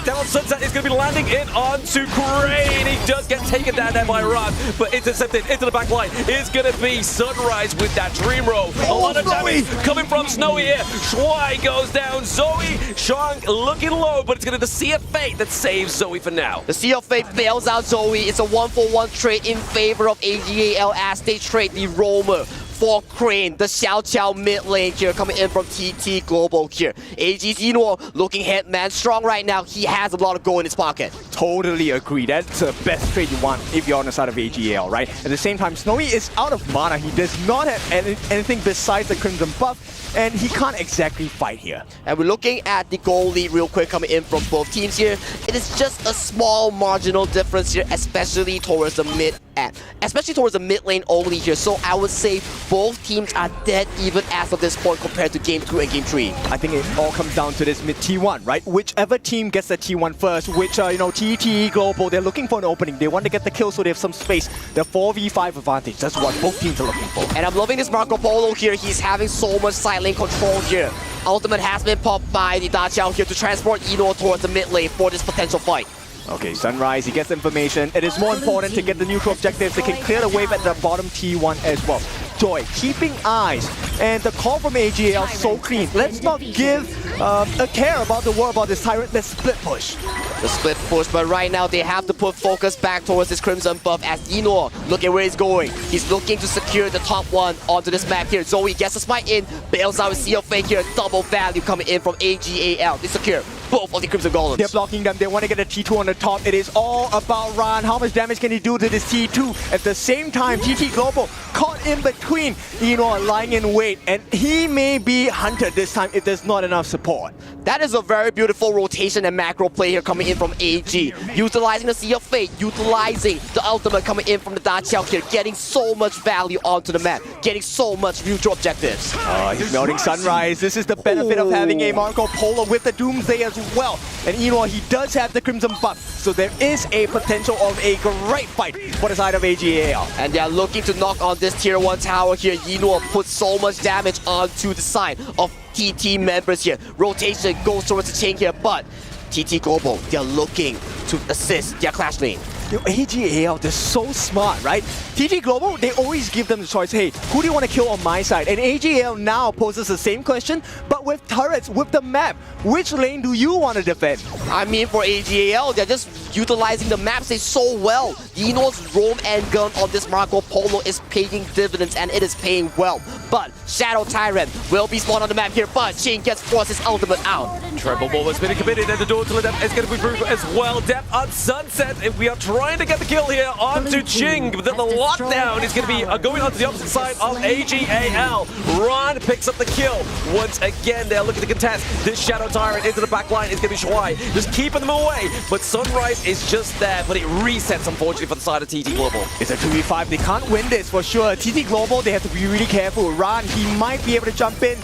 Speaker 7: Down Sunset is going to be landing in onto Crane. He does get taken down there by Ran, but intercepted into the back line is going to be Sunrise with that Dream Row. A lot of damage coming from Snowy here. Shui goes down. Zoe, Shang looking low, but it's going to be the Sea of Fate that saves Zoe for now.
Speaker 20: The Sea of Fate bails out Zoe. It's a 1-for-1 trade in favor of AGAL as they trade the Roamer for Crane, the Xiao Qiao mid lane here coming in from TT Global here. AG's Enor looking headman strong right now. He has a lot of gold in his pocket.
Speaker 19: Totally agree. That's the best trade you want if you're on the side of AGAL, right? At the same time, Snowy is out of mana. He does not have anything besides the Crimson buff, and he can't exactly fight here.
Speaker 20: And we're looking at the goal lead real quick coming in from both teams here. It is just a small marginal difference here, especially towards the mid at, especially towards the mid lane only here. So I would say both teams are dead even as of this point compared to Game 2 and Game 3.
Speaker 19: I think it all comes down to this mid T1, right? Whichever team gets the T1 first, which, TT Global, they're looking for an opening. They want to get the kill so they have some space. The 4v5 advantage, that's what both teams are looking for.
Speaker 20: And I'm loving this Marco Polo here. He's having so much side lane control here. Ultimate has been popped by the Da Qiao here to transport Eno towards the mid lane for this potential fight.
Speaker 19: Okay, Sunrise, he gets information. It is more important to get the neutral objectives. They can clear the wave at the bottom T1 as well. Joy, keeping eyes. And the call from AGL, so clean. Let's not give a care about the war about this Tyrant. Let's split push.
Speaker 20: The split push, but right now they have to put focus back towards this Crimson buff as Eno, look at where he's going. He's looking to secure the top one onto this map here. Zoe gets a smite in, bails out with Seal Fake here. Double value coming in from AGAL. They secure both of the Crimson Golems.
Speaker 19: They're blocking them. They want to get a T2 on the top. It is all about Ran. How much damage can he do to this T2? At the same time, TT Global caught in between, lying in wait. And he may be hunted this time if there's not enough support.
Speaker 20: That is a very beautiful rotation and macro play here coming in from AG. Utilizing the Sea of Fate, utilizing the ultimate coming in from the Da Qiao here, getting so much value onto the map, getting so much mutual objectives.
Speaker 19: He's melting Sunrise. This is the benefit of having a Marco Polo with the Doomsday as well. And he does have the Crimson buff, so there is a potential of a great fight for the side of AGAL.
Speaker 20: And they're looking to knock on this tier 1 tower here. Eno puts so much damage onto the side of TT members here. Rotation goes towards the chain here, but TT Global, they're looking to assist their clash lane.
Speaker 19: AGAL, they're so smart, right? TT Global, they always give them the choice, hey, who do you want to kill on my side? And AGAL now poses the same question, but with turrets, with the map. Which lane do you want to defend?
Speaker 20: I mean, for AGAL, they're just utilizing the map stage so well. Eno's roam and gun on this Marco Polo is paying dividends, and it is paying well. But Shadow Tyrant will be spawned on the map here, but Shane gets forced his ultimate out.
Speaker 7: Treble Ball has been committed, and the door to the depth is going to be brutal as well. Depth on Sunset, if we are trying to get the kill here onto Ching, but then the lockdown is going to be going onto the opposite side of AGAL. Ron picks up the kill. Once again, they're looking to contest this Shadow Tyrant into the back line. It's going to be Shuai, just keeping them away. But Sunrise is just there, but it resets, unfortunately, for the side of TT Global.
Speaker 19: It's a 2v5. They can't win this for sure. TT Global, they have to be really careful. Ron, he might be able to jump in.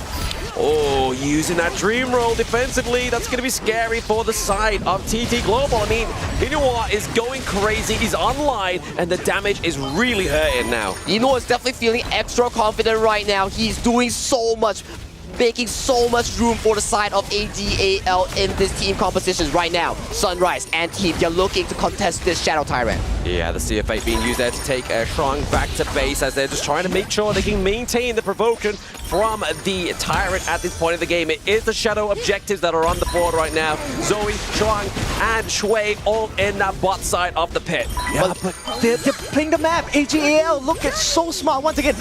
Speaker 7: Oh, using that dream roll defensively, that's going to be scary for the side of TT Global. I mean, Inouye is going crazy, he's online, and the damage is really hurting now.
Speaker 20: Inouye is definitely feeling extra confident right now. He's doing so much, making so much room for the side of AGAL in this team composition right now. Sunrise and team, they're looking to contest this Shadow Tyrant.
Speaker 7: Yeah, the Sea of Fate being used there to take Shrong back to base as they're just trying to make sure they can maintain the provocation from the Tyrant at this point of the game. It is the Shadow objectives that are on the board right now. Zoe, Shrong, and Shui all in that bot side of the pit.
Speaker 19: Yeah, but they're playing the map. AGAL, look, it's so smart. Once again,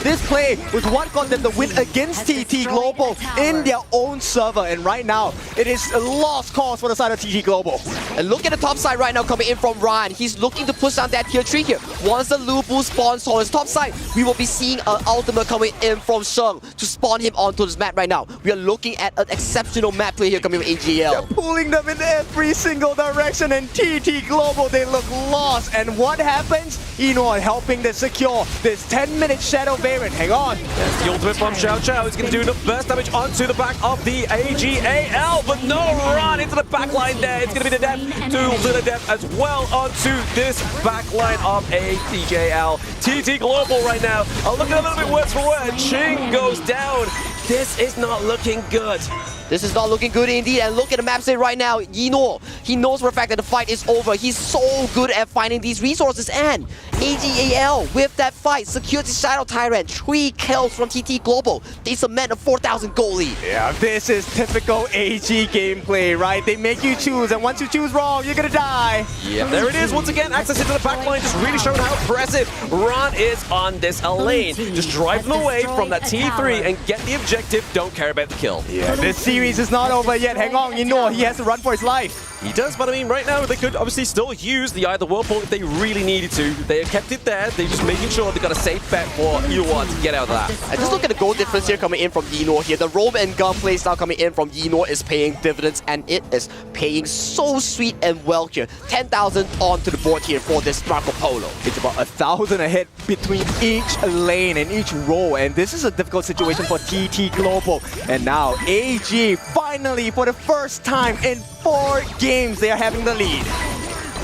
Speaker 19: this play was what got them the win against TT Global in their own server. And right now, it is a lost cause for the side of TT Global.
Speaker 20: And look at the top side right now coming in from Ryan. He's looking to push down that tier 3 here. Once the Lubu spawns on his top side, we will be seeing an ultimate coming in from Sheng to spawn him onto this map right now. We are looking at an exceptional map play here coming from AGL.
Speaker 19: They're pulling them in every single direction, and TT Global, they look lost. And what happens? Inouye helping to secure this 10-minute Shadow variant. Hang on.
Speaker 7: Yes, the ultimate from Xiao Xiao is going to do enough burst damage onto the back of the AGAL, but no run into the back line there. It's going to be the depth to the depth as well onto this back line of AGAL. TT Global right now are looking a little bit worse for wear. Ching goes down. This is not looking good.
Speaker 20: This is not looking good indeed, and look at the map state right now. Eno, he knows for a fact that the fight is over. He's so good at finding these resources, and AGAL, with that fight, secures the Shadow Tyrant. 3 kills from TT Global. They cement a 4,000 goal lead.
Speaker 19: Yeah, this is typical AG gameplay, right? They make you choose, and once you choose wrong, you're gonna die.
Speaker 7: Yeah, there it is. Once again, access into the backline, just really showing how impressive Ron is on this lane. Just drive them away from that T3 and get the objective objective, don't care about the kill.
Speaker 19: Yeah, this series is not over yet. Hang on, he has to run for his life.
Speaker 7: He does, but I mean, right now, they could obviously still use the either whirlpool if they really needed to. They have kept it there. They're just making sure they've got a safe bet for Yinor to get out of that.
Speaker 20: And just look at the goal difference here coming in from Yinor here. The roam and gun playstyle coming in from Yinor is paying dividends, and it is paying so sweet and well here. 10,000 onto the board here for this Marco Polo.
Speaker 19: It's about 1,000 ahead between each lane and each row, and this is a difficult situation for TT Global. And now AG finally, for the first time in 4 games, they are having the lead.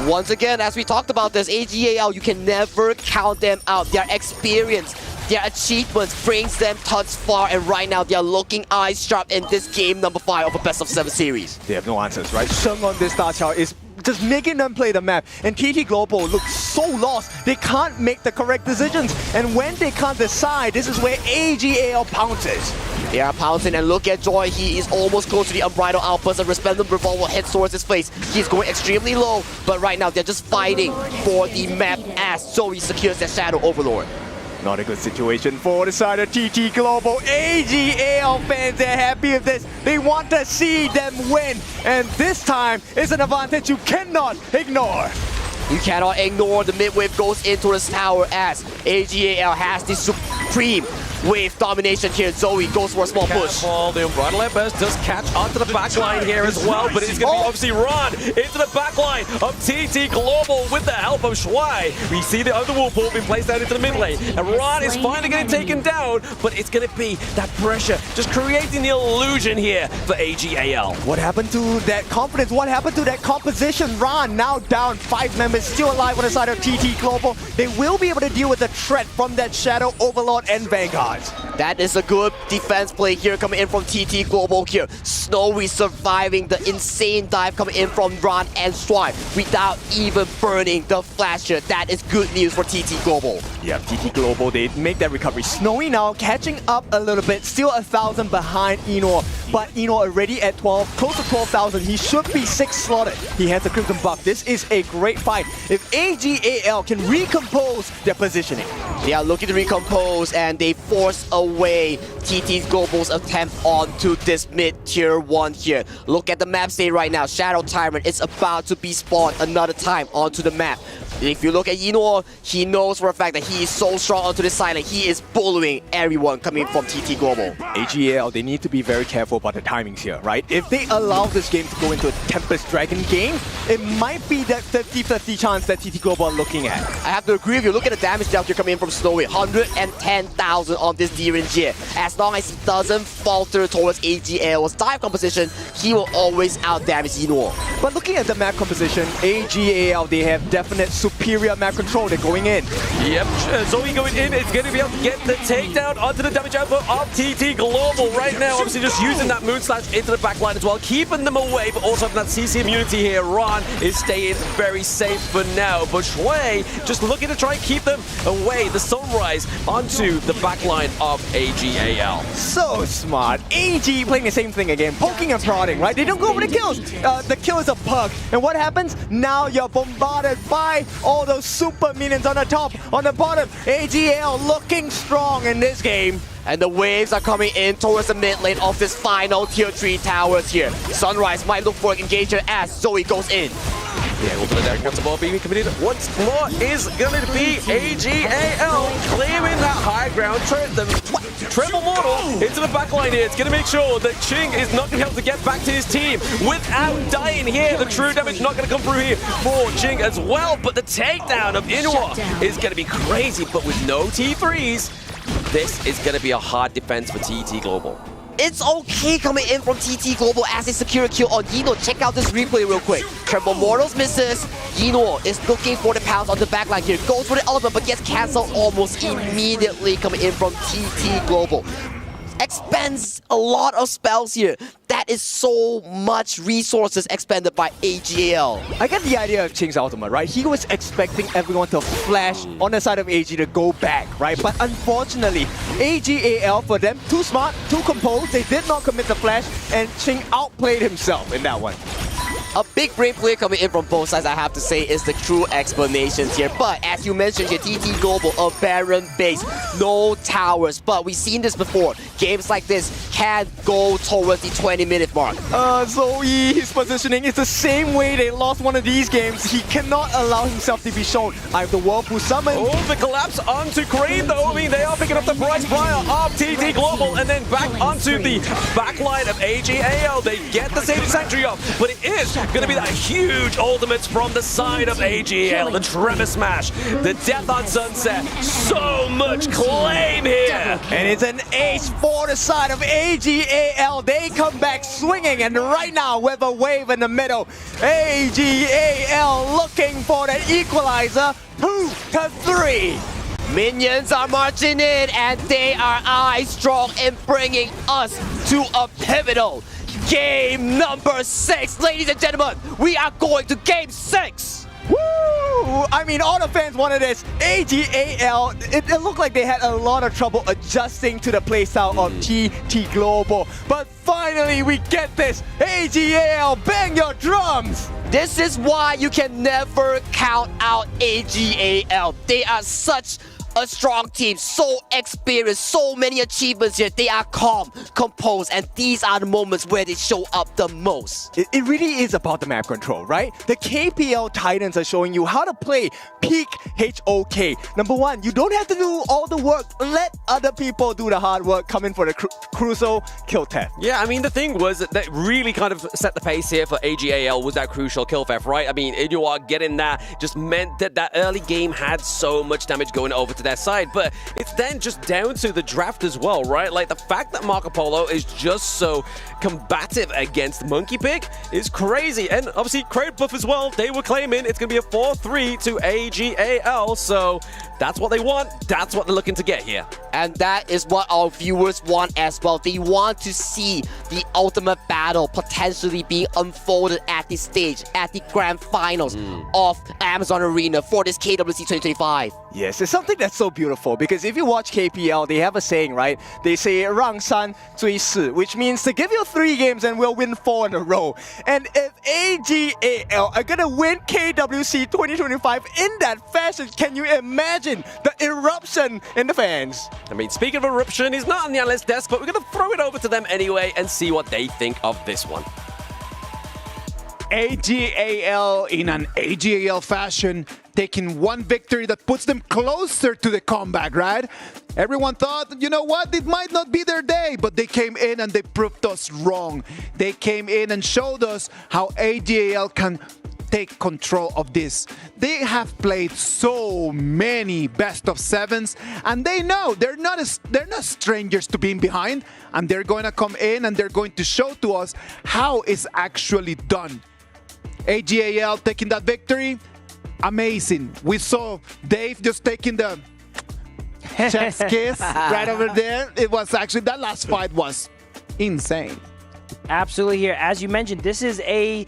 Speaker 20: Once again, as we talked about this, AGAL, you can never count them out. Their experience, their achievements brings them thus far, and right now they are looking eyes sharp in this game number 5 of a best of 7 series.
Speaker 19: They have no answers, right? Sheng on this star chart is just making them play the map, and TT Global looks so lost. They can't make the correct decisions, and when they can't decide, this is where AGAL pounces.
Speaker 20: They are pouncing, and look at Joy. He is almost close to the Unbridled Outburst. A Resplendent Revolver heads towards his face. He's going extremely low, but right now they're just fighting for the map as Zoe secures their Shadow Overlord.
Speaker 19: Not a good situation for the side of TT Global. AGAL fans, they're happy with this. They want to see them win, and this time is an advantage you cannot ignore.
Speaker 20: You cannot ignore the mid-wave goes into this tower as AGAL has the supreme wave domination here. Zoe goes for a small push.
Speaker 7: The Unbridled Outburst does catch onto the backline here as well, but it's going to be obviously run into the backline of TT Global with the help of Shuai. We see the other whirlpool being placed out into the mid lane, and Ron is finally getting taken down, but it's going to be that pressure just creating the illusion here for AGAL.
Speaker 19: What happened to that confidence? What happened to that composition? Ron now down, 5 members still alive on the side of TT Global. They will be able to deal with the threat from that Shadow Overlord and Vanguard.
Speaker 20: That is a good defense play here coming in from TT Global here. Snowy surviving the insane dive coming in from Ron and Swipe without even burning the flasher. That is good news for TT Global.
Speaker 19: Yeah, TT Global, they make that recovery. Snowy now catching up a little bit, still 1,000 behind Yinor, but Yinor already at 12, close to 12,000. He should be 6 slotted. He has the Crimson buff. This is a great fight. If AGAL can recompose their positioning.
Speaker 20: They are looking to recompose, and they force away TT Global's attempt onto this mid-tier 1 here. Look at the map state right now. Shadow Tyrant is about to be spawned another time onto the map. If you look at Yinor, he knows for a fact that he is so strong onto this side. Like, he is bullying everyone coming from TT Global.
Speaker 19: AGAL, they need to be very careful about the timings here, right? If they allow this game to go into a Tempest Dragon game, it might be that 50-50 chance that TT Global are looking at.
Speaker 20: I have to agree with you. Look at the damage down here coming in from Snowy. 110,000 on this DRNG. As long as he doesn't falter towards AGAL's dive composition, he will always out-damage Yinor.
Speaker 19: But looking at the map composition, AGAL, they have definite superior map control. They're going in.
Speaker 7: Yep, Zoe going in is going to be able to get the takedown onto the damage output of TT Global right now. Obviously just using that Moon Slash into the backline as well, keeping them away, but also having that CC immunity here. Ron is staying very safe for now, but Shui just looking to try and keep them away. The Sunrise onto the backline of AGAL.
Speaker 19: So smart. AG playing the same thing again, poking and prodding, right? They don't go for the kills. The kill is a perk. And what happens? Now you're bombarded by all those super minions on the top, on the bottom. AGAL looking strong in this game.
Speaker 20: And the waves are coming in towards the mid lane of this final tier 3 towers here. Sunrise might look for an engagement as Zoe goes in.
Speaker 7: Yeah, over the deck, once the ball being committed once more is going to be AGAL claiming that high ground. The Tremble Mortal into the backline here. It's going to make sure that Ching is not going to be able to get back to his team without dying here. The true damage not going to come through here for Ching as well. But the takedown of Inwa is going to be crazy. But with no T3s, this is going to be a hard defense for TT Global.
Speaker 20: It's okay coming in from TT Global as they secure a kill on Yinor. Check out this replay real quick. Tremble Mortals misses. Yinor is looking for the pounce on the backline here. Goes for the ultimate but gets cancelled almost immediately coming in from TT Global. Expends a lot of spells here. That is so much resources expended by AGAL.
Speaker 19: I get the idea of Ching's ultimate, right? He was expecting everyone to flash on the side of AG to go back, right? But unfortunately, AGAL, for them, too smart, too composed, they did not commit the flash, and Ching outplayed himself in that one.
Speaker 20: A big brain play coming in from both sides, I have to say, is the true explanations here. But as you mentioned here, TT Global, a barren base, no towers. But we've seen this before. Games like this can't go towards the 20-minute mark.
Speaker 19: Zoe, his positioning is the same way they lost one of these games. He cannot allow himself to be shown. I have the Whirlpool summon.
Speaker 7: Oh, the collapse onto Crane though. I mean, they are picking up the prize fire of TT Global and then back onto the backline of AGAL. They get the Sage Sanctuary up, but it is going to be that huge ultimates from the side of AGAL. The Tremor Smash, the Death on Sunset. So much claim here.
Speaker 19: And it's an ace for the side of AGAL. They come back swinging, and right now with a wave in the middle, AGAL looking for the equalizer. 2-3.
Speaker 20: Minions are marching in, and they are eye-strong in bringing us to a pivotal game number 6. Ladies and gentlemen, we are going to game 6.
Speaker 19: Woo! I mean, all the fans wanted this. AGAL, it looked like they had a lot of trouble adjusting to the playstyle of TT Global. But finally, we get this. AGAL, bang your drums!
Speaker 20: This is why you can never count out AGAL. They are such a strong team, so experienced, so many achievements here. They are calm, composed, and these are the moments where they show up the most.
Speaker 19: It really is about the map control, right? The KPL Titans are showing you how to play peak HOK. Number one, you don't have to do all the work. Let other people do the hard work. Come in for the Crucial kill theft.
Speaker 7: Yeah, I mean, the thing was that really kind of set the pace here for AGAL was that crucial kill theft, right? I mean, you are getting that just meant that that early game had so much damage going over to their side, but it's then just down to the draft as well, right? Like the fact that Marco Polo is just so combative against Monkey Pig is crazy, and obviously Crane Buff as well. They were claiming it's going to be a 4-3 to AGAL, so that's what they want. That's what they're looking to get here.
Speaker 20: And that is what our viewers want as well. They want to see the ultimate battle potentially being unfolded at this stage, at the grand finals of Amazon Arena for this KWC 2025.
Speaker 19: Yes, it's something that's so beautiful, because if you watch KPL, they have a saying, right? They say 让山追四, which means to give you 3 games and we'll win 4 in a row. And if AGAL are gonna win KWC 2025 in that fashion, can you imagine the eruption in the fans?
Speaker 7: I mean, speaking of eruption, he's not on the analyst desk, but we're going to throw it over to them anyway and see what they think of this one.
Speaker 9: AGAL in an AGAL fashion, taking one victory that puts them closer to the comeback, right? Everyone thought, you know what, it might not be their day, but they came in and they proved us wrong. They came in and showed us how AGAL can take control of this. They have played so many best of 7s, and they know they're not strangers to being behind, and they're going to come in and they're going to show to us how it's actually done. AGAL taking that victory, amazing. We saw Dave just taking the chef's kiss right over there. It was actually, that last fight was insane.
Speaker 17: Absolutely here. As you mentioned, this is a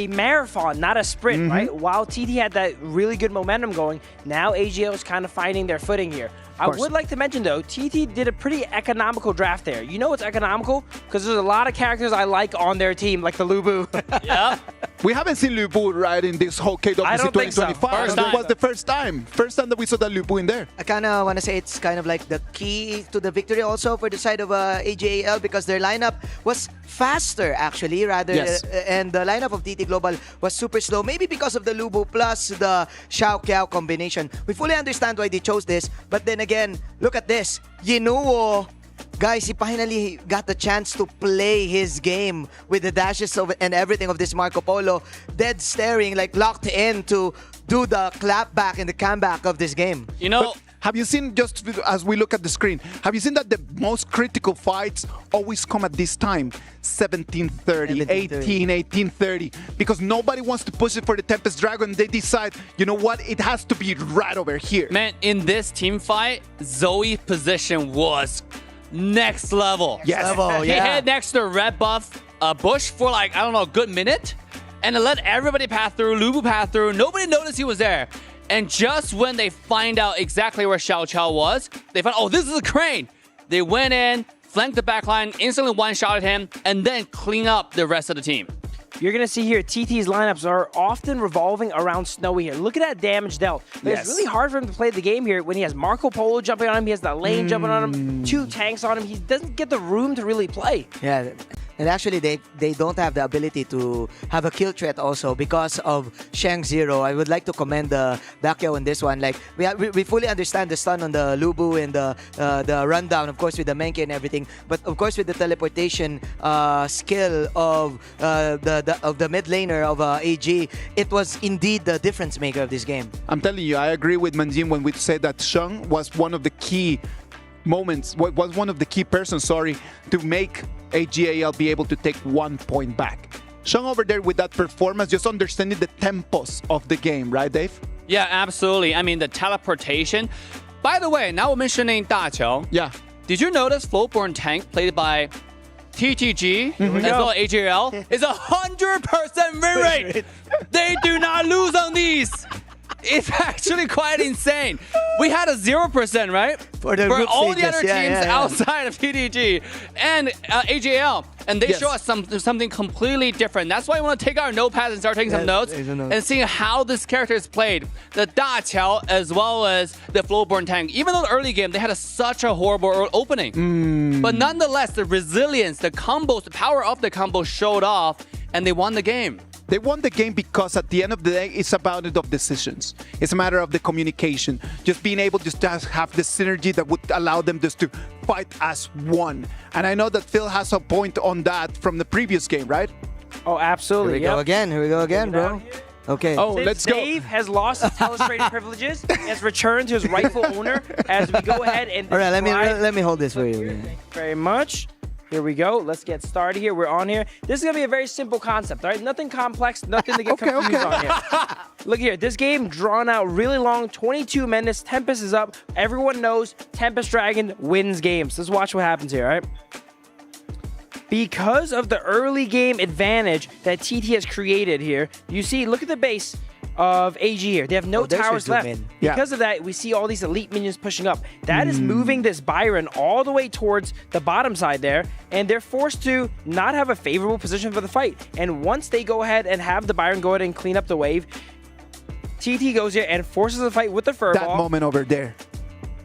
Speaker 17: marathon, not a sprint, right? While TT had that really good momentum going, now AGAL is kind of finding their footing here. I would like to mention, though, TT did a pretty economical draft there. You know it's economical? Because there's a lot of characters I like on their team, like the Lubu.
Speaker 8: Yeah.
Speaker 9: We haven't seen Lubu right in this whole KWC 2025.
Speaker 17: So.
Speaker 9: It was the first time. First time that we saw that Lubu in there.
Speaker 6: I kind of want to say it's kind of like the key to the victory also for the side of AGAL, because their lineup was faster, actually, rather.
Speaker 7: Yes.
Speaker 6: And the lineup of TT Global was super slow, maybe because of the Lubu plus the Xiao Kiao combination. We fully understand why they chose this, but then again, look at this. Yinuo, guys, he finally got the chance to play his game with the dashes and everything of this Marco Polo. Dead staring, like locked in to do the clap back and the comeback of this game.
Speaker 8: You know,
Speaker 9: have you seen, just as we look at the screen, have you seen that the most critical fights always come at this time? 17:30, 18, 18:30. Because nobody wants to push it for the Tempest Dragon. They decide, you know what, it has to be right over here.
Speaker 8: Man, in this team fight, Zoe's position was next level.
Speaker 9: Yes.
Speaker 8: He had next to red buff Bush for like, I don't know, a good minute. And let everybody pass through, Lubu pass through. Nobody noticed he was there. And just when they find out exactly where Xiao Qiao was, they found, oh, this is a Crane. They went in, flanked the backline, instantly one-shotted him, and then clean up the rest of the team.
Speaker 17: you're going to see here TT's lineups are often revolving around Snowy here. Look at that damage dealt. It's really hard for him to play the game here when he has Marco Polo jumping on him, he has that lane jumping on him, 2 tanks on him. He doesn't get the room to really play.
Speaker 6: Yeah. And actually, they don't have the ability to have a kill threat also because of Shang Zero. I would like to commend the Dakyao in this one. Like we fully understand the stun on the Lubu and the rundown, of course, with the Menke and everything. But of course, with the teleportation skill of the mid laner of AG, it was indeed the difference maker of this game.
Speaker 9: I'm telling you, I agree with Manjin when we say that Shang was one of the key moments, was one of the key persons, to make AGAL be able to take 1 point back. Shang over there with that performance, just understanding the tempos of the game, right, Dave?
Speaker 8: Yeah, absolutely. I mean, the teleportation. By the way, now we're mentioning Daqiao.
Speaker 9: Yeah.
Speaker 8: Did you notice Flowborn Tank played by TTG as well as AGL is 100% win rate. They do not lose on these. It's actually quite insane. We had a 0%, right?
Speaker 6: For
Speaker 8: all the other teams outside of TTG and AJL. And they show us something completely different. That's why we want to take our notepads and start taking some notes and seeing how this character is played. The Daqiao as well as the Flowborn Tank. Even though the early game, they had such a horrible opening. But nonetheless, the resilience, the combos, the power of the combo showed off and they won the game.
Speaker 9: They won the game because at the end of the day, it's about the decisions. It's a matter of the communication. Just being able to have the synergy that would allow them just to fight as one. And I know that Phil has a point on that from the previous game, right?
Speaker 17: Oh, absolutely.
Speaker 6: Here we go again, bro. Okay.
Speaker 9: Oh, let's go.
Speaker 17: Dave has lost his telestrating privileges. He has returned to his rightful owner as we go ahead and...
Speaker 6: All right, let me hold this for you.
Speaker 17: Thank you very much. Here we go. Let's get started here. We're on here. This is going to be a very simple concept, all right? Nothing complex, nothing to get confused on here. Look here. This game drawn out really long, 22 minutes. Tempest is up. Everyone knows Tempest Dragon wins games. Let's watch what happens here, all right? Because of the early game advantage that TT has created here, you see, look at the base of AG here. They have no towers left. Because of that, we see all these elite minions pushing up. That is moving this Byron all the way towards the bottom side there, and they're forced to not have a favorable position for the fight. And once they go ahead and have the Byron go ahead and clean up the wave, TT goes here and forces the fight with the Furball.
Speaker 9: That moment over there.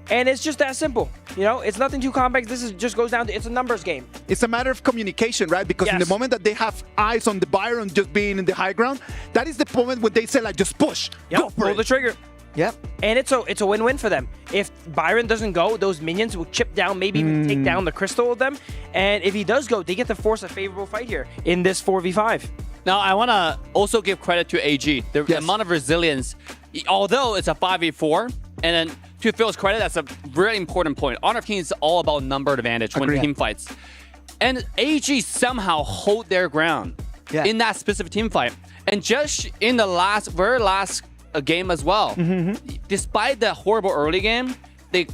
Speaker 17: And it's just that simple. You know, it's nothing too complex. This is just goes down to, it's a numbers game.
Speaker 9: It's a matter of communication, right? Because in the moment that they have eyes on the Byron just being in the high ground, that is the moment when they say, like, just push, go for
Speaker 17: pull
Speaker 9: it.
Speaker 17: the trigger.
Speaker 6: Yep.
Speaker 17: And it's a win-win for them. If Byron doesn't go, those minions will chip down, maybe even take down the crystal of them. And if he does go, they get to force a favorable fight here in this 4v5.
Speaker 8: Now, I want to also give credit to AG. The amount of resilience, although it's a 5v4, and then to Phil's credit, that's a very important point. Honor of Kings is all about number advantage when team fights. And AG somehow hold their ground in that specific team fight. And just in the very last game as well, despite the horrible early game, they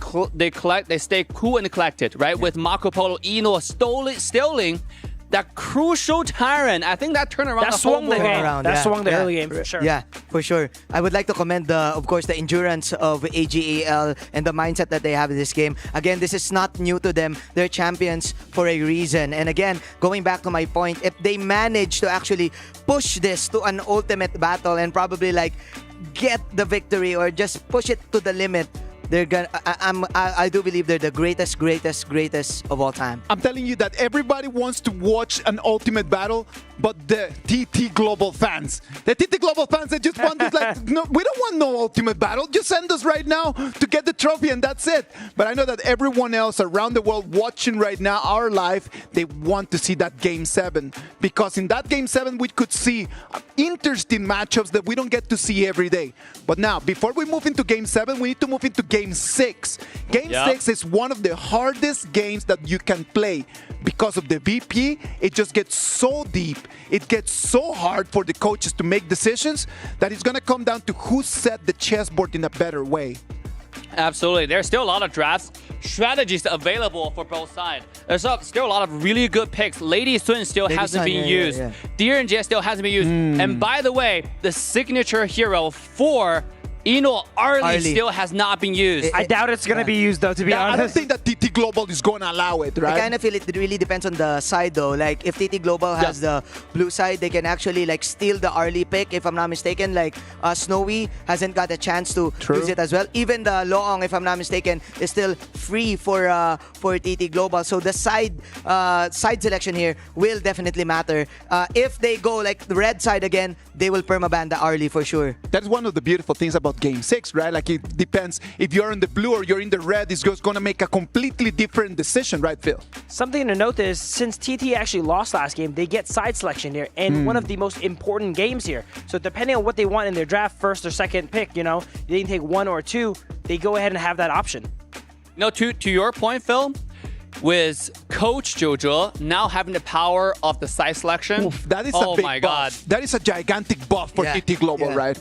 Speaker 8: stay cool and collected, right? With Marco Polo, Ino stealing that crucial Tyrant. I think that turned around the whole game.
Speaker 17: That swung the early game for sure.
Speaker 6: Yeah, for sure. I would like to commend of course, the endurance of AGAL and the mindset that they have in this game. Again, this is not new to them. They're champions for a reason. And again, going back to my point, if they manage to actually push this to an ultimate battle and probably like get the victory or just push it to the limit, they're gonna. I do believe they're the greatest of all time.
Speaker 9: I'm telling you that everybody wants to watch an ultimate battle, but the TT Global fans, they just want this, like, no, we don't want no ultimate battle. Just send us right now to get the trophy, and that's it. But I know that everyone else around the world watching right now our live, they want to see that Game 7, because in that Game 7 we could see interesting matchups that we don't get to see every day. But now, before we move into Game 7, we need to move into Game 6. Game 6 is one of the hardest games that you can play because of the VP. It just gets so deep. It gets so hard for the coaches to make decisions that it's going to come down to who set the chessboard in a better way.
Speaker 8: Absolutely. There's still a lot of draft strategies available for both sides. There's still a lot of really good picks. Lady Sun still hasn't been used. Deer and Jay still hasn't been used. And by the way, the signature hero for Ino Arlie still has not been used.
Speaker 17: I doubt it's going to be used, though, to be honest.
Speaker 9: I don't think that TT TT Global is going to allow it, right?
Speaker 6: I kind of feel it really depends on the side though. Like if TT Global has the blue side, they can actually like steal the early pick if I'm not mistaken. Like Snowy hasn't got a chance to use it as well. Even the Loong, if I'm not mistaken, is still free for TT Global. So the side selection here will definitely matter. If they go like the red side again, they will permaban the early for sure.
Speaker 9: That's one of the beautiful things about Game 6, right? Like it depends if you're in the blue or you're in the red, it's just going to make a completely different decision, right, Phil?
Speaker 17: Something to note is since TT actually lost last game, they get side selection here and one of the most important games here. So depending on what they want in their draft, first or second pick, you know, they can take one or two, they go ahead and have that option.
Speaker 8: No, to your point, Phil, with Coach Jojo now having the power of the side selection.
Speaker 9: Oof, that is a big buff.
Speaker 8: God.
Speaker 9: That is a gigantic buff for TT Global, right?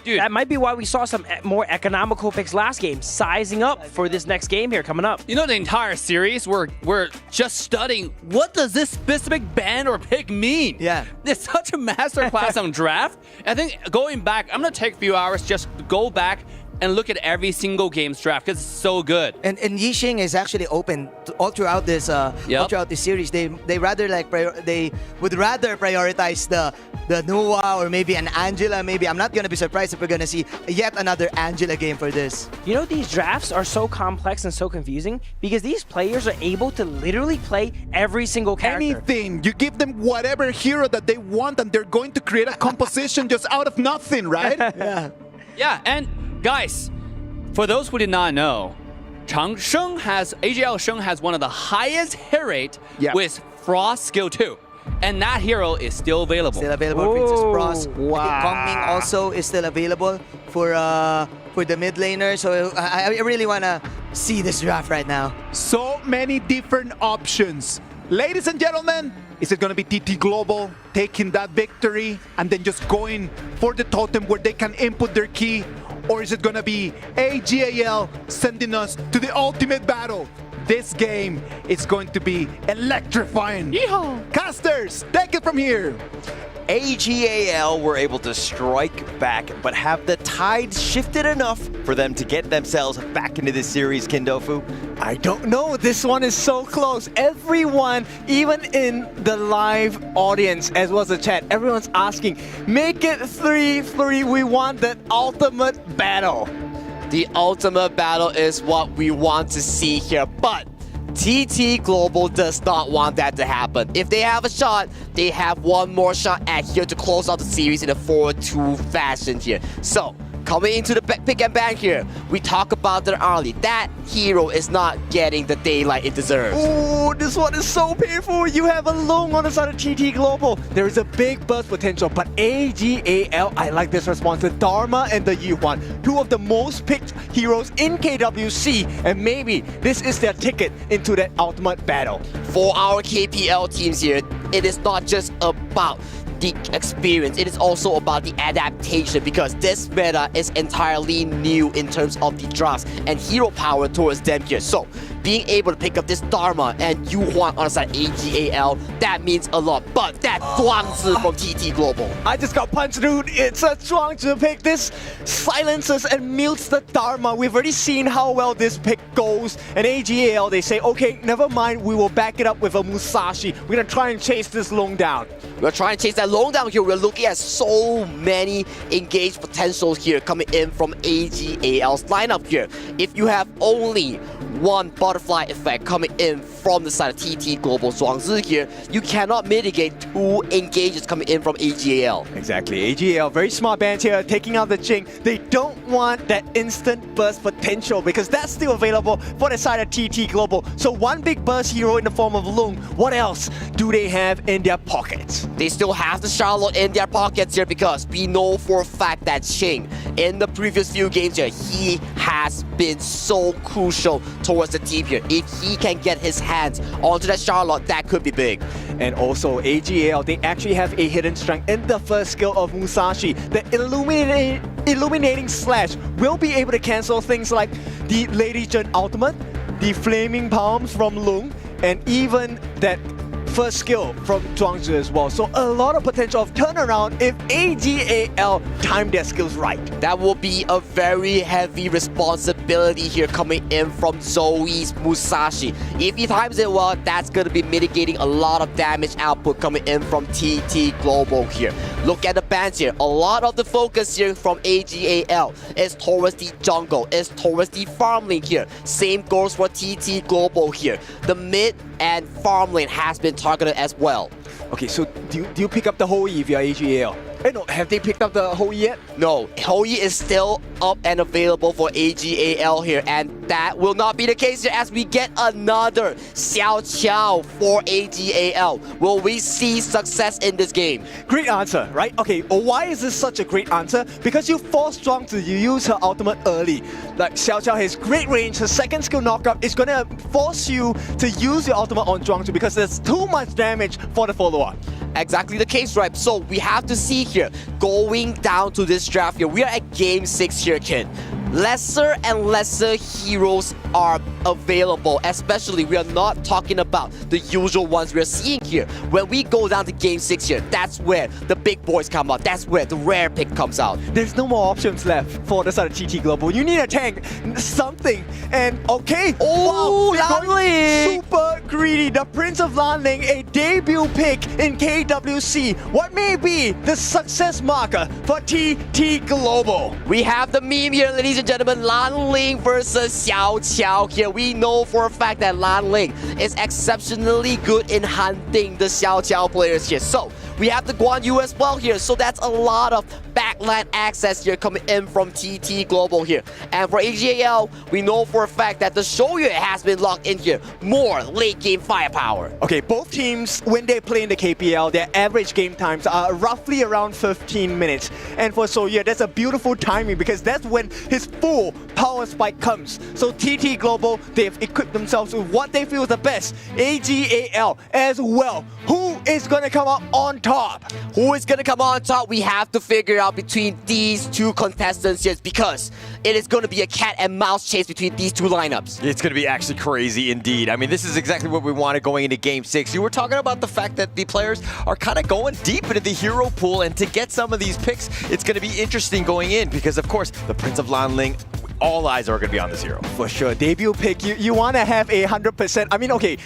Speaker 17: Dude, that might be why we saw some more economical picks last game, sizing up for this next game here coming up.
Speaker 8: You know, the entire series, we're just studying what does this specific ban or pick mean?
Speaker 6: Yeah.
Speaker 8: It's such a masterclass on draft. I think going back, I'm going to take a few hours just to go back and look at every single game's draft because it's so good.
Speaker 6: And Yixing is actually open all throughout this series. They rather they would rather prioritize the Noah or maybe an Angela. Maybe I'm not gonna be surprised if we're gonna see yet another Angela game for this.
Speaker 17: You know, these drafts are so complex and so confusing because these players are able to literally play every single character.
Speaker 9: Anything. You give them whatever hero that they want and they're going to create a composition just out of nothing, right?
Speaker 8: Yeah, and guys, for those who did not know, AGL Sheng has one of the highest hit rate with Frost skill 2. And that hero is still available.
Speaker 6: Still available, Princess Frost. Wow. Kongming also is still available for the mid laner. So I really want to see this draft right now.
Speaker 9: So many different options. Ladies and gentlemen, is it going to be TT Global taking that victory and then just going for the totem where they can input their key? Or is it going to be AGAL sending us to the ultimate battle? This game is going to be electrifying. Yeehaw! Casters, take it from here.
Speaker 4: AGAL were able to strike back, but have the tide shifted enough for them to get themselves back into this series, Kindofu?
Speaker 19: I don't know. This one is so close. Everyone, even in the live audience as well as the chat, everyone's asking, make it 3-3. We want that ultimate battle.
Speaker 20: The ultimate battle is what we want to see here, but TT Global does not want that to happen. If they have a shot, they have one more shot at here to close out the series in a 4-2 fashion here. So, coming into the pick and ban here, we talk about the early. That hero is not getting the daylight it deserves.
Speaker 19: Oh, this one is so painful. You have a Long on the side of TT Global. There is a big burst potential, but AGAL, I like this response. The Dharma and the Yuan, two of the most picked heroes in KWC, and maybe this is their ticket into that ultimate battle.
Speaker 20: For our KPL teams here, it is not just about the experience, it is also about the adaptation because this meta is entirely new in terms of the drafts and hero power towards them here. So being able to pick up this Dharma and Yuan on the side AGAL, that means a lot. But that Zhuangzi from TT Global.
Speaker 19: I just got punched, dude. It's a Zhuangzi pick. This silences and mutes the Dharma. We've already seen how well this pick goes. And AGAL, they say, okay, never mind. We will back it up with a Musashi. We're going to try and chase this Long down.
Speaker 20: We're trying to chase that Long down here. We're looking at so many engaged potentials here coming in from AGAL's lineup here. If you have only one butterfly effect coming in from the side of TT Global Zhuangzi here, you cannot mitigate two engages coming in from AGAL.
Speaker 19: Exactly. AGAL, very smart band here, taking out the Jing. They don't want that instant burst potential because that's still available for the side of TT Global. So one big burst hero in the form of Lung. What else do they have in their pockets?
Speaker 20: They still have the Charlotte in their pockets here because we know for a fact that Ching, in the previous few games here, he has been so crucial towards the team here. If he can get his hands onto that Charlotte, that could be big.
Speaker 19: And also AGAL, they actually have a hidden strength in the first skill of Musashi. The illuminating slash will be able to cancel things like the Lady Jun ultimate, the flaming palms from Lung, and even that first skill from Zhuangzi as well. So a lot of potential of turnaround if AGAL time their skills right.
Speaker 20: That will be a very heavy responsibility here coming in from Zoe's Musashi. If he times it well, that's going to be mitigating a lot of damage output coming in from TT Global here. Look at the bans here. A lot of the focus here from AGAL is towards the jungle, is towards the farm lane here. Same goes for TT Global here. The mid and farm lane has been targeted as well.
Speaker 19: Okay, so do you pick up the Hoi if you're AGAL? No, have they picked up the Hoi yet?
Speaker 20: No, Hoi is still up and available for AGAL here, and that will not be the case here as we get another Xiao Qiao for AGAL. Will we see success in this game?
Speaker 19: Great answer, right? Okay, why is this such a great answer? Because you force Strong to use her ultimate early. Like Xiao Qiao has great range, her second skill knockup is gonna force you to use your ultimate on Zhuangzi because there's too much damage for the follower.
Speaker 20: Exactly the case, right? So we have to see here, going down to this draft here, we are at game 6 here, kid. Lesser and lesser heroes are available, especially we are not talking about the usual ones we're seeing here. When we go down to game 6 here, that's where the big boys come out, that's where the rare pick comes out.
Speaker 19: There's no more options left for the side of TT Global. You need a tank, something, and okay.
Speaker 20: Oh,
Speaker 19: wow,
Speaker 20: Lanling!
Speaker 19: Super greedy. The Prince of Lanling, a debut pick in KWC. What may be the success marker for TT Global?
Speaker 20: We have the meme here, ladies and gentlemen, Lanling versus Xiao Qiao here. We know for a fact that Lanling is exceptionally good in hunting the Xiao Qiao players here. So we have the Guan Yu as well here. So that's a lot of backline access here coming in from TT Global here. And for AGAL, we know for a fact that the Shoyu has been locked in here. More late game firepower.
Speaker 19: Okay, both teams, when they play in the KPL, their average game times are roughly around 15 minutes. And for Soya, that's a beautiful timing because that's when his full power spike comes. So TT Global, they've equipped themselves with what they feel is the best. AGAL as well. Who is going to come out on top?
Speaker 20: Who is going to come on top? We have to figure out between these two contestants here because it is going to be a cat and mouse chase between these two lineups.
Speaker 4: It's going to be actually crazy indeed. I mean, this is exactly what we wanted going into Game 6. You were talking about the fact that the players are kind of going deep into the hero pool, and to get some of these picks, it's going to be interesting going in because, of course, the Prince of Lanling, all eyes are going to be on this hero.
Speaker 19: For sure. Debut pick, you want to have 100%. I mean, okay,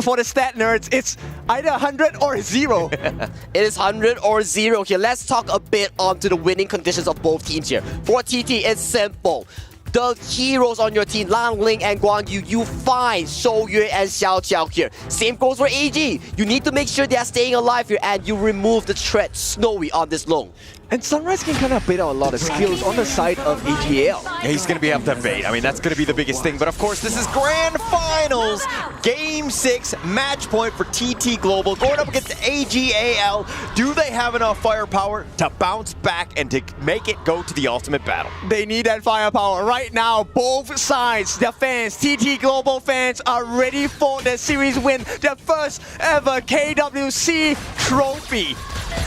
Speaker 19: for the stat nerds, it's either 100 or 0.
Speaker 20: It is 100 or 0 here. Let's talk a bit onto the winning conditions of both teams here. For TT, it's simple. The heroes on your team, Lanling and Guan Yu, you find Shouyue and Xiao Qiao here. Same goes for AG. You need to make sure they are staying alive here and you remove the threat Snowy on this lone.
Speaker 19: And Sunrise can kind of bait out a lot of skills on the side of AGAL.
Speaker 4: Yeah, he's going to be able to bait. I mean, that's going to be the biggest thing. But of course, this is Grand Finals, Game 6, match point for TT Global, going up against AGAL. Do they have enough firepower to bounce back and to make it go to the ultimate battle?
Speaker 19: They need that firepower right now. Both sides, the fans, TT Global fans, are ready for the series win. Their first ever KWC trophy.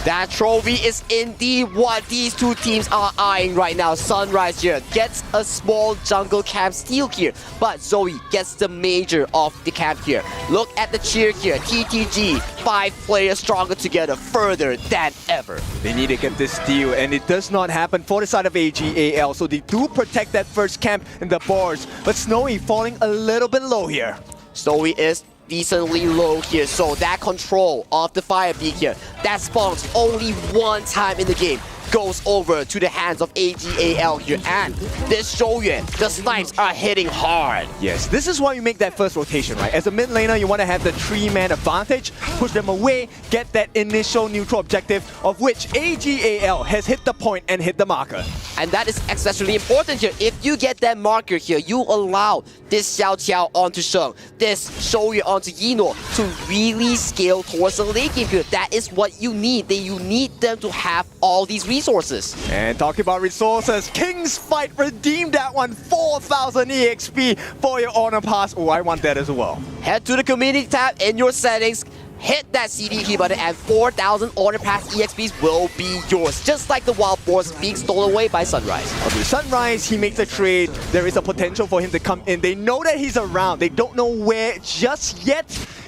Speaker 20: That trophy is indeed what these two teams are eyeing right now. Sunrise here gets a small jungle camp steal here, but Zoe gets the major of the camp here. Look at the cheer here. TTG, 5 players stronger together, further than ever.
Speaker 19: They need to get this steal, and it does not happen for the side of AGAL, so they do protect that first camp in the bars, but Snowy falling a little bit low here.
Speaker 20: Snowy is decently low here, so that control of the fire beak here, that spawns only one time in the game, goes over to the hands of AGAL here, and this Shouyue, the snipes are hitting hard.
Speaker 19: Yes, this is why you make that first rotation, right? As a mid laner, you want to have the 3-man advantage, push them away, get that initial neutral objective, of which AGAL has hit the point and hit the marker.
Speaker 20: And that is especially important here. If you get that marker here, you allow this Xiao Qiao onto Sheng, this Shouyue onto Yino to really scale towards the late game here. That is what you need. You need them to have all these resources.
Speaker 19: And talking about resources, King's Fight redeemed that one. 4,000 EXP for your Honor Pass. Oh, I want that as well.
Speaker 20: Head to the community tab in your settings. Hit that CD key button and 4,000 Honor Pass EXPs will be yours. Just like the Wild Boars being stolen away by Sunrise.
Speaker 19: Okay, Sunrise, he makes a trade. There is a potential for him to come in. They know that he's around. They don't know where just yet.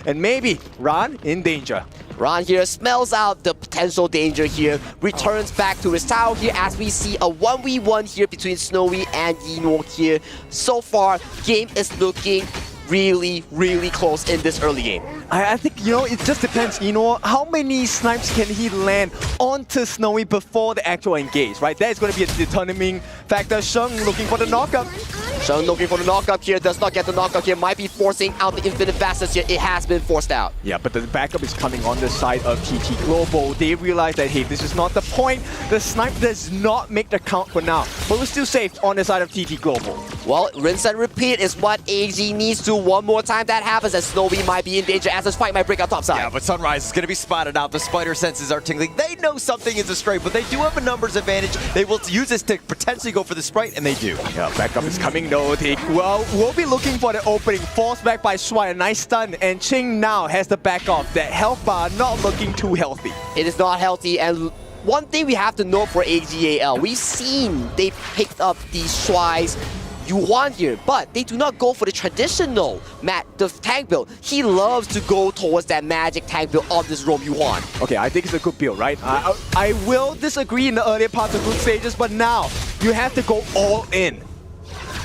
Speaker 19: and maybe Ran in danger.
Speaker 20: Ran here smells out the potential danger here, returns back to his tower here as we see a 1v1 here between Snowy and Yinor here. So far, game is looking really, really close in this early game.
Speaker 19: I think, you know, it just depends, you know, how many snipes can he land onto Snowy before the actual engage, right? That is going to be a determining factor. Sheng looking for the knockup.
Speaker 20: Sheng looking for the knockup here, does not get the knockup here, might be forcing out the infinite facets here. It has been forced out.
Speaker 19: Yeah, but the backup is coming on the side of TT Global. They realize that, hey, this is not the point. The snipe does not make the count for now, but we're still safe on the side of TT Global.
Speaker 20: Well, rinse and repeat is what AG needs to. One more time that happens, and Snowy might be in danger as this fight might break out topside.
Speaker 4: Yeah, but Sunrise is going to be spotted out. The spider senses are tingling. They know something is astray, but they do have a numbers advantage. They will use this to potentially go for the Sprite, and they do.
Speaker 19: Yeah, backup is coming, no take. Well, we'll be looking for the opening. Forced back by Shuai, a nice stun, and Ching now has the back off. That health bar not looking too healthy.
Speaker 20: It is not healthy, and one thing we have to know for AGAL, we've seen they picked up these Shuai's Yuan here, but they do not go for the traditional the tank build. He loves to go towards that magic tank build of this Roam Yuan.
Speaker 19: Okay, I think it's a good build, right? I will disagree in the earlier parts of group stages, but now you have to go all in.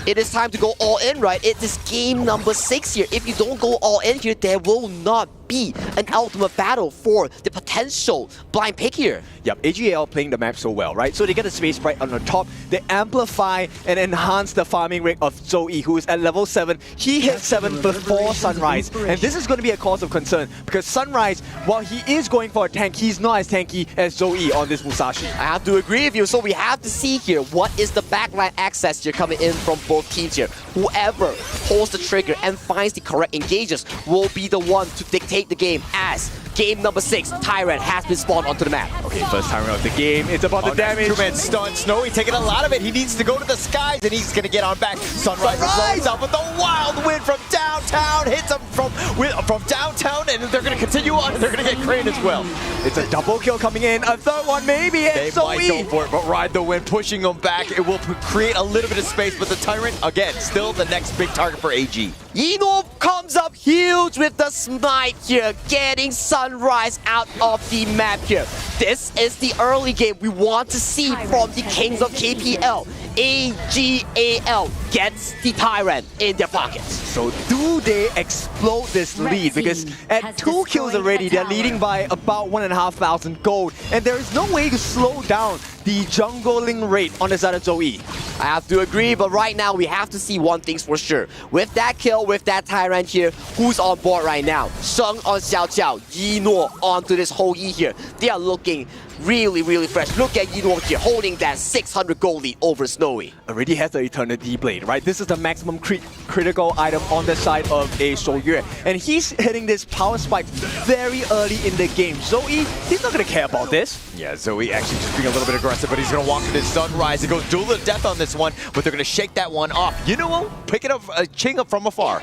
Speaker 20: It is time to go all in, right? It is game number 6 here. If you don't go all in here, there will not be an ultimate battle for the potential blind pick here.
Speaker 19: Yep, AGL playing the map so well, right? So they get the space sprite on the top, they amplify and enhance the farming rate of Zoe, who is at level 7. He hit 7 before Sunrise, and this is going to be a cause of concern because Sunrise, while he is going for a tank, he's not as tanky as Zoe on this Musashi.
Speaker 20: I have to agree with you, so we have to see here what is the backline access here coming in from both teams here. Whoever pulls the trigger and finds the correct engages will be the one to dictate the game as game number 6, Tyrant has been spawned onto the map.
Speaker 19: Okay, first Tyrant of the game. It's about the damage.
Speaker 4: Two-man stun. Snowy taking a lot of it. He needs to go to the skies, and he's going to get on back. Sunrise rolls out with the wild wind from downtown. Hits him from downtown, and they're going to continue on. They're going to get Crane as well.
Speaker 19: It's a double kill coming in. A third one maybe.
Speaker 4: They might go for it, but ride the wind, pushing them back. It will create a little bit of space, but the Tyrant, again, still the next big target for AG.
Speaker 20: Yinor comes up huge with the smite here, getting Sunrise out of the map here. This is the early game we want to see from the Kings of KPL. AGAL gets the Tyrant in their pockets.
Speaker 19: So do they explode this lead? Because at 2 kills already, they're leading by about 1,500 gold. And there is no way to slow down the jungling rate on the side of Zoe.
Speaker 20: I have to agree, but right now we have to see one thing's for sure. With that kill, with that Tyrant here, who's on board right now? Sheng on Xiao Xiao, Yinor onto this whole E here. They are looking really, really fresh. Look at Yinor here, holding that 600 gold lead over Snowy.
Speaker 19: Already has the Eternity Blade, right? This is the maximum critical item on the side of a Shoyue. And he's hitting this power spike very early in the game. Zoe, he's not going to care about this.
Speaker 4: Yeah, Zoe actually just being a little bit aggressive, but he's going to walk into Sunrise. It goes duel to death on this one, but they're going to shake that one off. You know what? Pick it up, Ching up from afar.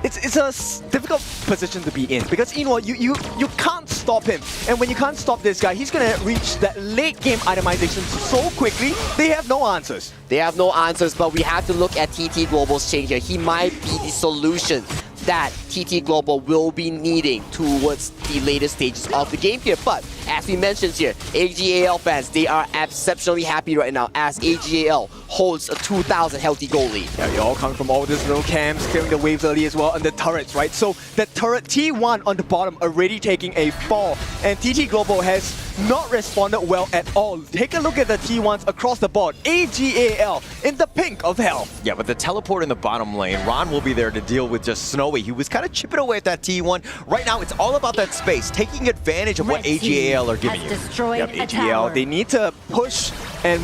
Speaker 19: It's a difficult position to be in because you know you can't stop him, and when you can't stop this guy, he's gonna reach that late game itemization so quickly. They have no answers.
Speaker 20: They have no answers, but we have to look at TT Global's change here. He might be the solution that TT Global will be needing towards the later stages of the game here. But as we mentioned here, AGAL fans, they are exceptionally happy right now as AGAL holds a 2,000 healthy goal lead.
Speaker 19: Yeah, they all come from all these little camps, clearing the waves early as well, and the turrets, right? So the turret T1 on the bottom already taking a fall, and TT Global has not responded well at all. Take a look at the T1s across the board. AGAL in the pink of health.
Speaker 4: Yeah, but the teleport in the bottom lane, Ron will be there to deal with just Snowy. He was kind of chipping away at that T1. Right now, it's all about that space, taking advantage of what AGAL are giving you.
Speaker 19: Yep, AGAL, they need to push and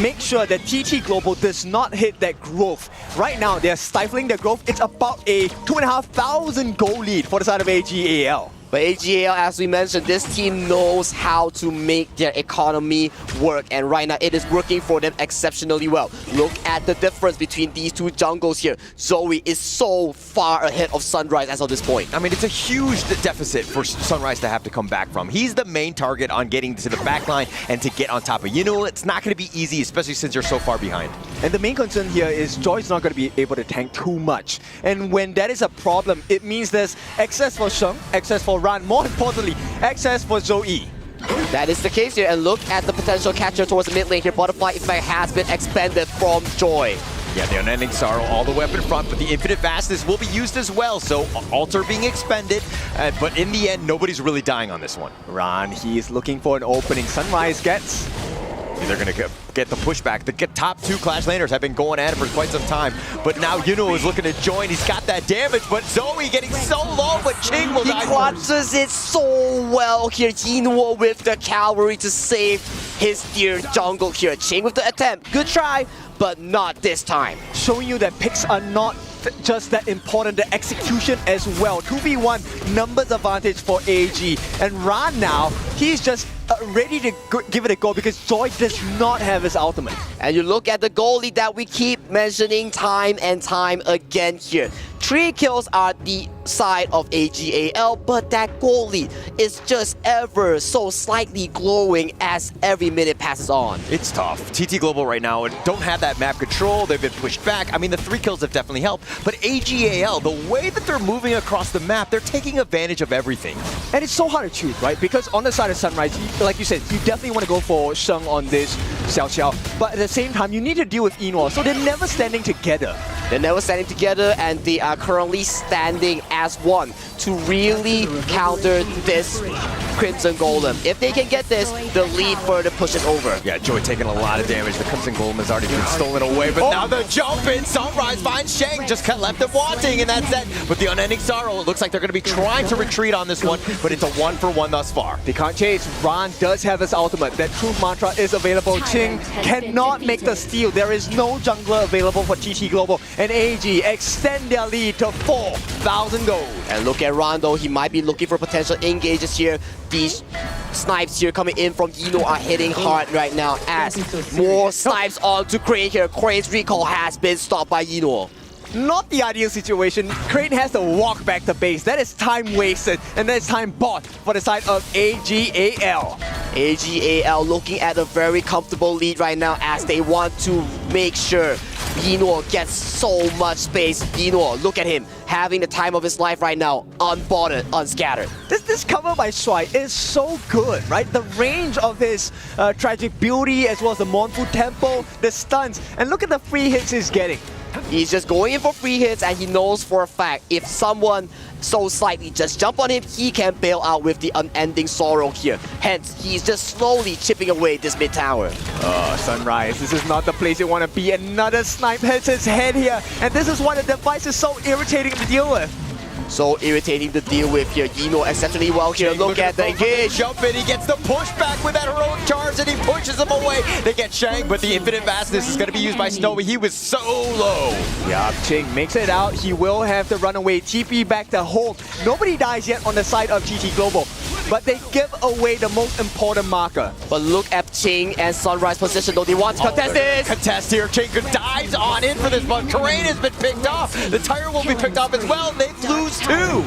Speaker 19: make sure that TT Global does not hit that growth. Right now, they're stifling their growth. It's about a 2,500 goal lead for the side of AGAL.
Speaker 20: But AGAL, as we mentioned, this team knows how to make their economy work, and right now it is working for them exceptionally well. Look at the difference between these two jungles here. Zoe is so far ahead of Sunrise as of this point.
Speaker 4: I mean, it's a huge deficit for Sunrise to have to come back from. He's the main target on getting to the backline and to get on top of. You know, it's not going to be easy, especially since you're so far behind.
Speaker 19: And the main concern here is Joy's not going to be able to tank too much. And when that is a problem, it means there's access for Sheng, access for Ran, more importantly, access for Zoe.
Speaker 20: That is the case here, and look at the potential catcher towards the mid lane here. Butterfly effect has been expended from Joy.
Speaker 4: Yeah, the Unending Sorrow all the way up in front, but the Infinite Vastness will be used as well, so Altar being expended, but in the end, nobody's really dying on this one.
Speaker 19: Ran, he is looking for an opening. Sunrise gets...
Speaker 4: They're going to get the pushback. The top two Clash laners have been going at it for quite some time, but now Yuno is looking to join. He's got that damage, but Zoe getting so low, but Ching will die.
Speaker 20: He clutches it so well here. Yuno with the cavalry to save his dear jungle here. Ching with the attempt. Good try, but not this time.
Speaker 19: Showing you that picks are not just that important, the execution as well. 2v1 numbers advantage for AG. And Ran now, he's just ready to give it a go because Joy does not have his ultimate.
Speaker 20: And you look at the goalie that we keep mentioning time and time again here. 3 kills are the side of AGAL, but that goalie is just ever so slightly glowing as every minute passes on.
Speaker 4: It's tough. TT Global right now don't have that map control. They've been pushed back. I mean, the 3 kills have definitely helped, but AGAL, the way that they're moving across the map, they're taking advantage of everything.
Speaker 19: And it's so hard to choose, right? Because on the side of Sunrise, like you said, you definitely want to go for Sheng on this Xiao Xiao, but at the same time, you need to deal with Enor, so they're never standing together.
Speaker 20: They're never standing together, and they are currently standing as one to really counter this Crimson Golem. If they can get this, the lead further pushes over.
Speaker 4: Yeah, Joy taking a lot of damage. The Crimson Golem has already been stolen away, but now the jump in. Sunrise finds Sheng, just left him wanting, and that's it. But the Unending Sorrow, it looks like they're going to be trying to retreat on this one, but it's a 1-for-1 thus far.
Speaker 19: They can't chase. Ran does have his ultimate. That Truth Mantra is available. Ching cannot make the steal. There is no jungler available for TT Global, and AG extend their lead to 4,000 gold.
Speaker 20: And look at Rondo, he might be looking for potential engages here. These snipes here coming in from Eno are hitting hard right now as more snipes onto Crane here. Crane's recall has been stopped by Eno.
Speaker 19: Not the ideal situation. Crane has to walk back to base. That is time wasted, and that is time bought for the side of AGAL.
Speaker 20: AGAL looking at a very comfortable lead right now as they want to make sure Yinor gets so much space. Yinor, look at him, having the time of his life right now, unbothered, unscattered.
Speaker 19: This cover by Shuai is so good, right? The range of his Tragic Beauty as well as the Mournful Tempo, the stuns, and look at the free hits he's getting.
Speaker 20: He's just going in for free hits, and he knows for a fact if someone so slightly just jump on him, he can bail out with the Unending Sorrow here. Hence, he's just slowly chipping away this mid tower.
Speaker 19: Sunrise, this is not the place you want to be. Another snipe hits his head here, and this is why the device is so irritating to deal with.
Speaker 20: So irritating to deal with here. Yino exceptionally well here. Look at the engage.
Speaker 4: Jump in, he gets the pushback with that heroic charge and he pushes him away. They get Shang, but the Infinite Vastness is going to be used by Snowy. He was so low.
Speaker 19: Yeah, Ching makes it out. He will have to run away. TP back to home. Nobody dies yet on the side of TT Global, but they give away the most important marker.
Speaker 20: But look at Ching and Sunrise position though. They want to contest this.
Speaker 4: Contest here. Ching dives on in for this, but Karain has been picked off. The tire will be picked off as well. They lose two.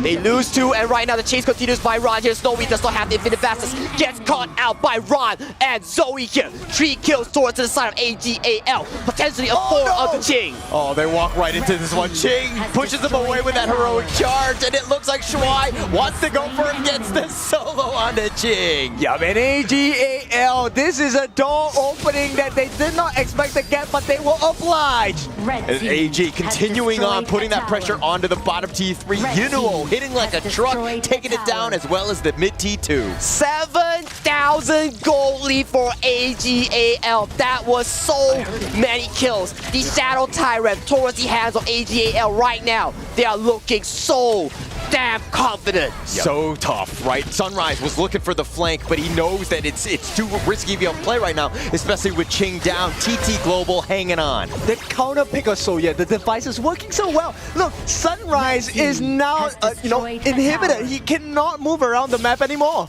Speaker 20: They lose two, and right now the chase continues by Ron here. Snowy does not have the Infinite Vastness. Gets caught out by Ron and Zoe here. 3 kills towards the side of AGAL. Potentially a 4 of the Ching.
Speaker 4: Oh, they walk right into this one. Ching pushes him away with that heroic charge, and it looks like Shuai wants to go for him. Gets the solo onto Ching.
Speaker 19: Yeah, man, AGAL. This is a door opening that they did not expect to get, but they will oblige.
Speaker 4: And AG continuing on, putting that pressure onto the bottom T3. Yunuo hitting like a truck, taking it down as well as the mid T2.
Speaker 20: 7,000 gold lead for AGAL. That was so many kills. The Shadow Tyrant towards the hands of AGAL right now. They are looking so damn confident.
Speaker 4: So tough, right? Sunrise was looking for the flank, but he knows that it's too risky of a play right now, especially with Ching down. TT Global hanging on.
Speaker 19: The counter pick or so, yeah, the device is working so well. Look, Sunrise is now, inhibited. He cannot move around the map anymore.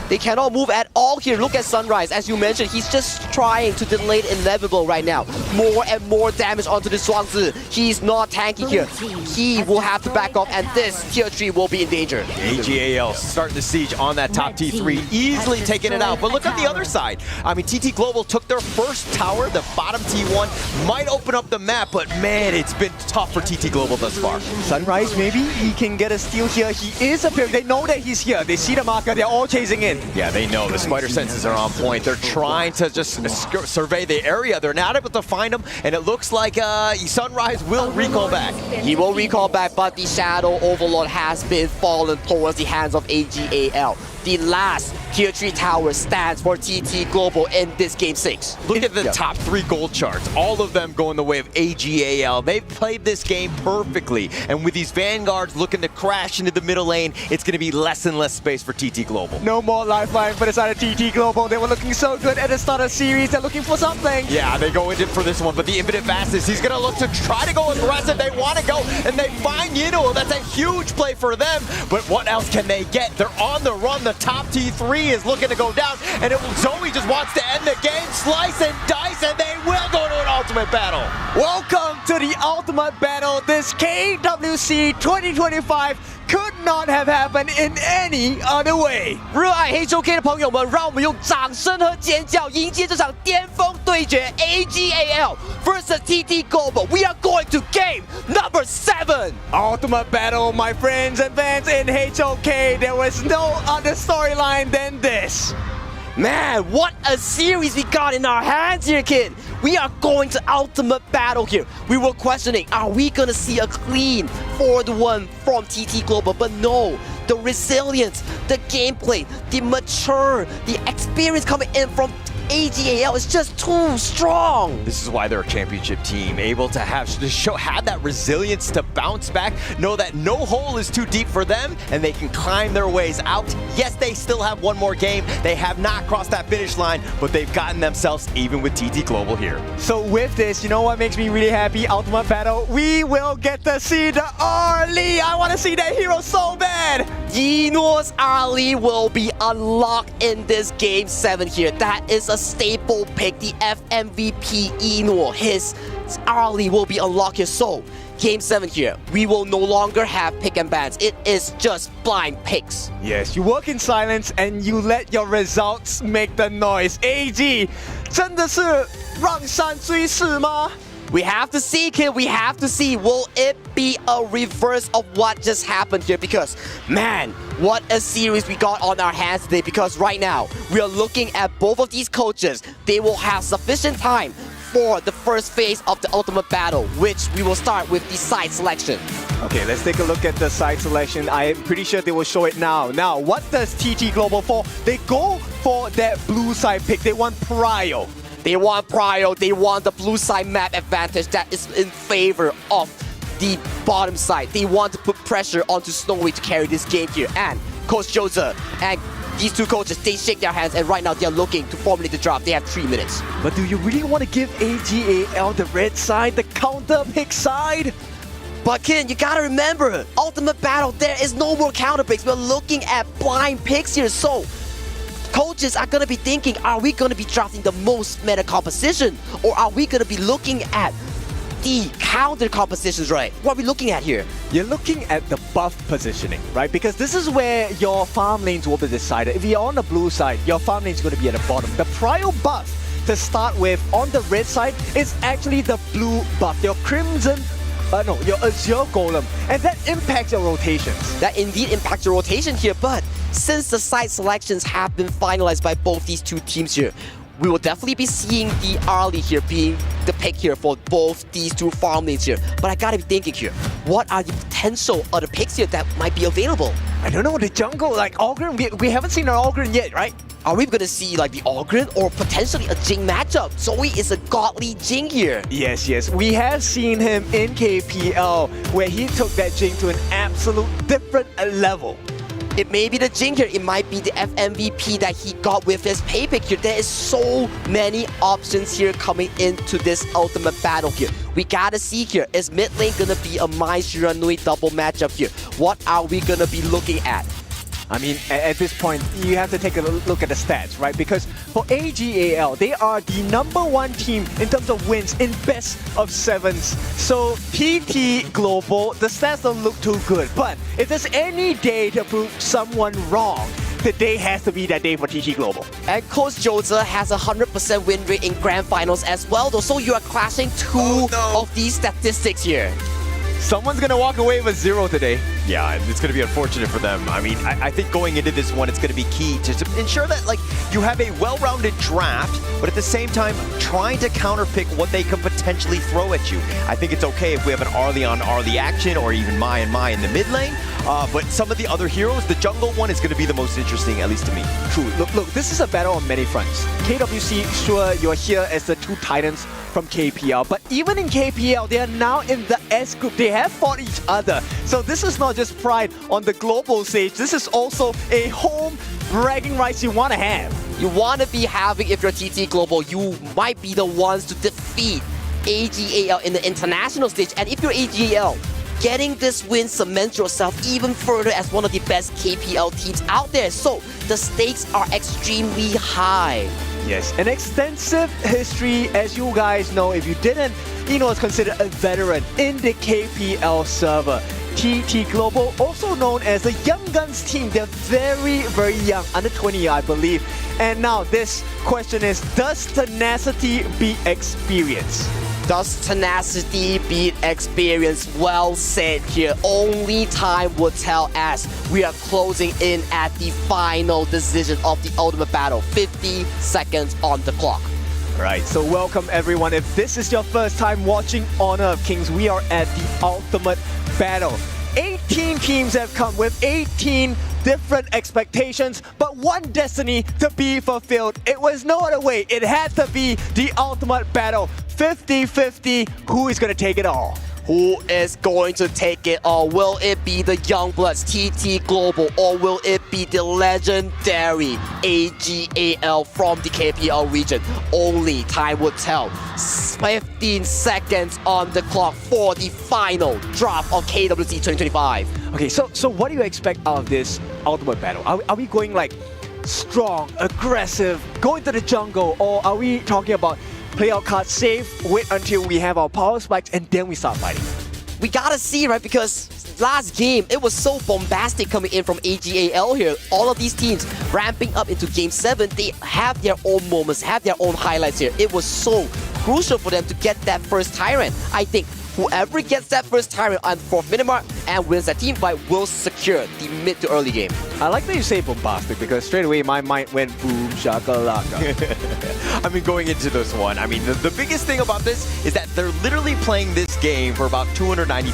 Speaker 20: They cannot move at all here. Look at Sunrise. As you mentioned, he's just trying to delay the inevitable right now. More and more damage onto the Zhuangzi. He's not tanking here. He will have to back off, and this tier 3 will be in danger.
Speaker 4: AGAL starting the siege on that top T3, easily taking it out. But look on the other side. I mean, TT Global took their first tower. The bottom T1 might open up the map, but man, it's been tough for TT Global thus far.
Speaker 19: Sunrise, maybe he can get a steal here. He is appearing. They know that he's here. They see the marker. They're all chasing in.
Speaker 4: Yeah, they know. The spider senses are on point. They're trying to just survey the area. They're not able to find him, and it looks like Sunrise will recall back.
Speaker 20: He will recall back, but the Shadow Overlord has been fallen towards the hands of AGAL. The last tier 3 tower stands for TT Global in this game 6.
Speaker 4: Look at the top 3 gold charts. All of them going the way of AGAL. They've played this game perfectly. And with these Vanguards looking to crash into the middle lane, it's going to be less and less space for TT Global.
Speaker 19: No more lifeline for the side of TT Global. They were looking so good at the start of the series. They're looking for something.
Speaker 4: Yeah, they go in for this one. But the Infinite Fastest, he's going to look to try to go aggressive. They want to go, and they find Yino. That's a huge play for them. But what else can they get? They're on the run. The top T3 is looking to go down, and Zoe just wants to end the game. Slice and dice, and they will go to an ultimate battle.
Speaker 19: Welcome to the ultimate battle. This KWC 2025 could not have happened in any other way.
Speaker 20: 热爱黑周 K 的朋友们，让我们用掌声和尖叫迎接这场巅峰对决 AGAL versus TT Global. We are going to game number 7.
Speaker 19: Ultimate battle, my friends and fans in HOK. There was no other storyline than this.
Speaker 20: Man, what a series we got in our hands here, kid. We are going to ultimate battle here. We were questioning, are we gonna see a clean 4-1 from TT Global? But no, the resilience, the gameplay, the mature, the experience coming in from AGAL is just too strong.
Speaker 4: This is why they're a championship team, able to have that resilience to bounce back, know that no hole is too deep for them, and they can climb their ways out. Yes, they still have one more game. They have not crossed that finish line, but they've gotten themselves even with TT Global here.
Speaker 19: So with this, you know what makes me really happy? Ultimate battle, we will get to see the early. I want to see that hero so bad.
Speaker 20: Yino's early will be unlocked in this game 7 here. That is a staple pick, the FMVP Yino. His early will be unlocked here. So, game 7 here, we will no longer have pick and bans. It is just blind picks.
Speaker 19: Yes, you work in silence and you let your results make the noise. AG, 真的是让山追势吗?
Speaker 20: We have to see, kid. We have to see. Will it be a reverse of what just happened here? Because, man, what a series we got on our hands today. Because right now, we are looking at both of these coaches. They will have sufficient time for the first phase of the ultimate battle, which we will start with the side selection.
Speaker 19: Okay, let's take a look at the side selection. I am pretty sure they will show it now. Now, what does TT Global for? They go for that blue side pick. They want Prio.
Speaker 20: They want Prio, they want the blue side map advantage that is in favor of the bottom side. They want to put pressure onto Snowy to carry this game here. And Coach Jose and these two coaches, they shake their hands, and right now they're looking to formulate the drop. They have 3 minutes.
Speaker 19: But do you really want to give AGAL the red side, the counter pick side?
Speaker 20: But Ken, you gotta remember, ultimate battle, there is no more counter picks. We're looking at blind picks here, so coaches are going to be thinking, are we going to be drafting the most meta composition, or are we going to be looking at the counter compositions, right? What are we looking at here?
Speaker 19: You're looking at the buff positioning, right? Because this is where your farm lanes will be decided. If you're on the blue side, your farm lane is going to be at the bottom. The Prio buff to start with on the red side is actually the blue buff, your crimson your Azure Golem, and that impacts your rotations.
Speaker 20: That indeed impacts your rotation here, but since the side selections have been finalized by both these two teams here, we will definitely be seeing the early here being the pick here for both these two farm lanes here. But I gotta be thinking here, what are the potential other picks here that might be available?
Speaker 19: I don't know, the jungle, like Ogren, we haven't seen an Ogren yet, right?
Speaker 20: Are we gonna see like the Ogren or potentially a Jing matchup? Zoe is a godly Jing here.
Speaker 19: Yes. We have seen him in KPL where he took that Jing to an absolute different level.
Speaker 20: It may be the Jing here, it might be the FMVP that he got with his pay pick here. There is so many options here coming into this ultimate battle here. We gotta see here, is mid lane gonna be a Mai Shiranui double matchup here? What are we gonna be looking at?
Speaker 19: I mean, at this point, you have to take a look at the stats, right? Because for AGAL, they are the #1 team in terms of wins in best of 7s. So TT Global, the stats don't look too good. But if there's any day to prove someone wrong, the day has to be that day for TT Global.
Speaker 20: And Coach Jose has a 100% win rate in grand finals as well, though. So you are clashing two of these statistics here.
Speaker 4: Someone's going to walk away with 0 today. Yeah, it's going to be unfortunate for them. I mean, I think going into this one, it's going to be key to ensure that, like, you have a well-rounded draft, but at the same time, trying to counterpick what they could potentially throw at you. I think it's okay if we have an Arlie on Arlie action or even Mai and Mai in the mid lane, but some of the other heroes, the jungle one is going to be the most interesting, at least to me.
Speaker 19: True. Look, this is a battle on many fronts. KWC, sure, you're here as the 2 titans from KPL, but even in KPL, they are now in the S group. They have fought each other. So this is not just pride on the global stage. This is also a home bragging rights you want to have.
Speaker 20: You want to be having, if you're TT Global, you might be the ones to defeat AGAL in the international stage. And if you're AGAL, getting this win cements yourself even further as one of the best KPL teams out there. So the stakes are extremely high.
Speaker 19: Yes, an extensive history, as you guys know. If you didn't, Eno is considered a veteran in the KPL server. TT Global, also known as the Young Guns team. They're very, very young, under 20, I believe. And now this question is, does tenacity beat experience?
Speaker 20: Does tenacity beat experience? Well said here. Only time will tell as we are closing in at the final decision of the ultimate battle. 50 seconds on the clock.
Speaker 19: Right, so welcome everyone. If this is your first time watching Honor of Kings, we are at the ultimate battle. 18 teams have come with 18 different expectations, but one destiny to be fulfilled. It was no other way. It had to be the ultimate battle. 50-50, who is going to take it all?
Speaker 20: Who is going to take it all? Will it be the Youngbloods, TT Global, or will it be the legendary AGAL from the KPL region? Only time will tell. 15 seconds on the clock for the final draft of KWC 2025.
Speaker 19: Okay, so what do you expect out of this ultimate battle? Are we going like strong, aggressive, go into the jungle, or are we talking about play our cards safe, wait until we have our power spikes, and then we start fighting?
Speaker 20: We gotta see, right? Because last game, it was so bombastic coming in from AGAL here. All of these teams ramping up into Game 7, they have their own moments, have their own highlights here. It was so crucial for them to get that first Tyrant. I think whoever gets that first Tyrant on 4th minute mark and wins that team fight will secure the mid to early game.
Speaker 19: I like that you say bombastic because straight away my mind went boom shakalaka.
Speaker 4: I mean, going into this one, I mean, the biggest thing about this is that they're literally playing this game for about $290,000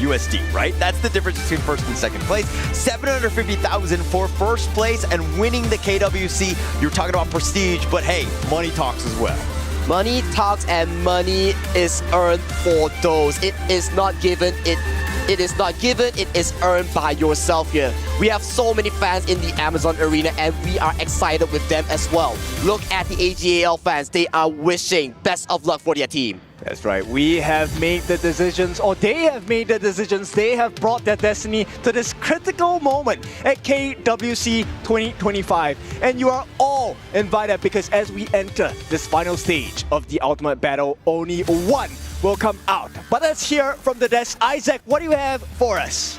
Speaker 4: USD, right? That's the difference between first and second place. $750,000 for first place and winning the KWC. You're talking about prestige, but hey, money talks as well.
Speaker 20: Money talks and money is earned for those. It is not given, it is not given, it is earned by yourself here. We have so many fans in the Amazon arena and we are excited with them as well. Look at the AGAL fans, they are wishing best of luck for their team.
Speaker 19: That's right. We have made the decisions, or they have made the decisions. They have brought their destiny to this critical moment at KWC 2025. And you are all invited because as we enter this final stage of the ultimate battle, only one will come out. But let's hear from the desk. Isaac, what do you have for us?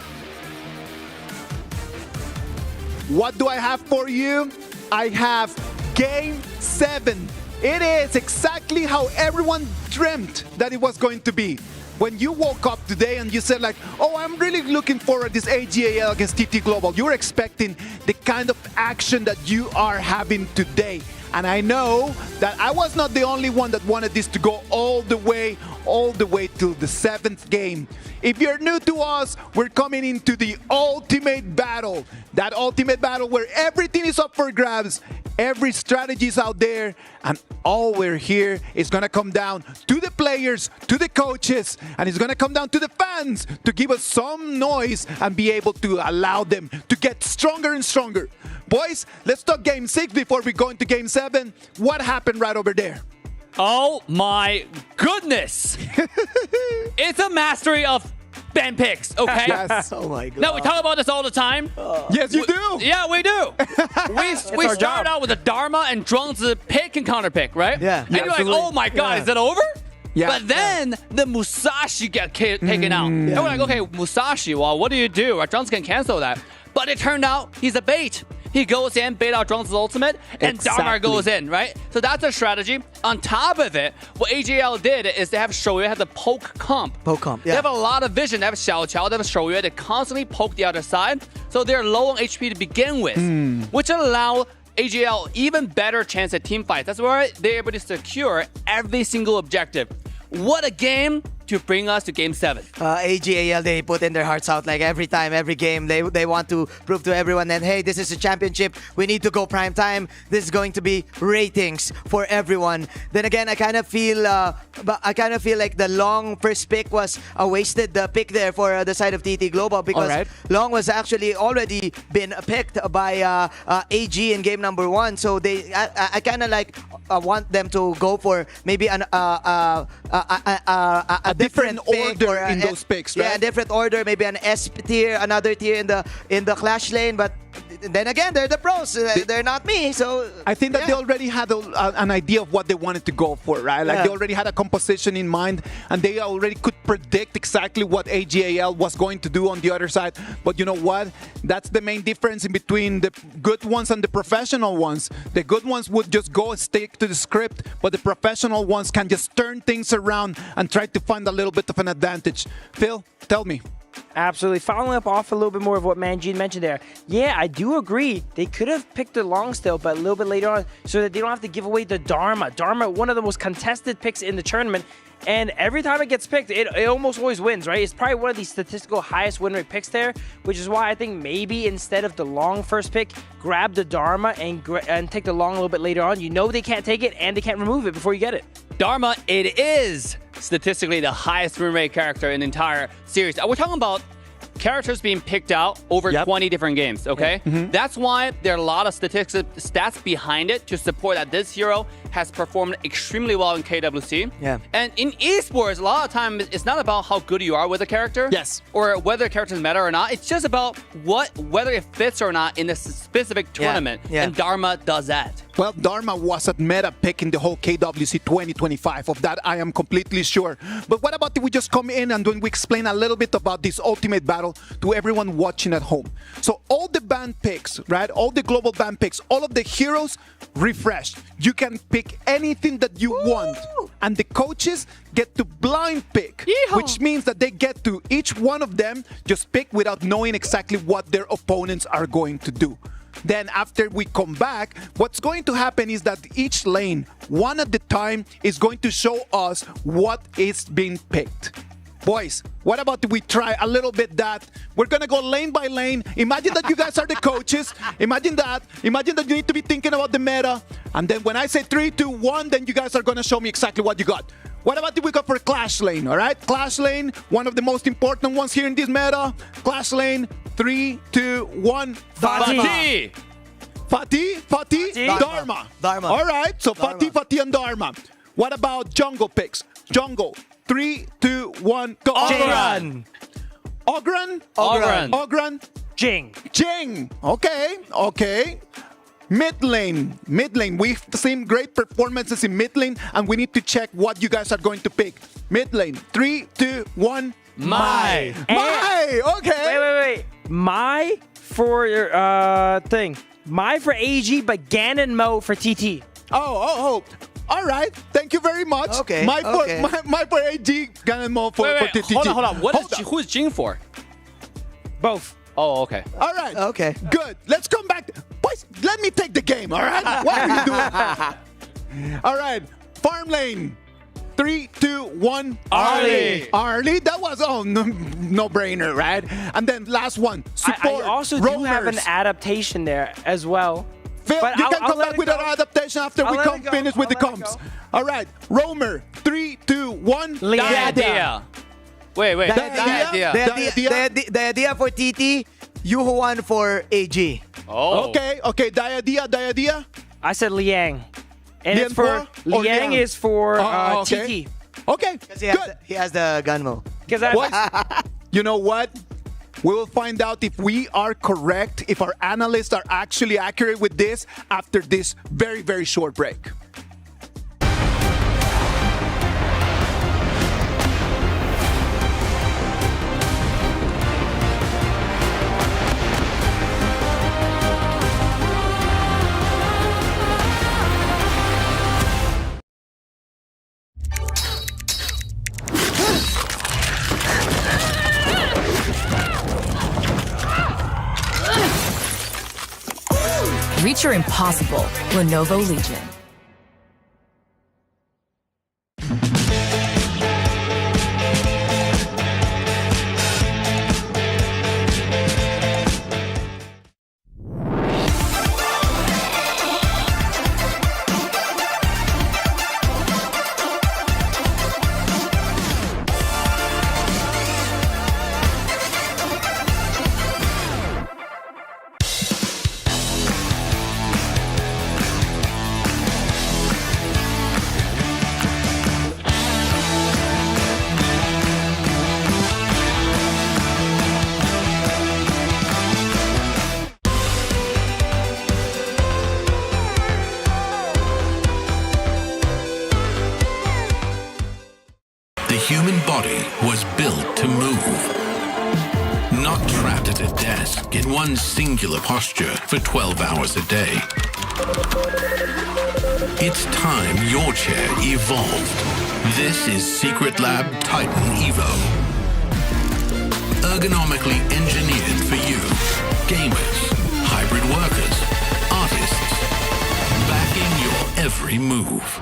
Speaker 9: What do I have for you? I have Game 7. It is exactly how everyone dreamt that it was going to be. When you woke up today and you said like, oh, I'm really looking forward to this AGAL against TT Global, you're expecting the kind of action that you are having today. And I know that I was not the only one that wanted this to go all the way till the 7th game. If you're new to us, we're coming into the ultimate battle. That ultimate battle where everything is up for grabs. Every strategy is out there, and all we're here is gonna come down to the players, to the coaches, and it's gonna come down to the fans to give us some noise and be able to allow them to get stronger and stronger. Boys, let's talk Game 6 before we go into Game 7. What happened right over there?
Speaker 8: Oh my goodness! It's a mastery of ban picks, okay?
Speaker 9: Yes.
Speaker 6: Oh my god.
Speaker 8: Now we talk about this all the time.
Speaker 9: Yes, you do.
Speaker 8: Yeah, we do. we started out with a Dharma and Zhuangzi pick and counter pick, right?
Speaker 6: Yeah.
Speaker 8: And you're like,
Speaker 6: Absolutely.
Speaker 8: oh my god,
Speaker 6: Yeah.
Speaker 8: is it over?
Speaker 9: Yeah.
Speaker 8: But then the Musashi got taken out. And we're like, okay, Musashi, well, what do you do? Zhuangzi can cancel that. But it turned out he's a bait. He goes in, bait out Zhuangzi's ultimate, and Dharma goes in, right? So that's a strategy. On top of it, what AJL did is they have Shoyu have the poke comp.
Speaker 6: Poke comp,
Speaker 8: They
Speaker 6: yeah.
Speaker 8: have a lot of vision. They have Xiao Qiao, they have Shoyu. They constantly poke the other side. So they're low on HP to begin with, which allow AJL even better chance at team fights. That's why they're able to secure every single objective. What a game to bring us to Game 7.
Speaker 6: AGAL, they put in their hearts out like every time, every game. They want to prove to everyone that, hey, this is a championship. We need to go prime time. This is going to be ratings for everyone. Then again, I kind of feel like the Long first pick was a wasted pick there for the side of TT Global because Long was actually already been picked by AG in game number 1. So I kind of like want them to go for maybe a
Speaker 9: different order
Speaker 6: or
Speaker 9: in those picks, right?
Speaker 6: Yeah, a different order, maybe an S tier, another tier in the Clash lane. But then again, they're the pros. They're not me. So
Speaker 9: I think that they already had an idea of what they wanted to go for, right? Like they already had a composition in mind, and they already could predict exactly what AGAL was going to do on the other side. But you know what? That's the main difference in between the good ones and the professional ones. The good ones would just go and stick to the script, but the professional ones can just turn things around and try to find a little bit of an advantage. Phil, tell me.
Speaker 17: Absolutely. Following up off a little bit more of what Manjin mentioned there. Yeah, I do agree. They could have picked the Long still, but a little bit later on so that they don't have to give away the Dharma. Dharma, one of the most contested picks in the tournament. And every time it gets picked, it almost always wins, right? It's probably one of the statistical highest win rate picks there, which is why I think maybe instead of the Long first pick, grab the Dharma and take the Long a little bit later on. You know they can't take it and they can't remove it before you get it.
Speaker 8: Dharma, it is statistically the highest win rate character in the entire series. We're talking about characters being picked out over 20 different games, okay? That's why there are a lot of stats behind it to support that this hero has performed extremely well in KWC.
Speaker 6: Yeah.
Speaker 8: And in esports, a lot of times it's not about how good you are with a character.
Speaker 9: Yes.
Speaker 8: Or whether a character is meta or not. It's just about whether it fits or not in a specific tournament.
Speaker 6: Yeah.
Speaker 8: And Dharma does that.
Speaker 9: Well, Dharma was a meta pick in the whole KWC 2025. Of that, I am completely sure. But what about if we just come in and when we explain a little bit about this ultimate battle to everyone watching at home? So all the band picks, right? All the global band picks, all of the heroes refreshed. You can pick anything that you want. And the coaches get to blind pick, which means that they get to each one of them just pick without knowing exactly what their opponents are going to do. Then after we come back, what's going to happen is that each lane, one at a time, is going to show us what is being picked. Boys, what about we try a little bit that? We're going to go lane by lane. Imagine that you guys are the coaches. Imagine that. Imagine that you need to be thinking about the meta. And then when I say 3, 2, 1, then you guys are going to show me exactly what you got. What about if we go for Clash Lane, all right? Clash Lane, one of the most important ones here in this meta. Clash Lane, 3, 2, 1.
Speaker 8: Fatih!
Speaker 9: Fatih? Dharma. All right, so Fatih, and Dharma. What about jungle picks? Jungle, 3, 2, 1, go.
Speaker 17: Ogran.
Speaker 9: Ogran. Jing. Okay. Mid lane. We've seen great performances in mid lane, and we need to check what you guys are going to pick. Mid lane, 3, 2, 1.
Speaker 17: Mai.
Speaker 9: Okay.
Speaker 17: Wait. Mai for your thing. Mai for AG, but Ganon Mo for TT.
Speaker 9: Oh. All right. Thank you very much.
Speaker 6: Okay.
Speaker 9: My for AG, Ganon Mo for TT.
Speaker 8: Hold on. Who is Jing for?
Speaker 17: Both.
Speaker 8: Oh, okay.
Speaker 9: All right.
Speaker 6: Okay.
Speaker 9: Good. Let's come back. Boys, let me take the game, all right? What are you doing? All right. Farm lane. 3, 2, 1. Arlie. That was no-brainer, right? And then last one. Support.
Speaker 17: I also do have an adaptation there as well.
Speaker 9: Phil,
Speaker 17: but
Speaker 9: you can come back with an adaptation after we finish with the comps. All right. Roamer. 3, 2, 1.
Speaker 8: Idea. Wait.
Speaker 6: The idea for TT, Yuhuan for AG.
Speaker 8: Oh.
Speaker 9: Okay. Diadea.
Speaker 17: I said Liang. And
Speaker 9: Liang
Speaker 17: it's for Liang is for
Speaker 9: okay.
Speaker 17: TT.
Speaker 9: Okay.
Speaker 6: Because he has the Gunmo.
Speaker 17: Because
Speaker 9: you know what? We will find out if we are correct, if our analysts are actually accurate with this after this very, very short break.
Speaker 2: Reach your impossible, Lenovo Legion.
Speaker 5: The human body was built to move, not trapped at a desk in one singular posture for 12 hours a day. It's time your chair evolved. This is Secret Lab Titan Evo. Ergonomically engineered for you, gamers, hybrid workers, artists, backing your every move.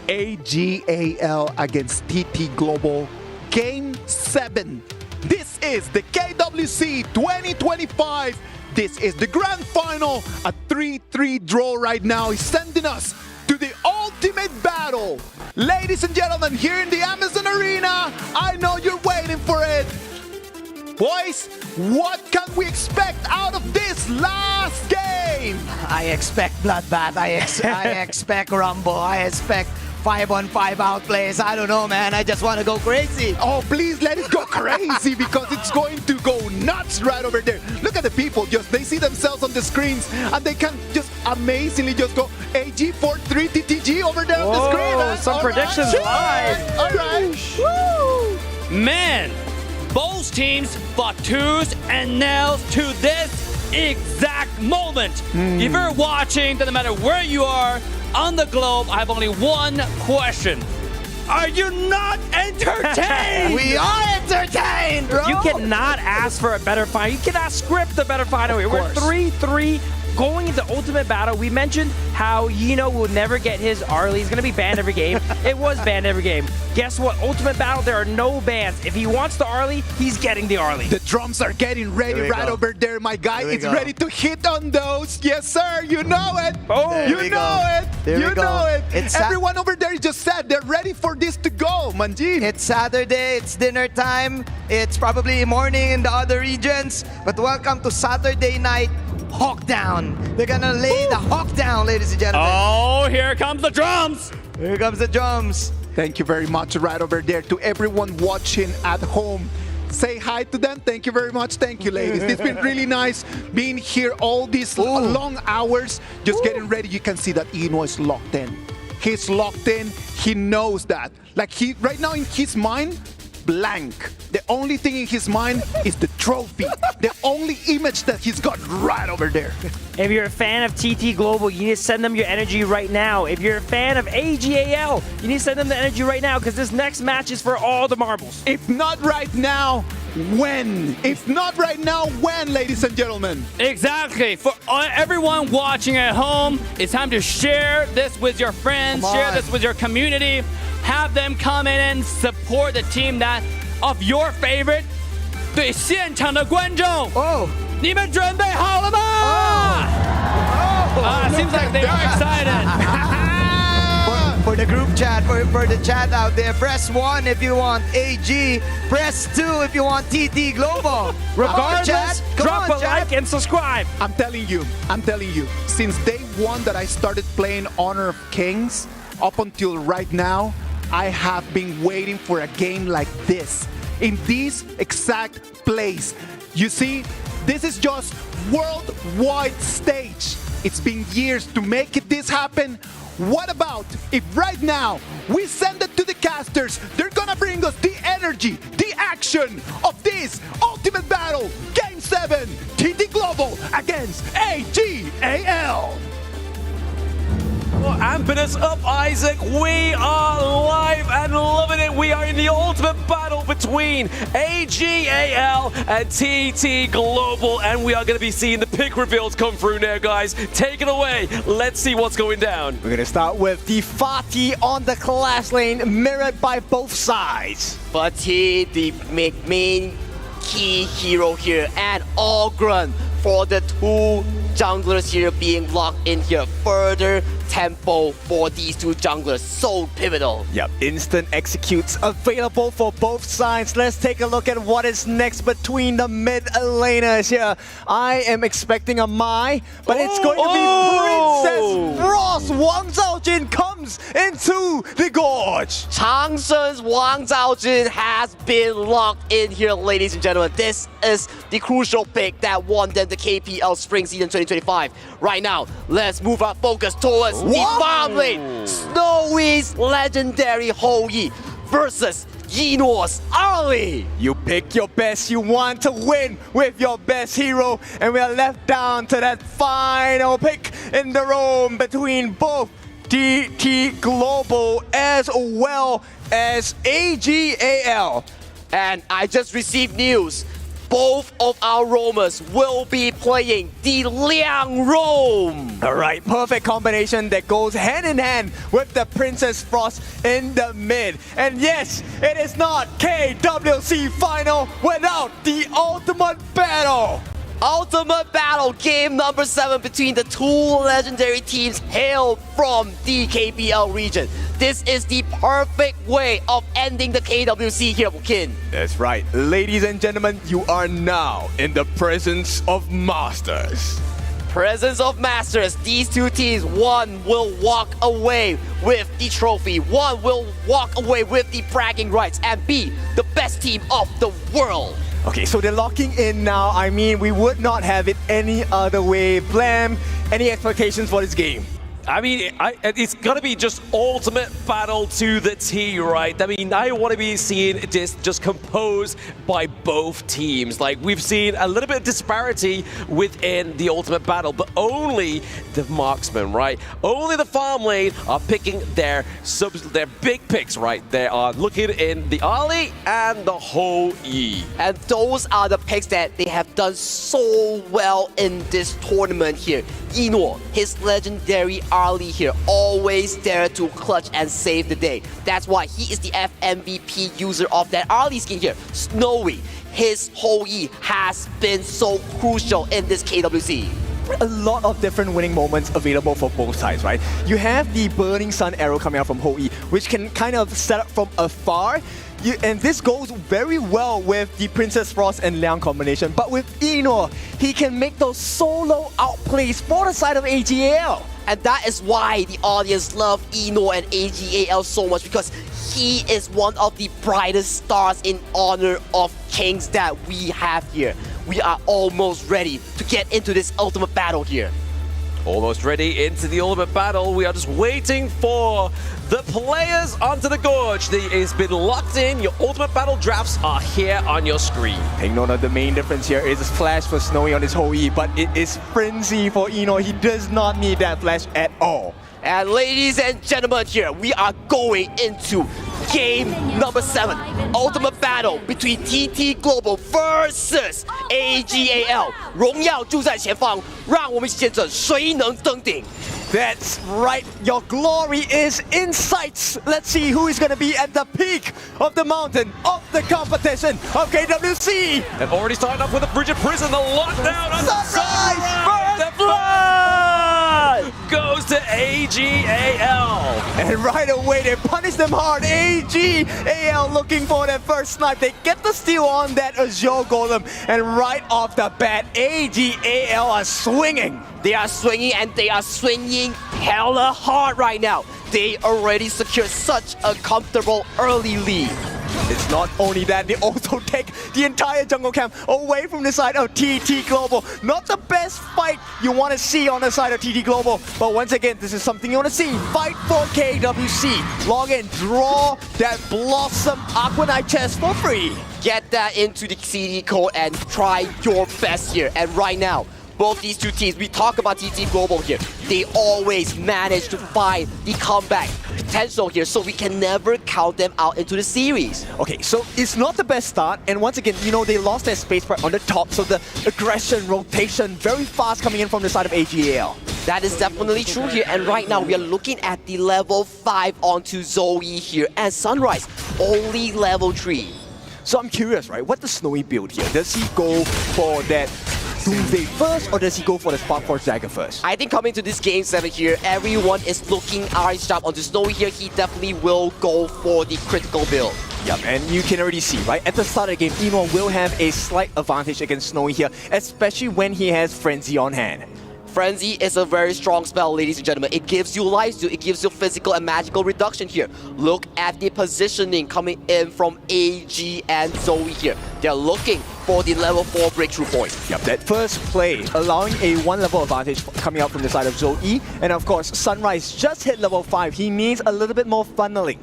Speaker 9: AGAL against TT Global, Game 7. This is the KWC 2025. This is the grand final. A 3-3 draw right now is sending us to the ultimate battle. Ladies and gentlemen, here in the Amazon Arena, I know you're waiting for it. Boys, what can we expect out of this last game?
Speaker 6: I expect bloodbath. I expect rumble. I expect 5-on-5 outplays. I don't know, man. I just want to go crazy.
Speaker 9: Oh, please let it go crazy because it's going to go nuts right over there. Look at the people. They see themselves on the screens and they can just amazingly just go AG43 TTG over there on the screen.
Speaker 17: Some all predictions live.
Speaker 9: All right. Woo.
Speaker 8: Man, both teams fought tooth and nails to this exact moment. If you're watching, doesn't matter where you are on the globe, I have only one question. Are you not entertained?
Speaker 6: We are entertained, bro.
Speaker 17: You cannot ask for a better final. You cannot script a better final. We're 3-3 going into Ultimate Battle, we mentioned how Yino will never get his Arlie. He's going to be banned every game. It was banned every game. Guess what? Ultimate Battle, there are no bans. If he wants the Arlie, he's getting the Arlie.
Speaker 9: The drums are getting ready right over there, my guy. It's ready to hit on those. Yes, sir. You know it.
Speaker 17: Oh,
Speaker 9: you know it. You know it.
Speaker 6: It's
Speaker 9: Everyone over there just said they're ready for this to go, Manjin.
Speaker 6: It's Saturday. It's dinner time. It's probably morning in the other regions. But welcome to Saturday night. Hawk down. They're gonna lay the hawk down, ladies and gentlemen.
Speaker 8: Oh, here comes the drums.
Speaker 6: Here comes the drums.
Speaker 9: Thank you very much right over there to everyone watching at home. Say hi to them. Thank you very much. Thank you, ladies. It's been really nice being here all these long hours, just getting ready. You can see that Ino is locked in. He's locked in. He knows that. Like right now in his mind, blank. The only thing in his mind is the trophy. The only image that he's got right over there.
Speaker 17: If you're a fan of TT Global, you need to send them your energy right now. If you're a fan of AGAL, you need to send them the energy right now because this next match is for all the marbles.
Speaker 9: If not right now, when? If not right now, when, ladies and gentlemen?
Speaker 8: Exactly. For everyone watching at home, it's time to share this with your friends, share this with your community, have them come in and support the team that of your favorite. 对现场的观众，你们准备好了吗？ Seems like they are excited.
Speaker 6: For the group chat, for the chat out there, press 1 if you want AG, press 2 if you want TT Global.
Speaker 17: Regardless, drop a like and subscribe.
Speaker 9: I'm telling you, since day one that I started playing Honor of Kings, up until right now, I have been waiting for a game like this, in this exact place. You see, this is just worldwide stage. It's been years to make this happen. What about if right now we send it to the casters? They're gonna bring us the energy, the action of this Ultimate Battle Game 7, TT Global against AGAL.
Speaker 7: Amping up, Isaac. We are live and loving it. We are in the ultimate battle between AGAL and TT Global, and we are going to be seeing the pick reveals come through now, guys. Take it away. Let's see what's going down.
Speaker 19: We're going to start with the Fatih on the Clash lane, mirrored by both sides.
Speaker 20: Fatih, the main key hero here, and Ogren for the two junglers here being locked in here. Further tempo for these two junglers, so pivotal.
Speaker 19: Yep, instant executes available for both sides. Let's take a look at what is next between the mid laners here. I am expecting a Mai, but it's going to be Princess Frost. Wang Zhaojin comes into the gorge.
Speaker 20: Changsheng's Wang Zhaojin has been locked in here, ladies and gentlemen. This is the crucial pick that won them the KPL Spring Season 2025. Right now, let's move our focus towards the farm lane. Snowy's legendary Hou-Yi versus Yino's Arlie.
Speaker 19: You pick your best, you want to win with your best hero, and we are left down to that final pick in the room between both TT Global as well as AGAL.
Speaker 20: And I just received news. Both of our roamers will be playing the Liang Roam.
Speaker 19: All right, perfect combination that goes hand in hand with the Princess Frost in the mid. And yes, it is not KWC final without the Ultimate Battle.
Speaker 20: Ultimate Battle game number 7 between the two legendary teams hailed from the KPL region. This is the perfect way of ending the KWC here, Kin.
Speaker 19: That's right. Ladies and gentlemen, you are now in the presence of masters.
Speaker 20: Presence of masters. These two teams, one will walk away with the trophy, one will walk away with the bragging rights and be the best team of the world.
Speaker 19: Okay, so they're locking in now. I mean, we would not have it any other way. Blam, any expectations for this game?
Speaker 7: I mean, it's gonna be just ultimate battle to the T, right? I mean, I want to be seeing this just composed by both teams. Like, we've seen a little bit of disparity within the ultimate battle, but only the marksmen, right? Only the farm lane are picking their big picks, right? They are looking in the Ali and the Ho Yi.
Speaker 20: And those are the picks that they have done so well in this tournament here. Eno, his legendary Ali here, always there to clutch and save the day. That's why he is the FMVP user of that Ali skin here. Snowy, his Ho Yi has been so crucial in this KWC.
Speaker 19: A lot of different winning moments available for both sides, right? You have the Burning Sun arrow coming out from Ho Yi, which can kind of set up from afar. And this goes very well with the Princess Frost and Liang combination. But with Eno, he can make those solo outplays for the side of AGAL.
Speaker 20: And that is why the audience love Eno and AGAL so much, because he is one of the brightest stars in honor of Kings that we have here. We are almost ready to get into this ultimate battle here.
Speaker 7: Almost ready into the ultimate battle. We are just waiting for the players onto the gorge. It's been locked in. Your ultimate battle drafts are here on your screen.
Speaker 19: Take note of the main difference here is flash for Snowy on his Ho Yi, but it is frenzy for Eno. He does not need that flash at all.
Speaker 20: And ladies and gentlemen, here we are going into game number 7. Ultimate battle between TT Global versus AGAL. 荣耀就在前方，让我们一起见证谁能登顶。
Speaker 19: That's right, your glory is in sight. Let's see who is going to be at the peak of the mountain of the competition of KWC.
Speaker 7: They've already started off with a Bridget Prison, the lockdown on
Speaker 19: Sunrise!
Speaker 7: The flood goes to AGAL.
Speaker 19: And right away, they punish them hard. AGAL looking for their first snipe. They get the steal on that Azure Golem. And right off the bat, AGAL are swinging.
Speaker 20: They are swinging, and they are swinging hella hard right now. They already secured such a comfortable early lead.
Speaker 19: It's not only that, they also take the entire jungle camp away from the side of TT Global. Not the best fight you want to see on the side of TT Global, but once again, this is something you want to see. Fight for KWC. Log in, draw that Blossom Aquanite chest for free.
Speaker 20: Get that into the CD code and try your best here. And right now, both these two teams, we talk about TT Global here, they always manage to find the comeback potential here, so we can never count them out into the series.
Speaker 19: Okay, so it's not the best start, and once again, you know, they lost their space right on the top, so the aggression, rotation, very fast coming in from the side of AGAL.
Speaker 20: That is definitely true here, and right now we are looking at the level 5 onto Zoe here, and Sunrise, only level 3.
Speaker 19: So I'm curious, right, what does Snowy build here? Does he go for that Doomsday first, or does he go for the Spark Force Dagger first?
Speaker 20: I think coming to this game 7 here, everyone is looking eyes sharp onto Snowy here. He definitely will go for the critical build.
Speaker 19: Yep, and you can already see, right? At the start of the game, Eno will have a slight advantage against Snowy here, especially when he has Frenzy on hand.
Speaker 20: Frenzy is a very strong spell, ladies and gentlemen. It gives you life steal, it gives you physical and magical reduction here. Look at the positioning coming in from AG and Zoe here. They're looking for the level 4 breakthrough point.
Speaker 19: Yep, that first play allowing a 1 level advantage coming out from the side of Zoe. And of course, Sunrise just hit level 5. He needs a little bit more funneling.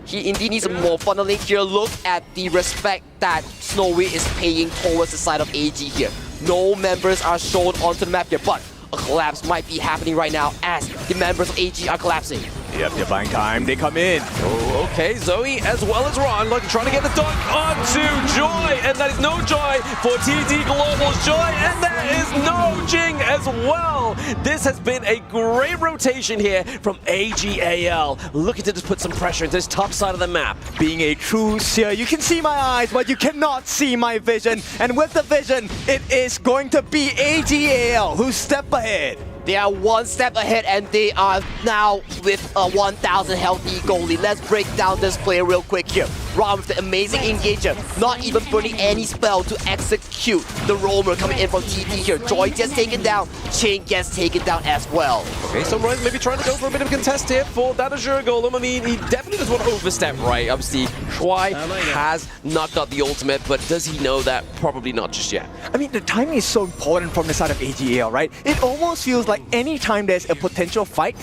Speaker 20: He indeed needs more funneling here. Look at the respect that Snowy is paying towards the side of AG here. No members are shown onto the map here, but a collapse might be happening right now as the members of AG are collapsing.
Speaker 19: Yep, they're buying time. They come in.
Speaker 7: Oh, okay. Zoe as well as Ron trying to get the dunk onto Joy. And that is no Joy for TT Global's Joy. And that is no Jing as well. This has been a great rotation here from AGAL. Looking to just put some pressure into this top side of the map.
Speaker 19: Being a true seer, you can see my eyes, but you cannot see my vision. And with the vision, it is going to be AGAL who step ahead.
Speaker 20: They are 1 step ahead, and they are now with a 1,000 healthy goalie. Let's break down this play real quick here. Ron with the amazing engager, not even burning any spell to execute the roamer coming in from TT here. Joy gets taken down, Chain gets taken down as well.
Speaker 7: Okay, so Ron maybe trying to go for a bit of a contest here for that Azure Golem. I mean, he definitely doesn't want to overstep, right? Obviously, Shuai has knocked out the ultimate, but does he know that? Probably not just yet.
Speaker 19: I mean, the timing is so important from the side of AGAL, right? It almost feels like any time there's a potential fight,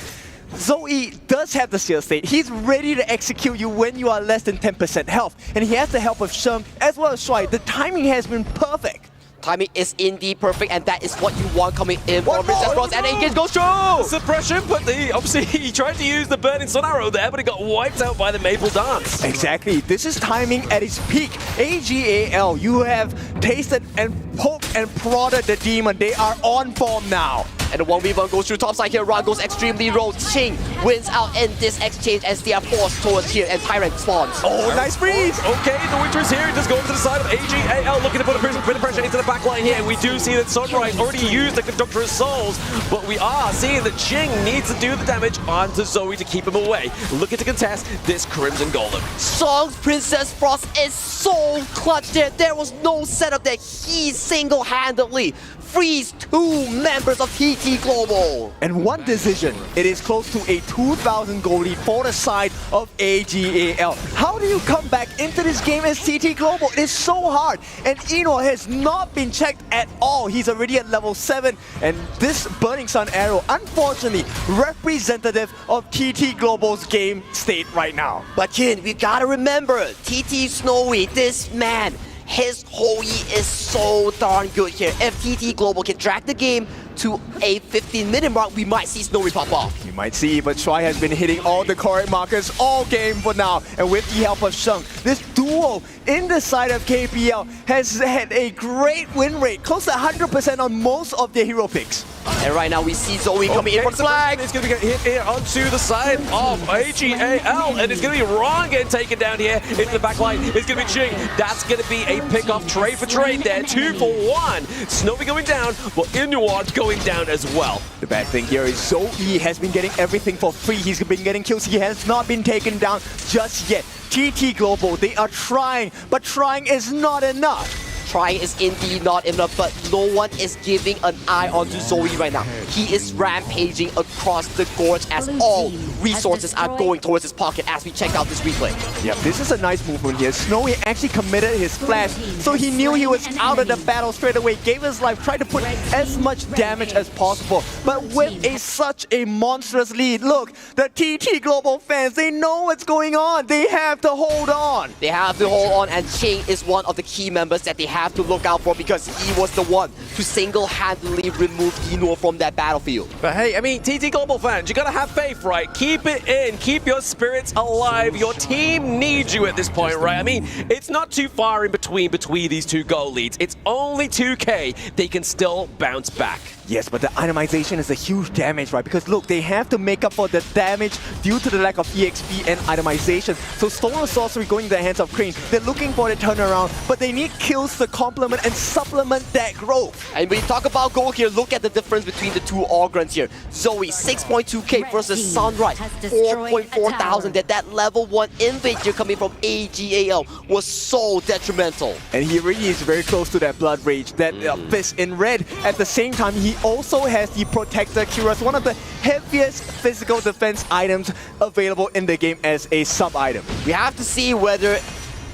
Speaker 19: Zoe does have the steal state. He's ready to execute you when you are less than 10% health. And he has the help of Sheng as well as Shuai. The timing has been perfect.
Speaker 20: Timing is indeed perfect, and that is what you want coming in from Princess Bros. And engage goes through!
Speaker 7: Suppression, but obviously he tried to use the burning sun arrow there, but he got wiped out by the Maple Dance.
Speaker 19: Exactly. This is timing at its peak. AGAL, you have tasted and poked and prodded the demon. They are on form now.
Speaker 20: And the 1v1 goes through topside here. Ra goes extremely low. Ching wins out in this exchange as they are forced towards here, and Tyrant spawns.
Speaker 19: Oh, nice freeze!
Speaker 7: Okay, the Winter is here. Just going to the side of AGAL, looking to put a bit of pressure into the back line here. We do see that Sunrise already used the Conductor of Souls, but we are seeing that Ching needs to do the damage onto Zoe to keep him away. Looking to contest this Crimson Golem.
Speaker 20: Song's Princess Frost is so clutch there. There was no setup that he single-handedly frees 2 members of TT Global.
Speaker 19: And one decision, it is close to a 2,000 goal lead for the side of AGAL. How do you come back into this game as TT Global? It is so hard. And Eno has not been checked at all. He's already at level 7. And this Burning Sun Arrow, unfortunately, representative of TT Global's game state right now.
Speaker 20: But Kin, we gotta remember, TT Snowy, this man, his Hoi is so darn good here. If TT Global can drag the game to a 15-minute mark, we might see Snowy pop off.
Speaker 19: You might see, but Shuai has been hitting all the correct markers all game for now. And with the help of Sheng, this duo in the side of KPL has had a great win rate, close to 100% on most of their hero picks.
Speaker 20: And right now we see Zoe coming in for the flag.
Speaker 7: It's going to get hit here onto the side of AGAL, and it's going to be Ron getting taken down here into the back line. It's going to be Ching. That's going to be a pick-off trade for trade there. 2 for 1. Snowy going down, but Inuart going down as well.
Speaker 19: The bad thing here is Zoe has been getting everything for free. He's been getting kills. He has not been taken down just yet. TT Global, they are trying, but trying is not enough.
Speaker 20: Trying is indeed not enough, but no one is giving an eye onto Zoe right now. He is rampaging across the gorge as all resources are going towards his pocket as we check out this replay.
Speaker 19: Yeah, this is a nice movement here. Snowy actually committed his flash, so he knew he was out of the battle straight away, gave his life, tried to put as much damage as possible. But with such a monstrous lead, look, the TT Global fans, they know what's going on. They have to hold on.
Speaker 20: They have to hold on, and Ching is one of the key members that they have to look out for because he was the one to single-handedly remove Eno from that battlefield.
Speaker 7: But hey, I mean, TT Global fans, you gotta have faith, right? Keep it in, keep your spirits alive. Your team needs you at this point, right? I mean, it's not too far in between these 2 goal leads. It's only 2K. They can still bounce back.
Speaker 19: Yes, but the itemization is a huge damage, right? Because look, they have to make up for the damage due to the lack of EXP and itemization. So Stolen Sorcery going in the hands of Crane, they're looking for the turnaround, but they need kills to complement and supplement that growth.
Speaker 20: And when you talk about gold here, look at the difference between the 2 Ogrons here. Zoe, 6.2k versus Sunrise, 4.4 thousand. That level 1 invade here coming from AGAL was so detrimental.
Speaker 19: And he really is very close to that Blood Rage, that fist in red. At the same time, he also has the Protector Cuirass, one of the heaviest physical defense items available in the game as a sub-item.
Speaker 20: We have to see whether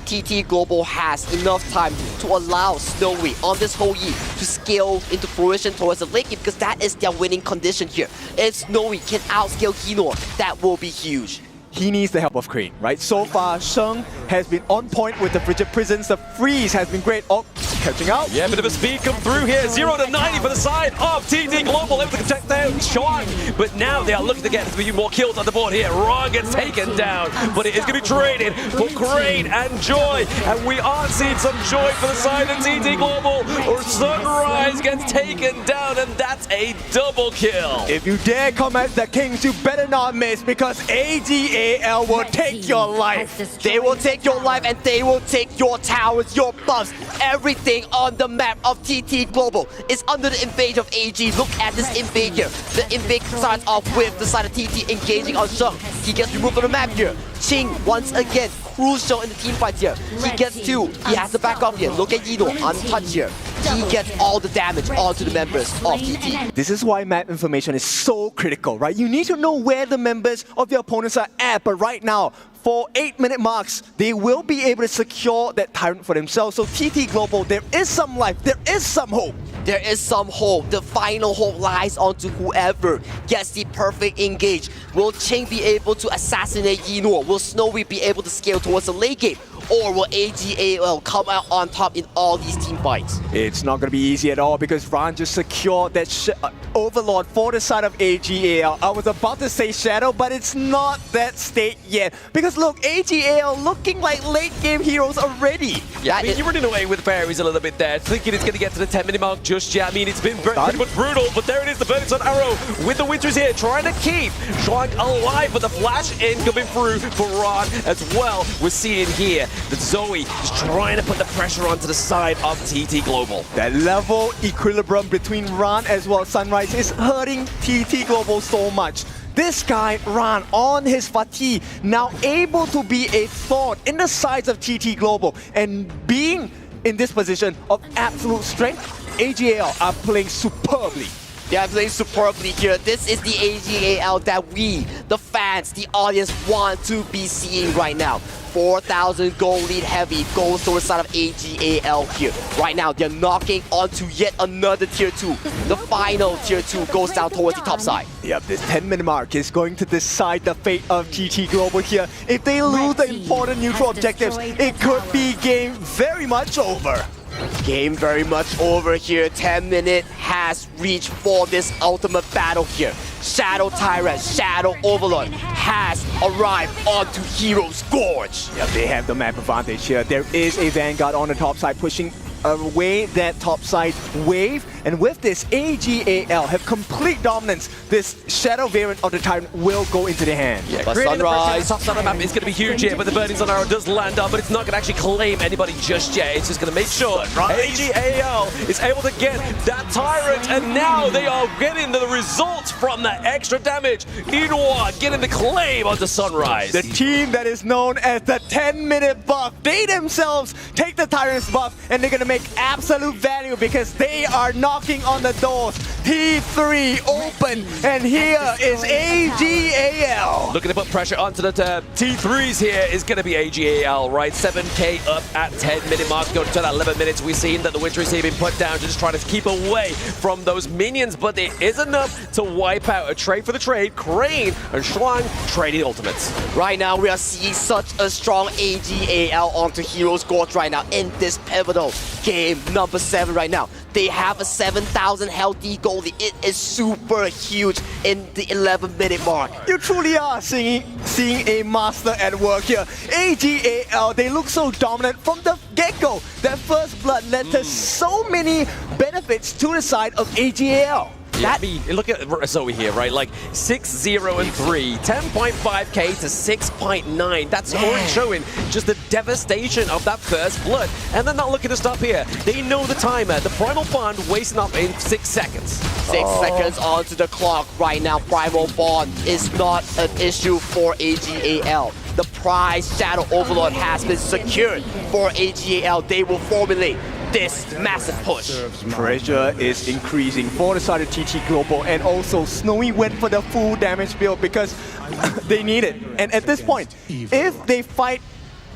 Speaker 20: TT Global has enough time to allow Snowy on this whole year to scale into fruition towards the late game, because that is their winning condition here. If Snowy can outscale Kino, that will be huge.
Speaker 19: He needs the help of Crane, right? So far, Sheng has been on point with the Frigid Prisons. The freeze has been great. Oh, catching out.
Speaker 7: Yeah, bit of a speed come through here. 0 to 90 for the side of TT Global. Able to protect down Chuan. But now they are looking to get a few more kills on the board here. Ron gets taken down. But it is going to be traded for Crane and Joy. And we are seeing some joy for the side of TT Global. Or Sunrise gets taken down, and that's a double kill.
Speaker 19: If you dare come at the Kings, you better not miss, because AGAL will take your life.
Speaker 20: They will take your life, and they will take your towers, your buffs, everything on the map of TT Global is under the invade of AG. Look at this invade here. The invade starts off with the side of TT engaging on Sheng. He gets removed from the map here. Ching, once again, crucial in the team fight here. He gets 2. He has to back up here. Look at Eno, untouched here. He gets all the damage onto the members of TT.
Speaker 19: This is why map information is so critical, right? You need to know where the members of your opponents are at, but right now, for 8-minute marks, they will be able to secure that Tyrant for themselves. So TT Global, there is some life, there is some hope.
Speaker 20: there is some hope. The final hope lies onto whoever gets the perfect engage. Will Ching be able to assassinate Yinor? Will Snowy be able to scale towards the late game? Or will AGAL come out on top in all these team fights?
Speaker 19: It's not going to be easy at all because Ran just secured that Overlord for the side of AGAL. I was about to say Shadow, but it's not that state yet. Because look, AGAL looking like late game heroes already.
Speaker 7: Yeah, I mean, you're running away with fairies a little bit there, thinking it's going to get to the 10-minute mark just yet. I mean, it's been pretty much brutal, but there it is, the Burning Sun Arrow with the Winters here, trying to keep Shuang alive, but the flash incoming through for Ran as well. We're seeing here that Zoe is trying to put the pressure onto the side of TT Global.
Speaker 19: That level equilibrium between Ran as well as Sunrise is hurting TT Global so much. This guy, Ran, on his fatigue, now able to be a thorn in the sides of TT Global, and being in this position of absolute strength, AGAL are playing superbly.
Speaker 20: They are playing superbly here. This is the AGAL that we, the fans, the audience want to be seeing right now. 4,000 gold lead heavy goes towards the side of AGAL here. Right now, they're knocking onto yet another tier 2. The final tier 2 goes down towards the top side.
Speaker 19: Yep, this 10-minute mark is going to decide the fate of TT Global here. If they lose the important neutral objectives, it could be game very much over.
Speaker 20: Game very much over here. 10 minutes has reached for this ultimate battle here. Shadow Tyrant, Shadow Overlord has arrived onto Hero's Gorge.
Speaker 19: Yep, they have the map advantage here. There is a Vanguard on the top side pushing away that top side wave, and with this, AGAL have complete dominance. This Shadow variant of the Tyrant will go into their hand.
Speaker 7: Yeah, but Sunrise. The top side of the map is going to be huge here, but the Burning Sun Arrow does land up, but it's not going to actually claim anybody just yet. It's just going to make sure AGAL is able to get that Tyrant, and now they are getting the results from that extra damage. Inwa getting the claim onto Sunrise.
Speaker 19: The team that is known as the 10-minute buff, they themselves take the Tyrant's buff, and they're going to make absolute value because they are knocking on the doors. T3 open, and here is AGAL.
Speaker 7: Looking to put pressure onto the T3s here is going to be AGAL, right? 7k up at 10-minute mark, going to that 11 minutes. We've seen that the Winters here been put down to just try to keep away from those minions, but it is enough to wipe out a trade for the trade. Crane and Shuang trading ultimates.
Speaker 20: Right now, we are seeing such a strong AGAL onto Hero's Gorge right now in this pivotal game number 7 right now. They have a 7,000 healthy goalie. It is super huge in the 11-minute mark.
Speaker 19: You truly are seeing a master at work here. AGAL, they look so dominant from the get-go. That first blood led to so many benefits to the side of AGAL.
Speaker 7: Yeah, I mean, look at Zoe here, right? Like 6-0 and 3, 10.5k to 6.9. That's already showing just the devastation of that first blood. And they're not looking to stop here. They know the timer. The Primal Bond wasting up in 6 seconds.
Speaker 20: 6 seconds onto the clock right now. Primal Bond is not an issue for AGAL. The prize Shadow Overlord has been secured for AGAL. They will formulate this massive push.
Speaker 19: Pressure is increasing for the side of TT Global, and also Snowy went for the full damage build because they need it. And at this point, if they fight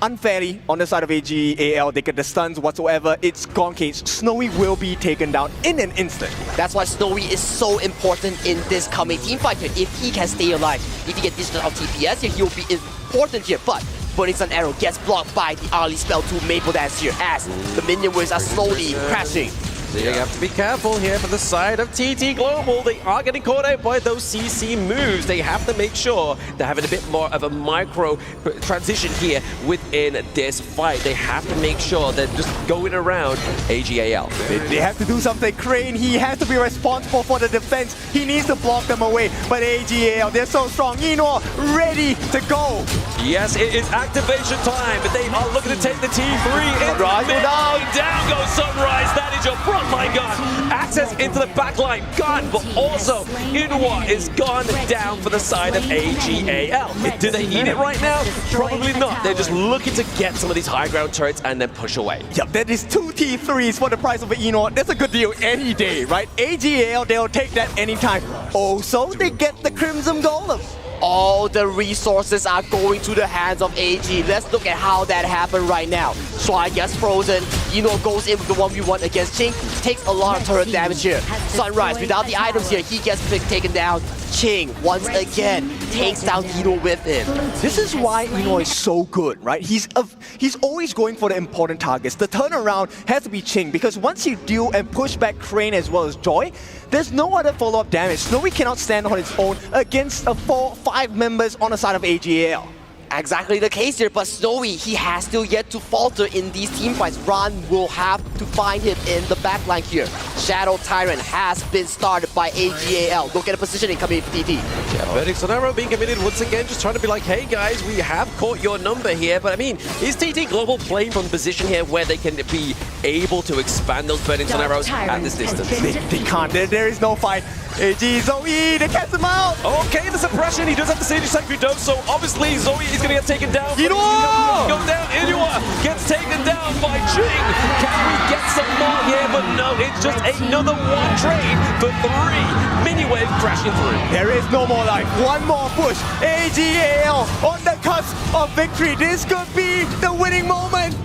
Speaker 19: unfairly on the side of AGAL, they get the stuns whatsoever, it's gone case. Snowy will be taken down in an instant.
Speaker 20: That's why Snowy is so important in this coming team fight here. If he can stay alive, if he gets distance of TPS here, he will be important here. But Burning Sun Arrow gets blocked by the early spell to Maple Dance here as the minion waves are slowly crashing.
Speaker 7: So you have to be careful here for the side of TT Global. They are getting caught out by those CC moves. They have to make sure they're having a bit more of a micro transition here within this fight. They have to make sure they're just going around AGAL.
Speaker 19: They have to do something. Crane, he has to be responsible for the defense. He needs to block them away. But AGAL, they're so strong. Eno ready to go.
Speaker 7: Yes, it is activation time, but they are looking to take the T3 in down goes Sunrise. That is your frontline gun. Access into the backline gun, but also Inwa is gone down for the side of AGAL. Do they need it right now? Probably not. They're just looking to get some of these high ground turrets and then push away.
Speaker 19: Yep, that is 2 T3s for the price of an Inwa. That's a good deal any day, right? AGAL, they'll take that anytime. Also, they get the Crimson Golem.
Speaker 20: All the resources are going to the hands of AG. Let's look at how that happened right now. Shuang gets frozen. Eno goes in with the 1v1 against Ching, takes a lot of turret damage here. Sunrise, without the items here, he gets taken down. Ching, once again, takes down Eno with him.
Speaker 19: This is why Eno is so good, right? He's always going for the important targets. The turnaround has to be Ching, because once you deal and push back Crane as well as Joy, there's no other follow-up damage. Snowy cannot stand on its own against 4-5 members on the side of AGAL.
Speaker 20: Exactly the case here, but Snowy, he has still yet to falter in these team fights. Ron will have to find him in the backline here. Shadow Tyrant has been started by AGAL. Look at the positioning coming in TT.
Speaker 7: Yeah, Verdict Sonaro being committed once again, just trying to be like, hey guys, we have caught your number here. But I mean, is TT Global playing from the position here where they can be able to expand those Verdict Sonaros at this distance?
Speaker 19: They can't. There is no fight. AG, Zoe, they cast him out.
Speaker 7: Okay, the suppression. He does have the Sage Sacred Dose, so obviously Zoe is going to get taken down.
Speaker 19: Inua!
Speaker 7: Go down. Inua gets taken down by Ching. Can we get some more here? But no, it's just another one trade for 3. Miniwave crashing through.
Speaker 19: There is no more life. One more push. AGAL on the cusp of victory. This could be the winning moment.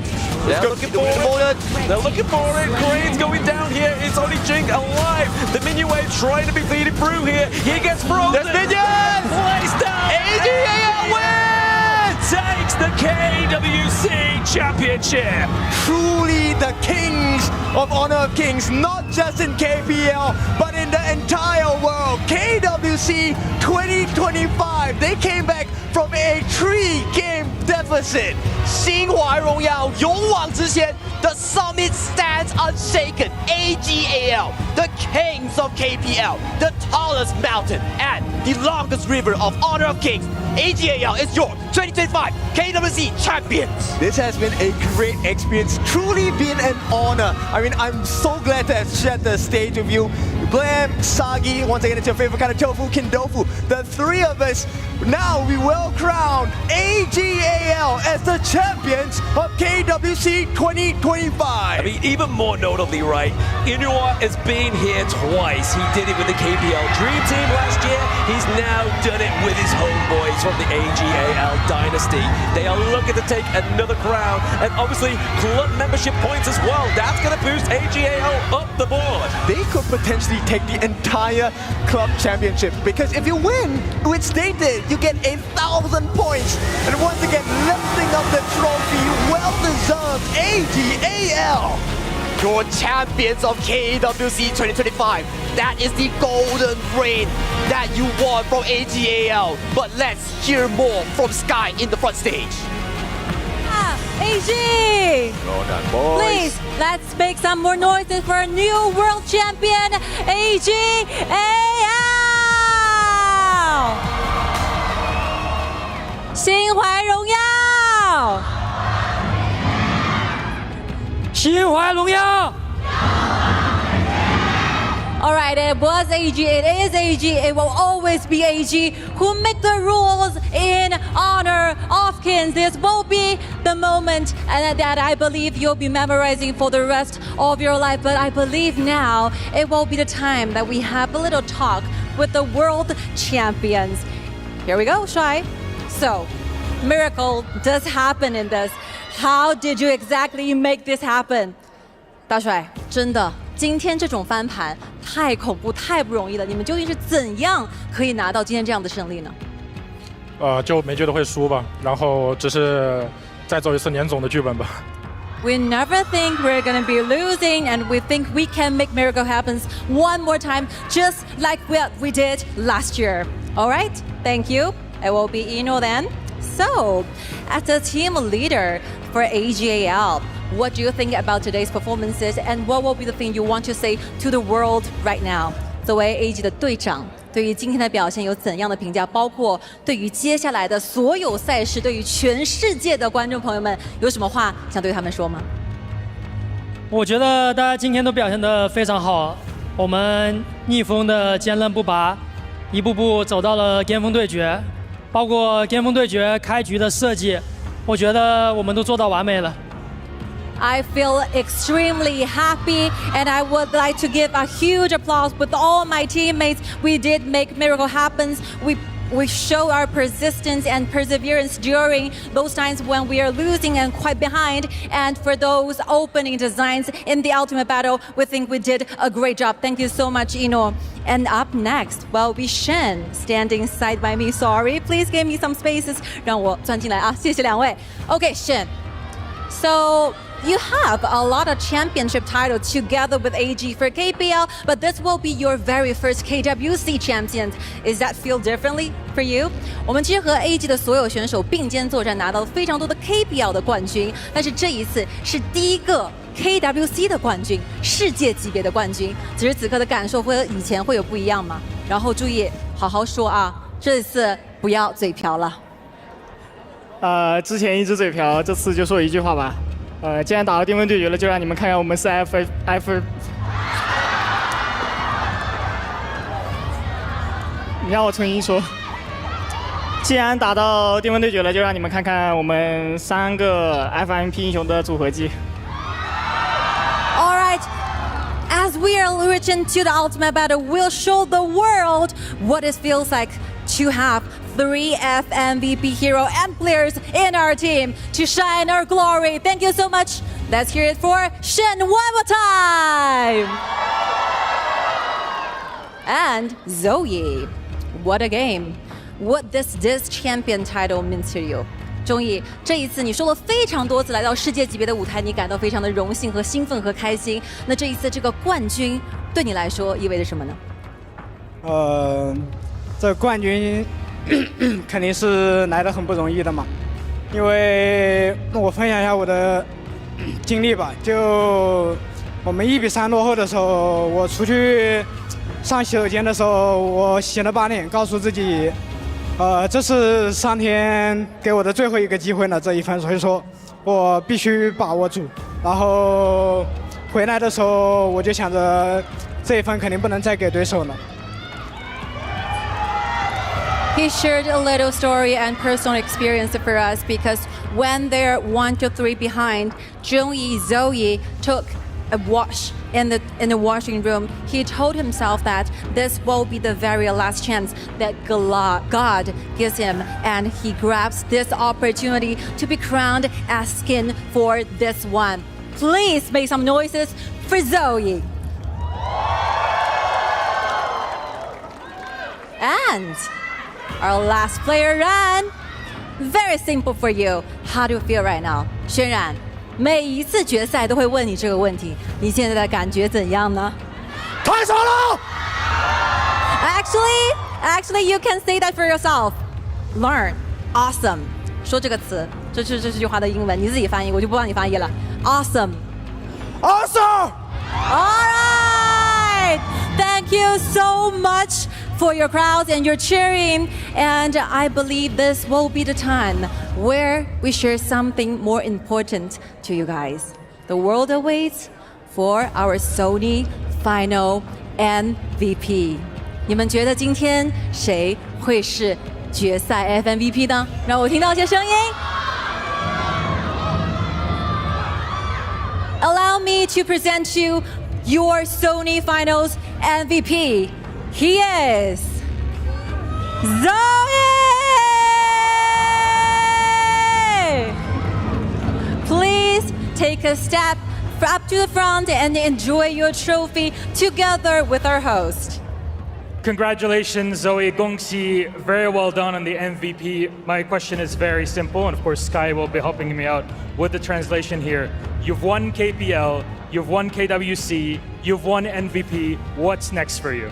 Speaker 7: They're looking for it. They're looking for it. Crane's going down here. It's only Ching alive. The Miniwave trying to be feeding through here. He gets frozen.
Speaker 19: There's minions!
Speaker 7: Placed down.
Speaker 19: AGAL wins!
Speaker 7: Takes the KWC Championship.
Speaker 19: Truly the kings of Honor of Kings, not just in KPL, but in the entire world. KWC 2025, they came back from a 3-game deficit.
Speaker 20: 心怀荣耀，勇往直前。The summit stands unshaken. AGAL, the kings of KPL, the tallest mountain and the longest river of Honor of Kings. AGAL is your 2025 KWC champions.
Speaker 19: This has been a great experience, truly been an honor. I mean, I'm so glad to have shared the stage with you. Blam, Sagi, once again, it's your favorite kind of tofu, Kindofu. The 3 of us, now we will crown AGAL as the champions of KWC 2025.
Speaker 7: I mean, even more notably, right, Inua has been here twice. He did it with the KPL Dream Team last year. He's now done it with his homeboys from the AGAL Dynasty. They are looking to take another crown, and obviously club membership points as well. That's going to boost AGAL up the board.
Speaker 19: They could potentially take the entire club championship, because if you win, which they did, you get 1,000 points. And once again, lifting up the trophy, well-deserved AGAL.
Speaker 20: Your champions of KWC 2025. That is the golden reign that you won from AGAL. But let's hear more from Sky in the front stage.
Speaker 14: AG!
Speaker 19: Well done, boys.
Speaker 14: Please, let's make some more noises for a new world champion, AGAL! 心怀荣耀！
Speaker 11: 心怀荣耀！
Speaker 14: All right, it was AG, it is AG, it will always be AG who make the rules in honor of Kings. This will be the moment that I believe you'll be memorizing for the rest of your life. But I believe now it will be the time that we have a little talk with the world champions. Here we go, Shai. So, miracle does happen in this. How did you exactly make this happen? 大帅，真的，今天这种翻盘太恐怖、太不容易了。你们究竟是怎样可以拿到今天这样的胜利呢？
Speaker 1: 就没觉得会输吧，然后只是再走一次年总的剧本吧。
Speaker 14: We never think we're gonna be losing, and we think we can make miracle happen one more time, just like what we did last year. All right, thank you. It will be Eno then. So, as a team leader for AGAL, what do you think about today's performances, and what will be the thing you want to say to the world right now? 作为 AG 的队长，对于今天的表现有怎样的评价？包括对于接下来的所有赛事，对于全世界的观众朋友们，有什么话想对他们说吗？
Speaker 21: 我觉得大家今天都表现得非常好，我们逆风的坚韧不拔，一步步走到了巅峰对决，包括巅峰对决开局的设计，我觉得我们都做到完美了。
Speaker 14: I feel extremely happy, and I would like to give a huge applause with all my teammates. We did make miracle happen. We we show our persistence and perseverance during those times when we are losing and quite behind. And for those opening designs in the ultimate battle, we think we did a great job. Thank you so much, Ino. And up next, will be Shen standing side by me. Sorry, please give me some spaces. 让我钻进来啊，谢谢两位。Okay, Shen. So you have a lot of championship titles together with AG for KPL, but this will be your very first KWC champions. Is that feel differently for you? 我们其实和 AG 的所有选手并肩作战，拿到了非常多的 KPL 的冠军，但是这一次是第一个 KWC 的冠军，世界级别的冠军。此时此刻的感受会和以前会有不一样吗？然后注意好好说啊，这次不要嘴瓢了。
Speaker 11: 之前一直嘴瓢，这次就说一句话吧。既然打到巅峰对决了，就让你们看看我们是 F。你让我重新说。既然打到巅峰对决了，就让你们看看我们3个 FMP 英雄的组合技。
Speaker 14: All right. As we are reaching to the ultimate battle, we'll show the world what it feels like to have 3 FMVP hero and players in our team to shine our glory. Thank you so much. Let's hear it for Shen one more time. And Zoe, what a game. What does this champion title mean to you? 钟毅，这一次你说了非常多次来到世界级别的舞台，你感到非常的荣幸和兴奋和开心。那这一次这个冠军对你来说意味着什么呢？
Speaker 18: 这冠军肯定是来得很不容易的嘛，因为我分享一下我的经历吧。就我们1比3落后的时候，我出去上洗手间的时候，我洗了把脸，告诉自己。这是上天给我的最后一个机会了，这一分，所以说我必须把握住。然后回来的时候，我就想着这一分肯定不能再给对手了。
Speaker 14: He shared a little story and personal experience for us because when they're 1-3 behind, Jung-Yi Zoe took a wash in the washing room. He told himself that this will be the very last chance that God gives him, and he grabs this opportunity to be crowned as king for this one. Please make some noises for Zoe. And our last player, Ran. Very simple for you. How do you feel right now? 轩然，每一次决赛都会问你这个问题，你现在的感觉怎样呢？
Speaker 9: 太爽了
Speaker 14: ！Actually, you can say that for yourself. Learn, awesome. 说这个词，这句话的英文，你自己翻译，我就不帮你翻译了。Awesome.
Speaker 9: Awesome.
Speaker 14: All right. Thank you so much for your crowds and your cheering. And I believe this will be the time where we share something more important to you guys. The world awaits for our Sony final MVP. 你们觉得今天谁会是决赛 FMVP 呢？让我听到些声音。Allow me to present you your Sony Finals MVP. He is Zoe! Please take a step up to the front and enjoy your trophy together with our host.
Speaker 11: Congratulations, Zoe. Gongxi, very well done on the MVP. My question is very simple, and of course, Sky will be helping me out with the translation here. You've won KPL, you've won KWC, you've won MVP. What's next for you?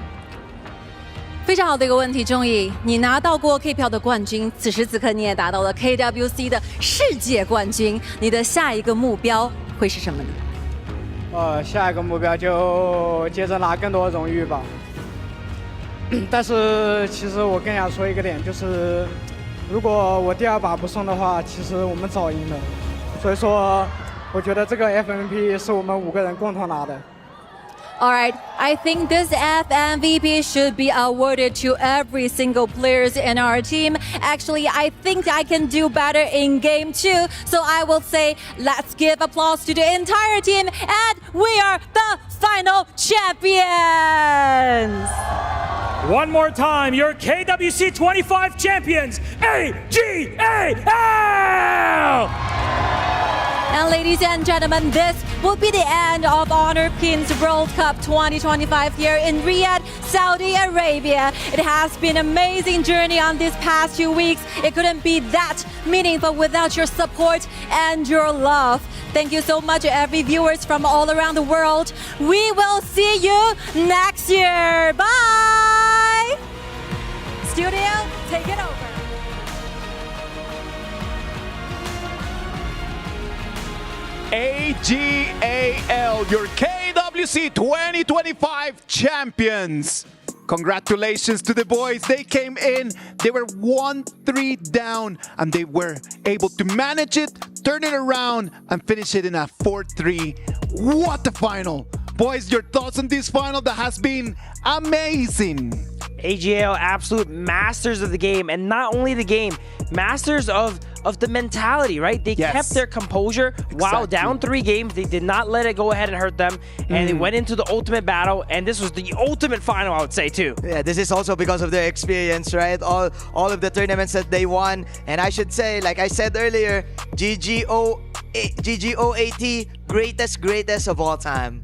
Speaker 14: 非常好的一个问题，钟毅，你拿到过 KPL 的冠军，此时此刻你也达到了 KWC 的世界冠军，你的下一个目标会是什么呢？
Speaker 18: 下一个目标就接着拿更多荣誉吧。但是其实我更想说一个点，就是如果我第2把不送的话，其实我们早赢了。所以说，我觉得这个 FMVP 是我们5个人共同拿的。
Speaker 14: All right, I think this FMVP should be awarded to every single players in our team. Actually, I think I can do better in game 2. So I will say, let's give applause to the entire team, and we are the final champions.
Speaker 11: One more time, your KWC 25 champions, AGAL!
Speaker 14: And ladies and gentlemen, this will be the end of Honor Kings World Cup 2025 here in Riyadh, Saudi Arabia. It has been an amazing journey on these past few weeks. It couldn't be that meaningful without your support and your love. Thank you so much, every viewers from all around the world. We will see you next year. Bye! Studio, take it over.
Speaker 9: AGAL, your KWC 2025 champions. Congratulations to the boys. They came in, they were 1-3 down, and they were able to manage it, turn it around, and finish it in a 4-3. What a final. Boys, your thoughts on this final that has been amazing.
Speaker 17: AGAL, absolute masters of the game, and not only the game, masters of the mentality, right? They kept their composure while down 3 games. They did not let it go ahead and hurt them, and they went into the ultimate battle, and this was the ultimate final, I would say, too.
Speaker 6: Yeah, this is also because of their experience, right? All of the tournaments that they won, and I should say, like I said earlier, GGOAT, greatest of all time.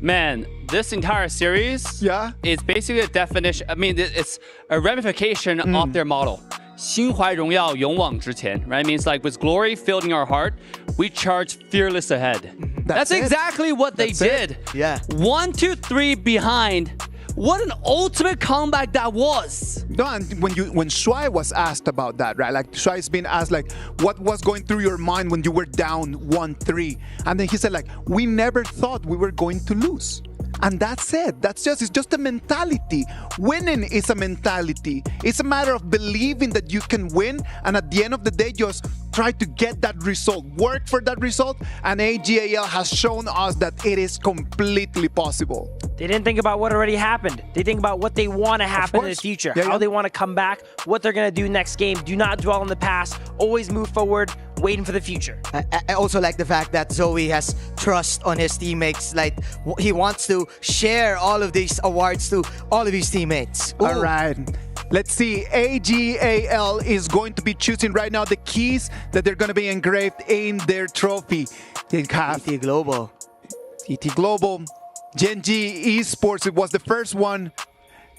Speaker 8: Man, this entire series is basically a definition, I mean, it's a ramification of their motto. 心怀荣耀，勇往直前, right? It means like with glory filling our heart, we charge fearless ahead. That's exactly what they did.
Speaker 6: Yeah.
Speaker 8: 1, 2, 3 behind. What an ultimate comeback that was.
Speaker 9: No, and when Shuai was asked about that, right? Like Shuai's been asked, like, what was going through your mind when you were down 1-3? And then he said, like, we never thought we were going to lose. And that's it. It's just a mentality. Winning is a mentality. It's a matter of believing that you can win, and at the end of the day, just try to get that result. Work for that result, and AGAL has shown us that it is completely possible.
Speaker 17: They didn't think about what already happened. They think about what they want to happen in the future, how they want to come back, what they're going to do next game. Do not dwell on the past. Always move forward, waiting for the future.
Speaker 6: I also like the fact that Zoe has trust on his teammates. Like, he wants to share all of these awards to all of his teammates. Ooh.
Speaker 9: All right. Let's see. AGAL is going to be choosing right now the keys that they're going to be engraved in their trophy. They have
Speaker 6: TT Global.
Speaker 9: TT Global. Genji Esports, it was the first one.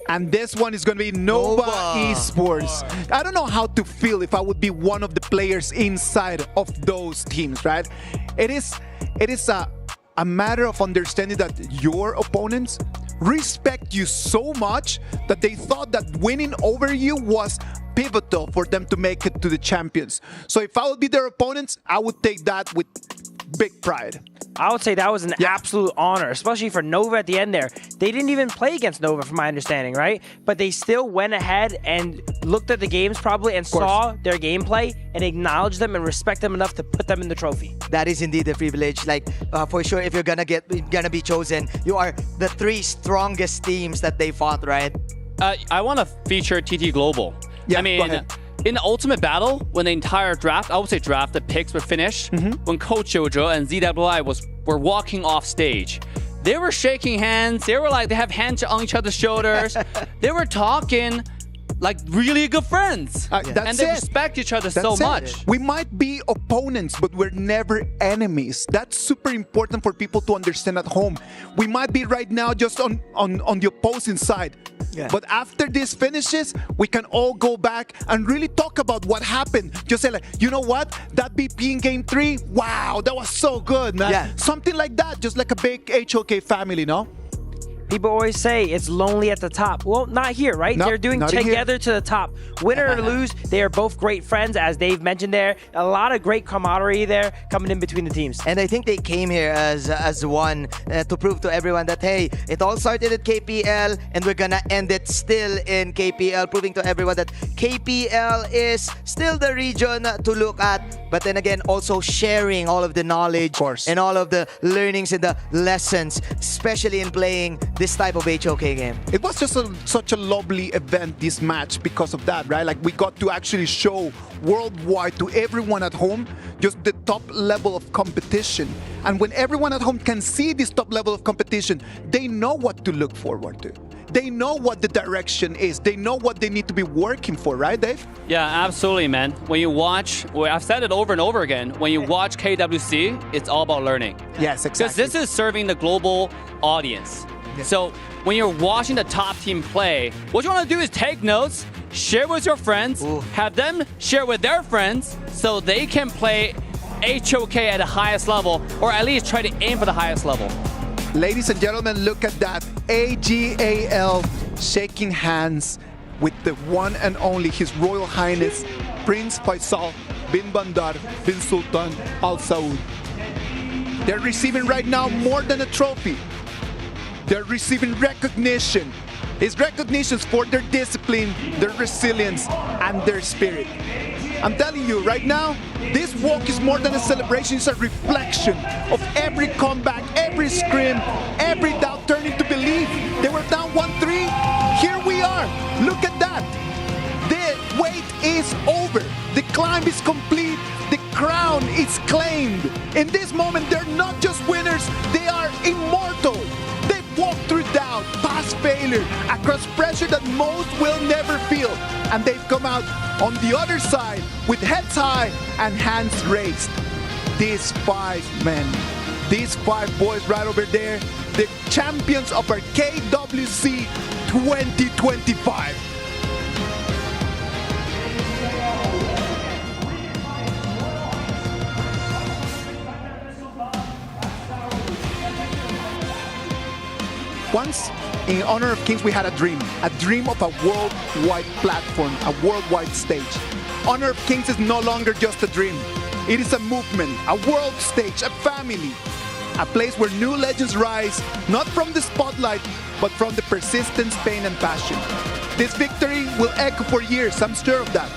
Speaker 9: And this one is going to be Nova Esports. I don't know how to feel if I would be one of the players inside of those teams, right? It is a matter of understanding that your opponents respect you so much that they thought that winning over you was pivotal for them to make it to the champions. So if I would be their opponents, I would take that with big pride.
Speaker 17: I would say that was an absolute honor, especially for Nova at the end there. They didn't even play against Nova, from my understanding, right? But they still went ahead and looked at the games probably and saw their gameplay and acknowledged them and respect them enough to put them in the trophy.
Speaker 6: That is indeed a privilege. Like, for sure, if you're gonna be chosen, you are the 3 strongest teams that they fought, right?
Speaker 8: I want to feature TT Global.
Speaker 6: Yeah,
Speaker 8: I mean, in the ultimate battle, when the entire draft, I would say draft, the picks were finished, when Coach Jojo and ZWI were walking off stage, they were shaking hands. They were like, they have hands on each other's shoulders. They were talking like really good friends. And they respect each other so much.
Speaker 9: We might be opponents, but we're never enemies. That's super important for people to understand at home. We might be right now just on the opposing side.
Speaker 6: Yeah.
Speaker 9: But after this finishes, we can all go back and really talk about what happened. Just say like, you know what? That BP in game 3, wow, that was so good, man.
Speaker 6: Yeah.
Speaker 9: Something like that, just like a big HOK family, no?
Speaker 17: People always say it's lonely at the top. Well, not here, right?
Speaker 9: No,
Speaker 17: they're doing
Speaker 9: not
Speaker 17: together to the top. Win or lose, they are both great friends, as Dave mentioned there. A lot of great camaraderie there coming in between the teams.
Speaker 6: And I think they came here as one to prove to everyone that, hey, it all started at KPL and we're gonna end it still in KPL, proving to everyone that KPL is still the region to look at. But then again, also sharing all of the knowledge and all of the learnings and the lessons, especially in playing this type of HOK game.
Speaker 9: It was just such a lovely event, this match, because of that, right? Like, we got to actually show worldwide to everyone at home just the top level of competition. And when everyone at home can see this top level of competition, they know what to look forward to. they know what the direction is. They know what they need to be working for, right, Dave?
Speaker 8: Yeah, absolutely, man. When you watch, well, I've said it over and over again, when you watch KWC, it's all about learning.
Speaker 9: Yes, exactly.
Speaker 8: Because this is serving the global audience.
Speaker 9: Yes.
Speaker 8: So when you're watching the top team play, what you want to do is take notes, share with your friends, have them share with their friends so they can play HOK at the highest level, or at least try to aim for the highest level.
Speaker 9: Ladies and gentlemen, look at that. AGAL shaking hands with the one and only His Royal Highness Prince Faisal bin Bandar bin Sultan Al Saud. They're receiving right now more than a trophy. They're receiving recognition. It's recognitions for their discipline, their resilience, and their spirit. I'm telling you, right now, this walk is more than a celebration. It's a reflection of every comeback, every scrim, every doubt turning to belief. They were down 1-3. Here we are. Look at that. The wait is over. The climb is complete. The crown is claimed. In this moment, they're not just winners. They are immortal. They've walked through doubt, past failure, across pressure that most will never feel. And they've come out on the other side with heads high and hands raised. These 5 men, these 5 boys right over there, the champions of our KWC 2025. Once, in Honor of Kings, we had a dream of a worldwide platform, a worldwide stage. Honor of Kings is no longer just a dream. It is a movement, a world stage, a family, a place where new legends rise, not from the spotlight, but from the persistence, pain, and passion. This victory will echo for years, I'm sure of that.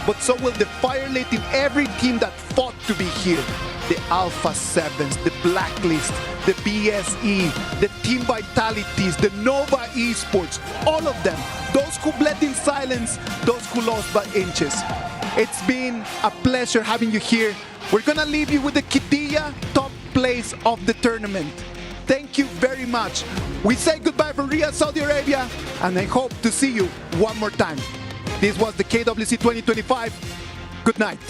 Speaker 9: But so will the fire lit in every team that fought to be here. The Alpha 7s, the Blacklist, the BSE, the Team Vitalities, the Nova Esports, all of them. Those who bled in silence, those who lost by inches. It's been a pleasure having you here. We're gonna leave you with the Qiddiya top place of the tournament. Thank you very much. We say goodbye from Riyadh, Saudi Arabia, and I hope to see you one more time. This was the KWC 2025. Good night.